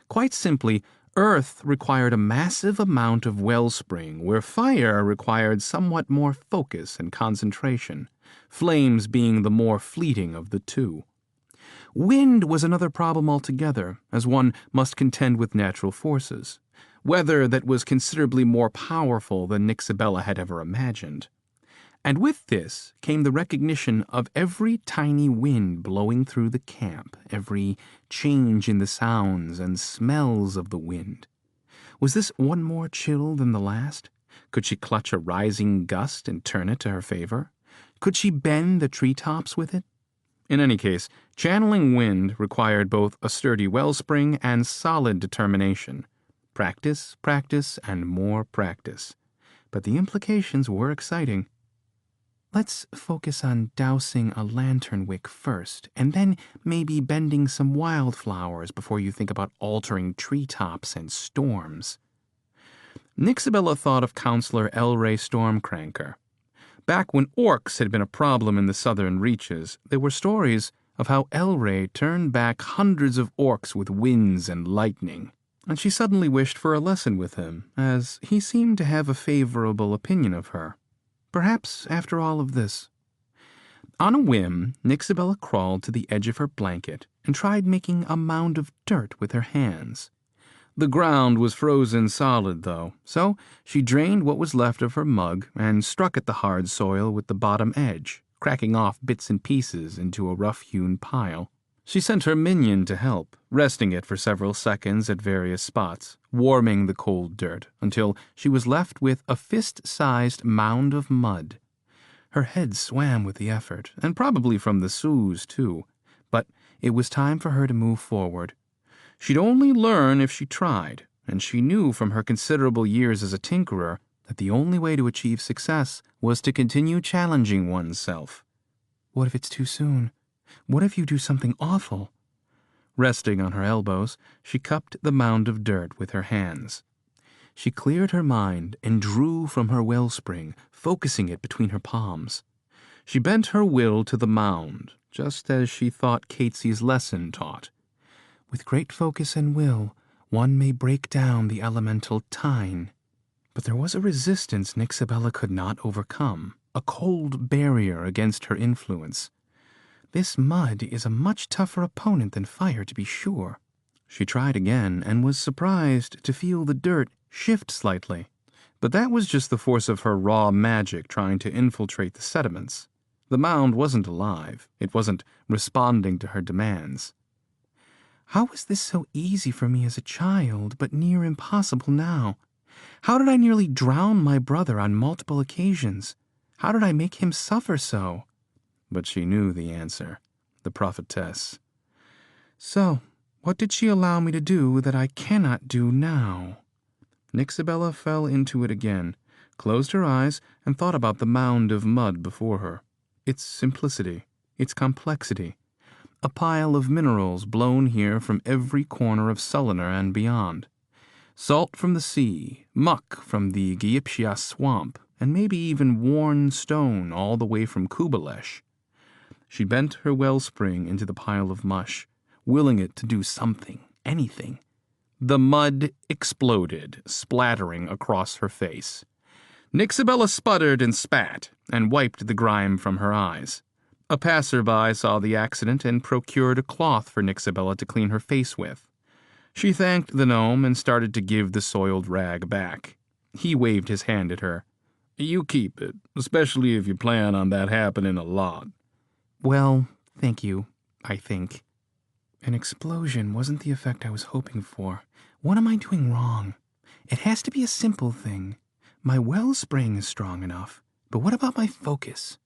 Quite simply, earth required a massive amount of wellspring, where fire required somewhat more focus and concentration, flames being the more fleeting of the two. Wind was another problem altogether, as one must contend with natural forces, weather that was considerably more powerful than Nixabella had ever imagined. And with this came the recognition of every tiny wind blowing through the camp, every change in the sounds and smells of the wind. Was this one more chill than the last? Could she clutch a rising gust and turn it to her favor? Could she bend the treetops with it? In any case, channeling wind required both a sturdy wellspring and solid determination. Practice, practice, and more practice. But the implications were exciting. "Let's focus on dousing a lantern wick first, and then maybe bending some wildflowers before you think about altering treetops and storms." Nixabella thought of Counselor Elray Stormcranker. Back when orcs had been a problem in the southern reaches, there were stories of how Elray turned back hundreds of orcs with winds and lightning. and she suddenly wished for a lesson with him, as he seemed to have a favorable opinion of her. Perhaps, after all of this. On a whim, Nixabella crawled to the edge of her blanket and tried making a mound of dirt with her hands. The ground was frozen solid, though, so she drained what was left of her mug and struck at the hard soil with the bottom edge, cracking off bits and pieces into a rough-hewn pile. She sent her minion to help, resting it for several seconds at various spots, warming the cold dirt until she was left with a fist-sized mound of mud. Her head swam with the effort, and probably from the Sue's, too, but it was time for her to move forward. She'd only learn if she tried, and she knew from her considerable years as a tinkerer that the only way to achieve success was to continue challenging oneself. What if it's too soon? What if you do something awful? Resting on her elbows, she cupped the mound of dirt with her hands. She cleared her mind and drew from her wellspring, focusing it between her palms. She bent her will to the mound, just as she thought Catesby's lesson taught. With great focus and will, one may break down the elemental tine. But there was a resistance Nixabella could not overcome, a cold barrier against her influence. This mud is a much tougher opponent than fire, to be sure. She tried again and was surprised to feel the dirt shift slightly. But that was just the force of her raw magic trying to infiltrate the sediments. The mound wasn't alive. It wasn't responding to her demands. How was this so easy for me as a child, but near impossible now? How did I nearly drown my brother on multiple occasions? How did I make him suffer so? But she knew the answer, the prophetess. So, what did she allow me to do that I cannot do now? Nixabella fell into it again, closed her eyes, and thought about the mound of mud before her. Its simplicity, its complexity. A pile of minerals blown here from every corner of Sullinar and beyond. Salt from the sea, muck from the Gyptia swamp, and maybe even worn stone all the way from Kubalesh. She bent her wellspring into the pile of mush, willing it to do something, anything. The mud exploded, splattering across her face. Nixabella sputtered and spat, and wiped the grime from her eyes. A passerby saw the accident and procured a cloth for Nixabella to clean her face with. She thanked the gnome and started to give the soiled rag back. He waved his hand at her. "You keep it, especially if you plan on that happening a lot." Well, thank you, I think. An explosion wasn't the effect I was hoping for. What am I doing wrong? It has to be a simple thing. My wellspring is strong enough, but what about my focus?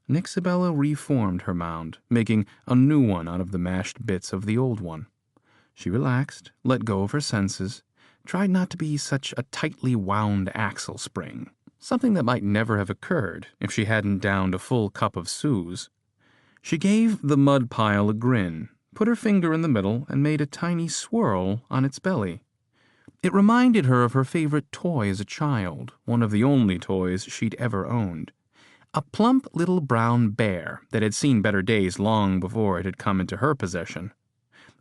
Nixabella reformed her mound, making a new one out of the mashed bits of the old one. She relaxed, let go of her senses, tried not to be such a tightly wound axle spring, something that might never have occurred if she hadn't downed a full cup of Sue's. She gave the mud pile a grin, put her finger in the middle, and made a tiny swirl on its belly. It reminded her of her favorite toy as a child, one of the only toys she'd ever owned. A plump little brown bear that had seen better days long before it had come into her possession.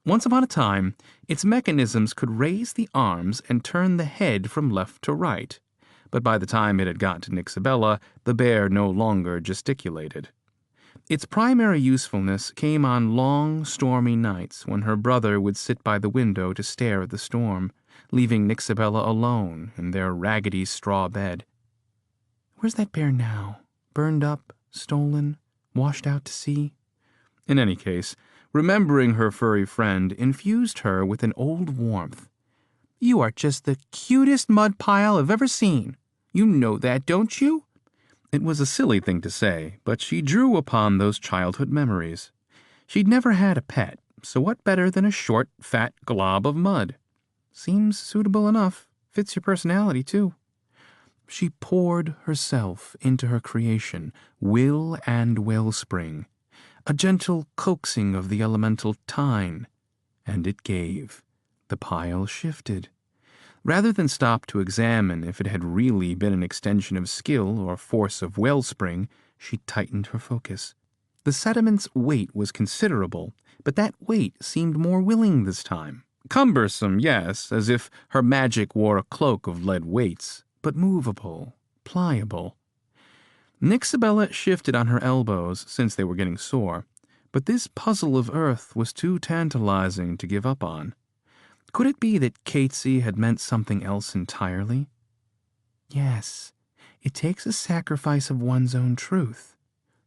Once upon a time, its mechanisms could raise the arms and turn the head from left to right, but by the time it had got to Nixabella, the bear no longer gesticulated. Its primary usefulness came on long, stormy nights when her brother would sit by the window to stare at the storm, leaving Nixabella alone in their raggedy straw bed. Where's that bear now? Burned up, stolen, washed out to sea? In any case, remembering her furry friend infused her with an old warmth. You are just the cutest mud pile I've ever seen. You know that, don't you? It was a silly thing to say, but she drew upon those childhood memories. She'd never had a pet, so what better than a short, fat glob of mud? Seems suitable enough. Fits your personality, too. She poured herself into her creation, will and wellspring, a gentle coaxing of the elemental tine, and it gave. The pile shifted. Rather than stop to examine if it had really been an extension of skill or force of wellspring, she tightened her focus. The sediment's weight was considerable, but that weight seemed more willing this time, Cumbersome, yes, as if her magic wore a cloak of lead weights, but movable, pliable. Nixabella shifted on her elbows since they were getting sore, but this puzzle of earth was too tantalizing to give up on. Could it be that Catesy had meant something else entirely? Yes, it takes a sacrifice of one's own truth.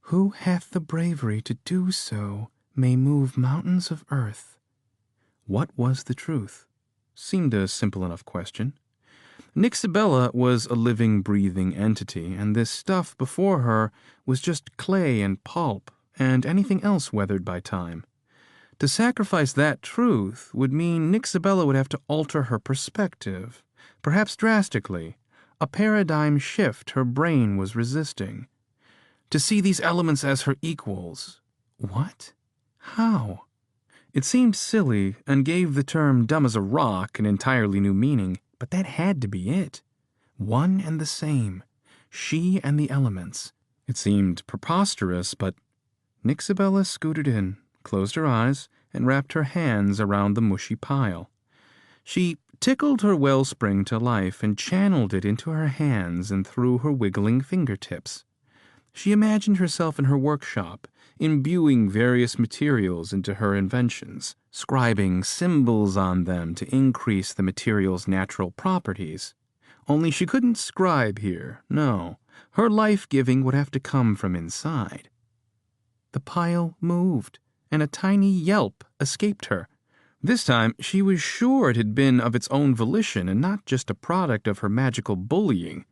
Who hath the bravery to do so may move mountains of earth. What was the truth? Seemed a simple enough question. Nixabella was a living, breathing entity, and this stuff before her was just clay and pulp and anything else weathered by time. To sacrifice that truth would mean Nixabella would have to alter her perspective, perhaps drastically, a paradigm shift her brain was resisting. To see these elements as her equals. What? How? It seemed silly and gave the term dumb as a rock an entirely new meaning, but that had to be it. One and the same. She and the elements. It seemed preposterous, but Nixabella scooted in, closed her eyes, and wrapped her hands around the mushy pile. She tickled her wellspring to life and channeled it into her hands and through her wiggling fingertips. She imagined herself in her workshop, imbuing various materials into her inventions, scribing symbols on them to increase the material's natural properties. Only she couldn't scribe here, no. Her life-giving would have to come from inside. The pile moved, and a tiny yelp escaped her. This time she was sure it had been of its own volition and not just a product of her magical bullying.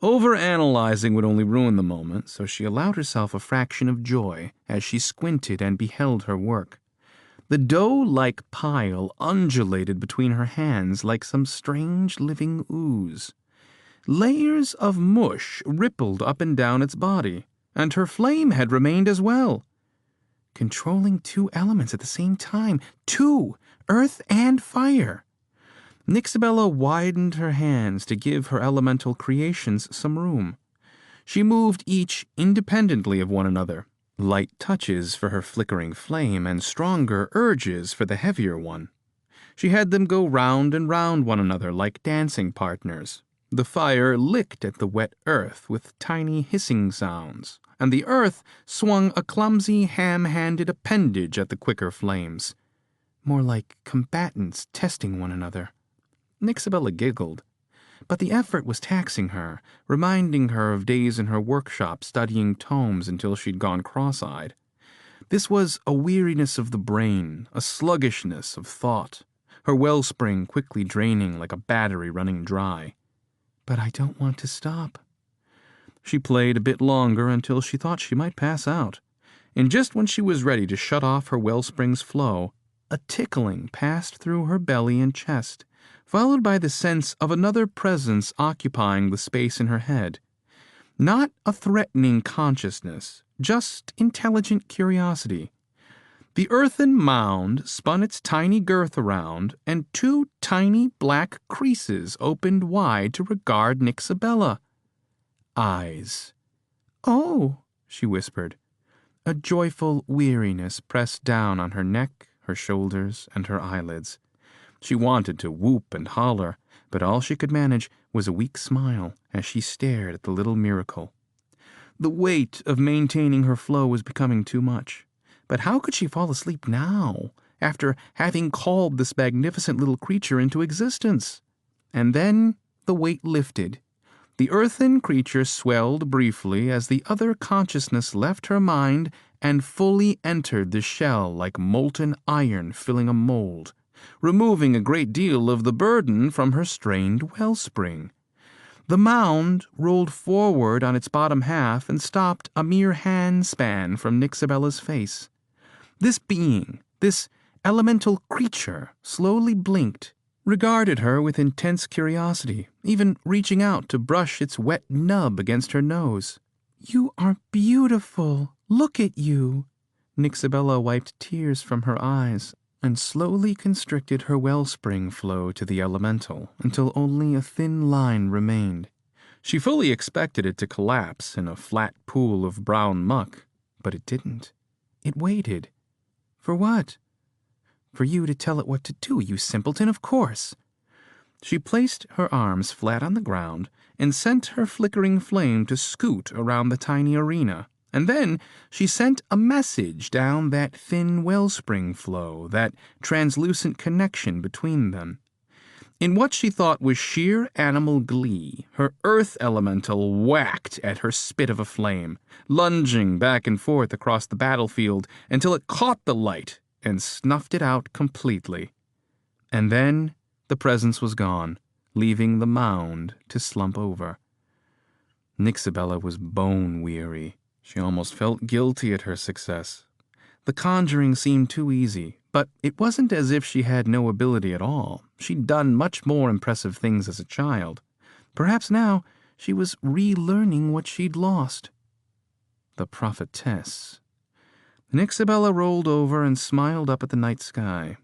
Overanalyzing would only ruin the moment, so she allowed herself a fraction of joy as she squinted and beheld her work. The dough-like pile undulated between her hands like some strange living ooze. Layers of mush rippled up and down its body, and her flame had remained as well. Controlling two elements at the same time, two, earth and fire. Nixabella widened her hands to give her elemental creations some room. She moved each independently of one another, light touches for her flickering flame and stronger urges for the heavier one. She had them go round and round one another like dancing partners. The fire licked at the wet earth with tiny hissing sounds, and the earth swung a clumsy, ham-handed appendage at the quicker flames. More like combatants testing one another. Nixabella giggled, but the effort was taxing her, reminding her of days in her workshop studying tomes until she'd gone cross-eyed. This was a weariness of the brain, a sluggishness of thought, her wellspring quickly draining like a battery running dry. But I don't want to stop. She played a bit longer until she thought she might pass out, and just when she was ready to shut off her wellspring's flow, a tickling passed through her belly and chest, followed by the sense of another presence occupying the space in her head. Not a threatening consciousness, just intelligent curiosity. The earthen mound spun its tiny girth around, and two tiny black creases opened wide to regard Nixabella. Eyes. "Oh," she whispered. A joyful weariness pressed down on her neck, her shoulders, and her eyelids. She wanted to whoop and holler, but all she could manage was a weak smile as she stared at the little miracle. The weight of maintaining her flow was becoming too much. But how could she fall asleep now, after having called this magnificent little creature into existence? And then the weight lifted. The earthen creature swelled briefly as the other consciousness left her mind and fully entered the shell like molten iron filling a mold, removing a great deal of the burden from her strained wellspring. The mound rolled forward on its bottom half and stopped a mere handspan from Nixabella's face. This being, this elemental creature, slowly blinked, regarded her with intense curiosity, even reaching out to brush its wet nub against her nose. "You are beautiful. Look at you." Nixabella wiped tears from her eyes and slowly constricted her wellspring flow to the elemental until only a thin line remained. She fully expected it to collapse in a flat pool of brown muck, but it didn't. It waited. For what? For you to tell it what to do, you simpleton, of course. She placed her arms flat on the ground and sent her flickering flame to scoot around the tiny arena. And then she sent a message down that thin wellspring flow, that translucent connection between them. In what she thought was sheer animal glee, her earth elemental whacked at her spit of a flame, lunging back and forth across the battlefield until it caught the light and snuffed it out completely. And then the presence was gone, leaving the mound to slump over. Nixabella was bone-weary. She almost felt guilty at her success. The conjuring seemed too easy, but it wasn't as if she had no ability at all. She'd done much more impressive things as a child. Perhaps now she was relearning what she'd lost. The prophetess. Nixabella rolled over and smiled up at the night sky.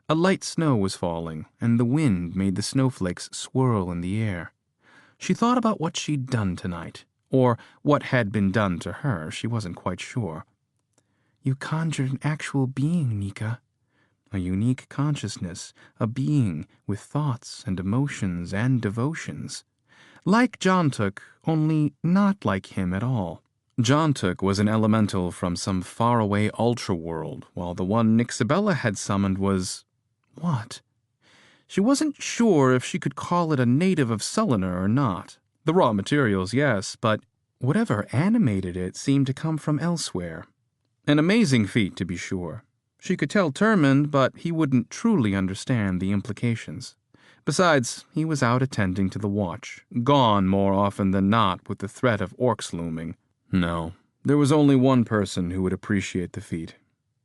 A light snow was falling, and the wind made the snowflakes swirl in the air. She thought about what she'd done tonight, or what had been done to her. She wasn't quite sure. You conjured an actual being, Nika. A unique consciousness, a being with thoughts and emotions and devotions. Like Jontuk, only not like him at all. Jontuk was an elemental from some faraway ultra-world, while the one Nixabella had summoned was... what? She wasn't sure if she could call it a native of Sullinar or not. The raw materials, yes, but whatever animated it seemed to come from elsewhere. An amazing feat, to be sure. She could tell Termund, but he wouldn't truly understand the implications. Besides, he was out attending to the watch, gone more often than not with the threat of orcs looming. No, there was only one person who would appreciate the feat.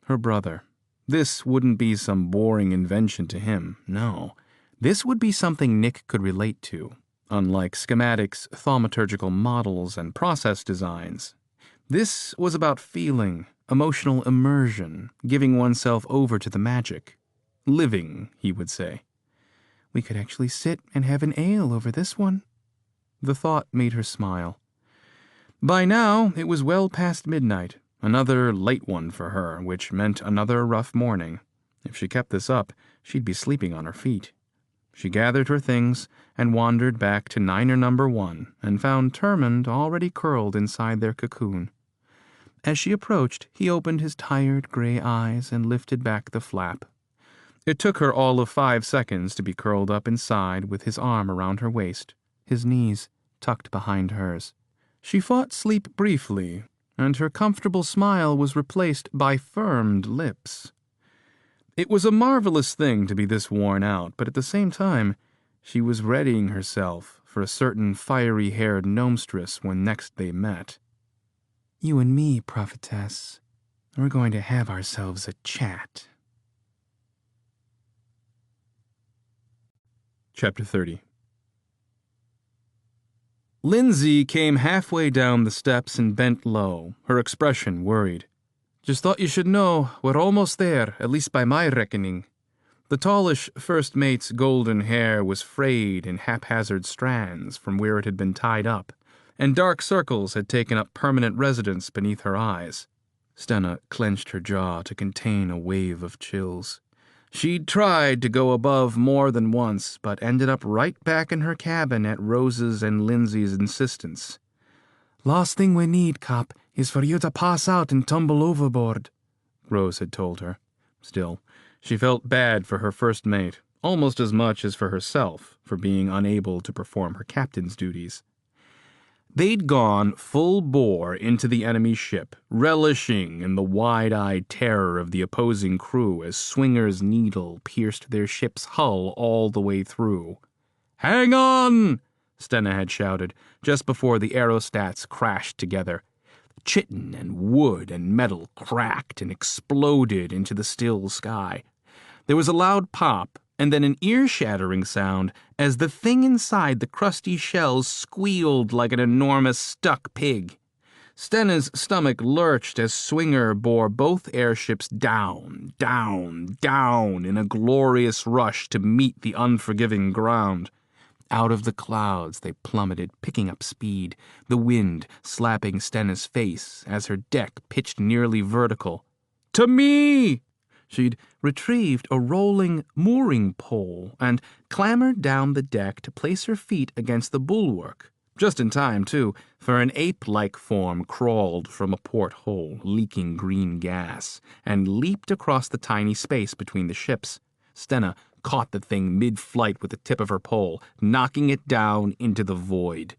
Her brother. This wouldn't be some boring invention to him, no. This would be something Nick could relate to, unlike schematics, thaumaturgical models, and process designs. This was about feeling, emotional immersion, giving oneself over to the magic. Living, he would say. We could actually sit and have an ale over this one. The thought made her smile. By now, it was well past midnight, another late one for her, which meant another rough morning. If she kept this up, she'd be sleeping on her feet. She gathered her things and wandered back to Niner number 1 and found Termund already curled inside their cocoon. As she approached, he opened his tired gray eyes and lifted back the flap. It took her all of 5 seconds to be curled up inside with his arm around her waist, his knees tucked behind hers. She fought sleep briefly, and her comfortable smile was replaced by firmed lips. It was a marvelous thing to be this worn out, but at the same time, she was readying herself for a certain fiery-haired gnomestress when next they met. You and me, prophetess, we're going to have ourselves a chat. Chapter 30. Lindsay came halfway down the steps and bent low, her expression worried. Just thought you should know, we're almost there, at least by my reckoning. The tallish first mate's golden hair was frayed in haphazard strands from where it had been tied up, and dark circles had taken up permanent residence beneath her eyes. Stenna clenched her jaw to contain a wave of chills. She'd tried to go above more than once, but ended up right back in her cabin at Rose's and Lindsay's insistence. Last thing we need, Cap, is for you to pass out and tumble overboard, Rose had told her. Still, she felt bad for her first mate, almost as much as for herself, for being unable to perform her captain's duties. They'd gone full bore into the enemy ship, relishing in the wide-eyed terror of the opposing crew as Swinger's needle pierced their ship's hull all the way through. "Hang on!" Stenna had shouted, just before the aerostats crashed together. Chitin and wood and metal cracked and exploded into the still sky. There was a loud pop, and then an ear-shattering sound as the thing inside the crusty shells squealed like an enormous stuck pig. Stenna's stomach lurched as Swinger bore both airships down, down, down in a glorious rush to meet the unforgiving ground. Out of the clouds they plummeted, picking up speed, the wind slapping Stenna's face as her deck pitched nearly vertical. "To me!" She'd retrieved a rolling mooring pole and clambered down the deck to place her feet against the bulwark. Just in time, too, for an ape-like form crawled from a porthole, leaking green gas, and leaped across the tiny space between the ships. Stenna caught the thing mid-flight with the tip of her pole, knocking it down into the void.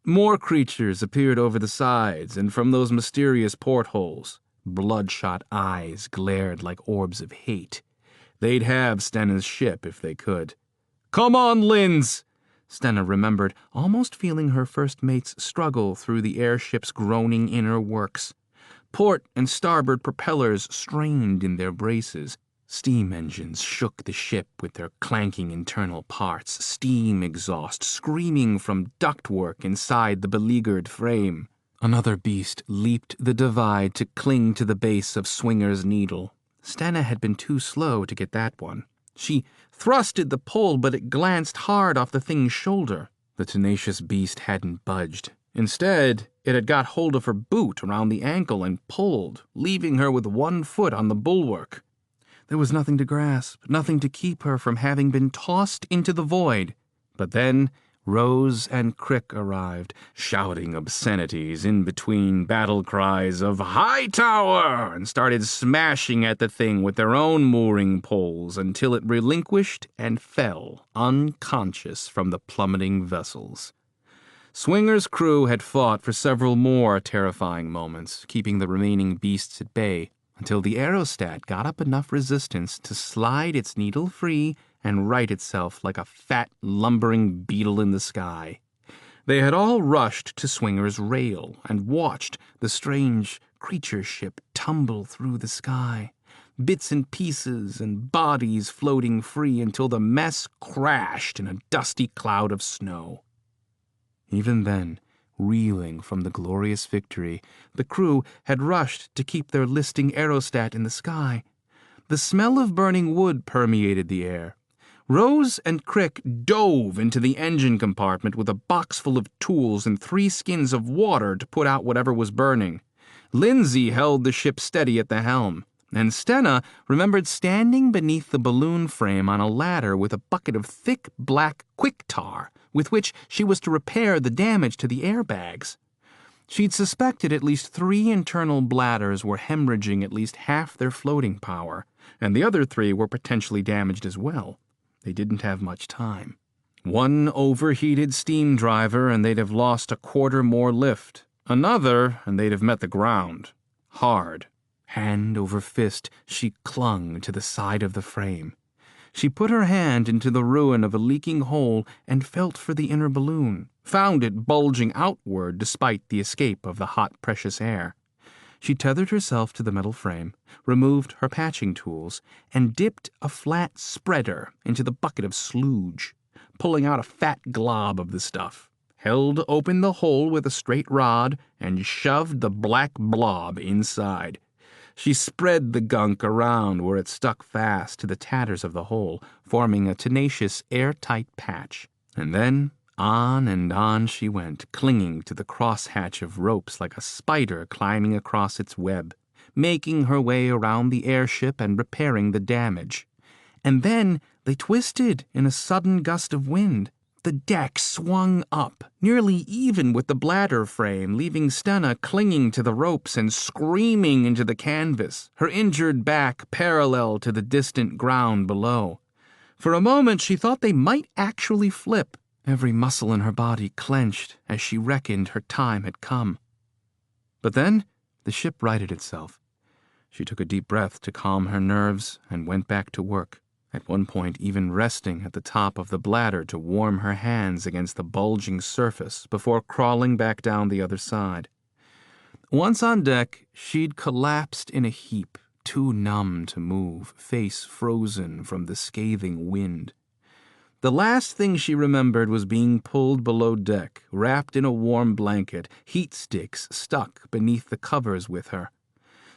More creatures appeared over the sides and from those mysterious portholes. Bloodshot eyes glared like orbs of hate. They'd have Stenna's ship if they could. "Come on, Linz!" Stenna remembered, almost feeling her first mate's struggle through the airship's groaning inner works. Port and starboard propellers strained in their braces. Steam engines shook the ship with their clanking internal parts, steam exhaust screaming from ductwork inside the beleaguered frame. Another beast leaped the divide to cling to the base of Swinger's needle. Stenna had been too slow to get that one. She thrusted the pole, but it glanced hard off the thing's shoulder. The tenacious beast hadn't budged. Instead, it had got hold of her boot around the ankle and pulled, leaving her with one foot on the bulwark. There was nothing to grasp, nothing to keep her from having been tossed into the void. But then Rose and Crick arrived, shouting obscenities in between battle cries of "Hightower!" and started smashing at the thing with their own mooring poles until it relinquished and fell, unconscious from the plummeting vessels. Swinger's crew had fought for several more terrifying moments, keeping the remaining beasts at bay, until the aerostat got up enough resistance to slide its needle free and right itself like a fat, lumbering beetle in the sky. They had all rushed to Swinger's rail and watched the strange creature ship tumble through the sky, bits and pieces and bodies floating free until the mess crashed in a dusty cloud of snow. Even then, reeling from the glorious victory, the crew had rushed to keep their listing aerostat in the sky. The smell of burning wood permeated the air. Rose and Crick dove into the engine compartment with a box full of tools and 3 skins of water to put out whatever was burning. Lindsay held the ship steady at the helm, and Stenna remembered standing beneath the balloon frame on a ladder with a bucket of thick black quick tar with which she was to repair the damage to the airbags. She'd suspected at least 3 internal bladders were hemorrhaging at least half their floating power, and the other 3 were potentially damaged as well. They didn't have much time. One overheated steam driver and they'd have lost a quarter more lift. Another and they'd have met the ground. Hard. Hand over fist, she clung to the side of the frame. She put her hand into the ruin of a leaking hole and felt for the inner balloon, found it bulging outward despite the escape of the hot, precious air. She tethered herself to the metal frame, removed her patching tools, and dipped a flat spreader into the bucket of sludge, pulling out a fat glob of the stuff, held open the hole with a straight rod, and shoved the black blob inside. She spread the gunk around where it stuck fast to the tatters of the hole, forming a tenacious, airtight patch. And then on she went, clinging to the crosshatch of ropes like a spider climbing across its web, making her way around the airship and repairing the damage. And then they twisted in a sudden gust of wind. The deck swung up, nearly even with the bladder frame, leaving Stenna clinging to the ropes and screaming into the canvas, her injured back parallel to the distant ground below. For a moment she thought they might actually flip. Every muscle in her body clenched as she reckoned her time had come. But then the ship righted itself. She took a deep breath to calm her nerves and went back to work, at one point even resting at the top of the bladder to warm her hands against the bulging surface before crawling back down the other side. Once on deck, she'd collapsed in a heap, too numb to move, face frozen from the scathing wind. The last thing she remembered was being pulled below deck, wrapped in a warm blanket, heat sticks stuck beneath the covers with her.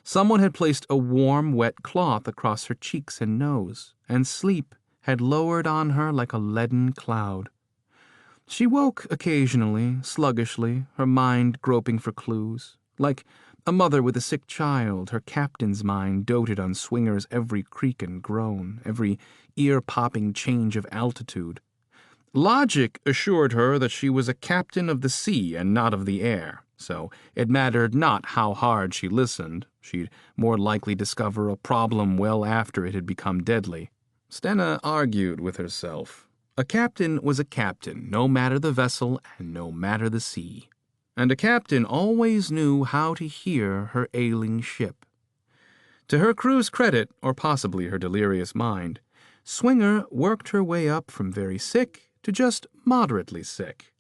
Someone had placed a warm, wet cloth across her cheeks and nose, and sleep had lowered on her like a leaden cloud. She woke occasionally, sluggishly, her mind groping for clues, Like a mother with a sick child, her captain's mind doted on Swinger's every creak and groan, every ear-popping change of altitude. Logic assured her that she was a captain of the sea and not of the air, so it mattered not how hard she listened. She'd more likely discover a problem well after it had become deadly. Stenna argued with herself. A captain was a captain, no matter the vessel and no matter the sea. And a captain always knew how to hear her ailing ship. To her crew's credit, or possibly her delirious mind, Swinger worked her way up from very sick to just moderately sick.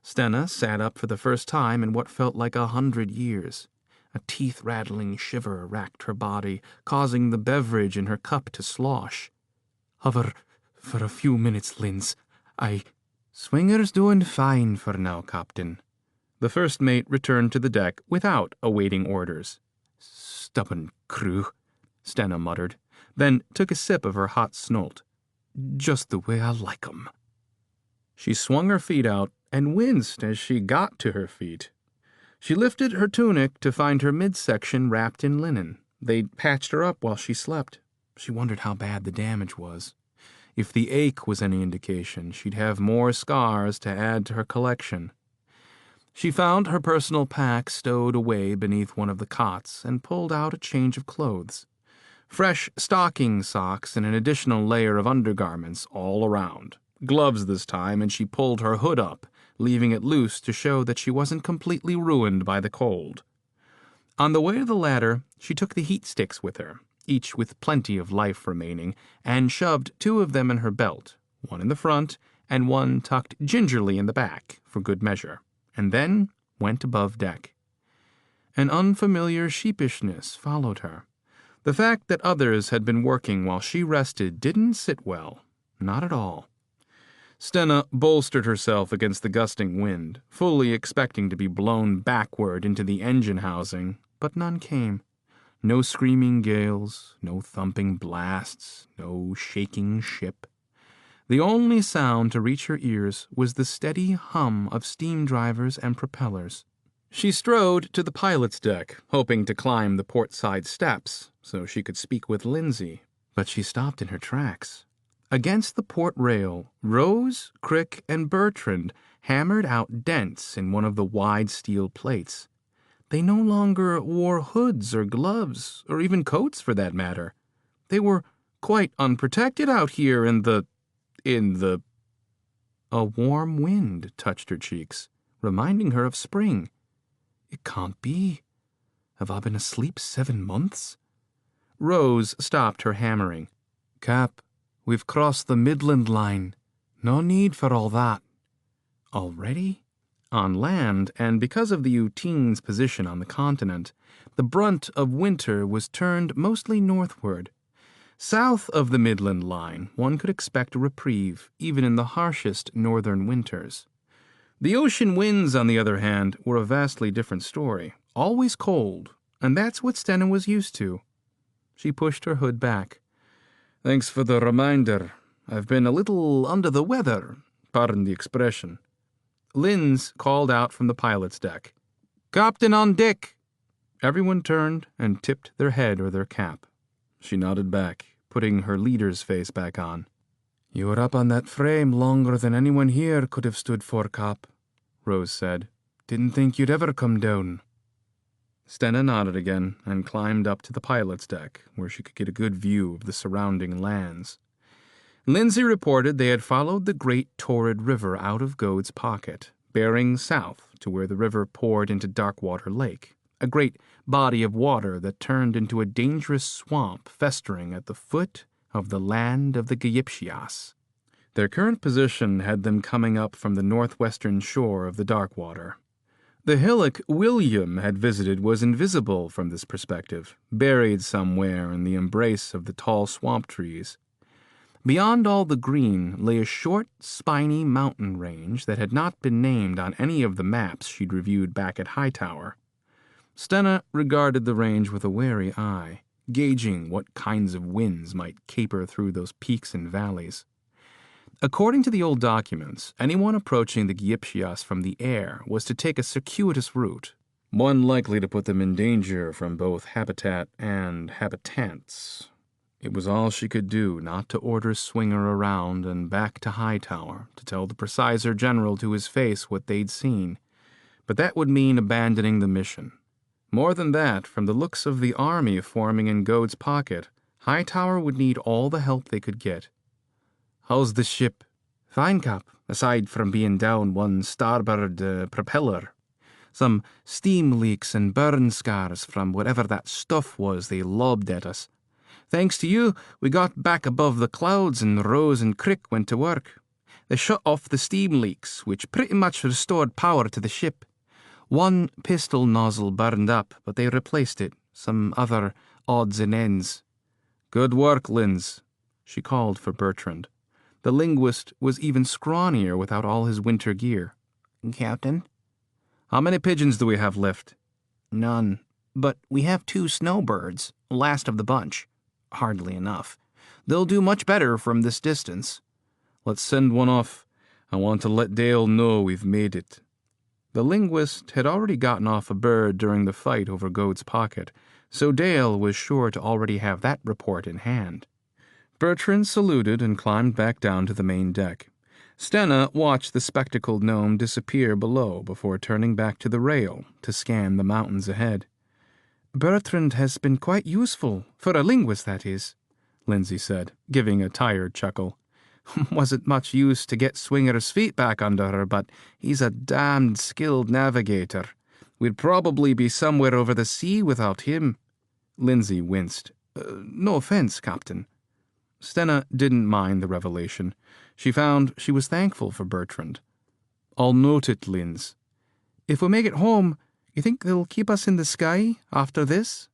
Stenna sat up for the first time in what felt like 100 years. A teeth-rattling shiver racked her body, causing the beverage in her cup to slosh. Hover for a few minutes, Linz. Swinger's doing fine for now, Captain. The first mate returned to the deck without awaiting orders. Stubborn crew, Stenna muttered, then took a sip of her hot snolt. Just the way I like 'em. She swung her feet out and winced as she got to her feet. She lifted her tunic to find her midsection wrapped in linen. They'd patched her up while she slept. She wondered how bad the damage was. If the ache was any indication, she'd have more scars to add to her collection. She found her personal pack stowed away beneath one of the cots and pulled out a change of clothes. Fresh stocking socks and an additional layer of undergarments all around. Gloves this time, and she pulled her hood up, leaving it loose to show that she wasn't completely ruined by the cold. On the way to the ladder, she took the heat sticks with her, each with plenty of life remaining, and shoved 2 of them in her belt, one in the front and one tucked gingerly in the back, for good measure, and then went above deck. An unfamiliar sheepishness followed her. The fact that others had been working while she rested didn't sit well, not at all. Stenna bolstered herself against the gusting wind, fully expecting to be blown backward into the engine housing, but none came. No screaming gales, no thumping blasts, no shaking ship. The only sound to reach her ears was the steady hum of steam drivers and propellers. She strode to the pilot's deck, hoping to climb the portside steps so she could speak with Lindsay, but she stopped in her tracks. Against the port rail, Rose, Crick, and Bertrand hammered out dents in one of the wide steel plates. They no longer wore hoods or gloves, or even coats for that matter. They were quite unprotected out here in the... A warm wind touched her cheeks, reminding her of spring. It can't be. Have I been asleep 7 months? Rose stopped her hammering. Cap, we've crossed the Midland line. No need for all that. Already? On land, and because of the Utine's position on the continent, the brunt of winter was turned mostly northward. South of the Midland line, one could expect a reprieve, even in the harshest northern winters. The ocean winds, on the other hand, were a vastly different story, always cold, and that's what Stenna was used to. She pushed her hood back. Thanks for the reminder. I've been a little under the weather, pardon the expression. Linz called out from the pilot's deck. Captain on deck! Everyone turned and tipped their head or their cap. She nodded back, putting her leader's face back on. You were up on that frame longer than anyone here could have stood for, Cap, Rose said. Didn't think you'd ever come down. Stenna nodded again and climbed up to the pilot's deck, where she could get a good view of the surrounding lands. Lindsay reported they had followed the great torrid river out of Goad's Pocket, bearing south to where the river poured into Darkwater Lake, a great body of water that turned into a dangerous swamp festering at the foot of the land of the Gypsias. Their current position had them coming up from the northwestern shore of the Darkwater. The hillock William had visited was invisible from this perspective, buried somewhere in the embrace of the tall swamp trees. Beyond all the green lay a short, spiny mountain range that had not been named on any of the maps she'd reviewed back at Hightower. Stenna regarded the range with a wary eye, gauging what kinds of winds might caper through those peaks and valleys. According to the old documents, anyone approaching the Gypsias from the air was to take a circuitous route, one likely to put them in danger from both habitat and habitants. It was all she could do not to order Swinger around and back to Hightower to tell the Presizer General to his face what they'd seen, but that would mean abandoning the mission. More than that, from the looks of the army forming in Goad's pocket, Hightower would need all the help they could get. "How's the ship?" "Fine, Cap, aside from being down one starboard propeller. Some steam leaks and burn scars from whatever that stuff was they lobbed at us. Thanks to you, we got back above the clouds and Rose and Crick went to work. They shut off the steam leaks, which pretty much restored power to the ship. One pistol nozzle burned up, but they replaced it. Some other odds and ends." "Good work, Linz." She called for Bertrand. The linguist was even scrawnier without all his winter gear. "Captain?" "How many pigeons do we have left?" "None. But we have 2 snowbirds, last of the bunch. Hardly enough. They'll do much better from this distance." "Let's send one off. I want to let Dale know we've made it." The linguist had already gotten off a bird during the fight over Goad's pocket, so Dale was sure to already have that report in hand. Bertrand saluted and climbed back down to the main deck. Stenna watched the spectacled gnome disappear below before turning back to the rail to scan the mountains ahead. "Bertrand has been quite useful, for a linguist, that is," Lindsay said, giving a tired chuckle. "Wasn't much use to get Swinger's feet back under her, but he's a damned skilled navigator. We'd probably be somewhere over the sea without him." Lindsay winced. No offense, Captain." Stenna didn't mind the revelation. She found she was thankful for Bertrand. "I'll note it, Linz." "If we make it home, you think they'll keep us in the sky after this?"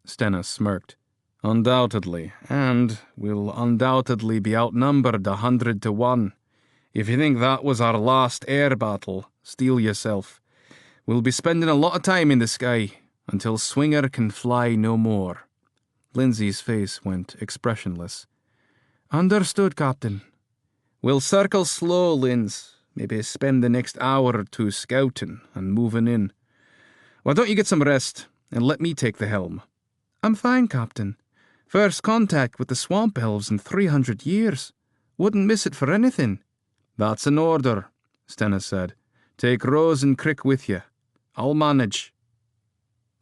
Stenna smirked. "Undoubtedly, and we'll undoubtedly be outnumbered 100 to 1. If you think that was our last air battle, steel yourself. We'll be spending a lot of time in the sky, until Swinger can fly no more." Lindsay's face went expressionless. "Understood, Captain." "We'll circle slow, Linz. Maybe spend the next hour or 2 scouting and moving in. Why don't you get some rest, and let me take the helm?" "I'm fine, Captain. First contact with the swamp elves in 300 years. Wouldn't miss it for anything." "That's an order," Stenna said. "Take Rose and Crick with you. I'll manage."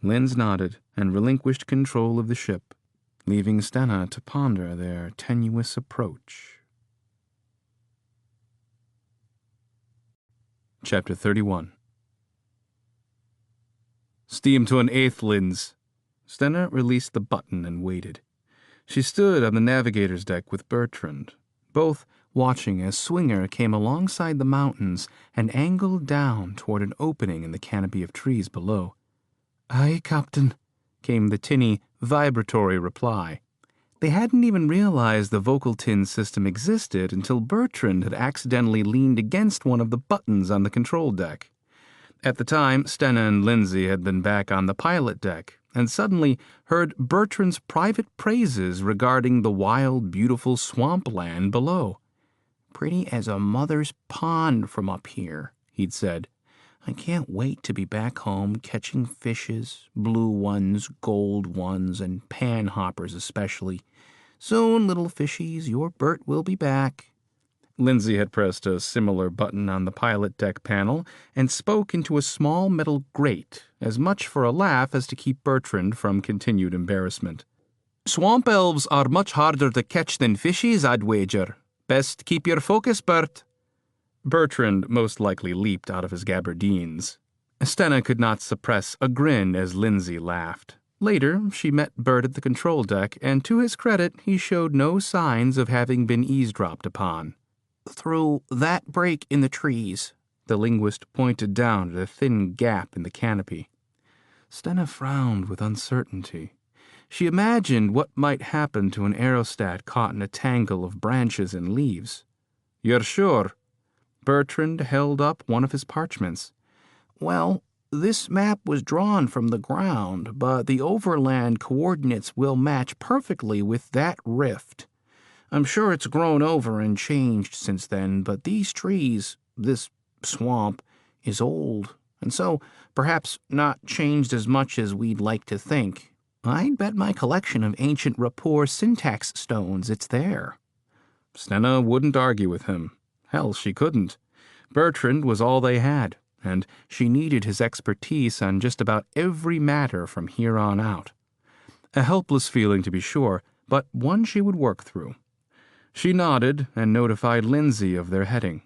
Linz nodded and relinquished control of the ship, leaving Stenna to ponder their tenuous approach. Chapter 31. "Steam to an 1/8, Linz." Stenna released the button and waited. She stood on the navigator's deck with Bertrand, both watching as Swinger came alongside the mountains and angled down toward an opening in the canopy of trees below. "Aye, Captain," came the tinny, vibratory reply. They hadn't even realized the vocal tin system existed until Bertrand had accidentally leaned against one of the buttons on the control deck. At the time, Stenna and Lindsay had been back on the pilot deck and suddenly heard Bertrand's private praises regarding the wild, beautiful swampland below. "Pretty as a mother's pond from up here," he'd said. "I can't wait to be back home catching fishes, blue ones, gold ones, and panhoppers especially. Soon, little fishies, your Bert will be back." Lindsay had pressed a similar button on the pilot deck panel and spoke into a small metal grate, as much for a laugh as to keep Bertrand from continued embarrassment. "Swamp elves are much harder to catch than fishies, I'd wager. Best keep your focus, Bert." Bertrand most likely leaped out of his gabardines. Stenna could not suppress a grin as Lindsay laughed. Later, she met Bert at the control deck, and to his credit, he showed no signs of having been eavesdropped upon. "Through that break in the trees." The linguist pointed down at a thin gap in the canopy. Stenna frowned with uncertainty. She imagined what might happen to an aerostat caught in a tangle of branches and leaves. "You're sure?" Bertrand held up one of his parchments. "Well, this map was drawn from the ground, but the overland coordinates will match perfectly with that rift. I'm sure it's grown over and changed since then, but these trees, this swamp, is old and so perhaps not changed as much as we'd like to think. I'd bet my collection of ancient rapport syntax stones it's there." Stenna wouldn't argue with him. Hell, she couldn't. Bertrand was all they had, and she needed his expertise on just about every matter from here on out. A helpless feeling, to be sure, but one she would work through. She nodded and notified Lindsay of their heading.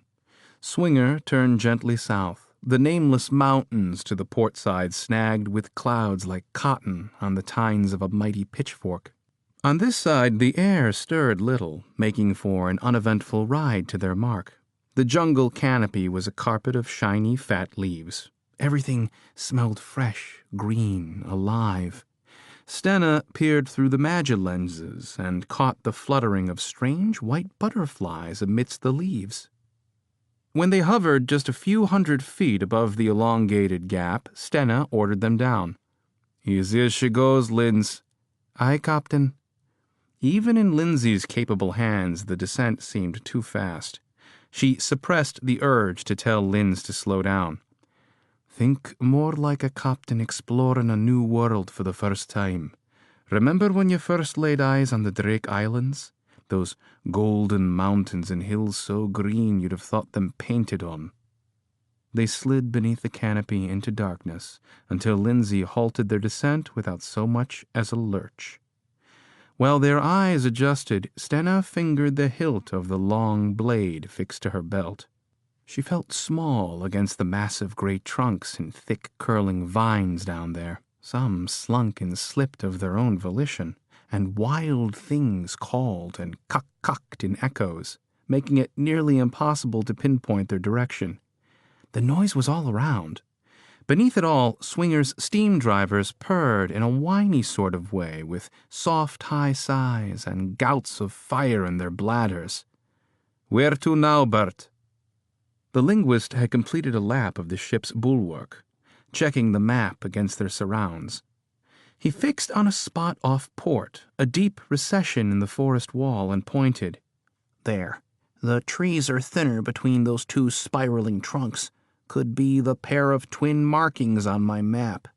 Swinger turned gently south, the nameless mountains to the port side snagged with clouds like cotton on the tines of a mighty pitchfork. On this side, the air stirred little, making for an uneventful ride to their mark. The jungle canopy was a carpet of shiny, fat leaves. Everything smelled fresh, green, alive. Stenna peered through the Magia lenses and caught the fluttering of strange white butterflies amidst the leaves. When they hovered just a few 100 feet above the elongated gap, Stenna ordered them down. "Easy as she goes, Linz." "Aye, Captain." Even in Lindsay's capable hands, the descent seemed too fast. She suppressed the urge to tell Linz to slow down. "Think more like a captain exploring a new world for the first time. Remember when you first laid eyes on the Drake Islands? Those golden mountains and hills so green you'd have thought them painted on." They slid beneath the canopy into darkness until Lindsay halted their descent without so much as a lurch. While their eyes adjusted, Stenna fingered the hilt of the long blade fixed to her belt. She felt small against the massive gray trunks and thick curling vines down there. Some slunk and slipped of their own volition, and wild things called and cucked in echoes, making it nearly impossible to pinpoint their direction. The noise was all around. Beneath it all, Swinger's steam drivers purred in a whiny sort of way, with soft high sighs and gouts of fire in their bladders. "Where to now, Bert?" The linguist had completed a lap of the ship's bulwark, checking the map against their surrounds. He fixed on a spot off port, a deep recession in the forest wall, and pointed. "There. The trees are thinner between those two spiraling trunks. Could be the pair of twin markings on my map."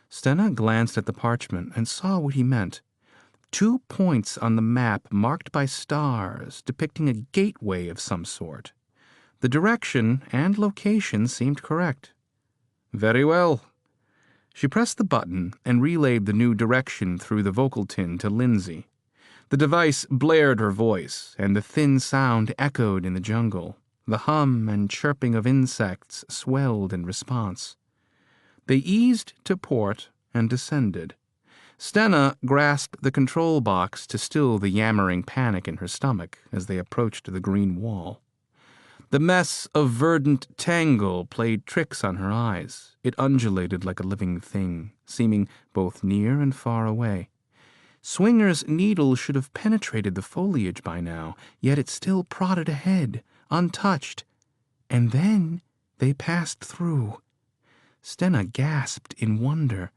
Stenna glanced at the parchment and saw what he meant. 2 points on the map marked by stars, depicting a gateway of some sort. The direction and location seemed correct. "Very well." She pressed the button and relayed the new direction through the vocal tin to Lindsay. The device blared her voice, and the thin sound echoed in the jungle. The hum and chirping of insects swelled in response. They eased to port and descended. Stenna grasped the control box to still the yammering panic in her stomach as they approached the green wall. The mess of verdant tangle played tricks on her eyes. It undulated like a living thing, seeming both near and far away. Swinger's needle should have penetrated the foliage by now, yet it still prodded ahead, untouched. And then they passed through. Stenna gasped in wonder.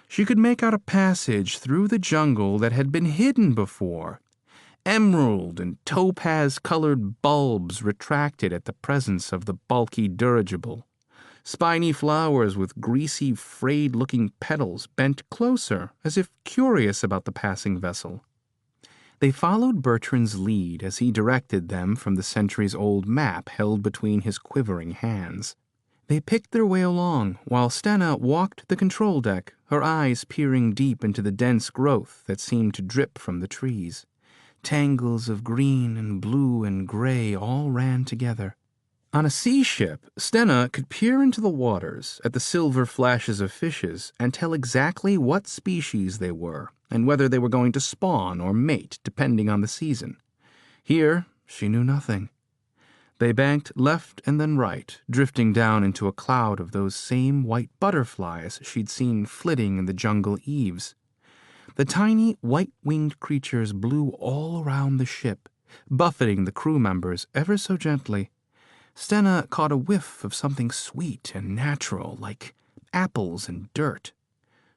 She could make out a passage through the jungle that had been hidden before. Emerald and topaz-colored bulbs retracted at the presence of the bulky dirigible. Spiny flowers with greasy, frayed-looking petals bent closer, as if curious about the passing vessel. They followed Bertrand's lead as he directed them from the centuries-old map held between his quivering hands. They picked their way along, while Stenna walked the control deck, her eyes peering deep into the dense growth that seemed to drip from the trees. Tangles of green and blue and gray all ran together. On a sea ship, Stenna could peer into the waters at the silver flashes of fishes and tell exactly what species they were and whether they were going to spawn or mate depending on the season. Here, she knew nothing. They banked left and then right, drifting down into a cloud of those same white butterflies she'd seen flitting in the jungle eaves. The tiny, white-winged creatures blew all around the ship, buffeting the crew members ever so gently. Stenna caught a whiff of something sweet and natural, like apples and dirt.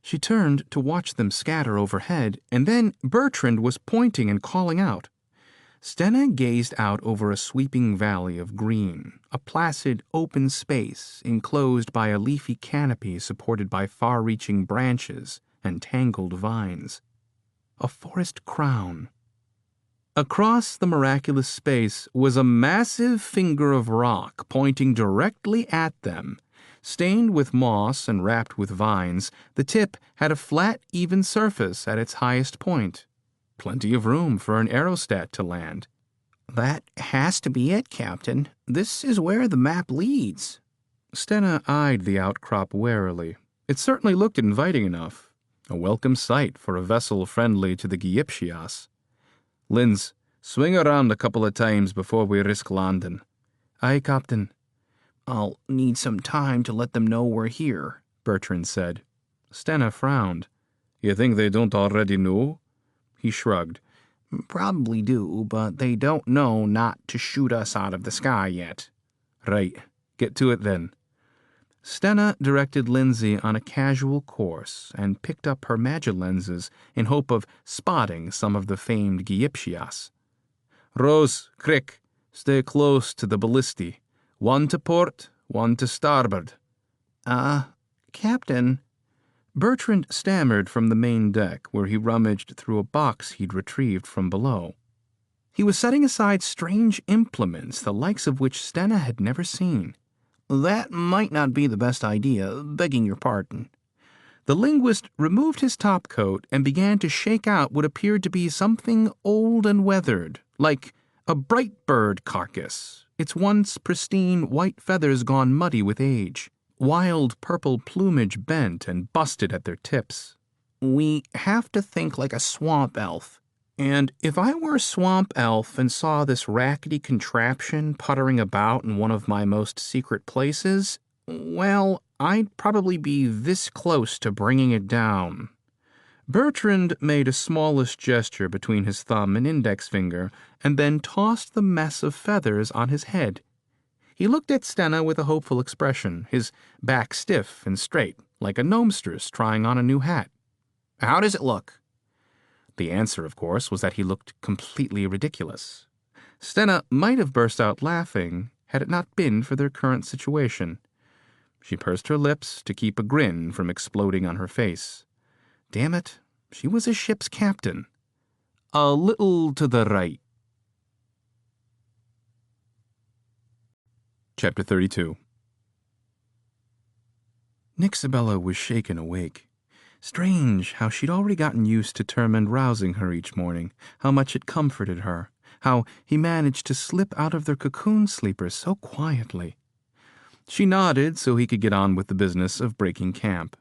She turned to watch them scatter overhead, and then Bertrand was pointing and calling out. Stena gazed out over a sweeping valley of green, a placid, open space enclosed by a leafy canopy supported by far-reaching branches and tangled vines. A forest crown. Across the miraculous space was a massive finger of rock pointing directly at them. Stained with moss and wrapped with vines, the tip had a flat, even surface at its highest point. Plenty of room for an aerostat to land. "That has to be it, Captain. This is where the map leads." Stena eyed the outcrop warily. It certainly looked inviting enough. A welcome sight for a vessel friendly to the Gypsias. "Linz, swing around a couple of times before we risk landing." "Aye, Captain." "I'll need some time to let them know we're here," Bertrand said. Stena frowned. "You think they don't already know?" He shrugged. "Probably do, but they don't know not to shoot us out of the sky yet." "Right. Get to it then." Stena directed Lindsay on a casual course and picked up her lenses in hope of spotting some of the famed Gypsias. "Rose, Crick, stay close to the ballistae. One to port, one to starboard." Captain." Bertrand stammered from the main deck, where he rummaged through a box he'd retrieved from below. He was setting aside strange implements, the likes of which Stena had never seen. "That might not be the best idea, begging your pardon." The linguist removed his topcoat and began to shake out what appeared to be something old and weathered, like a bright bird carcass, its once pristine white feathers gone muddy with age. Wild purple plumage bent and busted at their tips. "We have to think like a swamp elf." And if I were a swamp elf and saw this rackety contraption puttering about in one of my most secret places, well, I'd probably be this close to bringing it down. Bertrand made a smallish gesture between his thumb and index finger and then tossed the mess of feathers on his head. He looked at Stena with a hopeful expression, his back stiff and straight, like a gnomester's trying on a new hat. "How does it look?" The answer, of course, was that he looked completely ridiculous. Stena might have burst out laughing had it not been for their current situation. She pursed her lips to keep a grin from exploding on her face. Damn it, she was a ship's captain. A little to the right. Chapter 32. Nixabella was shaken awake. Strange how she'd already gotten used to Termend rousing her each morning, how much it comforted her, how he managed to slip out of their cocoon sleepers so quietly. She nodded so he could get on with the business of breaking camp.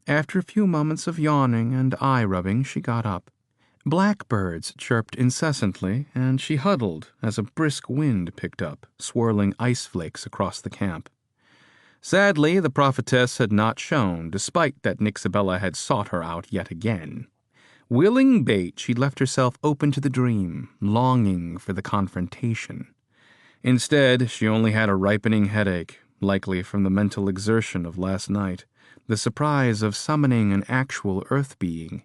After a few moments of yawning and eye-rubbing, she got up. Blackbirds chirped incessantly, and she huddled as a brisk wind picked up, swirling ice flakes across the camp. Sadly, the prophetess had not shown, despite that Nixabella had sought her out yet again. Willing bait, she'd left herself open to the dream, longing for the confrontation. Instead, she only had a ripening headache, likely from the mental exertion of last night, the surprise of summoning an actual earth being.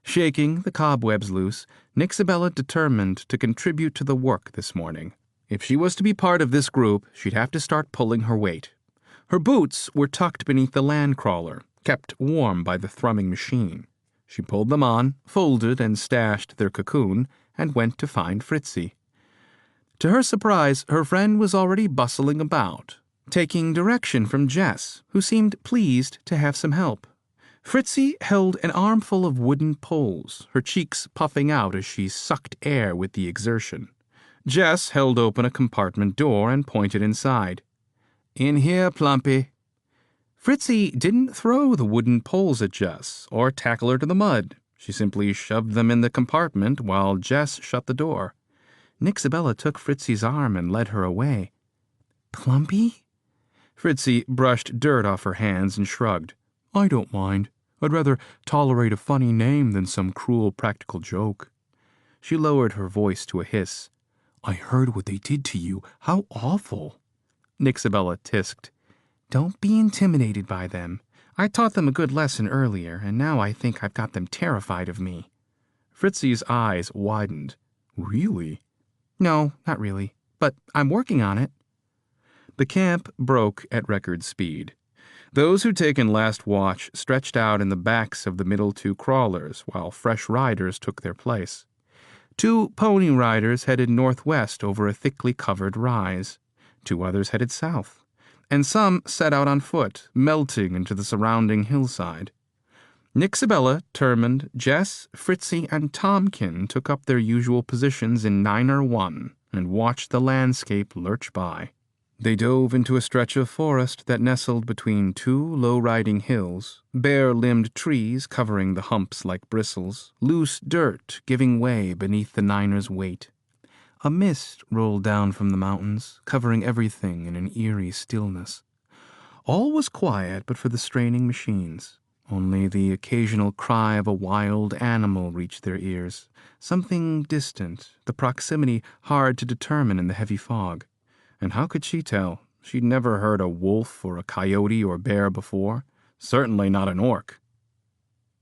Shaking the cobwebs loose, Nixabella determined to contribute to the work this morning. If she was to be part of this group, she'd have to start pulling her weight. Her boots were tucked beneath the land crawler, kept warm by the thrumming machine. She pulled them on, folded and stashed their cocoon, and went to find Fritzi. To her surprise, her friend was already bustling about, taking direction from Jess, who seemed pleased to have some help. Fritzi held an armful of wooden poles, her cheeks puffing out as she sucked air with the exertion. Jess held open a compartment door and pointed inside. "In here, Plumpy." Fritzi didn't throw the wooden poles at Jess or tackle her to the mud. She simply shoved them in the compartment while Jess shut the door. Nixabella took Fritzi's arm and led her away. "Plumpy?" Fritzi brushed dirt off her hands and shrugged. "I don't mind. I'd rather tolerate a funny name than some cruel practical joke." She lowered her voice to a hiss. "I heard what they did to you. How awful." Nixabella tisked. "Don't be intimidated by them. I taught them a good lesson earlier, and now I think I've got them terrified of me." Fritzi's eyes widened. "Really? No, not really. But I'm working on it. The camp broke at record speed. Those who'd taken last watch stretched out in the backs of the middle two crawlers, while fresh riders took their place. 2 pony riders headed northwest over a thickly covered rise. 2 others headed south. And some set out on foot, melting into the surrounding hillside. Nixabella, Termund, Jess, Fritzy, and Tomkin took up their usual positions in Niner 1 and watched the landscape lurch by. They dove into a stretch of forest that nestled between 2 low-riding hills, bare-limbed trees covering the humps like bristles, loose dirt giving way beneath the Niner's weight. A mist rolled down from the mountains, covering everything in an eerie stillness. All was quiet but for the straining machines. Only the occasional cry of a wild animal reached their ears, something distant, the proximity hard to determine in the heavy fog. And how could she tell? She'd never heard a wolf or a coyote or bear before, certainly not an orc.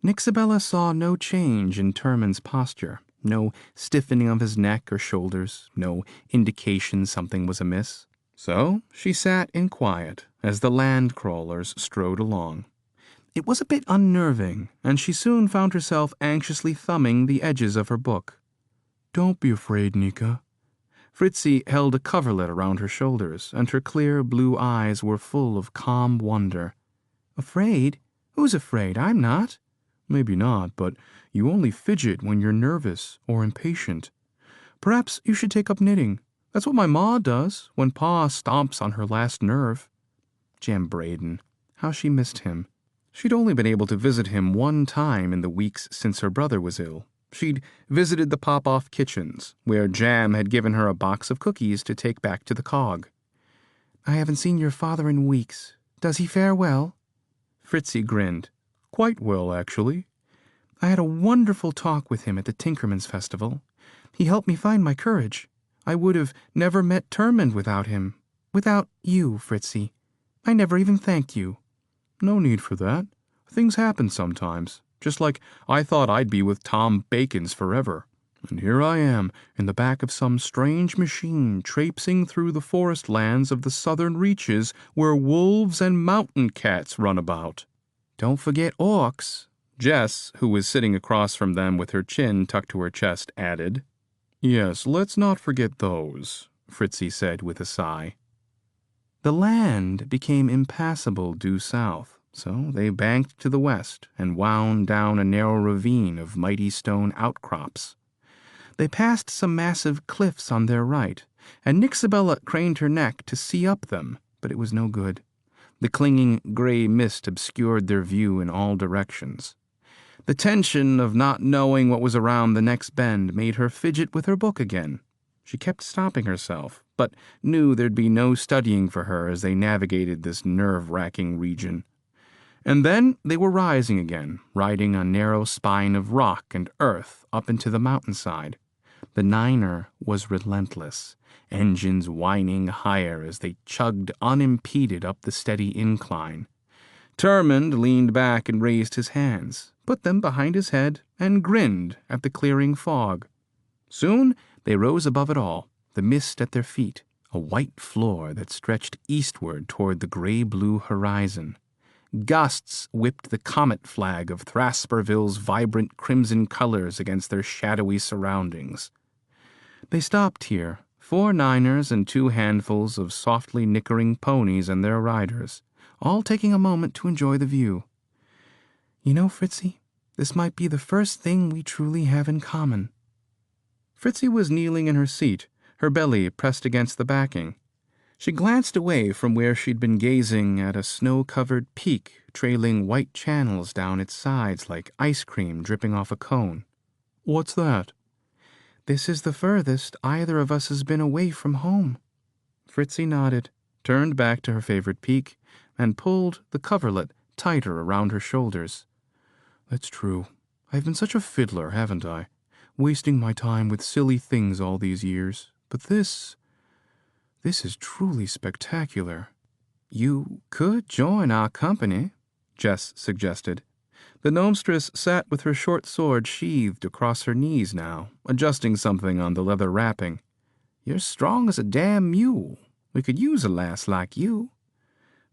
Nixabella saw no change in Termund's posture, no stiffening of his neck or shoulders, no indication something was amiss. So she sat in quiet as the land crawlers strode along. It was a bit unnerving, and she soon found herself anxiously thumbing the edges of her book. Don't be afraid, Nika. Fritzy held a coverlet around her shoulders, and her clear blue eyes were full of calm wonder. Afraid? Who's afraid? I'm not. Maybe not, but you only fidget when you're nervous or impatient. Perhaps you should take up knitting. That's what my ma does when Pa stomps on her last nerve. Jem Braden. How she missed him. She'd only been able to visit him 1 time in the weeks since her brother was ill. She'd visited the Pop-Off kitchens, where Jam had given her a box of cookies to take back to the cog. I haven't seen your father in weeks. Does he fare well? Fritzy grinned. Quite well, actually. I had a wonderful talk with him at the Tinkermage Festival. He helped me find my courage. I would have never met Termund without him. Without you, Fritzy. I never even thanked you. No need for that. Things happen sometimes. Just like I thought I'd be with Tom Bacon's forever. And here I am, in the back of some strange machine, traipsing through the forest lands of the southern reaches where wolves and mountain cats run about. Don't forget orcs. Jess, who was sitting across from them with her chin tucked to her chest, added. Yes, let's not forget those, Fritzy said with a sigh. The land became impassable due south, so they banked to the west and wound down a narrow ravine of mighty stone outcrops. They passed some massive cliffs on their right, and Nixabella craned her neck to see up them, but it was no good. The clinging gray mist obscured their view in all directions. The tension of not knowing what was around the next bend made her fidget with her book again. She kept stopping herself, but knew there'd be no studying for her as they navigated this nerve-wracking region. And then they were rising again, riding a narrow spine of rock and earth up into the mountainside. The Niner was relentless, engines whining higher as they chugged unimpeded up the steady incline. Termund leaned back and raised his hands, put them behind his head, and grinned at the clearing fog. Soon they rose above it all, the mist at their feet, a white floor that stretched eastward toward the gray-blue horizon. Gusts whipped the comet flag of Thrasperville's vibrant crimson colors against their shadowy surroundings. They stopped here, 4 Niners and 2 handfuls of softly nickering ponies and their riders, all taking a moment to enjoy the view. You know, Fritzy, this might be the first thing we truly have in common. Fritzy was kneeling in her seat, her belly pressed against the backing. She glanced away from where she'd been gazing at a snow-covered peak trailing white channels down its sides like ice cream dripping off a cone. What's that? This is the furthest either of us has been away from home. Fritzy nodded, turned back to her favorite peak, and pulled the coverlet tighter around her shoulders. That's true. I've been such a fiddler, haven't I? Wasting my time with silly things all these years. But this is truly spectacular. You could join our company, Jess suggested. The gnomestress sat with her short sword sheathed across her knees now, adjusting something on the leather wrapping. You're strong as a damn mule. We could use a lass like you."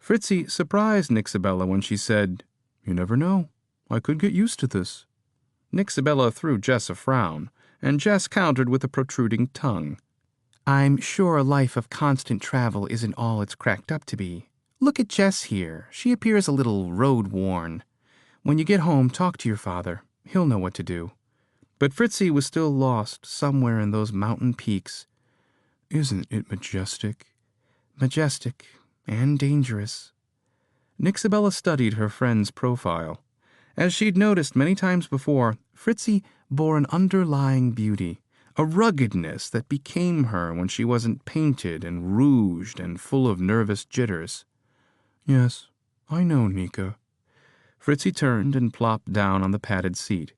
Fritzy surprised Nixabella when she said, "You never know. I could get used to this." Nixabella threw Jess a frown, and Jess countered with a protruding tongue. "I'm sure a life of constant travel isn't all it's cracked up to be. Look at Jess here. She appears a little road-worn. When you get home, talk to your father. He'll know what to do." But Fritzy was still lost somewhere in those mountain peaks. "Isn't it majestic?" "Majestic and dangerous." Nixabella studied her friend's profile. As she'd noticed many times before, Fritzy bore an underlying beauty, a ruggedness that became her when she wasn't painted and rouged and full of nervous jitters. "Yes, I know, Nika." Fritzy turned and plopped down on the padded seat.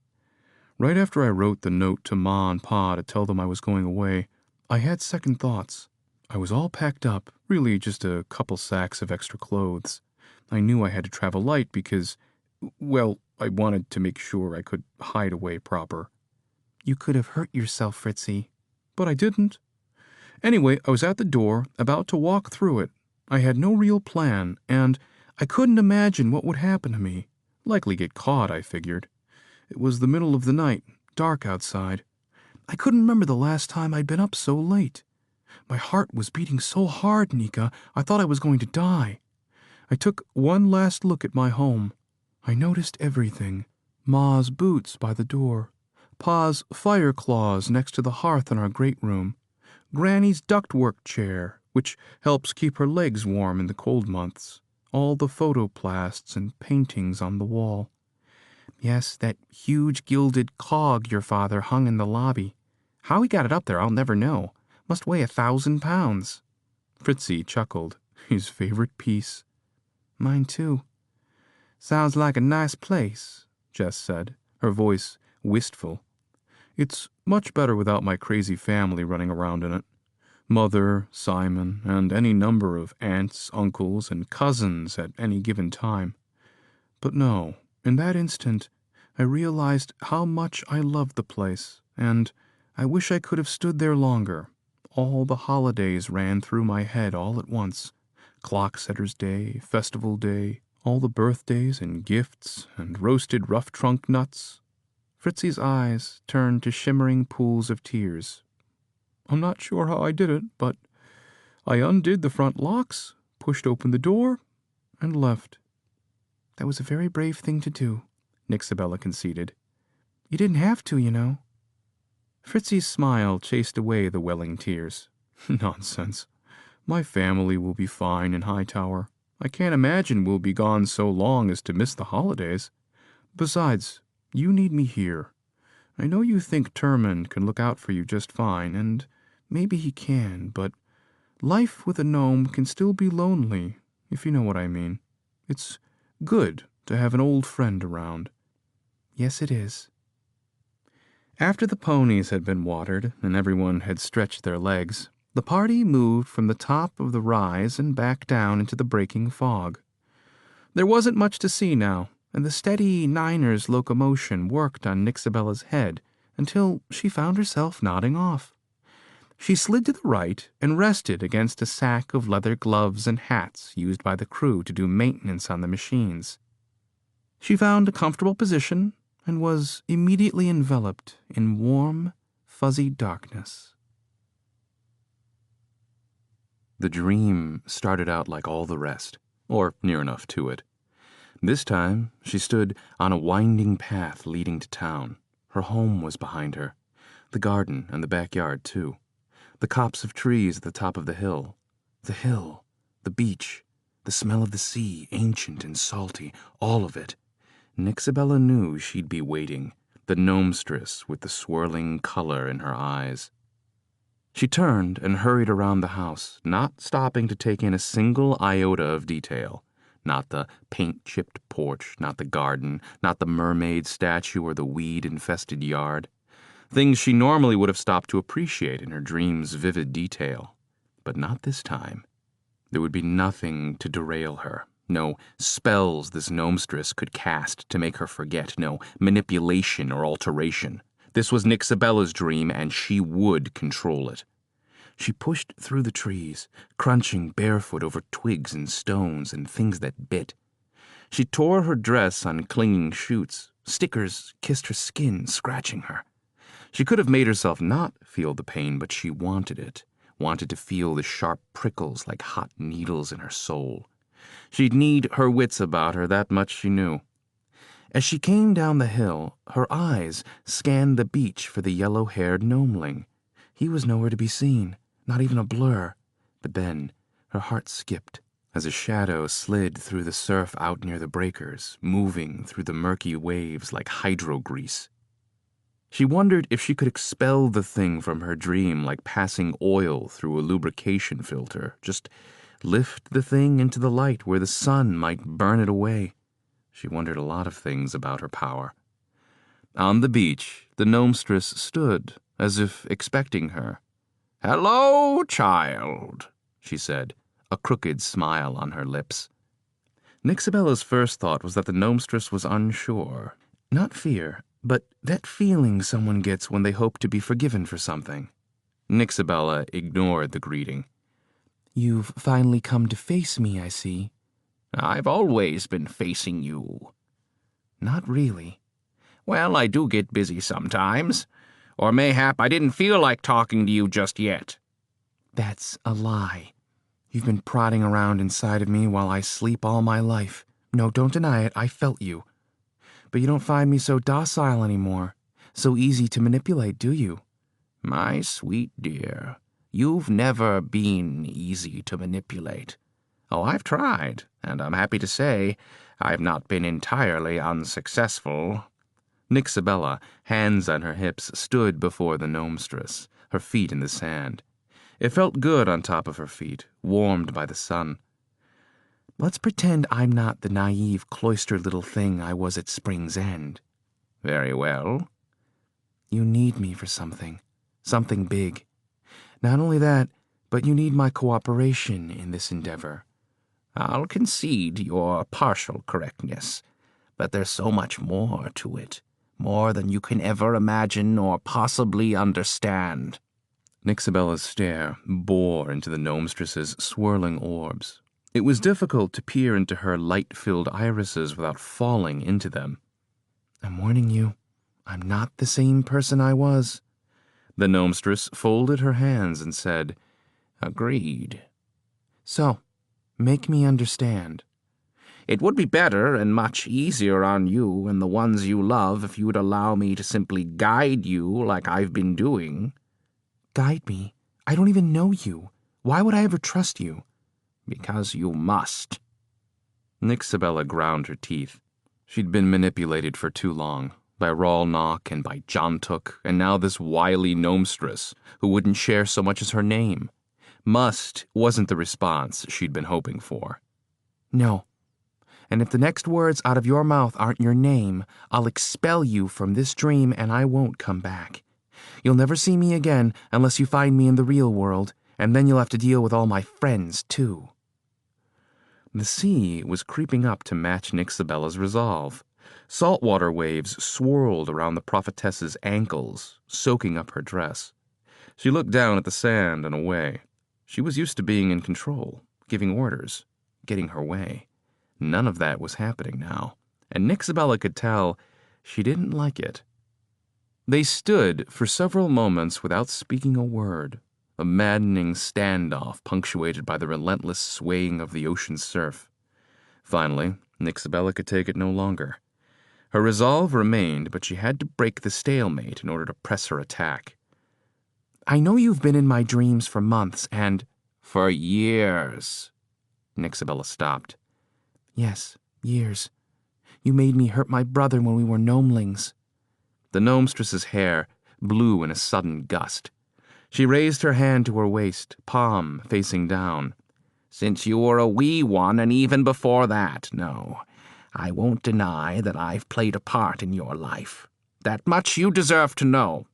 "Right after I wrote the note to Ma and Pa to tell them I was going away, I had second thoughts. I was all packed up, really just a couple sacks of extra clothes. I knew I had to travel light because, well, I wanted to make sure I could hide away proper." "You could have hurt yourself, Fritzy." "But I didn't. Anyway, I was at the door, about to walk through it. I had no real plan, and I couldn't imagine what would happen to me. Likely get caught, I figured. It was the middle of the night, dark outside. I couldn't remember the last time I'd been up so late. My heart was beating so hard, Nika, I thought I was going to die. I took one last look at my home. I noticed everything. Ma's boots by the door, Pa's fire claws next to the hearth in our great room, Granny's ductwork chair, which helps keep her legs warm in the cold months, all the photoplasts and paintings on the wall. Yes, that huge gilded cog your father hung in the lobby. How he got it up there, I'll never know. Must weigh 1,000 pounds. Fritzy chuckled. His favorite piece. Mine too. Sounds like a nice place, Jess said, her voice wistful. It's much better without my crazy family running around in it. Mother, Simon, and any number of aunts, uncles, and cousins at any given time. But no, in that instant, I realized how much I loved the place, and I wish I could have stood there longer. All the holidays ran through my head all at once. Clocksetter's Day, Festival Day, all the birthdays and gifts and roasted rough trunk nuts. Fritzy's eyes turned to shimmering pools of tears. I'm not sure how I did it, but I undid the front locks, pushed open the door, and left. That was a very brave thing to do, Nixabella conceded. You didn't have to, you know. Fritzy's smile chased away the welling tears. Nonsense. My family will be fine in Hightower. I can't imagine we'll be gone so long as to miss the holidays. Besides, you need me here. I know you think Termund can look out for you just fine, and maybe he can, but life with a gnome can still be lonely, if you know what I mean. It's good to have an old friend around. Yes, it is. After the ponies had been watered and everyone had stretched their legs, the party moved from the top of the rise and back down into the breaking fog. There wasn't much to see now, and the steady Niner's locomotion worked on Nixabella's head until she found herself nodding off. She slid to the right and rested against a sack of leather gloves and hats used by the crew to do maintenance on the machines. She found a comfortable position and was immediately enveloped in warm, fuzzy darkness. The dream started out like all the rest, or near enough to it. This time, she stood on a winding path leading to town. Her home was behind her, the garden and the backyard, too. The copse of trees at the top of the hill, the beach, the smell of the sea, ancient and salty, all of it. Nixabella knew she'd be waiting, the gnomestress with the swirling color in her eyes. She turned and hurried around the house, not stopping to take in a single iota of detail. Not the paint-chipped porch, not the garden, not the mermaid statue or the weed-infested yard. Things she normally would have stopped to appreciate in her dream's vivid detail. But not this time. There would be nothing to derail her. No spells this gnomestress could cast to make her forget. No manipulation or alteration. This was Nixabella's dream, and she would control it. She pushed through the trees, crunching barefoot over twigs and stones and things that bit. She tore her dress on clinging shoots. Stickers kissed her skin, scratching her. She could have made herself not feel the pain, but she wanted it, wanted to feel the sharp prickles like hot needles in her soul. She'd need her wits about her, that much she knew. As she came down the hill, her eyes scanned the beach for the yellow-haired gnomeling. He was nowhere to be seen, not even a blur. But then her heart skipped as a shadow slid through the surf out near the breakers, moving through the murky waves like hydro grease. She wondered if she could expel the thing from her dream like passing oil through a lubrication filter, just lift the thing into the light where the sun might burn it away. She wondered a lot of things about her power. On the beach, the gnomestress stood, as if expecting her. "Hello, child," she said, a crooked smile on her lips. Nixabella's first thought was that the gnomestress was unsure. Not fear, but that feeling someone gets when they hope to be forgiven for something. Nixabella ignored the greeting. "You've finally come to face me, I see." "I've always been facing you." "Not really." "Well, I do get busy sometimes. Or mayhap I didn't feel like talking to you just yet." "That's a lie. You've been prodding around inside of me while I sleep all my life. No, don't deny it, I felt you. But you don't find me so docile anymore, so easy to manipulate, do you?" "My sweet dear, you've never been easy to manipulate. Oh, I've tried, and I'm happy to say I've not been entirely unsuccessful." Nixabella, hands on her hips, stood before the gnomestress, her feet in the sand. It felt good on top of her feet, warmed by the sun. "Let's pretend I'm not the naive, cloistered little thing I was at Spring's End." "Very well." "You need me for something big. Not only that, but you need my cooperation in this endeavor." "I'll concede your partial correctness, but there's so much more to it, more than you can ever imagine or possibly understand." Nixabella's stare bore into the gnomestress's swirling orbs. It was difficult to peer into her light-filled irises without falling into them. "I'm warning you, I'm not the same person I was." The gnomestress folded her hands and said, "Agreed." "So, make me understand." "It would be better and much easier on you and the ones you love if you'd allow me to simply guide you like I've been doing." "Guide me? I don't even know you. Why would I ever trust you?" "Because you must." Nixabella ground her teeth. She'd been manipulated for too long, by Rawlnock and by Jontuk, and now this wily gnomestress who wouldn't share so much as her name. Must wasn't the response she'd been hoping for. "No. And if the next words out of your mouth aren't your name, I'll expel you from this dream and I won't come back. You'll never see me again unless you find me in the real world, and then you'll have to deal with all my friends, too." The sea was creeping up to match Nixabella's resolve. Saltwater waves swirled around the prophetess's ankles, soaking up her dress. She looked down at the sand and away. She was used to being in control, giving orders, getting her way. None of that was happening now, and Nixabella could tell she didn't like it. They stood for several moments without speaking a word, a maddening standoff punctuated by the relentless swaying of the ocean surf. Finally, Nixabella could take it no longer. Her resolve remained, but she had to break the stalemate in order to press her attack. "I know you've been in my dreams for months, and—" "For years." Nixabella stopped. "Yes, years. You made me hurt my brother when we were gnomelings." The gnomestress's hair blew in a sudden gust. She raised her hand to her waist, palm facing down. "Since you were a wee one, and even before that, no. I won't deny that I've played a part in your life. That much you deserve to know.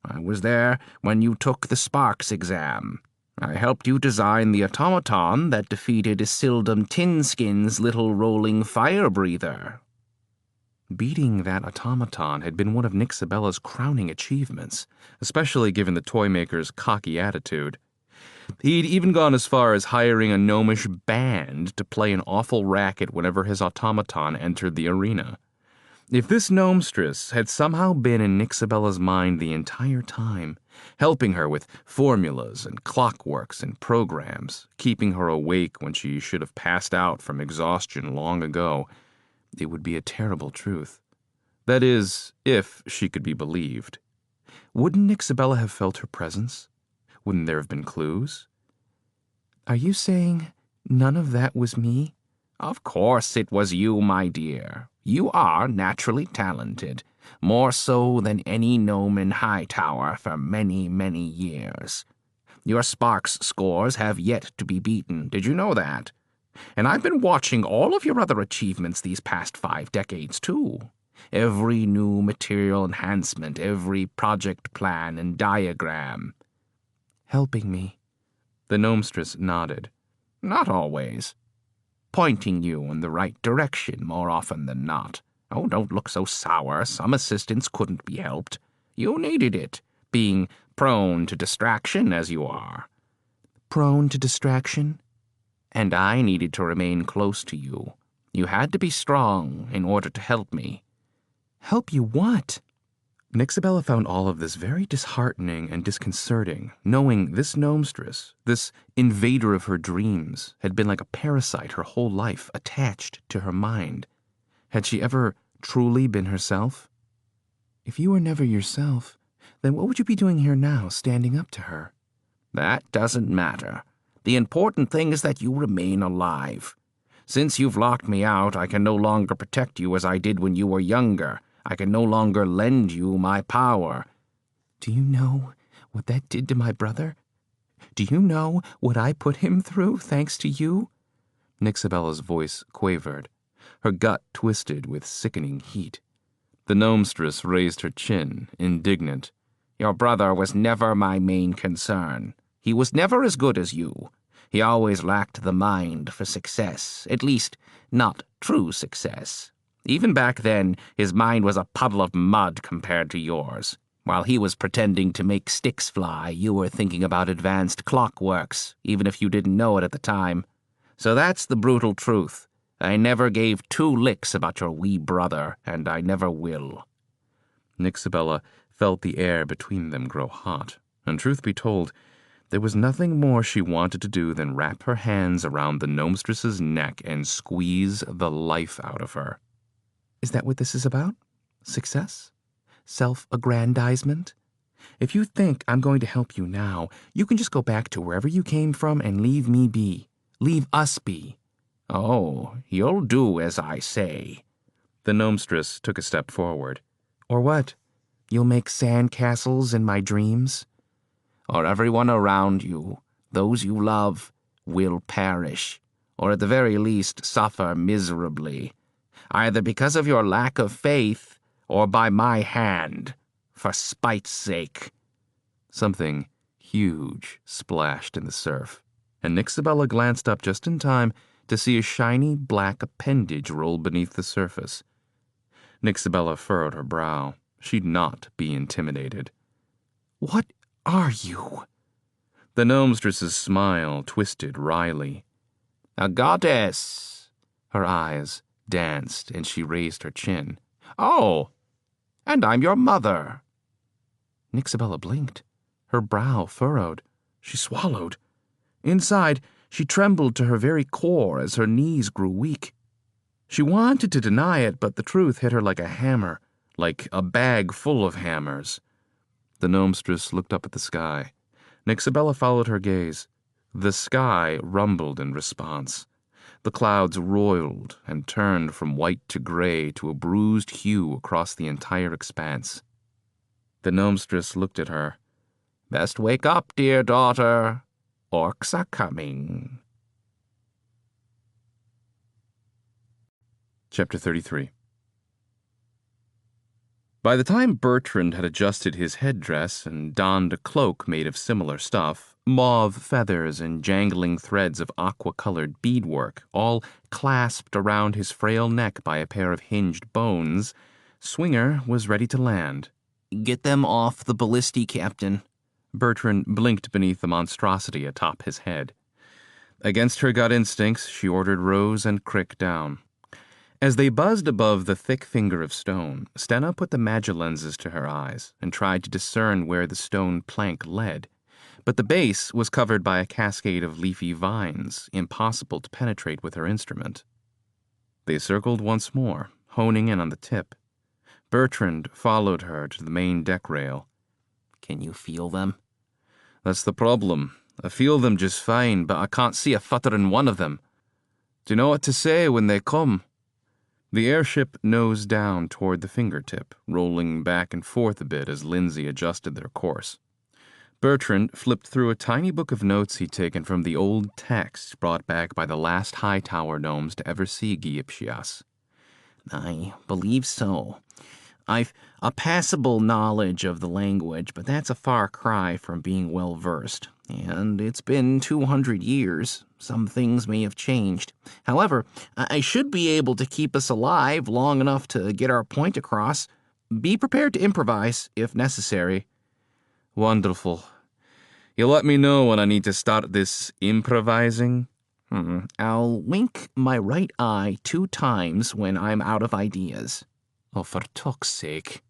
I was there when you took the Sparks exam. I helped you design the automaton that defeated Isildum Tinskin's little rolling fire breather." Beating that automaton had been one of Nixabella's crowning achievements, especially given the toymaker's cocky attitude. He'd even gone as far as hiring a gnomish band to play an awful racket whenever his automaton entered the arena. If this gnomestress had somehow been in Nixabella's mind the entire time, helping her with formulas and clockworks and programs, keeping her awake when she should have passed out from exhaustion long ago, it would be a terrible truth. That is, if she could be believed. Wouldn't Nixabella have felt her presence? Wouldn't there have been clues? Are you saying none of that was me? Of course it was you, my dear. You are naturally talented, more so than any gnome in Hightower for many, many years. Your Sparks scores have yet to be beaten, did you know that? And I've been watching all of your other achievements these past 5 decades, too. Every new material enhancement, every project plan and diagram. Helping me. The gnomestress nodded. Not always. Pointing you in the right direction more often than not. Oh, don't look so sour. Some assistance couldn't be helped. You needed it, being prone to distraction as you are. Prone to distraction? And I needed to remain close to you. You had to be strong in order to help me. Help you what? Nixabella found all of this very disheartening and disconcerting, knowing this gnomestress, this invader of her dreams, had been like a parasite her whole life, attached to her mind. Had she ever truly been herself? If you were never yourself, then what would you be doing here now, standing up to her? That doesn't matter. The important thing is that you remain alive. Since you've locked me out, I can no longer protect you as I did when you were younger. I can no longer lend you my power. Do you know what that did to my brother? Do you know what I put him through thanks to you? Nixabella's voice quavered. Her gut twisted with sickening heat. The gnomestress raised her chin, indignant. Your brother was never my main concern. He was never as good as you. He always lacked the mind for success, at least not true success. Even back then, his mind was a puddle of mud compared to yours. While he was pretending to make sticks fly, you were thinking about advanced clockworks, even if you didn't know it at the time. So that's the brutal truth. I never gave 2 licks about your wee brother, and I never will. Nixabella felt the air between them grow hot, and truth be told, there was nothing more she wanted to do than wrap her hands around the gnomestress's neck and squeeze the life out of her. Is that what this is about? Success? Self-aggrandizement? If you think I'm going to help you now, you can just go back to wherever you came from and leave me be. Leave us be. Oh, you'll do as I say. The gnomestress took a step forward. Or what? You'll make sandcastles in my dreams? Or everyone around you, those you love, will perish, or at the very least suffer miserably, either because of your lack of faith or by my hand, for spite's sake. Something huge splashed in the surf, and Nixabella glanced up just in time to see a shiny black appendage roll beneath the surface. Nixabella furrowed her brow. She'd not be intimidated. What are you? The gnomestress's smile twisted wryly. A goddess. Her eyes danced, and she raised her chin. Oh, and I'm your mother. Nixabella blinked. Her brow furrowed. She swallowed. Inside, she trembled to her very core as her knees grew weak. She wanted to deny it, but the truth hit her like a hammer, like a bag full of hammers. The gnomestress looked up at the sky. Nixabella followed her gaze. The sky rumbled in response. The clouds roiled and turned from white to gray to a bruised hue across the entire expanse. The gnomestress looked at her. Best wake up, dear daughter. Orcs are coming. Chapter 33. By the time Bertrand had adjusted his headdress and donned a cloak made of similar stuff, mauve feathers and jangling threads of aqua-colored beadwork, all clasped around his frail neck by a pair of hinged bones, Swinger was ready to land. Get them off the ballista, Captain. Bertrand blinked beneath the monstrosity atop his head. Against her gut instincts, she ordered Rose and Crick down. As they buzzed above the thick finger of stone, Stenna put the magilenses to her eyes and tried to discern where the stone plank led. But the base was covered by a cascade of leafy vines, impossible to penetrate with her instrument. They circled once more, honing in on the tip. Bertrand followed her to the main deck rail. Can you feel them? That's the problem. I feel them just fine, but I can't see a futter in one of them. Do you know what to say when they come? The airship nosed down toward the fingertip, rolling back and forth a bit as Lindsay adjusted their course. Bertrand flipped through a tiny book of notes he'd taken from the old texts brought back by the last high tower gnomes to ever see Gypsias. I believe so. I've a passable knowledge of the language, but that's a far cry from being well-versed. And it's been 200 years. Some things may have changed. However, I should be able to keep us alive long enough to get our point across. Be prepared to improvise, if necessary. Wonderful. You'll let me know when I need to start this improvising? I'll wink my right eye 2 times when I'm out of ideas. Oh, for tuck's sake.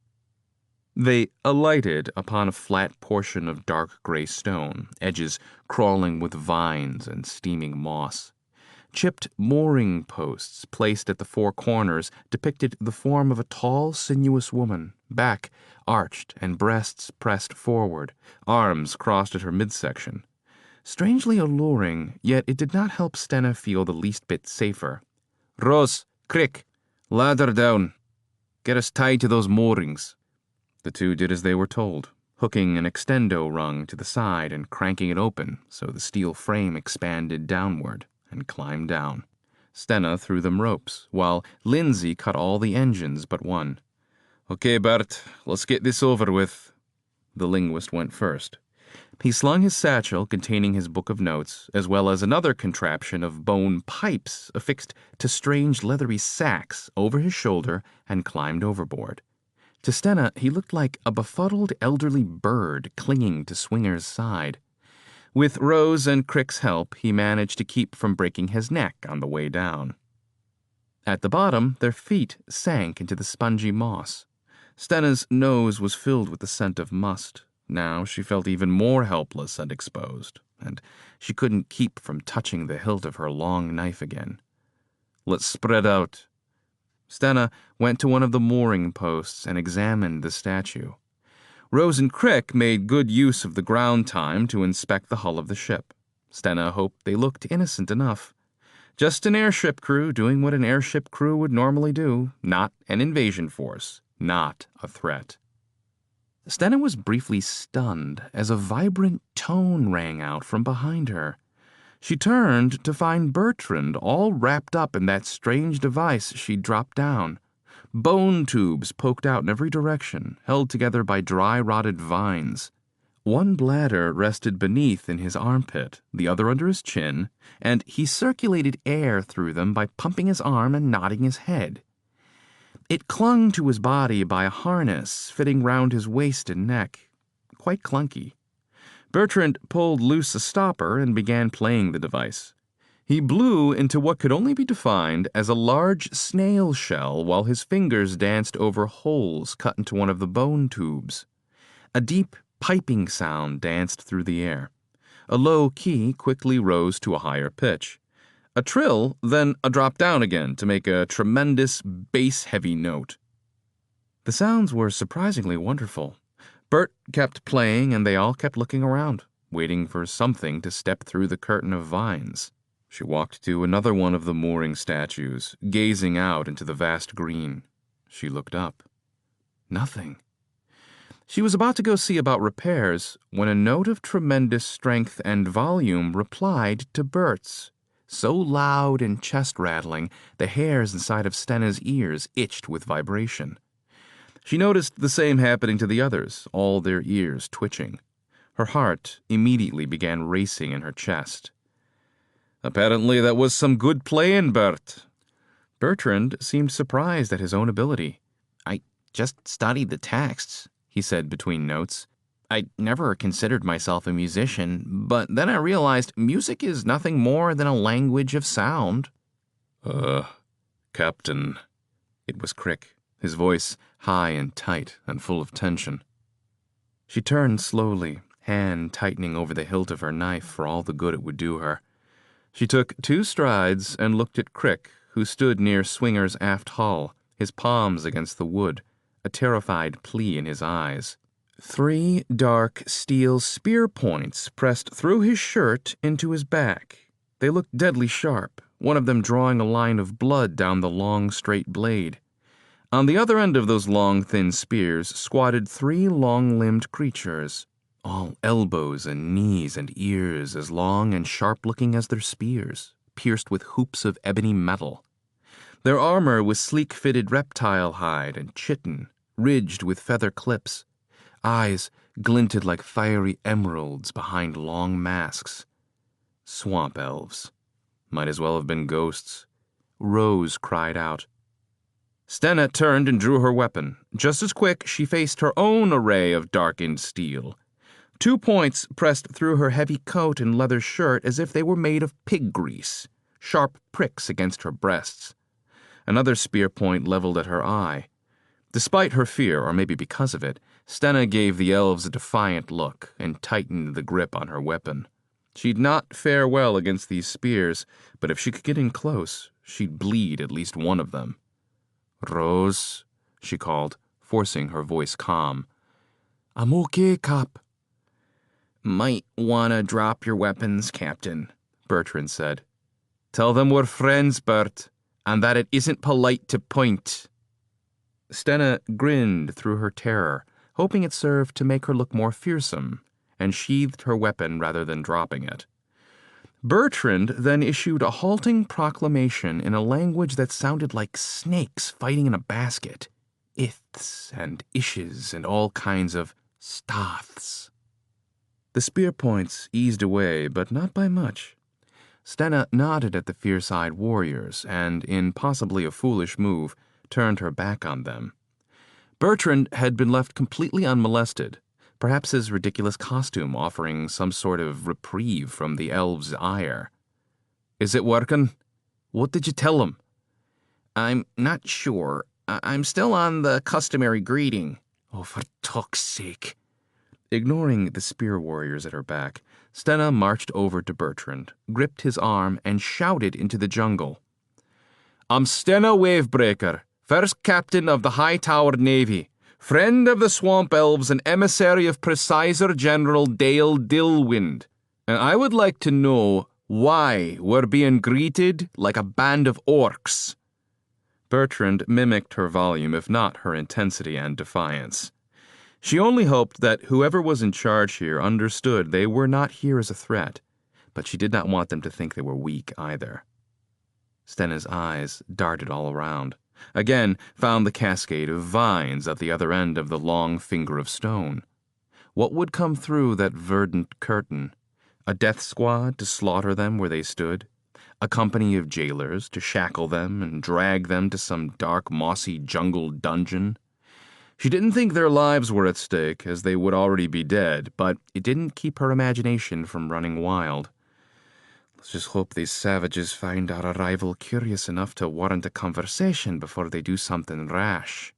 They alighted upon a flat portion of dark gray stone, edges crawling with vines and steaming moss. Chipped mooring posts placed at the 4 corners depicted the form of a tall, sinuous woman, back arched and breasts pressed forward, arms crossed at her midsection. Strangely alluring, yet it did not help Stenna feel the least bit safer. Rose, Crick, ladder down. Get us tied to those moorings. The 2 did as they were told, hooking an extendo rung to the side and cranking it open so the steel frame expanded downward and climbed down. Stenna threw them ropes, while Lindsay cut all the engines but one. Okay, Bert, let's get this over with. The linguist went first. He slung his satchel containing his book of notes, as well as another contraption of bone pipes affixed to strange leathery sacks over his shoulder and climbed overboard. To Stenna, he looked like a befuddled elderly bird clinging to Swinger's side. With Rose and Crick's help, he managed to keep from breaking his neck on the way down. At the bottom, their feet sank into the spongy moss. Stenna's nose was filled with the scent of must. Now she felt even more helpless and exposed, and she couldn't keep from touching the hilt of her long knife again. Let's spread out. Stenna went to one of the mooring posts and examined the statue. Rose and Crick made good use of the ground time to inspect the hull of the ship. Stenna hoped they looked innocent enough. Just an airship crew doing what an airship crew would normally do, not an invasion force, not a threat. Stenna was briefly stunned as a vibrant tone rang out from behind her. She turned to find Bertrand all wrapped up in that strange device she'd dropped down. Bone tubes poked out in every direction, held together by dry, rotted vines. One bladder rested beneath in his armpit, the other under his chin, and he circulated air through them by pumping his arm and nodding his head. It clung to his body by a harness fitting round his waist and neck, quite clunky. Bertrand pulled loose a stopper and began playing the device. He blew into what could only be defined as a large snail shell while his fingers danced over holes cut into one of the bone tubes. A deep piping sound danced through the air. A low key quickly rose to a higher pitch. A trill, then a drop down again to make a tremendous bass-heavy note. The sounds were surprisingly wonderful. Bert kept playing, and they all kept looking around, waiting for something to step through the curtain of vines. She walked to another one of the mooring statues, gazing out into the vast green. She looked up. Nothing. She was about to go see about repairs when a note of tremendous strength and volume replied to Bert's. So loud and chest-rattling, the hairs inside of Stenna's ears itched with vibration. She noticed the same happening to the others, all their ears twitching. Her heart immediately began racing in her chest. Apparently that was some good playing, Bert. Bertrand seemed surprised at his own ability. I just studied the texts, he said between notes. I never considered myself a musician, but then I realized music is nothing more than a language of sound. Captain. It was Crick, his voice high and tight and full of tension. She turned slowly, hand tightening over the hilt of her knife for all the good it would do her. She took 2 strides and looked at Crick, who stood near Swinger's aft hull, his palms against the wood, a terrified plea in his eyes. 3 dark steel spear points pressed through his shirt into his back. They looked deadly sharp, one of them drawing a line of blood down the long, straight blade. On the other end of those long, thin spears squatted 3 long-limbed creatures, all elbows and knees and ears as long and sharp-looking as their spears, pierced with hoops of ebony metal. Their armor was sleek-fitted reptile hide and chitin, ridged with feather clips. Eyes glinted like fiery emeralds behind long masks. Swamp elves. Might as well have been ghosts. Rose cried out. Stenna turned and drew her weapon. Just as quick, she faced her own array of darkened steel. 2 points pressed through her heavy coat and leather shirt as if they were made of pig grease, sharp pricks against her breasts. Another spear point leveled at her eye. Despite her fear, or maybe because of it, Stenna gave the elves a defiant look and tightened the grip on her weapon. She'd not fare well against these spears, but if she could get in close, she'd bleed at least one of them. Rose, she called, forcing her voice calm. I'm okay, Cap. Might wanna drop your weapons, Captain, Bertrand said. Tell them we're friends, Bert, and that it isn't polite to point. Stenna grinned through her terror, hoping it served to make her look more fearsome, and sheathed her weapon rather than dropping it. Bertrand then issued a halting proclamation in a language that sounded like snakes fighting in a basket. Iths and ishes and all kinds of staths. The spear points eased away, but not by much. Stenna nodded at the fierce-eyed warriors and, in possibly a foolish move, turned her back on them. Bertrand had been left completely unmolested, perhaps his ridiculous costume offering some sort of reprieve from the elves' ire. Is it working? What did you tell him? I'm not sure. I'm still on the customary greeting. Oh, for tuck's sake. Ignoring the spear warriors at her back, Stenna marched over to Bertrand, gripped his arm, and shouted into the jungle. I'm Stenna Wavebreaker, first captain of the High-Towered Navy, friend of the Swamp Elves and emissary of Preciser General Dale Dillwind, and I would like to know why we're being greeted like a band of orcs. Bertrand mimicked her volume, if not her intensity and defiance. She only hoped that whoever was in charge here understood they were not here as a threat, but she did not want them to think they were weak either. Stenna's eyes darted all around, again found the cascade of vines at the other end of the long finger of stone. What would come through that verdant curtain? A death squad to slaughter them where they stood? A company of jailers to shackle them and drag them to some dark, mossy jungle dungeon? She didn't think their lives were at stake, as they would already be dead, but it didn't keep her imagination from running wild. Let's just hope these savages find our arrival curious enough to warrant a conversation before they do something rash.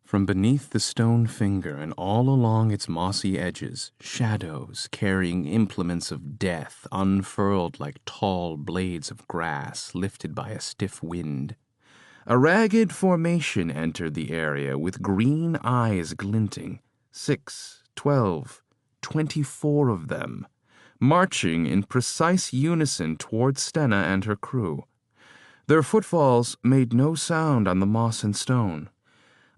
From beneath the stone finger and all along its mossy edges, shadows carrying implements of death unfurled like tall blades of grass lifted by a stiff wind. A ragged formation entered the area with green eyes glinting, 6, 12, 24 of them, marching in precise unison toward Stenna and her crew. Their footfalls made no sound on the moss and stone.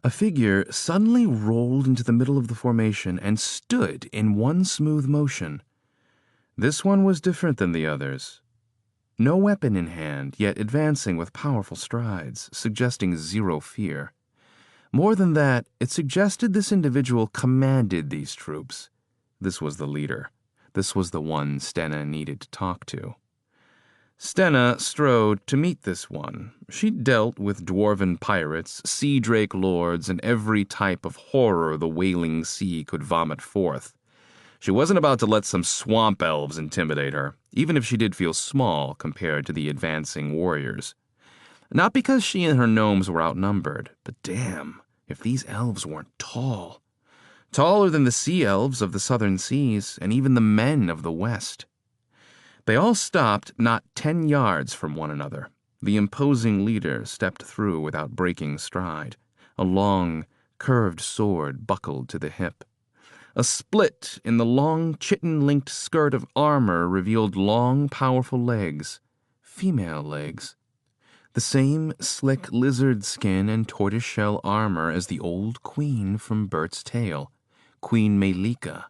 A figure suddenly rolled into the middle of the formation and stood in one smooth motion. This one was different than the others. No weapon in hand, yet advancing with powerful strides, suggesting zero fear. More than that, it suggested this individual commanded these troops. This was the leader. This was the one Stenna needed to talk to. Stenna strode to meet this one. She'd dealt with dwarven pirates, sea drake lords, and every type of horror the wailing sea could vomit forth. She wasn't about to let some swamp elves intimidate her, even if she did feel small compared to the advancing warriors. Not because she and her gnomes were outnumbered, but damn, if these elves weren't tall. Taller than the sea elves of the southern seas, and even the men of the west. They all stopped not 10 yards from one another. The imposing leader stepped through without breaking stride, a long, curved sword buckled to the hip. A split in the long, chitin-linked skirt of armor revealed long, powerful legs. Female legs. The same slick lizard skin and tortoiseshell armor as the old queen from Bert's Tale, Queen Melika.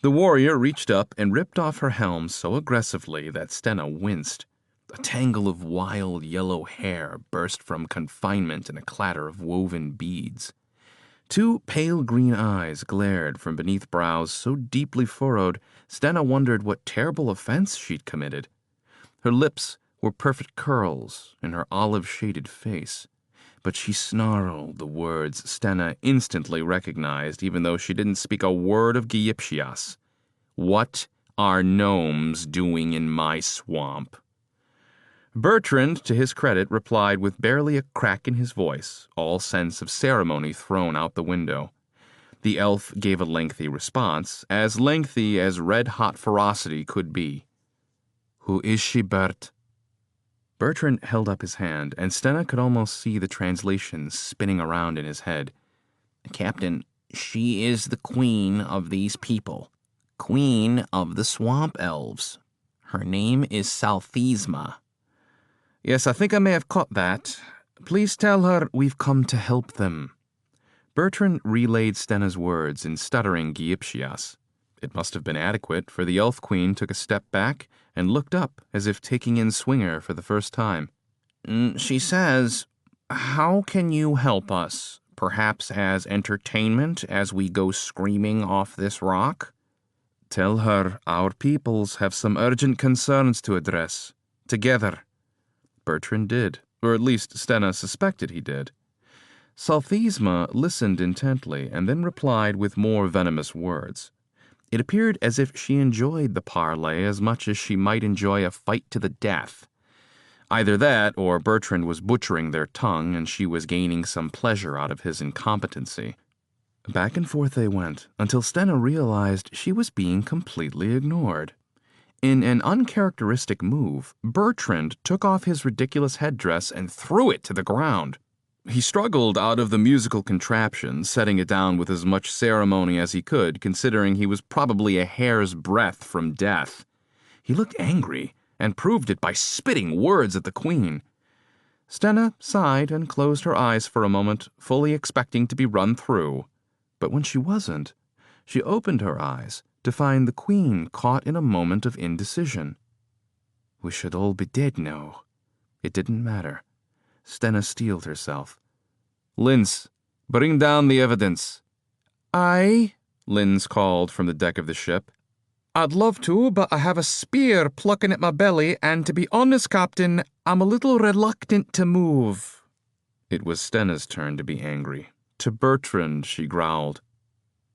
The warrior reached up and ripped off her helm so aggressively that Stenna winced. A tangle of wild yellow hair burst from confinement in a clatter of woven beads. 2 pale green eyes glared from beneath brows so deeply furrowed, Stenna wondered what terrible offense she'd committed. Her lips were perfect curls in her olive-shaded face, but she snarled the words Stenna instantly recognized, even though she didn't speak a word of Gyipsias. What are gnomes doing in my swamp? Bertrand, to his credit, replied with barely a crack in his voice, all sense of ceremony thrown out the window. The elf gave a lengthy response, as lengthy as red-hot ferocity could be. "Who is she, Bert?" Bertrand held up his hand, and Stenna could almost see the translation spinning around in his head. "Captain, she is the queen of these people. Queen of the swamp elves. Her name is Salthesma." "Yes, I think I may have caught that. Please tell her we've come to help them." Bertrand relayed Stenna's words in stuttering Gyipsias. It must have been adequate, for the elf queen took a step back and looked up as if taking in Swinger for the first time. "She says, how can you help us? Perhaps as entertainment as we go screaming off this rock?" "Tell her our peoples have some urgent concerns to address. Together." Bertrand did, or at least Stenna suspected he did. Salthesma listened intently and then replied with more venomous words. It appeared as if she enjoyed the parley as much as she might enjoy a fight to the death. Either that, or Bertrand was butchering their tongue and she was gaining some pleasure out of his incompetency. Back and forth they went, until Stenna realized she was being completely ignored. In an uncharacteristic move, Bertrand took off his ridiculous headdress and threw it to the ground. He struggled out of the musical contraption, setting it down with as much ceremony as he could, considering he was probably a hair's breadth from death. He looked angry, and proved it by spitting words at the queen. Stenna sighed and closed her eyes for a moment, fully expecting to be run through. But when she wasn't, she opened her eyes to find the queen caught in a moment of indecision. We should all be dead now. It didn't matter. Stenna steeled herself. "Linz, bring down the evidence." "Aye," Linz called from the deck of the ship. "I'd love to, but I have a spear plucking at my belly, and to be honest, Captain, I'm a little reluctant to move." It was Stenna's turn to be angry. To Bertrand, she growled,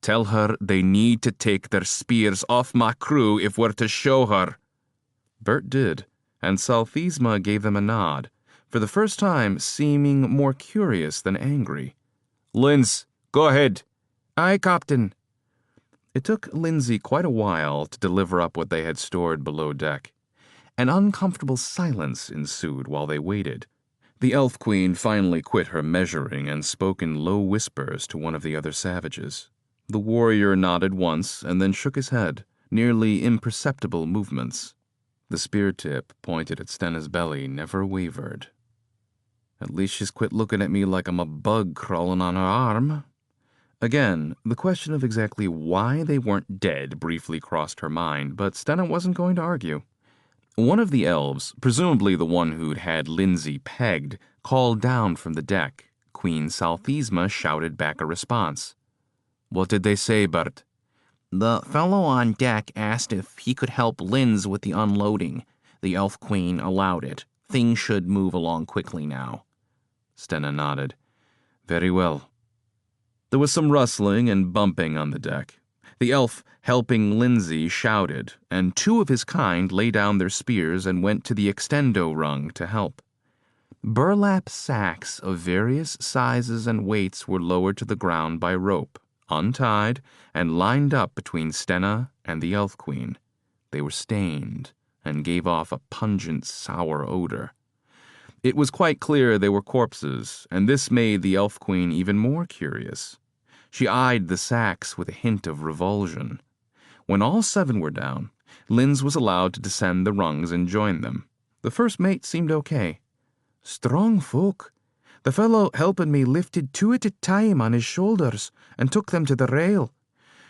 "Tell her they need to take their spears off my crew if we're to show her." Bert did, and Salthesma gave them a nod, for the first time seeming more curious than angry. "Linz, go ahead." "Aye, Captain." It took Lindsay quite a while to deliver up what they had stored below deck. An uncomfortable silence ensued while they waited. The elf queen finally quit her measuring and spoke in low whispers to one of the other savages. The warrior nodded once and then shook his head, nearly imperceptible movements. The spear tip pointed at Stenna's belly never wavered. "At least she's quit looking at me like I'm a bug crawling on her arm." Again, the question of exactly why they weren't dead briefly crossed her mind, but Stenna wasn't going to argue. One of the elves, presumably the one who'd had Lindsay pegged, called down from the deck. Queen Salthesma shouted back a response. "What did they say, Bert?" "The fellow on deck asked if he could help Linz with the unloading. The Elf Queen allowed it. Things should move along quickly now. Stenna nodded. Very well. There was some rustling and bumping on the deck. The elf helping Lindsay shouted, and 2 of his kind lay down their spears and went to the extendo rung to help. Burlap sacks of various sizes and weights were lowered to the ground by rope, untied, and lined up between Stenna and the Elf Queen. They were stained and gave off a pungent, sour odor. It was quite clear they were corpses, and this made the Elf Queen even more curious. She eyed the sacks with a hint of revulsion. When all 7 were down, Linz was allowed to descend the rungs and join them. The first mate seemed okay. Strong folk. The fellow helping me lifted 2 at a time on his shoulders and took them to the rail.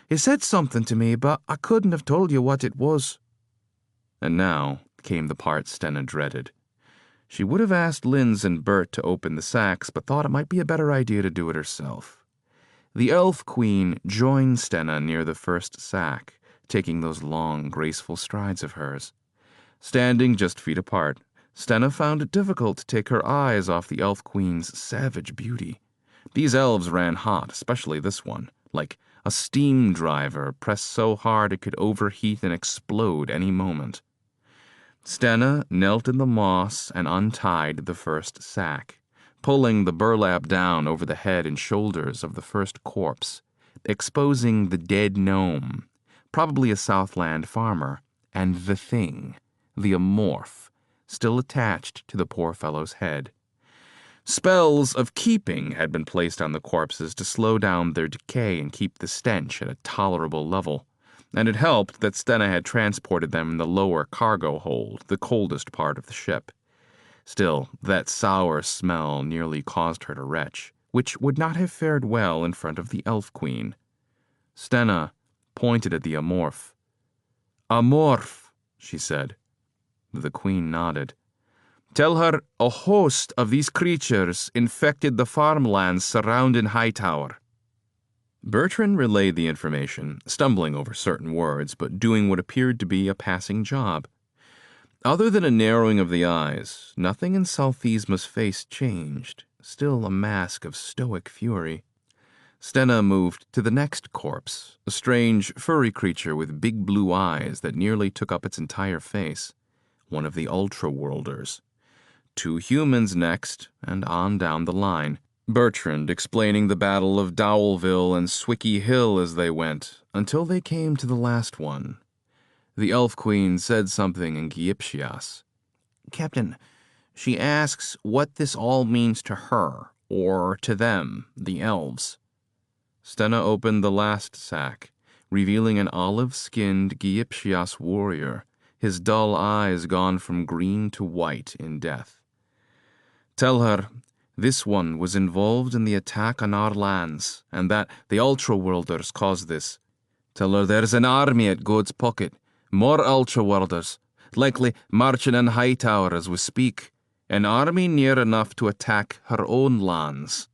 He said something to me, but I couldn't have told you what it was. And now came the part Stenna dreaded. She would have asked Linz and Bert to open the sacks, but thought it might be a better idea to do it herself. The Elf Queen joined Stenna near the first sack, taking those long, graceful strides of hers. Standing just feet apart, Stenna found it difficult to take her eyes off the Elf Queen's savage beauty. These elves ran hot, especially this one, like a steam driver pressed so hard it could overheat and explode any moment. Stenna knelt in the moss and untied the first sack, pulling the burlap down over the head and shoulders of the first corpse, exposing the dead gnome, probably a Southland farmer, and the thing, the amorph, still attached to the poor fellow's head. Spells of keeping had been placed on the corpses to slow down their decay and keep the stench at a tolerable level, and it helped that Stenna had transported them in the lower cargo hold, the coldest part of the ship. Still, that sour smell nearly caused her to retch, which would not have fared well in front of the Elf Queen. Stenna pointed at the amorph. "Amorph," she said. The Queen nodded. "Tell her a host of these creatures infected the farmlands surrounding Hightower." Bertrand relayed the information, stumbling over certain words, but doing what appeared to be a passing job. Other than a narrowing of the eyes, nothing in Salthesma's face changed, still a mask of stoic fury. Stenna moved to the next corpse, a strange, furry creature with big blue eyes that nearly took up its entire face, one of the Ultra-Worlders. 2 humans next, and on down the line. Bertrand explaining the Battle of Dowelville and Swicky Hill as they went, until they came to the last one. The Elf Queen said something in Gypsias. Captain, she asks what this all means to her, or to them, the elves. Stenna opened the last sack, revealing an olive-skinned Gypsias warrior, his dull eyes gone from green to white in death. Tell her this one was involved in the attack on our lands, and that the Ultra-Worlders caused this. Tell her there's an army at God's Pocket, more Ultra-Worlders, likely marching in Hightower as we speak, an army near enough to attack her own lands.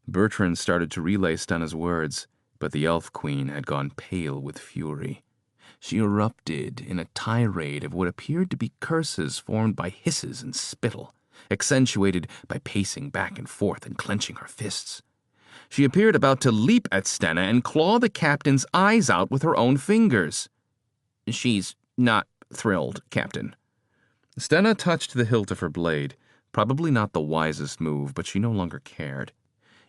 Bertrand started to relay Stenna's words, but the Elf Queen had gone pale with fury. She erupted in a tirade of what appeared to be curses formed by hisses and spittle, accentuated by pacing back and forth and clenching her fists. She appeared about to leap at Stenna and claw the captain's eyes out with her own fingers. She's not thrilled, Captain. Stenna touched the hilt of her blade, probably not the wisest move, but she no longer cared.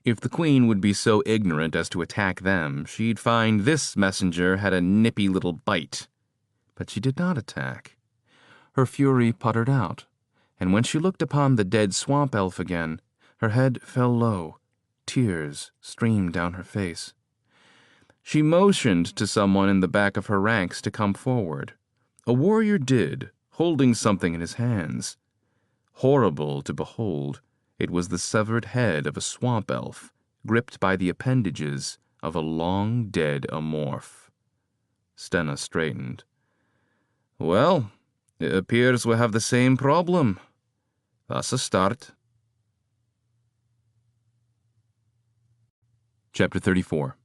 If the Queen would be so ignorant as to attack them, she'd find this messenger had a nippy little bite. But she did not attack. Her fury puttered out, and when she looked upon the dead swamp elf again, her head fell low. Tears streamed down her face. She motioned to someone in the back of her ranks to come forward. A warrior did, holding something in his hands. Horrible to behold, it was the severed head of a swamp elf, gripped by the appendages of a long-dead amorph. Stenna straightened. Well, it appears we have the same problem. That's a start. Chapter 34.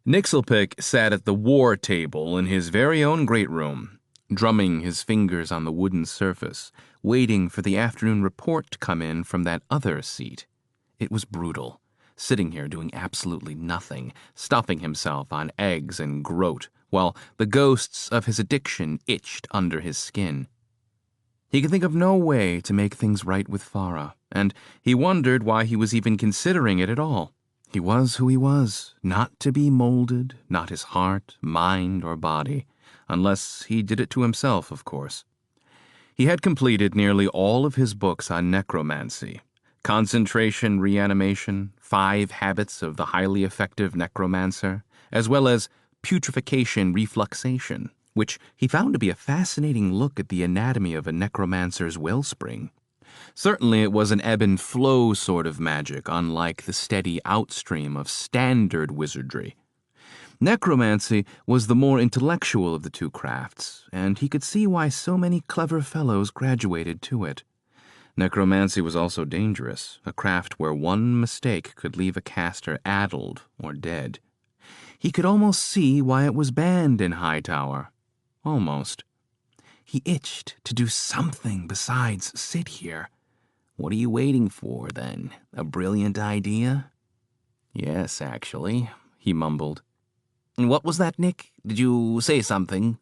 Nixelpick sat at the war table in his very own great room, drumming his fingers on the wooden surface, waiting for the afternoon report to come in from that other seat. It was brutal, sitting here doing absolutely nothing, stuffing himself on eggs and groat, while the ghosts of his addiction itched under his skin. He could think of no way to make things right with Farah, and he wondered why he was even considering it at all. He was who he was, not to be molded, not his heart, mind, or body, unless he did it to himself, of course. He had completed nearly all of his books on necromancy, concentration reanimation, 5 habits of the highly effective necromancer, as well as putrefaction refluxation, which he found to be a fascinating look at the anatomy of a necromancer's wellspring. Certainly it was an ebb and flow sort of magic, unlike the steady outstream of standard wizardry. Necromancy was the more intellectual of the two crafts, and he could see why so many clever fellows graduated to it. Necromancy was also dangerous, a craft where one mistake could leave a caster addled or dead. He could almost see why it was banned in Hightower. Almost. He itched to do something besides sit here. What are you waiting for, then? A brilliant idea? Yes, actually, he mumbled. What was that, Nick? Did you say something?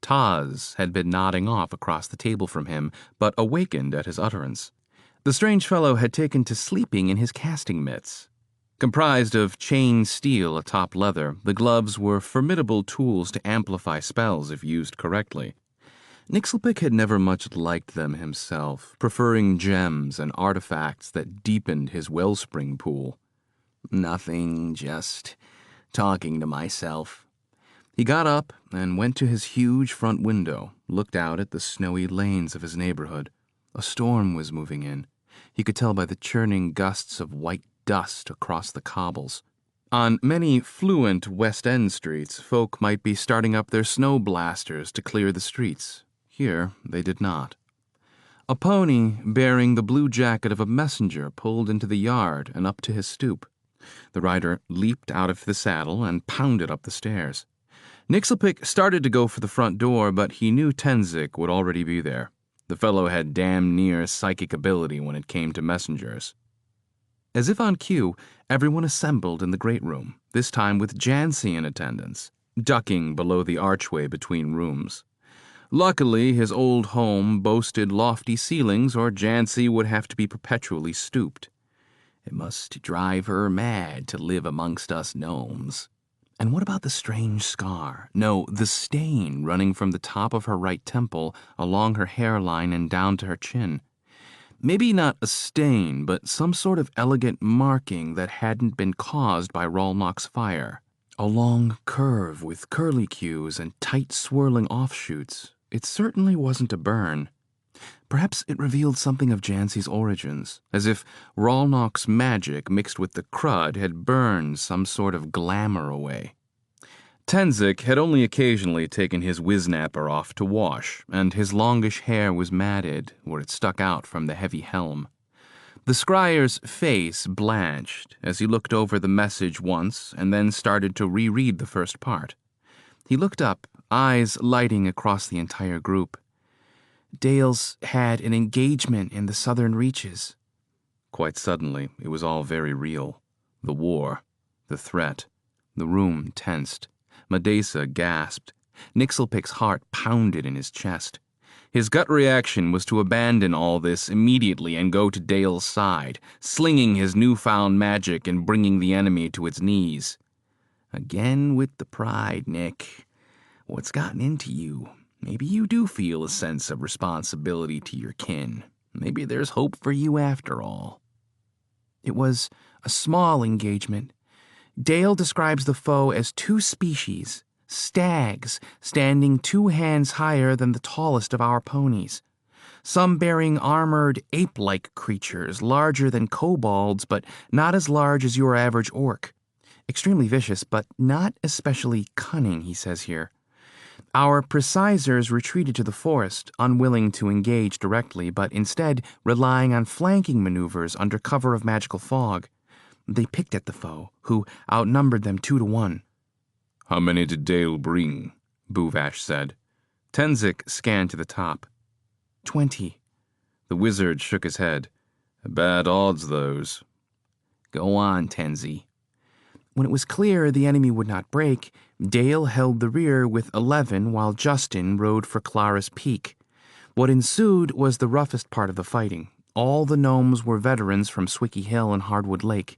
Taz had been nodding off across the table from him, but awakened at his utterance. The strange fellow had taken to sleeping in his casting mitts. Comprised of chain steel atop leather, the gloves were formidable tools to amplify spells if used correctly. Nixelpick had never much liked them himself, preferring gems and artifacts that deepened his wellspring pool. Nothing, just talking to myself. He got up and went to his huge front window, looked out at the snowy lanes of his neighborhood. A storm was moving in. He could tell by the churning gusts of white dust across the cobbles. On many fluent West End streets, folk might be starting up their snow blasters to clear the streets. Here, they did not. A pony bearing the blue jacket of a messenger pulled into the yard and up to his stoop. The rider leaped out of the saddle and pounded up the stairs. Nixelpick started to go for the front door, but he knew Tenzik would already be there. The fellow had damn near psychic ability when it came to messengers. As if on cue, everyone assembled in the great room, this time with Jancy in attendance, ducking below the archway between rooms. Luckily, his old home boasted lofty ceilings, or Jancy would have to be perpetually stooped. It must drive her mad to live amongst us gnomes. And what about the strange scar? No, the stain running from the top of her right temple along her hairline and down to her chin. Maybe not a stain, but some sort of elegant marking that hadn't been caused by Rolnock's fire. A long curve with curlicues and tight swirling offshoots. It certainly wasn't a burn. Perhaps it revealed something of Jancy's origins, as if Rolnock's magic mixed with the crud had burned some sort of glamour away. Tenzik had only occasionally taken his whiznapper off to wash, and his longish hair was matted where it stuck out from the heavy helm. The scryer's face blanched as he looked over the message once and then started to reread the first part. He looked up, eyes lighting across the entire group. Dale's had an engagement in the southern reaches. Quite suddenly, it was all very real. The war, the threat. The room tensed. Madesa gasped. Nixelpick's heart pounded in his chest. His gut reaction was to abandon all this immediately and go to Dale's side, slinging his newfound magic and bringing the enemy to its knees. Again with the pride, Nick. What's gotten into you? Maybe you do feel a sense of responsibility to your kin. Maybe there's hope for you after all. It was a small engagement. Dale describes the foe as 2 species, stags, standing 2 hands higher than the tallest of our ponies. Some bearing armored ape-like creatures, larger than kobolds, but not as large as your average orc. Extremely vicious, but not especially cunning, he says here. Our precisers retreated to the forest, unwilling to engage directly, but instead relying on flanking maneuvers under cover of magical fog. They picked at the foe, who outnumbered them 2 to 1. How many did Dale bring? Buvash said. Tenzik scanned to the top. 20. The wizard shook his head. Bad odds, those. Go on, Tenzi. When it was clear the enemy would not break, Dale held the rear with 11 while Justin rode for Clara's Peak. What ensued was the roughest part of the fighting. All the gnomes were veterans from Swicky Hill and Hardwood Lake.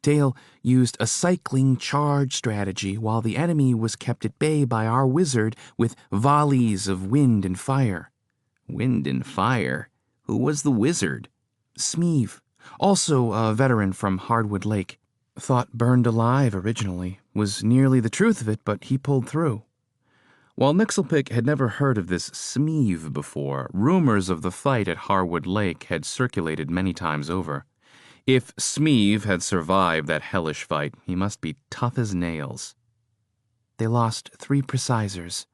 Dale used a cycling charge strategy while the enemy was kept at bay by our wizard with volleys of wind and fire. Wind and fire? Who was the wizard? Smeeve, also a veteran from Hardwood Lake. Thought burned alive originally. Was nearly the truth of it, but he pulled through. While Nixelpick had never heard of this Smeeve before, rumors of the fight at Hardwood Lake had circulated many times over. If Smeeve had survived that hellish fight, he must be tough as nails. They lost 3 precisers.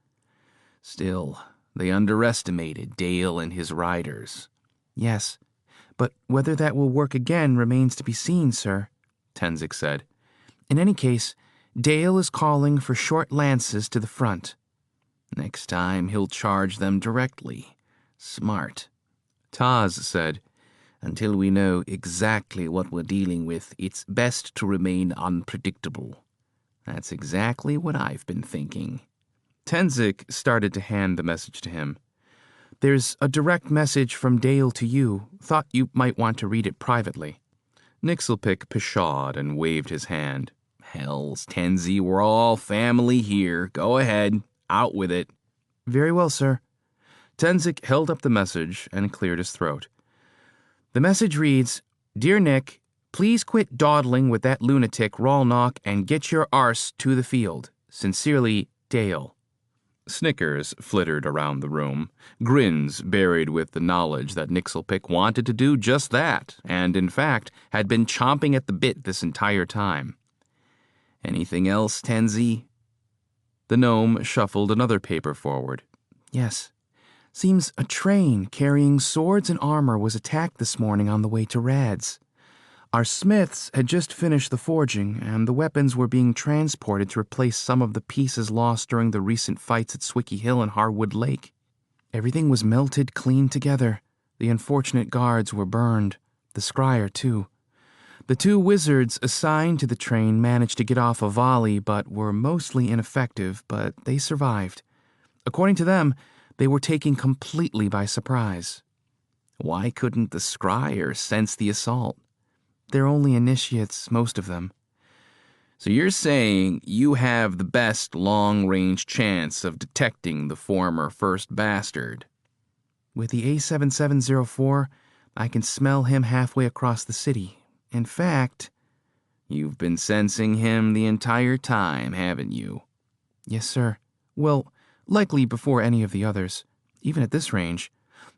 Still, they underestimated Dale and his riders. Yes, but whether that will work again remains to be seen, sir, Tenzik said. In any case, Dale is calling for short lances to the front. Next time he'll charge them directly. Smart. Taz said, Until we know exactly what we're dealing with, it's best to remain unpredictable. That's exactly what I've been thinking. Tenzik started to hand the message to him. There's a direct message from Dale to you. Thought you might want to read it privately. Nixelpick pshawed and waved his hand. Hells, Tenzi, we're all family here. Go ahead. Out with it. Very well, sir. Tenzik held up the message and cleared his throat. The message reads, Dear Nick, please quit dawdling with that lunatic Rawlnock and get your arse to the field. Sincerely, Dale. Snickers flittered around the room, grins buried with the knowledge that Nixelpick wanted to do just that, and in fact had been chomping at the bit this entire time. Anything else, Tenzi? The gnome shuffled another paper forward. Yes. Seems a train carrying swords and armor was attacked this morning on the way to Rad's. Our smiths had just finished the forging, and the weapons were being transported to replace some of the pieces lost during the recent fights at Swicky Hill and Hardwood Lake. Everything was melted clean together. The unfortunate guards were burned. The scryer, too. The 2 wizards assigned to the train managed to get off a volley, but were mostly ineffective, but they survived. According to them, they were taken completely by surprise. Why couldn't the scryer sense the assault? They're only initiates, most of them. So you're saying you have the best long-range chance of detecting the former first bastard? With the A7704, I can smell him halfway across the city. In fact... You've been sensing him the entire time, haven't you? Yes, sir. Well, likely before any of the others, even at this range.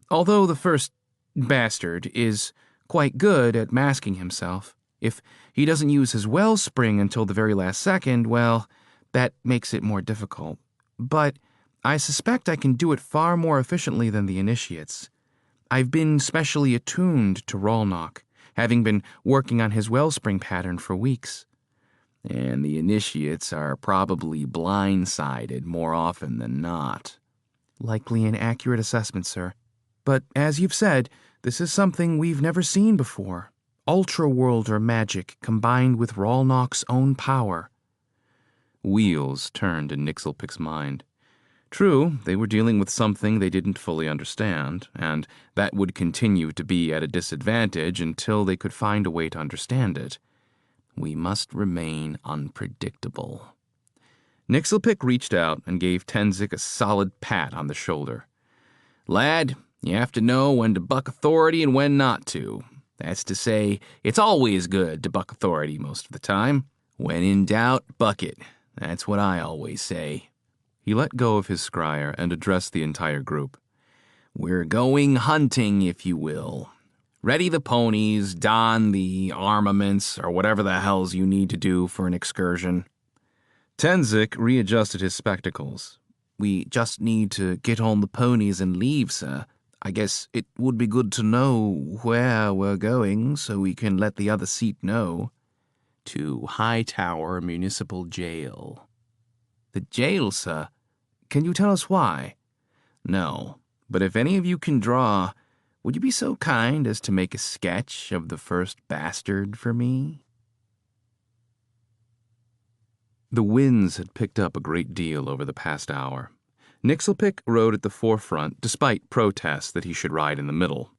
Although the first bastard is quite good at masking himself. If he doesn't use his wellspring until the very last second, well, that makes it more difficult. But I suspect I can do it far more efficiently than the initiates. I've been specially attuned to Rawlnock, having been working on his wellspring pattern for weeks. And the initiates are probably blindsided more often than not. Likely an accurate assessment, sir. But as you've said, this is something we've never seen before. Ultra-worlder magic combined with Rawlnock's own power. Wheels turned in Nixelpick's mind. True, they were dealing with something they didn't fully understand, and that would continue to be at a disadvantage until they could find a way to understand it. We must remain unpredictable. Nixelpick reached out and gave Tenzik a solid pat on the shoulder. Lad, you have to know when to buck authority and when not to. That's to say, it's always good to buck authority most of the time. When in doubt, buck it. That's what I always say. He let go of his scryer and addressed the entire group. We're going hunting, if you will. Ready the ponies, don the armaments, or whatever the hells you need to do for an excursion. Tenzik readjusted his spectacles. We just need to get on the ponies and leave, sir. I guess it would be good to know where we're going so we can let the other seat know. To Hightower Municipal Jail. The jail, sir? Can you tell us why? No, but if any of you can draw, would you be so kind as to make a sketch of the first bastard for me?" The winds had picked up a great deal over the past hour. Nixelpick rode at the forefront despite protests that he should ride in the middle.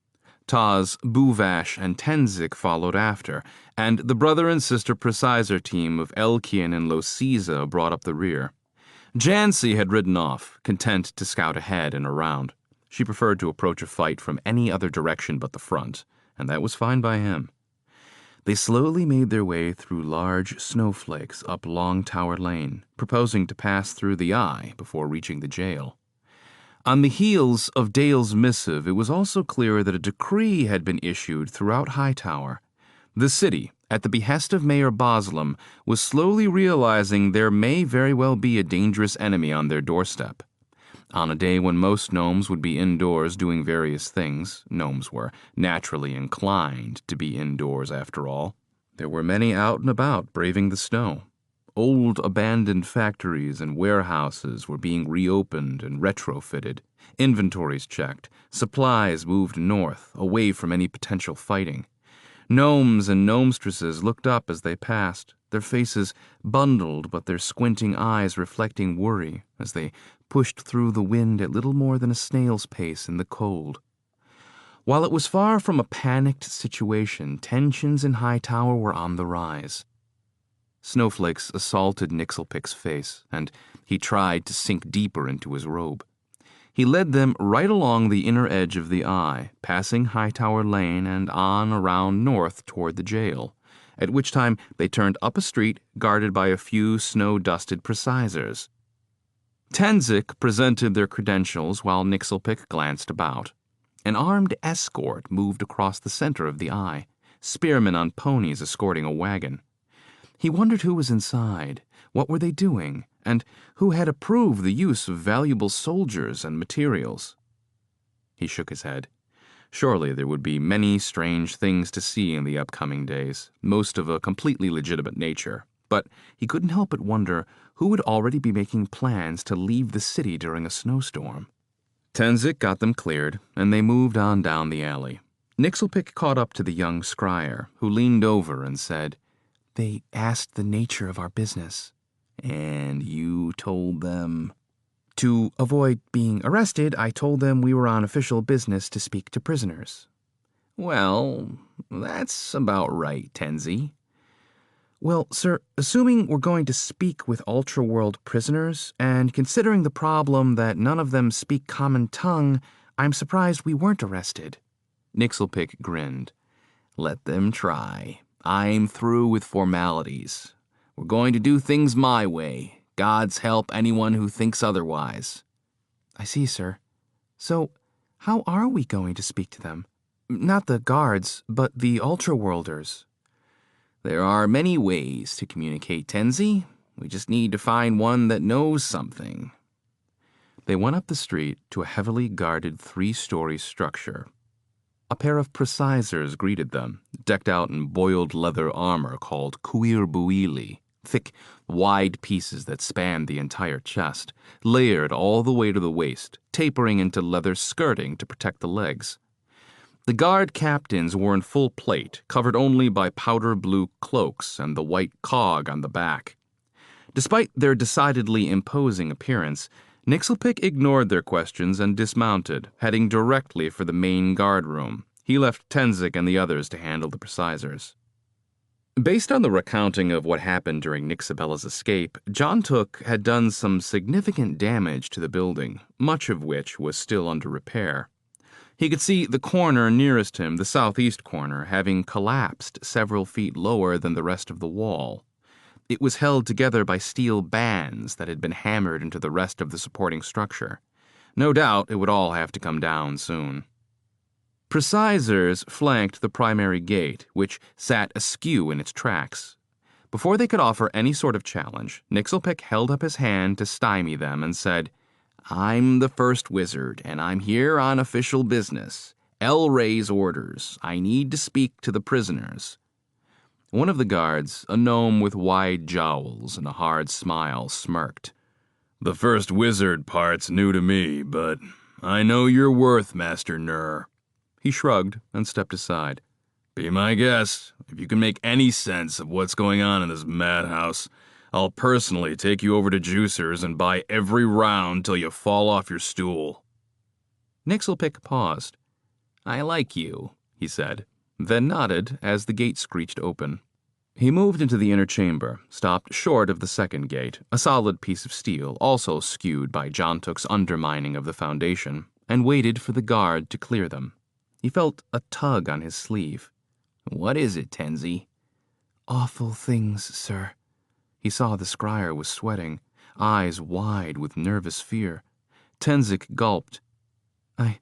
Taz, Buvash, and Tenzik followed after, and the brother and sister Preciser team of Elkian and Losiza brought up the rear. Jancy had ridden off, content to scout ahead and around. She preferred to approach a fight from any other direction but the front, and that was fine by him. They slowly made their way through large snowflakes up Long Tower Lane, proposing to pass through the Eye before reaching the jail. On the heels of Dale's missive, it was also clear that a decree had been issued throughout Hightower. The city, at the behest of Mayor Boslam, was slowly realizing there may very well be a dangerous enemy on their doorstep. On a day when most gnomes would be indoors doing various things, gnomes were naturally inclined to be indoors after all, there were many out and about braving the snow. Old abandoned factories and warehouses were being reopened and retrofitted, inventories checked, supplies moved north, away from any potential fighting. Gnomes and gnomestresses looked up as they passed, their faces bundled but their squinting eyes reflecting worry as they pushed through the wind at little more than a snail's pace in the cold. While it was far from a panicked situation, tensions in Hightower were on the rise. Snowflakes assaulted Nixelpick's face, and he tried to sink deeper into his robe. He led them right along the inner edge of the Eye, passing Hightower Lane and on around north toward the jail, at which time they turned up a street guarded by a few snow-dusted precisers. Tenzik presented their credentials while Nixelpick glanced about. An armed escort moved across the center of the Eye, spearmen on ponies escorting a wagon. He wondered who was inside, what were they doing, and who had approved the use of valuable soldiers and materials. He shook his head. Surely there would be many strange things to see in the upcoming days, most of a completely legitimate nature, but he couldn't help but wonder who would already be making plans to leave the city during a snowstorm. Tenzik got them cleared, and they moved on down the alley. Nixelpick caught up to the young scryer, who leaned over and said, "They asked the nature of our business." "And you told them?" "To avoid being arrested, I told them we were on official business to speak to prisoners." "Well, that's about right, Tenzi." "Well, sir, assuming we're going to speak with ultra-world prisoners, and considering the problem that none of them speak common tongue, I'm surprised we weren't arrested." Nixelpick grinned. "Let them try. I'm through with formalities. We're going to do things my way. God's help anyone who thinks otherwise." "I see, sir. So, how are we going to speak to them? Not the guards, but the ultra-worlders." "There are many ways to communicate, Tenzi. We just need to find one that knows something." They went up the street to a heavily guarded 3-story structure. A pair of precisers greeted them, decked out in boiled leather armor called Kuir Buili, thick, wide pieces that spanned the entire chest, layered all the way to the waist, tapering into leather skirting to protect the legs. The guard captains wore in full plate, covered only by powder blue cloaks and the white cog on the back. Despite their decidedly imposing appearance, Nixelpick ignored their questions and dismounted, heading directly for the main guard room. He left Tenzik and the others to handle the precisers. Based on the recounting of what happened during Nixabella's escape, John Took had done some significant damage to the building, much of which was still under repair. He could see the corner nearest him, the southeast corner, having collapsed several feet lower than the rest of the wall. It was held together by steel bands that had been hammered into the rest of the supporting structure. No doubt it would all have to come down soon. Precisers flanked the primary gate, which sat askew in its tracks. Before they could offer any sort of challenge, Nixelpick held up his hand to stymie them and said, "I'm the first wizard, and I'm here on official business. El Rey's orders. I need to speak to the prisoners." One of the guards, a gnome with wide jowls and a hard smile, smirked. "The first wizard part's new to me, but I know your worth, Master Nur. He shrugged and stepped aside. Be my guest. If you can make any sense of what's going on in this madhouse, I'll personally take you over to Juicer's and buy every round till you fall off your stool. Nixelpick paused. I like you, he said, then nodded as the gate screeched open. He moved into the inner chamber, stopped short of the second gate, a solid piece of steel, also skewed by Jontuk's undermining of the foundation, and waited for the guard to clear them. He felt a tug on his sleeve. What is it, Tenzi? Awful things, sir. He saw the scryer was sweating, eyes wide with nervous fear. Tenzik gulped. I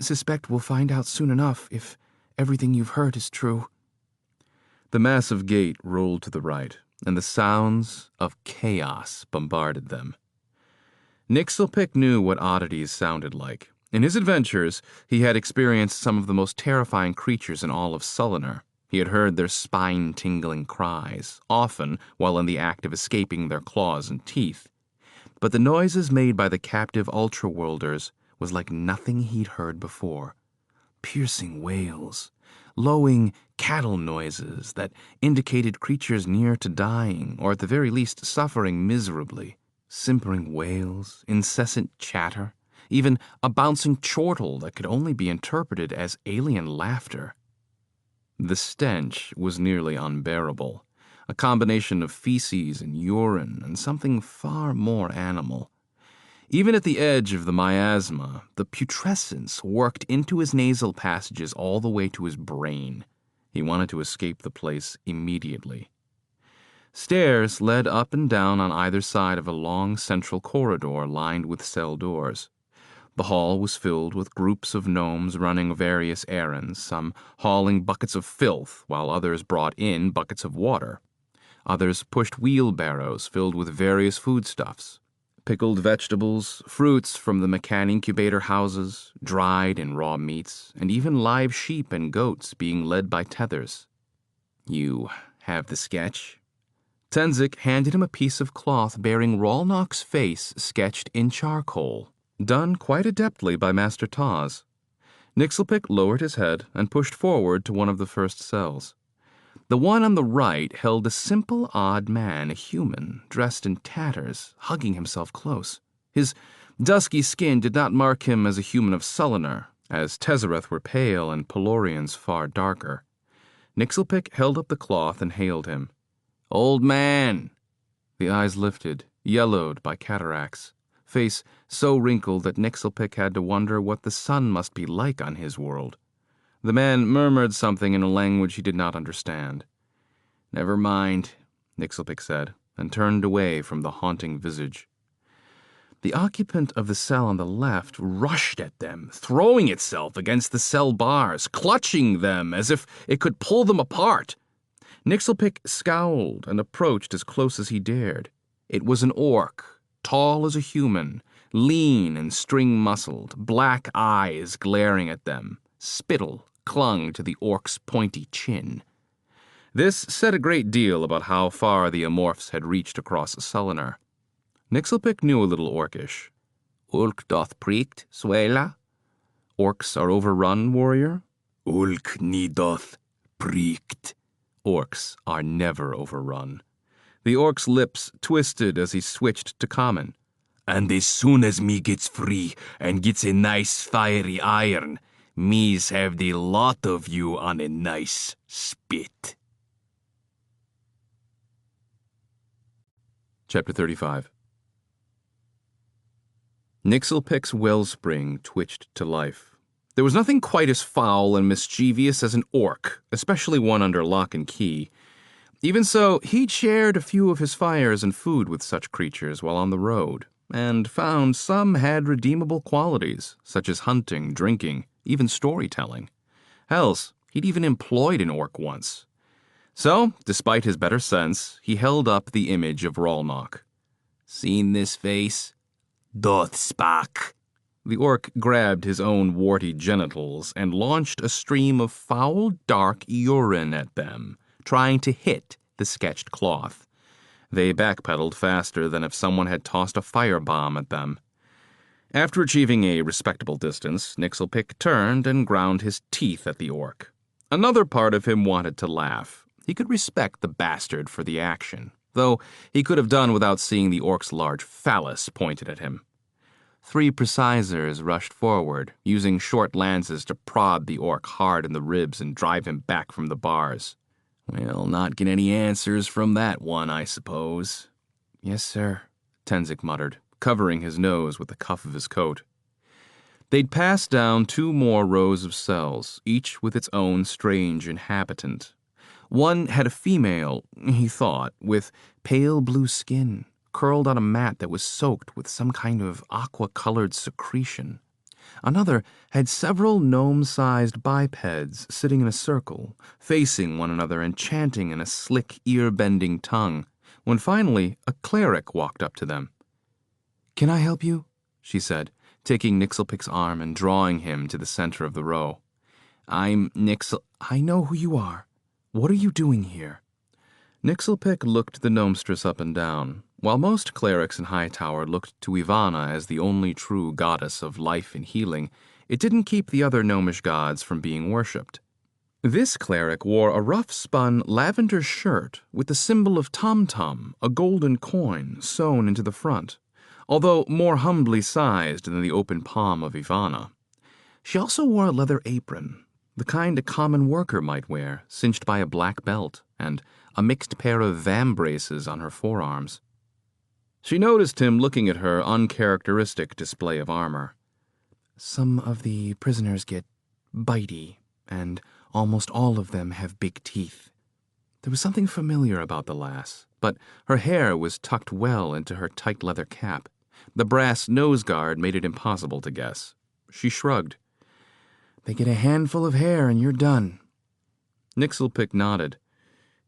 suspect we'll find out soon enough if everything you've heard is true. The massive gate rolled to the right, and the sounds of chaos bombarded them. Nixelpick knew what oddities sounded like. In his adventures, he had experienced some of the most terrifying creatures in all of Sullinar. He had heard their spine-tingling cries, often while in the act of escaping their claws and teeth. But the noises made by the captive ultra-worlders was like nothing he'd heard before. Piercing wails, lowing cattle noises that indicated creatures near to dying, or at the very least suffering miserably. Simpering wails, incessant chatter, even a bouncing chortle that could only be interpreted as alien laughter. The stench was nearly unbearable, a combination of feces and urine and something far more animal. Even at the edge of the miasma, the putrescence worked into his nasal passages all the way to his brain. He wanted to escape the place immediately. Stairs led up and down on either side of a long central corridor lined with cell doors. The hall was filled with groups of gnomes running various errands, some hauling buckets of filth, while others brought in buckets of water. Others pushed wheelbarrows filled with various foodstuffs. Pickled vegetables, fruits from the mechan incubator houses, dried and raw meats, and even live sheep and goats being led by tethers. You have the sketch? Tenzik handed him a piece of cloth bearing Rolnock's face sketched in charcoal, done quite adeptly by Master Taz. Nixelpick lowered his head and pushed forward to one of the first cells. The one on the right held a simple, odd man, a human, dressed in tatters, hugging himself close. His dusky skin did not mark him as a human of Sullinar, as Tezzereth were pale and Pelorians far darker. Nixelpick held up the cloth and hailed him. "Old man!" The eyes lifted, yellowed by cataracts, face so wrinkled that Nixelpick had to wonder what the sun must be like on his world. The man murmured something in a language he did not understand. "Never mind," Nixelpick said, and turned away from the haunting visage. The occupant of the cell on the left rushed at them, throwing itself against the cell bars, clutching them as if it could pull them apart. Nixelpick scowled and approached as close as he dared. It was an orc, tall as a human, lean and string-muscled, black eyes glaring at them. Spittle clung to the orc's pointy chin. This said a great deal about how far the amorphs had reached across Sullinar. Nixelpick knew a little orcish. "Ulk doth preekt, Suela?" "Orcs are overrun, warrior?" "Ulk ni doth preekt." Orcs are never overrun. The orc's lips twisted as he switched to common. "And as soon as me gets free and gets a nice fiery iron, me's have the lot of you on a nice spit." Chapter 35. Nixelpick's wellspring twitched to life. There was nothing quite as foul and mischievous as an orc, especially one under lock and key. Even so, he'd shared a few of his fires and food with such creatures while on the road, and found some had redeemable qualities, such as hunting, drinking, even storytelling. Else, he'd even employed an orc once. So, despite his better sense, he held up the image of Rolnock. "Seen this face? Doth spak." The orc grabbed his own warty genitals and launched a stream of foul, dark urine at them, trying to hit the sketched cloth. They backpedaled faster than if someone had tossed a firebomb at them. After achieving a respectable distance, Nixelpick turned and ground his teeth at the orc. Another part of him wanted to laugh. He could respect the bastard for the action, though he could have done without seeing the orc's large phallus pointed at him. 3 precisors rushed forward, using short lances to prod the orc hard in the ribs and drive him back from the bars. "We'll not get any answers from that one, I suppose." "Yes, sir," Tenzik muttered, covering his nose with the cuff of his coat. They'd passed down 2 more rows of cells, each with its own strange inhabitant. One had a female, he thought, with pale blue skin, curled on a mat that was soaked with some kind of aqua-colored secretion. Another had several gnome-sized bipeds sitting in a circle, facing one another and chanting in a slick, ear-bending tongue, when finally a cleric walked up to them. "Can I help you?" she said, taking Nixelpick's arm and drawing him to the center of the row. "I'm Nixel—" "I know who you are. What are you doing here?" Nixelpick looked the gnomestress up and down. While most clerics in Hightower looked to Ivana as the only true goddess of life and healing, it didn't keep the other gnomish gods from being worshipped. This cleric wore a rough-spun lavender shirt with the symbol of Tom-Tom, a golden coin, sewn into the front, although more humbly sized than the open palm of Ivana. She also wore a leather apron, the kind a common worker might wear, cinched by a black belt, and a mixed pair of vambraces on her forearms. She noticed him looking at her uncharacteristic display of armor. "Some of the prisoners get bitey, and almost all of them have big teeth." There was something familiar about the lass, but her hair was tucked well into her tight leather cap. The brass nose guard made it impossible to guess. She shrugged. "They get a handful of hair and you're done." Nixelpick nodded.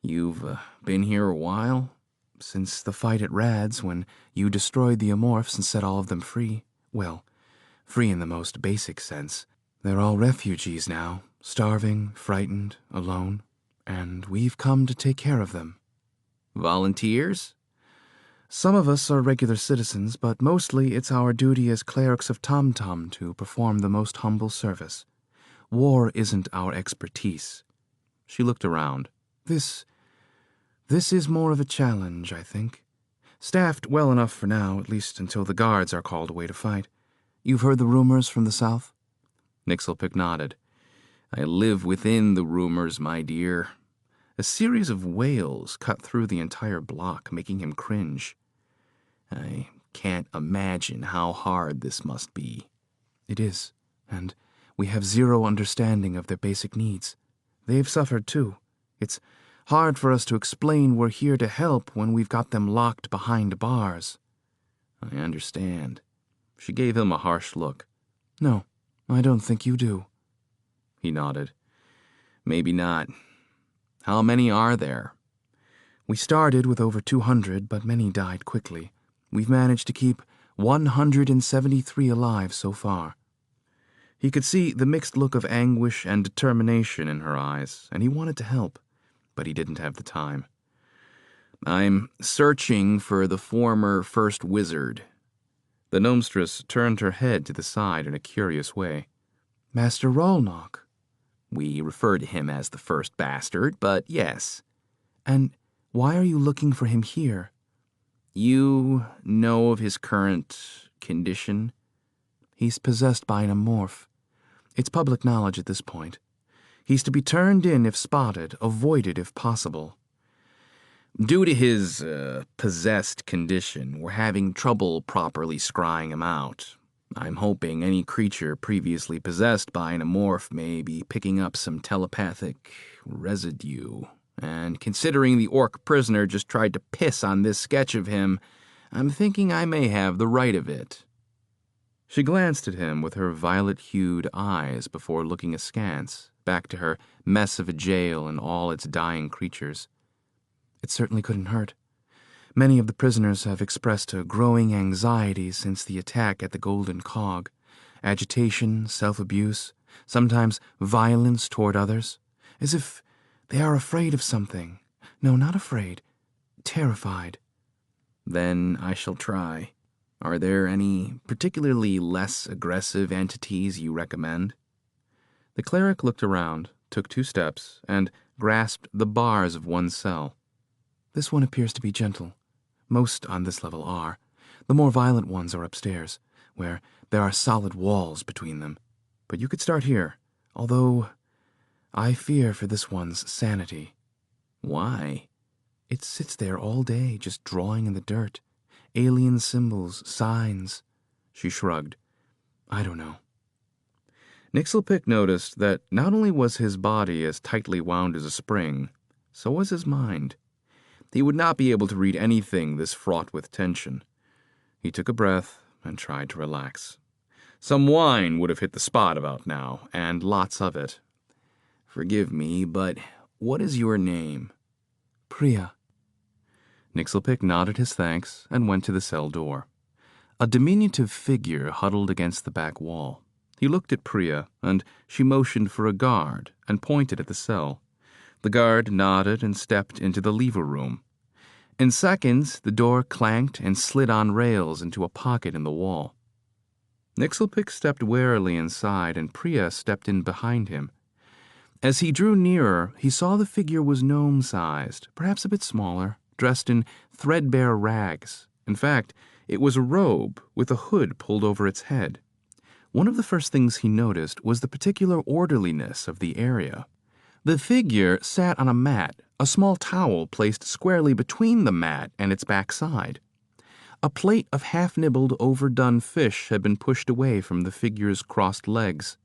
"You've been here a while?" "Since the fight at Rad's, when you destroyed the Amorphs and set all of them free. Well, free in the most basic sense. They're all refugees now, starving, frightened, alone, and we've come to take care of them." "Volunteers?" "Some of us are regular citizens, but mostly it's our duty as clerics of Tom-Tom to perform the most humble service. War isn't our expertise." She looked around. This is more of a challenge, I think. Staffed well enough for now, at least until the guards are called away to fight. You've heard the rumors from the south?" Nixelpick nodded. "I live within the rumors, my dear." A series of wails cut through the entire block, making him cringe. "I can't imagine how hard this must be." "It is, and we have zero understanding of their basic needs. They've suffered too. It's hard for us to explain we're here to help when we've got them locked behind bars." "I understand." She gave him a harsh look. "No, I don't think you do." He nodded. "Maybe not. How many are there?" "We started with over 200, but many died quickly. We've managed to keep 173 alive so far." He could see the mixed look of anguish and determination in her eyes, and he wanted to help, but he didn't have the time. "I'm searching for the former first wizard." The gnomestress turned her head to the side in a curious way. "Master Rolnock." "We refer to him as the first bastard, but yes." "And why are you looking for him here?" "You know of his current condition?" "He's possessed by an amorph. It's public knowledge at this point. He's to be turned in if spotted, avoided if possible." "Due to his possessed condition, we're having trouble properly scrying him out. I'm hoping any creature previously possessed by an amorph may be picking up some telepathic residue. And considering the orc prisoner just tried to piss on this sketch of him, I'm thinking I may have the right of it." She glanced at him with her violet-hued eyes before looking askance, back to her mess of a jail and all its dying creatures. "It certainly couldn't hurt. Many of the prisoners have expressed a growing anxiety since the attack at the Golden Cog. Agitation, self-abuse, sometimes violence toward others, as if they are afraid of something. No, not afraid. Terrified." "Then I shall try." Are there any particularly less aggressive entities you recommend? The cleric looked around, took 2 steps, and grasped the bars of one cell. This one appears to be gentle. Most on this level are. The more violent ones are upstairs, where there are solid walls between them. But you could start here, although I fear for this one's sanity. Why? It sits there all day, just drawing in the dirt. Alien symbols, signs. She shrugged. I don't know. Nixelpick noticed that not only was his body as tightly wound as a spring, so was his mind. He would not be able to read anything this fraught with tension. He took a breath and tried to relax. Some wine would have hit the spot about now, and lots of it. Forgive me, but what is your name? Priya. Nixelpick nodded his thanks and went to the cell door. A diminutive figure huddled against the back wall. He looked at Priya, and she motioned for a guard and pointed at the cell. The guard nodded and stepped into the lever room. In seconds, the door clanked and slid on rails into a pocket in the wall. Nixelpick stepped warily inside, and Priya stepped in behind him. As he drew nearer, he saw the figure was gnome-sized, perhaps a bit smaller, dressed in threadbare rags. In fact, it was a robe with a hood pulled over its head. One of the first things he noticed was the particular orderliness of the area. The figure sat on a mat, a small towel placed squarely between the mat and its backside. A plate of half-nibbled, overdone fish had been pushed away from the figure's crossed legs.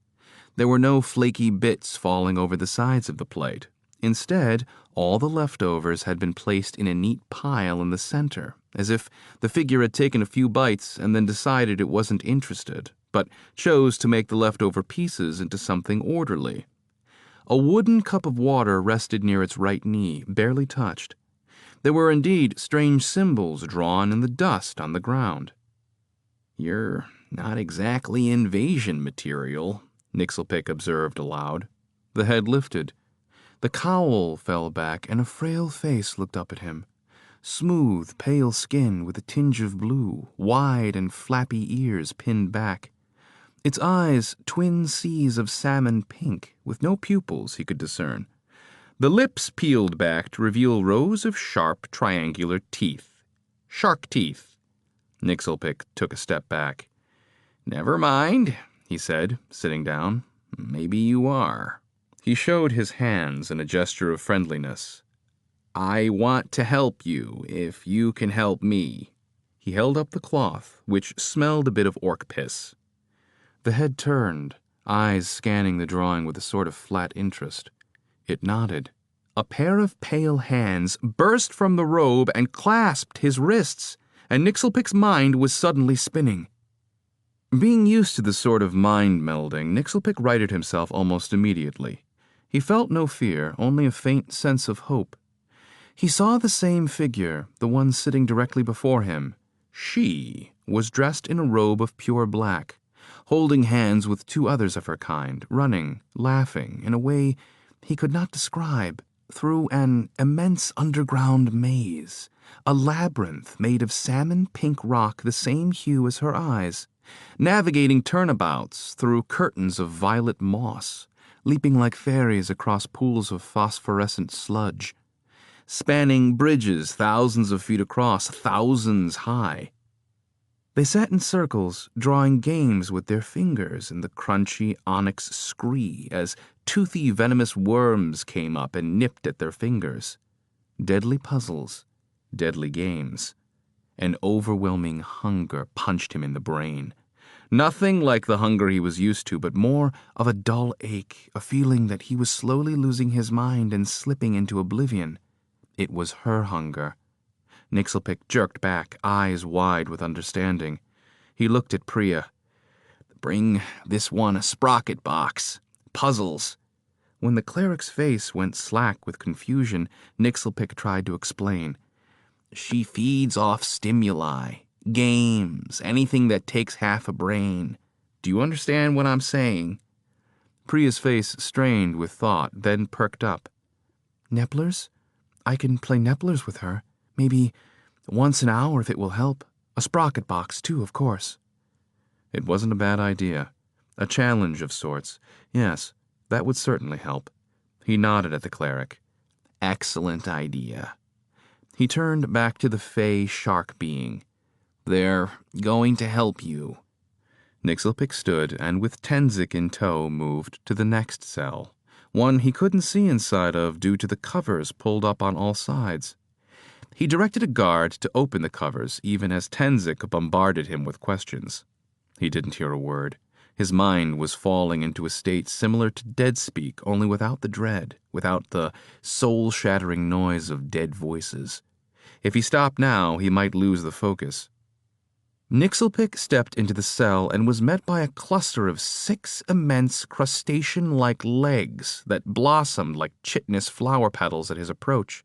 There were no flaky bits falling over the sides of the plate. Instead, all the leftovers had been placed in a neat pile in the center, as if the figure had taken a few bites and then decided it wasn't interested, but chose to make the leftover pieces into something orderly. A wooden cup of water rested near its right knee, barely touched. There were indeed strange symbols drawn in the dust on the ground. "You're not exactly invasion material," Nixelpick observed aloud. The head lifted. The cowl fell back, and a frail face looked up at him. Smooth, pale skin with a tinge of blue, wide and flappy ears pinned back. Its eyes twin seas of salmon pink, with no pupils he could discern. The lips peeled back to reveal rows of sharp, triangular teeth. Shark teeth. Nixelpick took a step back. "Never mind," he said, sitting down. "Maybe you are." He showed his hands in a gesture of friendliness. "I want to help you, if you can help me." He held up the cloth, which smelled a bit of orc piss. The head turned, eyes scanning the drawing with a sort of flat interest. It nodded. A pair of pale hands burst from the robe and clasped his wrists, and Nixelpick's mind was suddenly spinning. Being used to this sort of mind melding, Nixelpick righted himself almost immediately. He felt no fear, only a faint sense of hope. He saw the same figure, the one sitting directly before him. She was dressed in a robe of pure black, holding hands with 2 others of her kind, running, laughing, in a way he could not describe, through an immense underground maze, a labyrinth made of salmon-pink rock the same hue as her eyes, navigating turnabouts through curtains of violet moss, leaping like fairies across pools of phosphorescent sludge, spanning bridges thousands of feet across, thousands high. They sat in circles, drawing games with their fingers in the crunchy onyx scree as toothy, venomous worms came up and nipped at their fingers. Deadly puzzles, deadly games. An overwhelming hunger punched him in the brain. Nothing like the hunger he was used to, but more of a dull ache, a feeling that he was slowly losing his mind and slipping into oblivion. It was her hunger. Nixelpick jerked back, eyes wide with understanding. He looked at Priya. "Bring this one a sprocket box. Puzzles." When the cleric's face went slack with confusion, Nixelpick tried to explain. "She feeds off stimuli, games, anything that takes half a brain. Do you understand what I'm saying?" Priya's face strained with thought, then perked up. "Neplers? I can play Neplers with her. Maybe once an hour if it will help." A sprocket box, too, of course. It wasn't a bad idea. A challenge of sorts. Yes, that would certainly help. He nodded at the cleric. Excellent idea. He turned back to the fey shark being. They're going to help you. Nixelpick stood and with Tenzik in tow moved to the next cell, one he couldn't see inside of due to the covers pulled up on all sides. He directed a guard to open the covers even as Tenzik bombarded him with questions. He didn't hear a word. His mind was falling into a state similar to dead speak, only without the dread, without the soul-shattering noise of dead voices. If he stopped now, he might lose the focus. Nixelpick stepped into the cell and was met by a cluster of 6 immense crustacean-like legs that blossomed like chitinous flower petals at his approach,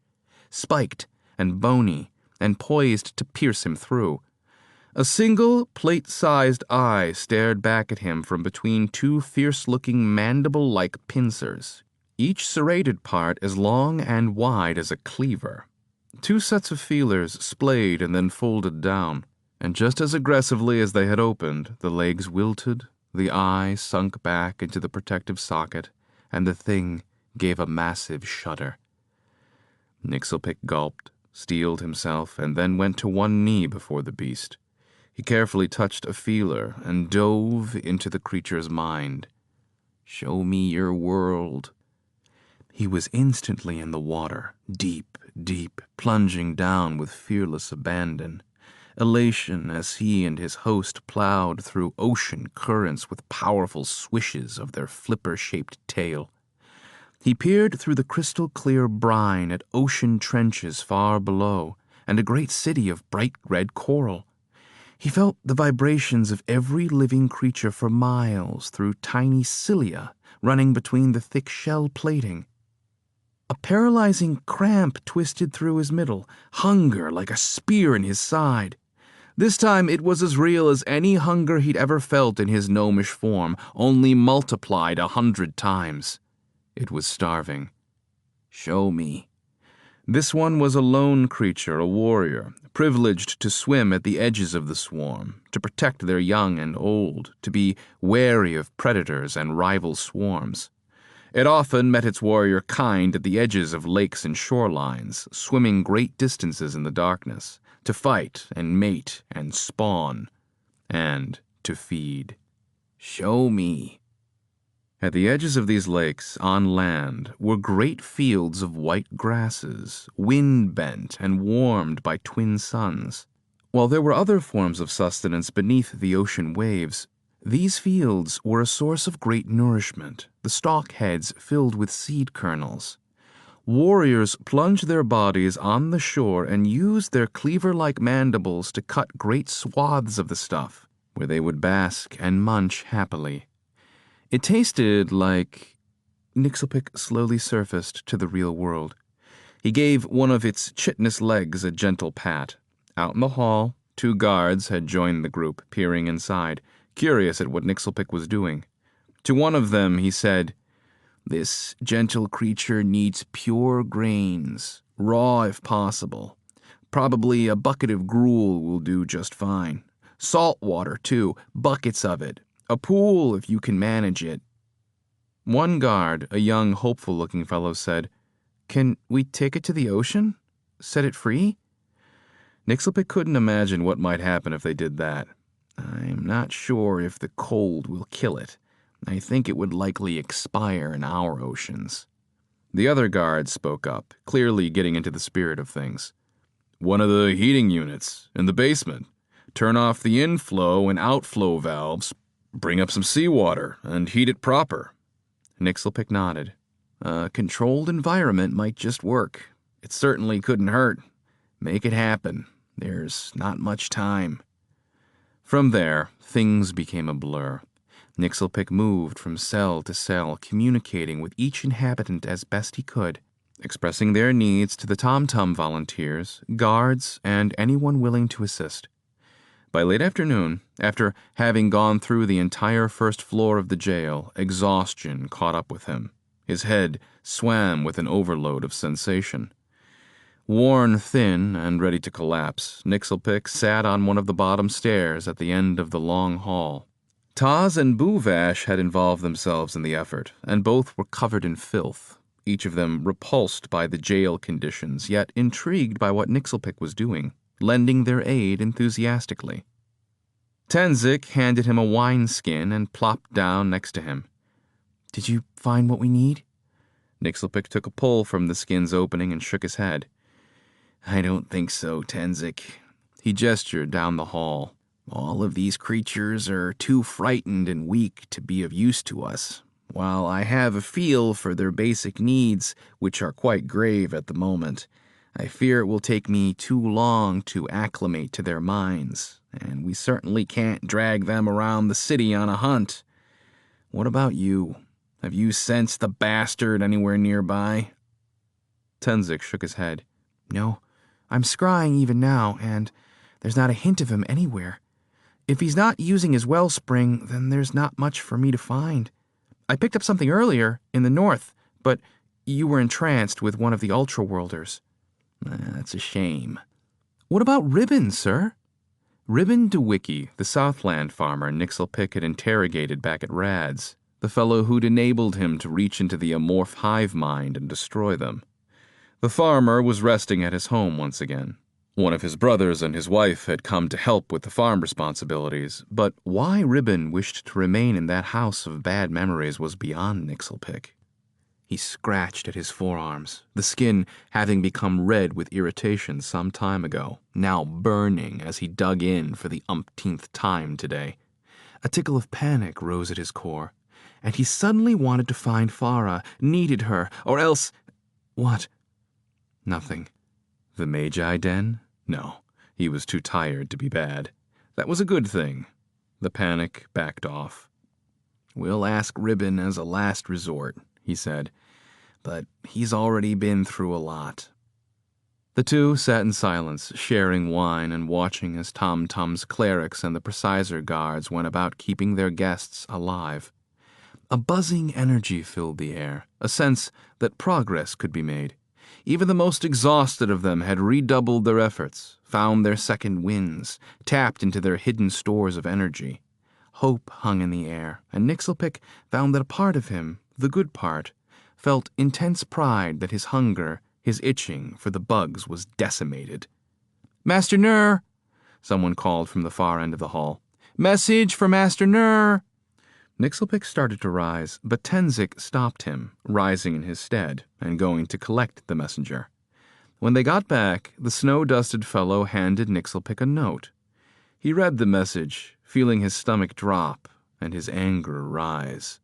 spiked and bony and poised to pierce him through. A single plate-sized eye stared back at him from between 2 fierce-looking mandible-like pincers, each serrated part as long and wide as a cleaver. 2 sets of feelers splayed and then folded down, and just as aggressively as they had opened, the legs wilted, the eye sunk back into the protective socket, and the thing gave a massive shudder. Nixelpick gulped, steeled himself, and then went to one knee before the beast. He carefully touched a feeler and dove into the creature's mind. Show me your world. He was instantly in the water, deep, deep, plunging down with fearless abandon. Elation as he and his host plowed through ocean currents with powerful swishes of their flipper-shaped tail. He peered through the crystal-clear brine at ocean trenches far below and a great city of bright red coral. He felt the vibrations of every living creature for miles through tiny cilia running between the thick shell plating. A paralyzing cramp twisted through his middle, hunger like a spear in his side. This time it was as real as any hunger he'd ever felt in his gnomish form, only multiplied 100 times. It was starving. Show me. This one was a lone creature, a warrior, privileged to swim at the edges of the swarm, to protect their young and old, to be wary of predators and rival swarms. It often met its warrior kind at the edges of lakes and shorelines, swimming great distances in the darkness, to fight and mate and spawn, and to feed. Show me. At the edges of these lakes, on land, were great fields of white grasses, wind-bent and warmed by twin suns. While there were other forms of sustenance beneath the ocean waves, these fields were a source of great nourishment, the stalk heads filled with seed kernels. Warriors plunged their bodies on the shore and used their cleaver-like mandibles to cut great swaths of the stuff, where they would bask and munch happily. It tasted like... Nixelpick slowly surfaced to the real world. He gave one of its chitinous legs a gentle pat. Out in the hall, 2 guards had joined the group, peering inside, curious at what Nixelpick was doing. To one of them he said, "This gentle creature needs pure grains, raw if possible. Probably a bucket of gruel will do just fine. Salt water, too, buckets of it. A pool, if you can manage it." One guard, a young, hopeful-looking fellow, said, "Can we take it to the ocean? Set it free?" Nixelpick couldn't imagine what might happen if they did that. "I'm not sure if the cold will kill it. I think it would likely expire in our oceans." The other guard spoke up, clearly getting into the spirit of things. "One of the heating units, in the basement. Turn off the inflow and outflow valves, bring up some seawater, and heat it proper." Nixelpick nodded. "A controlled environment might just work. It certainly couldn't hurt. Make it happen. There's not much time." From there, things became a blur. Nixelpick moved from cell to cell, communicating with each inhabitant as best he could, expressing their needs to the Tom-Tom volunteers, guards, and anyone willing to assist. By late afternoon, after having gone through the entire first floor of the jail, exhaustion caught up with him. His head swam with an overload of sensation. Worn thin and ready to collapse, Nixelpick sat on one of the bottom stairs at the end of the long hall. Taz and Boovash had involved themselves in the effort, and both were covered in filth, each of them repulsed by the jail conditions, yet intrigued by what Nixelpick was doing, lending their aid enthusiastically. Tenzik handed him a wineskin and plopped down next to him. "Did you find what we need?" Nixelpick took a pull from the skin's opening and shook his head. "I don't think so, Tenzik." He gestured down the hall. "All of these creatures are too frightened and weak to be of use to us. While I have a feel for their basic needs, which are quite grave at the moment, I fear it will take me too long to acclimate to their minds, and we certainly can't drag them around the city on a hunt. What about you? Have you sensed the bastard anywhere nearby?" Tenzik shook his head. "No, I'm scrying even now, and there's not a hint of him anywhere. If he's not using his wellspring, then there's not much for me to find. I picked up something earlier, in the north, but you were entranced with one of the Ultra-Worlders." "That's a shame." "What about Ribbon, sir?" Ribbon DeWicki, the Southland farmer Nixelpick had interrogated back at Rad's, the fellow who'd enabled him to reach into the amorph hive mind and destroy them. The farmer was resting at his home once again. One of his brothers and his wife had come to help with the farm responsibilities, but why Ribbon wished to remain in that house of bad memories was beyond Nixelpick. He scratched at his forearms, the skin having become red with irritation some time ago, now burning as he dug in for the umpteenth time today. A tickle of panic rose at his core, and he suddenly wanted to find Farah, needed her, or else— What? Nothing. The Magi Den? No, he was too tired to be bad. That was a good thing. The panic backed off. "We'll ask Ribbon as a last resort," he said, "but he's already been through a lot." The two sat in silence, sharing wine and watching as Tom Tom's clerics and the Preciser guards went about keeping their guests alive. A buzzing energy filled the air, a sense that progress could be made. Even the most exhausted of them had redoubled their efforts, found their second winds, tapped into their hidden stores of energy. Hope hung in the air, and Nixelpick found that a part of him, the good part, felt intense pride that his hunger, his itching for the bugs was decimated. "Master Nur!" someone called from the far end of the hall. "Message for Master Nur!" Nixelpick started to rise, but Tenzik stopped him, rising in his stead and going to collect the messenger. When they got back, the snow-dusted fellow handed Nixelpick a note. He read the message, feeling his stomach drop and his anger rise.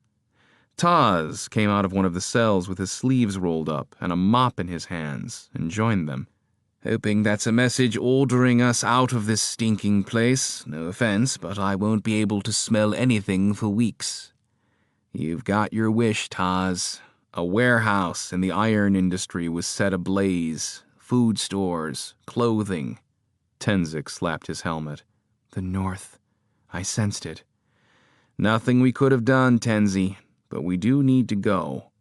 Taz came out of one of the cells with his sleeves rolled up and a mop in his hands and joined them. "Hoping that's a message ordering us out of this stinking place. No offense, but I won't be able to smell anything for weeks." "You've got your wish, Taz. A warehouse in the iron industry was set ablaze. Food stores, clothing." Tenzik slapped his helmet. "The North. I sensed it." "Nothing we could have done, Tenzi, but we do need to go."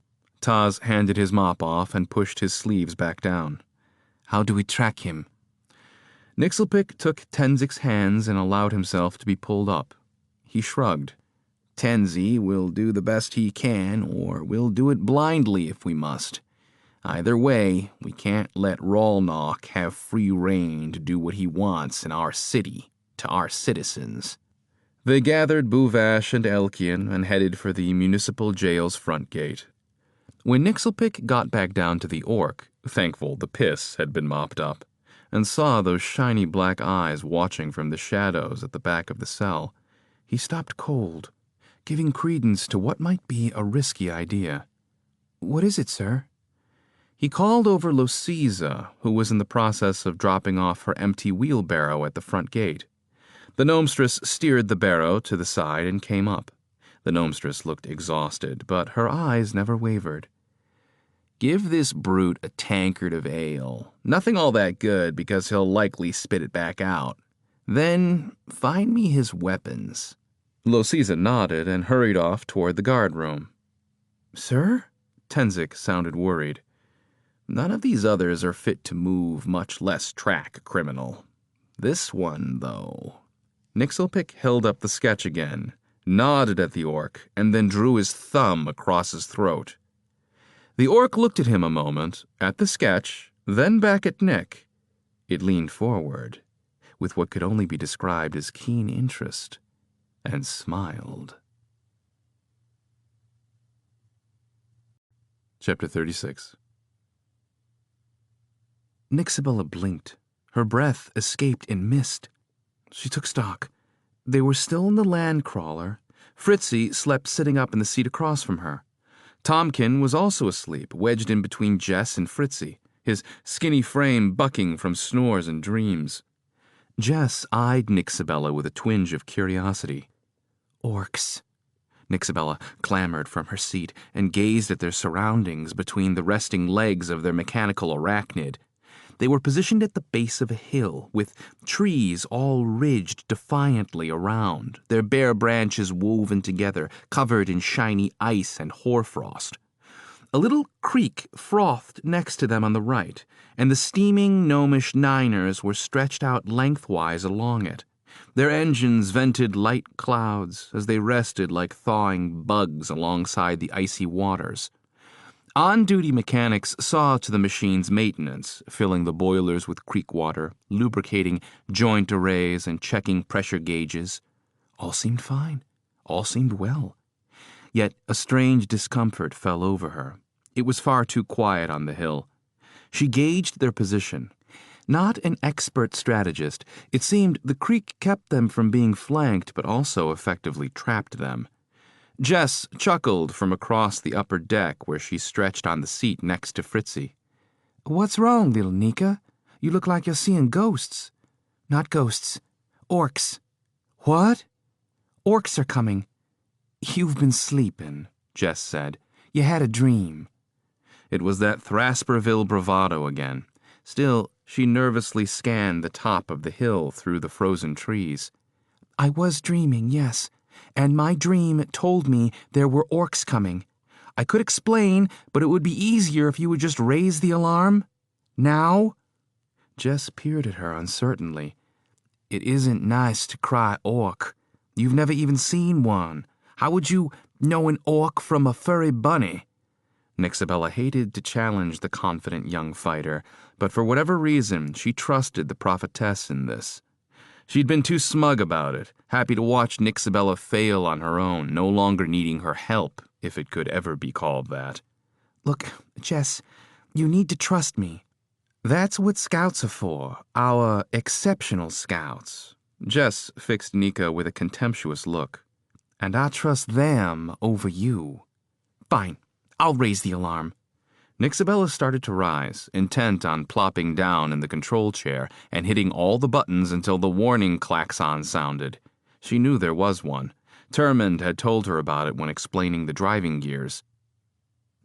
Taz handed his mop off and pushed his sleeves back down. "How do we track him?" Nixelpick took Tenzik's hands and allowed himself to be pulled up. He shrugged. "Tenzi will do the best he can, or we'll do it blindly if we must. Either way, we can't let Rolnock have free rein to do what he wants in our city, to our citizens." They gathered Boovash and Elkian and headed for the municipal jail's front gate. When Nixelpick got back down to the Orc, thankful the piss had been mopped up, and saw those shiny black eyes watching from the shadows at the back of the cell, he stopped cold, giving credence to what might be a risky idea. "What is it, sir?" He called over Losiza, who was in the process of dropping off her empty wheelbarrow at the front gate. The gnomestress steered the barrow to the side and came up. The gnomestress looked exhausted, but her eyes never wavered. "Give this brute a tankard of ale. Nothing all that good, because he'll likely spit it back out. Then find me his weapons." Losiza nodded and hurried off toward the guard room. "Sir?" Tenzik sounded worried. None of these others are fit to move, much less track a criminal. This one, though. Nixelpick held up the sketch again, nodded at the orc, and then drew his thumb across his throat. The orc looked at him a moment, at the sketch, then back at Nick. It leaned forward, with what could only be described as keen interest, and smiled. Chapter 36. Nixabella blinked. Her breath escaped in mist. She took stock. They were still in the land crawler. Fritzy slept sitting up in the seat across from her. Tomkin was also asleep, wedged in between Jess and Fritzy, his skinny frame bucking from snores and dreams. Jess eyed Nixabella with a twinge of curiosity. Orcs. Nixabella clambered from her seat and gazed at their surroundings between the resting legs of their mechanical arachnid. They were positioned at the base of a hill, with trees all ridged defiantly around, their bare branches woven together, covered in shiny ice and hoarfrost. A little creek frothed next to them on the right, and the steaming gnomish niners were stretched out lengthwise along it. Their engines vented light clouds as they rested like thawing bugs alongside the icy waters. On-duty mechanics saw to the machine's maintenance, filling the boilers with creek water, lubricating joint arrays, and checking pressure gauges. All seemed fine. All seemed well. Yet a strange discomfort fell over her. It was far too quiet on the hill. She gauged their position. Not an expert strategist, it seemed the creek kept them from being flanked but also effectively trapped them. Jess chuckled from across the upper deck where she stretched on the seat next to Fritzy. What's wrong, little Nika? You look like you're seeing ghosts. Not ghosts. Orcs. What? Orcs are coming. You've been sleeping, Jess said. You had a dream. It was that Thrasperville bravado again. Still, she nervously scanned the top of the hill through the frozen trees. I was dreaming, yes. And my dream told me there were orcs coming. I could explain, but it would be easier if you would just raise the alarm. Now? Jess peered at her uncertainly. It isn't nice to cry orc. You've never even seen one. How would you know an orc from a furry bunny? Nixabella hated to challenge the confident young fighter, but for whatever reason, she trusted the prophetess in this. She'd been too smug about it, happy to watch Nixabella fail on her own, no longer needing her help, if it could ever be called that. Look, Jess, you need to trust me. That's what scouts are for, our exceptional scouts. Jess fixed Nika with a contemptuous look. And I trust them over you. Fine, I'll raise the alarm. Nixabella started to rise, intent on plopping down in the control chair and hitting all the buttons until the warning klaxon sounded. She knew there was one. Termund had told her about it when explaining the driving gears.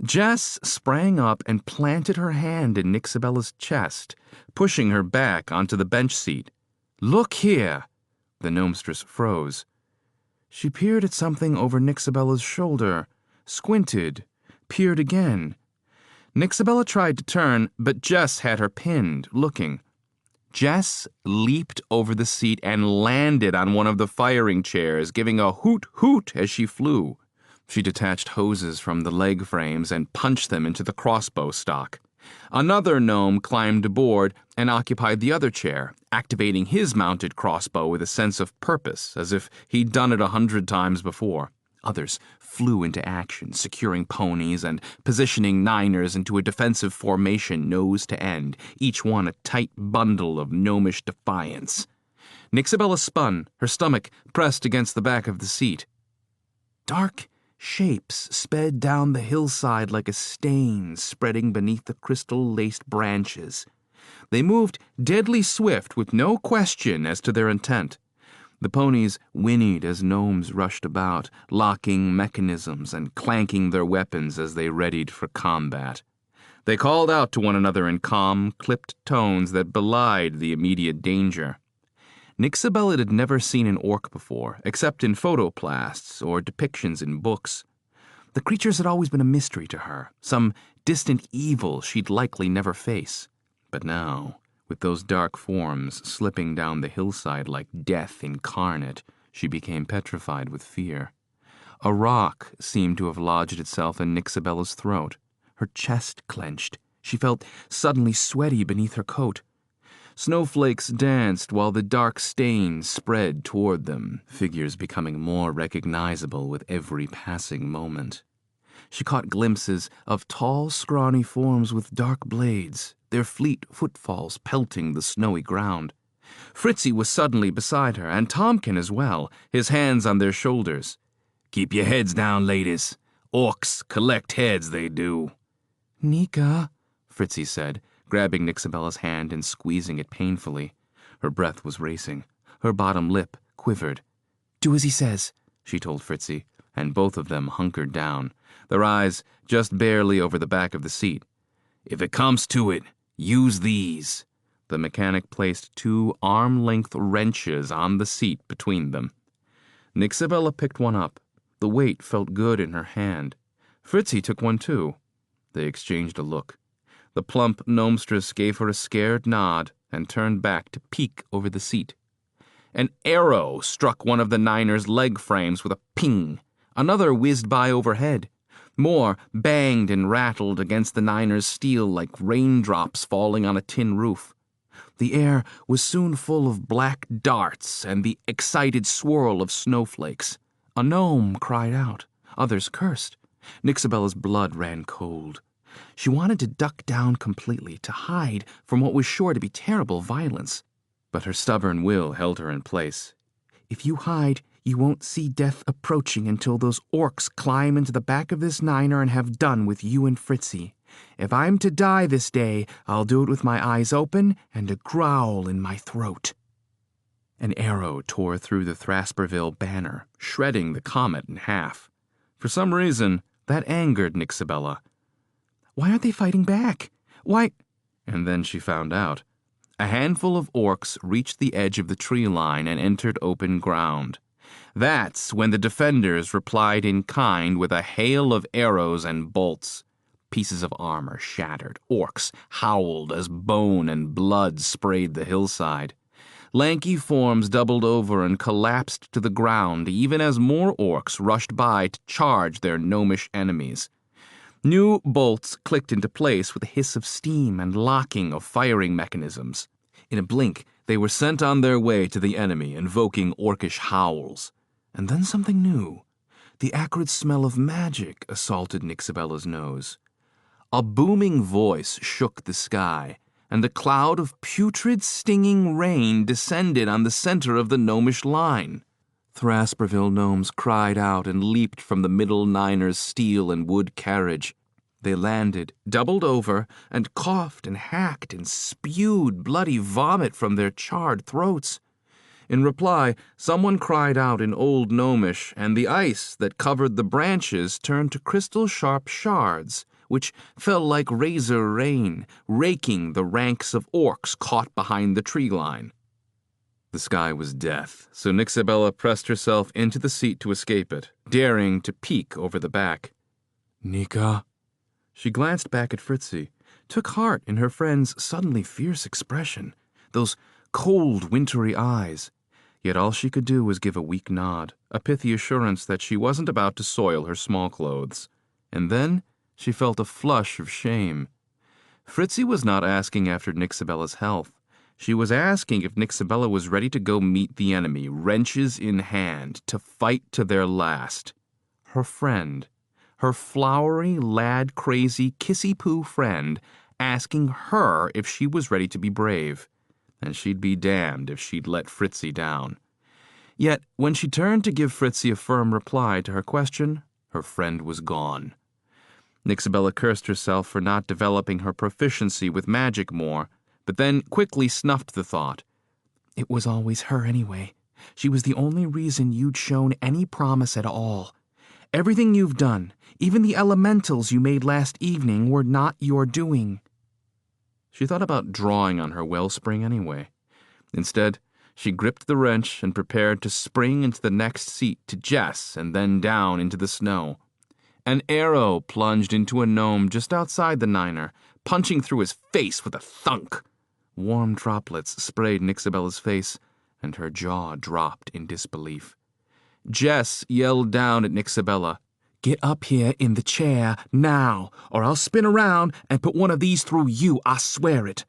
Jess sprang up and planted her hand in Nixabella's chest, pushing her back onto the bench seat. "Look here!" The gnomestress froze. She peered at something over Nixabella's shoulder, squinted, peered again. Nixabella tried to turn, but Jess had her pinned, looking. Jess leaped over the seat and landed on one of the firing chairs, giving a hoot-hoot as she flew. She detached hoses from the leg frames and punched them into the crossbow stock. Another gnome climbed aboard and occupied the other chair, activating his mounted crossbow with a sense of purpose, as if he'd done it 100 times before. Others flew into action, securing ponies and positioning niners into a defensive formation nose to end, each one a tight bundle of gnomish defiance. Nixabella spun, her stomach pressed against the back of the seat. Dark shapes sped down the hillside like a stain spreading beneath the crystal-laced branches. They moved deadly swift with no question as to their intent. The ponies whinnied as gnomes rushed about, locking mechanisms and clanking their weapons as they readied for combat. They called out to one another in calm, clipped tones that belied the immediate danger. Nixabella had never seen an orc before, except in photoplasts or depictions in books. The creatures had always been a mystery to her, some distant evil she'd likely never face. But now, with those dark forms slipping down the hillside like death incarnate, she became petrified with fear. A rock seemed to have lodged itself in Nixabella's throat. Her chest clenched. She felt suddenly sweaty beneath her coat. Snowflakes danced while the dark stains spread toward them, figures becoming more recognizable with every passing moment. She caught glimpses of tall, scrawny forms with dark blades, their fleet footfalls pelting the snowy ground. Fritzy was suddenly beside her, and Tomkin as well, his hands on their shoulders. "Keep your heads down, ladies. Orcs collect heads, they do." "Nika," Fritzy said, grabbing Nixabella's hand and squeezing it painfully. Her breath was racing. Her bottom lip quivered. "Do as he says," she told Fritzy, and both of them hunkered down, their eyes just barely over the back of the seat. "If it comes to it, use these." The mechanic placed 2 arm-length wrenches on the seat between them. Nixabella picked one up. The weight felt good in her hand. Fritzy took one too. They exchanged a look. The plump gnomestress gave her a scared nod and turned back to peek over the seat. An arrow struck one of the Niner's leg frames with a ping. Another whizzed by overhead. More banged and rattled against the Niner's steel like raindrops falling on a tin roof. The air was soon full of black darts and the excited swirl of snowflakes. A gnome cried out. Others cursed. Nixabella's blood ran cold. She wanted to duck down completely, to hide from what was sure to be terrible violence. But her stubborn will held her in place. "If you hide, you won't see death approaching until those orcs climb into the back of this Niner and have done with you and Fritzy. If I'm to die this day, I'll do it with my eyes open and a growl in my throat." An arrow tore through the Thrasperville banner, shredding the comet in half. For some reason, that angered Nixabella. "Why aren't they fighting back? Why—" And then she found out. A handful of orcs reached the edge of the tree line and entered open ground. That's when the defenders replied in kind with a hail of arrows and bolts. Pieces of armor shattered. Orcs howled as bone and blood sprayed the hillside. Lanky forms doubled over and collapsed to the ground even as more orcs rushed by to charge their gnomish enemies. New bolts clicked into place with a hiss of steam and locking of firing mechanisms. In a blink, they were sent on their way to the enemy, invoking orcish howls. And then something new. The acrid smell of magic assaulted Nixabella's nose. A booming voice shook the sky, and a cloud of putrid, stinging rain descended on the center of the gnomish line. Thrasperville gnomes cried out and leaped from the middle Niner's steel and wood carriage. They landed, doubled over, and coughed and hacked and spewed bloody vomit from their charred throats. In reply, someone cried out in Old Gnomish, and the ice that covered the branches turned to crystal-sharp shards, which fell like razor rain, raking the ranks of orcs caught behind the tree line. The sky was death, so Nixabella pressed herself into the seat to escape it, daring to peek over the back. "Nika." She glanced back at Fritzy, took heart in her friend's suddenly fierce expression, those cold, wintry eyes. Yet all she could do was give a weak nod, a pithy assurance that she wasn't about to soil her small clothes. And then she felt a flush of shame. Fritzy was not asking after Nixabella's health. She was asking if Nixabella was ready to go meet the enemy, wrenches in hand, to fight to their last. Her friend, her flowery, lad-crazy, kissy-poo friend, asking her if she was ready to be brave. And she'd be damned if she'd let Fritzy down. Yet, when she turned to give Fritzy a firm reply to her question, her friend was gone. Nixabella cursed herself for not developing her proficiency with magic more, but then quickly snuffed the thought. "It was always her anyway. She was the only reason you'd shown any promise at all. Everything you've done, even the elementals you made last evening, were not your doing." She thought about drawing on her wellspring anyway. Instead, she gripped the wrench and prepared to spring into the next seat to Jess and then down into the snow. An arrow plunged into a gnome just outside the Niner, punching through his face with a thunk. Warm droplets sprayed Nixabella's face, and her jaw dropped in disbelief. Jess yelled down at Nixabella, "Get up here in the chair, now, or I'll spin around and put one of these through you, I swear it."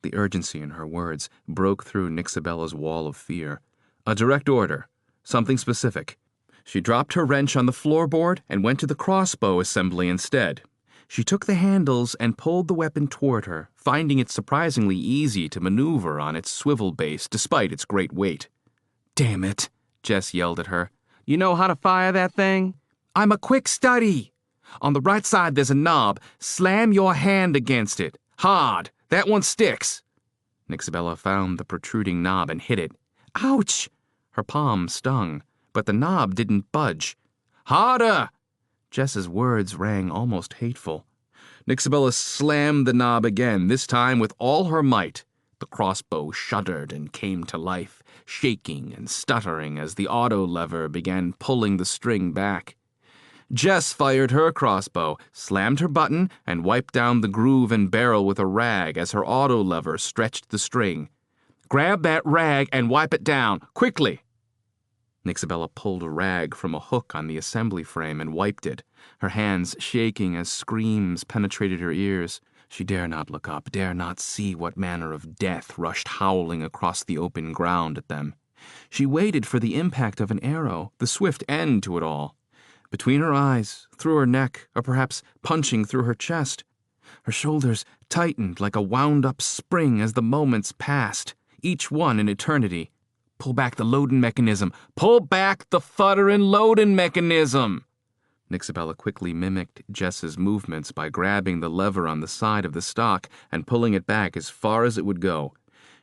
The urgency in her words broke through Nixabella's wall of fear. A direct order, something specific. She dropped her wrench on the floorboard and went to the crossbow assembly instead. She took the handles and pulled the weapon toward her, finding it surprisingly easy to maneuver on its swivel base despite its great weight. "Damn it," Jess yelled at her. "You know how to fire that thing? I'm a quick study. On the right side there's a knob. Slam your hand against it. Hard. That one sticks." Nixabella found the protruding knob and hit it. Ouch! Her palm stung, but the knob didn't budge. "Harder!" Jess's words rang almost hateful. Nixabella slammed the knob again, this time with all her might. The crossbow shuddered and came to life, shaking and stuttering as the auto lever began pulling the string back. Jess fired her crossbow, slammed her button, and wiped down the groove and barrel with a rag as her auto lever stretched the string. "Grab that rag and wipe it down, quickly!" Nixabella pulled a rag from a hook on the assembly frame and wiped it, her hands shaking as screams penetrated her ears. She dare not look up, dare not see what manner of death rushed howling across the open ground at them. She waited for the impact of an arrow, the swift end to it all. Between her eyes, through her neck, or perhaps punching through her chest. Her shoulders tightened like a wound-up spring as the moments passed, each one an eternity. "Pull back the loading mechanism! Pull back the fudderin' loading mechanism!" Nixabella quickly mimicked Jess's movements by grabbing the lever on the side of the stock and pulling it back as far as it would go.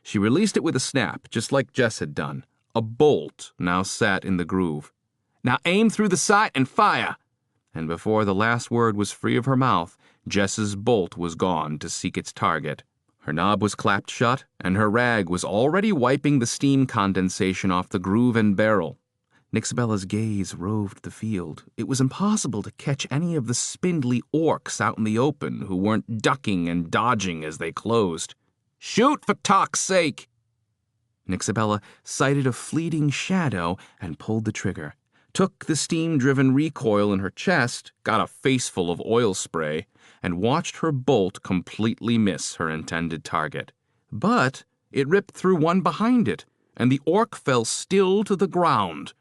She released it with a snap, just like Jess had done. A bolt now sat in the groove. "Now aim through the sight and fire!" And before the last word was free of her mouth, Jess's bolt was gone to seek its target. Her knob was clapped shut, and her rag was already wiping the steam condensation off the groove and barrel. Nixabella's gaze roved the field. It was impossible to catch any of the spindly orcs out in the open who weren't ducking and dodging as they closed. "Shoot, for talk's sake!" Nixabella sighted a fleeting shadow and pulled the trigger. Took the steam-driven recoil in her chest, got a faceful of oil spray, and watched her bolt completely miss her intended target. But it ripped through one behind it, and the orc fell still to the ground.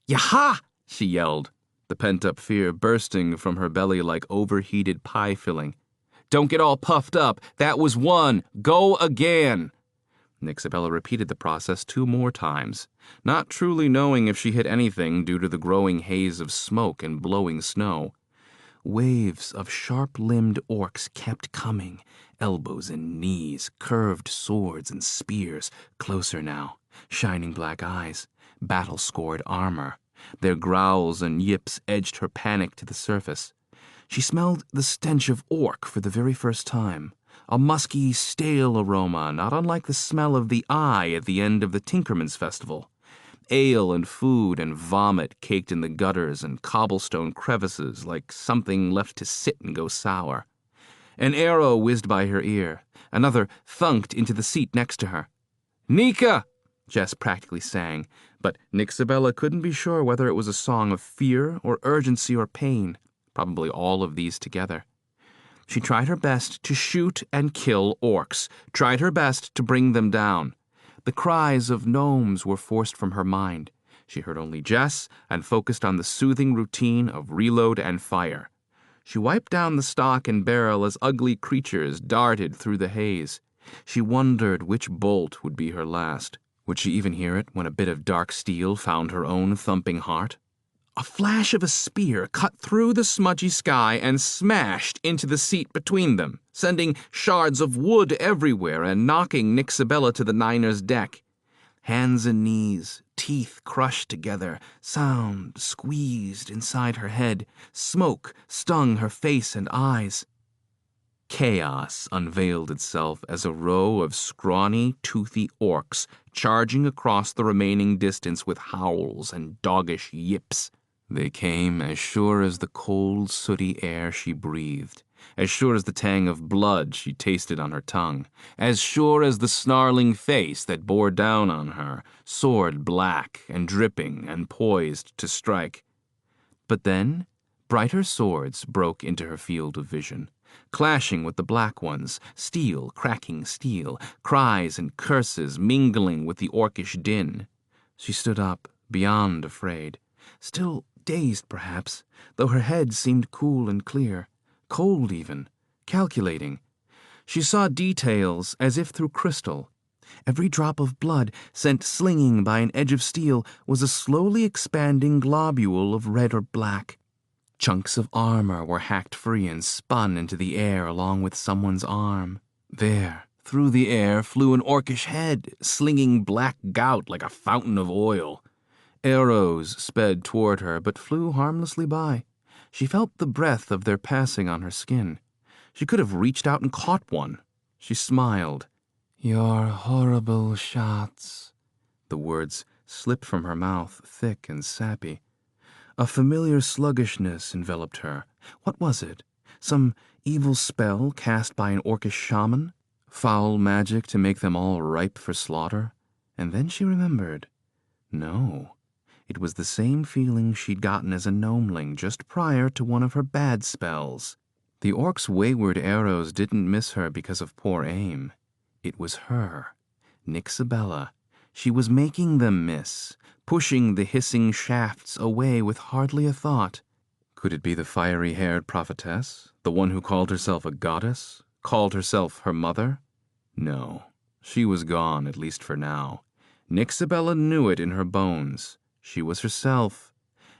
"Yaha!" she yelled, the pent-up fear bursting from her belly like overheated pie filling. "Don't get all puffed up. That was one. Go again." Nixabella repeated the process 2 more times, not truly knowing if she hit anything due to the growing haze of smoke and blowing snow. Waves of sharp-limbed orcs kept coming, elbows and knees, curved swords and spears, closer now, shining black eyes, battle-scored armor. Their growls and yips edged her panic to the surface. She smelled the stench of orc for the very first time. A musky, stale aroma, not unlike the smell of the eye at the end of the Tinkermage festival. Ale and food and vomit caked in the gutters and cobblestone crevices like something left to sit and go sour. An arrow whizzed by her ear. Another thunked into the seat next to her. "Nika!" Jess practically sang, but Nixabella couldn't be sure whether it was a song of fear or urgency or pain, probably all of these together. She tried her best to shoot and kill orcs, tried her best to bring them down. The cries of gnomes were forced from her mind. She heard only Jess and focused on the soothing routine of reload and fire. She wiped down the stock and barrel as ugly creatures darted through the haze. She wondered which bolt would be her last. Would she even hear it when a bit of dark steel found her own thumping heart? A flash of a spear cut through the smudgy sky and smashed into the seat between them, sending shards of wood everywhere and knocking Nixabella to the Niner's deck. Hands and knees, teeth crushed together, sound squeezed inside her head, smoke stung her face and eyes. Chaos unveiled itself as a row of scrawny, toothy orcs charging across the remaining distance with howls and doggish yips. They came as sure as the cold, sooty air she breathed, as sure as the tang of blood she tasted on her tongue, as sure as the snarling face that bore down on her, sword black and dripping and poised to strike. But then, brighter swords broke into her field of vision, clashing with the black ones, steel cracking steel, cries and curses mingling with the orcish din. She stood up, beyond afraid, still dazed perhaps, though her head seemed cool and clear, cold even, calculating. She saw details as if through crystal. Every drop of blood sent slinging by an edge of steel was a slowly expanding globule of red or black. Chunks of armor were hacked free and spun into the air along with someone's arm. There, through the air, flew an orcish head, slinging black gout like a fountain of oil. Arrows sped toward her, but flew harmlessly by. She felt the breath of their passing on her skin. She could have reached out and caught one. She smiled. "Your horrible shots." The words slipped from her mouth, thick and sappy. A familiar sluggishness enveloped her. What was it? Some evil spell cast by an orcish shaman? Foul magic to make them all ripe for slaughter? And then she remembered. No. It was the same feeling she'd gotten as a gnomeling just prior to one of her bad spells. The orc's wayward arrows didn't miss her because of poor aim. It was her, Nixabella. She was making them miss, pushing the hissing shafts away with hardly a thought. Could it be the fiery-haired prophetess, the one who called herself a goddess, called herself her mother? No, she was gone, at least for now. Nixabella knew it in her bones. She was herself.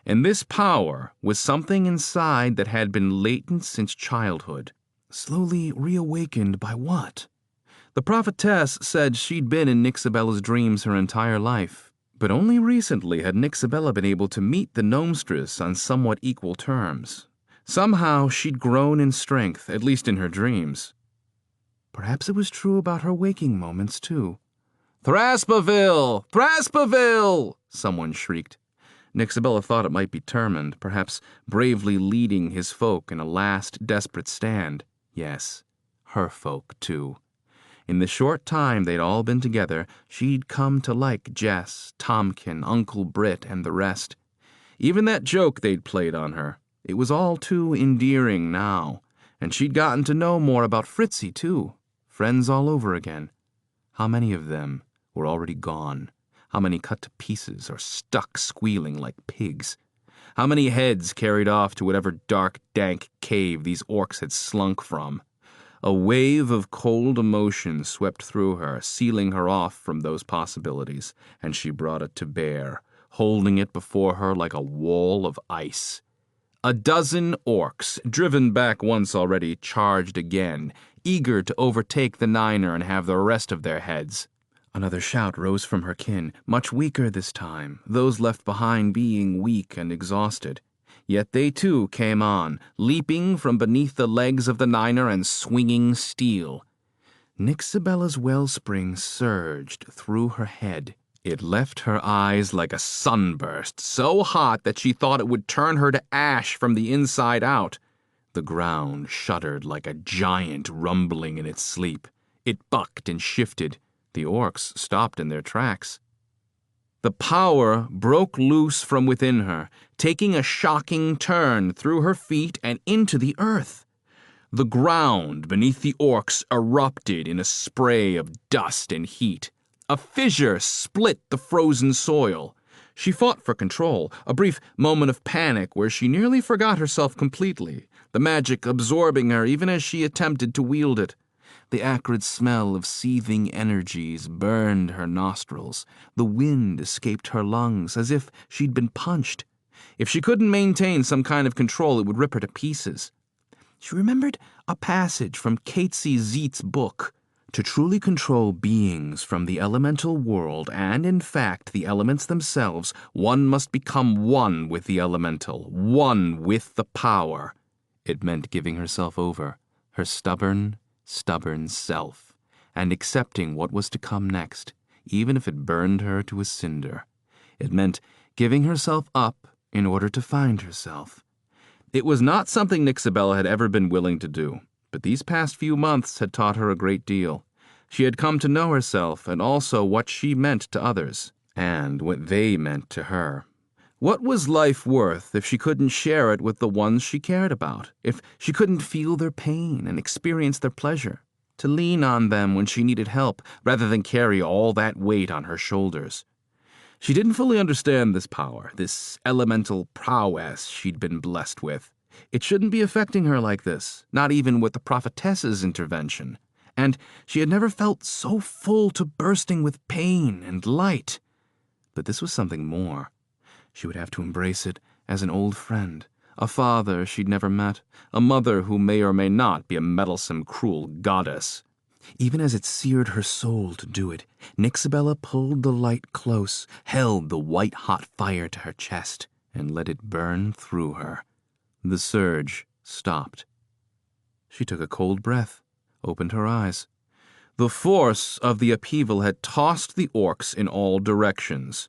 And this power was something inside that had been latent since childhood. Slowly reawakened by what? The prophetess said she'd been in Nixabella's dreams her entire life, but only recently had Nixabella been able to meet the gnomstress on somewhat equal terms. Somehow she'd grown in strength, at least in her dreams. Perhaps it was true about her waking moments, too. "Thraspaville! Thraspaville!" someone shrieked. Nixabella thought it might be Termund, perhaps bravely leading his folk in a last desperate stand. Yes, her folk, too. In the short time they'd all been together, she'd come to like Jess, Tomkin, Uncle Britt, and the rest. Even that joke they'd played on her, it was all too endearing now, and she'd gotten to know more about Fritzy, too. Friends all over again. How many of them were already gone? How many cut to pieces or stuck squealing like pigs? How many heads carried off to whatever dark, dank cave these orcs had slunk from? A wave of cold emotion swept through her, sealing her off from those possibilities, and she brought it to bear, holding it before her like a wall of ice. A dozen orcs, driven back once already, charged again, eager to overtake the Niner and have the rest of their heads. Another shout rose from her kin, much weaker this time, those left behind being weak and exhausted. Yet they too came on, leaping from beneath the legs of the Niner and swinging steel. Nixabella's wellspring surged through her head. It left her eyes like a sunburst, so hot that she thought it would turn her to ash from the inside out. The ground shuddered like a giant rumbling in its sleep. It bucked and shifted. The orcs stopped in their tracks. The power broke loose from within her, taking a shocking turn through her feet and into the earth. The ground beneath the orcs erupted in a spray of dust and heat. A fissure split the frozen soil. She fought for control, a brief moment of panic where she nearly forgot herself completely, the magic absorbing her even as she attempted to wield it. The acrid smell of seething energies burned her nostrils. The wind escaped her lungs as if she'd been punched. If she couldn't maintain some kind of control, it would rip her to pieces. She remembered a passage from Catesy Zeet's book. To truly control beings from the elemental world, and in fact the elements themselves, one must become one with the elemental, one with the power. It meant giving herself over, her stubborn self, and accepting what was to come next, even if it burned her to a cinder. It meant giving herself up in order to find herself. It was not something Nixabella had ever been willing to do, but these past few months had taught her a great deal. She had come to know herself and also what she meant to others, and what they meant to her. What was life worth if she couldn't share it with the ones she cared about, if she couldn't feel their pain and experience their pleasure, to lean on them when she needed help rather than carry all that weight on her shoulders? She didn't fully understand this power, this elemental prowess she'd been blessed with. It shouldn't be affecting her like this, not even with the prophetess's intervention. And she had never felt so full to bursting with pain and light. But this was something more. She would have to embrace it as an old friend, a father she'd never met, a mother who may or may not be a meddlesome, cruel goddess. Even as it seared her soul to do it, Nixabella pulled the light close, held the white-hot fire to her chest, and let it burn through her. The surge stopped. She took a cold breath, opened her eyes. The force of the upheaval had tossed the orcs in all directions.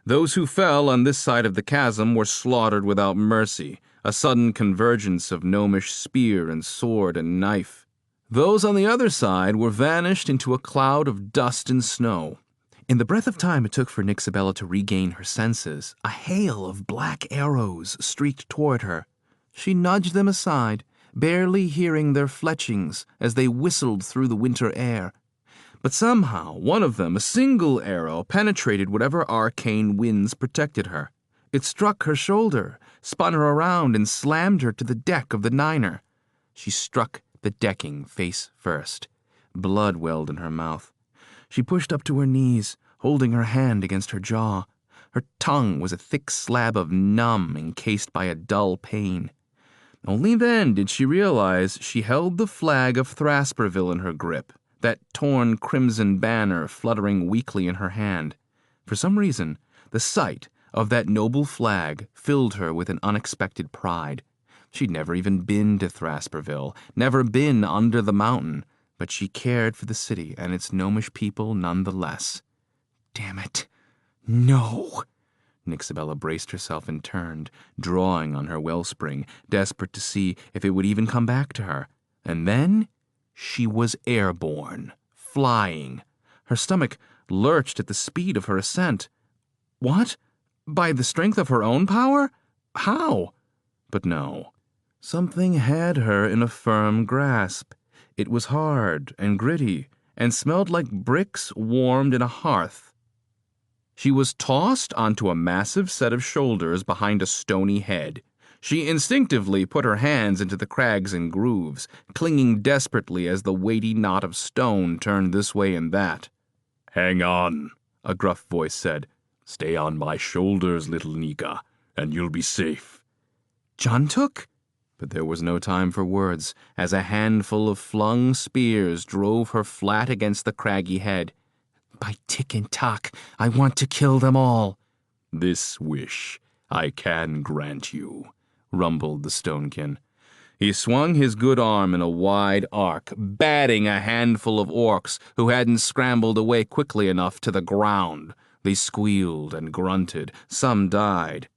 Those who fell on this side of the chasm were slaughtered without mercy, a sudden convergence of gnomish spear and sword and knife. Those on the other side were vanished into a cloud of dust and snow. In the breath of time it took for Nixabella to regain her senses, a hail of black arrows streaked toward her. She nudged them aside, barely hearing their fletchings as they whistled through the winter air. But somehow, one of them, a single arrow, penetrated whatever arcane winds protected her. It struck her shoulder, spun her around, and slammed her to the deck of the Niner. She struck the decking face first. Blood welled in her mouth. She pushed up to her knees, holding her hand against her jaw. Her tongue was a thick slab of numb encased by a dull pain. Only then did she realize she held the flag of Thrasperville in her grip, that torn crimson banner fluttering weakly in her hand. For some reason, the sight of that noble flag filled her with an unexpected pride. She'd never even been to Thrasperville, never been under the mountain, but she cared for the city and its gnomish people nonetheless. Damn it. No! Nixabella braced herself and turned, drawing on her wellspring, desperate to see if it would even come back to her. And then she was airborne, flying. Her stomach lurched at the speed of her ascent. What? By the strength of her own power? How? But no. Something had her in a firm grasp. It was hard and gritty, and smelled like bricks warmed in a hearth. She was tossed onto a massive set of shoulders behind a stony head. She instinctively put her hands into the crags and grooves, clinging desperately as the weighty knot of stone turned this way and that. "Hang on," a gruff voice said. "Stay on my shoulders, little Nika, and you'll be safe." Jontuk? But there was no time for words, as a handful of flung spears drove her flat against the craggy head. By Tick and Tock, I want to kill them all. "This wish I can grant you," rumbled the Stonekin. He swung his good arm in a wide arc, batting a handful of orcs who hadn't scrambled away quickly enough to the ground. They squealed and grunted. Some died.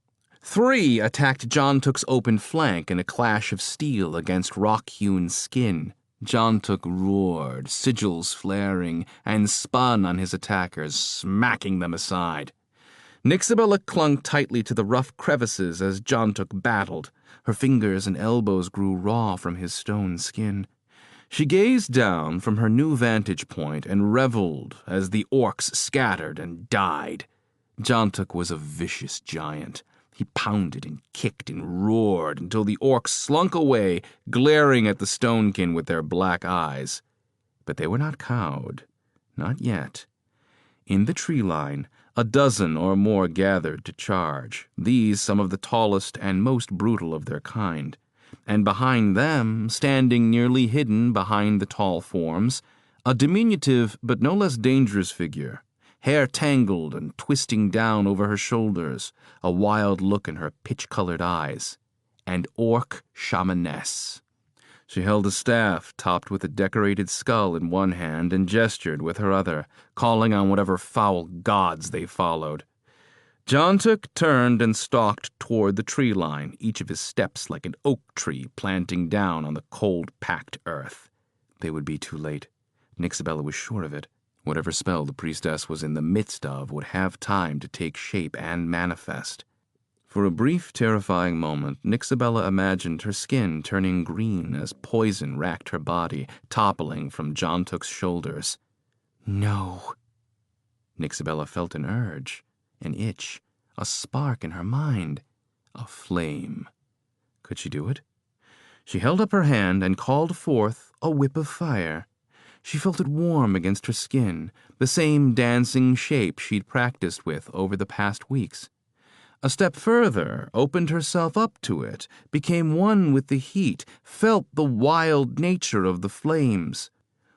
3 attacked Jontuk's open flank in a clash of steel against rock-hewn skin. Jontuk roared, sigils flaring, and spun on his attackers, smacking them aside. Nixabella clung tightly to the rough crevices as Jontuk battled. Her fingers and elbows grew raw from his stone skin. She gazed down from her new vantage point and reveled as the orcs scattered and died. Jontuk was a vicious giant. He pounded and kicked and roared until the orcs slunk away, glaring at the Stonekin with their black eyes. But they were not cowed. Not yet. In the tree line, a dozen or more gathered to charge, these some of the tallest and most brutal of their kind. And behind them, standing nearly hidden behind the tall forms, a diminutive but no less dangerous figure, hair tangled and twisting down over her shoulders, a wild look in her pitch-colored eyes, an orc shamaness. She held a staff topped with a decorated skull in one hand and gestured with her other, calling on whatever foul gods they followed. Jontuk turned and stalked toward the tree line, each of his steps like an oak tree planting down on the cold, packed earth. They would be too late. Nixabella was sure of it. Whatever spell the priestess was in the midst of would have time to take shape and manifest. For a brief, terrifying moment, Nixabella imagined her skin turning green as poison racked her body, toppling from Jontuk's shoulders. No. Nixabella felt an urge, an itch, a spark in her mind, a flame. Could she do it? She held up her hand and called forth a whip of fire. She felt it warm against her skin, the same dancing shape she'd practiced with over the past weeks. A step further, opened herself up to it, became one with the heat, felt the wild nature of the flames.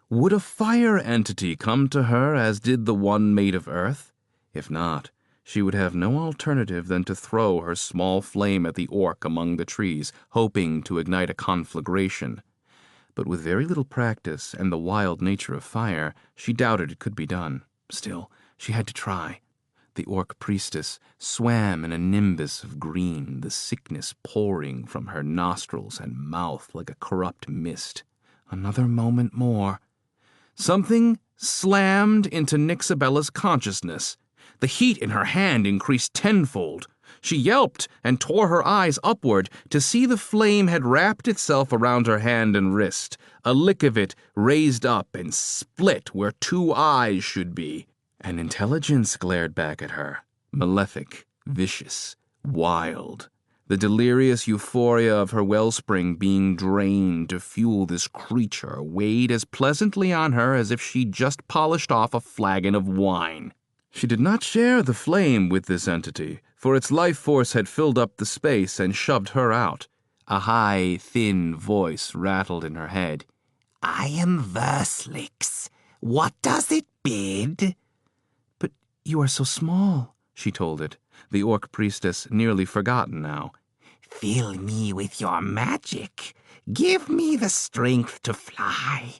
Would a fire entity come to her as did the one made of earth? If not, she would have no alternative than to throw her small flame at the orc among the trees, hoping to ignite a conflagration. But with very little practice and the wild nature of fire, she doubted it could be done. Still, she had to try. The orc priestess swam in a nimbus of green, the sickness pouring from her nostrils and mouth like a corrupt mist. Another moment more. Something slammed into Nixabella's consciousness. The heat in her hand increased tenfold. She yelped and tore her eyes upward to see the flame had wrapped itself around her hand and wrist. A lick of it raised up and split where two eyes should be. An intelligence glared back at her, malefic, vicious, wild. The delirious euphoria of her wellspring being drained to fuel this creature weighed as pleasantly on her as if she'd just polished off a flagon of wine. She did not share the flame with this entity, for its life force had filled up the space and shoved her out. A high, thin voice rattled in her head. I am Verslix. What does it bid? But you are so small, she told it, the orc priestess nearly forgotten now. Fill me with your magic. Give me the strength to fly.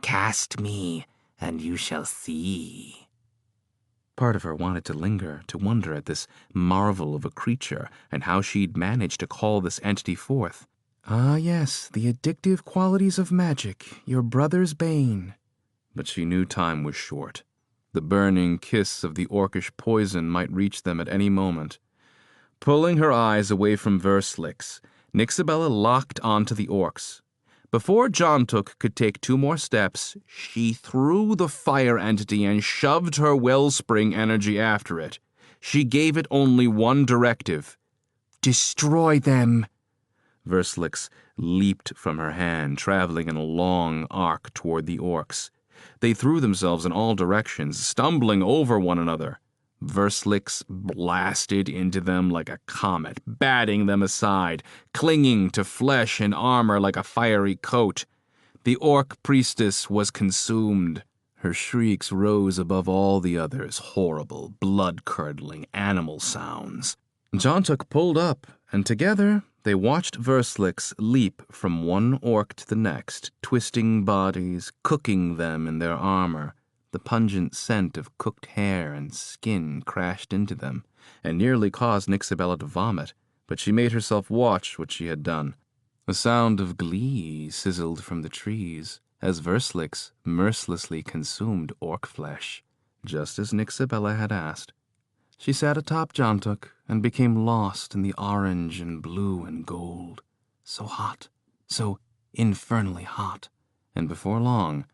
Cast me, and you shall see. Part of her wanted to linger, to wonder at this marvel of a creature and how she'd managed to call this entity forth. Ah, yes, the addictive qualities of magic, your brother's bane. But she knew time was short. The burning kiss of the orcish poison might reach them at any moment. Pulling her eyes away from Verslix, Nixabella locked onto the orcs. Before Jontuk could take two more steps, she threw the fire entity and shoved her wellspring energy after it. She gave it only one directive. Destroy them! Verslix leaped from her hand, traveling in a long arc toward the orcs. They threw themselves in all directions, stumbling over one another. Verslix blasted into them like a comet, batting them aside, clinging to flesh and armor like a fiery coat. The orc priestess was consumed. Her shrieks rose above all the others, horrible, blood-curdling animal sounds. Jontuk pulled up, and together they watched Verslix leap from one orc to the next, twisting bodies, cooking them in their armor. The pungent scent of cooked hair and skin crashed into them, and nearly caused Nixabella to vomit, but she made herself watch what she had done. A sound of glee sizzled from the trees, as Verslix mercilessly consumed orc flesh, just as Nixabella had asked. She sat atop Jontuk and became lost in the orange and blue and gold. So hot, so infernally hot, and before long,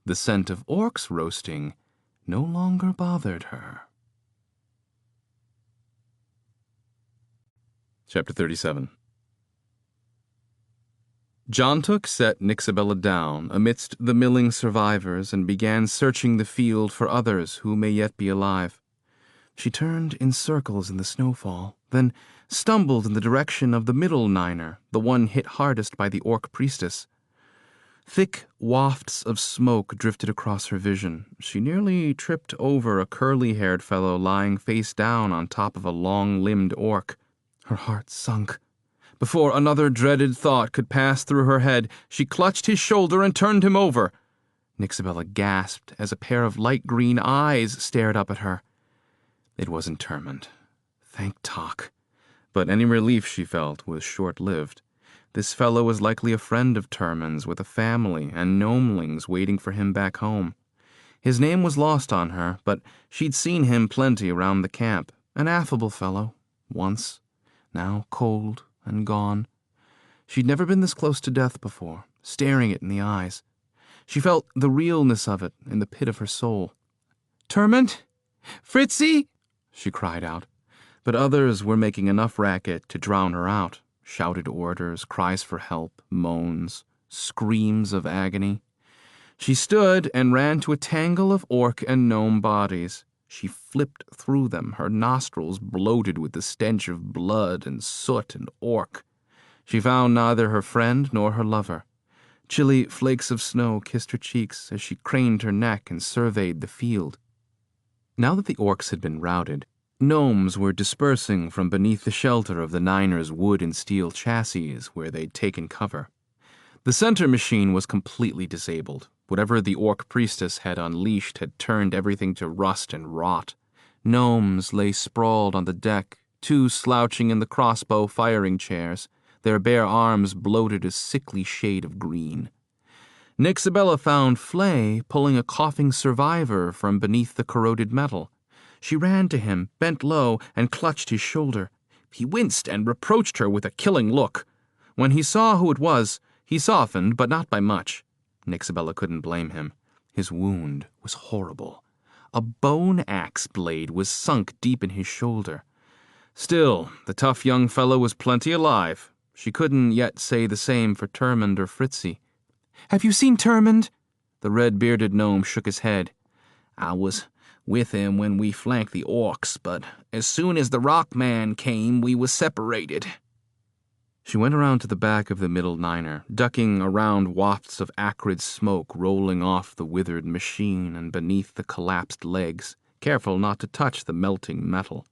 the scent of orcs roasting no longer bothered her. Chapter 37. Jontuk set Nixabella down amidst the milling survivors and began searching the field for others who may yet be alive. She turned in circles in the snowfall, then stumbled in the direction of the middle niner, the one hit hardest by the orc priestess. Thick wafts of smoke drifted across her vision. She nearly tripped over a curly-haired fellow lying face down on top of a long-limbed orc. Her heart sunk. Before another dreaded thought could pass through her head, she clutched his shoulder and turned him over. Nixabella gasped as a pair of light green eyes stared up at her. It was interment. Thank Tok. But any relief she felt was short-lived. This fellow was likely a friend of Terman's with a family and gnomelings waiting for him back home. His name was lost on her, but she'd seen him plenty around the camp. An affable fellow, once, now cold and gone. She'd never been this close to death before, staring it in the eyes. She felt the realness of it in the pit of her soul. "Terman? Fritzy?" she cried out. But others were making enough racket to drown her out. Shouted orders, cries for help, moans, screams of agony. She stood and ran to a tangle of orc and gnome bodies. She flipped through them, her nostrils bloated with the stench of blood and soot and orc. She found neither her friend nor her lover. Chilly flakes of snow kissed her cheeks as she craned her neck and surveyed the field. Now that the orcs had been routed, gnomes were dispersing from beneath the shelter of the Niners' wood and steel chassis where they'd taken cover. The center machine was completely disabled. Whatever the orc priestess had unleashed had turned everything to rust and rot. Gnomes lay sprawled on the deck, two slouching in the crossbow firing chairs, their bare arms bloated a sickly shade of green. Nixabella found Flay pulling a coughing survivor from beneath the corroded metal. She ran to him, bent low, and clutched his shoulder. He winced and reproached her with a killing look. When he saw who it was, he softened, but not by much. Nixabella couldn't blame him. His wound was horrible. A bone axe blade was sunk deep in his shoulder. Still, the tough young fellow was plenty alive. She couldn't yet say the same for Termund or Fritzy. "Have you seen Termund?" The red-bearded gnome shook his head. "I was with him when we flanked the orcs, but as soon as the rock man came, we was separated." She went around to the back of the middle Niner, ducking around wafts of acrid smoke rolling off the withered machine and beneath the collapsed legs, careful not to touch the melting metal.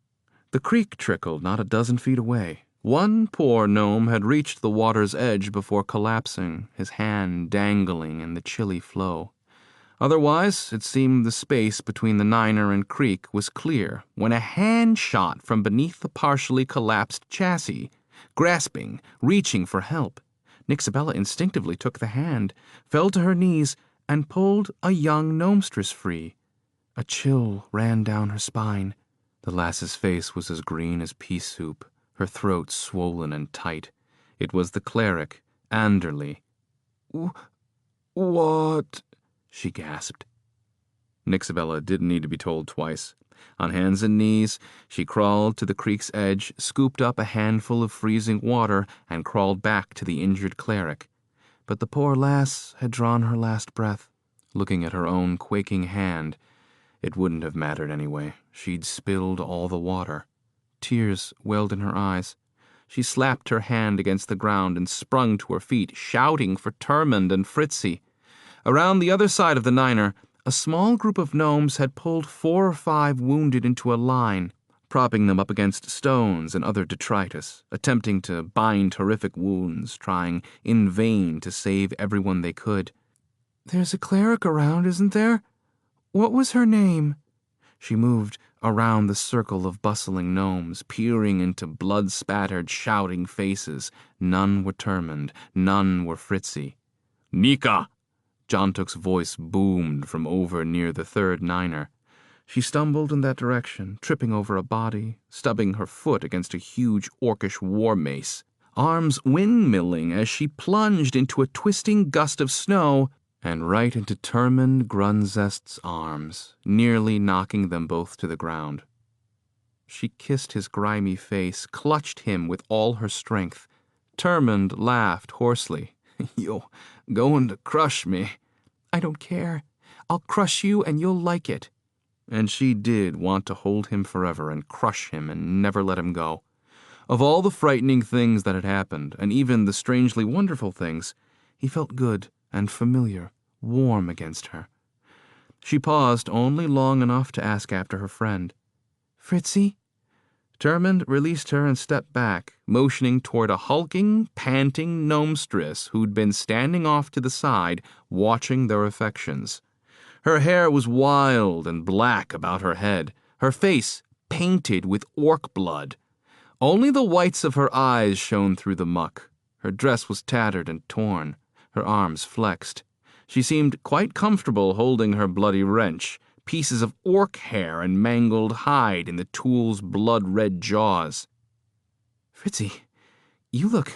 The creek trickled not a dozen feet away. One poor gnome had reached the water's edge before collapsing, his hand dangling in the chilly flow. Otherwise, it seemed the space between the Niner and creek was clear when a hand shot from beneath the partially collapsed chassis, grasping, reaching for help. Nixabella instinctively took the hand, fell to her knees, and pulled a young gnomestress free. A chill ran down her spine. The lass's face was as green as pea soup, her throat swollen and tight. It was the cleric, Anderley. "What?" she gasped. Nixabella didn't need to be told twice. On hands and knees, she crawled to the creek's edge, scooped up a handful of freezing water, and crawled back to the injured cleric. But the poor lass had drawn her last breath. Looking at her own quaking hand, it wouldn't have mattered anyway. She'd spilled all the water. Tears welled in her eyes. She slapped her hand against the ground and sprung to her feet, shouting for Termund and Fritzy. Around the other side of the Niner, a small group of gnomes had pulled 4 or 5 wounded into a line, propping them up against stones and other detritus, attempting to bind horrific wounds, trying in vain to save everyone they could. "There's a cleric around, isn't there? What was her name?" She moved around the circle of bustling gnomes, peering into blood-spattered, shouting faces. None were Termund, none were Fritzy. "Nika!" Jontuk's voice boomed from over near the third Niner. She stumbled in that direction, tripping over a body, stubbing her foot against a huge orcish war mace, arms windmilling as she plunged into a twisting gust of snow and right into Termund Grunzest's arms, nearly knocking them both to the ground. She kissed his grimy face, clutched him with all her strength. Termund laughed hoarsely. "You're going to crush me." "I don't care. I'll crush you and you'll like it." And she did want to hold him forever and crush him and never let him go. Of all the frightening things that had happened, and even the strangely wonderful things, he felt good and familiar, warm against her. She paused only long enough to ask after her friend. "Fritzy?" Termund released her and stepped back, motioning toward a hulking, panting gnomestress who'd been standing off to the side, watching their affections. Her hair was wild and black about her head, her face painted with orc blood. Only the whites of her eyes shone through the muck. Her dress was tattered and torn, her arms flexed. She seemed quite comfortable holding her bloody wrench, pieces of orc hair and mangled hide in the tool's blood-red jaws. Fritzy, you look...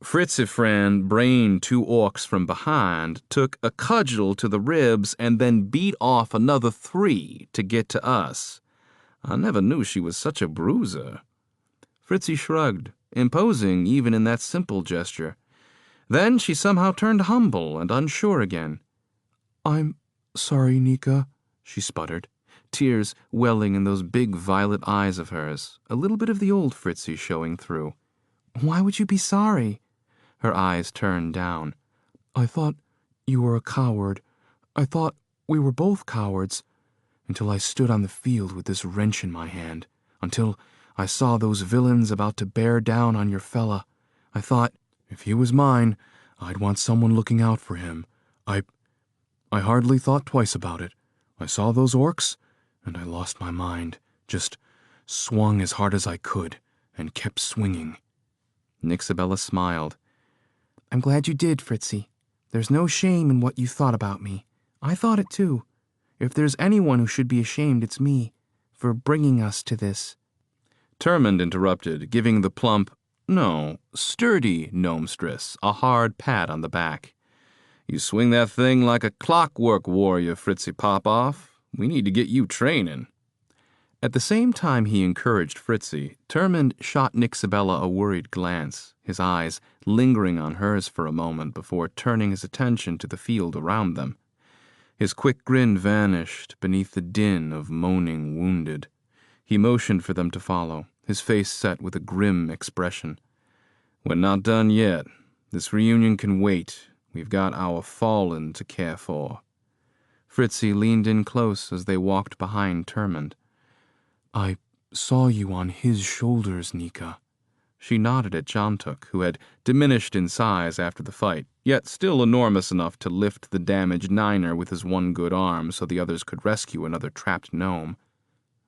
Fritzifran brained 2 orcs from behind, took a cudgel to the ribs, and then beat off another 3 to get to us. I never knew she was such a bruiser. Fritzy shrugged, imposing even in that simple gesture. Then she somehow turned humble and unsure again. I'm sorry, Nika, she sputtered, tears welling in those big violet eyes of hers, a little bit of the old Fritzy showing through. Why would you be sorry? Her eyes turned down. I thought you were a coward. I thought we were both cowards. Until I stood on the field with this wrench in my hand. Until I saw those villains about to bear down on your fella. I thought, if he was mine, I'd want someone looking out for him. I hardly thought twice about it. I saw those orcs, and I lost my mind. Just swung as hard as I could, and kept swinging. Nixabella smiled. I'm glad you did, Fritzy. There's no shame in what you thought about me. I thought it too. If there's anyone who should be ashamed, it's me, for bringing us to this. Termund interrupted, giving the plump, no, sturdy gnomstress a hard pat on the back. You swing that thing like a clockwork warrior, Fritzy Popoff. We need to get you training. At the same time he encouraged Fritzy, Termund shot Nixabella a worried glance, his eyes lingering on hers for a moment before turning his attention to the field around them. His quick grin vanished beneath the din of moaning wounded. He motioned for them to follow, his face set with a grim expression. We're not done yet. This reunion can wait. We've got our fallen to care for. Fritzy leaned in close as they walked behind Termund. I saw you on his shoulders, Nika. She nodded at Jontuk, who had diminished in size after the fight, yet still enormous enough to lift the damaged Niner with his one good arm so the others could rescue another trapped gnome.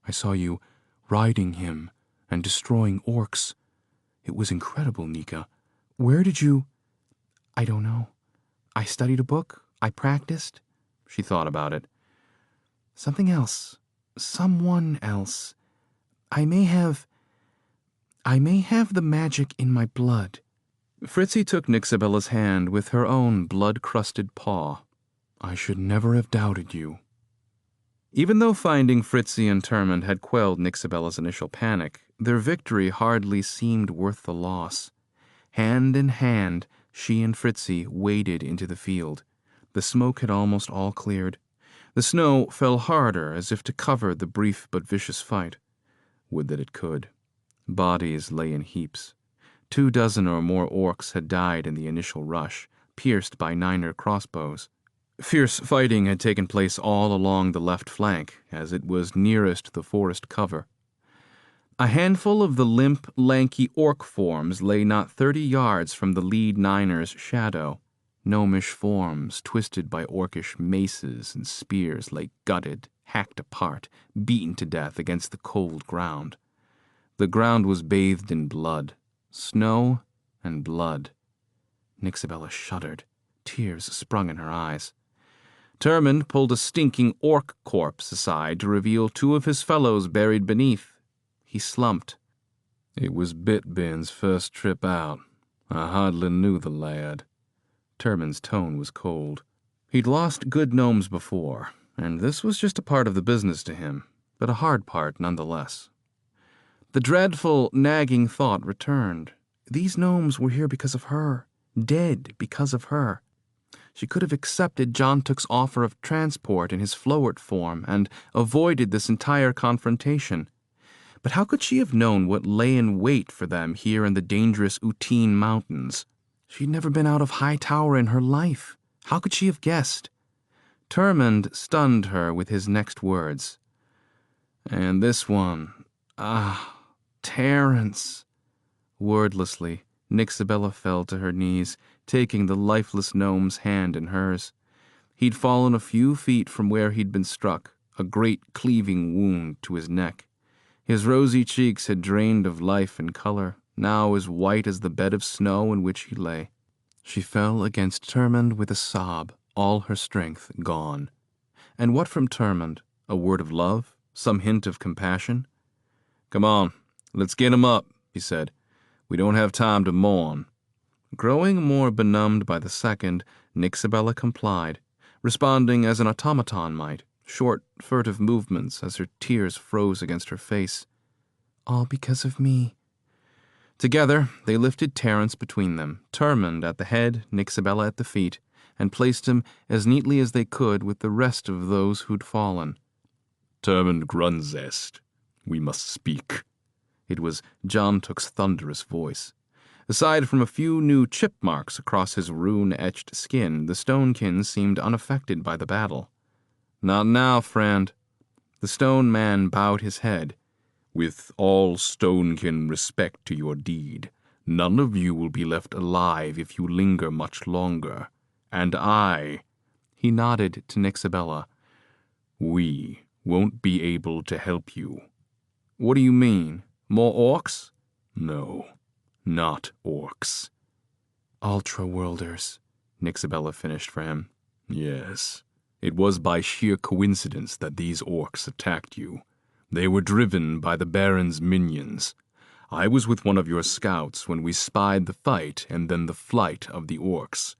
I saw you riding him and destroying orcs. It was incredible, Nika. Where did you... I don't know. I studied a book. I practiced. She thought about it. Something else. Someone else. I may have the magic in my blood. Fritzy took Nixabella's hand with her own blood-crusted paw. I should never have doubted you. Even though finding Fritzy and Termund had quelled Nixabella's initial panic, their victory hardly seemed worth the loss. Hand in hand, she and Fritzy waded into the field. The smoke had almost all cleared. The snow fell harder as if to cover the brief but vicious fight. Would that it could. Bodies lay in heaps. 24 or more orcs had died in the initial rush, pierced by Niner crossbows. Fierce fighting had taken place all along the left flank, as it was nearest the forest cover. A handful of the limp, lanky orc forms lay not 30 yards from the lead Niner's shadow. Gnomish forms, twisted by orcish maces and spears, lay gutted, hacked apart, beaten to death against the cold ground. The ground was bathed in blood. Snow and blood. Nixabella shuddered. Tears sprung in her eyes. Termund pulled a stinking orc corpse aside to reveal 2 of his fellows buried beneath. He slumped. It was Bitbin's first trip out. I hardly knew the lad. Termund's tone was cold. He'd lost good gnomes before, and this was just a part of the business to him, but a hard part nonetheless. The dreadful, nagging thought returned. These gnomes were here because of her, dead because of her. She could have accepted Jontuk's offer of transport in his Floert form and avoided this entire confrontation. But how could she have known what lay in wait for them here in the dangerous Uteen Mountains? She'd never been out of Hightower in her life. How could she have guessed? Termund stunned her with his next words. And this one, Terrence. Wordlessly, Nixabella fell to her knees, taking the lifeless gnome's hand in hers. He'd fallen a few feet from where he'd been struck, a great cleaving wound to his neck. His rosy cheeks had drained of life and color, now as white as the bed of snow in which he lay. She fell against Termund with a sob, all her strength gone. And what from Termund? A word of love? Some hint of compassion? "Come on, let's get him up," he said. "We don't have time to mourn." Growing more benumbed by the second, Nixabella complied, responding as an automaton might, short, furtive movements as her tears froze against her face. "All because of me." Together, they lifted Terence between them, Termund at the head, Nixabella at the feet, and placed him as neatly as they could with the rest of those who'd fallen. "Termund Grunzest, we must speak." It was Jontuk's thunderous voice. Aside from a few new chip marks across his rune-etched skin, the Stonekin seemed unaffected by the battle. "Not now, friend." The stone man bowed his head. "With all Stonekin respect to your deed, none of you will be left alive if you linger much longer. And he nodded to Nixabella, we won't be able to help you." "What do you mean? More orcs?" "No, not orcs." "Ultra-worlders," Nixabella finished for him. "Yes. It was by sheer coincidence that these orcs attacked you. They were driven by the Baron's minions. I was with one of your scouts when we spied the fight and then the flight of the orcs.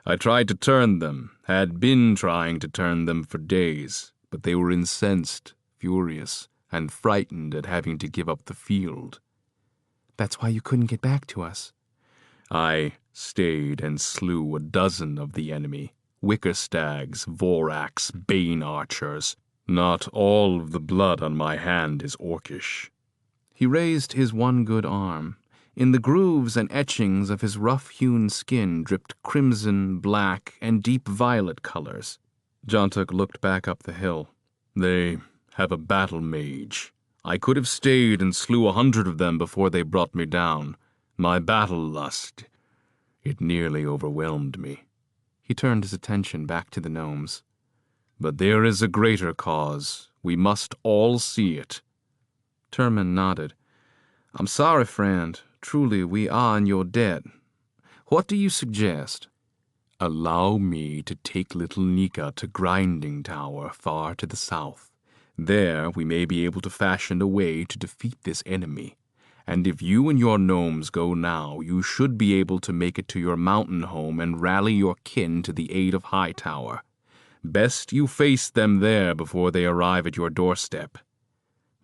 I tried to turn them, had been trying to turn them for days, but they were incensed, furious, and frightened at having to give up the field." "That's why you couldn't get back to us." "I stayed and slew a dozen of the enemy, wicker stags, vorax, bane archers. Not all of the blood on my hand is orcish." He raised his one good arm. In the grooves and etchings of his rough-hewn skin dripped crimson, black, and deep violet colors. Jontuk looked back up the hill. "They have a battle mage. I could have stayed and slew 100 of them before they brought me down. My battle lust, it nearly overwhelmed me." He turned his attention back to the gnomes. "But there is a greater cause. We must all see it." Termund nodded. "I'm sorry, friend. Truly, we are in your debt. What do you suggest?" "Allow me to take little Nika to Grinding Tower far to the south. There we may be able to fashion a way to defeat this enemy. And if you and your gnomes go now, you should be able to make it to your mountain home and rally your kin to the aid of Hightower. Best you face them there before they arrive at your doorstep.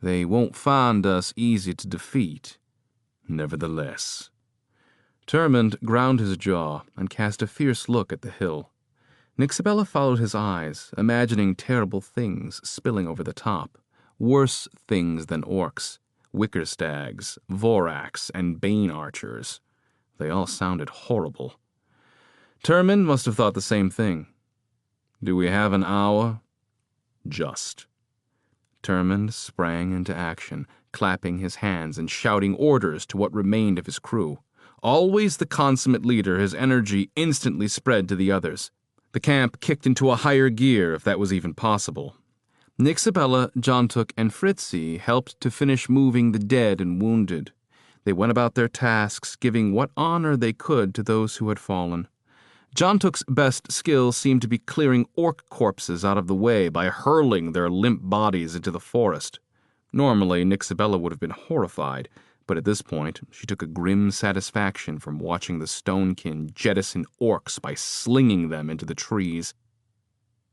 They won't find us easy to defeat. Nevertheless." Termund ground his jaw and cast a fierce look at the hill. Nixabella followed his eyes, imagining terrible things spilling over the top. Worse things than orcs. Wicker stags, vorax, and bane archers. They all sounded horrible. Termund must have thought the same thing. "Do we have an hour?" "Just." Termund sprang into action, clapping his hands and shouting orders to what remained of his crew. Always the consummate leader, his energy instantly spread to the others. The camp kicked into a higher gear, if that was even possible. Nixabella, Jontuk, and Fritzi helped to finish moving the dead and wounded. They went about their tasks, giving what honor they could to those who had fallen. Jontuk's best skill seemed to be clearing orc corpses out of the way by hurling their limp bodies into the forest. Normally, Nixabella would have been horrified, but at this point, she took a grim satisfaction from watching the Stonekin jettison orcs by slinging them into the trees.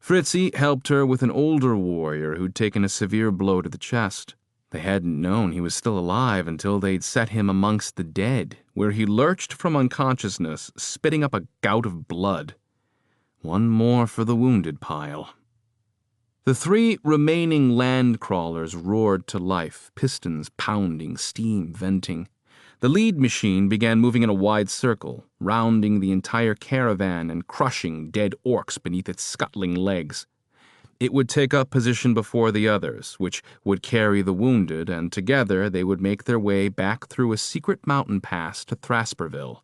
Fritzi helped her with an older warrior who'd taken a severe blow to the chest. They hadn't known he was still alive until they'd set him amongst the dead, where he lurched from unconsciousness, spitting up a gout of blood. One more for the wounded pile. The 3 remaining land crawlers roared to life, pistons pounding, steam venting. The lead machine began moving in a wide circle, rounding the entire caravan and crushing dead orcs beneath its scuttling legs. It would take up position before the others, which would carry the wounded, and together they would make their way back through a secret mountain pass to Thrasperville.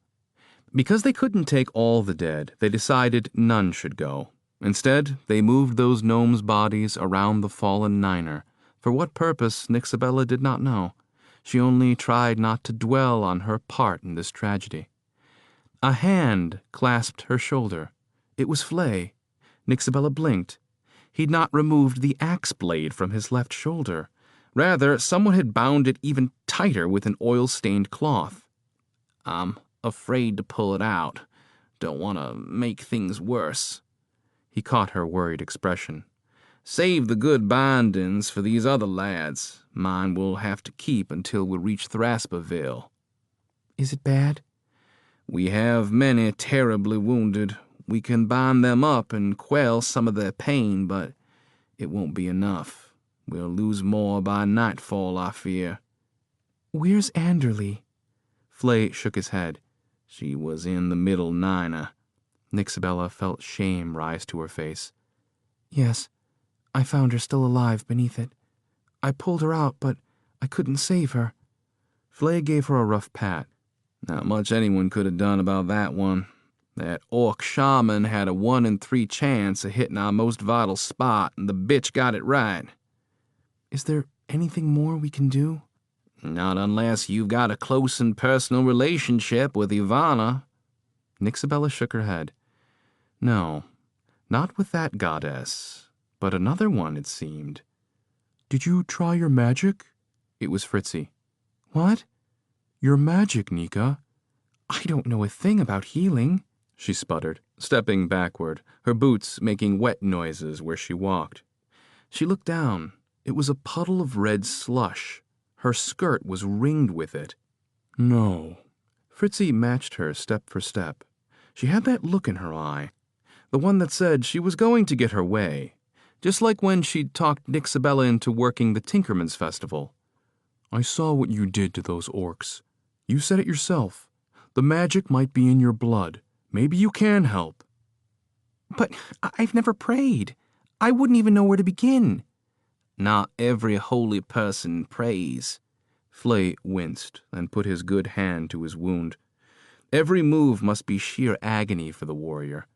Because they couldn't take all the dead, they decided none should go. Instead, they moved those gnomes' bodies around the fallen Niner. For what purpose, Nixabella did not know. She only tried not to dwell on her part in this tragedy. A hand clasped her shoulder. It was Flay. Nixabella blinked. He'd not removed the axe blade from his left shoulder. Rather, someone had bound it even tighter with an oil-stained cloth. "I'm afraid to pull it out. Don't want to make things worse." He caught her worried expression. "Save the good bindings for these other lads. Mine we'll have to keep until we reach Thrasperville." "Is it bad?" "We have many terribly wounded. We can bind them up and quell some of their pain, but it won't be enough. We'll lose more by nightfall, I fear." "Where's Anderly?" Flay shook his head. "She was in the middle Niner." Nixabella felt shame rise to her face. "Yes, I found her still alive beneath it. I pulled her out, but I couldn't save her." Flay gave her a rough pat. "Not much anyone could have done about that one. That orc shaman had a 1 in 3 chance of hitting our most vital spot, and the bitch got it right." "Is there anything more we can do?" "Not unless you've got a close and personal relationship with Ivana." Nixabella shook her head. "No, not with that goddess, but another one, it seemed." "Did you try your magic?" It was Fritzy. "What?" "Your magic, Nika." "I don't know a thing about healing," she sputtered, stepping backward, her boots making wet noises where she walked. She looked down. It was a puddle of red slush. Her skirt was ringed with it. "No." Fritzy matched her step for step. She had that look in her eye, the one that said she was going to get her way, just like when she'd talked Nixabella into working the Tinkermage festival. "I saw what you did to those orcs. You said it yourself. The magic might be in your blood. Maybe you can help." "But I've never prayed. I wouldn't even know where to begin." "Not every holy person prays." Flay winced and put his good hand to his wound. Every move must be sheer agony for the warrior.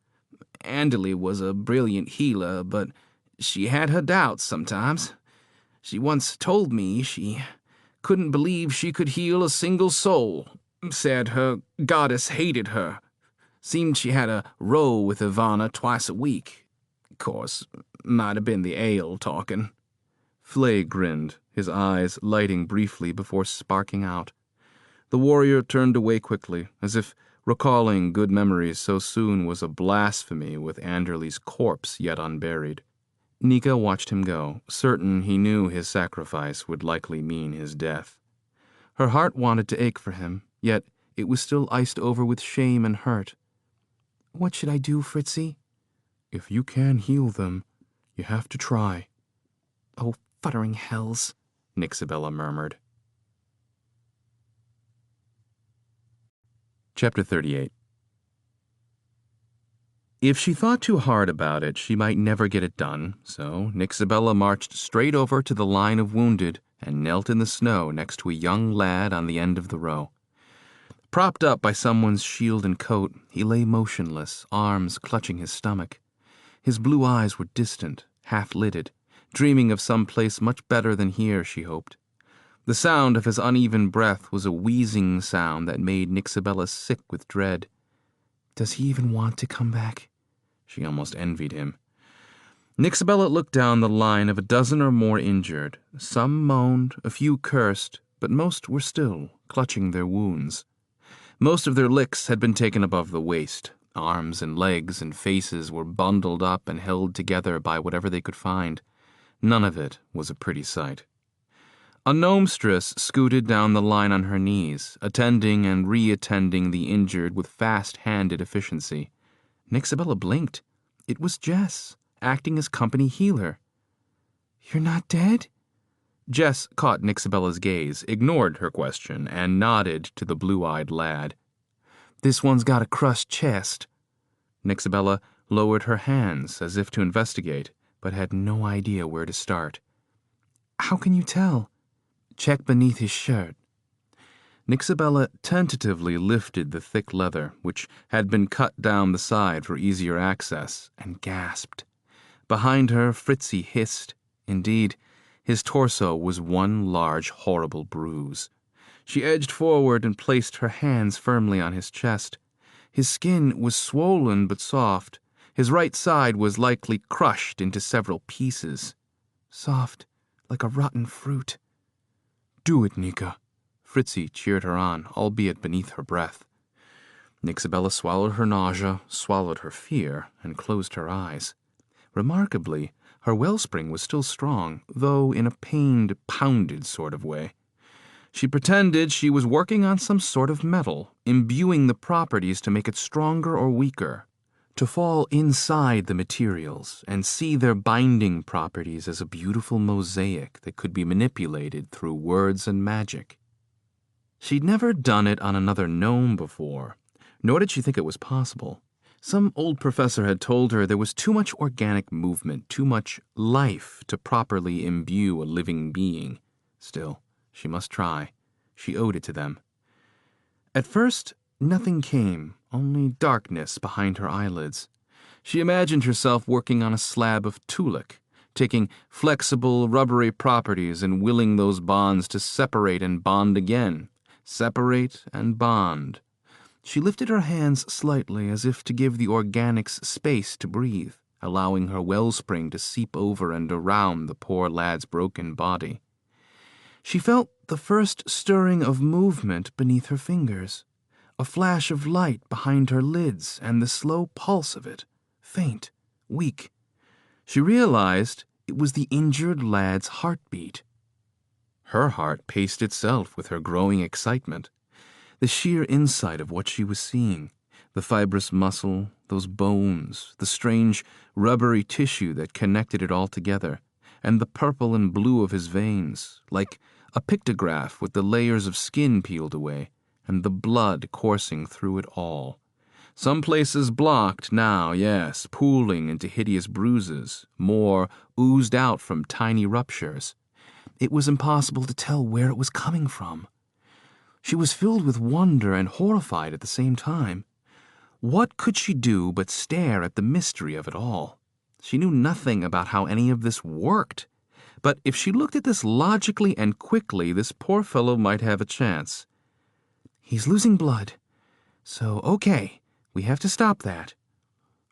"Anderly was a brilliant healer, but she had her doubts sometimes. She once told me she couldn't believe she could heal a single soul. Said her goddess hated her. Seemed she had a row with Ivana twice a week. Course, might have been the ale talking." Flay grinned, his eyes lighting briefly before sparking out. The warrior turned away quickly, as if recalling good memories so soon was a blasphemy with Anderly's corpse yet unburied. Nika watched him go, certain he knew his sacrifice would likely mean his death. Her heart wanted to ache for him, yet it was still iced over with shame and hurt. "What should I do, Fritzy?" "If you can heal them, you have to try." "Oh, futtering hells," Nixabella murmured. Chapter 38. If she thought too hard about it, she might never get it done, so Nixabella marched straight over to the line of wounded and knelt in the snow next to a young lad on the end of the row. Propped up by someone's shield and coat, he lay motionless, arms clutching his stomach. His blue eyes were distant, half-lidded, dreaming of some place much better than here, she hoped. The sound of his uneven breath was a wheezing sound that made Nixabella sick with dread. Does he even want to come back? She almost envied him. Nixabella looked down the line of a dozen or more injured. Some moaned, a few cursed, but most were still, clutching their wounds. Most of their licks had been taken above the waist. Arms and legs and faces were bundled up and held together by whatever they could find. None of it was a pretty sight. A gnomestress scooted down the line on her knees, attending and reattending the injured with fast-handed efficiency. Nixabella blinked. It was Jess, acting as company healer. "You're not dead?" Jess caught Nixabella's gaze, ignored her question, and nodded to the blue-eyed lad. "This one's got a crushed chest." Nixabella lowered her hands as if to investigate, but had no idea where to start. "How can you tell?" "Check beneath his shirt." Nixabella tentatively lifted the thick leather, which had been cut down the side for easier access, and gasped. Behind her, Fritzy hissed. Indeed, his torso was one large, horrible bruise. She edged forward and placed her hands firmly on his chest. His skin was swollen but soft. His right side was likely crushed into several pieces. Soft, like a rotten fruit. "Do it, Nika." Fritzy cheered her on, albeit beneath her breath. Nixabella swallowed her nausea, swallowed her fear, and closed her eyes. Remarkably, her wellspring was still strong, though in a pained, pounded sort of way. She pretended she was working on some sort of metal, imbuing the properties to make it stronger or weaker, to fall inside the materials and see their binding properties as a beautiful mosaic that could be manipulated through words and magic. She'd never done it on another gnome before, nor did she think it was possible. Some old professor had told her there was too much organic movement, too much life to properly imbue a living being. Still, she must try. She owed it to them. At first, nothing came, only darkness behind her eyelids. She imagined herself working on a slab of tulac, taking flexible, rubbery properties and willing those bonds to separate and bond again. Separate and bond. She lifted her hands slightly as if to give the organics space to breathe, allowing her wellspring to seep over and around the poor lad's broken body. She felt the first stirring of movement beneath her fingers, a flash of light behind her lids, and the slow pulse of it, faint, weak. She realized it was the injured lad's heartbeat. Her heart paced itself with her growing excitement. The sheer insight of what she was seeing, the fibrous muscle, those bones, the strange rubbery tissue that connected it all together, and the purple and blue of his veins, like a pictograph with the layers of skin peeled away, and the blood coursing through it all. Some places blocked now, yes, pooling into hideous bruises, more oozed out from tiny ruptures. It was impossible to tell where it was coming from. She was filled with wonder and horrified at the same time. What could she do but stare at the mystery of it all? She knew nothing about how any of this worked. But if she looked at this logically and quickly, this poor fellow might have a chance. He's losing blood. So, okay, we have to stop that.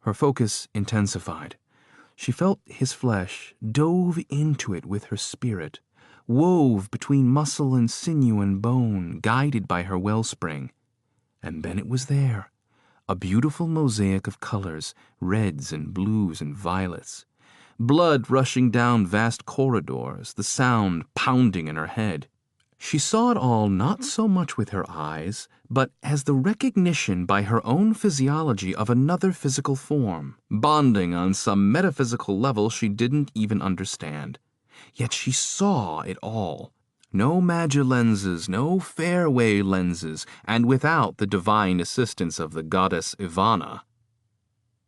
Her focus intensified. She felt his flesh, dove into it with her spirit, wove between muscle and sinew and bone, guided by her wellspring. And then it was there, a beautiful mosaic of colors, reds and blues and violets. Blood rushing down vast corridors, the sound pounding in her head. She saw it all not so much with her eyes, but as the recognition by her own physiology of another physical form, bonding on some metaphysical level she didn't even understand. Yet she saw it all. No magi lenses, no fairway lenses, and without the divine assistance of the goddess Ivana.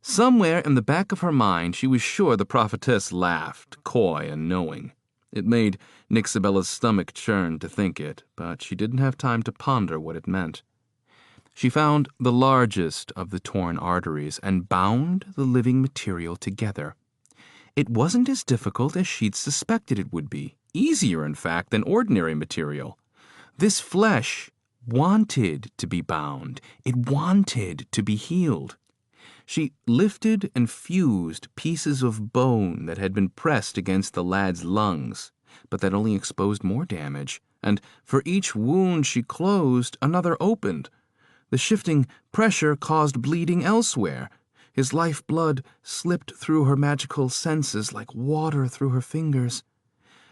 Somewhere in the back of her mind she was sure the prophetess laughed, coy and knowing. It made Nixabella's stomach churn to think it, but she didn't have time to ponder what it meant. She found the largest of the torn arteries and bound the living material together. It wasn't as difficult as she'd suspected it would be, easier, in fact, than ordinary material. This flesh wanted to be bound. It wanted to be healed. She lifted and fused pieces of bone that had been pressed against the lad's lungs, but that only exposed more damage, and for each wound she closed, another opened. The shifting pressure caused bleeding elsewhere. His lifeblood slipped through her magical senses like water through her fingers.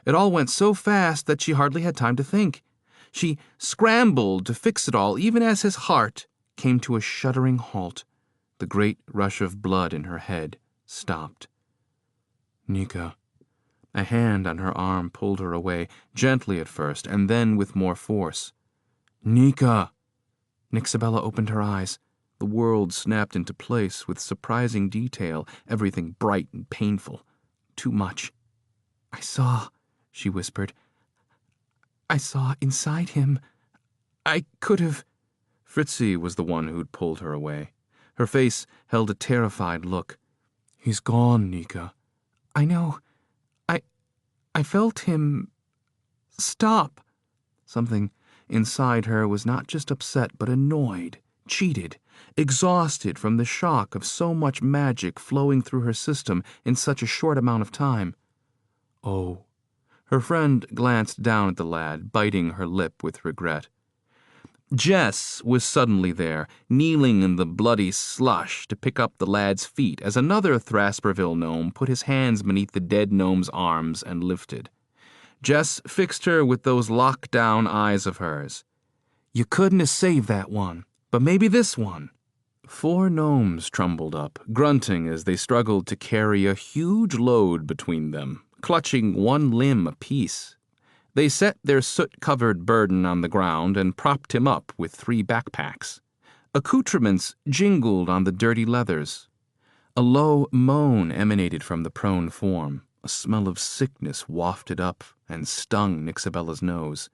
It all went so fast that she hardly had time to think. She scrambled to fix it all, even as his heart came to a shuddering halt. The great rush of blood in her head stopped. Nika. A hand on her arm pulled her away, gently at first, and then with more force. Nika. Nixabella opened her eyes. The world snapped into place with surprising detail, everything bright and painful. Too much. I saw, she whispered. I saw inside him I could have... Fritzi was the one who'd pulled her away. Her face held a terrified look. He's gone, Nika. I know. I felt him... stop. Something inside her was not just upset, but annoyed, cheated, exhausted from the shock of so much magic flowing through her system in such a short amount of time. Oh. Her friend glanced down at the lad, biting her lip with regret. Jess was suddenly there, kneeling in the bloody slush to pick up the lad's feet as another Thrasperville gnome put his hands beneath the dead gnome's arms and lifted. Jess fixed her with those locked-down eyes of hers. You couldn't have saved that one, but maybe this one. 4 gnomes trembled up, grunting as they struggled to carry a huge load between them, clutching one limb apiece. They set their soot-covered burden on the ground and propped him up with 3 backpacks. Accoutrements jingled on the dirty leathers. A low moan emanated from the prone form. A smell of sickness wafted up and stung Nixabella's nose.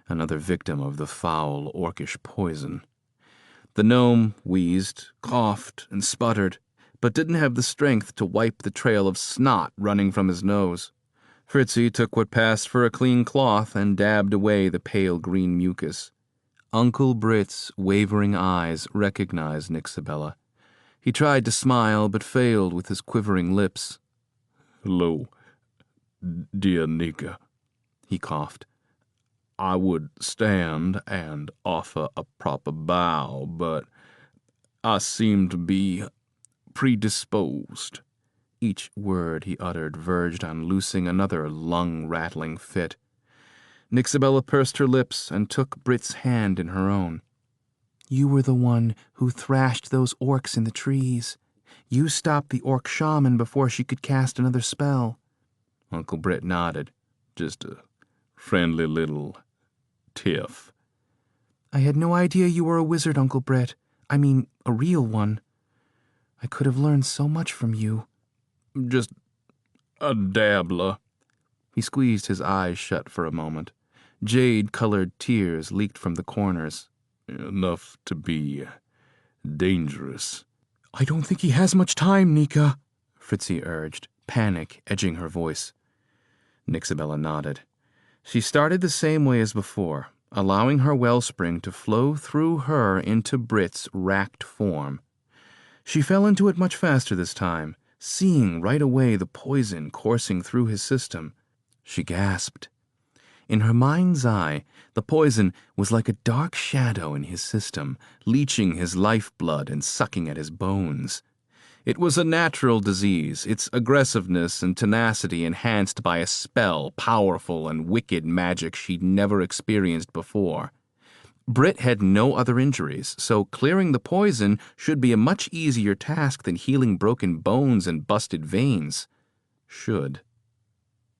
Another victim of the foul, orcish poison. The gnome wheezed, coughed, and sputtered, but didn't have the strength to wipe the trail of snot running from his nose. Fritzi took what passed for a clean cloth and dabbed away the pale green mucus. Uncle Britt's wavering eyes recognized Nixabella. He tried to smile, but failed with his quivering lips. "Hello, dear Nika," he coughed. "I would stand and offer a proper bow, but I seem to be predisposed." Each word he uttered verged on loosing another lung-rattling fit. Nixabella pursed her lips and took Britt's hand in her own. You were the one who thrashed those orcs in the trees. You stopped the orc shaman before she could cast another spell. Uncle Britt nodded. "Just a friendly little tiff." I had no idea you were a wizard, Uncle Britt. I mean, a real one. I could have learned so much from you. "Just a dabbler." He squeezed his eyes shut for a moment. Jade-colored tears leaked from the corners. "Enough to be dangerous." "I don't think he has much time, Nika," Fritzi urged, panic edging her voice. Nixabella nodded. She started the same way as before, allowing her wellspring to flow through her into Britt's racked form. She fell into it much faster this time, seeing right away the poison coursing through his system. She gasped. In her mind's eye, the poison was like a dark shadow in his system, leeching his lifeblood and sucking at his bones. It was a natural disease, its aggressiveness and tenacity enhanced by a spell, powerful and wicked magic she'd never experienced before. Britt had no other injuries, so clearing the poison should be a much easier task than healing broken bones and busted veins. Should.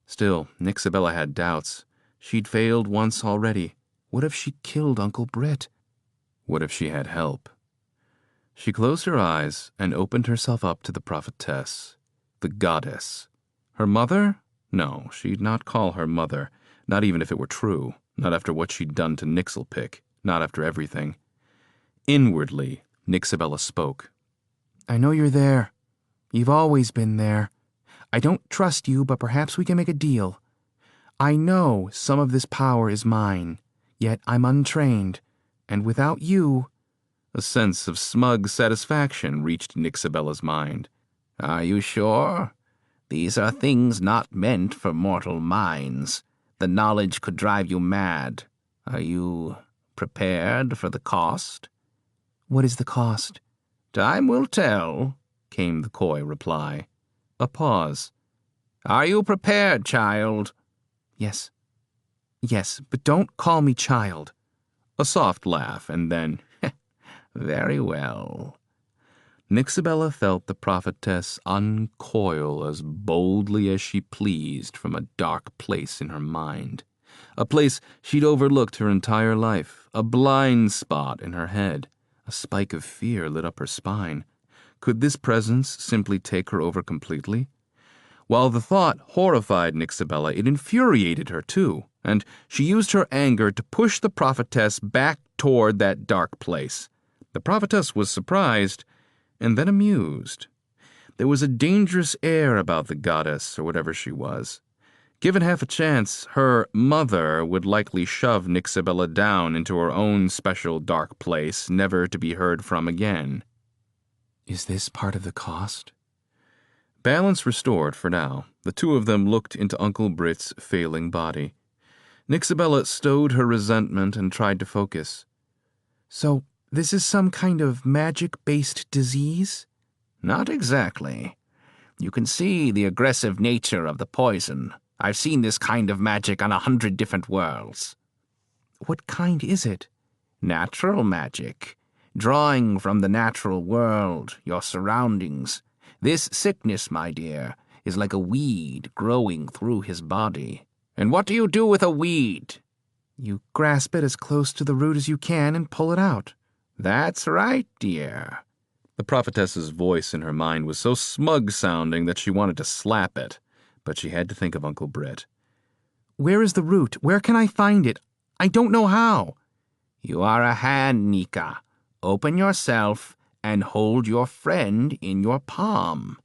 Still, Nixabella had doubts. She'd failed once already. What if she killed Uncle Britt? What if she had help? She closed her eyes and opened herself up to the prophetess, the goddess. Her mother? No, she'd not call her mother, not even if it were true, not after what she'd done to Nixelpick. Not after everything. Inwardly, Nixabella spoke. I know you're there. You've always been there. I don't trust you, but perhaps we can make a deal. I know some of this power is mine, yet I'm untrained, and without you... A sense of smug satisfaction reached Nixabella's mind. Are you sure? These are things not meant for mortal minds. The knowledge could drive you mad. Are you... prepared for the cost? What is the cost? Time will tell, came the coy reply. A pause. Are you prepared, child? Yes. Yes, but don't call me child. A soft laugh, and then, very well. Nixabella felt the prophetess uncoil as boldly as she pleased from a dark place in her mind. A place she'd overlooked her entire life, a blind spot in her head. A spike of fear lit up her spine. Could this presence simply take her over completely? While the thought horrified Nixabella, it infuriated her too, and she used her anger to push the prophetess back toward that dark place. The prophetess was surprised, and then amused. There was a dangerous air about the goddess, or whatever she was. Given half a chance, her mother would likely shove Nixabella down into her own special dark place, never to be heard from again. Is this part of the cost? Balance restored for now. The two of them looked into Uncle Britt's failing body. Nixabella stowed her resentment and tried to focus. So, this is some kind of magic-based disease? Not exactly. You can see the aggressive nature of the poison. I've seen this kind of magic on 100 different worlds. What kind is it? Natural magic. Drawing from the natural world, your surroundings. This sickness, my dear, is like a weed growing through his body. And what do you do with a weed? You grasp it as close to the root as you can and pull it out. That's right, dear. The prophetess's voice in her mind was so smug-sounding that she wanted to slap it, but she had to think of Uncle Britt. Where is the root? Where can I find it? I don't know how. You are a hand, Nika. Open yourself and hold your friend in your palm.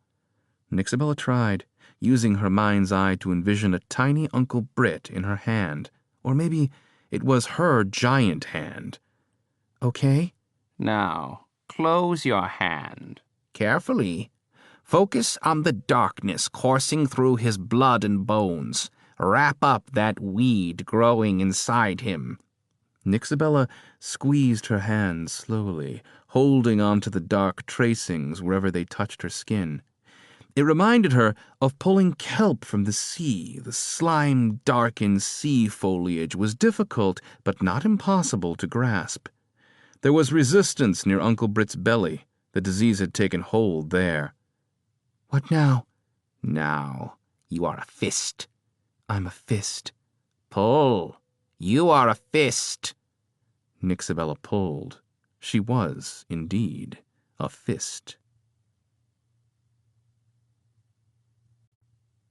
Nixabella tried, using her mind's eye to envision a tiny Uncle Britt in her hand. Or maybe it was her giant hand. Okay. Now, close your hand. Carefully. Focus on the darkness coursing through his blood and bones. Wrap up that weed growing inside him. Nixabella squeezed her hand slowly, holding onto the dark tracings wherever they touched her skin. It reminded her of pulling kelp from the sea. The slime-darkened sea foliage was difficult, but not impossible to grasp. There was resistance near Uncle Britt's belly. The disease had taken hold there. What now? Now, you are a fist. I'm a fist. Pull. You are a fist. Nixabella pulled. She was, indeed, a fist.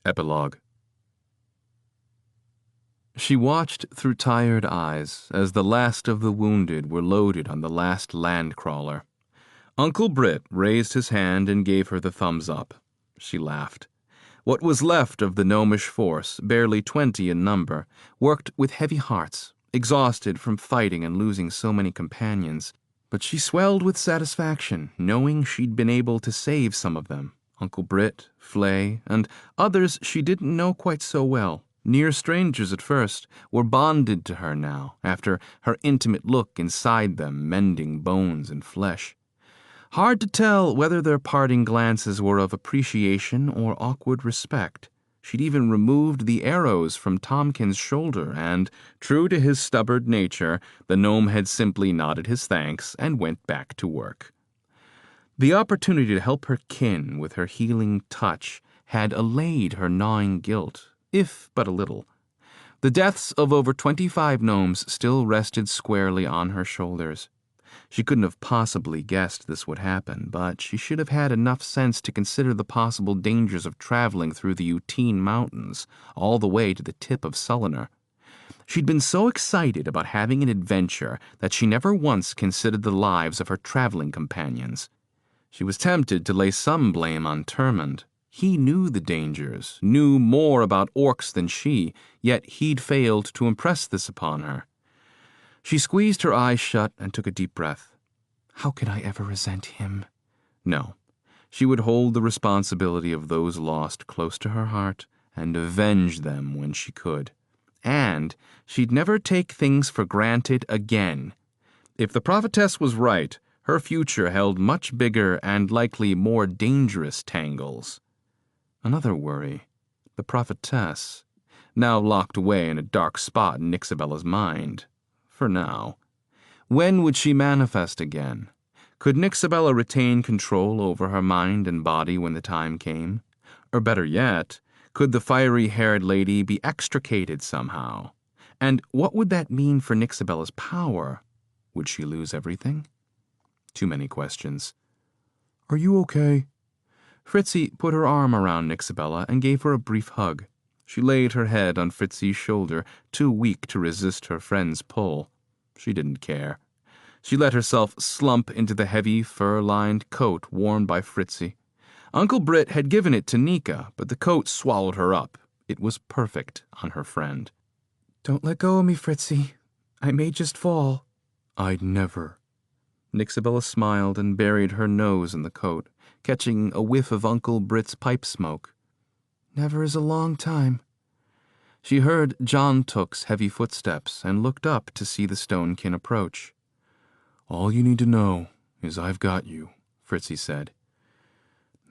Epilogue. She watched through tired eyes as the last of the wounded were loaded on the last land crawler. Uncle Britt raised his hand and gave her the thumbs up. She laughed. What was left of the gnomish force, barely 20 in number, worked with heavy hearts, exhausted from fighting and losing so many companions. But she swelled with satisfaction, knowing she'd been able to save some of them. Uncle Britt, Flay, and others she didn't know quite so well, near strangers at first, were bonded to her now, after her intimate look inside them, mending bones and flesh. Hard to tell whether their parting glances were of appreciation or awkward respect. She'd even removed the arrows from Tompkins' shoulder, and, true to his stubborn nature, the gnome had simply nodded his thanks and went back to work. The opportunity to help her kin with her healing touch had allayed her gnawing guilt, if but a little. The deaths of over 25 gnomes still rested squarely on her shoulders. She couldn't have possibly guessed this would happen, but she should have had enough sense to consider the possible dangers of traveling through the Utine Mountains, all the way to the tip of Sullinar. She'd been so excited about having an adventure that she never once considered the lives of her traveling companions. She was tempted to lay some blame on Termund. He knew the dangers, knew more about orcs than she, yet he'd failed to impress this upon her. She squeezed her eyes shut and took a deep breath. How could I ever resent him? No. She would hold the responsibility of those lost close to her heart and avenge them when she could. And she'd never take things for granted again. If the prophetess was right, her future held much bigger and likely more dangerous tangles. Another worry. The prophetess, now locked away in a dark spot in Nixabella's mind. For now. When would she manifest again? Could Nixabella retain control over her mind and body when the time came? Or better yet, could the fiery-haired lady be extricated somehow? And what would that mean for Nixabella's power? Would she lose everything? Too many questions. Are you okay? Fritzy put her arm around Nixabella and gave her a brief hug. She laid her head on Fritzy's shoulder, too weak to resist her friend's pull. She didn't care. She let herself slump into the heavy, fur-lined coat worn by Fritzy. Uncle Britt had given it to Nika, but the coat swallowed her up. It was perfect on her friend. Don't let go of me, Fritzy. I may just fall. I'd never. Nixabella smiled and buried her nose in the coat, catching a whiff of Uncle Britt's pipe smoke. Never is a long time. She heard John Took's heavy footsteps and looked up to see the Stonekin approach. All you need to know is I've got you, Fritzy said.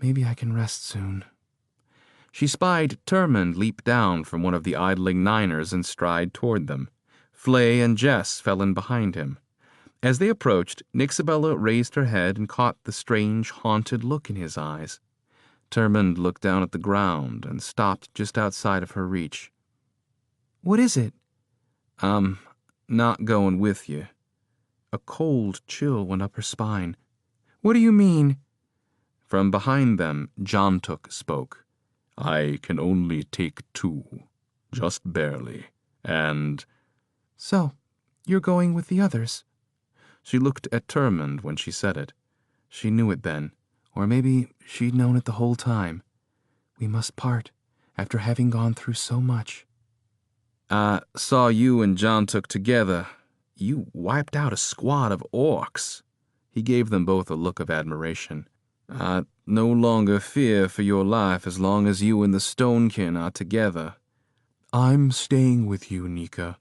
Maybe I can rest soon. She spied Termund leap down from one of the idling Niners and stride toward them. Flay and Jess fell in behind him. As they approached, Nixabella raised her head and caught the strange, haunted look in his eyes. Termund looked down at the ground and stopped just outside of her reach. What is it? I'm not going with you. A cold chill went up her spine. What do you mean? From behind them, John Took spoke. I can only take 2, just barely, and... So, you're going with the others? She looked at Termund when she said it. She knew it then, or maybe she'd known it the whole time. We must part, after having gone through so much. I saw you and John Took together. You wiped out a squad of orcs. He gave them both a look of admiration. I no longer fear for your life as long as you and the Stonekin are together. I'm staying with you, Nika.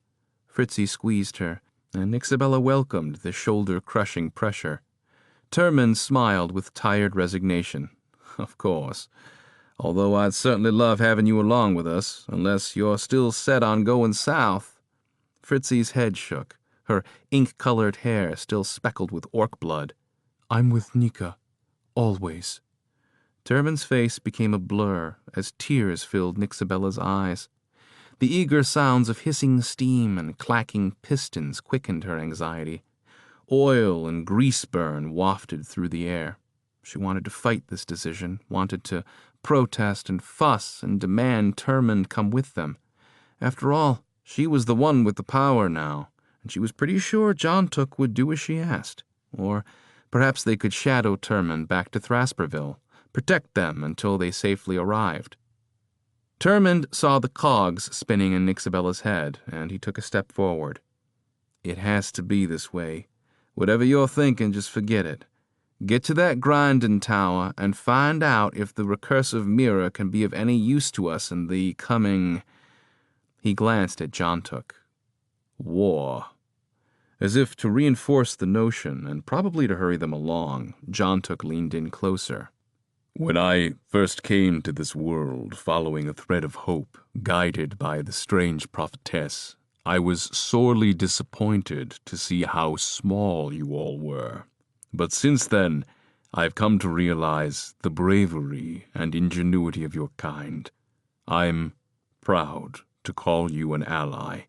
Fritzy squeezed her, and Nixabella welcomed the shoulder-crushing pressure. Termund smiled with tired resignation. Of course. Although I'd certainly love having you along with us, unless you're still set on going south. Fritzy's head shook, her ink-colored hair still speckled with orc blood. I'm with Nika. Always. Termund's face became a blur as tears filled Nixabella's eyes. The eager sounds of hissing steam and clacking pistons quickened her anxiety. Oil and grease burn wafted through the air. She wanted to fight this decision, wanted to protest and fuss and demand Termund come with them. After all, she was the one with the power now, and she was pretty sure John Took would do as she asked. Or perhaps they could shadow Termund back to Thrasperville, protect them until they safely arrived. Termund saw the cogs spinning in Nixabella's head, and he took a step forward. It has to be this way. Whatever you're thinking, just forget it. Get to that grinding tower and find out if the recursive mirror can be of any use to us in the coming... He glanced at John Took. War. As if to reinforce the notion, and probably to hurry them along, John Took leaned in closer. When I first came to this world following a thread of hope, guided by the strange prophetess, I was sorely disappointed to see how small you all were. But since then, I've come to realize the bravery and ingenuity of your kind. I'm proud to call you an ally.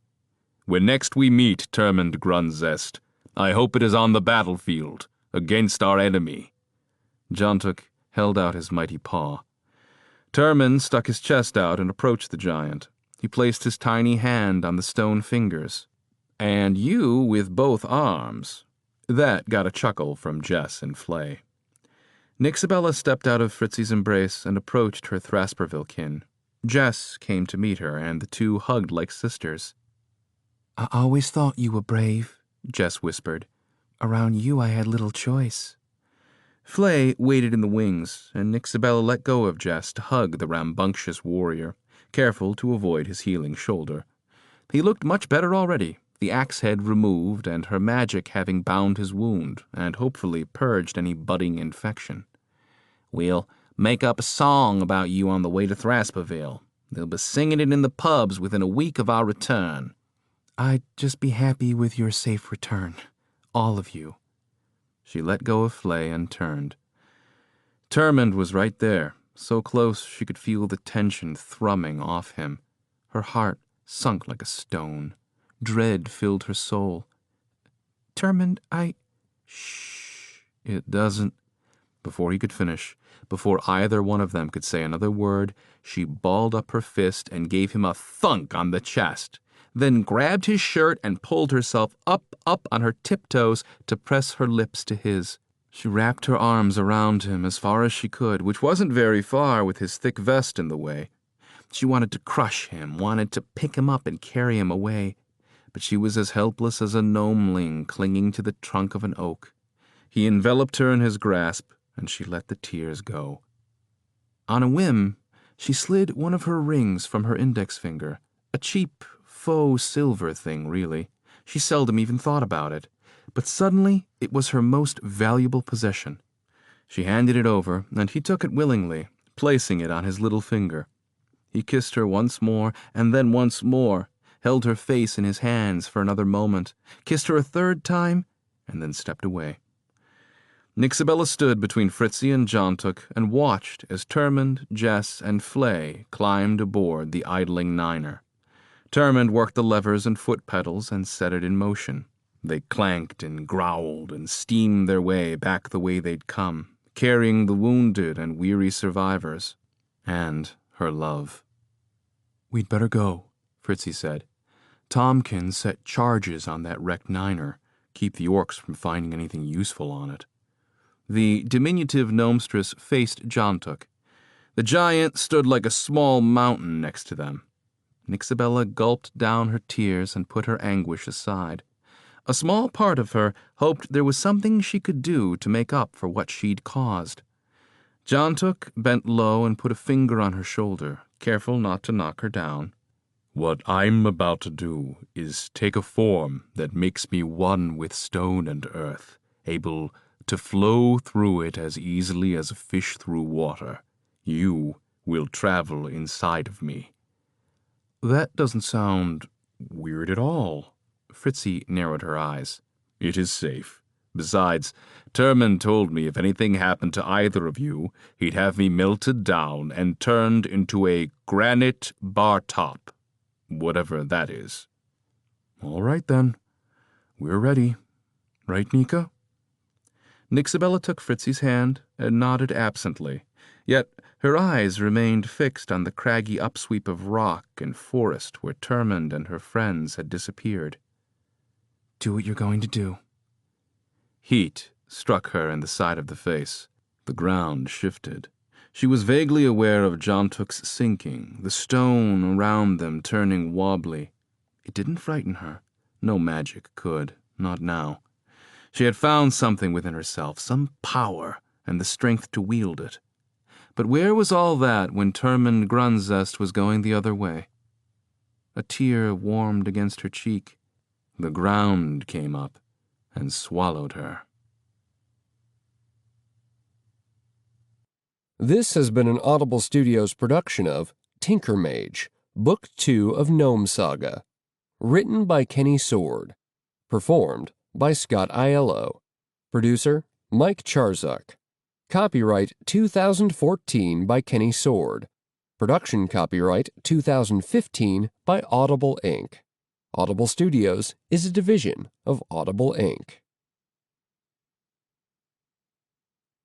When next we meet, Termund Grunzest, I hope it is on the battlefield, against our enemy. John Took held out his mighty paw. Termund stuck his chest out and approached the giant. He placed his tiny hand on the stone fingers. And you with both arms. That got a chuckle from Jess and Flay. Nixabella stepped out of Fritzy's embrace and approached her Thrasperville kin. Jess came to meet her, and the two hugged like sisters. I always thought you were brave, Jess whispered. Around you I had little choice. Flay waited in the wings, and Nixabella let go of Jess to hug the rambunctious warrior, careful to avoid his healing shoulder. He looked much better already, the axe head removed and her magic having bound his wound and hopefully purged any budding infection. We'll make up a song about you on the way to Thrasperville. They'll be singing it in the pubs within a week of our return. I'd just be happy with your safe return. All of you. She let go of Flay and turned. Termund was right there, so close she could feel the tension thrumming off him. Her heart sunk like a stone. Dread filled her soul. Termund, Shh. It doesn't... Before he could finish, before either one of them could say another word, she balled up her fist and gave him a thunk on the chest, then grabbed his shirt and pulled herself up on her tiptoes to press her lips to his. She wrapped her arms around him as far as she could, which wasn't very far with his thick vest in the way. She wanted to crush him, wanted to pick him up and carry him away, but she was as helpless as a gnomeling clinging to the trunk of an oak. He enveloped her in his grasp, and she let the tears go. On a whim, she slid one of her rings from her index finger, a cheap, faux silver thing, really. She seldom even thought about it, but suddenly it was her most valuable possession. She handed it over, and he took it willingly, placing it on his little finger. He kissed her once more, and then once more, held her face in his hands for another moment, kissed her a third time, and then stepped away. Nixabella stood between Fritzy and Jontuk and watched as Termund, Jess, and Flay climbed aboard the idling Niner. Termund worked the levers and foot pedals and set it in motion. They clanked and growled and steamed their way back the way they'd come, carrying the wounded and weary survivors. And her love. "We'd better go," Fritzy said. "Tompkins set charges on that wrecked Niner. Keep the orcs from finding anything useful on it." The diminutive gnomestress faced Jontuk. The giant stood like a small mountain next to them. Nixabella gulped down her tears and put her anguish aside. A small part of her hoped there was something she could do to make up for what she'd caused. Jontuk bent low and put a finger on her shoulder, careful not to knock her down. "What I'm about to do is take a form that makes me one with stone and earth, able to flow through it as easily as a fish through water. You will travel inside of me." "That doesn't sound weird at all." Fritzy narrowed her eyes. "It is safe. Besides, Termund told me if anything happened to either of you, he'd have me melted down and turned into a granite bar top, whatever that is." "All right, then. We're ready. Right, Nika?" Nixabella took Fritzy's hand and nodded absently, yet her eyes remained fixed on the craggy upsweep of rock and forest where Termund and her friends had disappeared. "Do what you're going to do." Heat struck her in the side of the face. The ground shifted. She was vaguely aware of Jontuk's sinking, the stone around them turning wobbly. It didn't frighten her. No magic could, not now. She had found something within herself, some power, and the strength to wield it. But where was all that when Termund Grunzest was going the other way? A tear warmed against her cheek. The ground came up and swallowed her. This has been an Audible Studios production of Tinkermage, Book 2 of GnomeSaga. Written by Kenny Soward. Performed by Scott Aiello. Producer, Mike Charzuk. Copyright 2014 by Kenny Soward. Production copyright 2015 by Audible Inc. Audible Studios is a division of Audible Inc.